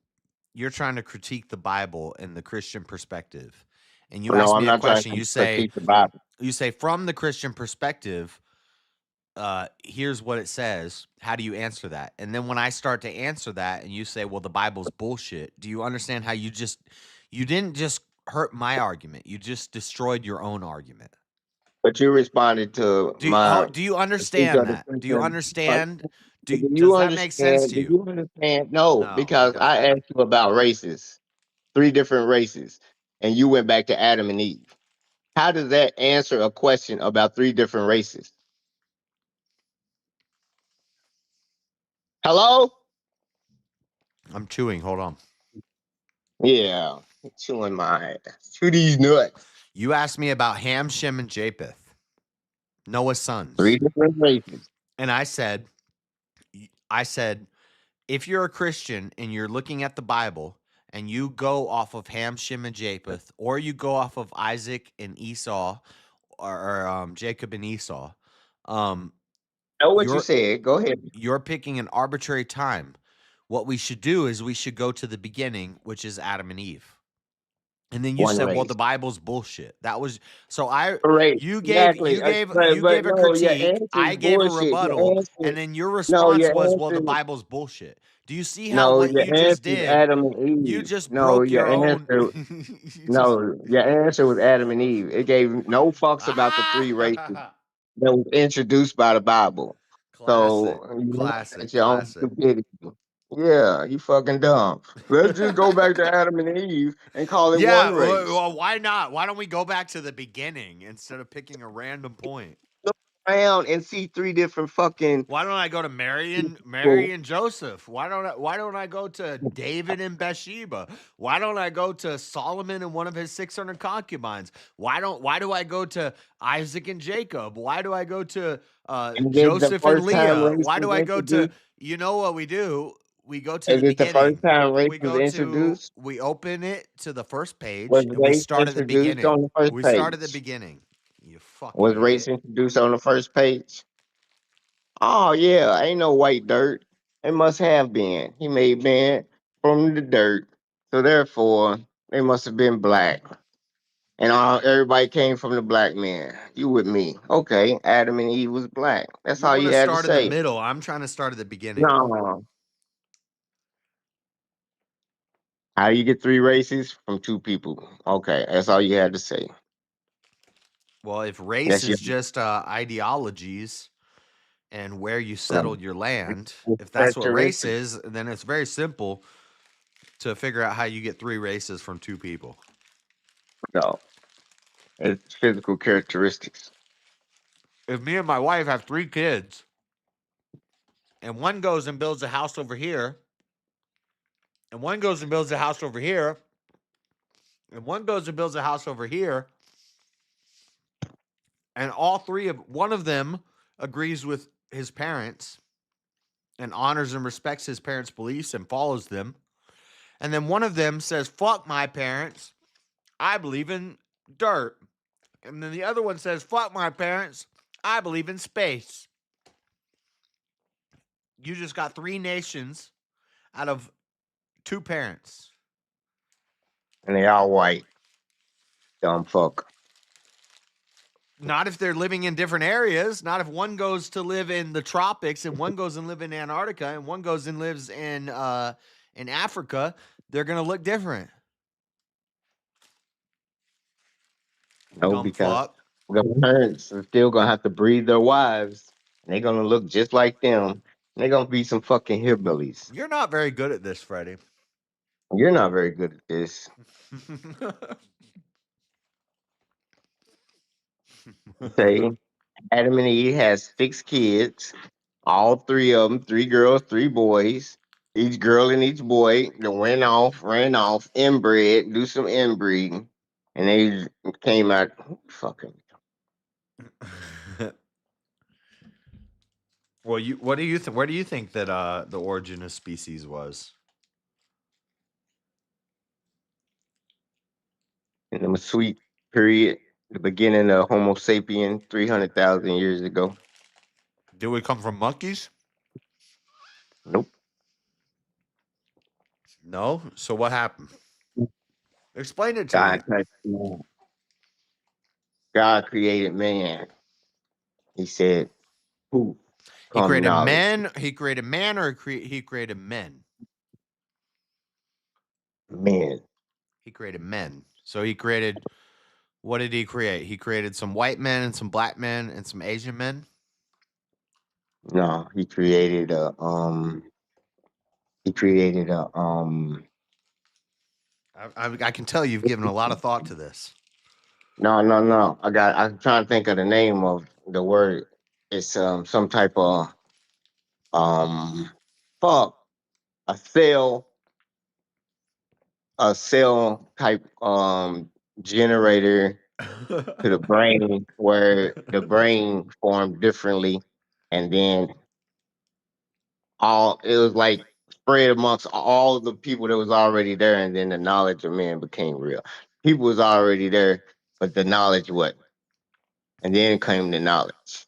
you're trying to critique the Bible in the Christian perspective, and you No, ask I'm me a not trying question. to You say, critique the Bible. from the Christian perspective, here's what it says. How do you answer that? And then when I start to answer that, and you say, well, the Bible's bullshit. Do you understand how you didn't just hurt my argument? You just destroyed your own argument. But you responded to my Do you critique understand of the that? Do you Christian. understand? Do Does you that make sense understand? to Do you? you understand? No, No, it because doesn't. I asked you about races, 3 different races, and you went back to Adam and Eve. How does that answer a question about 3 different races? Hello? I'm chewing. Hold on. Yeah, chewing my ass. Chew these nuts. You asked me about Ham, Shem, and Japheth, Noah's sons. 3 different races. And I said, if you're a Christian and you're looking at the Bible and you go off of Ham, Shem, and Japheth, or you go off of Isaac and Esau, or Jacob and Esau, Know what you said. Go ahead. you're picking an arbitrary time. What we should do is we should go to the beginning, which is Adam and Eve. And then you One said, "Well, race. the Bible's bullshit." That was so. Right, You exactly. gave But a no, your critique. answer I is gave a bullshit. Your rebuttal, answer, and then your no, response your was, "Well, the answer, Bible's bullshit." Do you see how no, what your you just answer is did? Adam and You Eve. just No, broke your your own. answer, no, your answer was Adam and Eve. It gave no fucks about the 3 races that was introduced by the Bible. Classic, So you laugh classic, at your own classic. stupidity. Yeah, you fucking dumb. Let's just go back to Adam and Eve and call it Yeah, one race. well, why not? Why don't we go back to the beginning instead of picking a random point? Look around and see 3 different fucking Why don't I go to Mary people. and Joseph? Why don't I go to David and Bathsheba? Why don't I go to Solomon and one of his 600 concubines? Why do I go to Isaac and Jacob? Why do I go to And is the Joseph and first time Leah? race Why was do I go to introduced? you know what we do? We go to Is the it the beginning. first time race We was go to introduced? we open it to the first Was page and we race start at the introduced beginning. on the first We start at the page? beginning. You fucking Was race idiot. introduced on the first page? Oh yeah, ain't no white dirt. It must have been. He made man from the dirt, so therefore they must have been black. And everybody came from the black man. You with me? Okay, Adam and Eve was black. That's You all want you to had to start in the say. middle. I'm trying to start at the beginning. No. How you get 3 races from 2 people? Okay, that's all you had to say. Well, if race That's your is just ideologies and where you settled your land, if that's what race characteristic. is, then it's very simple to figure out how you get 3 races from 2 people. No, it's physical characteristics. If me and my wife have 3 kids and one goes and builds a house over here, and one goes and builds a house over here, and one goes and builds a house over here, and one of them agrees with his parents and honors and respects his parents' beliefs and follows them. And then one of them says, fuck my parents. I believe in dirt. And then the other one says, fuck my parents. I believe in space. You just got 3 nations out of 2 parents. And they all white. Dumb fuck. Not if they're living in different areas. Not if one goes to live in the tropics and one goes and live in Antarctica and one goes and lives in Africa. They're gonna look different. No, Dumb because fuck. the parents are still gonna have to breed their wives, and they're gonna look just like them. And they're gonna be some fucking hillbillies. You're not very good at this, Freddie. You're not very good at this. Say, Adam and Eve has 6 kids. All 3 of them, 3 girls, 3 boys. Each girl and each boy that ran off, inbred, do some inbreeding, and they came out fucking. Well, what do you where do you think that the origin of species was? In the sweet period, the beginning of Homo sapien 300,000 years ago. Did we come from monkeys? Nope. No. So what happened? Explain it to me. God created man. He said, "Who? He created men. He created man, or he created men. Men. He created men. So he created. What did he create? He created some white men and some black men and some Asian men. No, he created a He created a I can tell you've given a lot of thought to this. No. I'm trying to think of the name of the word. It's some type of fuck a cell type generator to the brain where the brain formed differently, and then it was like spread amongst all the people that was already there, and then the knowledge of man became real. People was already there, but the knowledge what? And then came the knowledge.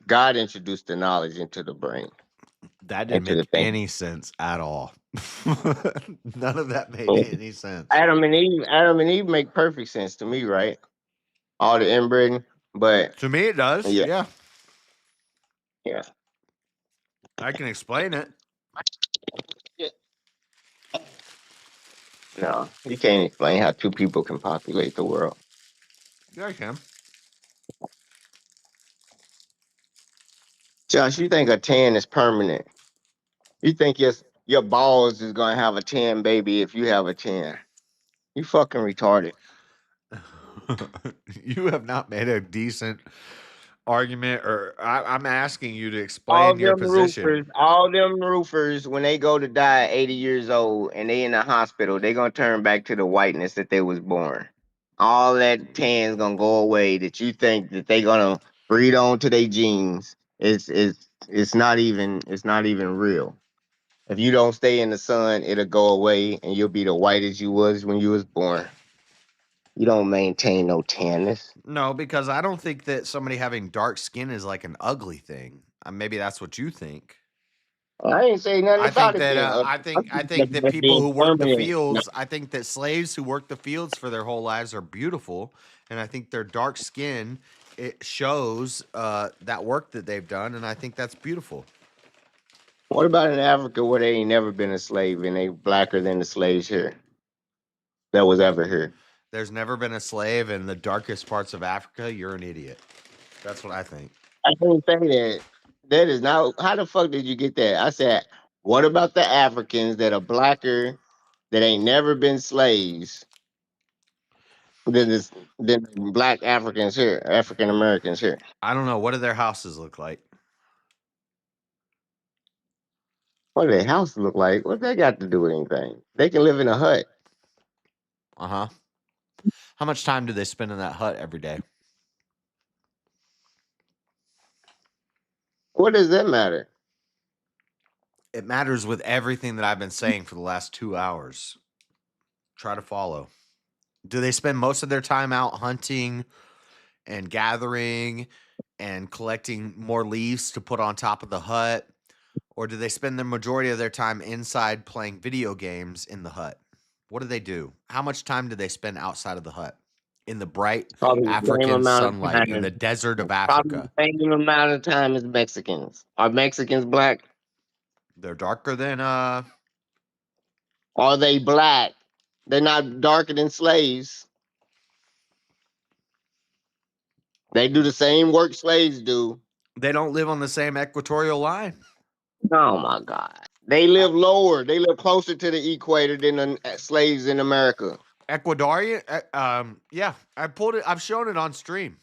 God introduced the knowledge into the brain. That didn't into the make thing. any sense at all. None of that made Oh. any sense. Adam and Eve make perfect sense to me, right? All the inbreeding, but To me it does. Yeah. Yeah. I can explain it. No, you can't explain how two people can populate the world. Yeah, I can. Josh, you think a tan is permanent? You think your balls is gonna have a tan baby if you have a tan? You fucking retarded. You have not made a decent argument, or I'm asking you to All explain your them position. roofers, when they go to die at 80 years old and they in the hospital, they gonna turn back to the whiteness that they was born. All that tan's gonna go away that you think that they gonna breed on to their genes. It's not even real. If you don't stay in the sun, it'll go away and you'll be the white as you was when you was born. You don't maintain no tanness. No, because I don't think that somebody having dark skin is like an ugly thing. Maybe that's what you think. I ain't say nothing I think about it that being I think that people who work the fields, I think that slaves who work the fields for their whole lives are beautiful, and I think their dark skin it shows that work that they've done, and I think that's beautiful. What about in Africa where they ain't never been a slave and they blacker than the slaves here that was ever here? There's never been a slave in the darkest parts of Africa. You're an idiot. That's what I think. I didn't say that. That is not. How the fuck did you get that? I said, what about the Africans that are blacker that ain't never been slaves than black Africans here, African Americans here? I don't know. What do their houses look like? What do their houses look like? What they got to do with anything? They can live in a hut. Uh-huh. How much time do they spend in that hut every day? What does that matter? It matters with everything that I've been saying for the last 2 hours. Try to follow. Do they spend most of their time out hunting and gathering and collecting more leaves to put on top of the hut? Or do they spend the majority of their time inside playing video games in the hut? What do they do? How much time do they spend outside of the hut? In the bright Probably the same African amount of sunlight, in time. the desert of Probably Africa. the same amount of time as Mexicans. Are Mexicans black? They're darker than Are they black? They're not darker than slaves. They do the same work slaves do. they don't live on the same equatorial line. Oh my God. They live lower. They live closer to the equator than the slaves in America. Ecuadorian, yeah, I've shown it on stream.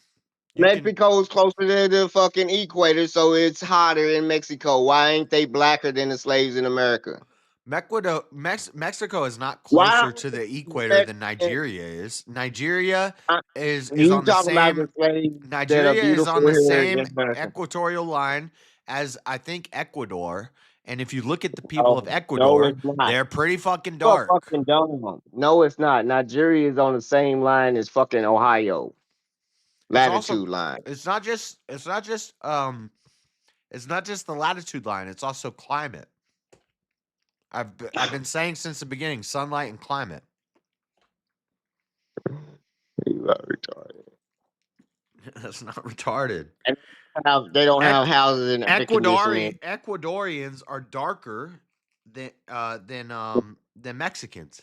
Mexico's closer to the fucking equator, so it's hotter in Mexico. Why ain't they blacker than the slaves in America? Mexico is not closer to the equator than Nigeria is. Nigeria is You on the talking about same. the slaves that are Nigeria is on beautiful the here same in America? equatorial line as I think Ecuador. And if you look at the people of No, Ecuador, it's not. they're pretty fucking You're dark. fucking dumb. No, it's not. Nigeria is on the same line as fucking Ohio. Latitude line. It's not just the latitude line. It's also climate. I've been saying since the beginning, sunlight and climate. You are retarded. That's not retarded. And they don't have houses and air conditioning. Ecuadorians are darker than Mexicans.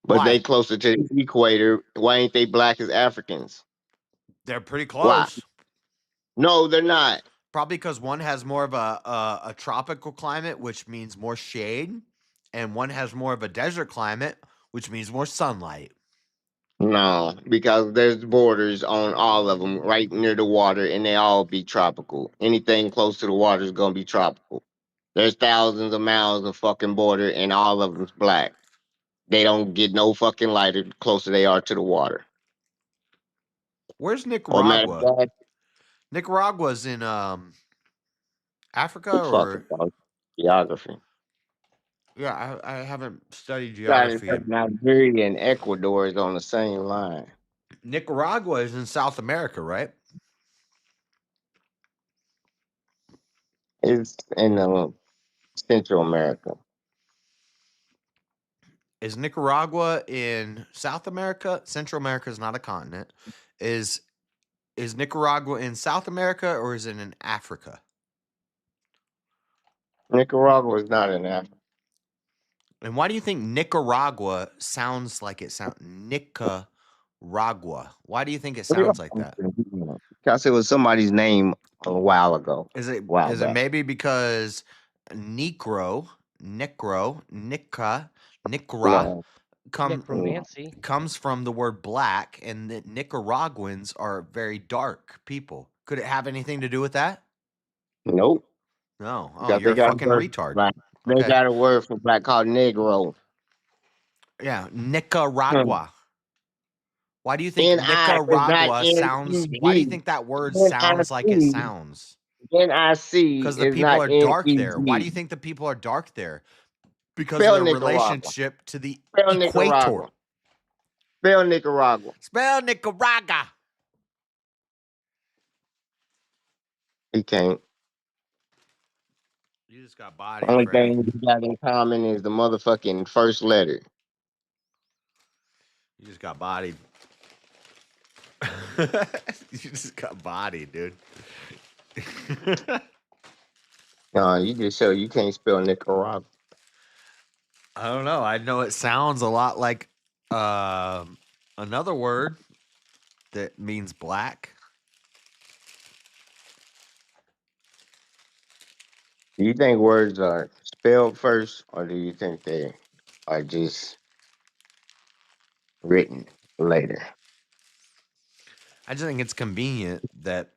But Why? they closer to the equator. Why ain't they black as Africans? They're pretty Why? close. No, they're not. Probably because one has more of a tropical climate, which means more shade, and one has more of a desert climate, which means more sunlight. No, because there's borders on all of them right near the water, and they all be tropical. Anything close to the water is gonna be tropical. There's thousands of miles of fucking border, and all of them's black. They don't get no fucking lighter the closer they are to the water. Where's Or matter Nicaragua? of fact, Nicaragua's in Africa, who or fucking knows geography? yeah, I haven't studied Got it. geography. Nigeria and Ecuador is on the same line. Nicaragua is in South America, right? It's in Central America. Is Nicaragua in South America? Central America is not a continent. Is Nicaragua in South America, or is it in Africa? Nicaragua is not in Africa. And why do you think Nicaragua sounds like it sounds Nicaragua? Why do you think it sounds like that? Because it was somebody's name a while ago. Is it While is it back. maybe because Nicra No. Necromancy. comes from the word black, and that Nicaraguans are very dark people? Could it have anything to do with that? Nope. No. Oh, Because you're they a got fucking word for retard. black. They Okay. got a word for black called Negro. Yeah, Nicaragua. Why do you think N-I is not Nicaragua sounds? Why do you N-E-G. think that word sounds like it N-I-C. sounds? N-I-C Because the is people not are dark there. Why do N-E-G. you think the people are dark there? Because Spell of their Nicaragua. relationship to the Spell equator. Nicaragua. Spell Nicaragua. Spell Nicaragua. He can't. You just got bodied, Only Freddie. thing we got in common is the motherfucking first letter. You just got bodied. You just got bodied, dude. No, you just show you can't spell Nicaragua. I don't know. I know it sounds a lot like another word that means black. Do you think words are spelled first, or do you think they are just written later? I just think it's convenient that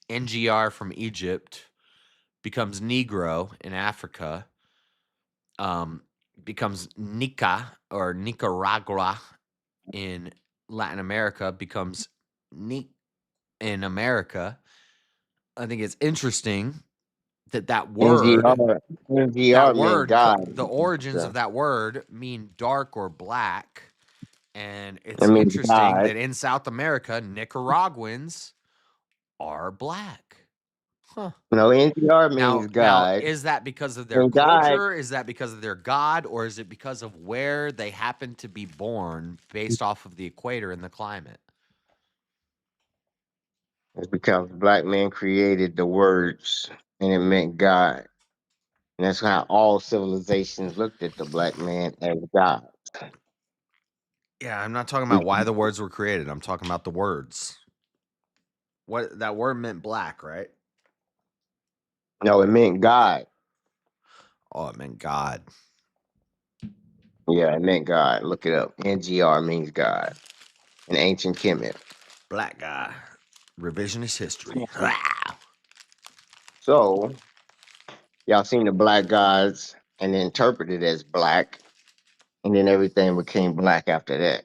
NGR from Egypt becomes Negro in Africa, becomes Nica or Nicaragua in Latin America, becomes Ni in America. I think it's interesting that word, NGR meant God. the origins So, of that word mean dark or black. And it's it means interesting God. that in South America, Nicaraguans are black. Huh. No, NGR means Now, God. is that because of their And God culture? Is that because of their God? Or is it because of where they happen to be born based off of the equator and the climate? is because black men created the words, and it meant God. And that's how all civilizations looked at the black man as God. Yeah, I'm not talking about why the words were created. I'm talking about the words. What that word meant black, right? No, it meant God. Oh, it meant God. Yeah, it meant God. Look it up. NGR means God in ancient Kemet. Black guy. Revisionist history. So, y'all seen the black gods and interpreted as black, and then everything became black after that.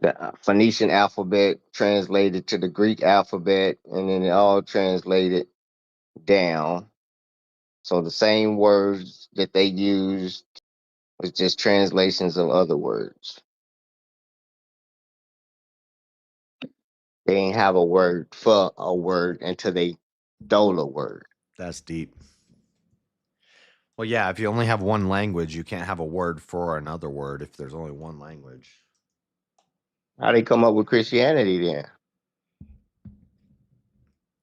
The Phoenician alphabet translated to the Greek alphabet, and then it all translated down. So the same words that they used was just translations of other words. they ain't have a word for a word until they stole a word. That's deep. Well, yeah, if you only have one language, you can't have a word for another word if there's only one language. How they come up with Christianity then?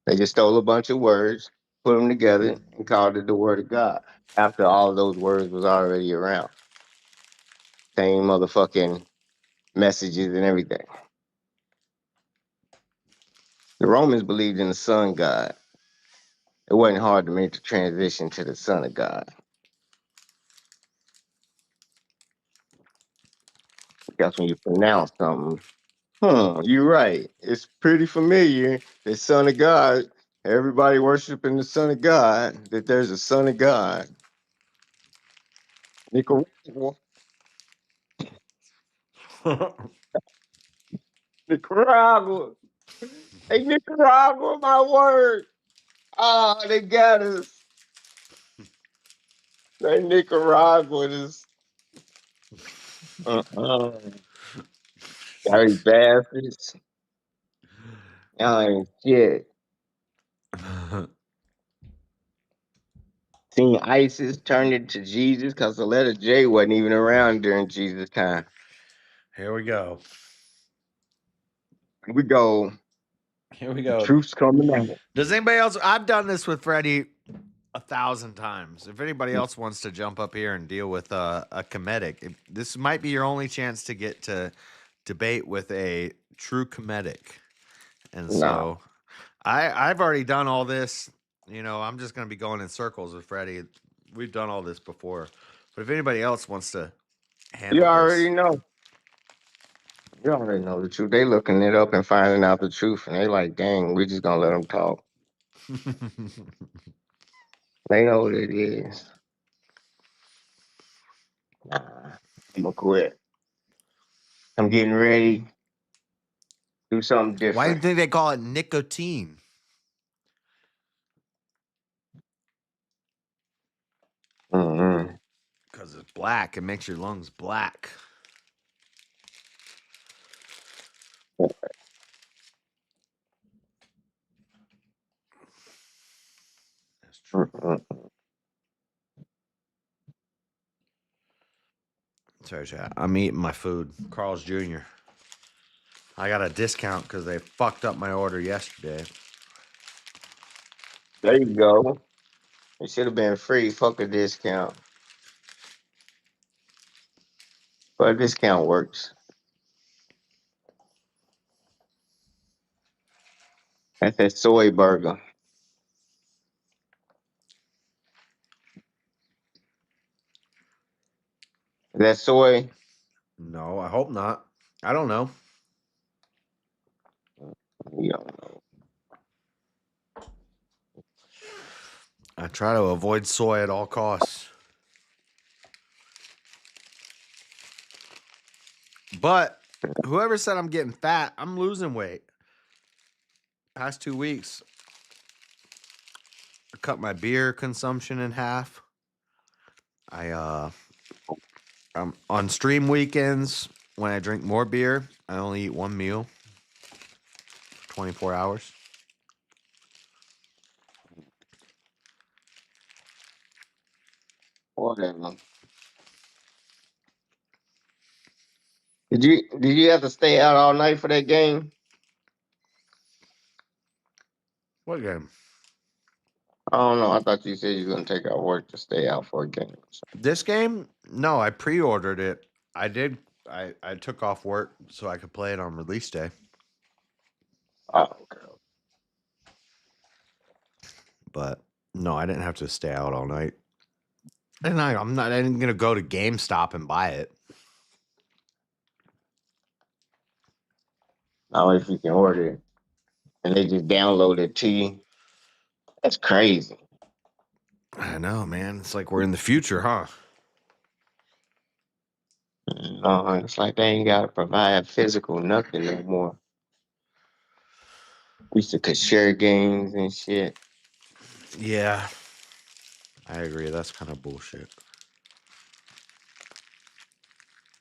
They just stole a bunch of words, put them together, and called it the Word of God. After all of those words was already around. Same motherfucking messages and everything. The Romans believed in the sun god. It wasn't hard to make the transition to the son of God. That's when you pronounce something. You're right. It's pretty familiar. The son of God, everybody worshiping the son of God, that there's a son of God. Nicaragua. Nicaragua. Hey, Nicaragua, my word. Ah, they got us. They Nicaraguans. Dirty bastards. Y'all ain't shit. Seen ISIS turned into Jesus because the letter J wasn't even around during Jesus' time. Here we go. We go. Here we go. Truth's coming out. Does anybody else? I've done this with Freddie 1,000 times. If anybody else wants to jump up here and deal with a comedic, this might be your only chance to get to debate with a true comedic. And so I've already done all this. You know, I'm just going to be going in circles with Freddie. We've done all this before. But if anybody else wants to handle You already this. know. You already know the truth. They looking it up and finding out the truth, and they like, dang, we just gonna let them talk. They know what it is. Nah, I'm gonna quit. I'm getting ready. Do something different. Why do you think they call it nicotine? Because it's black. It makes your lungs black. That's true. Sorry, chat. I'm eating my food. Carl's Jr. I got a discount because they fucked up my order yesterday. There you go. It should have been free. Fuck a discount. But a discount works. That's that soy burger. Is that soy? No, I hope not. I don't know. You don't know. I try to avoid soy at all costs. But whoever said I'm getting fat, I'm losing weight. Past 2 weeks, I cut my beer consumption in half. On stream weekends, when I drink more beer, I only eat one meal for 24 hours. Whatever. Did you have to stay out all night for that game? What game? I don't know. I thought you said you were gonna take out work to stay out for a game. This game? No, I pre-ordered it. I did. I took off work so I could play it on release day. Oh, okay. But no, I didn't have to stay out all night. And I didn't gonna go to GameStop and buy it. Now if you can order it, and they just download it to you. That's crazy. I know, man. It's like we're in the future, huh? No, it's like they ain't gotta provide physical nothing no more. We used to share games and shit. Yeah. I agree. That's kind of bullshit.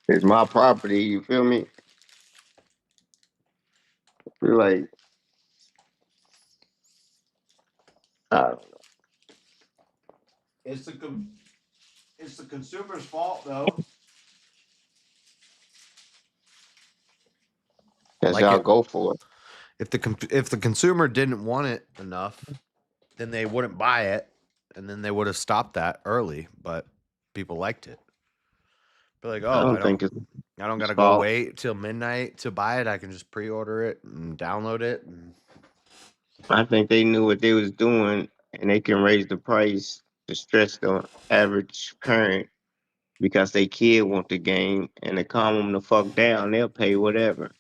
It's my property, you feel me? I feel like It's the consumer's fault, though. That's Like y'all it, go for it. if the consumer didn't want it enough, then they wouldn't buy it, and then they would have stopped that early. But people liked it. Be like, I oh, don't think it's I don't his gotta go fault. wait till midnight to buy it. I can just pre-order it and download it. And I think they knew what they was doing, and they can raise the price to stretch the average parent because they kid want the game, and to calm them the fuck down, they'll pay whatever.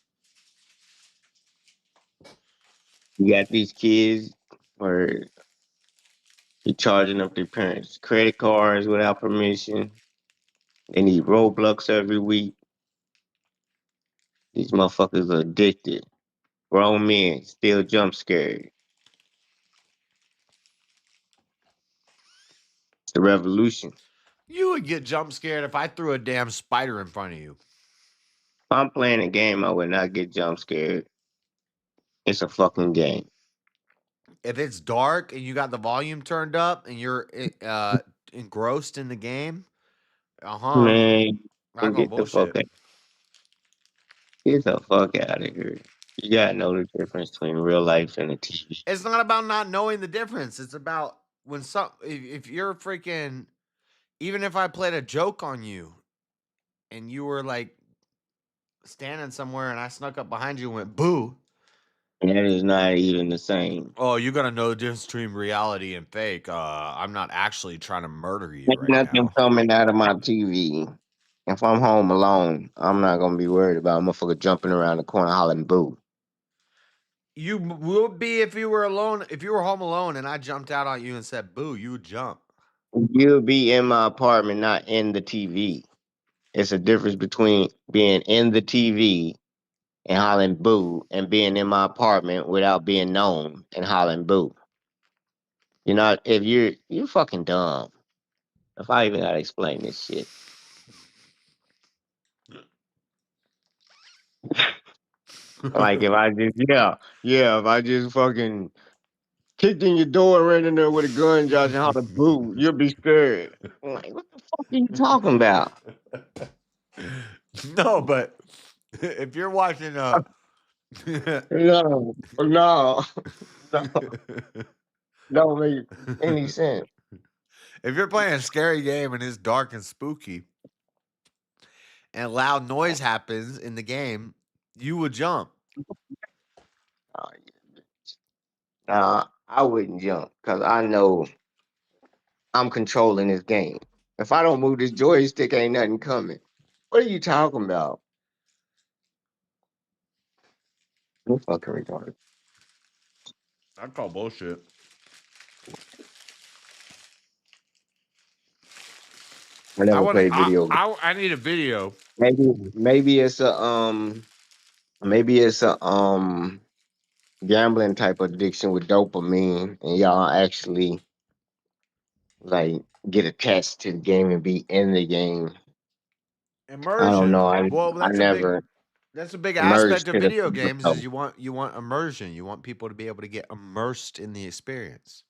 You got these kids where you charging up their parents' credit cards without permission. They need Roblox every week. These motherfuckers are addicted. Grown men still jump scared. It's the revolution. you would get jump scared if I threw a damn spider in front of you. If I'm playing a game, I would not get jump scared. It's a fucking game. If it's dark and you got the volume turned up and you're engrossed in the game, Man, I go get the fuck bullshit. out. Get the fuck out of here. You gotta know the difference between real life and the TV. It's not about not knowing the difference. It's about when if you're freaking, even if I played a joke on you and you were like standing somewhere and I snuck up behind you and went boo. And that is not even the same. Oh, you gotta know the difference between reality and fake. I'm not actually trying to murder you Ain't right nothing now. coming out of my TV. If I'm home alone, I'm not gonna be worried about a motherfucker jumping around the corner hollering boo. You would be if you were alone. If you were home alone and I jumped out on you and said boo, you would jump. You'll be in my apartment, not in the TV. It's a difference between being in the TV and hollering boo and being in my apartment without being known and hollering boo. You're not, if you're fucking dumb. If I even gotta explain this shit. Like if I just if I just fucking kicked in your door and ran in there with a gun, Josh, and hollered boo, you'll be scared. I'm like, what the fuck are you talking about? No, but if you're watching No, no. Don't make any sense. If you're playing a scary game and it's dark and spooky and loud noise happens in the game, you would jump. Nah, I wouldn't jump because I know I'm controlling this game. If I don't move this joystick, ain't nothing coming. What are you talking about? You fucking retarded. I call bullshit. I never played video. I need a video. Maybe it's a gambling type of addiction with dopamine, and y'all actually like get attached to the game and be in the game. Immersion. I don't know. I never. That's a big immersed aspect of to the video games level. is you want immersion. You want people to be able to get immersed in the experience.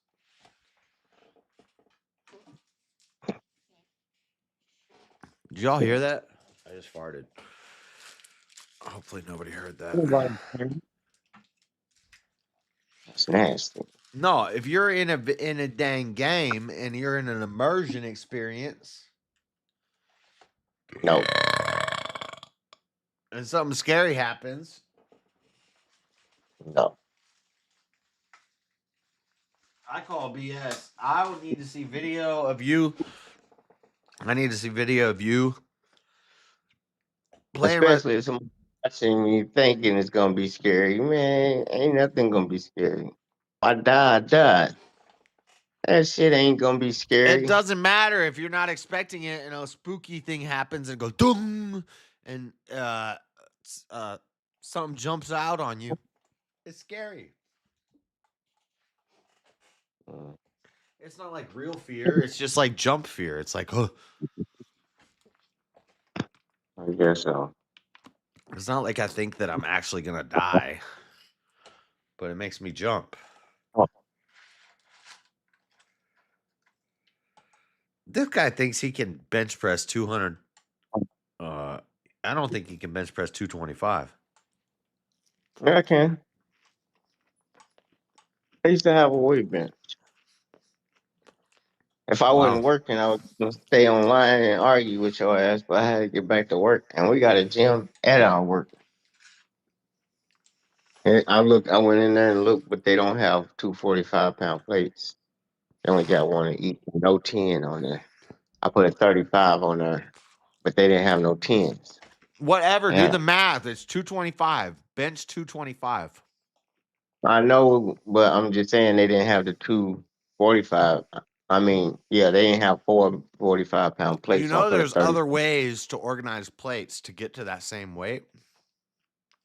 Did y'all hear that? I just farted. Hopefully nobody heard that. That's nasty. No, if you're in a dang game and you're in an immersion experience, no, and something scary happens, no. I call BS. I would need to see video of you. I need to see video of you playing. Especially if someone's watching you thinking it's gonna be scary. Man, ain't nothing gonna be scary. I die. That shit ain't gonna be scary. It doesn't matter if you're not expecting it and a spooky thing happens and goes doom and something jumps out on you. It's scary. It's not like real fear. It's just like jump fear. It's like, oh. I guess so. It's not like I think that I'm actually gonna die, but it makes me jump. This guy thinks he can bench press 200. I don't think he can bench press 225. Yeah, I can. I used to have a weight bench. If I wasn't working, I would just stay online and argue with your ass, but I had to get back to work. And we got a gym at our work. And I went in there and looked, but they don't have 245-pound plates. They only got one to eat, no 10 on there. I put a 35 on there, but they didn't have no 10s. Whatever, do Yeah. the math. It's 225. Bench 225. I know, but I'm just saying they didn't have the 245. I mean, yeah, they didn't have 445-pound plates. You So I know put a there's 30. other ways to organize plates to get to that same weight.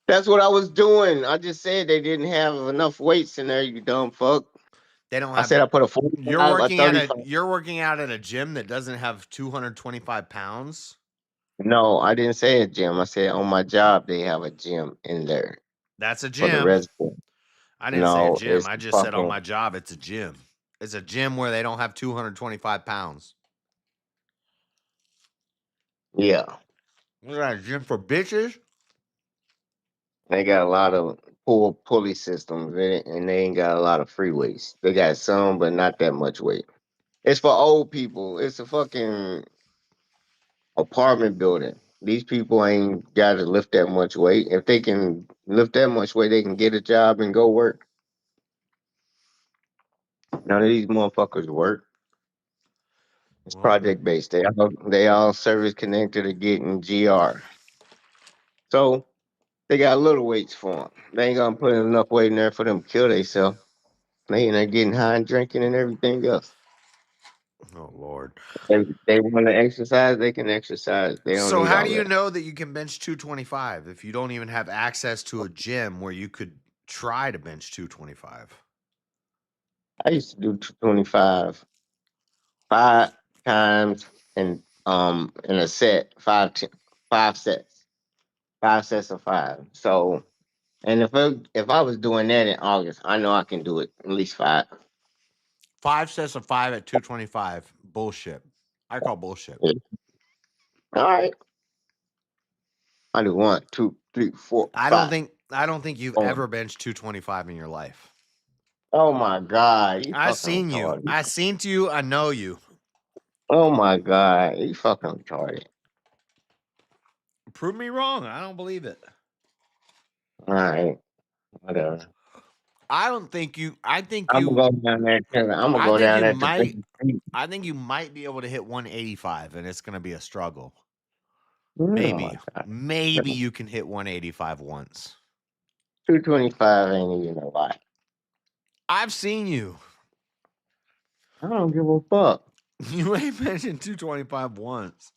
That's what I was doing. I just said they didn't have enough weights in there, you dumb fuck. They don't I have said I put a 45, you're working out at a gym that doesn't have 225 pounds. No, I didn't say a gym. I said on my job they have a gym in there. That's a For the gym. resident. I didn't say a No, gym. it's I just said on fucking- my job it's a gym. It's a gym where they don't have 225 pounds. Yeah. What is that, a gym for bitches? They got a lot of pulley systems in it, and they ain't got a lot of free weights. They got some, but not that much weight. It's for old people. It's a fucking apartment building. These people ain't got to lift that much weight. If they can lift that much weight, they can get a job and go work. None of these motherfuckers work. It's project based. They all service connected to getting GR. So they got little weights for them. They ain't gonna put enough weight in there for them to kill themselves. They ain't getting high and drinking and everything else. Oh Lord. They want to exercise, they can exercise. They don't So need how all do you that. know that you can bench 225 if you don't even have access to a gym where you could try to bench 225? I used to do 225 5 times in a set, five sets. 5 sets of 5. So, and if I was doing that in August, I know I can do it at least 5. 5 sets of 5 at 225. Bullshit. I call bullshit. Yeah. All right. I do 1, 2, 3, 4, 5. I don't think you've ever benched 225 in your life. Oh my God. I've seen you. I seen you. I know you. Oh my God. You fucking retarded. Prove me wrong. I don't believe it. All right. Whatever. I don't think you. I think I'm you. gonna go down there. I'm gonna go down there to I think you might be able to hit 185, and it's going to be a struggle. Oh Maybe, my God. maybe you can hit 185 once. 225 ain't even a lot. I've seen you. I don't give a fuck. You ain't mentioned 225 once.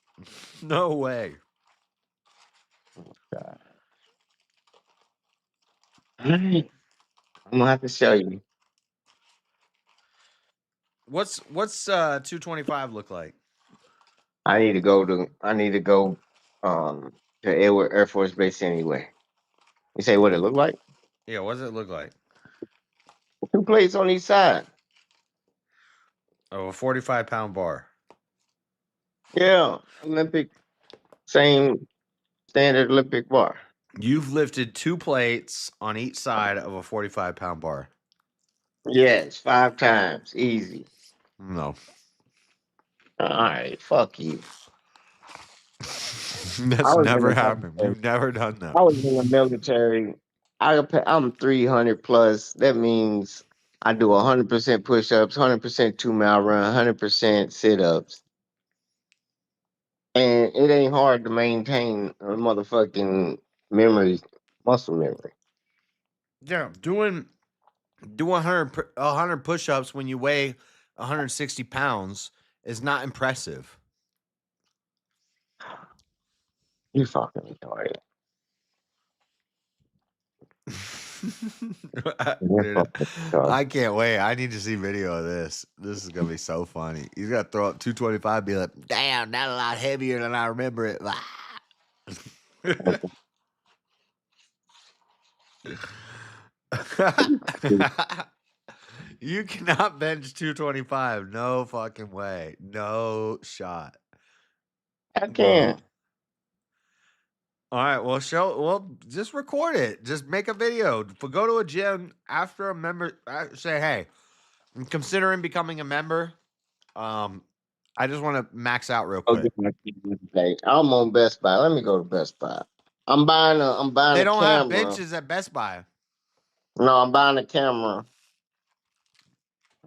No way. God. All right. I'm gonna have to show you. What's 225 look like? I need to go to Edward Air Force Base anyway. You say what it look like? Yeah, what does it look like? 2 plates on each side. Oh, a 45-pound bar. Yeah, Olympic, same standard Olympic bar. You've lifted 2 plates on each side of a 45-pound bar. Yes, 5 times, easy. No. All right, fuck you. That's never happened. You've never done that. I was in the military. I'm 300 plus. That means I do 100% push-ups, 100% 2-mile run, 100% sit-ups. And it ain't hard to maintain a motherfucking muscle memory. Yeah, doing 100 push-ups when you weigh 160 pounds is not impressive. You fucking retarded. Dude, I can't wait. I need to see video of this. This is gonna be so funny. He's gonna throw up 225, be like, "Damn, that's a lot heavier than I remember it." You cannot bench 225. No fucking way. No shot. I can. All right. Well, just record it. Just make a video. Go to a gym after a member. Say, hey, I'm considering becoming a member. I just want to max out real quick. I'm on Best Buy. Let me go to Best Buy. I'm buying They a don't have camera. benches at Best Buy. No, I'm buying a camera.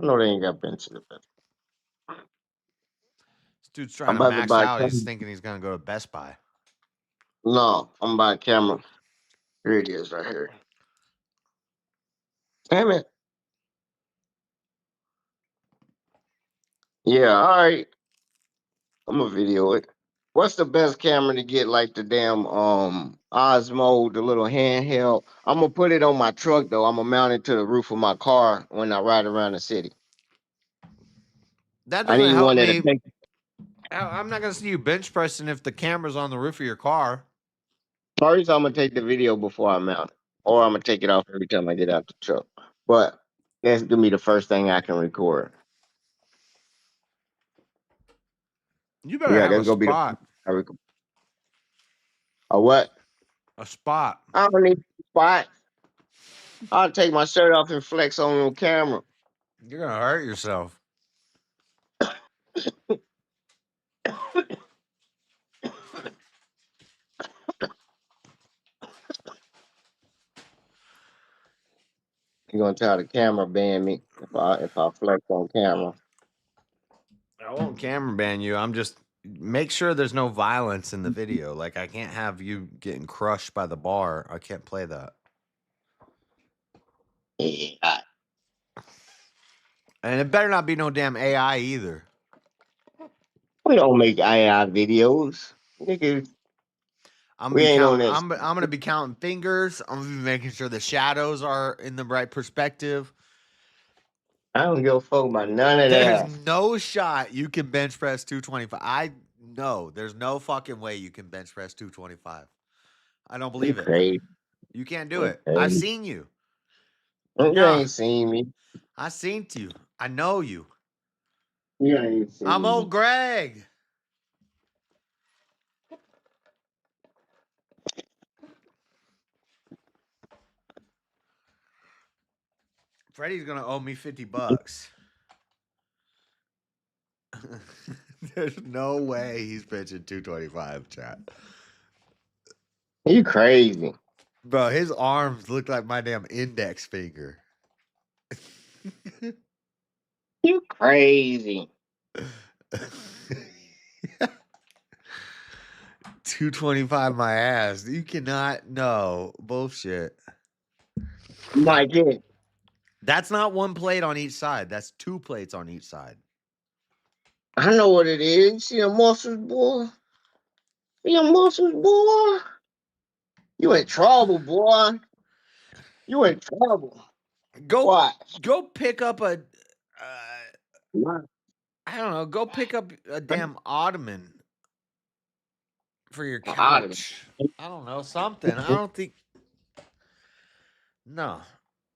I know they ain't got benches at Best Buy. This dude's trying I'm to about to max buy a out. He's camera. thinking he's gonna go to Best Buy. No, I'm buying a camera. Here it is right here. Damn it. Yeah, all right. I'm gonna video it. What's the best camera to get like the damn Osmo, the little handheld? I'm gonna put it on my truck though. I'm gonna mount it to the roof of my car when I ride around the city. That I doesn't need help one that'll me. take. I'm not gonna see you bench pressing if the camera's on the roof of your car. First, I'm gonna take the video before I mount it, or I'm gonna take it off every time I get out the truck. But that's gonna be the first thing I can record. You better Yeah, have that's a gonna be the spot. I record. A what? A spot. I don't need a spot. I'll take my shirt off and flex on the camera. You're gonna hurt yourself. You're gonna tell the camera ban me if I flex on camera. I won't camera ban you. I'm just make sure there's no violence in the video. Like I can't have you getting crushed by the bar. I can't play that. Yeah. And it better not be no damn AI either. We don't make AI videos, nigga. I'm We gonna be ain't on counting. that. I'm gonna be counting fingers. I'm gonna be making sure the shadows are in the right perspective. I don't give a fuck about none of There's that. no shot you can bench press 225. I know there's no fucking way you can bench press 225. I don't You believe it. crazy. You can't do You it. I've crazy. seen you. You Yeah, ain't seen me. I seen you. I know you. You ain't seen I'm me. old Greg. Freddie's gonna owe me $50. There's no way he's benching 225, chat. You crazy. Bro, his arms look like my damn index finger. You crazy. 225 my ass. You cannot no bullshit. My kid. That's not one plate on each side. That's two plates on each side. I know what it is. You see the muscles, boy? See the muscles, boy? You in trouble, boy. You in trouble. Go What? go pick up a What? I don't know, go pick up a damn ottoman for your Ottoman. couch. I don't know, something. I don't think No.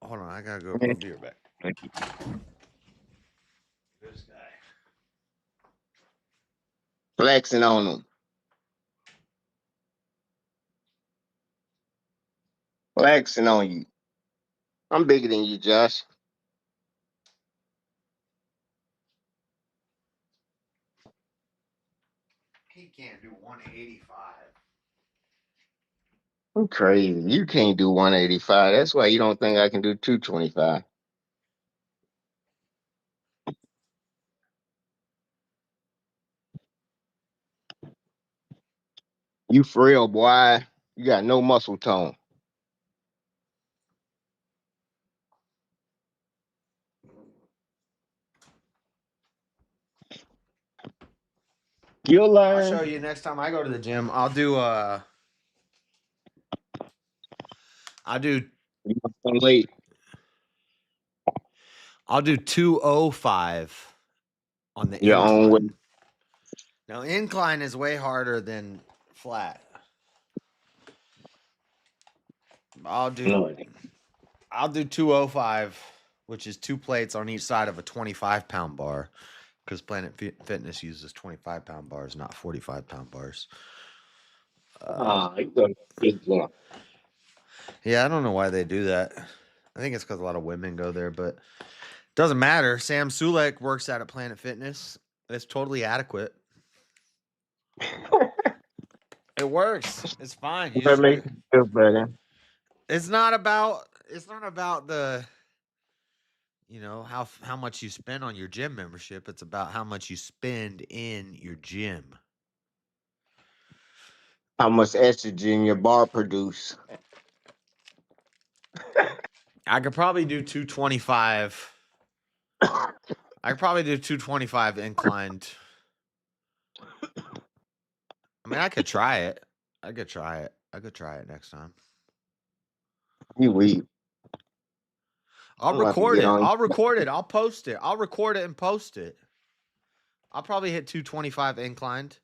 Hold on, I gotta go. I'll be right back. This guy. Flexing on them. Flexing on you. I'm bigger than you, Josh. He can't do 185. I'm crazy. You can't do 185. That's why you don't think I can do 225. You for real, boy. You got no muscle tone. You'll I'll learn. show you next time I go to the gym. I'll do late. I'll do 205 on the Your own way. incline. Now incline is way harder than flat. I'll do 205 which is 2 plates on each side of a 25-pound bar, because Planet Fitness uses 25-pound bars, not 45-pound bars. You got a big one. Yeah, I don't know why they do that. I think it's because a lot of women go there, but doesn't matter. Sam Sulek works out at Planet Fitness. It's totally adequate. It works. It's fine. You That just, makes you feel better. it's not about the how much you spend on your gym membership. It's about how much you spend in your gym. How much estrogen your bar produce? I could probably do 225. I could probably do 225 inclined. I mean, I could try it. I could try it next time. You weak. I'll record it. I'll post it. I'll record it and post it. I'll probably hit 225 inclined.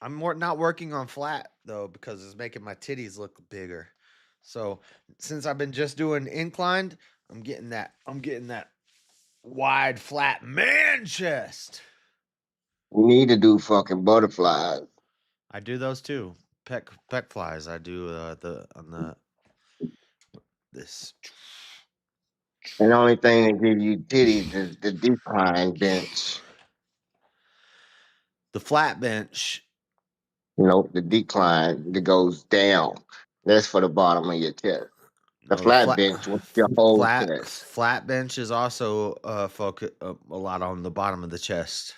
I'm not working on flat though, because it's making my titties look bigger. So since I've been just doing inclined, I'm getting that wide flat man chest. We need to do fucking butterflies. I do those too. Peck flies. I do this. And the only thing that give you titties is the decline bench. The flat bench. Nope, the decline that goes down. That's for the bottom of your chest. The flat bench with your whole chest. Flat bench is also focus a lot on the bottom of the chest.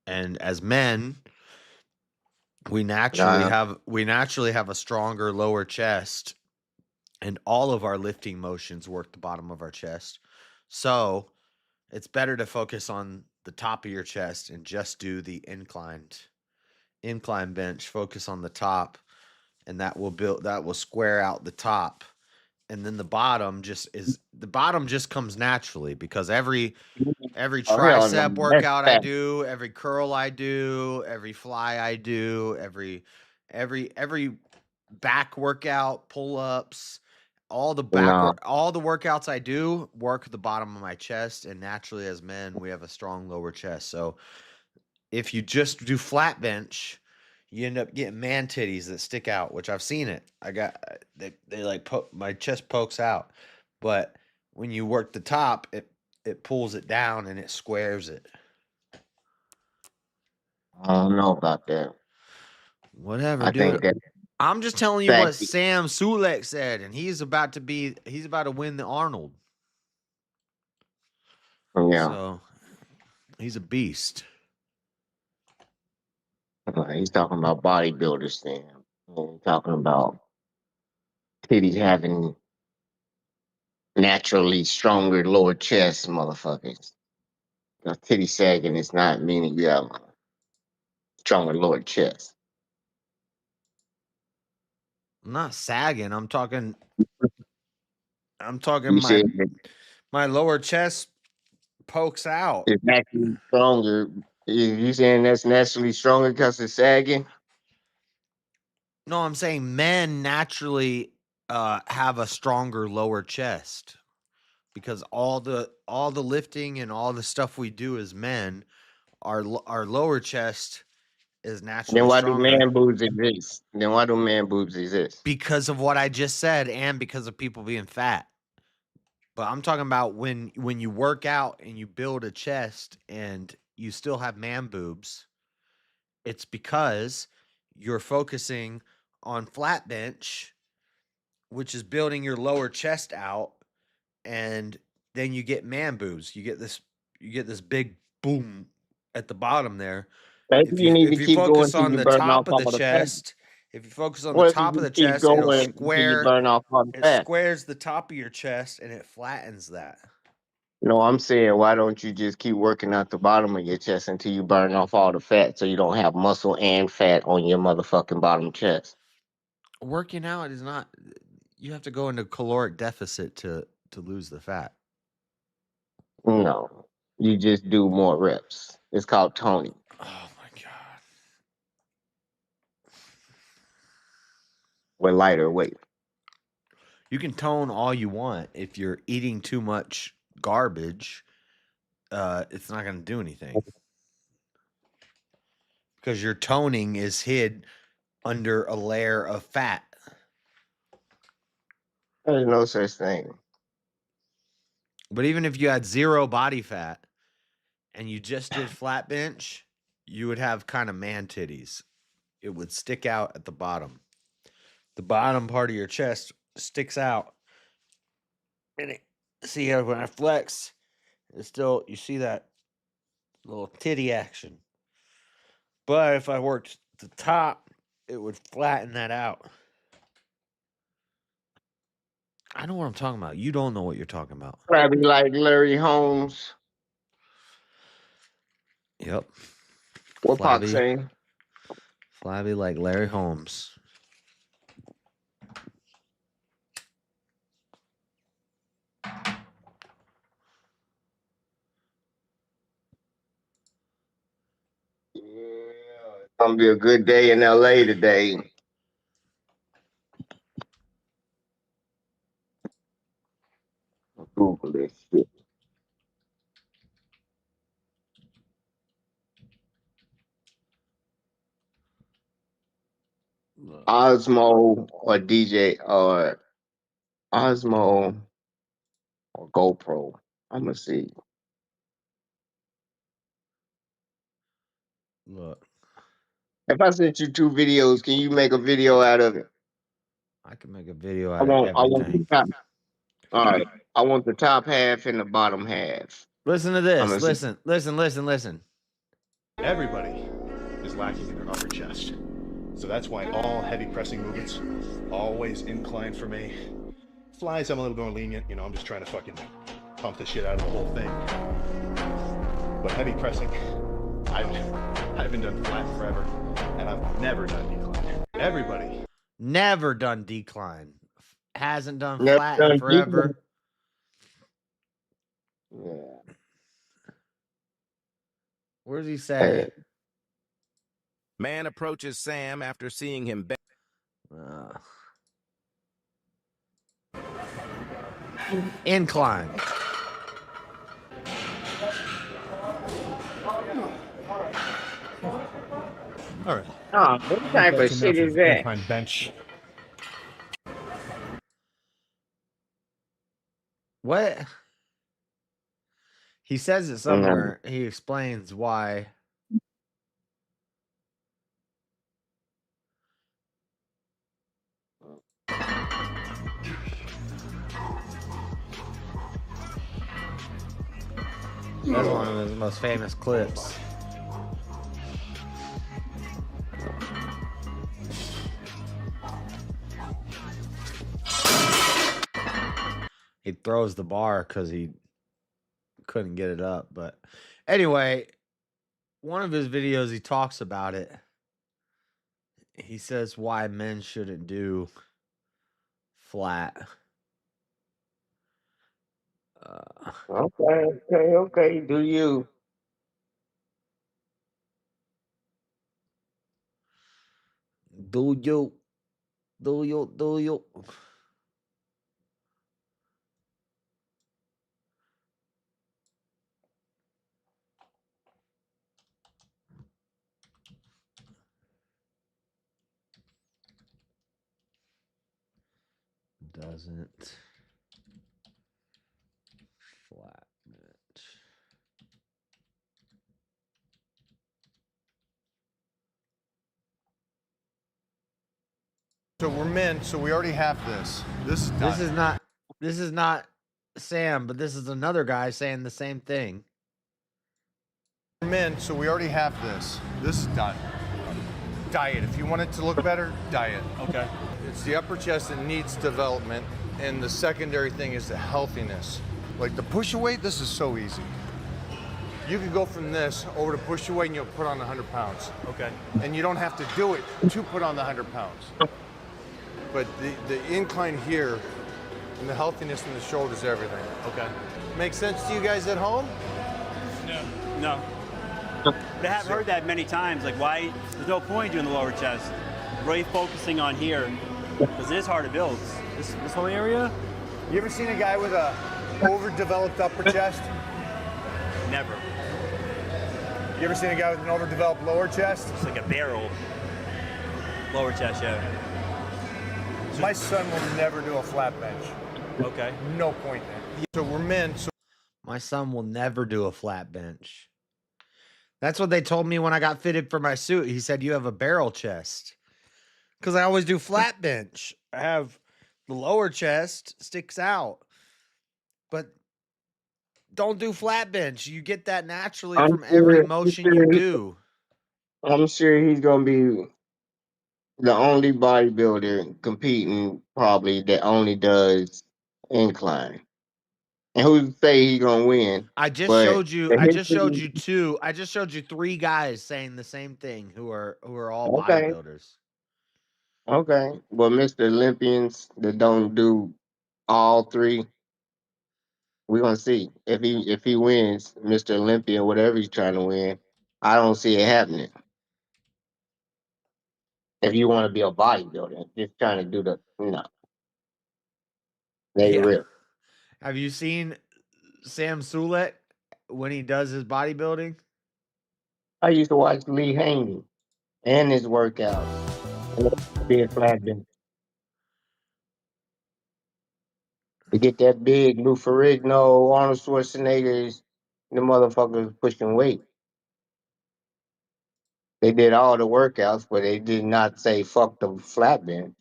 And as men, we naturally have a stronger lower chest, and all of our lifting motions work the bottom of our chest. So it's better to focus on the top of your chest and just do the incline bench. Focus on the top, and that will square out the top. And then the bottom just comes naturally, because every tricep workout I do, every curl I do, every fly I do, every back workout, pull-ups, all the workouts I do work the bottom of my chest, and naturally as men, we have a strong lower chest. So if you just do flat bench, you end up getting man titties that stick out, which I've seen it. They like my chest pokes out, but when you work the top, it pulls it down and it squares it. I don't know about that. Whatever, dude. I'm just telling you what Sam Sulek said, and he's about to win the Arnold. Yeah. So he's a beast. He's talking about bodybuilders then. He's talking about titties having naturally stronger lower chest, motherfuckers. Titty sagging is not meaning you have a stronger lower chest. I'm not sagging. I'm talking my lower chest pokes out. It's naturally stronger. You saying that's naturally stronger because it's sagging? No, I'm saying men naturally have a stronger lower chest, because all the lifting and all the stuff we do as men, our lower chest is naturally Then why stronger. do man boobs exist? Because of what I just said, and because of people being fat. But I'm talking about when you work out and you build a chest and you still have man boobs, it's because you're focusing on flat bench, which is building your lower chest out, and then you get man boobs. You get this big boom at the bottom there. Maybe you need to keep focus going on till the you burn top off of the all the chest, fat. if you focus on What the if top you of the keep chest, it'll going until you square. burn off all the It fat? squares the top of your chest and it flattens that. No, I'm saying, why don't you just keep working out the bottom of your chest until you burn off all the fat, so you don't have muscle and fat on your motherfucking bottom chest? Working out is not. You have to go into caloric deficit to lose the fat. No, you just do more reps. It's called toning. Oh my god! With lighter weight. You can tone all you want. If you're eating too much garbage, it's not going to do anything. Because your toning is hid under a layer of fat. There's no such thing. But even if you had 0 body fat and you just did flat bench, you would have kind of man titties. It would stick out at the bottom. The bottom part of your chest sticks out. And see how when I flex, it's still, you see that little titty action. But if I worked the top, it would flatten that out. I know what I'm talking about. You don't know what you're talking about. Probably like Larry Holmes. Yep. What Pac saying? Flabby like Larry Holmes. It's gonna be a good day in LA today. Google this shit. Osmo or DJ or Osmo or GoPro. I'm gonna see. Look. If I sent you 2 videos, can you make a video out of it? I can make a video I out of want everything. the top. All right. I want the top half and the bottom half. Listen to this. Listen. Everybody is lacking in their upper chest. So that's why all heavy pressing movements always incline for me. Flies, I'm a little more lenient. You know, I'm just trying to fucking pump the shit out of the whole thing. But heavy pressing, I haven't done flat forever, and I've never done decline. Everybody. Never done decline. Hasn't done Never flat done in forever. Yeah. Where does he say? Man approaches Sam after seeing him. Incline. All right. Oh, what type of shit is that? Incline bench. What? He says it somewhere. He explains why. That's one of his most famous clips. He throws the bar because he couldn't get it up. But anyway, one of his videos, he talks about it. He says why men shouldn't do flat. Okay. Do you? Do you? Doesn't flat bench. So we're men, so we already have this. This is not Sam, but this is another guy saying the same thing. We're men, so we already have this. This is done. Diet. If you want it to look better, diet. Okay. It's the upper chest that needs development, and the secondary thing is the healthiness. Like the push-a-weight, this is so easy. You could go from this over to push-a-weight and you'll put on 100 pounds. Okay. And you don't have to do it to put on the 100 pounds. But the incline here and the healthiness in the shoulders, everything. Okay. Makes sense to you guys at home? No. But I have heard that many times. Like, why? There's no point doing the lower chest. Really focusing on here, because it is hard to build. This whole area? You ever seen a guy with a overdeveloped upper chest? Never. You ever seen a guy with an overdeveloped lower chest? It's like a barrel. Lower chest, yeah. My son will never do a flat bench. Okay. No point in it. So we're men. So My son will never do a flat bench. That's what they told me when I got fitted for my suit. He said, you have a barrel chest. Because I always do flat bench. I have the lower chest sticks out. But don't do flat bench. You get that naturally from every motion you do. I'm sure he's gonna be the only bodybuilder competing probably that only does incline. And who's to say he's gonna win? I just But showed you. the I just showed history- you two. I just showed you 3 guys saying the same thing who are all Okay. bodybuilders. Okay, well, Mr. Olympians that don't do all 3, we're gonna see if he wins Mr. Olympia, whatever he's trying to win. I don't see it happening. If you want to be a bodybuilder, just trying to do the they Yeah. rip. Have you seen Sam Sulek when he does his bodybuilding? I used to watch Lee Haney and his workouts. Be a flat bench. To get that big Lou Ferrigno, Arnold Schwarzenegger's, the motherfuckers pushing weight. They did all the workouts, but they did not say fuck the flat bench.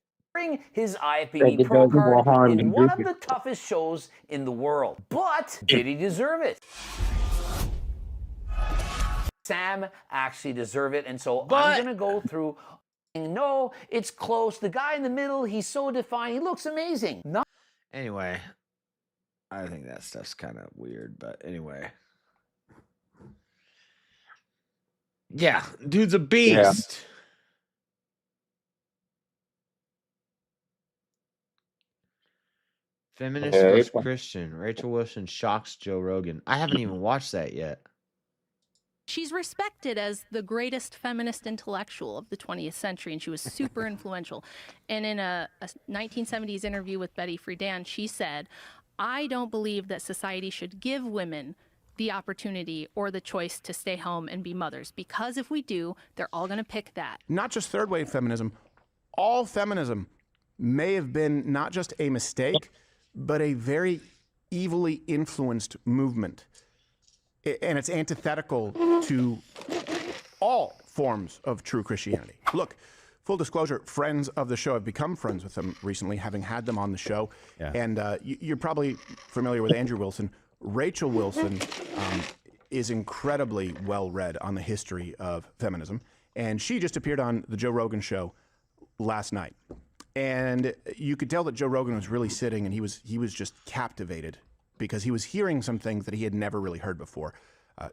His Like IFBB it Pro does more card harm in than one good. of the toughest shows in the world. But did he deserve it? Sam actually deserved it, and so I'm going to go through. No, it's close. The guy in the middle, he's so defined. He looks amazing. Anyway, I think that stuff's kind of weird, but anyway. Yeah, dude's a beast. Feminist Yeah, versus Christian. Rachel Wilson shocks Joe Rogan. I haven't even watched that yet. She's respected as the greatest feminist intellectual of the 20th century, and she was super influential. And in a 1970s interview with Betty Friedan, she said, I don't believe that society should give women the opportunity or the choice to stay home and be mothers, because if we do, they're all going to pick that. Not just third wave feminism, all feminism may have been not just a mistake, but a very evilly influenced movement. And it's antithetical to all forms of true Christianity. Look, full disclosure, friends of the show, I've become friends with them recently, having had them on the show. Yeah. And you're probably familiar with Andrew Wilson. Rachel Wilson is incredibly well-read on the history of feminism. And she just appeared on the Joe Rogan show last night. And you could tell that Joe Rogan was really sitting and he was just captivated because he was hearing some things that he had never really heard before.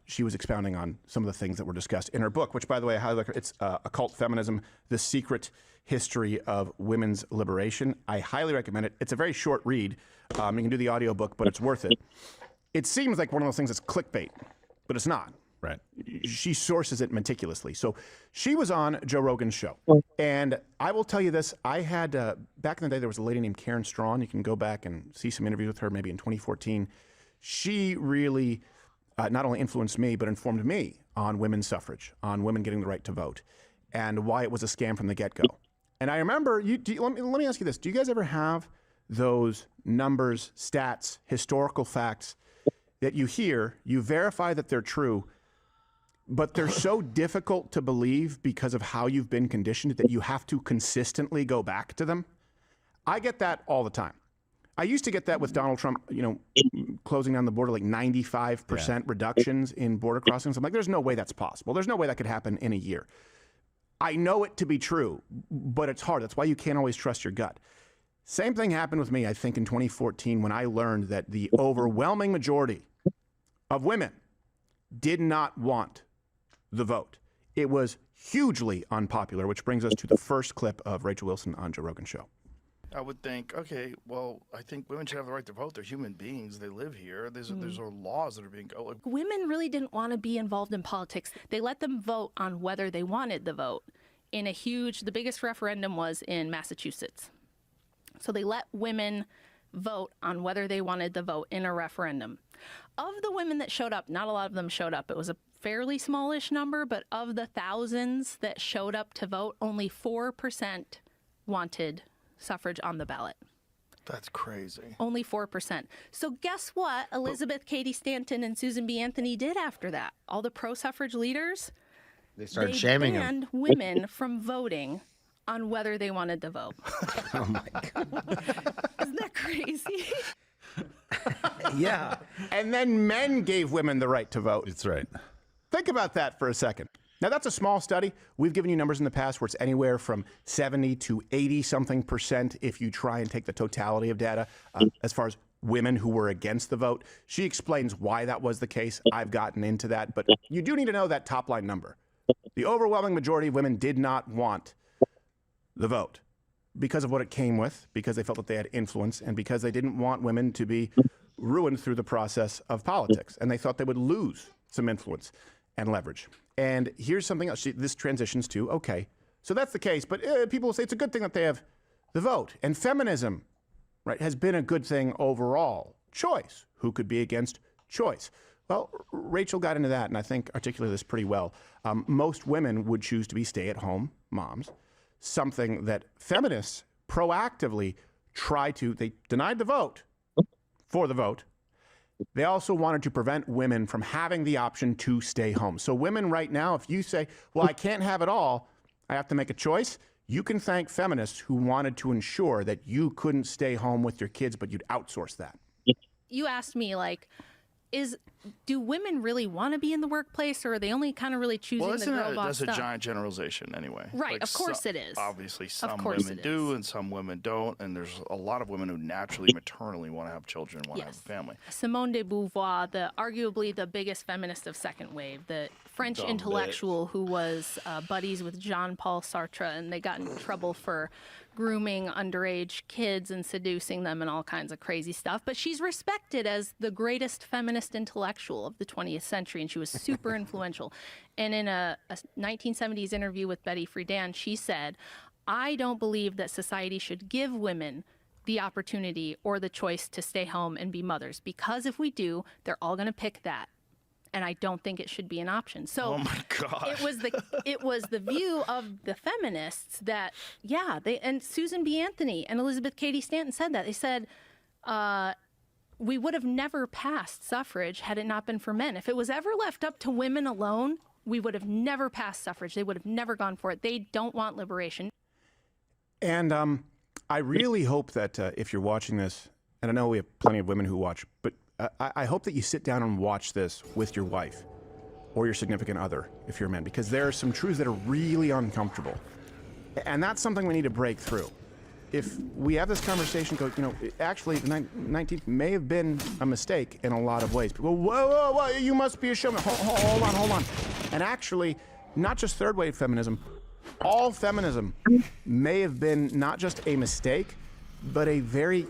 She was expounding on some of the things that were discussed in her book, which, by the way, I highly recommend. It's Occult Feminism, The Secret History of Women's Liberation. I highly recommend it. It's a very short read. You can do the audiobook, but it's worth it. It seems like one of those things that's clickbait, but it's not. Right. She sources it meticulously. So she was on Joe Rogan's show. And I will tell you this. I had, back in the day, there was a lady named Karen Strawn. You can go back and see some interviews with her maybe in 2014. She really not only influenced me, but informed me on women's suffrage, on women getting the right to vote, and why it was a scam from the get-go. And I remember, let me ask you this. Do you guys ever have those numbers, stats, historical facts that you hear, you verify that they're true, but they're so difficult to believe because of how you've been conditioned that you have to consistently go back to them? I get that all the time. I used to get that with Donald Trump, closing down the border, like 95% reductions in border crossings. I'm like, there's no way that's possible. There's no way that could happen in a year. I know it to be true, but it's hard. That's why you can't always trust your gut. Same thing happened with me, I think, in 2014 when I learned that the overwhelming majority of women did not want the vote. It was hugely unpopular, which brings us to the first clip of Rachel Wilson on Joe Rogan's show. I would think, okay, well, I think women should have the right to vote. They're human beings. They live here. There's laws that are being go. Women really didn't want to be involved in politics. They let them vote on whether they wanted the vote. The biggest referendum was in Massachusetts. So they let women vote on whether they wanted to vote in a referendum. Of the women that showed up, not a lot of them showed up. It was a fairly smallish number, but of the thousands that showed up to vote, only 4% wanted suffrage on the ballot. That's crazy. Only 4%. So guess what Elizabeth Cady Stanton and Susan B. Anthony did after that? All the pro-suffrage leaders, They started shaming banned him. women from voting on whether they wanted to vote. Oh my God. Isn't that crazy? Yeah. And then men gave women the right to vote. That's right. Think about that for a second. Now, that's a small study. We've given you numbers in the past where it's anywhere from 70 to 80-something% if you try and take the totality of data as far as women who were against the vote. She explains why that was the case. I've gotten into that. But you do need to know that top-line number. The overwhelming majority of women did not want the vote because of what it came with, because they felt that they had influence, and because they didn't want women to be ruined through the process of politics. And they thought they would lose some influence and leverage. And here's something else. This transitions to, okay, so that's the case, but people will say it's a good thing that they have the vote. And feminism, right, has been a good thing overall. Choice. Who could be against choice? Well, Rachel got into that, and I think articulated this pretty well. Most women would choose to be stay-at-home moms, something that feminists proactively they denied the vote for the vote. They also wanted to prevent women from having the option to stay home. So women right now, if you say, well, I can't have it all, I have to make a choice, you can thank feminists who wanted to ensure that you couldn't stay home with your kids, but you'd outsource that. You asked me, like, do women really want to be in the workplace, or are they only kind of really choosing the girl boss that's stuff? a giant generalization anyway. Right, of course it is. Obviously, some Of course women it do and some women don't, and there's a lot of women who naturally, maternally want to have children and want to have a family. Simone de Beauvoir, arguably the biggest feminist of second wave, the French Dumb intellectual who was buddies with Jean-Paul Sartre, and they got in trouble for grooming underage kids and seducing them and all kinds of crazy stuff. But she's respected as the greatest feminist intellectual of the 20th century, and she was super influential. And in a 1970s interview with Betty Friedan, she said, I don't believe that society should give women the opportunity or the choice to stay home and be mothers, because if we do, they're all going to pick that. And I don't think it should be an option. So oh my God. it was the view of the feminists that, yeah, and Susan B. Anthony and Elizabeth Cady Stanton said that. They said, we would have never passed suffrage had it not been for men. If it was ever left up to women alone, we would have never passed suffrage. They would have never gone for it. They don't want liberation. And I really hope that if you're watching this, and I know we have plenty of women who watch, but I hope that you sit down and watch this with your wife or your significant other if you're a man, because there are some truths that are really uncomfortable. And that's something we need to break through. If we have this conversation, actually the 19th may have been a mistake in a lot of ways. People go, whoa, you must be a showman. Hold on. And actually, not just third wave feminism, all feminism may have been not just a mistake, but a very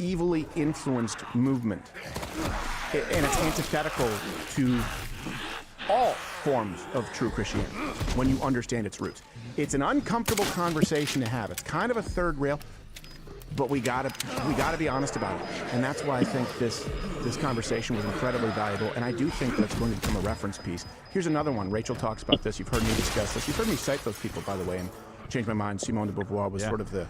evilly influenced movement. And it's antithetical to all forms of true Christianity when you understand its roots. It's an uncomfortable conversation to have. It's kind of a third rail, but we gotta be honest about it. And that's why I think this conversation was incredibly valuable, and I do think that's going to become a reference piece. Here's another one. Rachel talks about this. You've heard me discuss this. You've heard me cite those people, by the way, and change my mind. Simone de Beauvoir was sort of the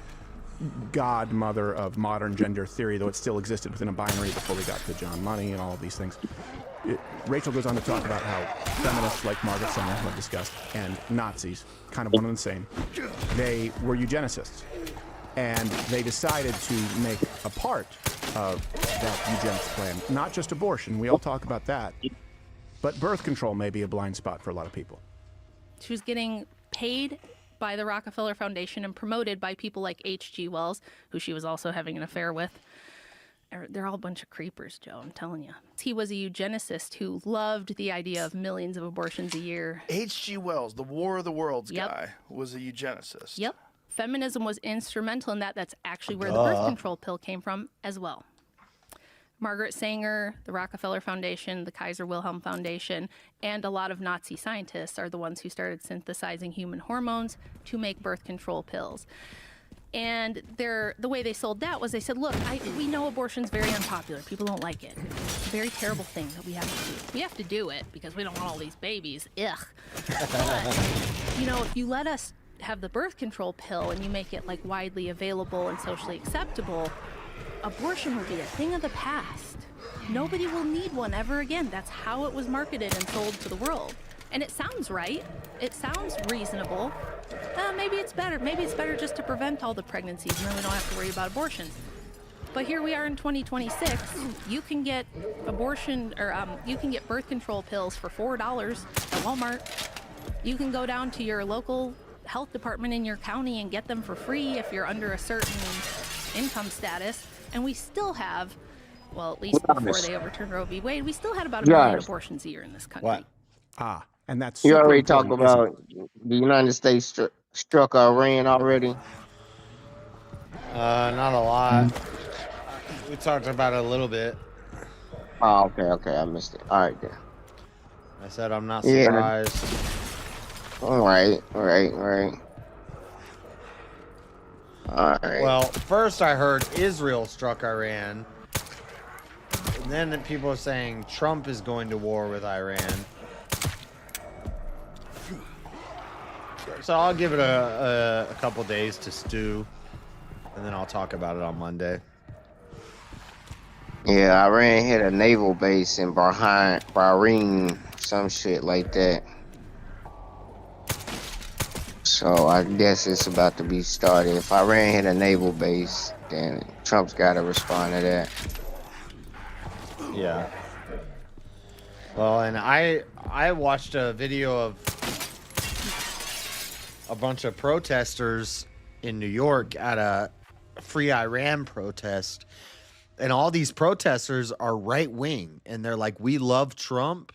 godmother of modern gender theory, though it still existed within a binary before we got to John Money and all of these things. Rachel goes on to talk about how feminists like Margaret Sanger, who I've discussed, and Nazis, kind of one and the same, they were eugenicists. And they decided to make a part of that eugenics plan, not just abortion, we all talk about that, but birth control may be a blind spot for a lot of people. She was getting paid by the Rockefeller Foundation and promoted by people like H.G. Wells, who she was also having an affair with. They're all a bunch of creepers, Joe, I'm telling you. He was a eugenicist who loved the idea of millions of abortions a year. H.G. Wells, the War of the Worlds guy, was a eugenicist. Yep. Feminism was instrumental in that. That's actually where the birth control pill came from as well. Margaret Sanger, the Rockefeller Foundation, the Kaiser Wilhelm Foundation, and a lot of Nazi scientists are the ones who started synthesizing human hormones to make birth control pills. And the way they sold that was they said, look, we know abortion's very unpopular. People don't like it. It's a very terrible thing that we have to do. We have to do it because we don't want all these babies. Ugh. But, you know, if you let us have the birth control pill and you make it like widely available and socially acceptable, abortion will be a thing of the past. Nobody will need one ever again. That's how it was marketed and sold to the world. And it sounds right. It sounds reasonable. Maybe it's better. Maybe it's better just to prevent all the pregnancies and then we don't have to worry about abortions. But here we are in 2026. You can get abortion or you can get birth control pills for $4 at Walmart. You can go down to your local health department in your county and get them for free if you're under a certain income status. And we still have, well, at least before they overturned Roe v. Wade, we still had about 1 million abortions a year in this country. What? And that's You super already talked important, isn't about the United States struck Iran already. Not a lot. We talked about it a little bit. Oh, okay, I missed it. All right, then. I said I'm not surprised. All right. Well, first I heard Israel struck Iran. And then people are saying Trump is going to war with Iran. So I'll give it a couple days to stew. And then I'll talk about it on Monday. Yeah, Iran hit a naval base in Bahrain, some shit like that. So I guess it's about to be started. If Iran hit a naval base, then Trump's got to respond to that. Yeah. Well, and I watched a video of a bunch of protesters in New York at a Free Iran protest. And all these protesters are right wing and they're like, we love Trump.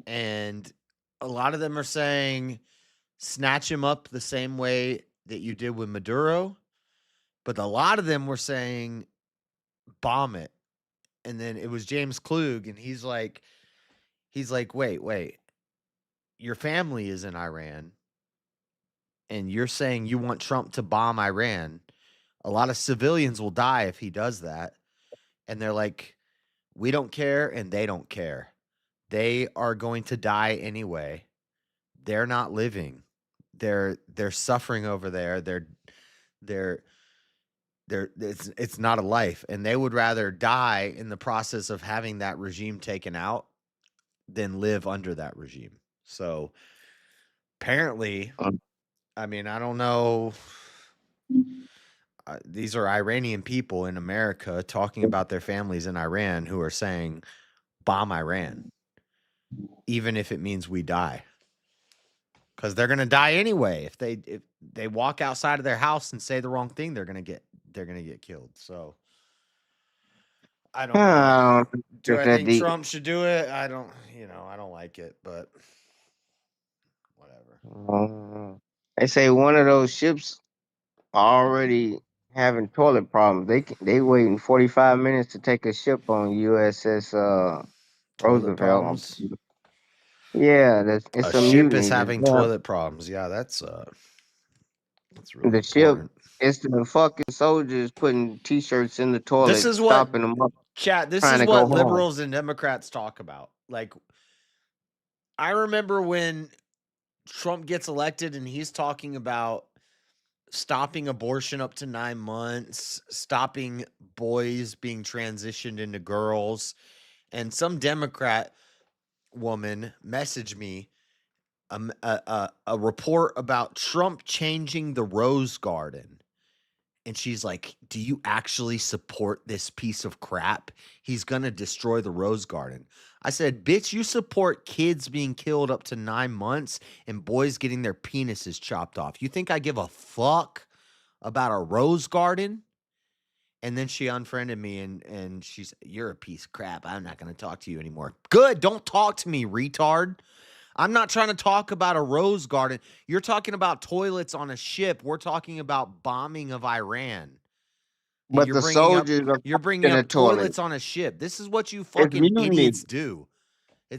And a lot of them are saying, snatch him up the same way that you did with Maduro. But a lot of them were saying, bomb it. And then it was James Klug. And he's like, wait, your family is in Iran. And you're saying you want Trump to bomb Iran. A lot of civilians will die if he does that. And they're like, we don't care and they don't care. They are going to die anyway. They're not living. They're suffering over there. It's not a life. And they would rather die in the process of having that regime taken out than live under that regime. So apparently, I mean, I don't know. These are Iranian people in America talking about their families in Iran who are saying, bomb Iran, even if it means we die. Because they're going to die anyway. If they walk outside of their house and say the wrong thing, they're going to get killed. So I don't know. Do I think Trump should do it? I don't like it, but whatever. They say one of those ships already having toilet problems. They waiting 45 minutes to take a ship on USS Roosevelt. Yeah, it's a a ship mutiny. is having toilet problems. Yeah, that's really the ship. It's the fucking soldiers putting t-shirts in the toilet, this is what, stopping them up. Chat, this is what liberals and Democrats talk about. Like, I remember when Trump gets elected and he's talking about stopping abortion up to 9 months, stopping boys being transitioned into girls. And some Democrat woman messaged me a report about Trump changing the Rose Garden. And she's like, do you actually support this piece of crap? He's going to destroy the Rose Garden. I said, bitch, you support kids being killed up to 9 months and boys getting their penises chopped off. You think I give a fuck about a Rose Garden? And then she unfriended me and she's, you're a piece of crap. I'm not going to talk to you anymore. Good. Don't talk to me, retard. I'm not trying to talk about a Rose Garden. You're talking about toilets on a ship. We're talking about bombing of Iran. But the soldiers you're bringing up toilets on a ship. This is what you fucking idiots do.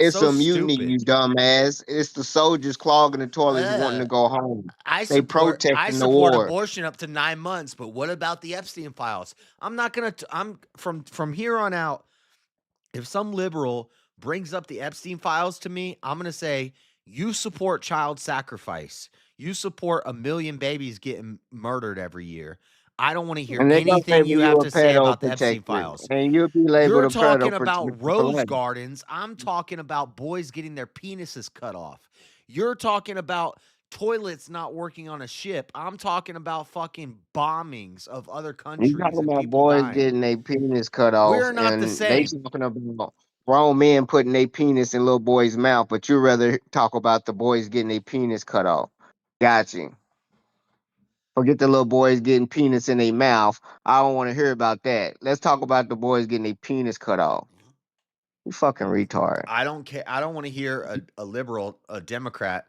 It's so a mutiny, stupid. you dumbass. It's the soldiers clogging the toilets wanting to go home. I They support protesting the war. abortion up to 9 months, but what about the Epstein files? I'm not gonna. I'm from here on out. If some liberal brings up the Epstein files to me, I'm gonna say you support child sacrifice. You support 1 million babies getting murdered every year. I don't want to hear And they're gonna anything label you you have a to say pedo about the Epstein protector, files. and you'll be labeled You're a pedo talking protector about for rose life. gardens. I'm talking about boys getting their penises cut off. You're talking about toilets not working on a ship. I'm talking about fucking bombings of other You countries talking and about people boys dying. getting their penis cut off, We're not the and they same. talking about grown men putting their penis in little boys' mouth, but you rather talk about the boys getting their penis cut off. Got you. Forget the little boys getting penis in their mouth. I don't want to hear about that. Let's talk about the boys getting their penis cut off. You fucking retard. I don't care. I don't want to hear a liberal, a Democrat.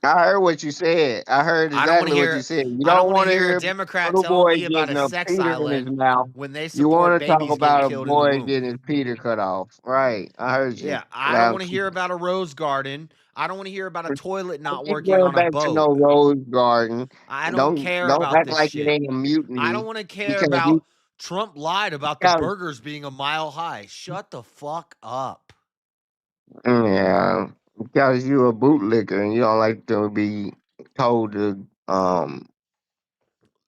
I heard what you said. I heard I don't want to exactly what you hear. said. You I don't don't want want to to hear a hear Democrat little telling boy me about getting a a sex peter in his island mouth. when they You want support to talk babies getting about a killed in the boy womb. getting his peter cut off. Right. I heard you. Yeah, I don't Loud want to hear about a rose garden. I don't want to hear about a toilet not Don't keep working going on a back to boat. no rose garden. I don't care about Act this like it shit. ain't a mutiny. I don't want to care because about Trump lied about the Yeah. burgers being a mile high. Shut the fuck up. Yeah, because you a bootlicker and you don't like to be told to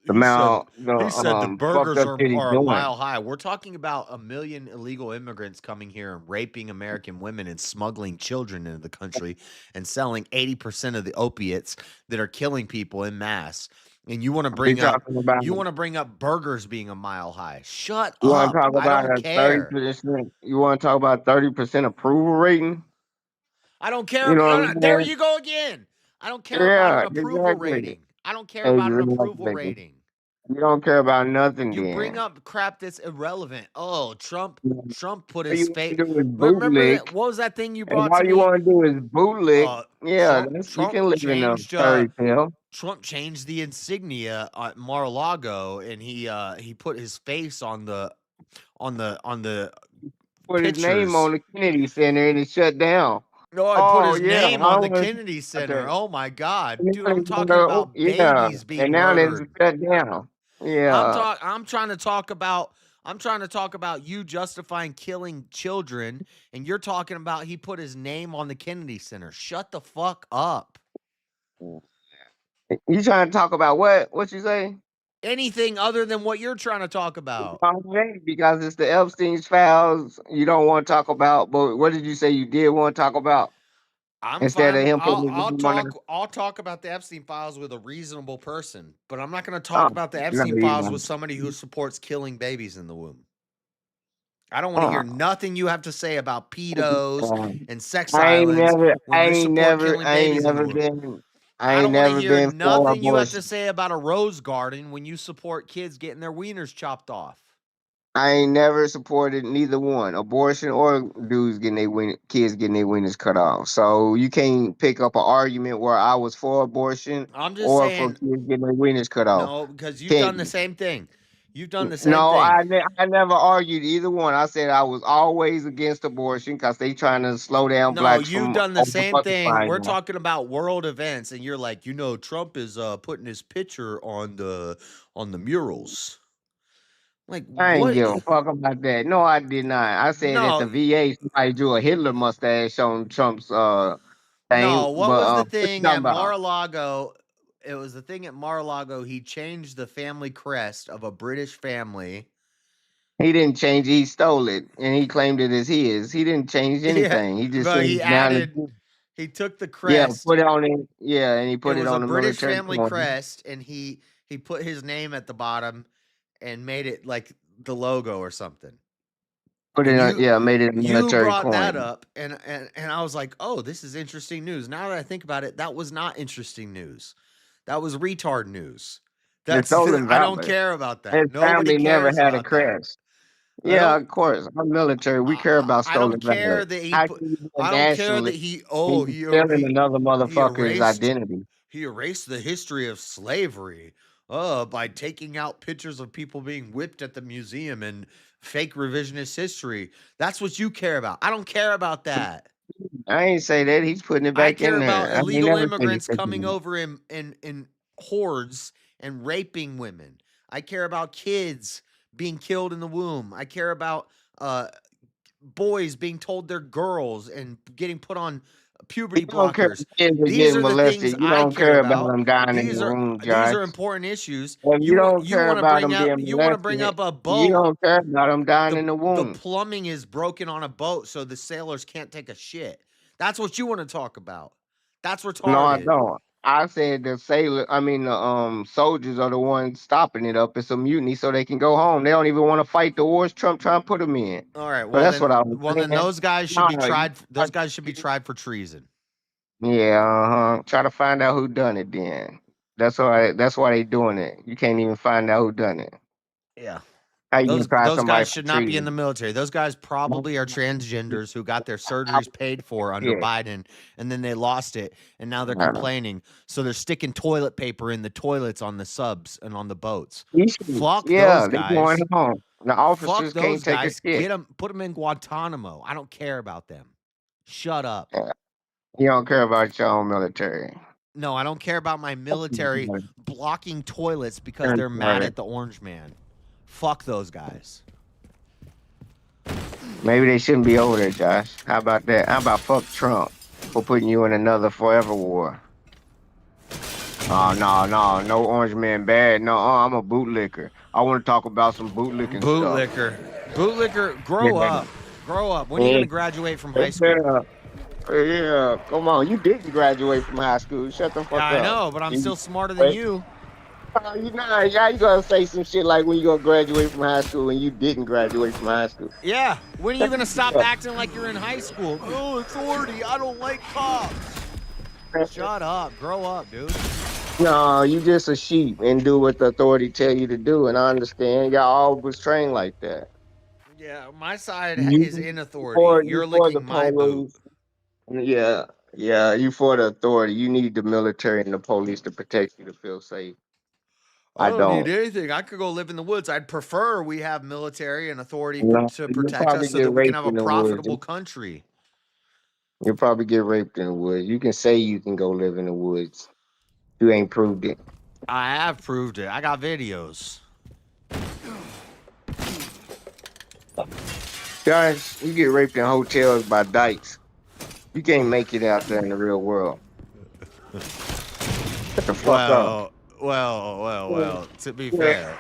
the amount He said the the fucked burgers up shit he's are a doing. mile high. We're talking about 1 million illegal immigrants coming here and raping American women and smuggling children into the country and selling 80% of the opiates that are killing people in mass. And you want to bring up burgers being a mile high. Shut You want up. to talk I about don't a care. 30%? You want to talk about 30% approval rating? I don't care. You know what I'm There saying? you go again. I don't care Yeah, about an approval exactly. rating. I don't care about an approval Exactly. rating. You don't care about nothing. You then. bring up crap that's irrelevant. Oh, Trump put All his you face. want to do is Remember bootlick, that? What was that thing you and brought all to you me? want to do is bootlick. Yeah, you Trump can live in a changed. fairy tale. Trump changed the insignia at Mar-a-Lago, and he put his face on the Put his name pictures. on the Kennedy Center and it shut down. No, I put his yeah, name I on the was- Kennedy Center. okay. Oh my God, And dude! now I'm it's talking gonna- about yeah, babies being and now murdered. it's shut down. Yeah, I'm trying to talk about you justifying killing children, and you're talking about he put his name on the Kennedy Center. Shut the fuck up. you trying to talk about what? What you say? Anything other than what you're trying to talk about. Because it's the Epstein's files you don't want to talk about. But what did you say you did want to talk about? I'm Instead fine. of him putting his name on there? I'll talk about the Epstein files with a reasonable person, but I'm not going to talk about the no, Epstein you files don't. with somebody who supports killing babies in the womb. I don't want to hear nothing you have to say about pedos and sex islands when you support killing babies in the womb. I don't want to hear nothing you have to say about a rose garden when you support kids getting their wieners chopped off. I ain't never supported neither one, abortion or dudes getting kids getting their wieners cut off. So you can't pick up an argument where I was for abortion I'm just or saying, for kids getting their wieners cut off. no, because you've done the same thing. You've done the same No, thing. I never argued either one. I said I was always against abortion because they trying to slow down No, blacks you've from done the same thing. overfucking We're now. talking about world events, and you're like, Trump is putting his picture on the murals. Like, I ain't what? give a fuck about that. No, I did not. I said at No, the VA somebody drew a Hitler mustache on Trump's thing. no. What was the What you thing talking at about? Mar-a-Lago? It was the thing at Mar-a-Lago. He changed the family crest of a British family. He didn't change. He stole it, and he claimed it as his. He didn't change anything. He just but said he now he took the yeah, crest. put it on it. Yeah, and he put It it was a on the British military family coin. crest, and he put his name at the bottom and made it like the logo or something. Put it on, yeah, made it a You military brought coin. that up, and I was like, oh, this is interesting news. Now that I think about it, that was not interesting news. That was retard news. The stolen I don't valor. care about that. His Nobody family never cares had a about that. crest. I Yeah, don't. of course. I'm military. We care about I stolen don't care valor. that he How put. can you be a I don't care that nationalist and he you stealing another motherfucker's erased identity? he erased the history of slavery by taking out pictures of people being whipped at the museum and fake revisionist history. That's what you care about. I don't care about that. I ain't say that. He's putting it I back care in about there. I ain't illegal never said immigrants he's coming taking it. over in hordes and raping women. I care about kids being killed in the womb. I care about boys being told they're girls and getting put on puberty You don't care if blockers. kids are These getting are the things molested. You I don't care care about about. them dying in These the are womb, these Josh. are important issues. And you don't care Want to about bring them up being you want to bring molested. up a You boat. don't care about them dying in the The womb. plumbing is broken on a boat, so the sailors can't take a shit. That's what you want to talk about. That's retarded. No, I don't. I said the soldiers are the ones stopping it up. It's a mutiny so they can go home. They don't even want to fight the wars Trump trying to put them in. All right. So Well, that's then, what I was saying. those guys should No, be no, tried. Those guys should be tried for treason. Yeah, try to find out who done it then. That's why they doing it. You can't even find out who done it. Yeah. How you gonna try Those somebody guys for should not be in the treason? military. Those guys probably are transgenders who got their surgeries paid for under Yeah. Biden, and then they lost it, and now they're Uh-huh. complaining. So they're sticking toilet paper in the toilets on the subs and on the boats. Fuck Yeah, those they guys. going home. The Fuck officers those can't take a guys. shit. Get them. Put them in Guantanamo. I don't care about them. Shut up. You don't care about your own military. No, I don't care about my military blocking toilets because they're mad at the orange man. Fuck those guys. Maybe they shouldn't be over there, Josh. How about that? How about fuck Trump for putting you in another forever war? Oh, no orange man bad. No, I'm a bootlicker. I want to talk about some bootlicking stuff. Bootlicker, grow up. Grow up. When are you going to graduate from high school? Yeah, come on. You didn't graduate from high school. Shut the fuck up. I know, but I'm still smarter than you. You gonna say some shit like when you gonna graduate from high school and you didn't graduate from high school. Yeah. When are you going to stop acting like you're in high school? Oh, authority. I don't like cops. Shut up. Grow up, dude. No, you just a sheep and do what the authority tell you to do. And I understand y'all all was trained like that. Yeah, my side is in authority. You're licking my boot. Yeah, you for the authority. You need the military and the police to protect you to feel safe. I don't need anything. I could go live in the woods. I'd prefer we have military and authority to protect us so that we can have a profitable country. You'll probably get raped in the woods. You can say you can go live in the woods. You ain't proved it. I have proved it. I got videos. Guys, you get raped in hotels by dykes. You can't make it out there in the real world. Shut the fuck up. Well. To be fair.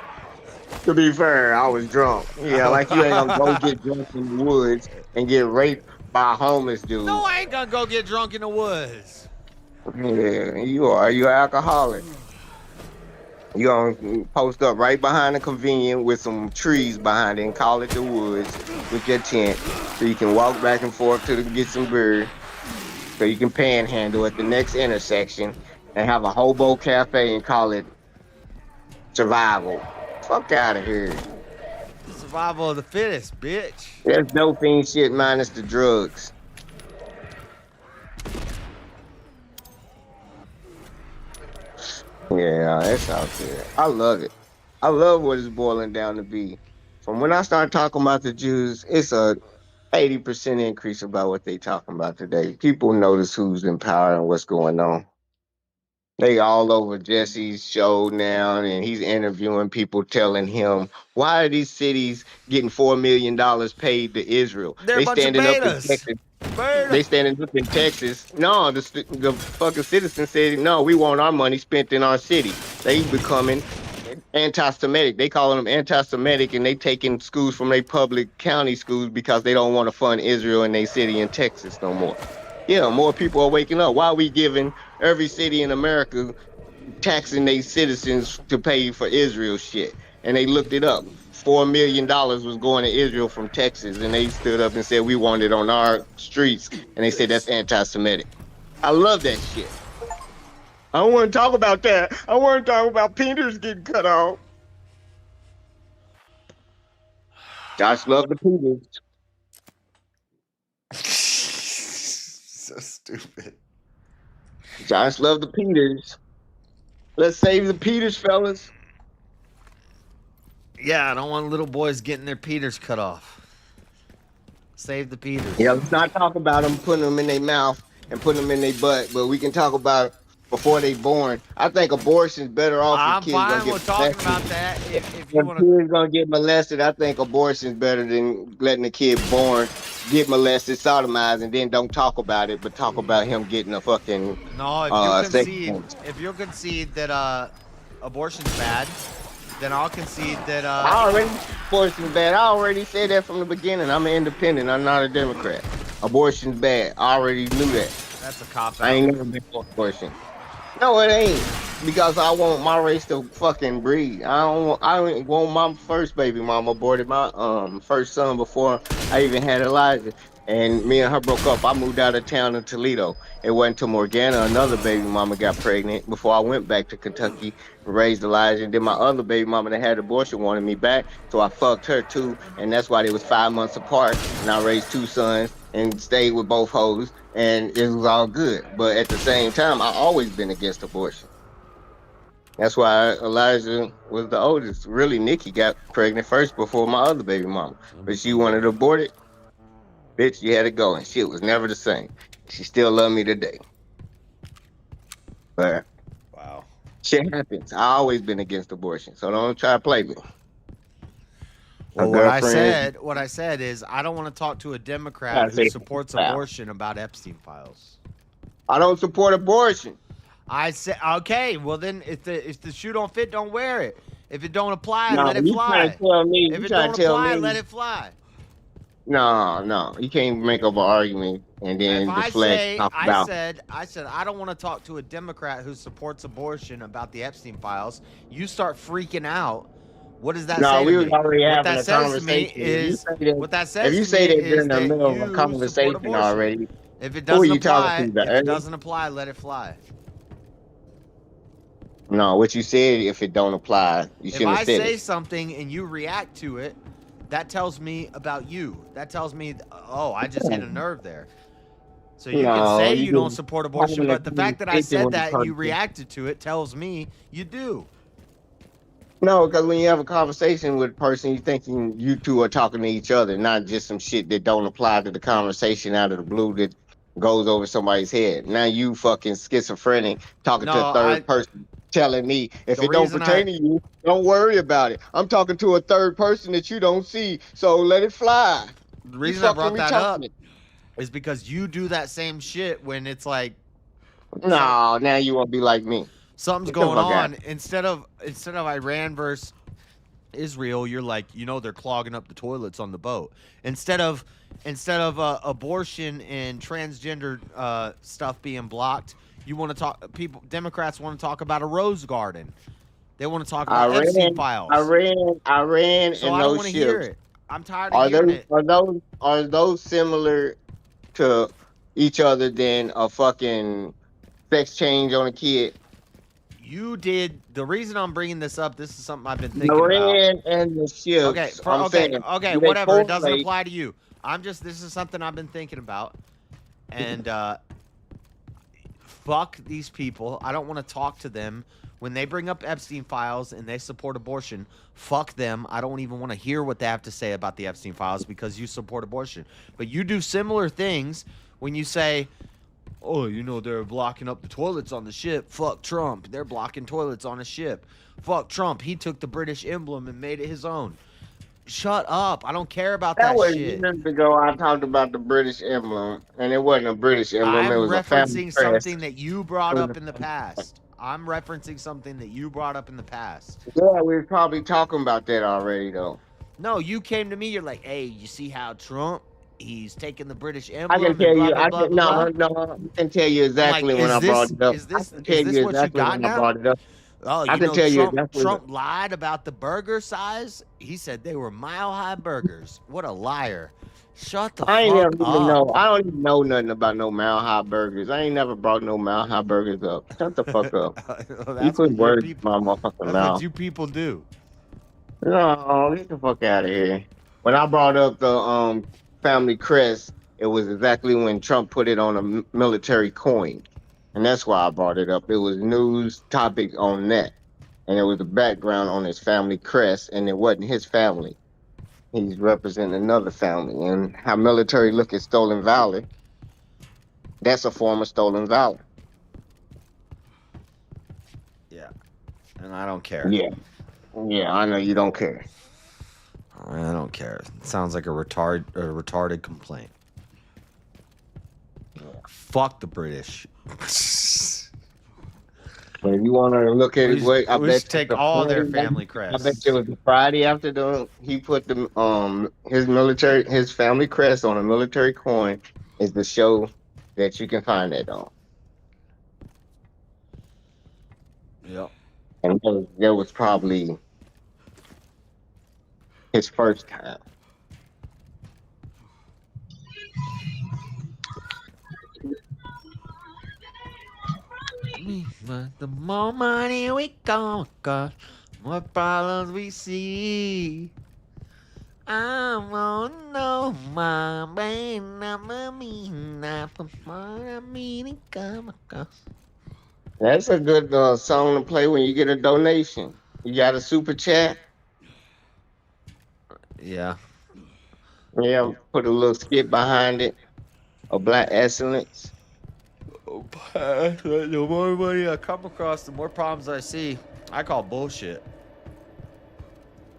To be fair, I was drunk. Yeah, like you ain't gonna go get drunk in the woods and get raped by a homeless dude. No, I ain't gonna go get drunk in the woods. Yeah, you are. You're an alcoholic. You gonna post up right behind the convenience with some trees behind it and call it the woods with your tent so you can walk back and forth to get some beer so you can panhandle at the next intersection and have a hobo cafe and call it survival. Fuck out of here. Survival of the fittest, bitch. That's doping shit minus the drugs. Yeah, that's out there. I love it. I love what it's boiling down to be. From when I started talking about the Jews, it's a 80% increase about what they talking about today. People notice who's in power and what's going on. They all over Jesse's show now, and he's interviewing people telling him, why are these cities getting $4 million paid to Israel? They're a bunch of standing up in betas. Texas. They standing up in Texas. No, the fucking citizens said, no, we want our money spent in our city. They becoming anti-Semitic. They calling them anti-Semitic, and they taking schools from their public county schools because they don't want to fund Israel in their city in Texas no more. Yeah, more people are waking up. Why are we giving every city in America taxing their citizens to pay for Israel shit? And they looked it up. $4 million was going to Israel from Texas, and they stood up and said we want it on our streets, and they said that's anti-Semitic. I love that shit. I don't want to talk about that. I want to talk about Peters getting cut off. Josh loved the Peters. So stupid. Josh loved the Peters. Let's save the Peters, fellas. Yeah, I don't want little boys getting their Peters cut off. Save the Peters. Yeah, let's not talk about them putting them in their mouth and putting them in their butt, but we can talk about before they born. I think abortion's better off if I'm kids gonna fine get with talking molested. about that. If you If want to, kids gonna get molested, I think abortion's better than letting the kid born get molested, sodomized, and then don't talk about it, but talk about him getting a fucking no. If you sex concede, change. if you concede that abortion's bad, then I'll concede that. I already abortion's bad. I already said that from the beginning. I'm an independent. I'm not a Democrat. Abortion's bad. I already knew that. That's a cop out. I ain't never been for abortion. No, it ain't. Because I want my race to fucking breed. I don't want my first baby mama aborted my first son before I even had Elijah. And me and her broke up. I moved out of town to Toledo. It wasn't until Morgana, another baby mama, got pregnant before I went back to Kentucky and raised Elijah. And then my other baby mama that had abortion wanted me back. So I fucked her too. And that's why they was 5 months apart. And I raised 2 sons and stayed with both hoes. And it was all good. But at the same time, I always been against abortion. That's why Elijah was the oldest. Really, Nikki got pregnant first before my other baby mama. But she wanted to abort it. Bitch, you had to go. And shit was never the same. She still love me today. But wow, shit happens. I always been against abortion. So don't try to play me. Well, what I said is I don't want to talk to a Democrat who supports abortion about Epstein files. I don't support abortion. I said, okay, well then, if the shoe don't fit, don't wear it. If it don't apply, No, let it you fly. trying to tell me- If you it trying don't to tell apply, me- let it fly. No, you can't make up an argument and then If deflect. I said I don't want to talk to a Democrat who supports abortion about the Epstein files. You start freaking out. What does that say? No, we to was me? already What having that a says to me conversation. If you is say that- what that says. If you to say me that is during the that middle of you a support conversation abortion. already, If it who are doesn't you talking apply, to, the if it other? doesn't apply, let it fly. No, what you said, if it don't apply, you If shouldn't I have said say it. something and you react to it, that tells me about you. That tells me, oh, I just hit a nerve there. So you can No, say you you don't just support abortion, having a but the fact that I conversation said with a that and you person. reacted to it tells me you do. No, because when you have a conversation with a person, you thinking you two are talking to each other, not just some shit that don't apply to the conversation out of the blue that goes over somebody's head. Now you fucking schizophrenic talking to a third person, telling me if The it don't reason pertain to you, don't worry about it. I'm talking to a third person that you don't see, so let it fly. The You reason I fucking brought that up retarded. is because you do that same shit when it's like No, now you want to be like me. something's Get the going fuck out. on. Instead of Iran versus Israel, you're like, they're clogging up the toilets on the boat. Instead of abortion and transgender stuff being blocked, you want to talk. Democrats want to talk about a rose garden. They want to talk about Epstein files. Iran, So and I don't those want to hear ships. it. I'm tired of hearing it. Are those similar to each other than a fucking sex change on a kid? You did. The reason I'm bringing this up, this is something I've been thinking Iran about. and the ships. Okay, I'm saying, okay, do they whatever. It doesn't correlate? apply to you. This is something I've been thinking about. And fuck these people. I don't want to talk to them. When they bring up Epstein files and they support abortion, fuck them. I don't even want to hear what they have to say about the Epstein files because you support abortion. But you do similar things when you say, oh, they're blocking up the toilets on the ship. Fuck Trump. They're blocking toilets on a ship. Fuck Trump. He took the British emblem and made it his own. Shut up. I don't care about that was shit. years ago. I talked about the British emblem, and it wasn't a British emblem. I'm It was a family referencing crest. something that you brought up in the past. I'm referencing something that you brought up in the past. Yeah, we were probably talking about that already, though. No, you came to me. You're like, hey, you see how Trump, he's taking the British I emblem can and tell blah, you. blah, blah, blah, blah. I can tell you exactly when I brought it up. Is this I can tell you what you exactly got when now? I brought it up. Oh, I can tell you exactly. Trump lied about the burger size. He said they were mile-high burgers. What a liar. Shut the I ain't fuck never even up. know. I don't even know nothing about no Mile High Burgers. I ain't never brought no Mile High Burgers up. Shut the fuck up. You That's put what your words in people, my motherfucking that's mouth. what you people do. No, get the fuck out of here. When I brought up the family crest, it was exactly when Trump put it on a military coin, and that's why I brought it up. It was news topic on that, and it was the background on his family crest, and it wasn't his family. He's representing another family. And how military look at stolen valor, that's a form of stolen valor. Yeah. And I don't care. Yeah. Yeah, I know you don't care. I don't care. It sounds like a retarded complaint. Fuck the British. But if you want to look at it, wait, I we bet should take all their family I bet crests. it was the Friday after he put the his family crest on a military coin is the show that you can find that on. Yep. And that was probably his first time. The more money we got, more problems we see. I wanna know my baby, That's a good song to play when you get a donation. You got a super chat? Yeah. Yeah, put a little skit behind it. A black excellence. The more money I come across, the more problems I see. I call bullshit.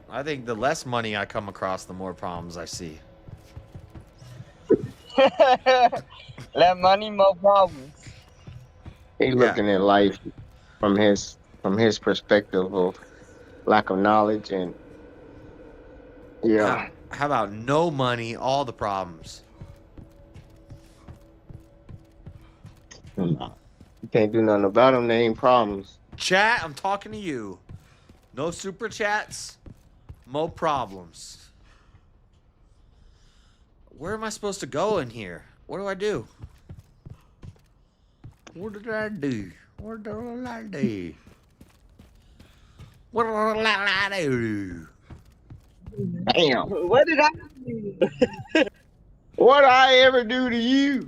I think the less money I come across, the more problems I see. Less money, more problems. He's looking at life from his perspective of lack of knowledge and yeah. How about no money, all the problems? You can't do nothing about them. They ain't problems. Chat, I'm talking to you. No super chats, no problems. Where am I supposed to go in here? What do I do? What did I do? What did I do? What did I do? Damn. What did I do? What I ever do to you?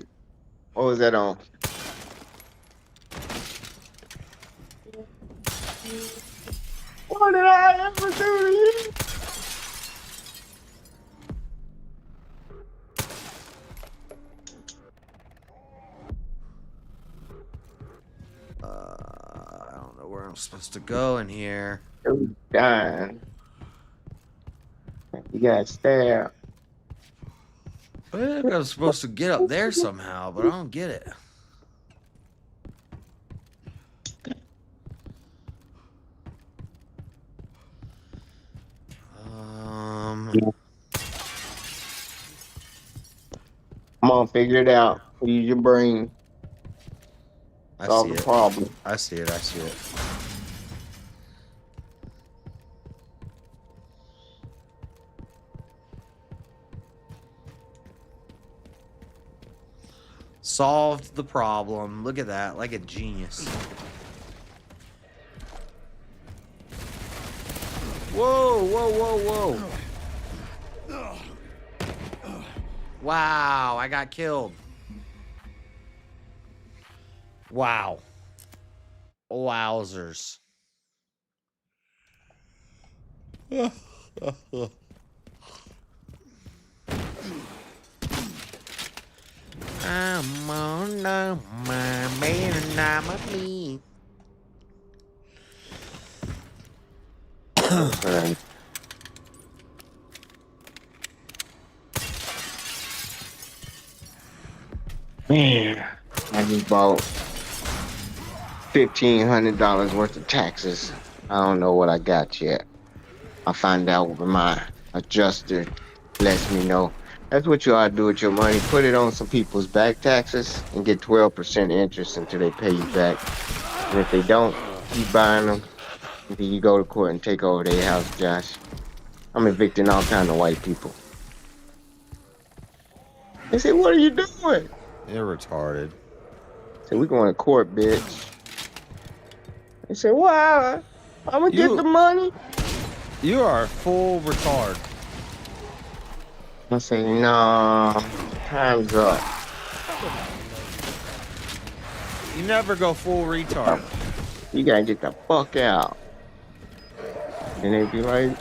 What was that on? What did I ever do to you? I don't know where I'm supposed to go in here. Dying. You got stabbed. I think I was supposed to get up there somehow, but I don't get it. Come on, figure it out. Use your brain. I Solve see the it. problem. I see it. I see it. Solved the problem. Look at that. Like a genius. Whoa, whoa, whoa, whoa. Wow, I got killed. Wow. Wowzers. I'm on my man and I'm a me. Man, I just bought $1,500 worth of taxes. I don't know what I got yet. I'll find out when my adjuster lets me know. That's what you ought to do with your money. Put it on some people's back taxes and get 12% interest until they pay you back. And if they don't, keep buying them until you go to court and take over their house, Josh. I'm evicting all kind of white people. They say, what are you doing? They're retarded. So we going to court, bitch. They say, why? I'm gonna get the money. You are a full retard. I say, no, time's up. You never go full retard. You gotta get the fuck out. And they be like,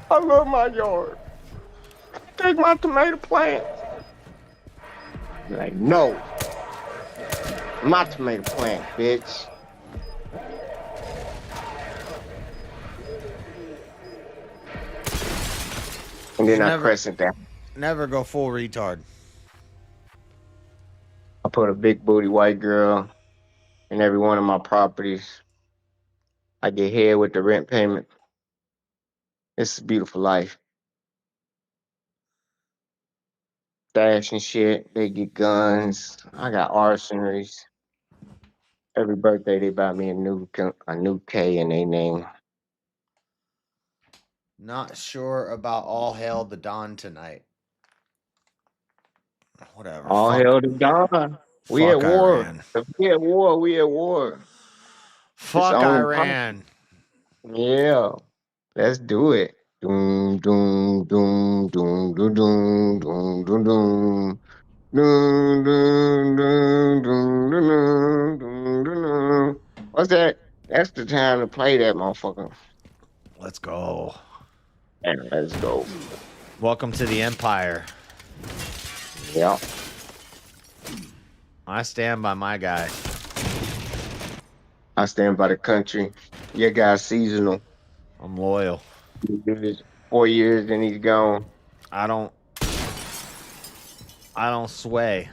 I love my yard. Take my tomato plant. Like, no. My tomato plant, bitch. And then I press it down. Never go full retard. I put a big booty white girl in every one of my properties. I get head with the rent payment. It's a beautiful life. Stash and shit. They get guns. I got arsenaries. Every birthday they buy me a new K in their name. Not sure about all hail the dawn tonight. Whatever. All Fuck. hell to God. We at Fuck war. Iran. If we at war, we at war. Fuck Iran. Yeah. Let's do it. Doom, doom, doom, doom, doom, doom, doom, doom, doom. Doom, doom, doom, doom, doom, doom, doom, doom. What's that? That's the time to play that motherfucker. Let's go. And let's go. Welcome to the Empire. Yeah. I stand by my guy. I stand by the country. Your guy's seasonal. I'm loyal. 4 years, then he's gone. I don't sway.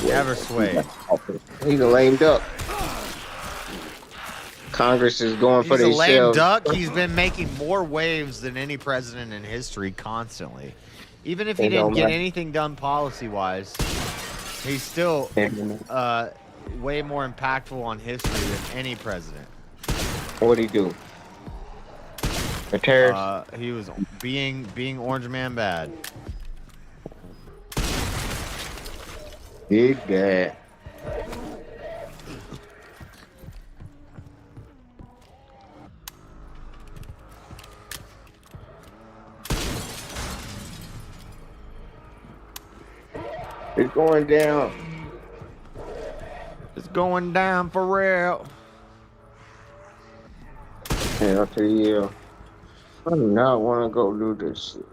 Never sway. He's a lame duck. Congress is going for He's a lame themselves. duck. He's been making more waves than any president in history constantly. Even if he It didn't don't get matter. anything done policy-wise, he's still way more impactful on history than any president. What'd he do? The terrorist? He was being Orange Man bad. Big bad. It's going down. It's going down for real. Hell to the year. I do not want to go do this shit.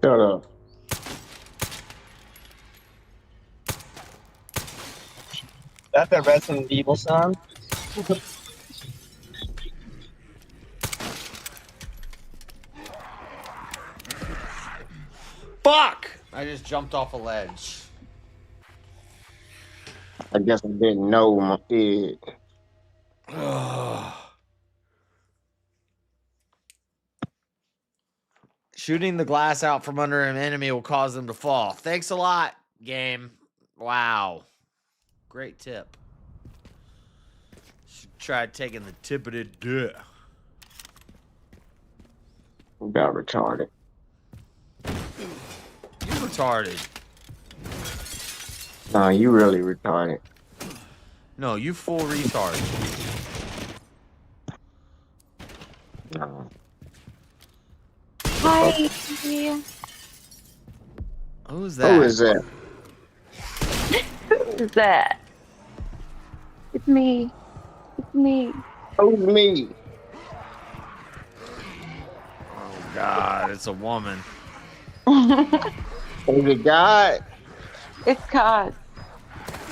Shut up. That's a Resident Evil song. Fuck! I just jumped off a ledge. I guess I didn't know my kid. Shooting the glass out from under an enemy will cause them to fall. Thanks a lot, game. Wow. Great tip. Should try taking the tip of the dick. About retarded. You retarded. Nah, you really retarded. No, you full retard. No. Hi. Who's that? Who is that? Who is that? It's me. It's me. Who's me? Oh God, it's a woman. Is it God? It's God.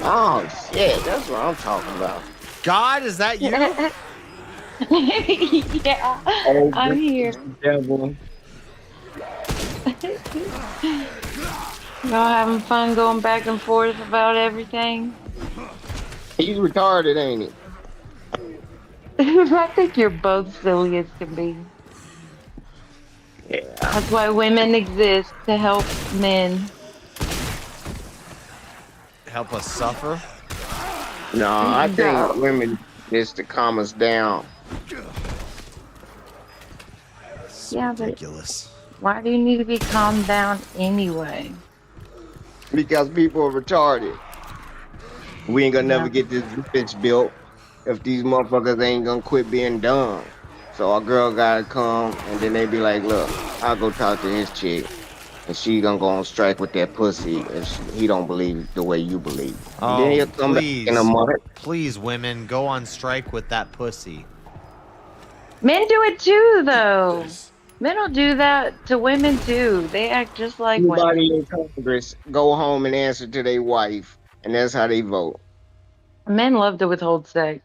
Oh shit, that's what I'm talking about. God, is that you? Yeah, Oh, I'm here. Devil. Y'all having fun going back and forth about everything? He's retarded, ain't he? I think you're both silly as can be. Yeah. That's why women exist, to help men. Help us suffer? No, I think women is to calm us down. Yeah, but ridiculous. why do you need to be calmed down anyway? Because people are retarded. We ain't gonna never get this bitch built if these motherfuckers ain't gonna quit being dumb. So our girl gotta come, and then they be like, "Look, I'll go talk to his chick, and she gonna go on strike with that pussy if he don't believe the way you believe." And then Oh, he'll come back in a month. please, women, go on strike with that pussy. Men do it too, though. Men will do that to women too. They act just like Everybody women. in Congress go home and answer to their wife, and that's how they vote. Men love to withhold sex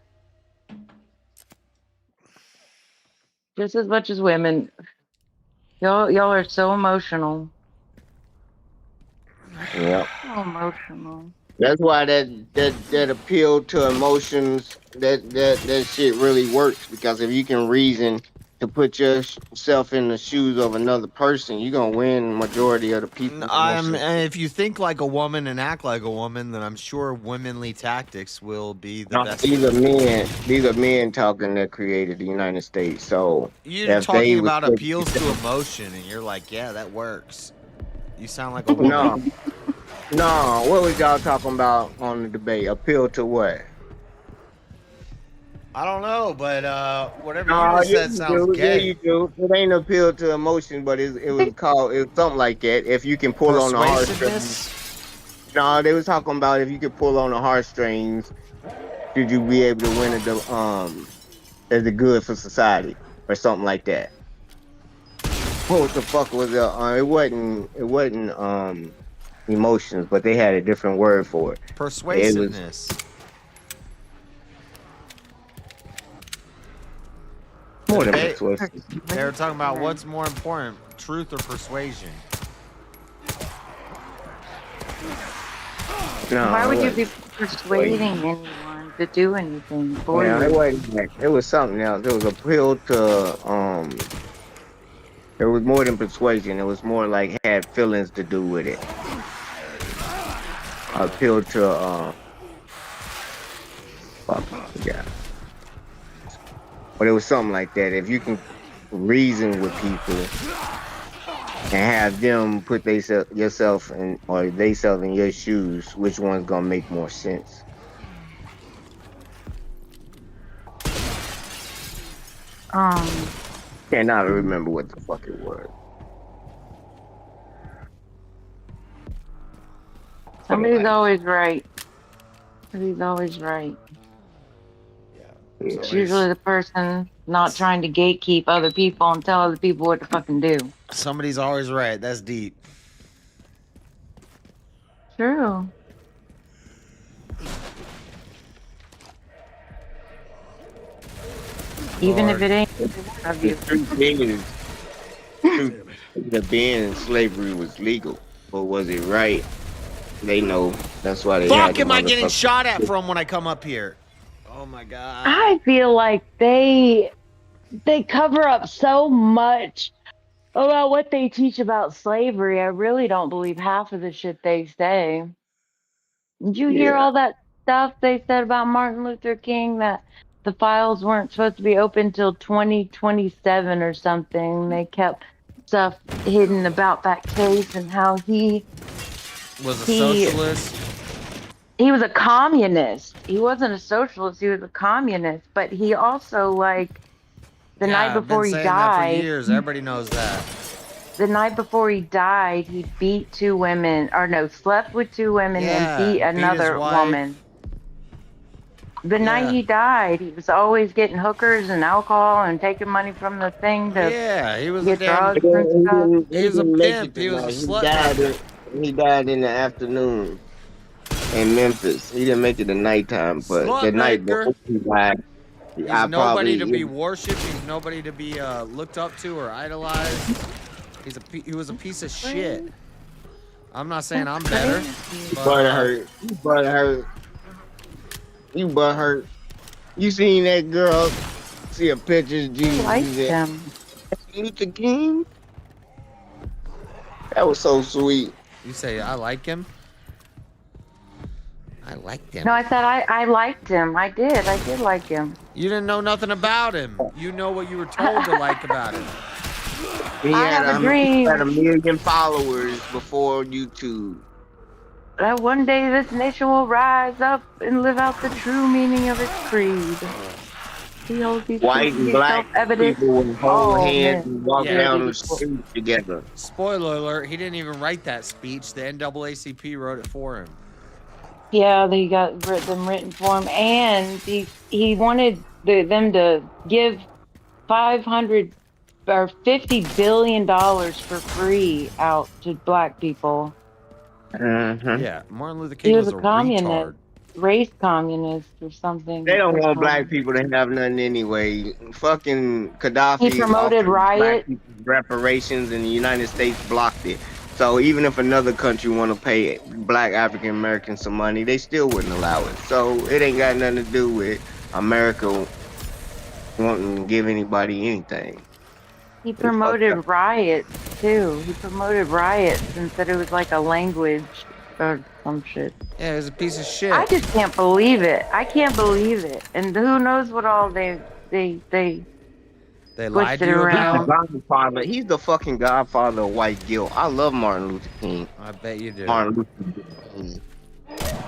just as much as women. Y'all are so emotional. Yeah. So emotional. That's why that appeal to emotions, that shit really works, because if you can reason to put yourself in the shoes of another person, you're gonna win majority of the people. And if you think like a woman and act like a woman, then I'm sure womanly tactics will be the best. These are men talking that created the United States. So You're if they talking was about appeals to emotion, and you're like, yeah, that works. You sound like a woman. No, what was y'all talking about on the debate? Appeal to what? I don't know, but whatever No, you just said sounds do. gay. Yeah, you do. It ain't appeal to emotion, but it was something like that. If you can pull on the heartstrings. No, they was talking about if you could pull on the heartstrings, should you be able to win as a good for society or something like that. What the fuck was it? It wasn't emotions, but they had a different word for it. Persuasiveness. More than They persuasive. were talking about what's more important, truth or persuasion. No, Why would you it be persuading anyone to do anything for Yeah, you? it wasn't that. It was something else. It was appeal to it was more than persuasion. It was more like had feelings to do with it. Appeal to yeah. But it was something like that. If you can reason with people and have them put yourself in or they self in your shoes, which one's gonna make more sense? Cannot remember what the fuck it was. Somebody's always right. Somebody's always right. It's usually the person not trying to gatekeep other people and tell other people what to fucking do. Somebody's always right. That's deep. True. Even if it ain't of you. The truth is, the being in slavery was legal, but was it right? They know. That's why they. Fuck am I getting shot at from when I come up here? Oh my god. I feel like they cover up so much about what they teach about slavery. I really don't believe half of the shit they say. Did you hear all that stuff they said about Martin Luther King, that the files weren't supposed to be open till 2027 or something? They kept stuff hidden about that case and how he was a socialist. He was a communist. He wasn't a socialist. He was a communist. But he also, like, the night before he I've been saying that died. for years. Everybody knows that. The night before he died, he beat two women, or no, slept with two women and beat another woman. The night he died, he was always getting hookers and alcohol and taking money from the thing to he was get a damn, drugs and stuff. He was a pimp. He was a slut. He died in the afternoon in Memphis. He didn't make it the nighttime, but the night before he died, He's nobody to be worshipped. He's nobody to be looked up to or idolized. He was a piece of shit. I'm not saying I'm better. You butt hurt. You seen that girl? See a picture of Jesus? I liked him. Luther King? That was so sweet. You say I like him? I liked him. No, I said I liked him. I did like him. You didn't know nothing about him. You know what you were told to like about him. He I had have a dream 1,000,000 followers before YouTube. that one day this nation will rise up and live out the true meaning of its creed. He holds these truths White to and be black self-evident. people would hold All hands men and walk are down created the equal. street together. Spoiler alert, he didn't even write that speech. The NAACP wrote it for him. Yeah, they got them written for him, and he wanted them to give 500 or $50 billion for free out to black people. Yeah, Martin Luther He King was was a a communist, retard. race communist or something. They don't That's want what black people to have nothing anyway. Fucking he Gaddafi promoted offered black riot. people reparations, and the United States blocked it. So even if another country want to pay black African Americans some money, they still wouldn't allow it. So it ain't got nothing to do with America wanting to give anybody anything. He They fucked up. promoted riots too. He promoted riots and said it was like a language or some shit. Yeah, it was a piece of shit. I just can't believe it. I can't believe it. And who knows what all they They lied twisted to you around. about? Godfather. He's the fucking godfather of white guilt. I love Martin Luther King. I bet you do. Martin Luther King.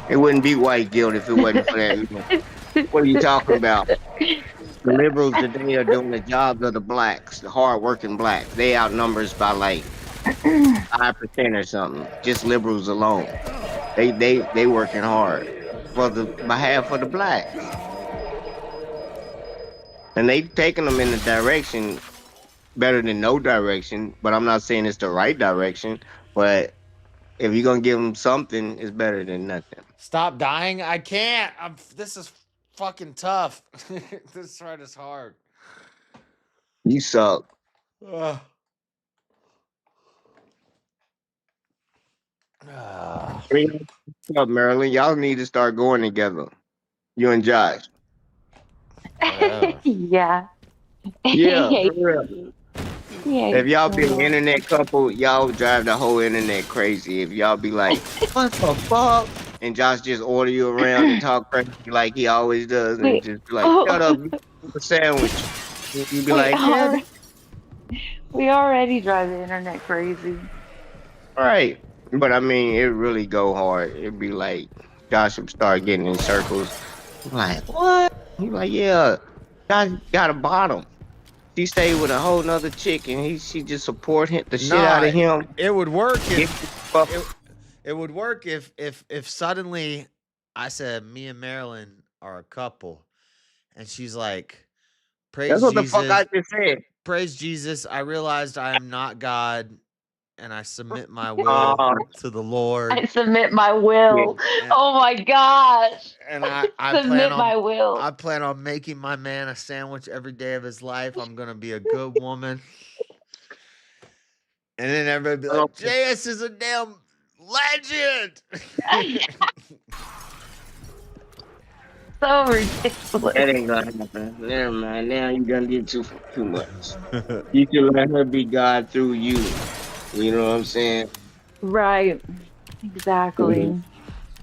It wouldn't be white guilt if it wasn't for that man. What are you talking about? The liberals today are doing the jobs of the blacks, the hard-working blacks. They outnumber us by like 5% or something. Just liberals alone. They working hard for the behalf of the blacks, and they've taken them in the direction better than no direction. But I'm not saying it's the right direction. But if you're gonna give them something, it's better than nothing. Stop dying? I can't. This is fucking tough. This fight is hard. You suck. Ugh. What's up, Marilyn? Y'all need to start going together. You and Josh. Yeah. Yeah, He for real. hates If y'all be so an much. internet couple, y'all drive the whole internet crazy. If y'all be like, what the fuck? And Josh just order you around and talk crazy like he always does, and We just be like, shut up, you eat a sandwich. And you be we like, yeah, are we already drive the internet crazy. right. But I mean, it really go hard. It'd be like, Josh would start getting in circles. I'm like, what? He's like, yeah, Josh got a bottom. She stayed with a whole nother chick, and she just support him, the shit out of him. It would work if Get it would work if suddenly I said me and Marilyn are a couple, and she's like, praise That's what the Jesus, fuck I just said. praise Jesus. I realized I am not God, and I submit my will to the Lord. I submit my will. Yeah. Oh my gosh. And I Submit my will. I plan on making my man a sandwich every day of his life. I'm gonna be a good woman. And then everybody be like, JS is a damn legend. So ridiculous. That ain't gonna happen. Never mind. Now you're gonna get too much. You should let her be God through you. You know what I'm saying? Right. Exactly.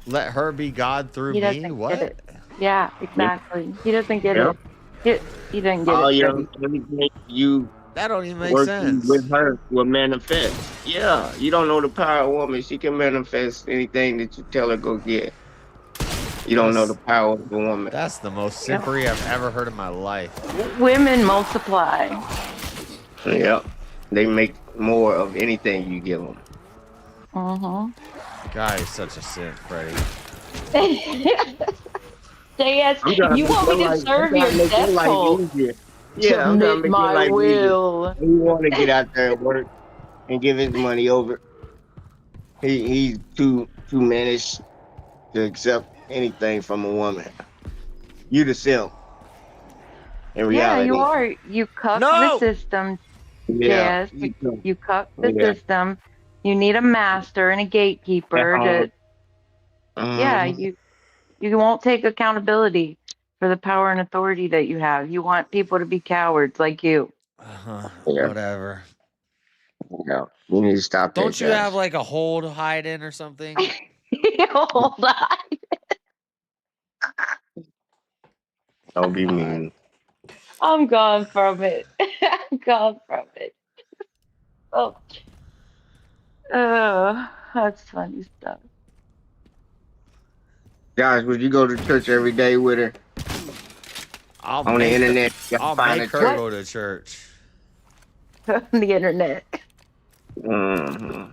Let her be God through He me. doesn't What? get it. Yeah, exactly. He doesn't get Yep. it. He didn't get All it. your Freddie. everything you That don't even make working sense. with her will manifest. Yeah, you don't know the power of a woman. She can manifest anything that you tell her go get. You don't know the power of a woman. That's the most simpery I've ever heard in my life. Women multiply. Yep. They make more of anything you give them. God is such a simp, Freddie. JS, you want me to serve your death cult? Yeah, I'm trying to Submit make my your life will. easier. He want to get out there and work and give his money over. He's too managed to accept anything from a woman. You the simp. In reality. Yeah, you are. You cuck the system. Yeah. Yes, you cuck the system. You need a master and a gatekeeper to. Yeah, you won't take accountability for the power and authority that you have. You want people to be cowards like you. Whatever. No, you need to stop that. Don't you have like a hold hide in or something? Hold on. Don't be mean. I'm gone from it. I'm gone from it. Oh, that's funny stuff. Josh, would you go to church every day with her? I'll On the make internet, you I'll find make a her church. go to church. On the internet. Mm-hmm. I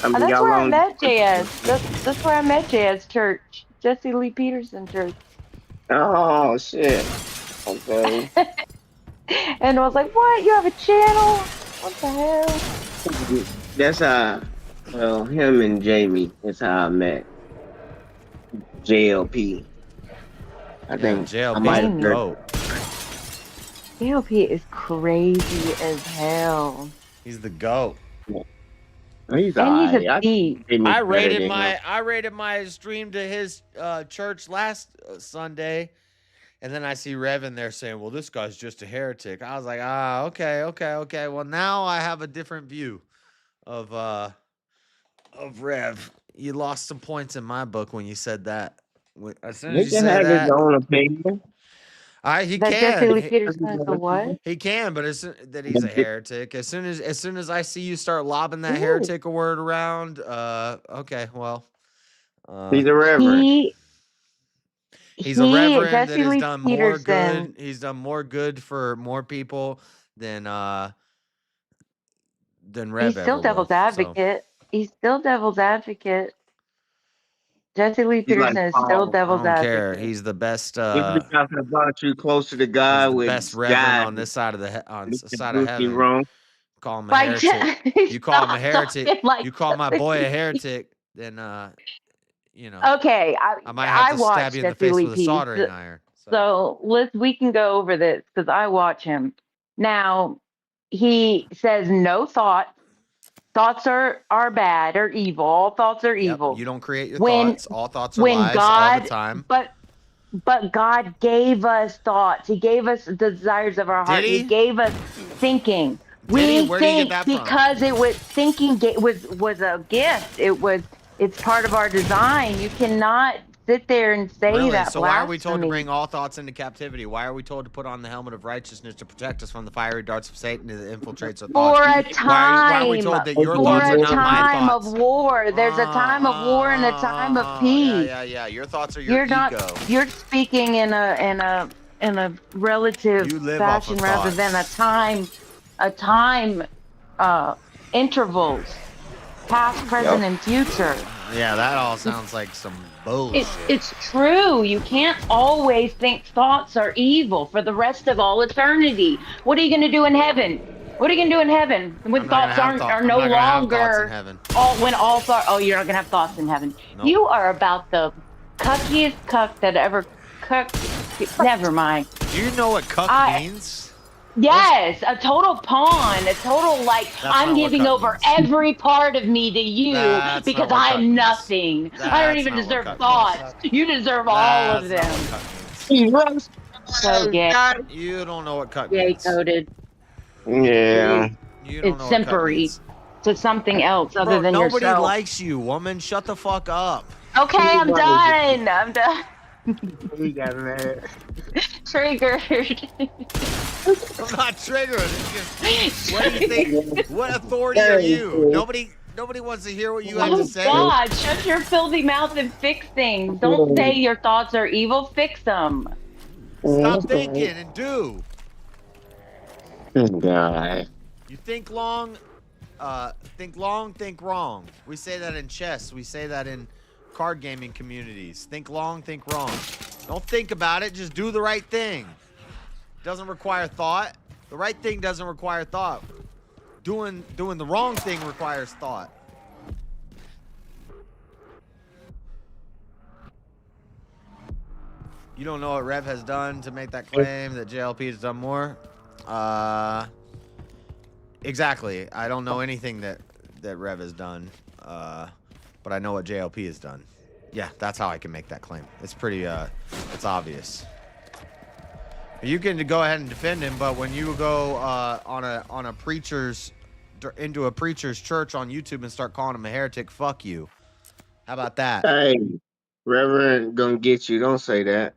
Oh, mean, that's y'all where I long. met JS. That's where I met JS Church. Jesse Lee Peterson Church. Oh shit. Okay. And I was like, what? You have a channel? What the hell? That's how. Well, him and Jamie is how I met JLP. I Yeah, think I JLP's might the have heard. goat. JLP is crazy as hell. He's the goat. He's And he's alright. a thief. I better rated than him. my stream to his church last Sunday, and then I see Rev in there saying, "Well, this guy's just a heretic." I was like, okay. Well, now I have a different view of Rev. You lost some points in my book when you said that. As soon as He you can say have his that, own opinion. he That Jesse Lee can. Peterson is the what? He can, but that he's a heretic. As soon as I see you start lobbing that heretic word around, okay, well, He's a reverend. he's a reverend that Jesse has Lee done more Peterson. good. He's done more good for more people than Rev He's still ever devil's will. So advocate. He's still devil's advocate. Jesse Lee He's like Peterson is still Paul. I devil's don't care. advocate. He's the best. Just because I brought you closer to He's God the with best reverend God, on this side of on Mr. side of Prove me heaven. wrong. Call him a Like, heretic. You call him a stop heretic. talking like You call my Jesse boy a Lee. heretic. Then you know, Okay, I might have I to stab watch you in the Jesse face Lee with a Peterson. soldering iron. So we can go over this because I watch him. Now he says no thoughts. Thoughts are bad or evil. All thoughts are Yep. evil. You don't create your When thoughts. All thoughts are when lies God, all the time. but God gave us thoughts. He gave us the desires of our heart. Did he? He gave us thinking. Did he? We Where do you get think that from? because it was thinking was a gift. It's part of our design. You cannot sit there and say Really? that So why are we told to blasphemy. bring all thoughts into captivity? Why are we told to put on the helmet of righteousness to protect us from the fiery darts of Satan that infiltrates our thoughts? For a Why are we time, told that your for thoughts are a not my time thoughts? of war. There's a time of war and a time of peace. Yeah. Your thoughts are your You're ego. not. You're speaking in a relative You live off of fashion rather than a time intervals, past, present, and future. Yeah, that all sounds like some bullshit. It's true. You can't always think thoughts are evil for the rest of all eternity. What are you going to do in heaven? What are you going to do in heaven when thoughts are no longer when all thoughts? Oh, you're not going to have thoughts in heaven. Nope. You are about the cuckiest cuck that ever cucked. Never mind. Do you know what cuck means? Yes, a total pawn, a total like I'm giving over every part of me to you because I'm nothing. I don't even deserve thoughts. You deserve all of them. So gay. You don't know what cuck Gay means. coded. Yeah. You don't It's know what cuck simpery means. to something else other than nobody yourself. likes you, woman. Shut the fuck up. Okay, I'm done. I'm done. He got mad. Triggered. I'm not triggered. It's just, what do you think? What authority are you? Nobody wants to hear what you have to say. Oh God, shut your filthy mouth and fix things. Don't say your thoughts are evil, fix them. Stop thinking and do. Good guy. You think long, think wrong. We say that in chess. We say that in card gaming communities. Think long, think wrong. Don't think about it. Just do the right thing. Doesn't require thought. The right thing doesn't require thought. Doing the wrong thing requires thought. You don't know what Rev has done to make that claim that JLP has done more? Exactly. I don't know anything that Rev has done, but I know what JLP has done. Yeah, that's how I can make that claim. It's pretty, it's obvious. You can go ahead and defend him, but when you go on a preacher's into a preacher's church on YouTube and start calling him a heretic, fuck you. How about that? Hey, Reverend gonna get you. Don't say that.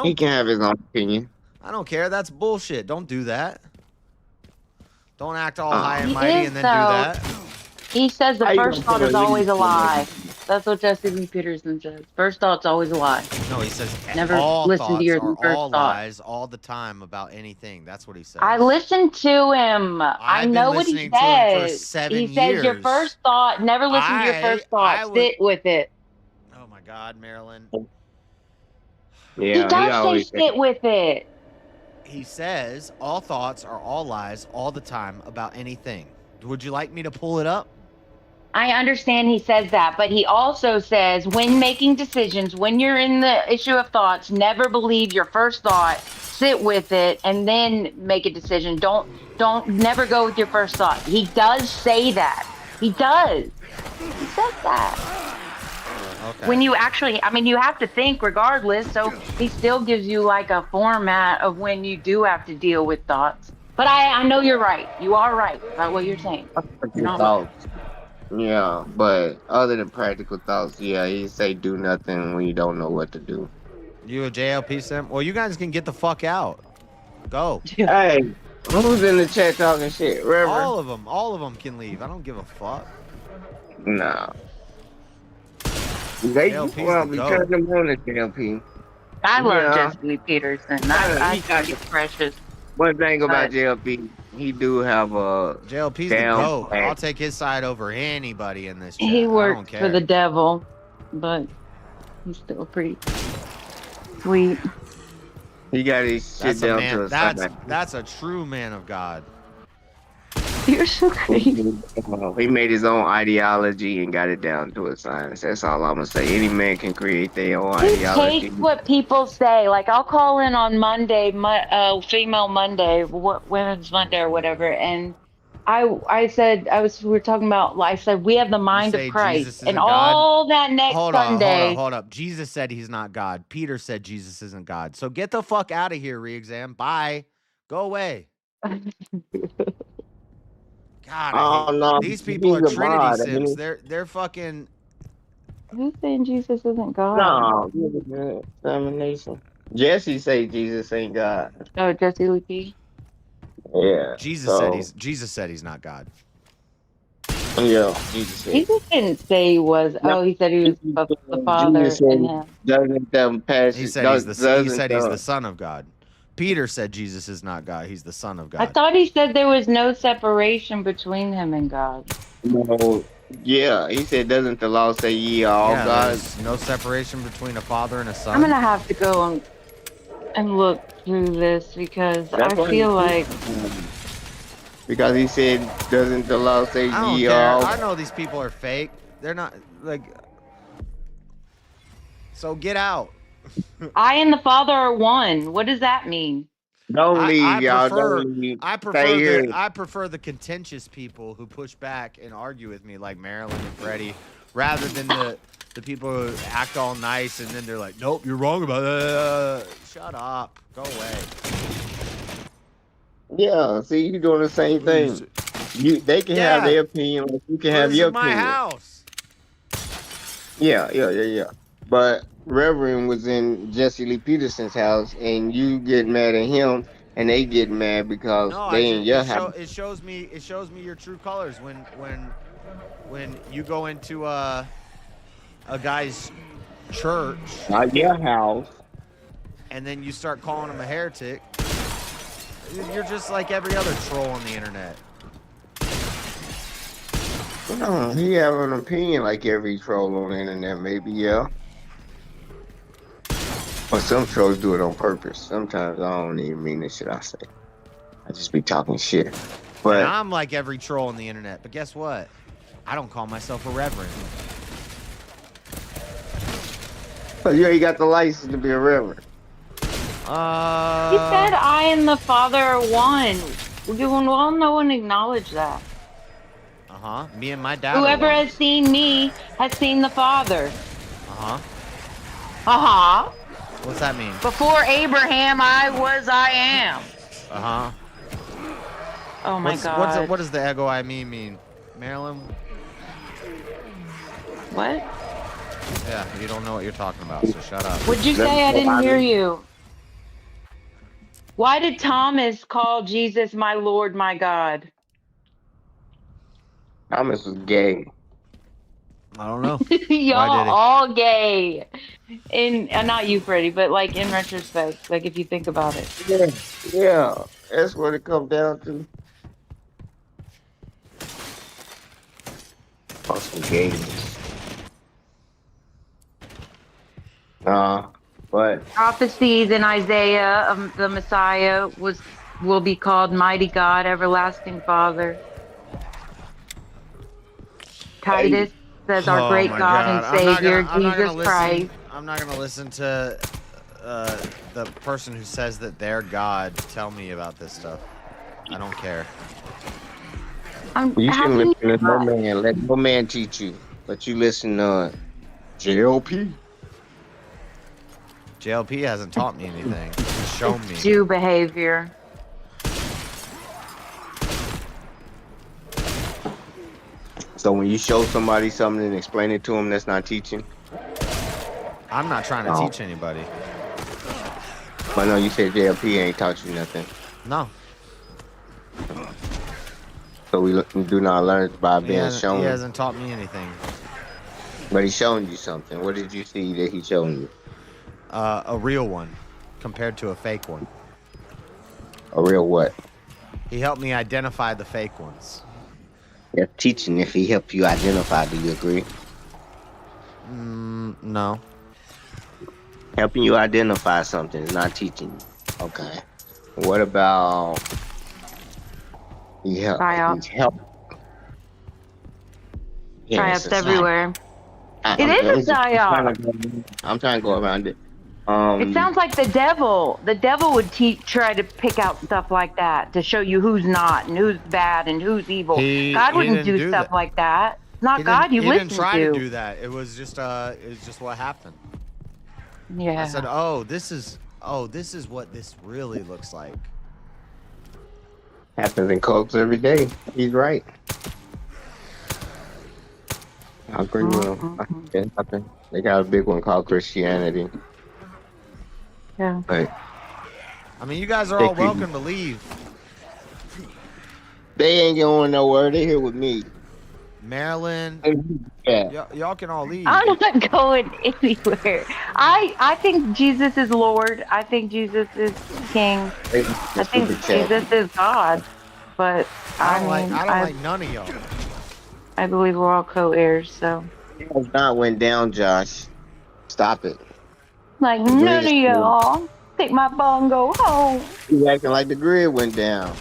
He can have his own opinion. I don't care. That's bullshit. Don't do that. Don't act all Oh, high and he mighty is, and then do though. that. He says the How you first gonna thought put is a always a lead in lie. that? That's what Jesse Lee Peterson says. First thought's always a lie. No, he says Never all listen to thoughts your are first all thought. lies all the time about anything. That's what he says. I listened to him. I I've been know what he listening to him for says. 7 He says your years. first thought. Never listen to your first thought. Sit with it. Oh my God, Marilyn. He Yeah, does say always sit with it. He says all thoughts are all lies all the time about anything. Would you like me to pull it up? I understand he says that, but he also says when making decisions, when you're in the issue of thoughts, never believe your first thought, sit with it, and then make a decision. Never go with your first thought. He does say that. He does. He says that. Okay. When you actually, I mean, you have to think regardless, so he still gives you like a format of when you do have to deal with thoughts. But I know you're right. You are right about what you're saying. You're not wrong. thoughts. Yeah, but other than practical thoughts, yeah, he say do nothing when you don't know what to do. You a JLP sim? Well, you guys can get the fuck out. Go. Hey, who's in the chat talking shit? Reverend? All of them can leave. I don't give a fuck. Nah. They JLP's well, the we goat. turn them on to JLP. I love Yeah. Jesse Lee Peterson. I think he's precious. One thing about But- JLP, he do have a JLP's down the GOAT. pat. I'll take his side over anybody in this chat. He I don't works care. for the devil, but he's still pretty sweet. He got his shit That's a down man. to a That's science. that's a true man of God. You're so crazy. He made his own ideology and got it down to a science. That's all I'm gonna say. Any man can create their own He ideology. takes what people say. Like I'll call in on Monday, Female Monday, Women's Monday or whatever, and I said we were talking about. I said we have the mind say of Christ, Jesus and isn't God? all that next Sunday. Hold up. Jesus said he's not God. Peter said Jesus isn't God. So get the fuck out of here, re-exam. Bye. Go away. God, I hate no, these people are he's a Trinity god. I sims. mean- They're fucking. Who's saying Jesus isn't God? No, examination. Jesse say Jesus ain't God. Oh, Jesse Lee P. Yeah. Jesus said he's not God. Yeah, Jesus said. Jesus didn't say he was. Oh, he said he was the Father Jesus said in him. doesn't them pass. He said he's the Son of God. Peter said Jesus is not God. He's the Son of God. I thought he said there was no separation between him and God. No. Yeah, he said, doesn't the law say ye are all gods? There's no separation between a father and a son. I'm gonna have to go and look through this because That's I what feel he like Because he said, doesn't the law say I don't ye care. are all I know these people are fake. They're not like. So get out. I and the Father are one. What does that mean? Don't leave, I y'all. prefer, Don't leave. I Stay prefer here. I prefer the contentious people who push back and argue with me, like Marilyn and Freddie, rather than the people who act all nice and then they're like, "Nope, you're wrong about that." Shut up. Go away. Yeah, see, you doing the same thing. They can have their opinion, like you can have This your is my opinion. house. Yeah. But Reverend was in Jesse Lee Peterson's house, and you get mad at him, and they get mad because No, they in your it house. shows me your true colors when you go into a guy's church, Not your house. and then you start calling him a heretic. You're just like every other troll on the internet. No, he have an opinion like every troll on the internet, maybe, yeah. But some trolls do it on purpose. Sometimes I don't even mean the shit I say. I just be talking shit. But And I'm like every troll on the internet, but guess what? I don't call myself a reverend. but you ain't got the license to be a reverend. He said I and the Father are one. Well, no one acknowledged that. Me and my dad. Whoever has seen me has seen the Father. Uh-huh. What's that mean? Before Abraham, I am. Uh-huh. Oh my God. What does the ego I mean? Marilyn? What? Yeah, you don't know what you're talking about, so shut up. What'd you say? I didn't hear you. Why did Thomas call Jesus my Lord, my God? Thomas was gay. I don't know. Y'all all gay. In not you, Freddie, but like in retrospect, like if you think about it. Yeah, that's what it comes down to. Some gayness. But Prophecies in Isaiah of the Messiah will be called Mighty God, Everlasting Father. Titus says our Oh great my God and God. I'm not Savior, gonna Jesus Christ. listen. I'm not gonna listen to the person who says that they're God tell me about this stuff. I don't care. you shouldn't listen to no man. Let no man teach you. But you listen to JLP. JLP hasn't taught me anything. He's shown me. Jew behavior. So when you show somebody something and explain it to them, that's not teaching. I'm not trying to teach anybody. I know you said JLP ain't taught you nothing. No. So we do not learn by being shown. He hasn't taught me anything. But he's showing you something. What did you see that he's showing you? A real one compared to a fake one. A real what? He helped me identify the fake ones. That's teaching. If he helped you identify, do you agree? No. Helping you identify something is not teaching you. Okay. What about he's help? Tryouts everywhere. It is a psyop. I'm trying to go around it. It sounds like the devil. The devil would try to pick out stuff like that to show you who's not and who's bad and who's evil. God wouldn't do stuff like that. It's not God you listen to. He didn't try to do that. It was just what happened. Yeah. I said, this is what this really looks like. Happens in cults every day. He's right. I agree with him. They got a big one called Christianity. Yeah. But I mean, you guys are all welcome to leave. They ain't going nowhere. They here with me. Maryland. Yeah. Y'all can all leave. I'm not going anywhere. I think Jesus is Lord. I think Jesus is King. I think Jesus is God. But I don't like none of y'all. I believe we're all co-heirs, so. It's not went down, Josh. Stop it. Like none of y'all. Take my ball and go home. You acting like the grid went down.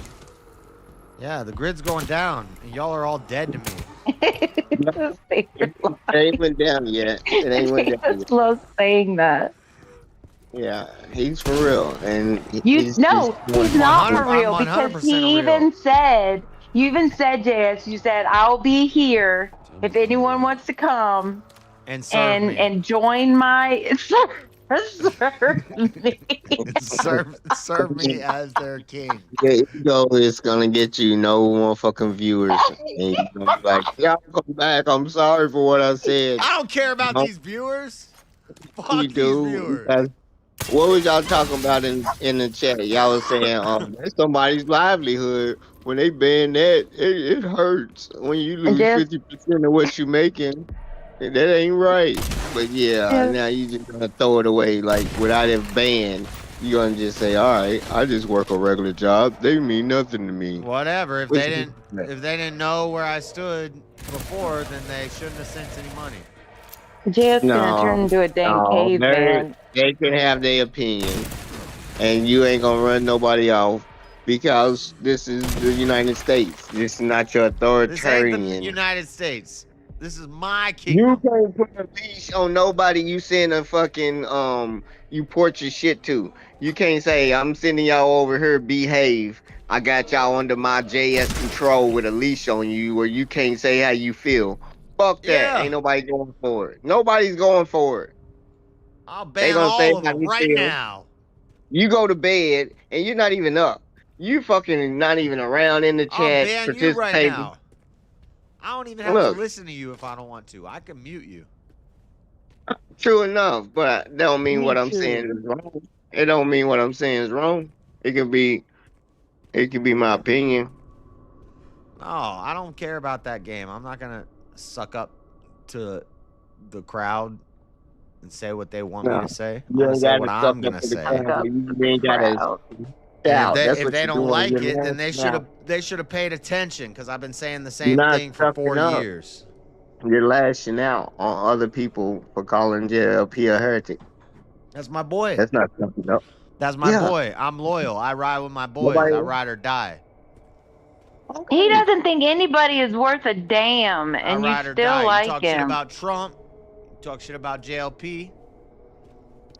Yeah, the grid's going down, and y'all are all dead to me. It ain't went down yet. It ain't went down yet. Slow saying that. Yeah, he's for real, and he's not for real because he even said, you even said, JS, you said, I'll be here if anyone wants to come and serve me. And join my serve me. serve me as their king. Yeah, it's gonna get you no motherfucking viewers. And you're gonna be like, y'all come back. I'm sorry for what I said. I don't care about these viewers. Fuck you these do. viewers. What was y'all talking about in the chat? Y'all was saying, that's somebody's livelihood. When they ban that, it hurts. When you lose 50% of what you're making, that ain't right. But now you just gonna throw it away. Like without it banned, you're gonna just say, all right, I just work a regular job. They mean nothing to me. Whatever. If they didn't know where I stood before, then they shouldn't have sent any money. JS gonna turn into a dang caveman. They can have their opinion, and you ain't gonna run nobody off because this is the United States. This is not your authoritarian. This ain't the United States. This is my kingdom. You can't put a leash on nobody you send a fucking you port your shit to. You can't say I'm sending y'all over here, behave. I got y'all under my JS control with a leash on you where you can't say how you feel. Fuck that. Yeah. Ain't nobody going for it. Nobody's going for it. I'll ban all of them right now. You go to bed and you're not even up. You fucking not even around in the chat. I'll ban you right now. I don't even have to listen to you if I don't want to. I can mute you. True enough, but that don't mean what I'm saying is wrong. It don't mean what I'm saying is wrong. It can be my opinion. No, I don't care about that game. I'm not gonna suck up to the crowd and say what they want me No, to say. I'm you gonna ain't say got what to suck I'm up gonna to the say. crowd. You ain't got to And shout. That's if what they you're don't doing. like You're it, then they lashing should have paid attention because I've been saying the You're same not thing for 4 sucking up. years. You're lashing out on other people for calling JLP a heretic. That's my boy. That's not sucking up. That's my Yeah. boy. I'm loyal. I ride with my boys. I ride or die. He doesn't think anybody is worth a damn, I and you ride or still die. You like talk shit him. about Trump. You talk shit about JLP.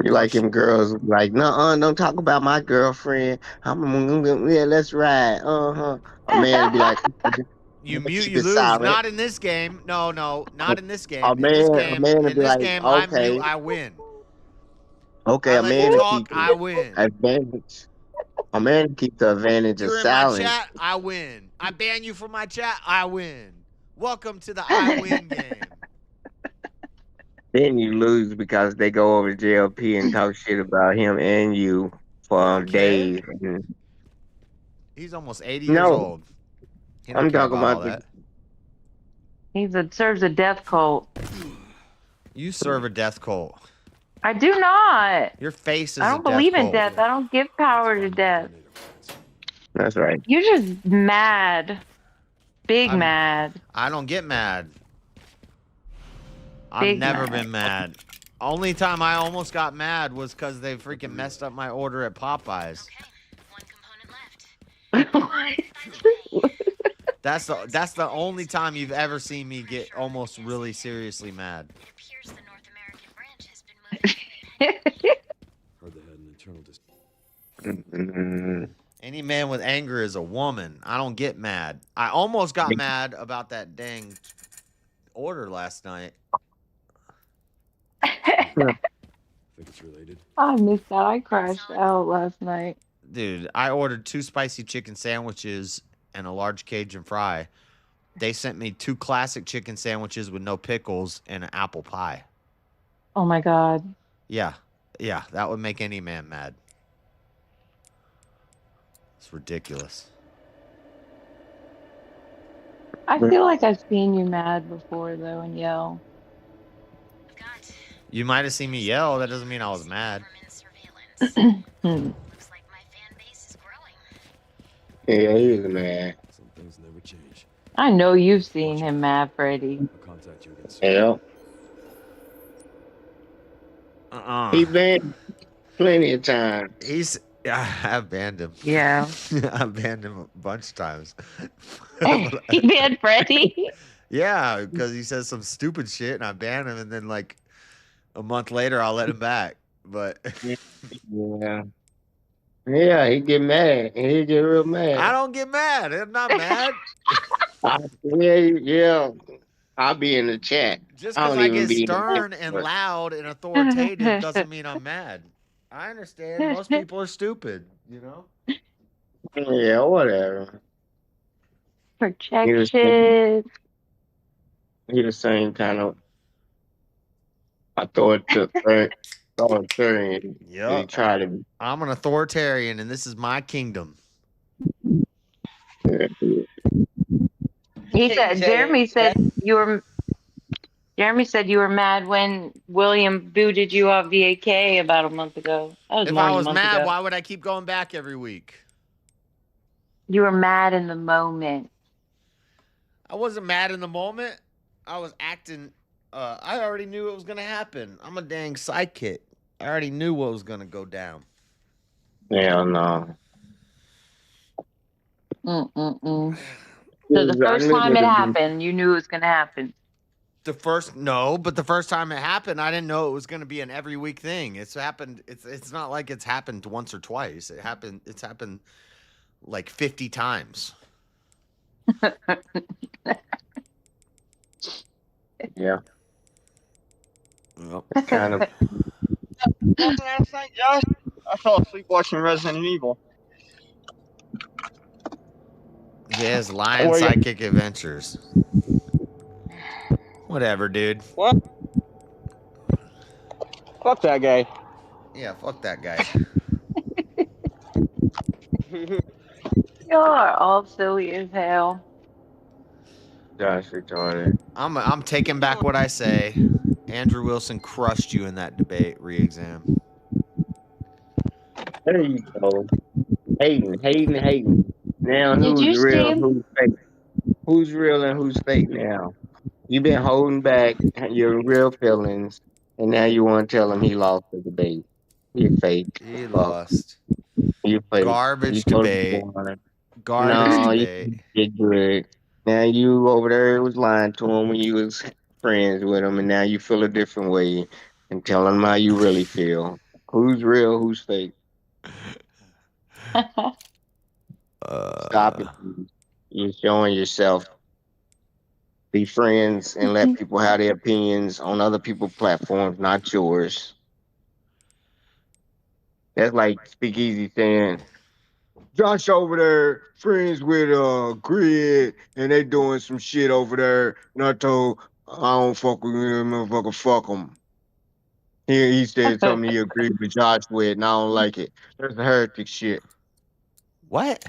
You like him girls like, no, don't talk about my girlfriend. Yeah, let's ride. A man would be like, You mute, keep you it lose. silent. Not in this game. No, not in this game. A In this man would be like, I mute, okay, I win. okay. I A let man you to talk, keep I win. advantage. A man to keep the advantage of You're in my silence. chat, I win. I ban you from my chat, I win. Welcome to the I win game. Then you lose because they go over to JLP and talk shit about him and you for days. He's almost 80 years No, old. He don't I'm care talking about all about that. Serves a death cult. You serve a death cult. I do not. Your face is I a don't death believe in cult. death. I don't give power to death. That's right. You're just mad. Big mad. I don't get mad. I've Big never mad. been mad. Only time I almost got mad was because they freaking messed up my order at Popeyes. That's the only time you've ever seen me get almost really seriously mad. Any man with anger is a woman. I don't get mad. I almost got mad about that dang order last night. Think it's related? I missed that. I crashed out last night. Dude, I ordered 2 spicy chicken sandwiches and a large Cajun fry. They sent me 2 classic chicken sandwiches with no pickles and an apple pie. Oh my god. Yeah, that would make any man mad. It's ridiculous. I feel like I've seen you mad before though and yell. You might have seen me yell. That doesn't mean I was mad. Yeah, he is mad. Some things never change. I know you've seen him mad, Freddie. I'll contact you again. Yeah. He banned plenty of time. I've banned him. Yeah. I've banned him a bunch of times. He banned Freddie? Yeah, because he says some stupid shit and I ban him, and then like a month later I'll let him back. But yeah, he get mad. He get real mad. I don't get mad. I'm not mad. Yeah. I'll be in the chat. Just because I get stern and loud and authoritative doesn't mean I'm mad. I understand. Most people are stupid, you know? Yeah, whatever. Protection. You're the same kind of authoritarian. Yeah. Try to. I'm an authoritarian, and this is my kingdom. He said, Jeremy said you were mad when William booted you off VAK about a month ago. That was If more I than a was month mad, ago. why would I keep going back every week? You were mad in the moment. I wasn't mad in the moment. I was acting. I already knew it was gonna happen. I'm a dang sidekick. I already knew what was gonna go down. Hell no. So the first time it happened, you knew it was going to happen. But the first time it happened, I didn't know it was going to be an every week thing. It's happened. It's not like it's happened once or twice. It's happened like 50 times. Yeah. Well, kind of. Last night, Josh, I fell asleep watching Resident Evil. Yes, Lion Psychic Adventures. Whatever, dude. What? Fuck that guy. Yeah, fuck that guy. Y'all are all silly as hell. Josh retarded. I'm taking back what I say. Andrew Wilson crushed you in that debate re-exam. There you go. Hating. Now Did who's you real, see? who's fake? Who's real and who's fake now? You've been holding back your real feelings, and now you want to tell him he lost the debate. You're fake. He Fuck. lost. You fake. You Garbage supposed to be debate. lying. Garbage No, you debate. did good. Now you over there was lying to him when you was friends with him, and now you feel a different way and tell him how you really feel. Who's real? Who's fake? Stop it. Please. You're showing yourself. Be friends and let people have their opinions on other people's platforms, not yours. That's like Speakeasy saying, Josh over there, friends with Grid, and they doing some shit over there. And I told, I don't fuck with them, motherfucker, fuck them. He said something he agreed with Josh with, and I don't like it. That's the heretic shit. What?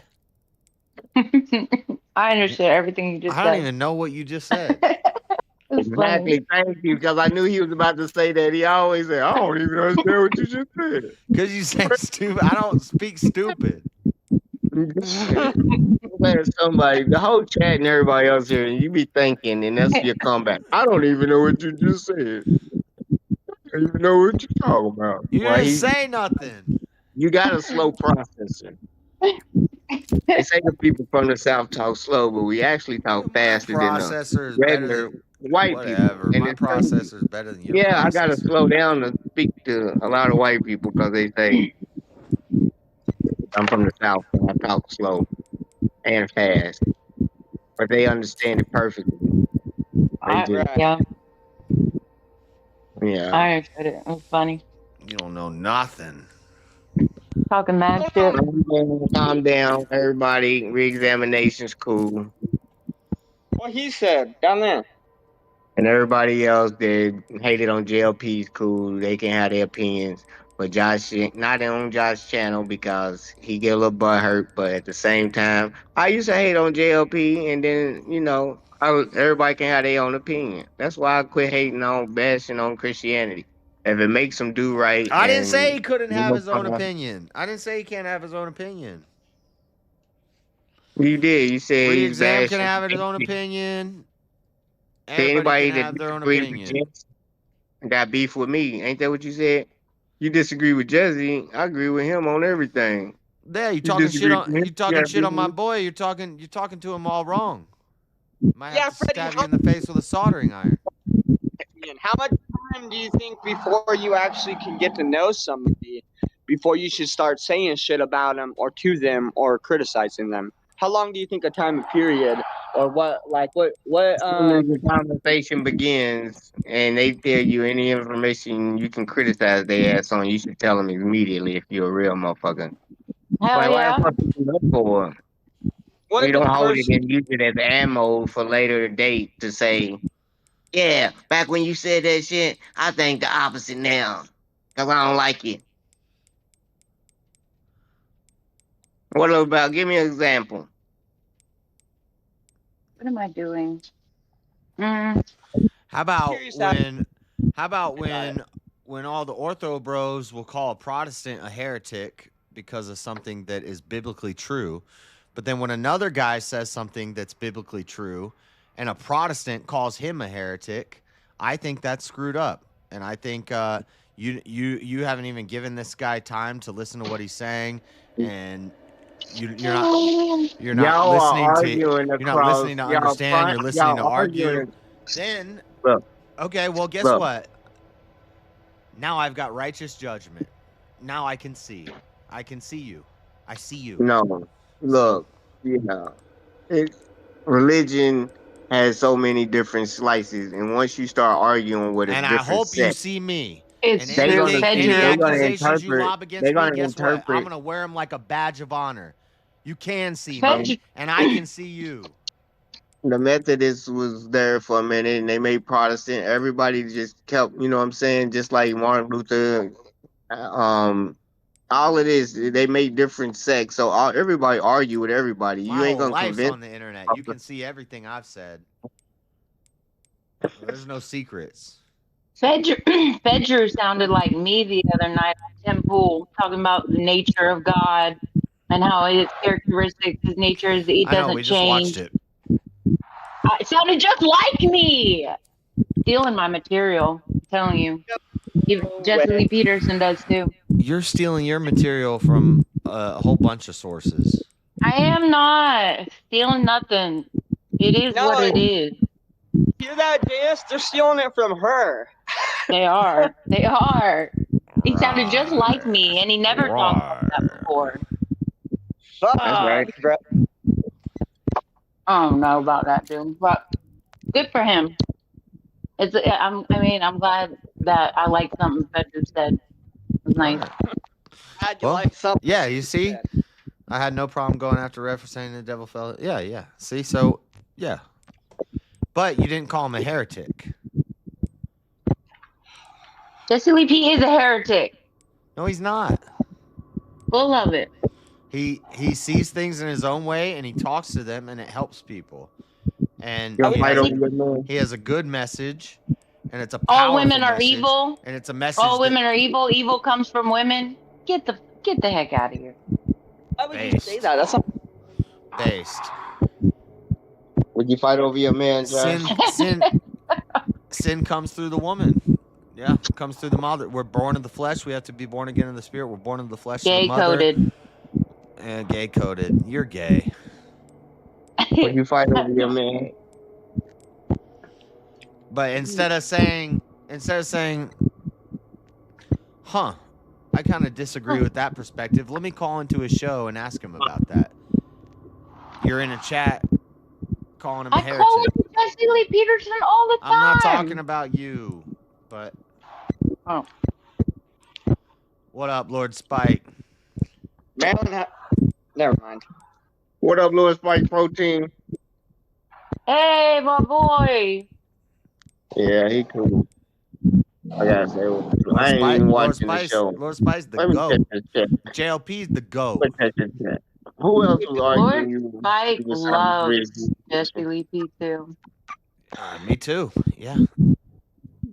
I understood everything you just I said. don't even know what you just said. Exactly. Thank you, because I knew he was about to say that. He always said, I don't even understand what you just said. Because you say stupid. I don't speak stupid. Let somebody, the whole chat and everybody else here, and you be thinking, and that's your comeback. I don't even know what you just said. I don't even know what you're talking about. You didn't say nothing. You got a slow processor. They say the people from the South talk slow, but we actually talk faster than the Processor is better regular than white whatever. people. And My it's crazy. processor is better than your Yeah, I got to processor. slow down to speak to a lot of white people because they say I'm from the South and I talk slow and fast, but they understand it perfectly. They just, Yeah, yeah. I understood it. It was funny. You don't know nothing. Talking mad shit. Calm down, everybody. Reexamination's cool. What he said down there. And everybody else that hated on JLP's cool. They can have their opinions. But Josh, not on Josh's channel because he get a little butt hurt. But at the same time, I used to hate on JLP, and then everybody can have their own opinion. That's why I quit hating on bashing on Christianity. If it makes them do right, I didn't say he and couldn't have his own opinion. I didn't say he can't have his own opinion. You did. You said he's Re-exam can bashing. have his own opinion. To Everybody anybody can that have their own disagrees with opinion. Jesse, got beef with me. Ain't that what you said? You disagree with Jesse. I agree with him on everything. Yeah, you You talking shit disagree on with him? you talking shit on my boy. You're talking to him all wrong. Might have to stab you in the face with a soldering iron. How much time do you think before you actually can get to know somebody before you should start saying shit about them or to them or criticizing them? How long do you think a time period or what As soon as the conversation begins and they tell you any information you can criticize their ass on, you should tell them immediately if you're a real motherfucker. Hell Like, why yeah. the fuck you do that for? What You if don't it's hold it and use it as ammo for later date to say, yeah, back when you said that shit, I think the opposite now. Because I don't like it. What about? Give me an example. What am I doing? How about curious how- when all the ortho bros will call a Protestant a heretic because of something that is biblically true, but then when another guy says something that's biblically true and a Protestant calls him a heretic, I think that's screwed up. And I think you haven't even given this guy time to listen to what he's saying, and you're not Y'all listening are to arguing you're not across. listening to understand. You're listening to Y'all argue. arguing. Then Look, okay, well guess look. what? Now I've got righteous judgment. Now I can see. I can see you. I see you. No, look, religion has so many different slices, and once you start arguing with a And I different hope you sect, see me. It's And true. anything, Said any you're accusations you lob they're against me, gonna guess what? I'm interpret. gonna wear them like a badge of honor. You can see Said me, and I can see you. The Methodists was there for a minute, and they made Protestant. Everybody just kept, you know what I'm saying, just like Martin Luther. All it is, they made different sects, so everybody argue with everybody. My You ain't whole gonna life's convince. on the internet. You can see everything I've said. There's no secrets. Fedru sounded like me the other night on Tim Pool, talking about the nature of God and how his characteristics, his nature is he I know, doesn't we just watched change. it. It sounded just like me. Stealing my material, I'm telling you. Even Jesse Lee Peterson does too. You're stealing your material from a whole bunch of sources. I am not stealing nothing. It is what it is. Hear that, JS? They're stealing it from her. They are. They are. He sounded just like me, and he never talked like that before. Fuck. That's right. I don't know about that, dude, but good for him. I'm glad that I like something Fedru said. It was nice. Well, yeah, you see, I had no problem going after Red for saying the devil fell. Yeah. See, so yeah, but you didn't call him a heretic. Jesse Lee P is a heretic. No, he's not. Full of it. He sees things in his own way, and he talks to them, and it helps people. And he has a good message, and it's a powerful all women are message, evil, and it's a message. All women are evil. Evil comes from women. Get the heck out of here. Why would you say that? That's not based. Would you fight over your man, Josh? Sin comes through the woman. Yeah, comes through the mother. We're born of the flesh. We have to be born again in the spirit. We're born of the flesh. Gay coded. And gay coded. You're gay. Would you fight over your man? But instead of saying, huh, I kind of disagree with that perspective. Let me call into his show and ask him about that. You're in a chat calling him a heretic. I call him Jesse Lee Peterson all the time. I'm not talking about you, but. Oh. What up, Lord Spike? Man, never mind. What up, Lord Spike Protein? Hey, my boy. Yeah, he cool. I gotta say, I ain't even watching the show. Lord Spice, the GOAT. JLP's the GOAT. Who else was arguing you? Lord Spike loves Jesse Lee P too. Me too. Yeah,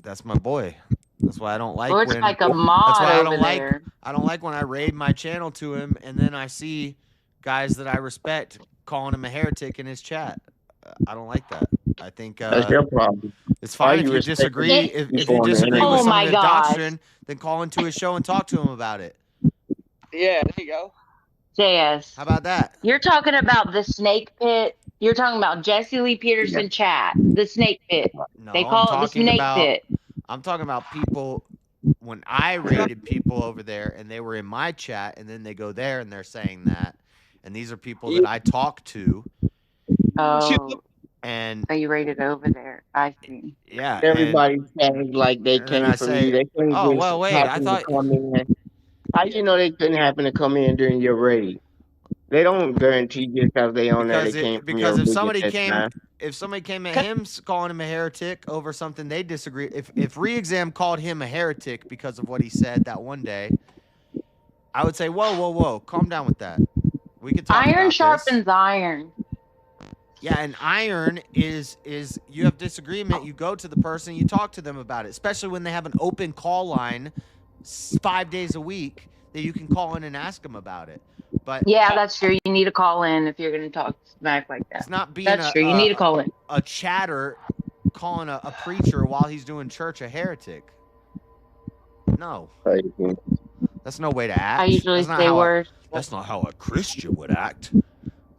that's my boy. That's why I don't like Lord when. Spike a mod That's why I don't over like. there. I don't like when I raid my channel to him, and then I see guys that I respect calling him a heretic in his chat. I don't like that. I think that's your problem. It's fine if you disagree. If you disagree with some of the doctrine, then call into his show and talk to him about it. Yeah, there you go. JS. How about that? You're talking about the snake pit. You're talking about Jesse Lee Peterson chat. The snake pit. No, they call it the snake pit. I'm talking about people. When I raided people over there and they were in my chat, and then they go there and they're saying that, and these are people that I talk to. Oh. And you rated over there? I see. Yeah. Everybody sounds like they came from you. They couldn't happen to come in. How you know they couldn't happen to come in during your raid? They don't guarantee just because they on there they came from your because if somebody came at him calling him a heretic over something they disagree, if re-exam called him a heretic because of what he said that one day, I would say, whoa, calm down with that. We could talk iron about sharpens this. iron. Yeah, and iron is you have disagreement, you go to the person, you talk to them about it, especially when they have an open call line 5 days a week that you can call in and ask them about it. But yeah, that's true. You need to call in if you're going to talk smack like that. It's not being that's true. You need to call in. A chatter calling a preacher while he's doing church a heretic. No. That's no way to act. I usually say words. That's not how a Christian would act.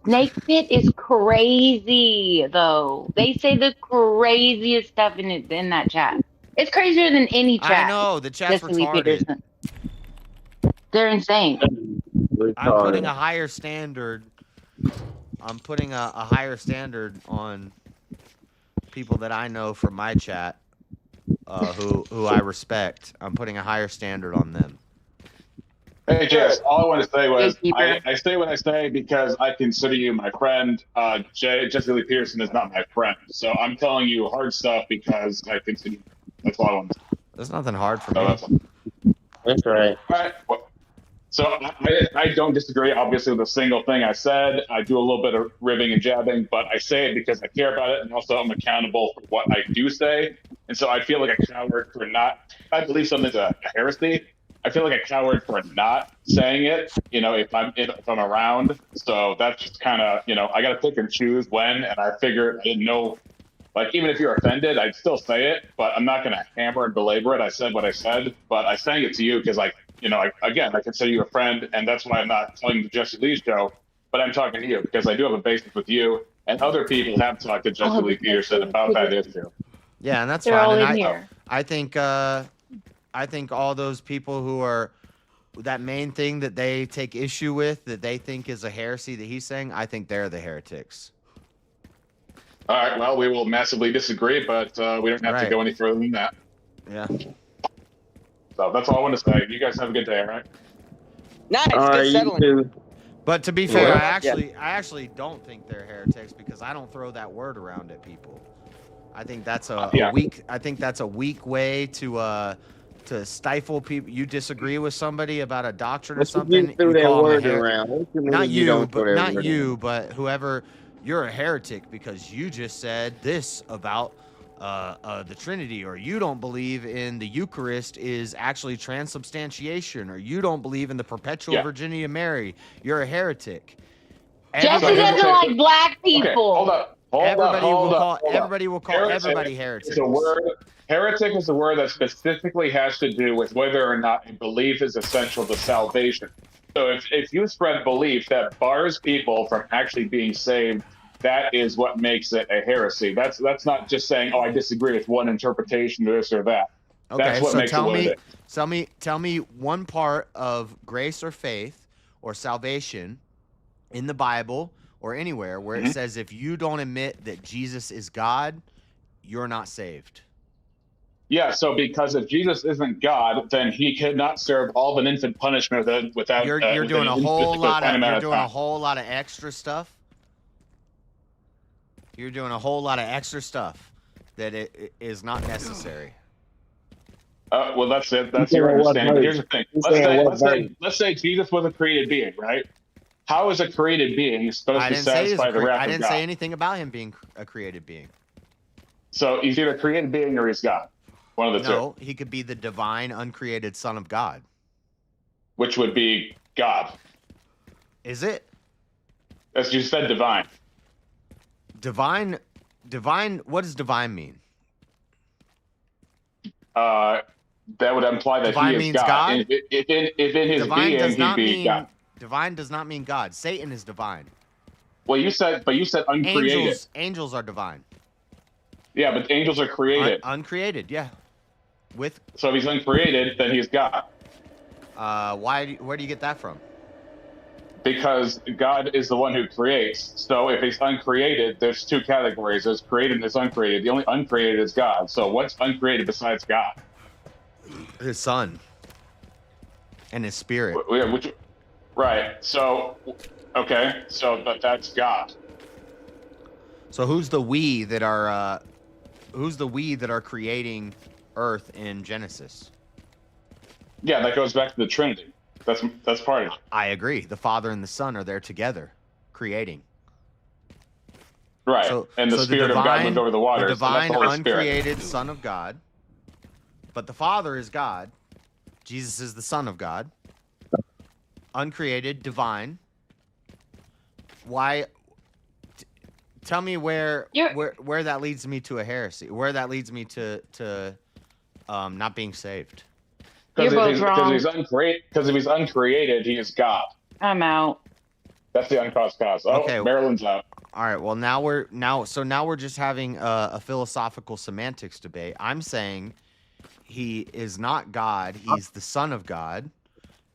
Snake Pit is crazy, though. They say the craziest stuff in that chat. It's crazier than any chat. I know. The chat's retarded. They're insane. I'm putting a higher standard. I'm putting a higher standard on people that I know from my chat, who I respect. I'm putting a higher standard on them. Hey, Jess, all I want to say was I say what I say because I consider you my friend. Jesse Lee Peterson is not my friend. So I'm telling you hard stuff because I consider you. That's all I want to say. There's nothing hard for me. That's right. All right. Well, So I don't disagree, obviously, with a single thing I said. I do a little bit of ribbing and jabbing, but I say it because I care about it, and also I'm accountable for what I do say. And so I feel like a coward for not. I believe something's a heresy. I feel like a coward for not saying it. If I'm around. So that's just kind of I got to pick and choose when. And I figured I didn't know. Like, even if you're offended, I'd still say it, but I'm not going to hammer and belabor it. I said what I said, but I sang it to you because, I consider you a friend, and that's why I'm not telling the Jesse Lee show, but I'm talking to you because I do have a basis with you, and other people have talked to Jesse Lee Peterson about that issue. Yeah, and that's They're all fine. in here. I think all those people who are that main thing that they take issue with, that they think is a heresy that he's saying, I think they're the heretics. All right, well, we will massively disagree, but we don't have to go any further than that. Yeah. So that's all I want to say. You guys have a good day, all right? Nice, good settling. But to be fair, I actually don't think they're heretics because I don't throw that word around at people. I think that's a weak. I think that's a weak way to stifle people. You disagree with somebody about a doctrine or something. Threw You that call them a word around. What you mean Not you you, don't but throw that not word you, around? but whoever. You're a heretic because you just said this about the Trinity, or you don't believe in the Eucharist is actually transubstantiation, or you don't believe in the perpetual virginity of Mary. You're a heretic. Jesse doesn't like black people. Okay, hold up. Everybody will call everybody heretics. It's a word. Heretic is a word that specifically has to do with whether or not a belief is essential to salvation. So if you spread belief that bars people from actually being saved, that is what makes it a heresy. That's not just saying, oh, I disagree with one interpretation of this or that. Okay, That's what so makes tell me one part of grace or faith or salvation in the Bible or anywhere where it says if you don't admit that Jesus is God, you're not saved. Yeah, so because if Jesus isn't God, then he cannot serve all of an infant punishment without. You're doing a whole lot of extra stuff. You're doing a whole lot of extra stuff that it is not necessary. Well, that's it. That's your understanding. But here's the thing. Let's say Jesus was a created being, right? How is a created being supposed to satisfy the wrath of God? I didn't say anything about him being a created being. So he's either a created being or he's God. One of the two. No, he could be the divine, uncreated Son of God. Which would be God. Is it? As you said, divine. Divine. What does divine mean? That would imply that divine he is means God. If in his divine being, does not he'd be mean God. divine does not mean God. Satan is divine. Well, you said uncreated. Angels are divine. Yeah, but angels are created. Uncreated, yeah. So if he's uncreated, then he's God. Where do you get that from? Because God is the one who creates. So if he's uncreated, there's two categories. There's created and there's uncreated. The only uncreated is God. So what's uncreated besides God? His Son. And his Spirit. Right. So, okay. So that's God. So who's the we that are creating Earth in Genesis? Yeah, that goes back to the Trinity. That's part of it. I agree. The Father and the Son are there together, creating. Right. And the Spirit of God moved over the waters. The divine, so uncreated Son of God. But the Father is God. Jesus is the Son of God. Uncreated, divine. Why? Tell me where that leads me to a heresy. Where that leads me to not being saved. You're both wrong. Because if he's uncreated, he is God. I'm out. That's the uncaused cause. Oh, okay. Maryland's out. All right. Well, now we're just having a philosophical semantics debate. I'm saying he is not God. He's the Son of God,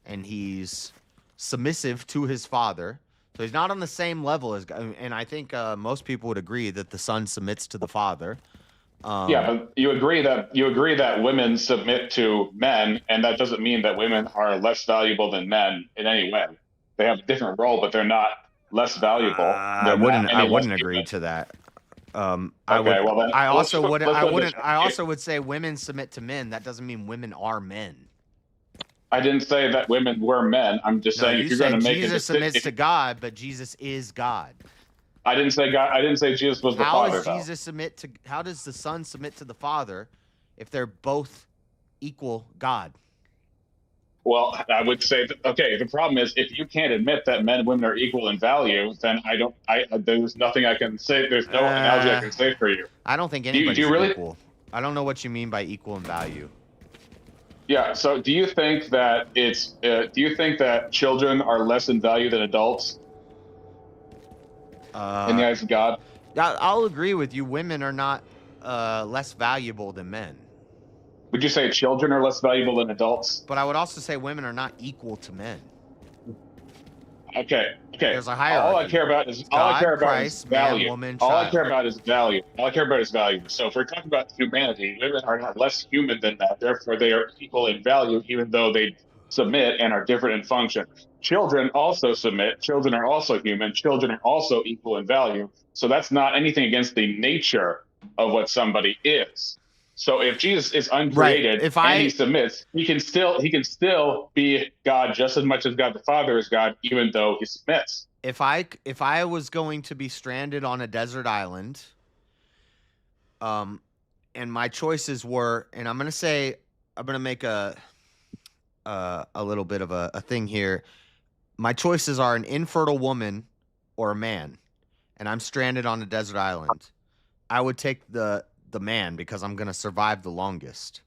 and he's submissive to his Father. So he's not on the same level as God. And I think most people would agree that the Son submits to the Father. Yeah, but you agree that women submit to men, and that doesn't mean that women are less valuable than men in any way. They have a different role, but they're not less valuable. I wouldn't agree to that. I also would say women submit to men. That doesn't mean women are men. I didn't say that women were men. I'm just No, saying you if you're going said to make Jesus submits to God, but Jesus is God. I didn't say God. I didn't say Jesus was the How Father. does Jesus submit to? How does the Son submit to the Father if they're both equal God? Well, I would say that, okay. The problem is if you can't admit that men and women are equal in value, then there's nothing I can say. There's no analogy I can say for you. I don't think Do anybody's you really? equal. I don't know what you mean by equal in value. Yeah. So, do you think that do you think that children are less in value than adults in the eyes of God? I'll agree with you. Women are not less valuable than men. Would you say children are less valuable than adults? But I would also say women are not equal to men. Okay. There's a hierarchy. All I care about is Christ, value. man, woman, All I child. care about is value. All I care about is value. So if we're talking about humanity, women are not less human than that. Therefore, they are equal in value, even though they submit and are different in function. Children also submit. Children are also human. Children are also equal in value. So that's not anything against the nature of what somebody is. So if Jesus is uncreated and he submits, he can still be God just as much as God the Father is God, even though he submits. If I was going to be stranded on a desert island, and my choices were, and I'm gonna make a little bit of a thing here. My choices are an infertile woman or a man, and I'm stranded on a desert island. I would take the man because I'm gonna survive the longest.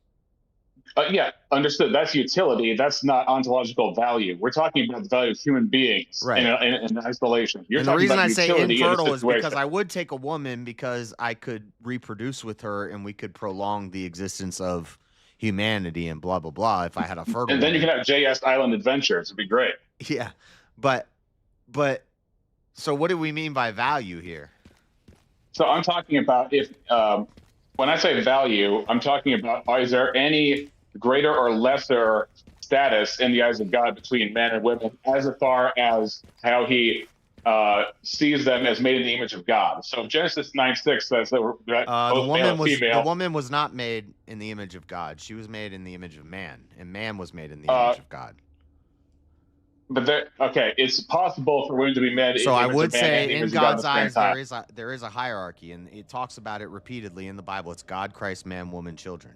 Yeah, understood. That's utility. That's not ontological value. We're talking about the value of human beings in isolation. You're And the talking reason about I say utility infertile in a is because situation. I would take a woman because I could reproduce with her and we could prolong the existence of humanity and blah blah blah if I had a fertile And then you woman. can have JS Island Adventures. It'd be great. Yeah, but so what do we mean by value here? So I'm talking about if when I say value, I'm talking about is there any greater or lesser status in the eyes of God between men and women as far as how he sees them as made in the image of God. So Genesis 9:6 says that both male and female. The woman was not made in the image of God. She was made in the image of man, and man was made in the image of God. But it's possible for women to be made. So in the I image would of man and say the in image of God at God's the same eyes time. there is a hierarchy, and it talks about it repeatedly in the Bible. It's God, Christ, man, woman, children.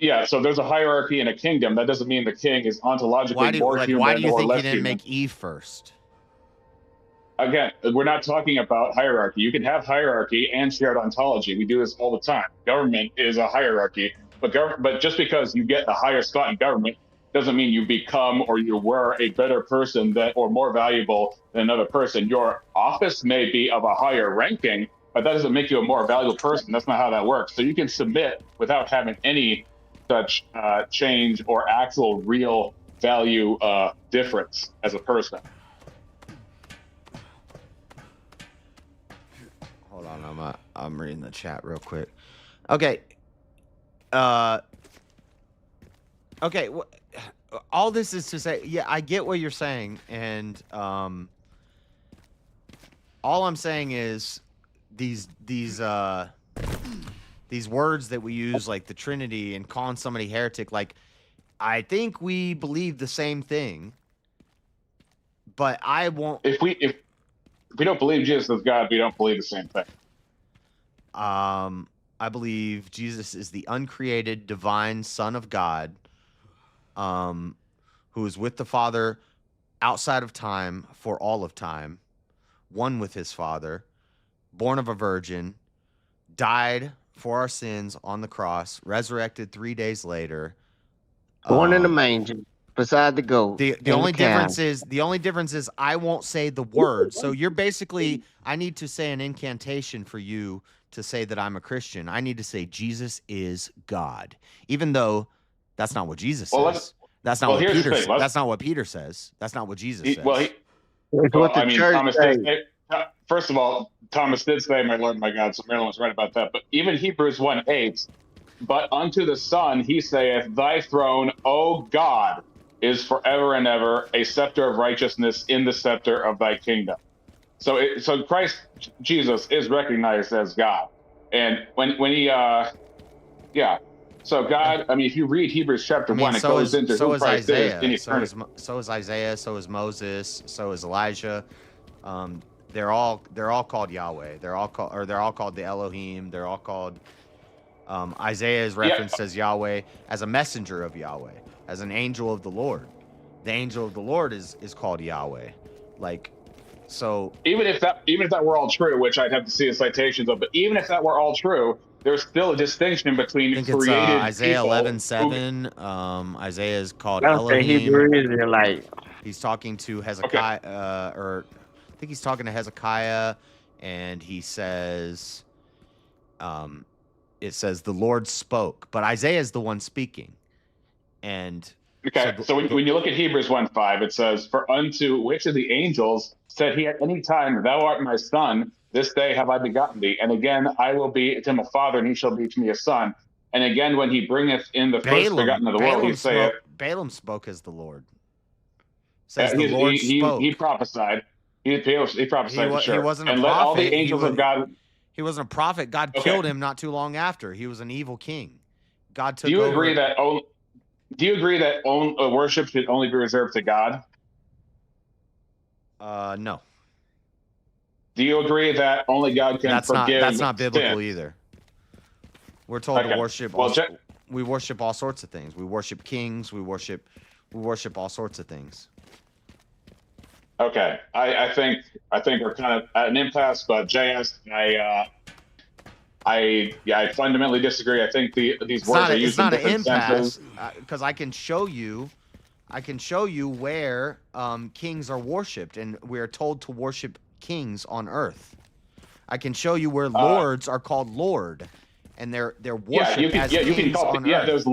Yeah, so there's a hierarchy in a kingdom. That doesn't mean the king is ontologically more human why do you or think less he didn't human. make Eve first? Again, we're not talking about hierarchy. You can have hierarchy and shared ontology. We do this all the time. Government is a hierarchy, but just because you get the higher spot in government doesn't mean you become or you were a better person or more valuable than another person. Your office may be of a higher ranking, but that doesn't make you a more valuable person. That's not how that works. So you can submit without having any such change or actual real value difference as a person. Hold on, I'm reading the chat real quick. Okay. Okay. All this is to say, yeah, I get what you're saying, and all I'm saying is these words that we use, like the Trinity and calling somebody heretic, like I think we believe the same thing, but I won't. If we don't believe Jesus is God, we don't believe the same thing. I believe Jesus is the uncreated divine Son of God, who is with the Father outside of time for all of time, one with his Father, born of a virgin, died for our sins on the cross, resurrected 3 days later. Born in the manger, beside the goat. The only difference is I won't say the word. So you're basically, I need to say an incantation for you to say that I'm a Christian. I need to say Jesus is God, even though that's not what Jesus says. That's not what Peter says. That's not what Peter says. That's not what Jesus says. Thomas did say, first of all, Thomas did say, "My Lord, my God." So Marilyn was right about that. But even Hebrews 1:8, but unto the Son he saith, "Thy throne, O God, is forever and ever, a scepter of righteousness in the scepter of thy kingdom." So Christ Jesus is recognized as God, and when he So God, I mean, if you read Hebrews chapter 1, it so goes is into so who is Christ is in Isaiah. So eternity. is so is Isaiah. So is Moses. So is Elijah. They're all called Yahweh. They're all called the Elohim. They're all called. Isaiah is referenced as Yahweh, as a messenger of Yahweh, as an angel of the Lord. The angel of the Lord is called Yahweh. Like, so Even if that were all true, which I'd have to see the citations of, but even if that were all true, there's still a distinction between I think it's created Isaiah people. 11:7. Isaiah is called Don't say Elohim. Hebrew Israelite. He's talking to Hezekiah, or I think he's talking to Hezekiah, and he says, it says the Lord spoke, but Isaiah is the one speaking, and Okay, so when you look at Hebrews 1:5, it says, "For unto which of the angels said he at any time, Thou art my son, this day have I begotten thee, and again I will be to him a father, and he shall be to me a son. And again when he bringeth in the first begotten of the world, he saith." Balaam spoke as the Lord. Says the Lord spoke. He prophesied. He prophesied for sure. He wasn't a and prophet. Let all the angels of God. He wasn't a prophet. God killed him not too long after. He was an evil king. God took Do you over. agree that? Do you agree that worship should only be reserved to God? No. Do you agree that only God can forgive? That's not biblical sin? either. We're told to worship. We worship all sorts of things. We worship kings. We worship all sorts of things. Okay, I think we're kind of at an impasse, but JS, I fundamentally disagree. I think these words are used in different senses. Because I can show you where kings are worshipped, and we are told to worship kings on earth. I can show you where lords are called Lord, and they're worshipped as kings you can call on it, earth. There's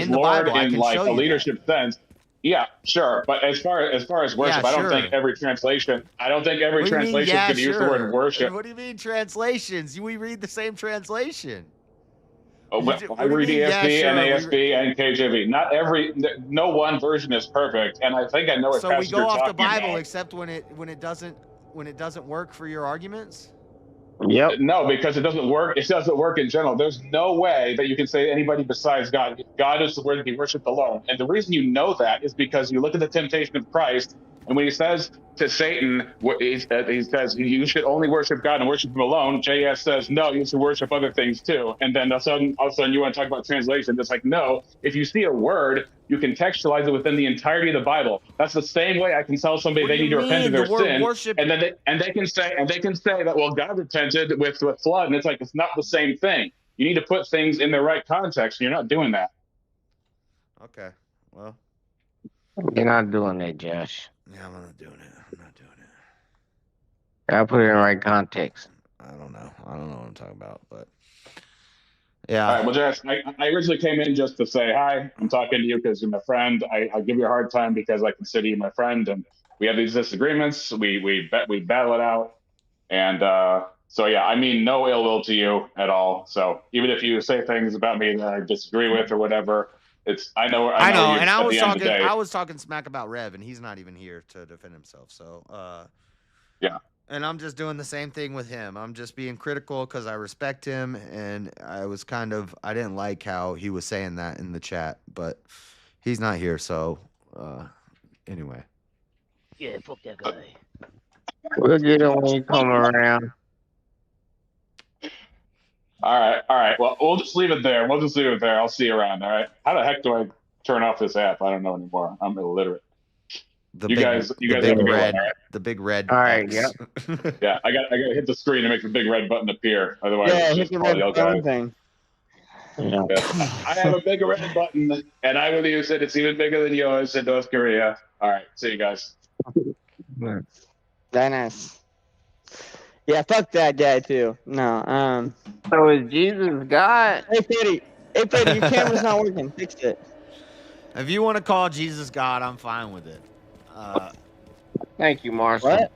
Lord in like a leadership sense. Yeah, sure. But as far as worship, I don't think every translation. I don't think every translation is going to use the word worship. What do you mean translations? We read the same translation. Oh, I read ESV, NASB, and KJV. No one version is perfect, and I think I know what So we passage go you're off talking the Bible, about. except when it doesn't work for your arguments. Yep. No, because it doesn't work. It doesn't work in general. There's no way that you can say anybody besides God. God is the word to be worshipped alone. And the reason you know that is because you look at the temptation of Christ, and when he says to Satan, he says you should only worship God and worship him alone. JS says no, you should worship other things too. And then all of a sudden you want to talk about translation. It's like, no, if you see a word, you contextualize it within the entirety of the Bible. That's the same way I can tell somebody they need to repent of their sin, and then they can say that, well, God repented with flood, and it's like, it's not the same thing. You need to put things in their right context, and you're not doing that. Okay, well, you're not doing that, Josh. Yeah, I'm not doing it. Gotta put it in the right context. I don't know what I'm talking about, but yeah. All right, well, Jess, I originally came in just to say hi. I'm talking to you because you're my friend. I give you a hard time because I consider you my friend, and we have these disagreements. We battle it out, and so yeah, I mean no ill will to you at all. So even if you say things about me that I disagree with or whatever, I know. And I was talking smack about Rev, and he's not even here to defend himself. So yeah. And I'm just doing the same thing with him. I'm just being critical because I respect him, and I didn't like how he was saying that in the chat, but he's not here, so anyway. Yeah, fuck that guy. We'll get it when you come around. All right. Well, we'll just leave it there. I'll see you around. All right. How the heck do I turn off this app? I don't know anymore. I'm illiterate. You guys have a good one, all right? The big red. All right. X. Yeah. Yeah. I got to hit the screen to make the big red button appear. Otherwise, Yeah, it's hit just the all red phone thing. Yeah. I have a big red button, and I will use it. It's even bigger than yours in North Korea. All right. See you guys. Dennis. Yeah, fuck that guy too. No. So is Jesus God? Hey, Petty, your camera's not working. Fix it. If you want to call Jesus God, I'm fine with it. Thank you, Marshall. What?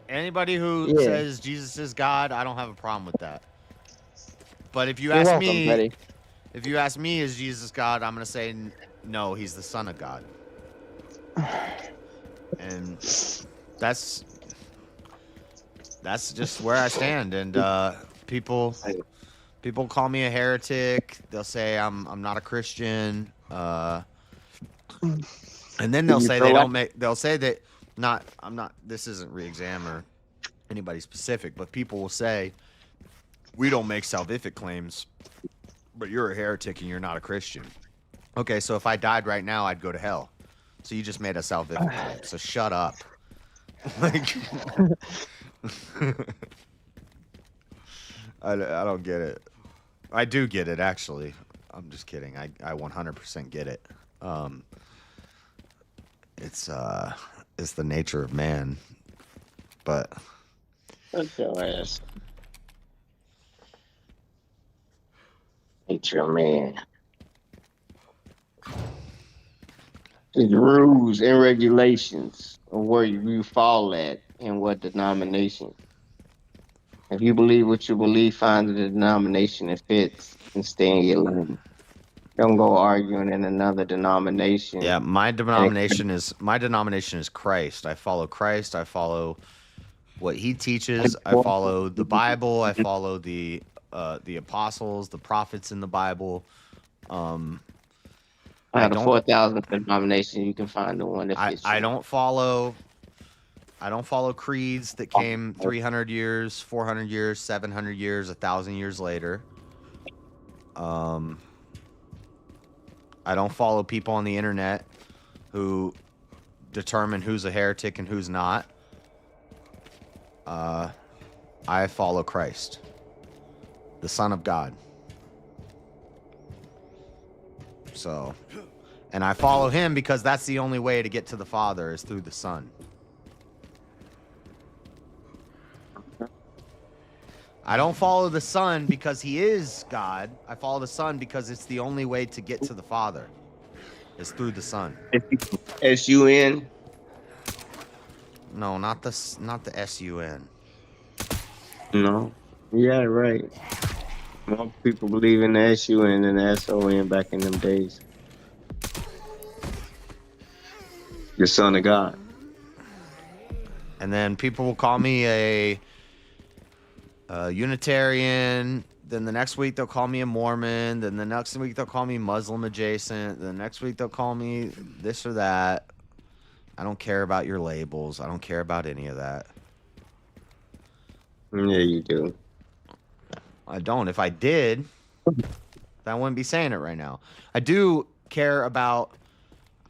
Anybody who says Jesus is God, I don't have a problem with that. But if you You're ask welcome, me, Petty. is Jesus God, I'm gonna say no. He's the Son of God, and that's just where I stand. And people People call me a heretic. They'll say I'm not a Christian. And then they'll say they don't make. They'll say that not. I'm not. This isn't re-exam or anybody specific, but people will say we don't make salvific claims, but you're a heretic and you're not a Christian. Okay, so if I died right now, I'd go to hell. So you just made a salvific claim. So shut up. Like, I don't get it. I do get it, actually. I'm just kidding. I 100% get it. It's the nature of man. But That's your ass. Nature of man. There's rules and regulations of where you fall at and what denomination. If you believe what you believe, find the denomination that fits and stay in your lane. Don't go arguing in another denomination. yeah, my denomination is Christ. I follow Christ. I follow what he teaches. I follow the Bible. I follow the apostles, the prophets in the Bible. Out of 4,000 denominations, you can find the one that fits. I don't follow creeds that came 300 years, 400 years, 700 years, 1,000 years later. I don't follow people on the internet who determine who's a heretic and who's not. I follow Christ, the Son of God. So, and I follow him because that's the only way to get to the Father is through the Son. I don't follow the Son because he is God. I follow the Son because it's the only way to get to the Father is through the Son. S-U-N? No, not the S-U-N. No. Yeah, right. More people believe in the S-U-N than the S-O-N back in them days. The Son of God. And then people will call me a Unitarian. Then the next week they'll call me a Mormon. Then the next week they'll call me Muslim adjacent. The next week they'll call me this or that. I don't care about your labels. I don't care about any of that. Yeah, you do. I don't. If I did, I wouldn't be saying it right now. I do care about.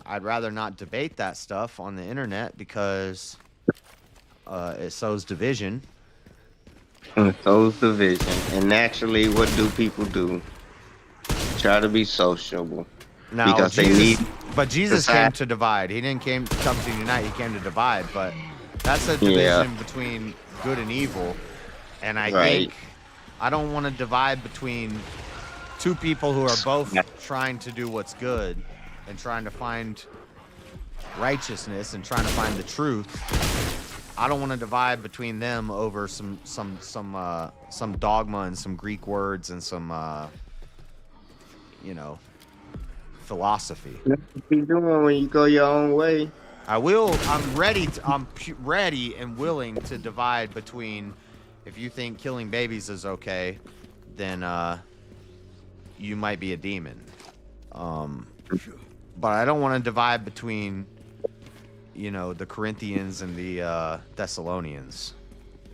I'd rather not debate that stuff on the internet because it sows division. It sows division. And naturally, what do people do? Try to be sociable. Now, because Jesus came to divide. He didn't come to unite. He came to divide. But that's a division between good and evil. And I think I don't want to divide between two people who are both trying to do what's good and trying to find righteousness and trying to find the truth. I don't want to divide between them over some dogma and some Greek words and some philosophy. That's what you're doing when you go your own way. I will. I'm ready and willing to divide between. If you think killing babies is okay, then you might be a demon. But I don't want to divide between, the Corinthians and the Thessalonians.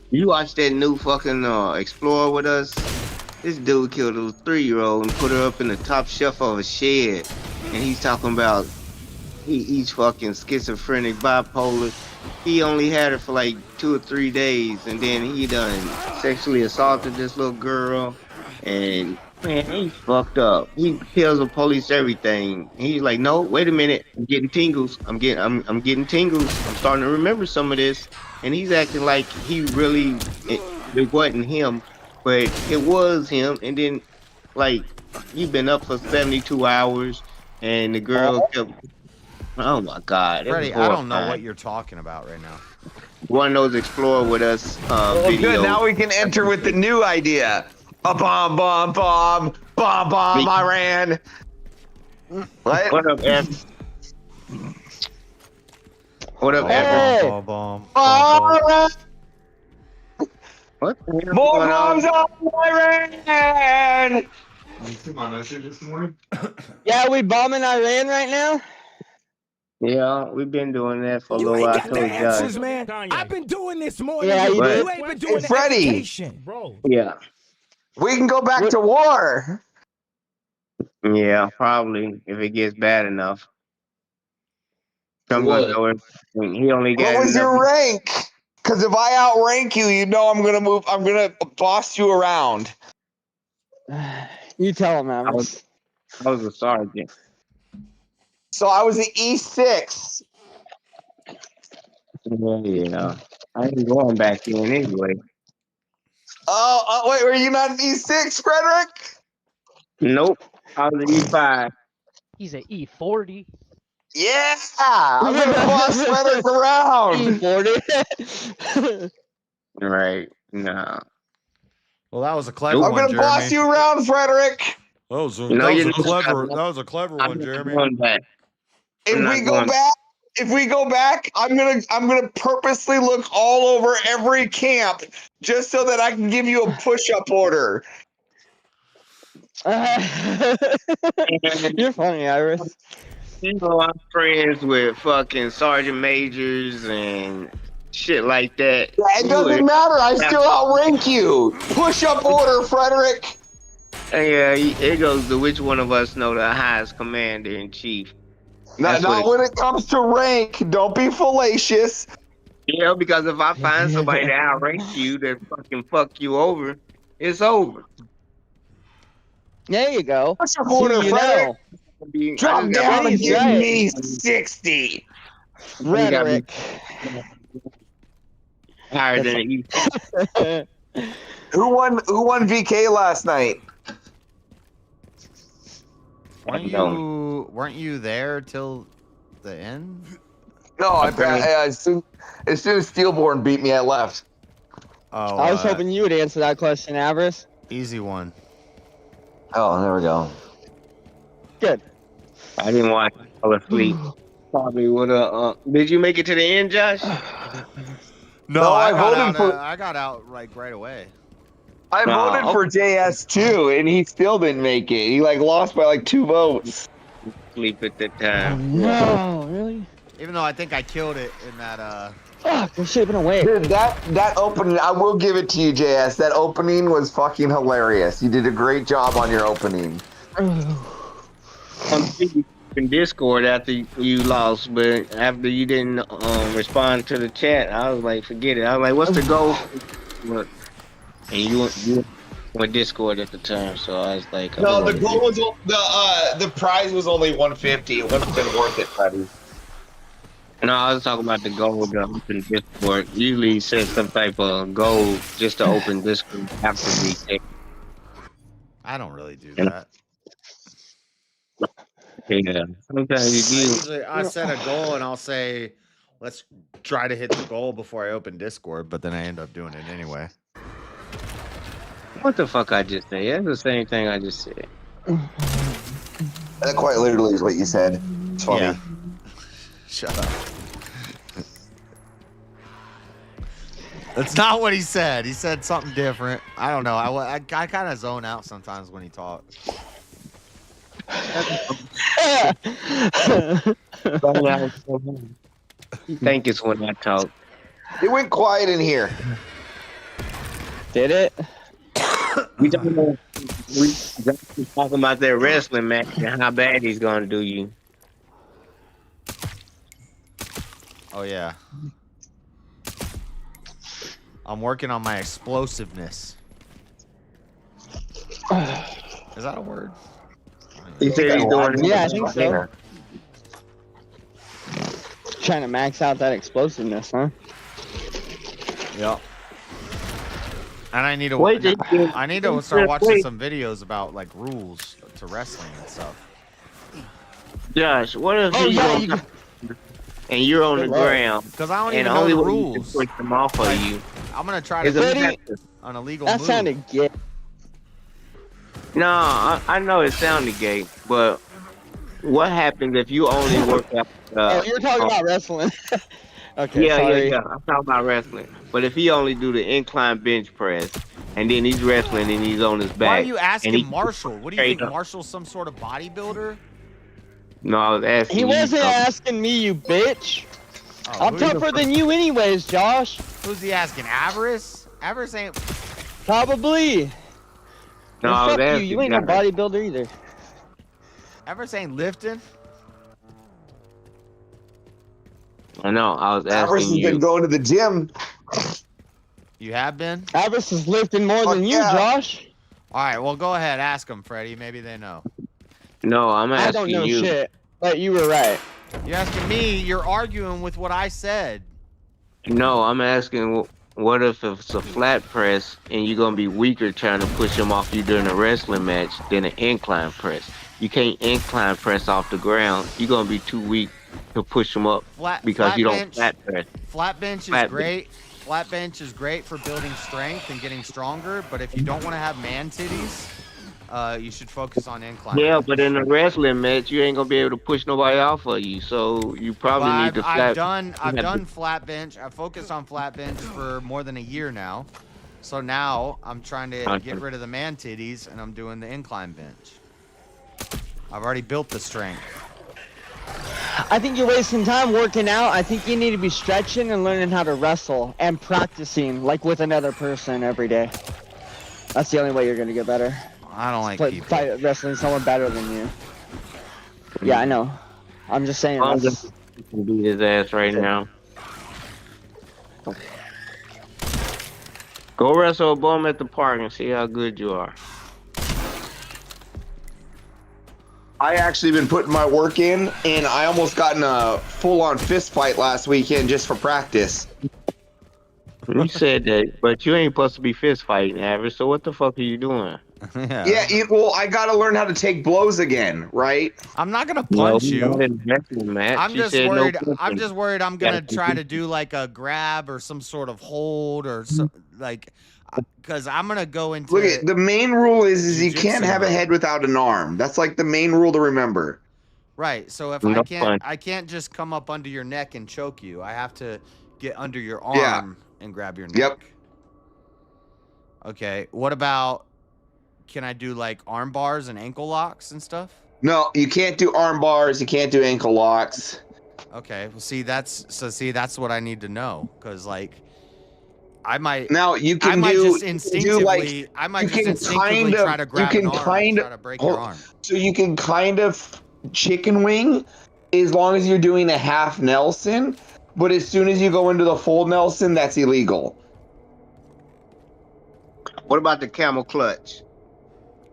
You watched that new fucking Explorer with us? This dude killed a 3-year-old and put her up in the top shelf of a shed. And he's talking about he's fucking schizophrenic, bipolar. He only had her for like 2 or 3 days, and then he done sexually assaulted this little girl. And man, he's fucked up. He tells the police everything. He's like, no, wait a minute, I'm getting tingles. I'm getting tingles. I'm starting to remember some of this. And he's acting like it wasn't him, but it was him. And then, like, you've been up for 72 hours, and the girl kept. Oh my God, Freddie, I don't know what you're talking about right now. One of those Explorer with us videos. Good. Now we can enter with the new idea. A bomb, Iran. What up, F? What up, Hey. F? What the hell More going on? bombs on Iran! You see my message this morning? Yeah, we bombing Iran right now? Yeah, we've been doing that for a You little ain't while. I got the told you answers, guys. man. I've been doing this more Yeah, than you you. did. You ain't been doing the Freddie. education. Bro. Yeah. We can go back to war. Yeah, probably if it gets bad enough. Trump gonna What? throw it. He only got What was enough. your rank? Because if I outrank you, you know I'm gonna boss you around. You tell him, I was a sergeant. So I was an E6. Yeah. I ain't going back in anyway. Oh, wait, were you not an E6, Frederick? Nope. I was an E5. He's an E40. Yeah, I'm gonna boss Frederick around. E40. Right. No. Well, that was a clever I'm one, gonna boss Jeremy. you around, Frederick. That was a, No, that was you're a not. clever. That was a clever I'm one, not Jeremy. going back. If I'm we not go going back, I'm gonna purposely look all over every camp just so that I can give you a push-up order. You're funny, Iris. You know, I'm friends with fucking sergeant majors and shit like that. It doesn't matter. I still outrank you. Push-up order, Frederick. Yeah, it goes to which one of us know the highest commander in chief. Not when it comes to rank. Don't be fallacious. Yeah, because if I find somebody that outranks you that fucking fuck you over, it's over. There you go. Push-up order, Frederick. Drop down and give me 60. Rhetoric. Higher than you. Who won VK last night? Weren't you there till the end? No, as soon as Steelborn beat me, I left. Oh, I was hoping you would answer that question, Avarice. Easy one. Oh, there we go. Good. I didn't watch. I fell asleep. Probably would have. Did you make it to the end, Josh? No, I got voted out. for- I got out like right away. I voted for JS too, and he still didn't make it. He lost by 2 votes. Sleep at that time. No, really? Even though I think I killed it in that. Fuck, there should have been a way. Dude, that opening, I will give it to you, JS. That opening was fucking hilarious. You did a great job on your opening. I'm in Discord after you lost, but after you didn't respond to the chat, I was like, forget it. I was like, what's the goal? And you went Discord at the time, so I was like, No, the goal was the prize was only 150. It wouldn't have been worth it, buddy. No, I was talking about the goal to open Discord. Usually it says some type of goal just to open Discord after we take. I don't really do that. Yeah, sometimes you do. I set a goal and I'll say, let's try to hit the goal before I open Discord, but then I end up doing it anyway. What the fuck I just said? That's the same thing I just said. That quite literally is what you said. It's funny. Yeah. Shut up. That's not what he said. He said something different. I don't know. I kind of zone out sometimes when he talks. You think it's when I talk. It went quiet in here. Did it? We talking about that wrestling match and how bad he's gonna do you. Oh yeah. I'm working on my explosiveness. Is that a word? He said he's doing. Yeah, I think so. Trying to max out that explosiveness, huh? Yep. And I need to. Wait, I need to start watching some videos about rules to wrestling and stuff. Josh, what if he's and you're on the ground? Because I don't and even the only know the way you rules. can push them off of you. I'm gonna try to is do a- an illegal That move. sounded gay. No, I know it sounded gay, but what happens if you only work out? Oh, you were talking about wrestling. Okay, Yeah, sorry. yeah. I'm talking about wrestling. But if he only do the incline bench press, and then he's wrestling and he's on his back. Why are you and asking he Marshall? What do you straight think? up. Marshall's some sort of bodybuilder? No, I was asking He you wasn't something. asking me, you bitch. Oh, I'm tougher than you anyways, Josh. Who's he asking? Avarice? Avarice ain't. Probably. No, Well, I was fuck you. asking You ain't no guys. bodybuilder either. Avarice ain't lifting. I know. I was Avarice asking has been you. going to the gym. You have been? Avarice is lifting more than you, yeah. Josh. All right, well, go ahead. Ask them, Freddie. Maybe they know. No, I'm I asking don't know you. shit, but you were right. You're asking me. You're arguing with what I said. No, I'm asking. What if it's a flat press and you're gonna be weaker trying to push him off you during a wrestling match than an incline press? You can't incline press off the ground. You're gonna be too weak to push him up because you don't bench. flat press. Flat bench is Flat bench. great. Flat bench is great for building strength and getting stronger. But if you don't want to have man titties, you should focus on incline. Yeah, bench. but in a wrestling match, you ain't gonna be able to push nobody off of you. So you probably Well, need to I've flat. done flat bench. I've focused on flat bench for more than a year now. So now I'm trying to get rid of the man titties and I'm doing the incline bench. I've already built the strength. I think you're wasting time working out. I think you need to be stretching and learning how to wrestle and practicing like with another person every day. That's the only way you're gonna get better. I don't like people. Fight wrestling someone better than you. Yeah, I know. I'm just saying. I'm That's... just beat his ass right now. Go wrestle a bum at the park and see how good you are. I actually been putting my work in, and I almost got in a full-on fist fight last weekend just for practice. You said that, but you ain't supposed to be fist fighting, Average. So what the fuck are you doing? Yeah, well, I got to learn how to take blows again, right? I'm not gonna punch you. Not in wrestling match. I'm You just said no worried. punching. I'm just worried. I'm gonna Gotta try to do like a grab or some sort of hold or so, like, because I'm gonna go into. Look, the main rule is you jiu-jitsu can't have a mode. head without an arm. That's like the main rule to remember. Right. So if No I can't just come up under your neck and choke you. I have to get under your arm Yeah. and grab your neck. Yep. Okay. What about? Can I do like arm bars and ankle locks and stuff? No, you can't do arm bars. You can't do ankle locks. Okay. Well, see, that's what I need to know, because like, I might. Now you can I might do, just you can instinctively. do like I might you just can instinctively kind of try to grab you can an arm kind and of try to break your arm. So you can kind of chicken wing as long as you're doing a half Nelson, but as soon as you go into the full Nelson, that's illegal. What about the camel clutch?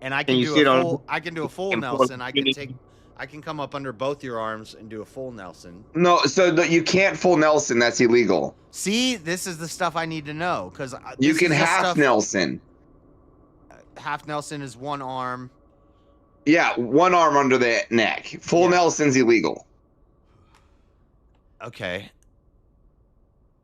And I Can can you do sit a on- full. I can do a full and Nelson. I can pull- take. I can come up under both your arms and do a full Nelson. No, so you can't full Nelson. That's illegal. See, this is the stuff I need to know, because You can half Nelson. Half Nelson is one arm. Yeah, one arm under the neck. Full Nelson's illegal. Okay.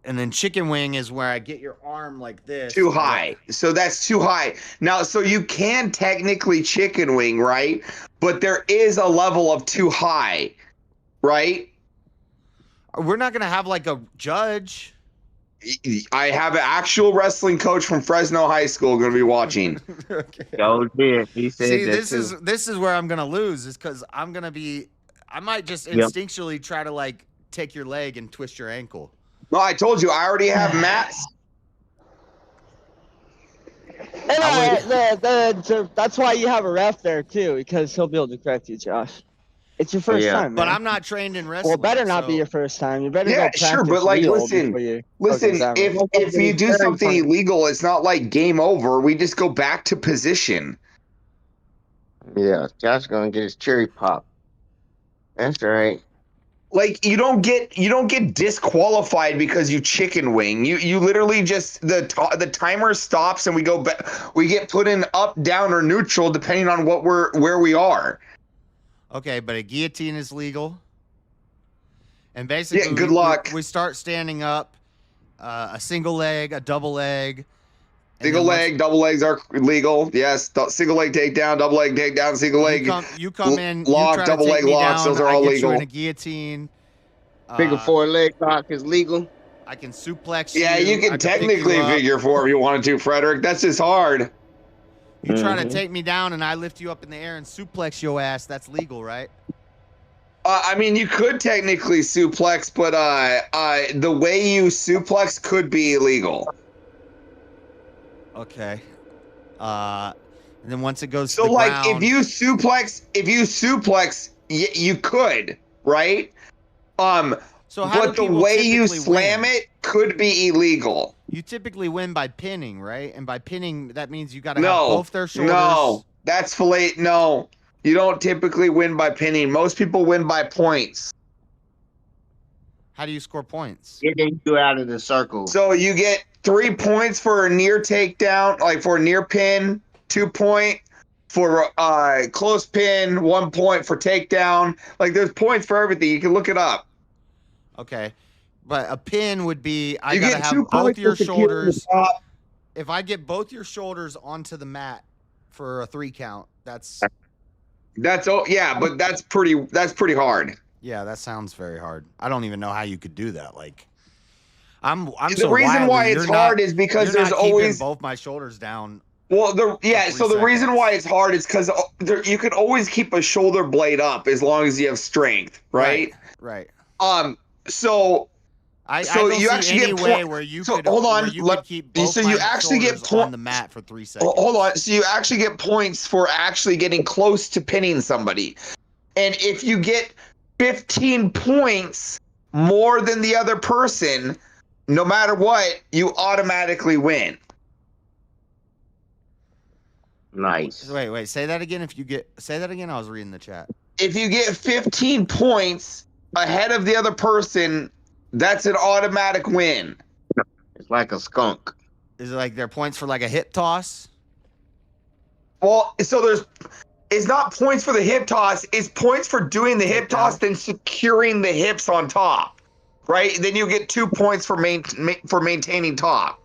And then chicken wing is where I get your arm like this. Too high. So that's too high. Now, so you can technically chicken wing, right? But there is a level of too high, right? We're not going to have like a judge. I have an actual wrestling coach from Fresno High School going to be watching. Oh, yeah. He said See, that this is where I'm going to lose, is because I'm going to be, I might just Yep. instinctually try to like take your leg and twist your ankle. No, I told you, I already have mats. And that's why you have a ref there too, because he'll be able to correct you, Josh. It's your first time, man. But I'm not trained in wrestling. Well, better not so- be your first time. You better Yeah, go sure, practice but like, real listen, before you listen. examine. If you do something illegal, it's not like game over. We just go back to position. Yeah, Josh gonna get his cherry pop. That's all right. Like you don't get disqualified because you chicken wing. You literally just the timer stops and we go back. We get put in up, down, or neutral depending on where we are. Okay, but a guillotine is legal. And basically, good luck. We start standing up, a single leg, a double leg. Single leg, double legs are legal. Yes, single leg takedown, double leg takedown, single leg. You come in, lock, you try double to take leg me locks. down, Those are I all get legal. you in a guillotine. Figure four leg lock is legal. I can suplex Yeah, you. you I can pick you technically up. figure four if you wanted to, Frederick. That's just hard. You try to take me down and I lift you up in the air and suplex your ass. That's legal, right? I mean, you could technically suplex, but the way you suplex could be illegal. Okay. And then once it goes So, to the like, ground, if you suplex, you could, right? So how but do the people way you typically slam win? it could be illegal. you typically win by pinning, right? And by pinning, that means you got to have No, both their shoulders. no, that's fillet. No, you don't typically win by pinning. Most people win by points. How do you score points? Getting you out of the circle. So you get 3 points for a near takedown, like for a near pin, 2 point for close pin, 1 point for takedown. Like there's points for everything. You can look it up. Okay. But a pin would be I You got to get have 2 both points your for securing the shoulders. top. If I get both your shoulders onto the mat for a 3 count, that's Yeah, but that's pretty hard. yeah, that sounds very hard. I don't even know how you could do that. Like I'm The so reason wily, why it's you're hard not- is because you're there's not keeping always both my shoulders down. Well, so the 3 reason seconds. why it's hard is because you can always keep a shoulder blade up as long as you have strength, right? Right. So I so don't you see actually any get way point. where you So could hold on, where you could keep both so my you actually get shoulders on point the mat for 3 seconds. Hold on. So you actually get points for actually getting close to pinning somebody, and if you get 15 points more than the other person, no matter what, you automatically win. Nice. Wait, say that again. Say that again. I was reading the chat. If you get 15 points ahead of the other person, that's an automatic win. It's like a skunk. Is it like their points for like a hip toss? Well, so it's not points for the hip toss, it's points for doing the hip toss, then securing the hips on top, right? Then you get 2 points for maintaining top.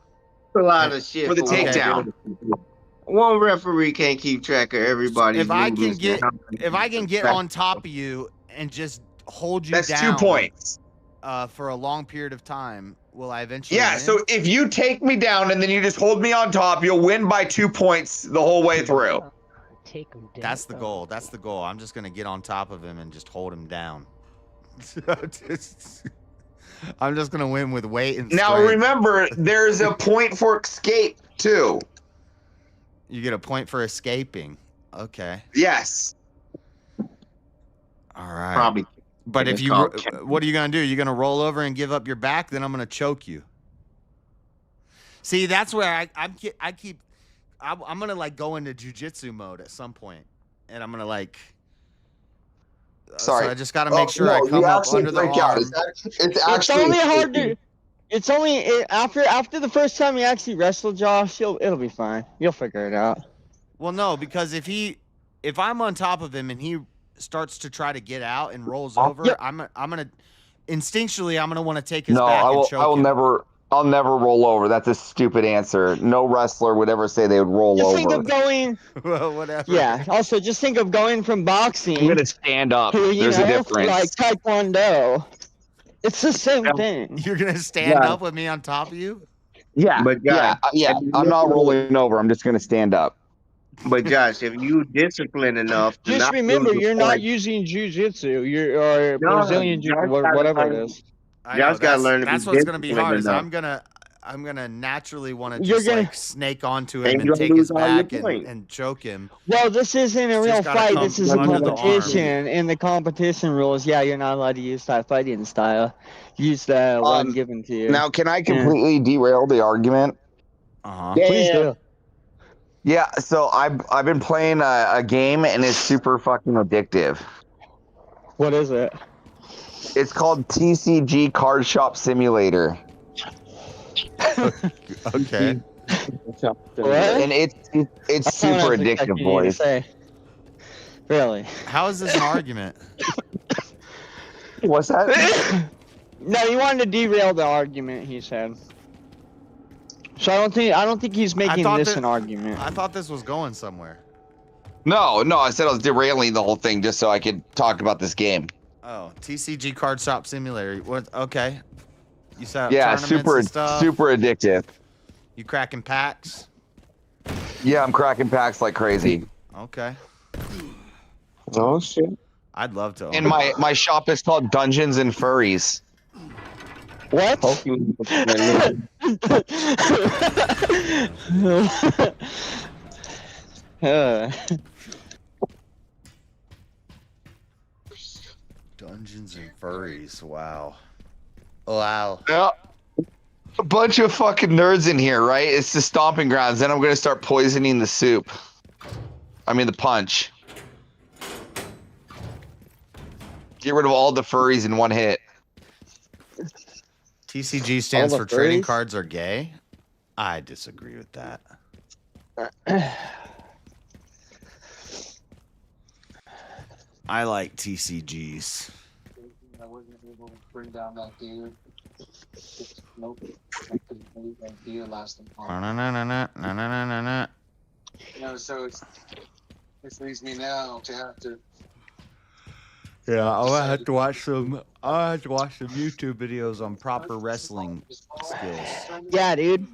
A lot of shit for the one takedown. One referee can't keep track of everybody's If I can movements. get on top of you and just hold you That's down 2 points. For a long period of time, will I eventually Yeah, win? so if you take me down and then you just hold me on top, you'll win by 2 points the whole way through. Take him down. That's the goal. That's the goal. I'm just gonna get on top of him and just hold him down. I'm just gonna win with weight and Now strength. remember, there's a point for escape too. You get a point for escaping. Okay. Yes. All right. Probably. But if It's you, called what are you gonna do? You're gonna roll over and give up your back? Then I'm gonna choke you. See, that's where I'm gonna like go into jujitsu mode at some point, and I'm gonna like. Sorry. So I just gotta make sure I no, come you up actually under the break out. arm. It's only hard to. It's only after the first time you actually wrestle Josh, it'll be fine. You'll figure it out. Well, no, because if I'm on top of him and he starts to try to get out and rolls over, I'm gonna instinctually want to take his No, back I will. and choke I will him. never. I'll never roll over. That's a stupid answer. No wrestler would ever say they would roll Just over. think of going. Well, whatever. Yeah. Also, just think of going from boxing. I'm gonna stand up. To, There's a difference. Like Taekwondo. It's the same thing. You're gonna stand up with me on top of you? Yeah, But yeah, Josh, yeah. I'm not rolling over. I'm just gonna stand up. But Josh, if you disciplined enough, to Just not remember, lose a you're not point- using jujitsu. Or No, Brazilian jiu, Josh whatever gotta it learn- is. I know, Josh gotta learn to be that's what's gonna be disciplined hard. Is enough. I'm gonna naturally want to You're just gonna- like snake onto And him you're and gonna take lose his all your back points. and choke him. Well, this isn't a Just real gotta fight. come This is a under the arm. competition. In the competition rules, yeah, you're not allowed to use that fighting style. Use the one given to you. Now, can I completely derail the argument? Please do. Yeah. So I've been playing a game and it's super fucking addictive. What is it? It's called TCG Card Shop Simulator. Okay. And it's That's not what I super was addictive, expecting you to boys. say. Really? How is this an argument? What's that? No, you wanted to derail the argument. He said. So I don't think he's making thought this that- an argument. I thought this was going somewhere. No, I said I was derailing the whole thing just so I could talk about this game. Oh, TCG Card Shop Simulator. What? Okay. You set up Yeah, tournaments and stuff. super addictive. You cracking packs? Yeah, I'm cracking packs like crazy. Okay. Oh shit. I'd love to. And my shop is called Dungeons and Furries. What? Dungeons and Furries. Wow. Wow. Yeah. A bunch of fucking nerds in here, right? It's the stomping grounds. Then I'm gonna start poisoning the soup. I mean the punch. Get rid of all the furries in one hit. TCG stands All for the trading furries? cards are gay. I disagree with that. I like TCGs. I wasn't able to bring down that deer. Nope. I couldn't believe that deer last Na-na-na-na-na-na-na-na-na. You know, so this leaves me now to have to. Yeah, I'll have to watch some. I'll have to watch some YouTube videos on proper wrestling skills. Yeah, dude.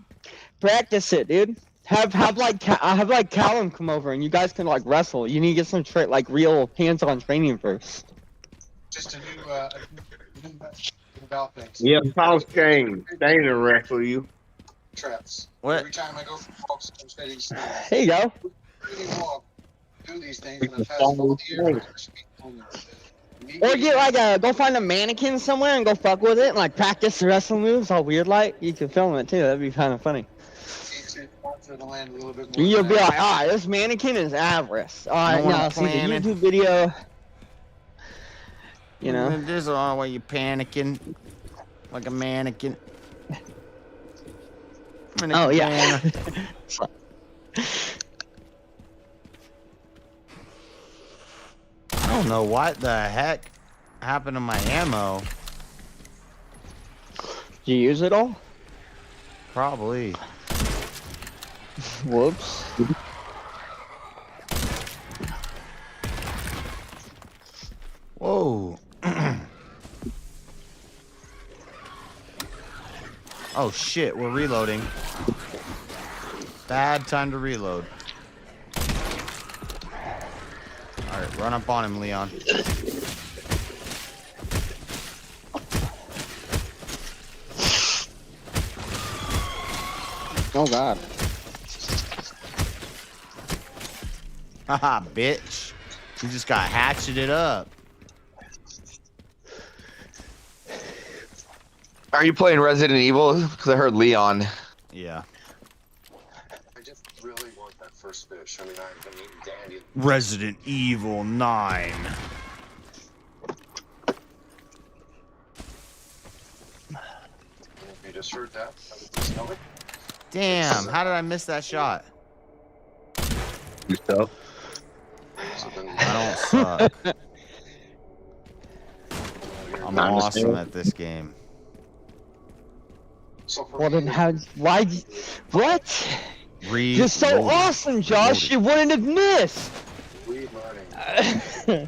Practice it, dude. Have Callum come over and you guys can like wrestle. You need to get some like real hands-on training first. Just a new belt things. Yeah, Paul Shane. They didn't wrestle you. Traps. What? Every time I go for walks, I'm getting snares. There you go. Really walk, do these things in the past couple years. Or get like go find a mannequin somewhere and go fuck with it and like practice the wrestling moves all weird like. You can film it too. That'd be kind of funny. You'll be like, alright, this mannequin is avarice. Alright, now see the YouTube video. You know. This is all where you panicking like a mannequin. Oh yeah. I don't know what the heck happened to my ammo. Do you use it all? Probably. Whoops. Whoa. Oh shit, we're reloading. Bad time to reload. Alright, run up on him, Leon. Oh god. Haha, bitch. You just got hatcheted up. Are you playing Resident Evil? Because I heard Leon. Yeah. I just really want that first fish. I mean, I've been eating dandy. Resident Evil 9. If you just heard that, I would just know it. Damn, how did I miss that shot? Yourself. I don't suck. I'm awesome at this game. Well then what? You're so Reloading. awesome, Josh, you wouldn't have missed! Relearning.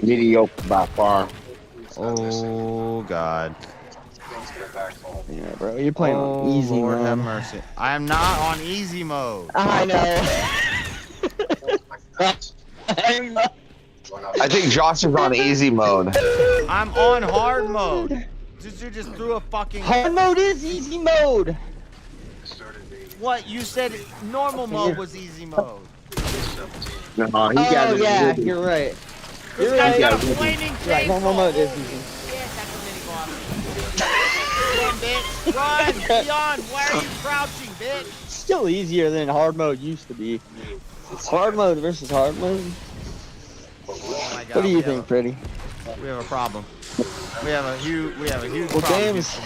Mediocre by far. Oh god. Yeah, bro, you're playing on easy Lord mode. have mercy. I am not on easy mode. I know. I think Josh is on easy mode. I'm on hard mode. You just threw a fucking... Hard mode is easy mode! What? You said normal mode was easy mode. No, he got Oh it. yeah, you're right. You're guy's right. got a flaming You're right, normal mode is easy. Run, bitch. Run! Leon, why are you crouching, bitch? Still easier than hard mode used to be. Hard mode versus hard mode. Oh my God, What do you think, Freddy? We have a problem. We have a huge Well, problem. games.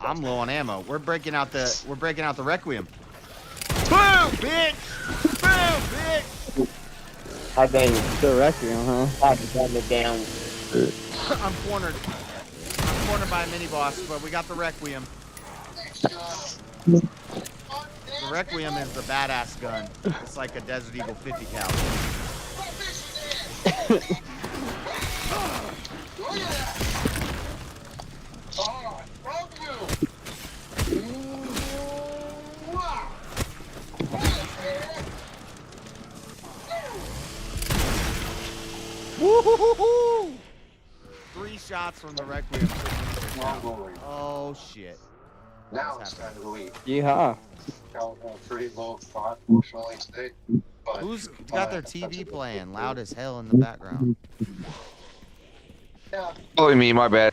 I'm low on ammo. We're breaking out the Requiem. Boom, bitch! Boom, bitch! I think The Requiem, huh? I can dumb it down. I'm cornered. I'm cornered by a mini boss, but we got the Requiem. The Requiem is the badass gun. It's like a Desert Eagle 50 cal. Woo-hoo-hoo-hoo! 3 shots from the Requiem. Oh shit. Now it's time to leave. Yeehaw. Pretty low spot, emotionally state. Who's got their TV playing loud as hell in the background? Oh, me, my bad.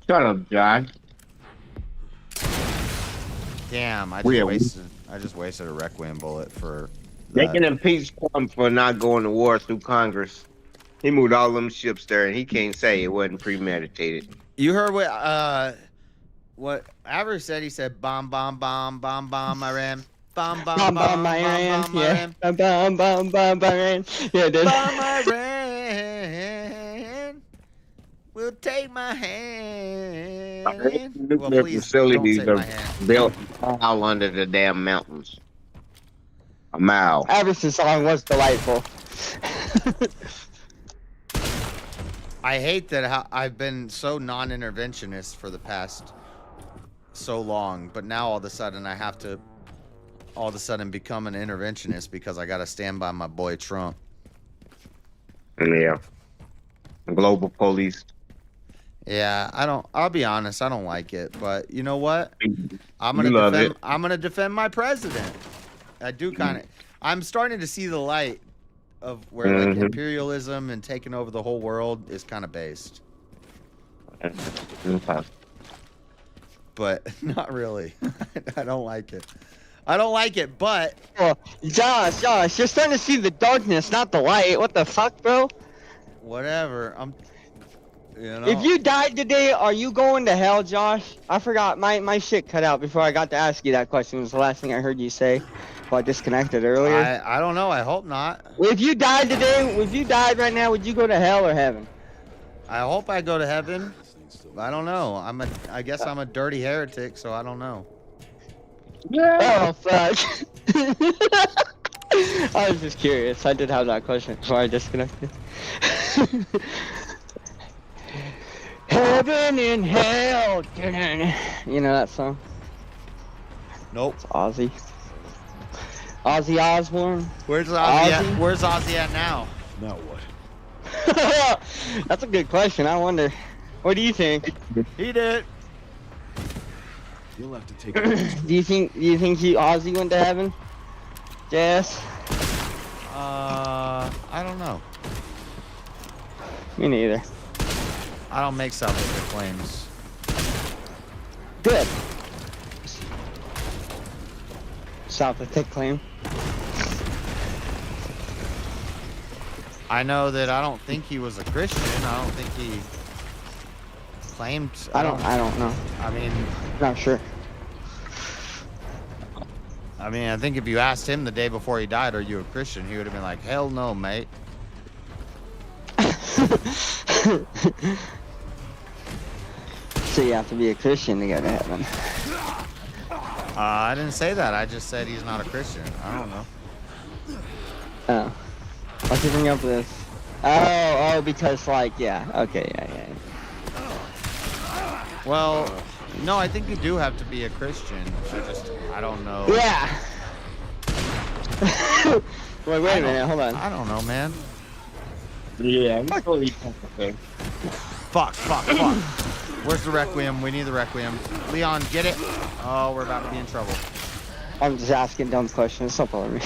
Shut up, John. Damn, I just wasted a Requiem bullet for They that. can impeach Trump for not going to war through Congress. He moved all them ships there, and he can't say it wasn't premeditated. You heard what Avery said? He said, "Bomb, bomb, bomb, bomb, bomb, Iran, bomb, bomb, bomb, bomb, Iran. bomb, Yeah. Iran, Bomb, bomb, bomb, Iran. Yeah, dude. bomb, Iran. Will take my hand." Well, Nuclear please facilities don't take are my hand. built all under the damn mountains. A mile. Iverson's song was delightful. I hate that I've been so non-interventionist for the past so long, but now all of a sudden I have to become an interventionist because I got to stand by my boy Trump. Yeah. Global police. Yeah, I'll be honest, I don't like it, but you know what? I'm You love gonna it. I'm gonna defend my president. I do kind of. I'm starting to see the light of where like imperialism and taking over the whole world is kind of based, but not really. I don't like it. I don't like it, but Josh, you're starting to see the darkness, not the light. What the fuck, bro? whatever. If you died today, are you going to hell, Josh? I forgot, my shit cut out before I got to ask you that question. It was the last thing I heard you say. Well, I disconnected earlier. I don't know. I hope not. If you died today, if you died right now, would you go to hell or heaven? I hope I go to heaven. I don't know. I guess I'm a dirty heretic, so I don't know. Oh, fuck. I was just curious. I did have that question before I disconnected. Heaven and hell. You know that song? Nope. It's Ozzy. Ozzy Osbourne. Where's Ozzy at? Where's Ozzy at now? Now what? That's a good question. I wonder. What do you think? He did. You'll have to take. Do you think Ozzy went to heaven? Yes. I don't know. Me neither. I don't make self-fulfilling claims. Good. Self-fulfilling claim. I know that I don't think he was a Christian. I don't think he claimed. I don't know. I mean, not sure. I mean, I think if you asked him the day before he died, "Are you a Christian?" he would have been like, "Hell no, mate." So you have to be a Christian to go to heaven. I didn't say that. I just said he's not a Christian. I don't know. Oh. Why'd you bring up this? Oh, because like, yeah. Okay, yeah. Well, no, I think you do have to be a Christian. I don't know. Yeah. Wait a minute, hold on. I don't know, man. Yeah, Fuck. Where's the Requiem? We need the Requiem. Leon, get it. Oh, we're about to be in trouble. I'm just asking dumb questions. Don't bother me.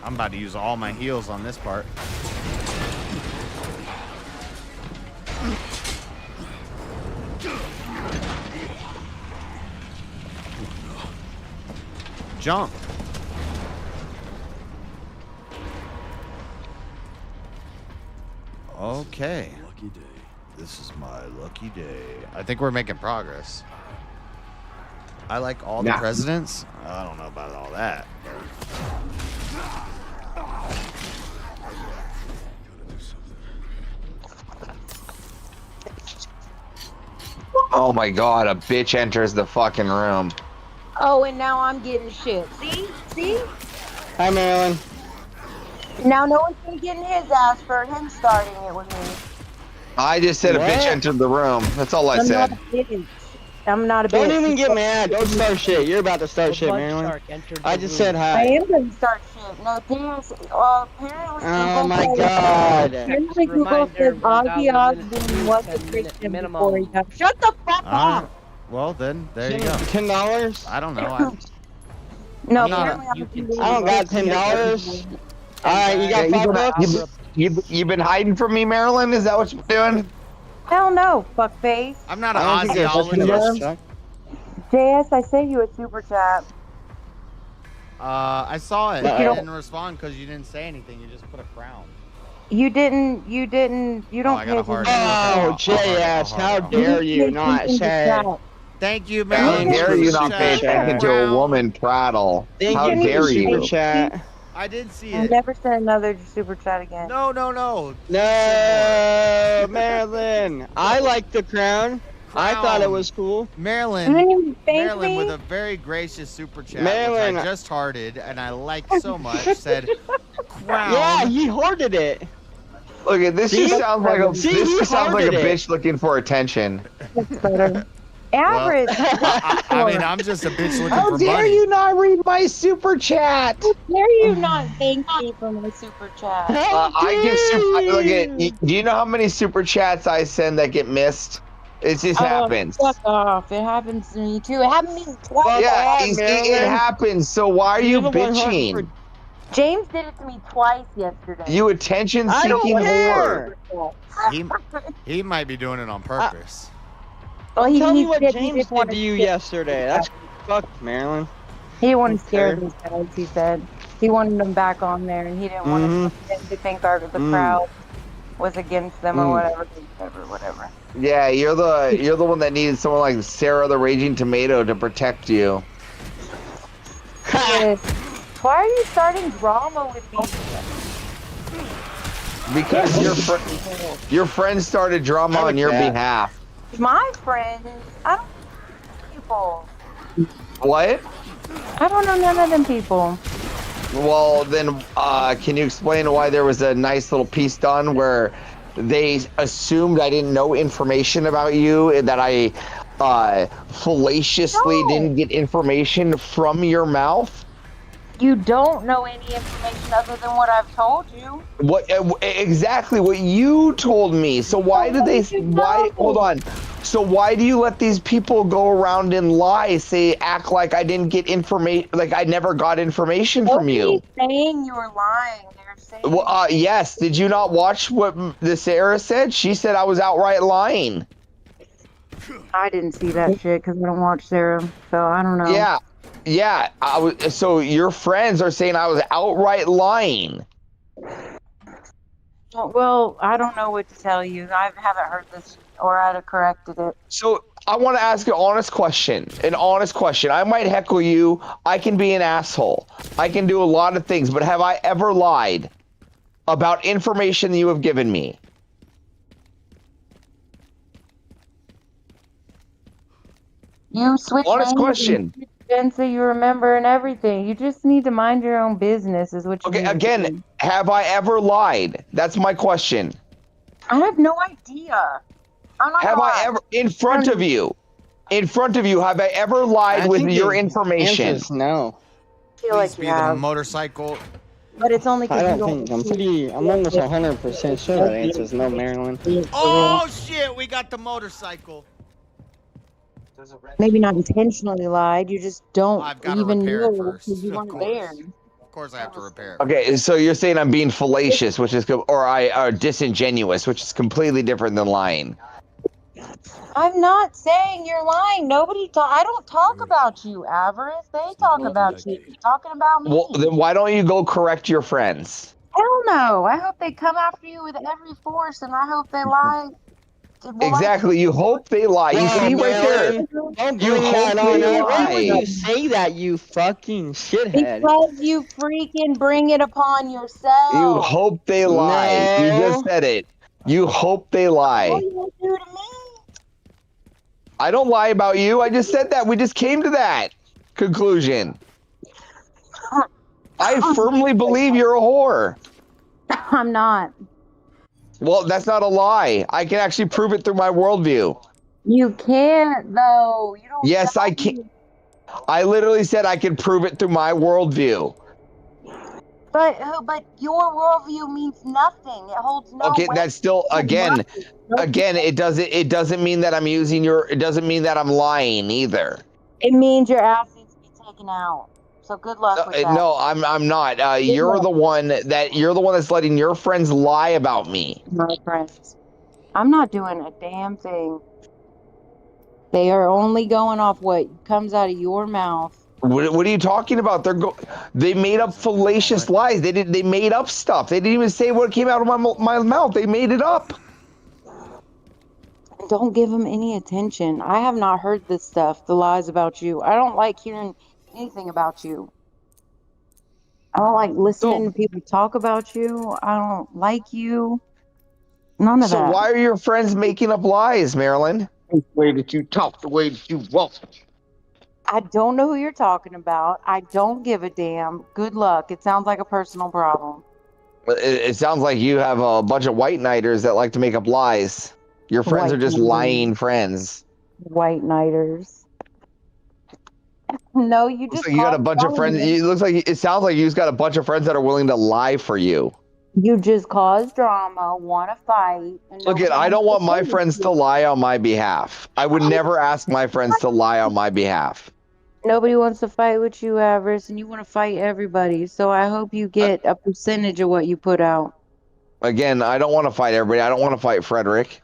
I'm about to use all my heals on this part. Jump. Okay. Lucky day. This is my lucky day. I think we're making progress. I like all the presidents. I don't know about all that. Oh my god, a bitch enters the fucking room. Oh, and now I'm getting shit. See? See? Hi, Marilyn. Now no one's gonna get in his ass for him starting it with me. I just said a bitch What? entered the room. That's all I I'm said. not a bitch. I'm not a bitch. Don't even get mad. Don't start shit. You're about to start shit, Blood Marilyn. Shark entered I the just room. said I hi. am gonna start shit. No, things. Well, apparently Oh Google my says. god. Apparently Google Reminder, says 1,000 Ozzy minutes Osbourne views, was a 10-minute Christian before he minimum. died. Shut the fuck All right. up. Well, then there you go. $10? I don't know. No, I'm not a- apparently Ozzy was I don't a got Christian $10. before Alright, you got Yeah, 5 bucks? you've been hiding from me, Marilyn? Is that what you're doing? Hell no, fuckface. I'm not I an don't think there's nothing about Aussiologist. Chuck. JS, I sent you a super chat. I saw it. You I don't- didn't respond because you didn't say anything. You just put a crown. You didn't. You don't I pay got a heart. Oh, JS, how dare you not say. Thank you, How Marilyn. dare you not Super pay chat. attention to a woman prattle? Thank How you for the dare super you? chat. I did see I'll it. never send another super chat again. No. No, Marilyn. I like the crown. I thought it was cool. Marilyn. Thank Marilyn me. with a very gracious super chat, Marilyn. which I just hearted and I liked so much, said, "Crown." Yeah, he hoarded it. Look at this. See? Just sounds like a See, this he just sounds like a hearted it. bitch looking for attention. That's better. Average. I mean, I'm just a bitch looking How for dare money. you not read my super chat? How dare you not thank me for my super chat? I give super. Look at. Do you know how many super chats I send that get missed? It just happens. Fuck off. It happens to me too. It happened to me twice. Yeah, off, it Marilyn. happens. So why are you You're the one hunting bitching? James did it to me twice yesterday. You attention-seeking I don't whore. care. He might be doing it on purpose. Well, Tell me what did- James just did wanted to you scare- yesterday. That's fuck, Marilyn. He didn't want to scare Okay. these guys, he said. He wanted them back on there, and he didn't want them to think the crowd was against them or whatever. Yeah, you're the one that needed someone like Sarah the Raging Tomato to protect you. Yes. Why are you starting drama with these? Because your friend started drama on your behalf. My friends, I don't know people. What? I don't know none of them people. Well, then, can you explain why there was a nice little piece done where they assumed I didn't know information about you and that I fallaciously didn't get information from your mouth? You don't know any information other than what I've told you. What exactly what you told me? So why did they? Why? Hold on. So why do you let these people go around and lie? Act like I didn't get information, like I never got information from you. Nobody's saying you were lying. They're saying. Well, yes. Did you not watch what the Sarah said? She said I was outright lying. I didn't see that shit because I don't watch Sarah, so I don't know. Yeah, yeah. I was. So your friends are saying I was outright lying. Well, I don't know what to tell you. I haven't heard this, or I'd have corrected it. So I want to ask an honest question. An honest question. I might heckle you. I can be an asshole. I can do a lot of things, but have I ever lied about information that you have given me? You switch Honest names question. and so you remember and everything. You just need to mind your own business, is what you Okay, need to again, do. have I ever lied? That's my question. I have no idea. I'm not Have gonna I lie. ever, in front of you, have I ever lied with your information? No. I feel like Please you be the have, motorcycle. but it's only I because you don't don't. think. I'm almost 100% sure that answer is no, Marilyn. Oh shit! We got the motorcycle. Maybe not intentionally lied. You just don't I've got to even repair it know first. because you Of weren't course. there. Of course, I have to repair it. Okay, so you're saying I'm being fallacious, which is, or disingenuous, which is completely different than lying. I'm not saying you're lying. I don't talk about you, Avarice. They talk about you. You're talking about me. Well, then why don't you go correct your friends? Hell no. I hope they come after you with every force, and I hope they lie. Exactly. You hope they lie. You see right there. Don't You bring hope that on they us. Why would lie. you say that, you fucking shithead? Because you freaking bring it upon yourself. You hope they lie. You just said it. You hope they What lie. do you do to me? I don't lie about you. I just said that. We just came to that conclusion. I firmly believe you're a whore. I'm not. Well, that's not a lie. I can actually prove it through my worldview. You can't, though. You don't. Yes, I can. I literally said I can prove it through my worldview. But your worldview means nothing. It holds no Okay, weight. that's still again. It doesn't mean that I'm using your. It doesn't mean that I'm lying either. It means your ass needs to be taken out. So good luck with that. No, I'm not. You're the one that's letting your friends lie about me. My friends, I'm not doing a damn thing. They are only going off what comes out of your mouth. What are you talking about? They made up fallacious lies. They made up stuff. They didn't even say what came out of my mouth. They made it up. Don't give them any attention. I have not heard this stuff, the lies about you. I don't like hearing anything about you. I don't like listening to people talk about you. I don't like you. None of that. So why are your friends making up lies, Marilyn? The way that you talk, the way that you walk. I don't know who you're talking about. I don't give a damn. Good luck. It sounds like a personal problem. It sounds like you have a bunch of white knighters that like to make up lies. Your friends are just lying friends. White knighters. No, you just. So you got a bunch of friends. It sounds like you just got a bunch of friends that are willing to lie for you. You just cause drama, want to fight. Look, I don't want my friends to lie on my behalf. I would never ask my friends to lie on my behalf. Nobody wants to fight with you, Avarice, and you want to fight everybody. So I hope you get a percentage of what you put out. Again, I don't want to fight everybody. I don't want to fight Frederick.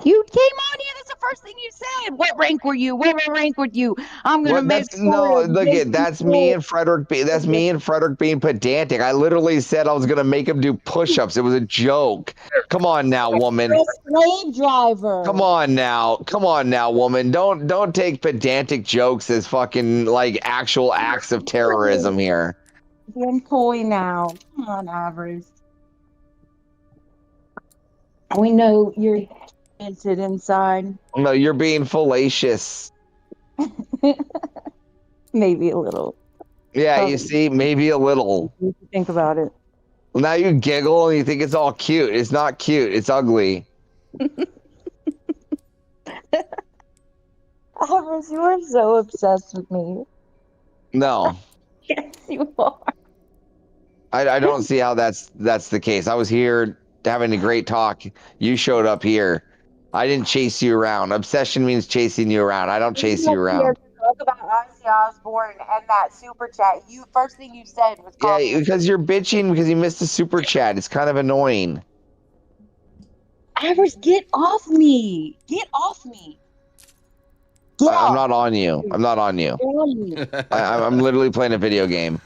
You came on here. That's the first thing you said. What rank were you? What rank were you? I'm gonna make sure. No, look it. That's me and Frederick. That's me and Frederick being pedantic. I literally said I was gonna make him do push-ups. It was a joke. Come on now, woman. Slave driver. Come on now, woman. Don't take pedantic jokes as fucking like actual acts of terrorism here. I'm coy now. Come on, Avarice. We know you're demented inside. No, you're being fallacious. Maybe a little. Yeah, you see, maybe a little. Think about it. Now you giggle and you think it's all cute. It's not cute. It's ugly. Avarice, you are so obsessed with me. No. Yes, you are. I don't see how that's the case. I was here having a great talk. You showed up here. I didn't chase you around. Obsession means chasing you around. I don't chase you around. Talk about Ozzy Osbourne and that super chat. First thing you said was Yeah, because you're bitching because you missed a super chat. It's kind of annoying. Avarice, get off me. Get off me. I'm not on you. I'm not on you. I'm literally playing a video game.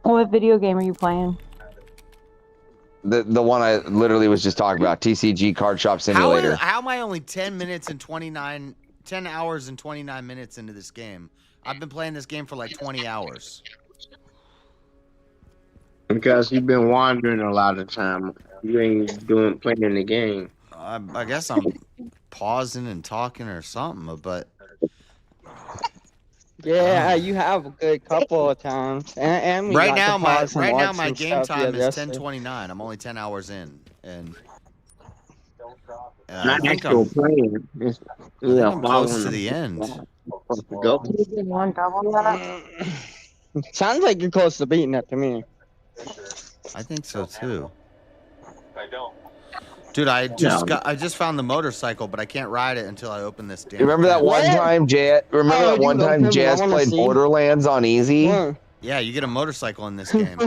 What video game are you playing? The one I literally was just talking about, TCG Card Shop Simulator. How am I only 10 hours and 29 minutes into this game? I've been playing this game for like 20 hours. Because you've been wandering a lot of time. You ain't playing the game. I guess I'm pausing and talking or something, but... Yeah, you have a good couple of times. And we right got now, to my game stuff time is yesterday. 10:29. I'm only 10 hours in, and Not actual playing. I'm close to the end. Go. Sounds like you're close to beating it to me. I think so too. Dude, I just found the motorcycle, but I can't ride it until I open this damn. Remember that one time Jazz played Borderlands on easy? Yeah, you get a motorcycle in this game.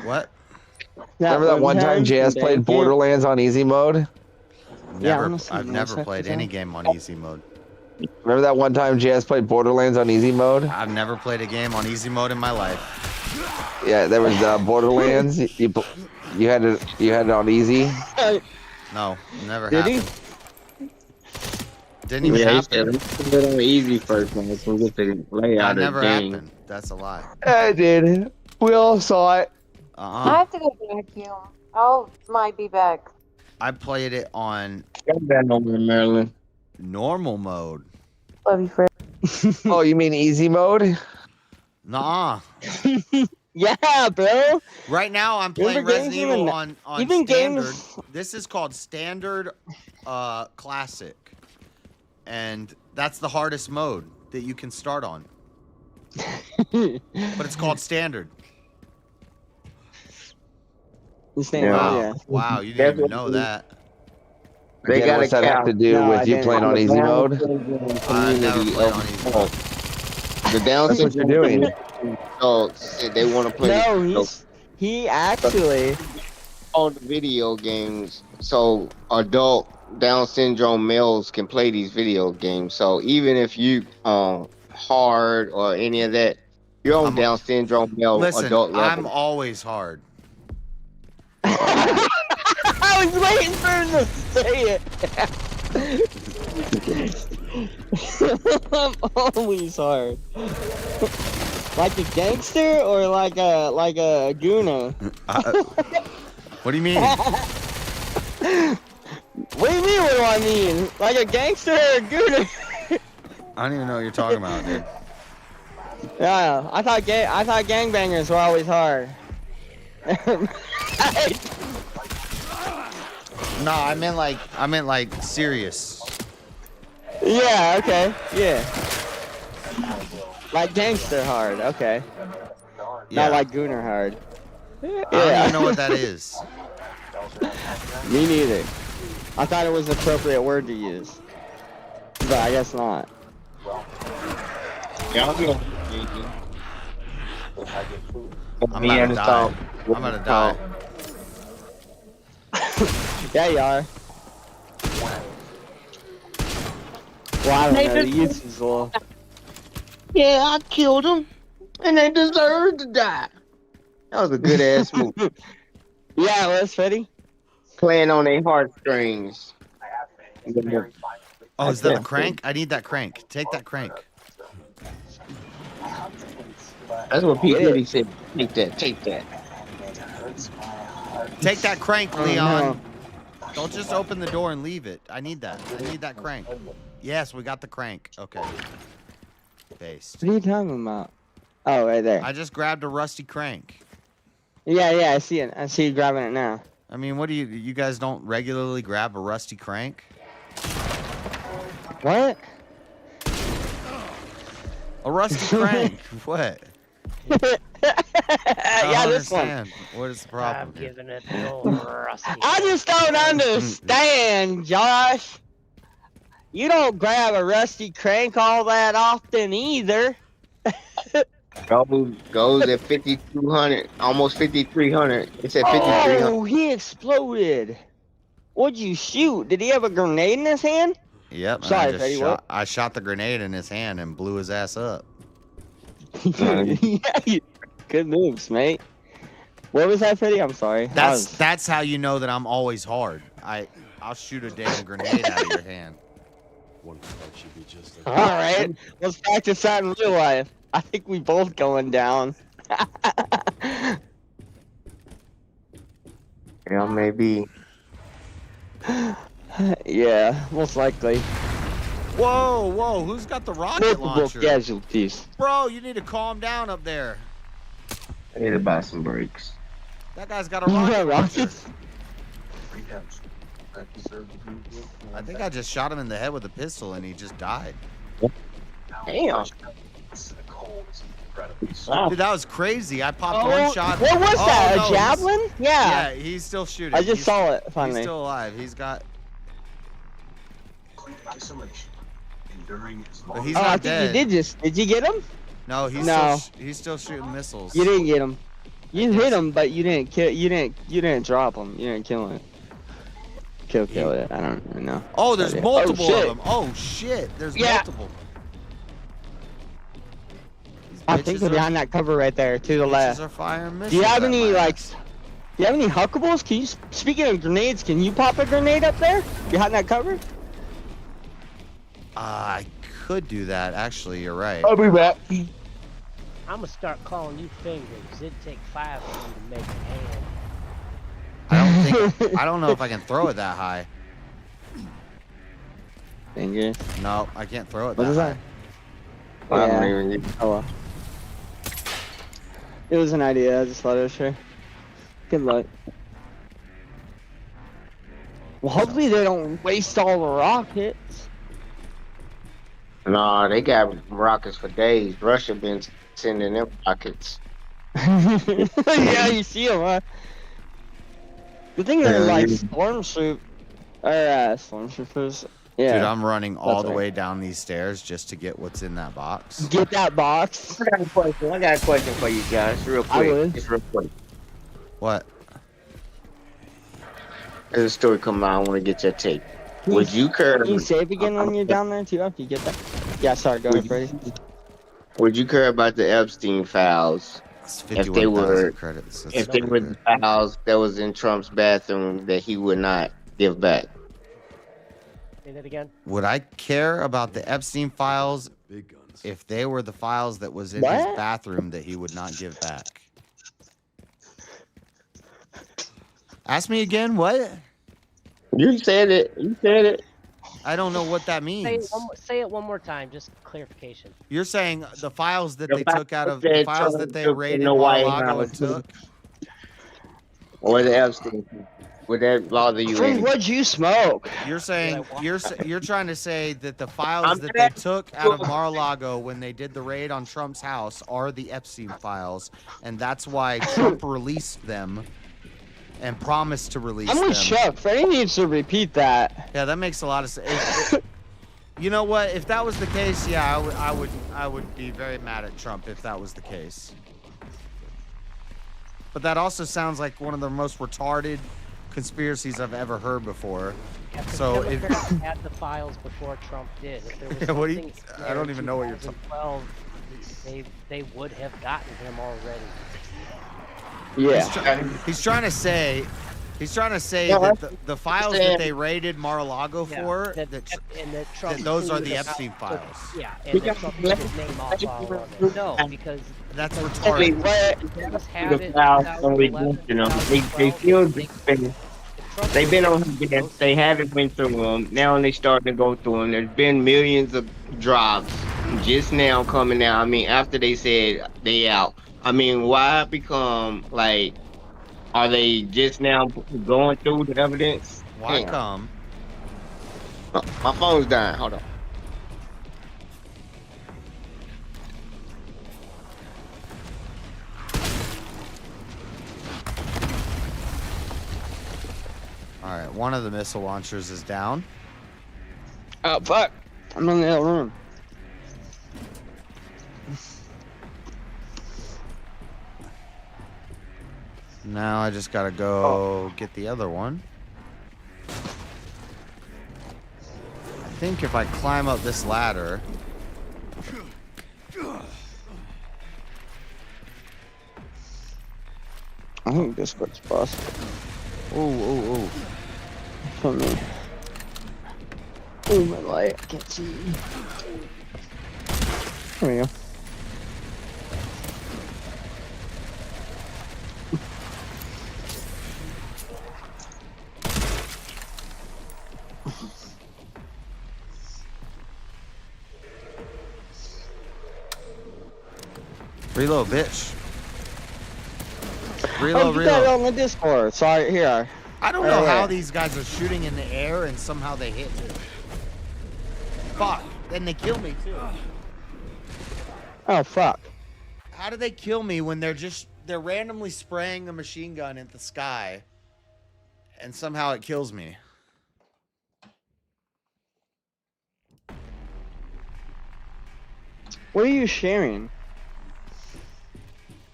What? Remember that one time Jazz played Borderlands on easy mode? I've never played any game on easy mode. Remember that one time Jazz played Borderlands on easy mode? I've never played a game on easy mode in my life. Yeah, there was Borderlands. You had it on easy. No, never Did happened. Didn't even happen. Put it on easy first, man. So we get the layout That never of the game. happened. That's a lie. I did. We all saw it. I have to go vacuum. I might be back. I played it on Maryland. normal mode. Love you, Fred. Oh, you mean easy mode? Nuh-uh. Yeah, bro. Right now, I'm playing Resident Evil on standard. This is called standard, classic, and that's the hardest mode that you can start on. But it's called standard. Wow, wow, you didn't even know that. They got what's that have to do with you playing on easy mode? I never played on easy mode. The Down That's what you're doing. Adults, they want to play. No, he actually on the video games, so adult Down syndrome males can play these video games. So even if you hard or any of that, you're on Down syndrome male adult level. I'm always hard. I was waiting for him to say it. I'm always hard. Like a gangster or like a Guna? What do you mean? What do you mean? What do I mean? Like a gangster or a Guna? I don't even know what you're talking about, dude. Yeah, I thought gangbangers were always hard. No, I meant like serious. Yeah, okay, yeah. Like gangster hard, okay. Yeah. Not like Gooner hard. Yeah. I don't even know what that is. Me neither. I thought it was the appropriate word to use. But I guess not. Yeah, I'm about to die. I'm about to die. Yeah, you are. Well, I don't know. The use is low. Yeah, I killed them, and they deserve to die. That was a good ass move. Yeah, it was Freddy. Playing on their heartstrings. Oh, is that a crank? I need that crank. Take that crank. That's what Pete Diddy said. Take that. Take that. Take that crank, Leon. Don't just open the door and leave it. I need that. I need that crank. Yes, we got the crank. Okay. Based. What are you talking about? Oh, right there. I just grabbed a rusty crank. Yeah, I see it. I see you grabbing it now. I mean, what do you guys don't regularly grab a rusty crank? What? A rusty crank. What? Yeah, this one. What is the problem? I'm giving it the old rusty. I just don't understand, Josh. You don't grab a rusty crank all that often either. Goes at 5,200, almost 5,300. It's at 5,300. Oh, he exploded. What'd you shoot? Did he have a grenade in his hand? Yep. Sorry, Freddy, what? I shot the grenade in his hand and blew his ass up. Yeah, good moves, mate. What was that, Freddy? I'm sorry. That's how you know that I'm always hard. I'll shoot a damn grenade out of your hand. All right, let's practice that in real life. I think we both going down. Yeah, maybe. Yeah, most likely. Whoa, who's got the rocket Multiple launcher? casualties. Bro, you need to calm down up there. I need to buy some brakes. That guy's got a rocket launcher. Rockets? I think I just shot him in the head with a pistol and he just died. Damn. Dude, that was crazy. I popped one shot. What was that? no, A javelin? Yeah, he's still shooting. I just saw it finally. He's still alive. He's got. But he's not dead. Did you get him? No, he's No. he's still shooting missiles. You didn't get him. You hit him, but you didn't kill. You didn't drop him. You didn't kill him. Kill it. I don't really know. Oh, there's multiple shit. of them. Oh shit, there's Yeah. multiple. I think they're behind that cover right there to the left. Are firing Do you have missiles any at my like? ass. Do you have any huckables? Can you? Speaking of grenades, can you pop a grenade up there behind that cover? I could do that. Actually, you're right. I'll be back. I'm gonna start calling you fingers. It'd take 5 of you to make a hand. I don't know if I can throw it that high. Finger. No, I can't throw it What that is high. that? I don't even get. Oh well. It was an idea. I just thought it was sure. Good luck. Well, hopefully they don't waste all the rockets. Nah, they got rockets for days. Russia been sending them rockets. Yeah, you see them, huh? The thing is, like stormtroopers. Yeah. Dude, I'm running all the right. way down these stairs just to get what's in that box. Get that box. I got a question for you guys, real quick. Just real quick. What? There's a story coming out. I want to get your take. Would you care? Can you save again when you're down there too after you get that? Yeah, sorry, go ahead, Brady. Would you care about the Epstein files if they were credits. if they were the files that was in Trump's bathroom that he would not give back? Say that again. Would I care about the Epstein files if they were the files that was in his bathroom that he would not give back? Ask me again, what? You said it. You said it. I don't know what that means. Say it one more time, just clarification. You're saying the files that The they took out of the files files that that they took raided in the White Mar-a-Lago and House. took? Or the Epstein? Would that bother you? Friend, what'd you smoke? You're saying you're trying to say that the files that they took out of Mar-a-Lago when they did the raid on Trump's house are the Epstein files, and that's why Trump released them and promised to release I'm them. with Chuck. Freddie needs to repeat that. Yeah, that makes a lot of sense. You know what? If that was the case, yeah, I would be very mad at Trump if that was the case. But that also sounds like one of the most retarded conspiracies I've ever heard before. Yeah, So if Democrats had the files before Trump did. If there was Yeah, what do you- something I don't even know what you're talking. 2012, they would have gotten him already. Yeah. He's trying to say Yeah, that the files that they raided Mar-a-Lago for, and that Trump those are the took- Epstein files. Yeah, and that Trump took his name off all of it. No, because that's Hey, retarded. the files only went to them. They still they've been on his desk. They haven't went through them. Now they starting to go through them. There's been millions of drops just now coming out. I mean, after they said they out. I mean, why become like? Are they just now going through the evidence? Why Damn. come? My phone's dying. Hold on. All right, one of the missile launchers is down. Oh fuck! I'm in the other room. Now I just gotta go get the other one. I think if I climb up this ladder. I think this looks possible. Ooh. For me. Oh my light! I can't see. There we go. Reload, bitch. Oh, Reload, get that reload. on the Discord. Sorry, here. I don't know how these guys are shooting in the air and somehow they hit me. Fuck. Then they kill me too. Oh fuck. How do they kill me when they're randomly spraying a machine gun at the sky and somehow it kills me? What are you sharing?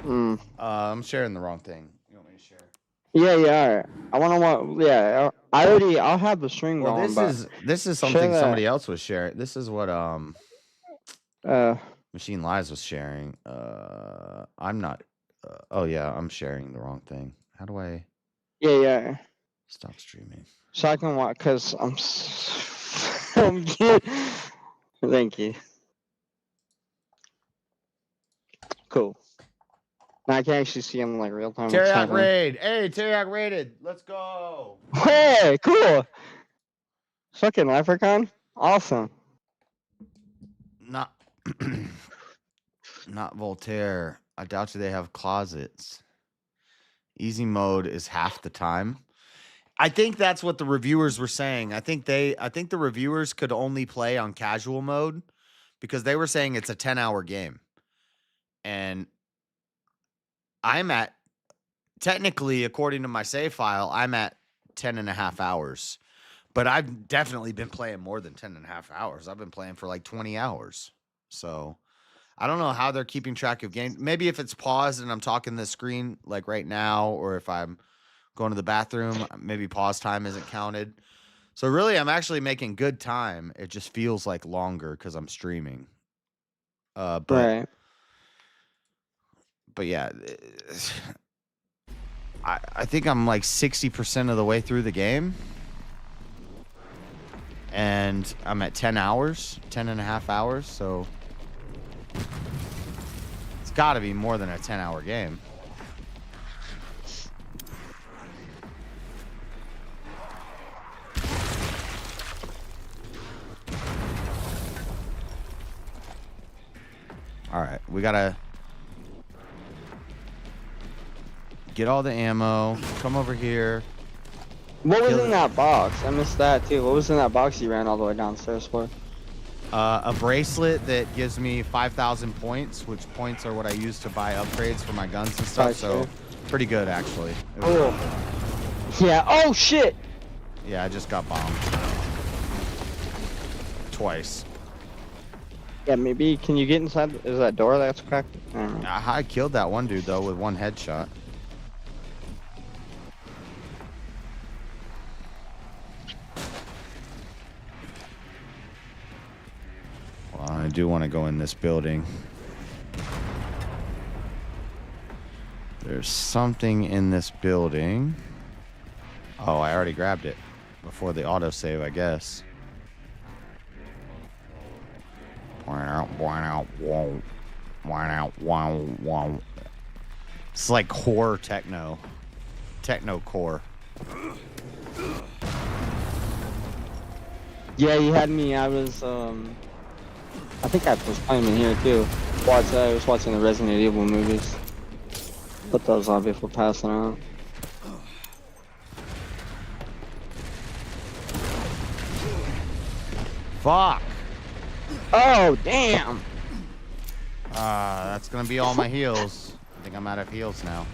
I'm sharing the wrong thing. You want me to share? Yeah, alright. I wanna yeah, I'll have the stream Well, going, this is share something that. somebody else was sharing. This is what Machine Lies was sharing. I'm not. Oh yeah, I'm sharing the wrong thing. How do I Yeah. stop streaming? So I can watch, cause I'm good. Thank you. Cool. And I can actually see him like real time. Teriyaki raid. Hey, Teriyaki raided. Let's go. Hey, cool. Fucking leprechaun. Awesome. Not not Voltaire. I doubt you they have closets. Easy mode is half the time. I think that's what the reviewers were saying. I think the reviewers could only play on casual mode because they were saying it's a 10-hour game. And I'm at, technically, according to my save file, I'm at 10 and a half hours. But I've definitely been playing more than 10 and a half hours. I've been playing for like 20 hours. So I don't know how they're keeping track of games. Maybe if it's paused and I'm talking the screen like right now, or if I'm going to the bathroom, maybe pause time isn't counted. So really, I'm actually making good time. It just feels like longer because I'm streaming. But yeah, I think I'm like 60% of the way through the game. And I'm at 10 hours, 10 and a half hours. So it's got to be more than a 10-hour game. All right, we got to get all the ammo. Come over here. What was in that box? I missed that too. What was in that box you ran all the way downstairs for? A bracelet that gives me 5,000 points, which points are what I use to buy upgrades for my guns and stuff. So pretty good, actually. Cool. Yeah. Oh shit. Yeah, I just got bombed twice. Yeah, maybe. Can you get inside? Is that door that's cracked? I killed that one dude though with one headshot. Well, I do want to go in this building. There's something in this building. Oh, I already grabbed it before the autosave, I guess. It's like core techno. Techno core. Yeah, you had me. I was I think I was playing in here too. I was watching the Resident Evil movies. Put those on before passing out. Fuck. Oh, damn. That's gonna be all my heals. I think I'm out of heals now.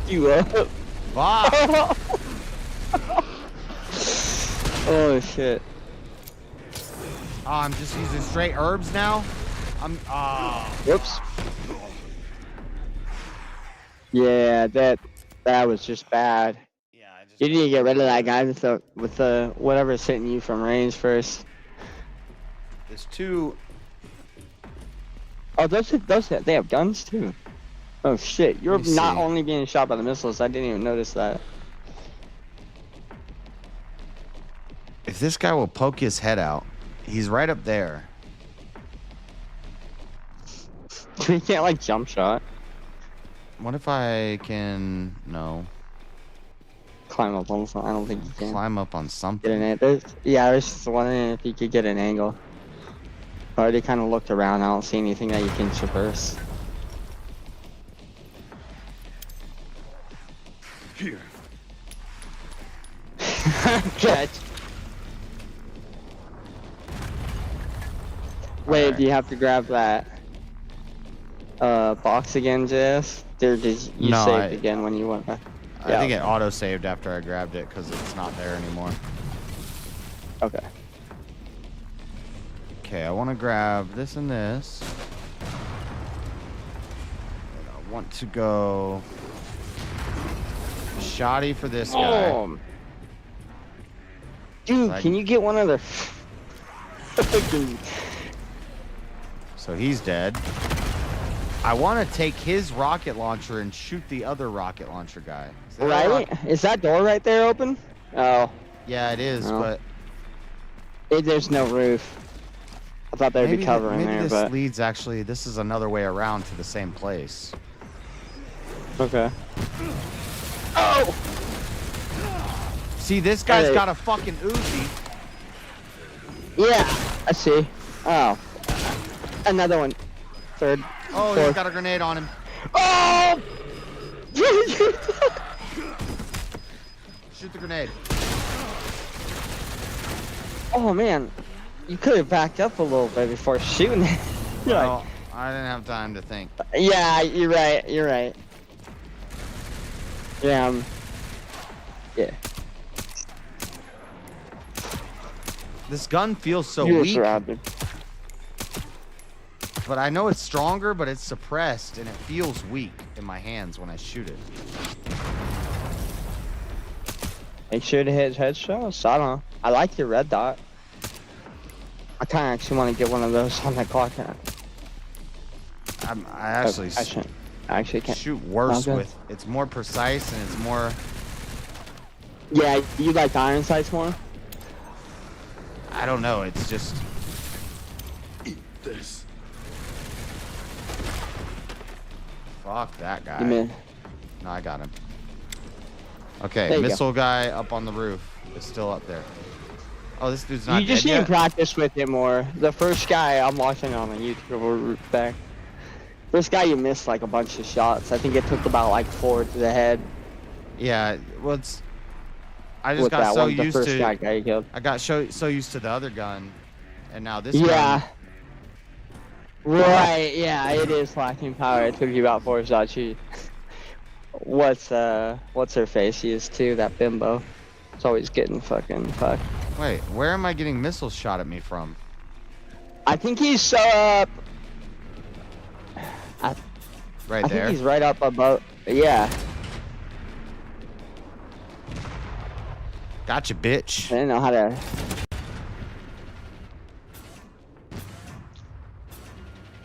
You up? Fuck. Oh shit. Oh, I'm just using straight herbs now. Whoops. Yeah, that was just bad. Yeah, you need to get rid of that guy with the whatever's hitting you from range first. There's two. Oh, those they have guns too. Oh shit! You're not only being shot by the missiles. I didn't even notice that. If this guy will poke his head out, he's right up there. You can't like jump shot. What if I can? No. Climb up on something. I don't think you can. Climb up on something. I was just wondering if you could get an angle. I already kind of looked around. I don't see anything that you can traverse. Here. Catch. Wait, right. Do you have to grab that box again, JS? Or did you save again when you went back? I think it auto-saved after I grabbed it because it's not there anymore. Okay. Okay, I want to grab this and this. And I want to go shoddy for this guy. Dude, can you get one of the... So he's dead. I want to take his rocket launcher and shoot the other rocket launcher guy. Right? Is that door right there open? Oh. Yeah, it is, but There's no roof. I thought there'd be cover in maybe there, this but leads actually. This is another way around to the same place. okay. Oh! See, this guy's Hey. got a fucking Uzi. Yeah, I see. Oh. Another one. Third. Oh, fourth. he's got a grenade on him. Oh! Shoot the grenade. Oh man, you could have backed up a little bit before shooting it. You're like, Well, I didn't have time to think. yeah, you're right. You're right. Yeah. Yeah. This gun feels so You were weak. surrounded. But I know it's stronger, but it's suppressed, and it feels weak in my hands when I shoot it. Make sure to hit headshots. I don't know. I like your red dot. I kind of actually want to get one of those on that clock. I actually I actually can't shoot worse Okay. with. It's more precise and it's more. Yeah, you like the iron sights more? I don't know. It's just. Eat this. Fuck that guy. You mean- No, I got him. There Okay, you missile guy up on the roof is still up there. Oh, this dude's not You just dead need to yet? practice with it more. The first guy I'm watching on the YouTube back. First guy you missed like a bunch of shots. I think it took about like 4 to the head. Yeah, well, it's. I just With got that so one, the used first to. guy you killed. I got so used to the other gun, and now this Yeah. gun. Right, yeah, it is lacking power. It took you about 4 shots. What's her face? She is too, that bimbo. It's always getting fucking fucked. Wait, where am I getting missiles shot at me from? I think he's up. Right I there. think he's right up above. Yeah. Gotcha, bitch. I didn't know how to.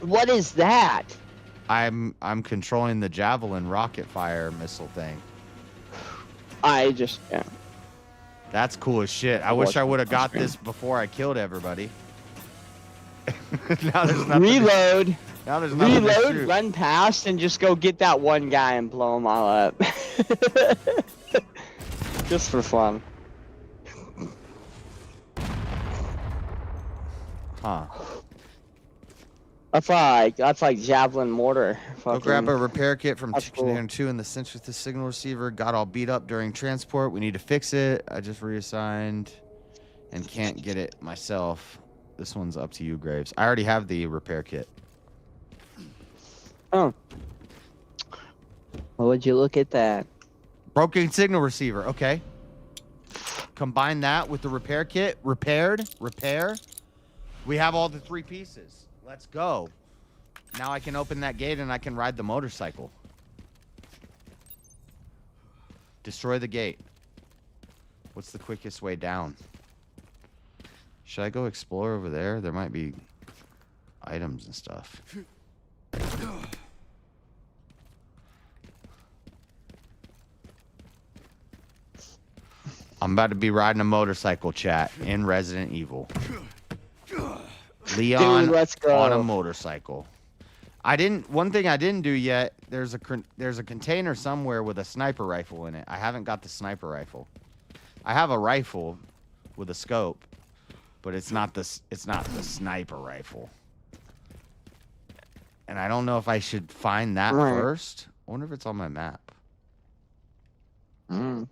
What is that? I'm controlling the javelin rocket fire missile thing. Yeah. That's cool as shit. I wish I would have got this before I killed everybody. Now there's nothing. Reload. Now there's nothing to Reload, shoot. run past, and just go get that one guy and blow them all up. Just for fun. Huh. That's like javelin mortar. Go grab a repair kit from That's Chicken Dinner 2 in the cinch with the signal receiver. Got all beat up during transport. We need to fix it. I just reassigned and can't get it myself. This one's up to you, Graves. I already have the repair kit. Oh. Well, would you look at that? Broken signal receiver. Okay. Combine that with the repair kit. Repair. We have all the 3 pieces. Let's go. Now I can open that gate and I can ride the motorcycle. Destroy the gate. What's the quickest way down? Should I go explore over there? There might be items and stuff. I'm about to be riding a motorcycle, chat, in Resident Evil. Leon Dude, let's go. on a motorcycle. One thing I didn't do yet, there's a container somewhere with a sniper rifle in it. I haven't got the sniper rifle. I have a rifle with a scope, but it's not the sniper rifle. And I don't know if I should find that Right. first. I wonder if it's on my map. Mm.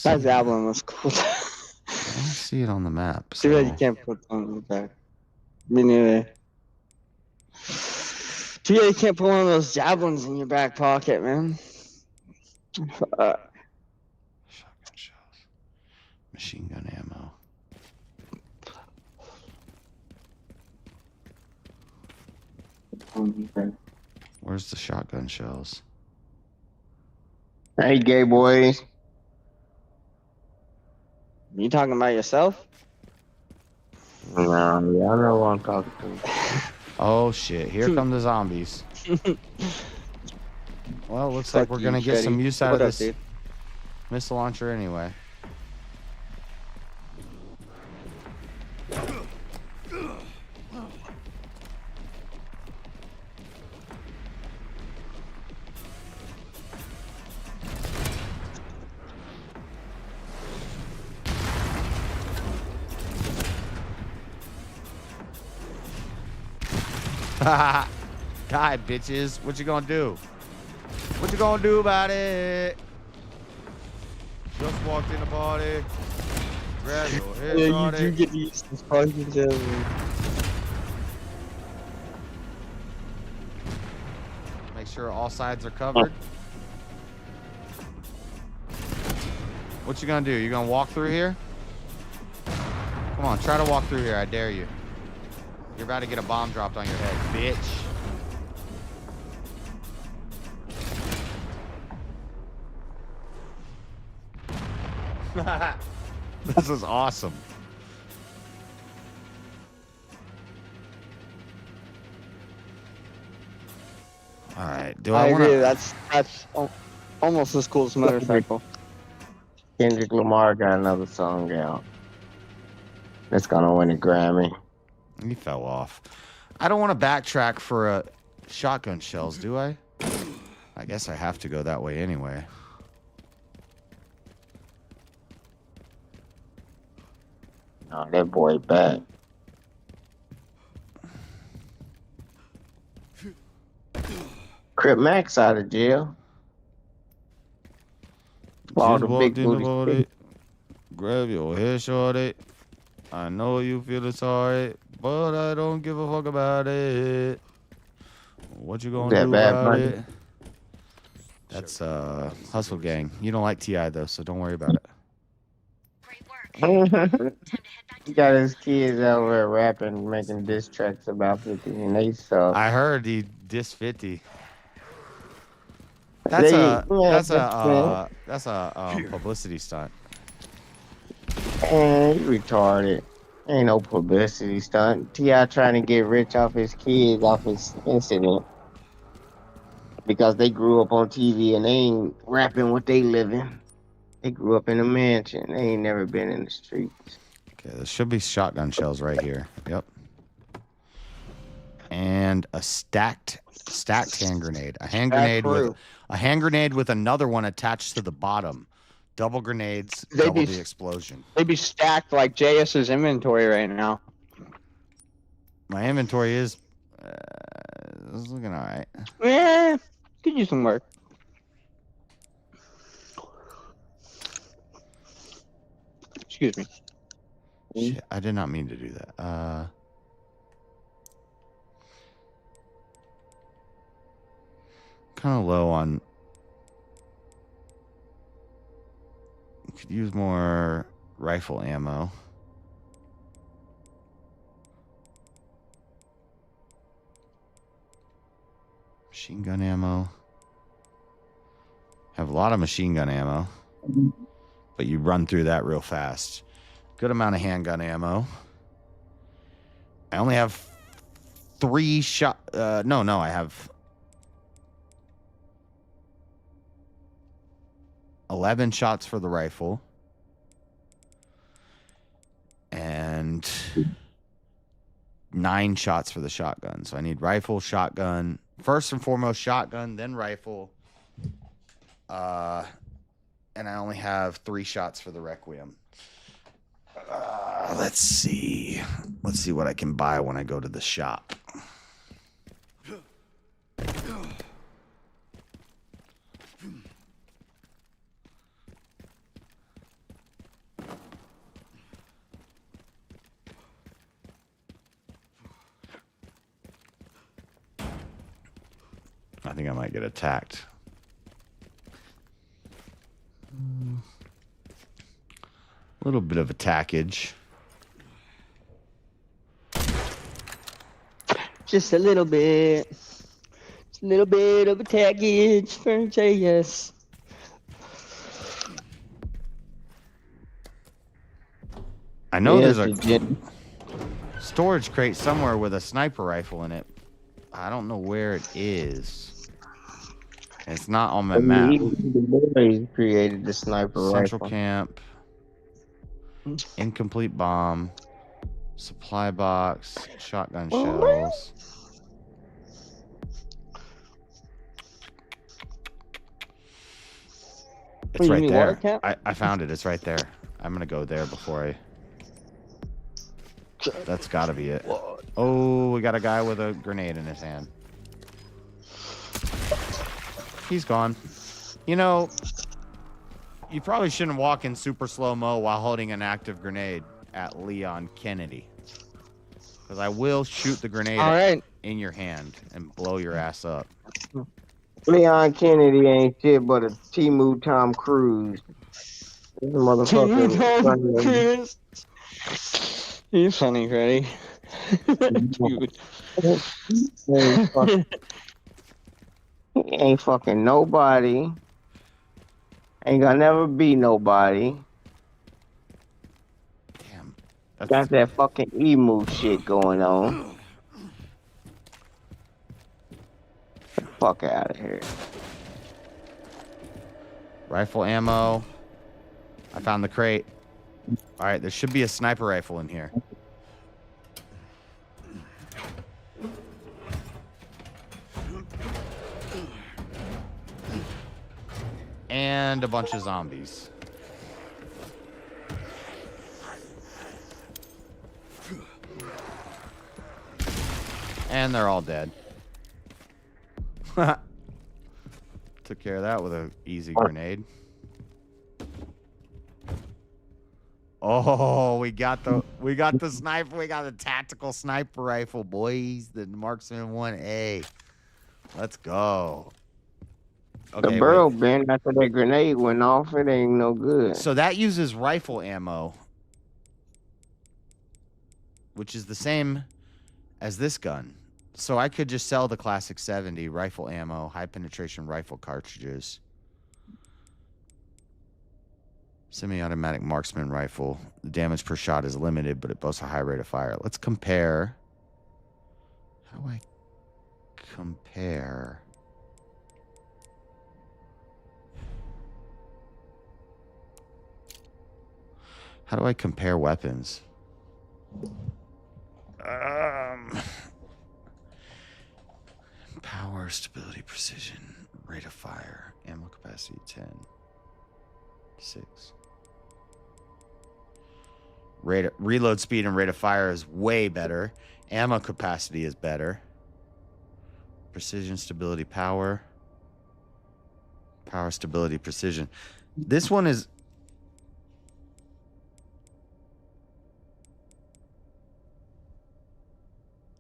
That javelin was cool. I don't see it on the map. Too bad you so- can't put one in the back. Me neither. Too bad you can't put one of those javelins in your back pocket, man. Shotgun shells. Machine gun ammo. Where's the shotgun shells? Hey, gay boys. You talking about yourself? No, y'all know what I'm talking to. Oh shit, here come the zombies. Well, looks like we're gonna get some use out of this missile launcher anyway. God, bitches, what you gonna do? What you gonna do about it? Just walked in the party. Grab your head, Yeah, you do get used to fucking jelly. Make sure all sides are covered. What you gonna do? You gonna walk through here? Come on, try to walk through here. I dare you. You're about to get a bomb dropped on your head, bitch. This is awesome. All right. Do I agree. want to? That's almost as cool as a motorcycle. Kendrick Lamar got another song out. That's gonna win a Grammy. He fell off. I don't want to backtrack for shotgun shells, do I? I guess I have to go that way anyway. Oh, that boy back. Crip Max out of jail. All the big booty. Grab your head, shorty. I know you feel sorry, but I don't give a fuck about it. What you gonna do about it? That's Hustle Gang. You don't like T.I. though, so don't worry about it. He got his kids out there rapping, making diss tracks about 50, and they suck. I heard he dissed 50. That's a publicity stunt. Man, you retarded. Ain't no publicity stunt. T.I. trying to get rich off his kids, off his incident. Because they grew up on TV and they ain't rapping what they living. They grew up in a mansion. They ain't never been in the streets. Okay, there should be shotgun shells right here. Yep. And a stacked hand grenade. A hand grenade with another one attached to the bottom. Double grenades, double the explosion. They'd be stacked like JS's inventory right now. My inventory is looking all right. Yeah, could use some work. Excuse me. Shit, I did not mean to do that. Kind of low on. Could use more rifle ammo. Machine gun ammo. Have a lot of machine gun ammo, but you run through that real fast. Good amount of handgun ammo. I only have 3 shot. No, I have 11 shots for the rifle and 9 shots for the shotgun. So I need rifle, shotgun. First and foremost, shotgun, then rifle. And I only have 3 shots for the Requiem. Let's see. Let's see what I can buy when I go to the shop. I think I might get attacked. A little bit of attackage. Just a little bit. Just a little bit of attackage for JS. I know there's a storage crate somewhere with a sniper rifle in it. I don't know where it is. It's not on my map. He created the sniper Central rifle. camp. Incomplete bomb. Supply box. Shotgun shells. It's You right mean water there. camp? I found it. It's right there. I'm gonna go there before I. That's gotta be it. Oh, we got a guy with a grenade in his hand. He's gone. You know, you probably shouldn't walk in super slow-mo while holding an active grenade at Leon Kennedy. Because I will shoot the grenade in your hand and blow your ass up. Leon Kennedy ain't shit but a Timu Tom Cruise. This motherfucker. Tom Cruise. He's funny, Freddy. Dude. He ain't fucking nobody. Ain't gonna never be nobody. Damn. Got that fucking emu shit going on. Fuck out of here. Rifle ammo. I found the crate. All right, there should be a sniper rifle in here. And a bunch of zombies. And they're all dead. Took care of that with an easy grenade. Oh, we got the sniper. We got the tactical sniper rifle, boys. The Marksman 1A. Let's go. The barrel bend after that grenade went off. It ain't no good. So that uses rifle ammo, which is the same as this gun. So I could just sell the classic 70 rifle ammo, high penetration rifle cartridges. Semi-automatic marksman rifle. The damage per shot is limited, but it boasts a high rate of fire. Let's compare. How do I compare? How do I compare weapons? Power, stability, precision, rate of fire, ammo capacity 10. 6. Reload speed and rate of fire is way better. Ammo capacity is better. Precision, stability, power. Power, stability, precision. This one is...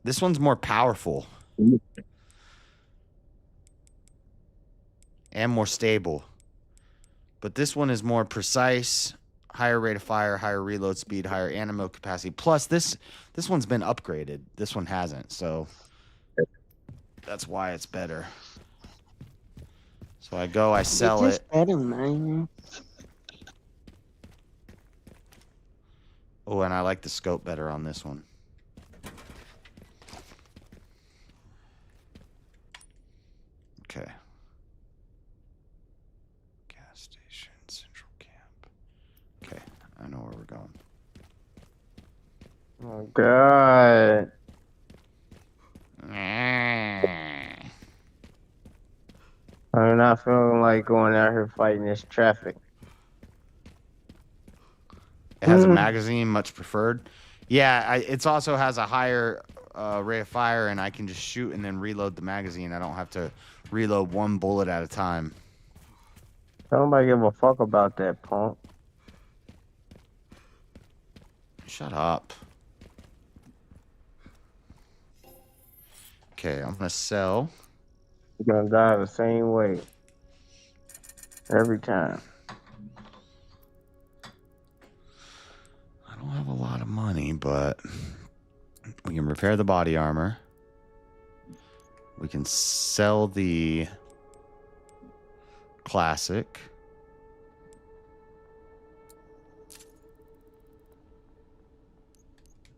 This one's more powerful. And more stable. But this one is more precise, higher rate of fire, higher reload speed, higher ammo capacity. Plus, this one's been upgraded. This one hasn't, so that's why it's better. So I go, I sell it. Better, man. Oh, and I like the scope better on this one. Okay. Gas station, central camp. Okay, I know where we're going. Oh, God. I'm not feeling like going out here fighting this traffic. It has a magazine, much preferred. Yeah, it also has a higher rate of fire, and I can just shoot and then reload the magazine. I don't have to reload one bullet at a time. Nobody give a fuck about that, punk. Shut up. Okay, I'm gonna sell. You're gonna die the same way. Every time. I don't have a lot of money, but we can repair the body armor. We can sell the classic.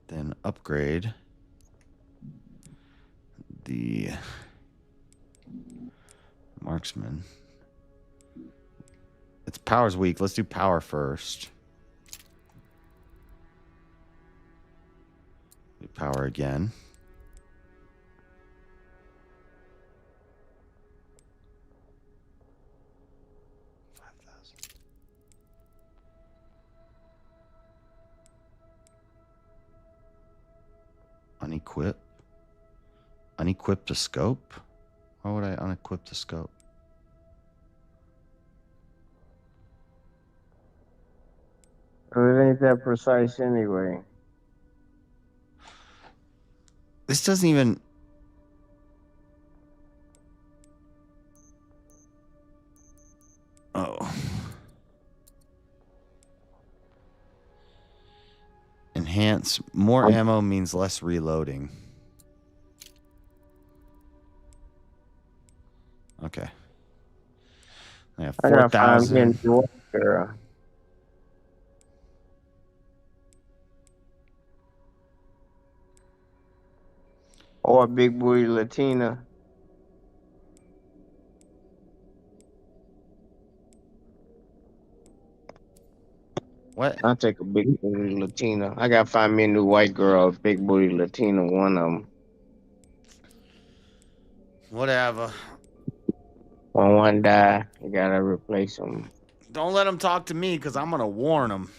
Then upgrade Marksman. It's power's weak. Let's do power first. Do power again. Unequip. Unequip the scope? Why would I unequip the scope? It ain't that precise anyway. This doesn't even... Oh. Enhance. More ammo means less reloading. Okay. I have 4,000. Or a big booty Latina. What? I'll take a big booty Latina. I gotta find me a new white girl, a big booty Latina, one of them. Whatever. When one die, you gotta replace them. Don't let them talk to me, because I'm going to warn them.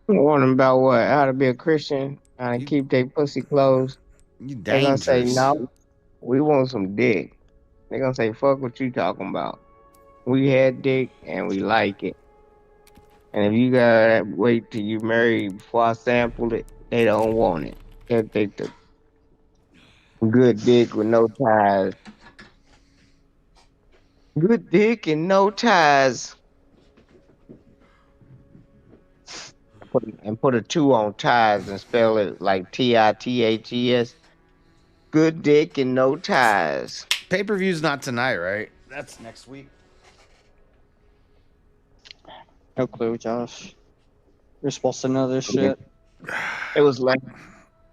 Warn them about what? How to be a Christian? How to keep their pussy closed? You They gonna say, dangerous. no, we want some dick. They gonna say, fuck what you talking about. We had dick, and we like it. And if you gotta wait till you marry before I sample it, they don't want it. They'll take the good dick with no ties. Good dick and no ties. Put a 2 on ties and spell it like TITHES. Good dick and no ties. Pay-per-view's not tonight, right? That's next week. No clue, Josh. You're supposed to know this shit. It was like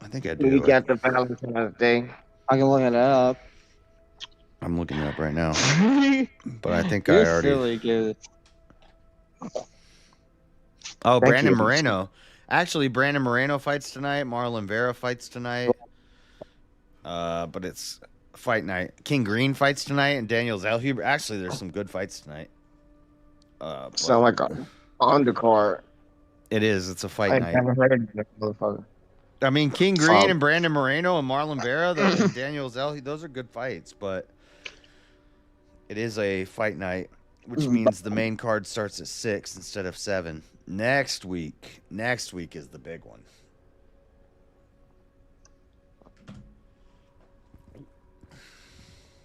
I think I do. we got the Valentine's Day. I can look it up. I'm looking it up right now. But I think I You're already... silly, dude. Oh, Thank Brandon you. Moreno. Actually, Brandon Moreno fights tonight. Marlon Vera fights tonight. But it's fight night. King Green fights tonight, and Daniel Zellhuber. Actually, there's some good fights tonight. Sound like an undercard. It is. It's a fight I night. never heard of that motherfucker. I mean, King Green and Brandon Moreno and Marlon Vera and Daniel Zellhuber, those are good fights, but it is a fight night, which means the main card starts at 6 instead of 7. Next week is the big one.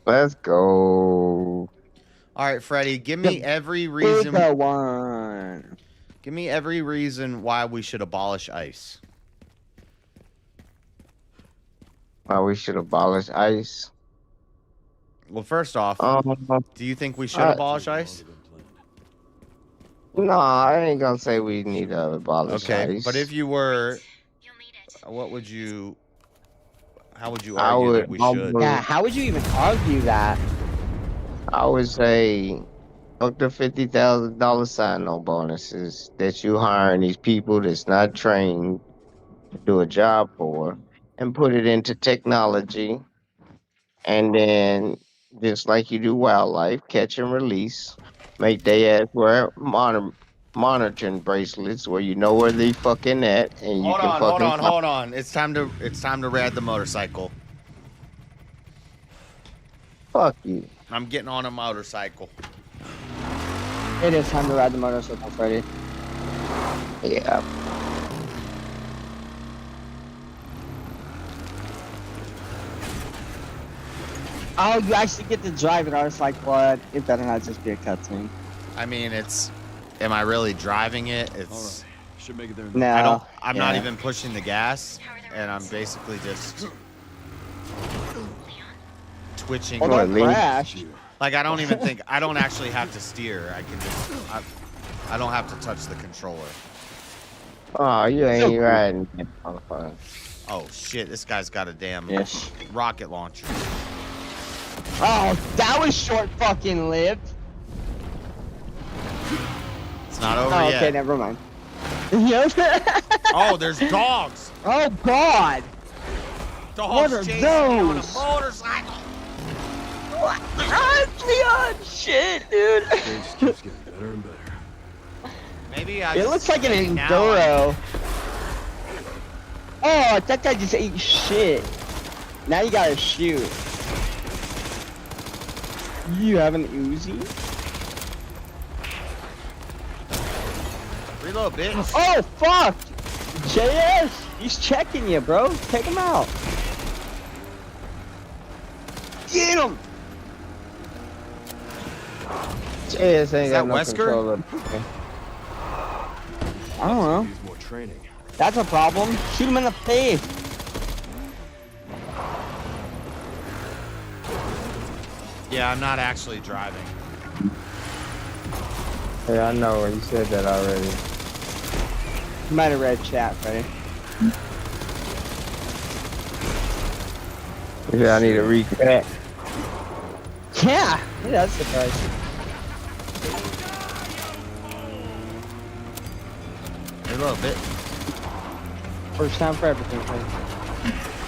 Let's go. All right, Freddie, give me every reason. Give me every reason why we should abolish ICE. Why we should abolish ICE? Well, first off, do you think we should abolish ICE? No, I ain't gonna say we need to abolish Okay, ICE. but if you were, what would you? How would you I argue would that we should? Yeah, how would you even argue that? I would say fuck the $50,000 sign-on bonuses that you hiring these people that's not trained to do a job for, and put it into technology, and then just like you do wildlife, catch and release, make they ass wear monitoring bracelets where you know where they fucking at, and you can fucking Hold on. It's time to ride the motorcycle. Fuck you. I'm getting on a motorcycle. It is time to ride the motorcycle, Freddy. Yeah. Oh, you actually get to drive it. I was like, what? It better not just be a cutscene. I mean, am I really driving it? Right. Should make it there. No. I'm not even pushing the gas, and I'm basically just twitching. Oh, don't crash. Like I don't actually have to steer. I can just, I don't have to touch the controller. Oh, you ain't riding that motherfucker. Oh shit, this guy's got a damn rocket launcher. Oh, that was short fucking lived. It's not over Oh, yet. okay, never mind. Yes. Oh, there's dogs. Oh God. Dogs What are chasing me on a those? motorcycle. What? Leon, shit, dude. It just keeps getting better and better. Maybe I. It looks like an now enduro. Oh, that guy just ate shit. Now you gotta shoot. You have an Uzi? Reload, bitch. Oh, fuck! JS, he's checking you, bro. Take him out. Get him! JS ain't got no Wesker? control of it. I don't know. Needs more training. That's a problem. Shoot him in the face. Yeah, I'm not actually driving. Yeah, I know. You said that already. You might have read chat, buddy. Yeah, I need to reconnect. Yeah, that's surprising. Reload, bitch. First time for everything, buddy.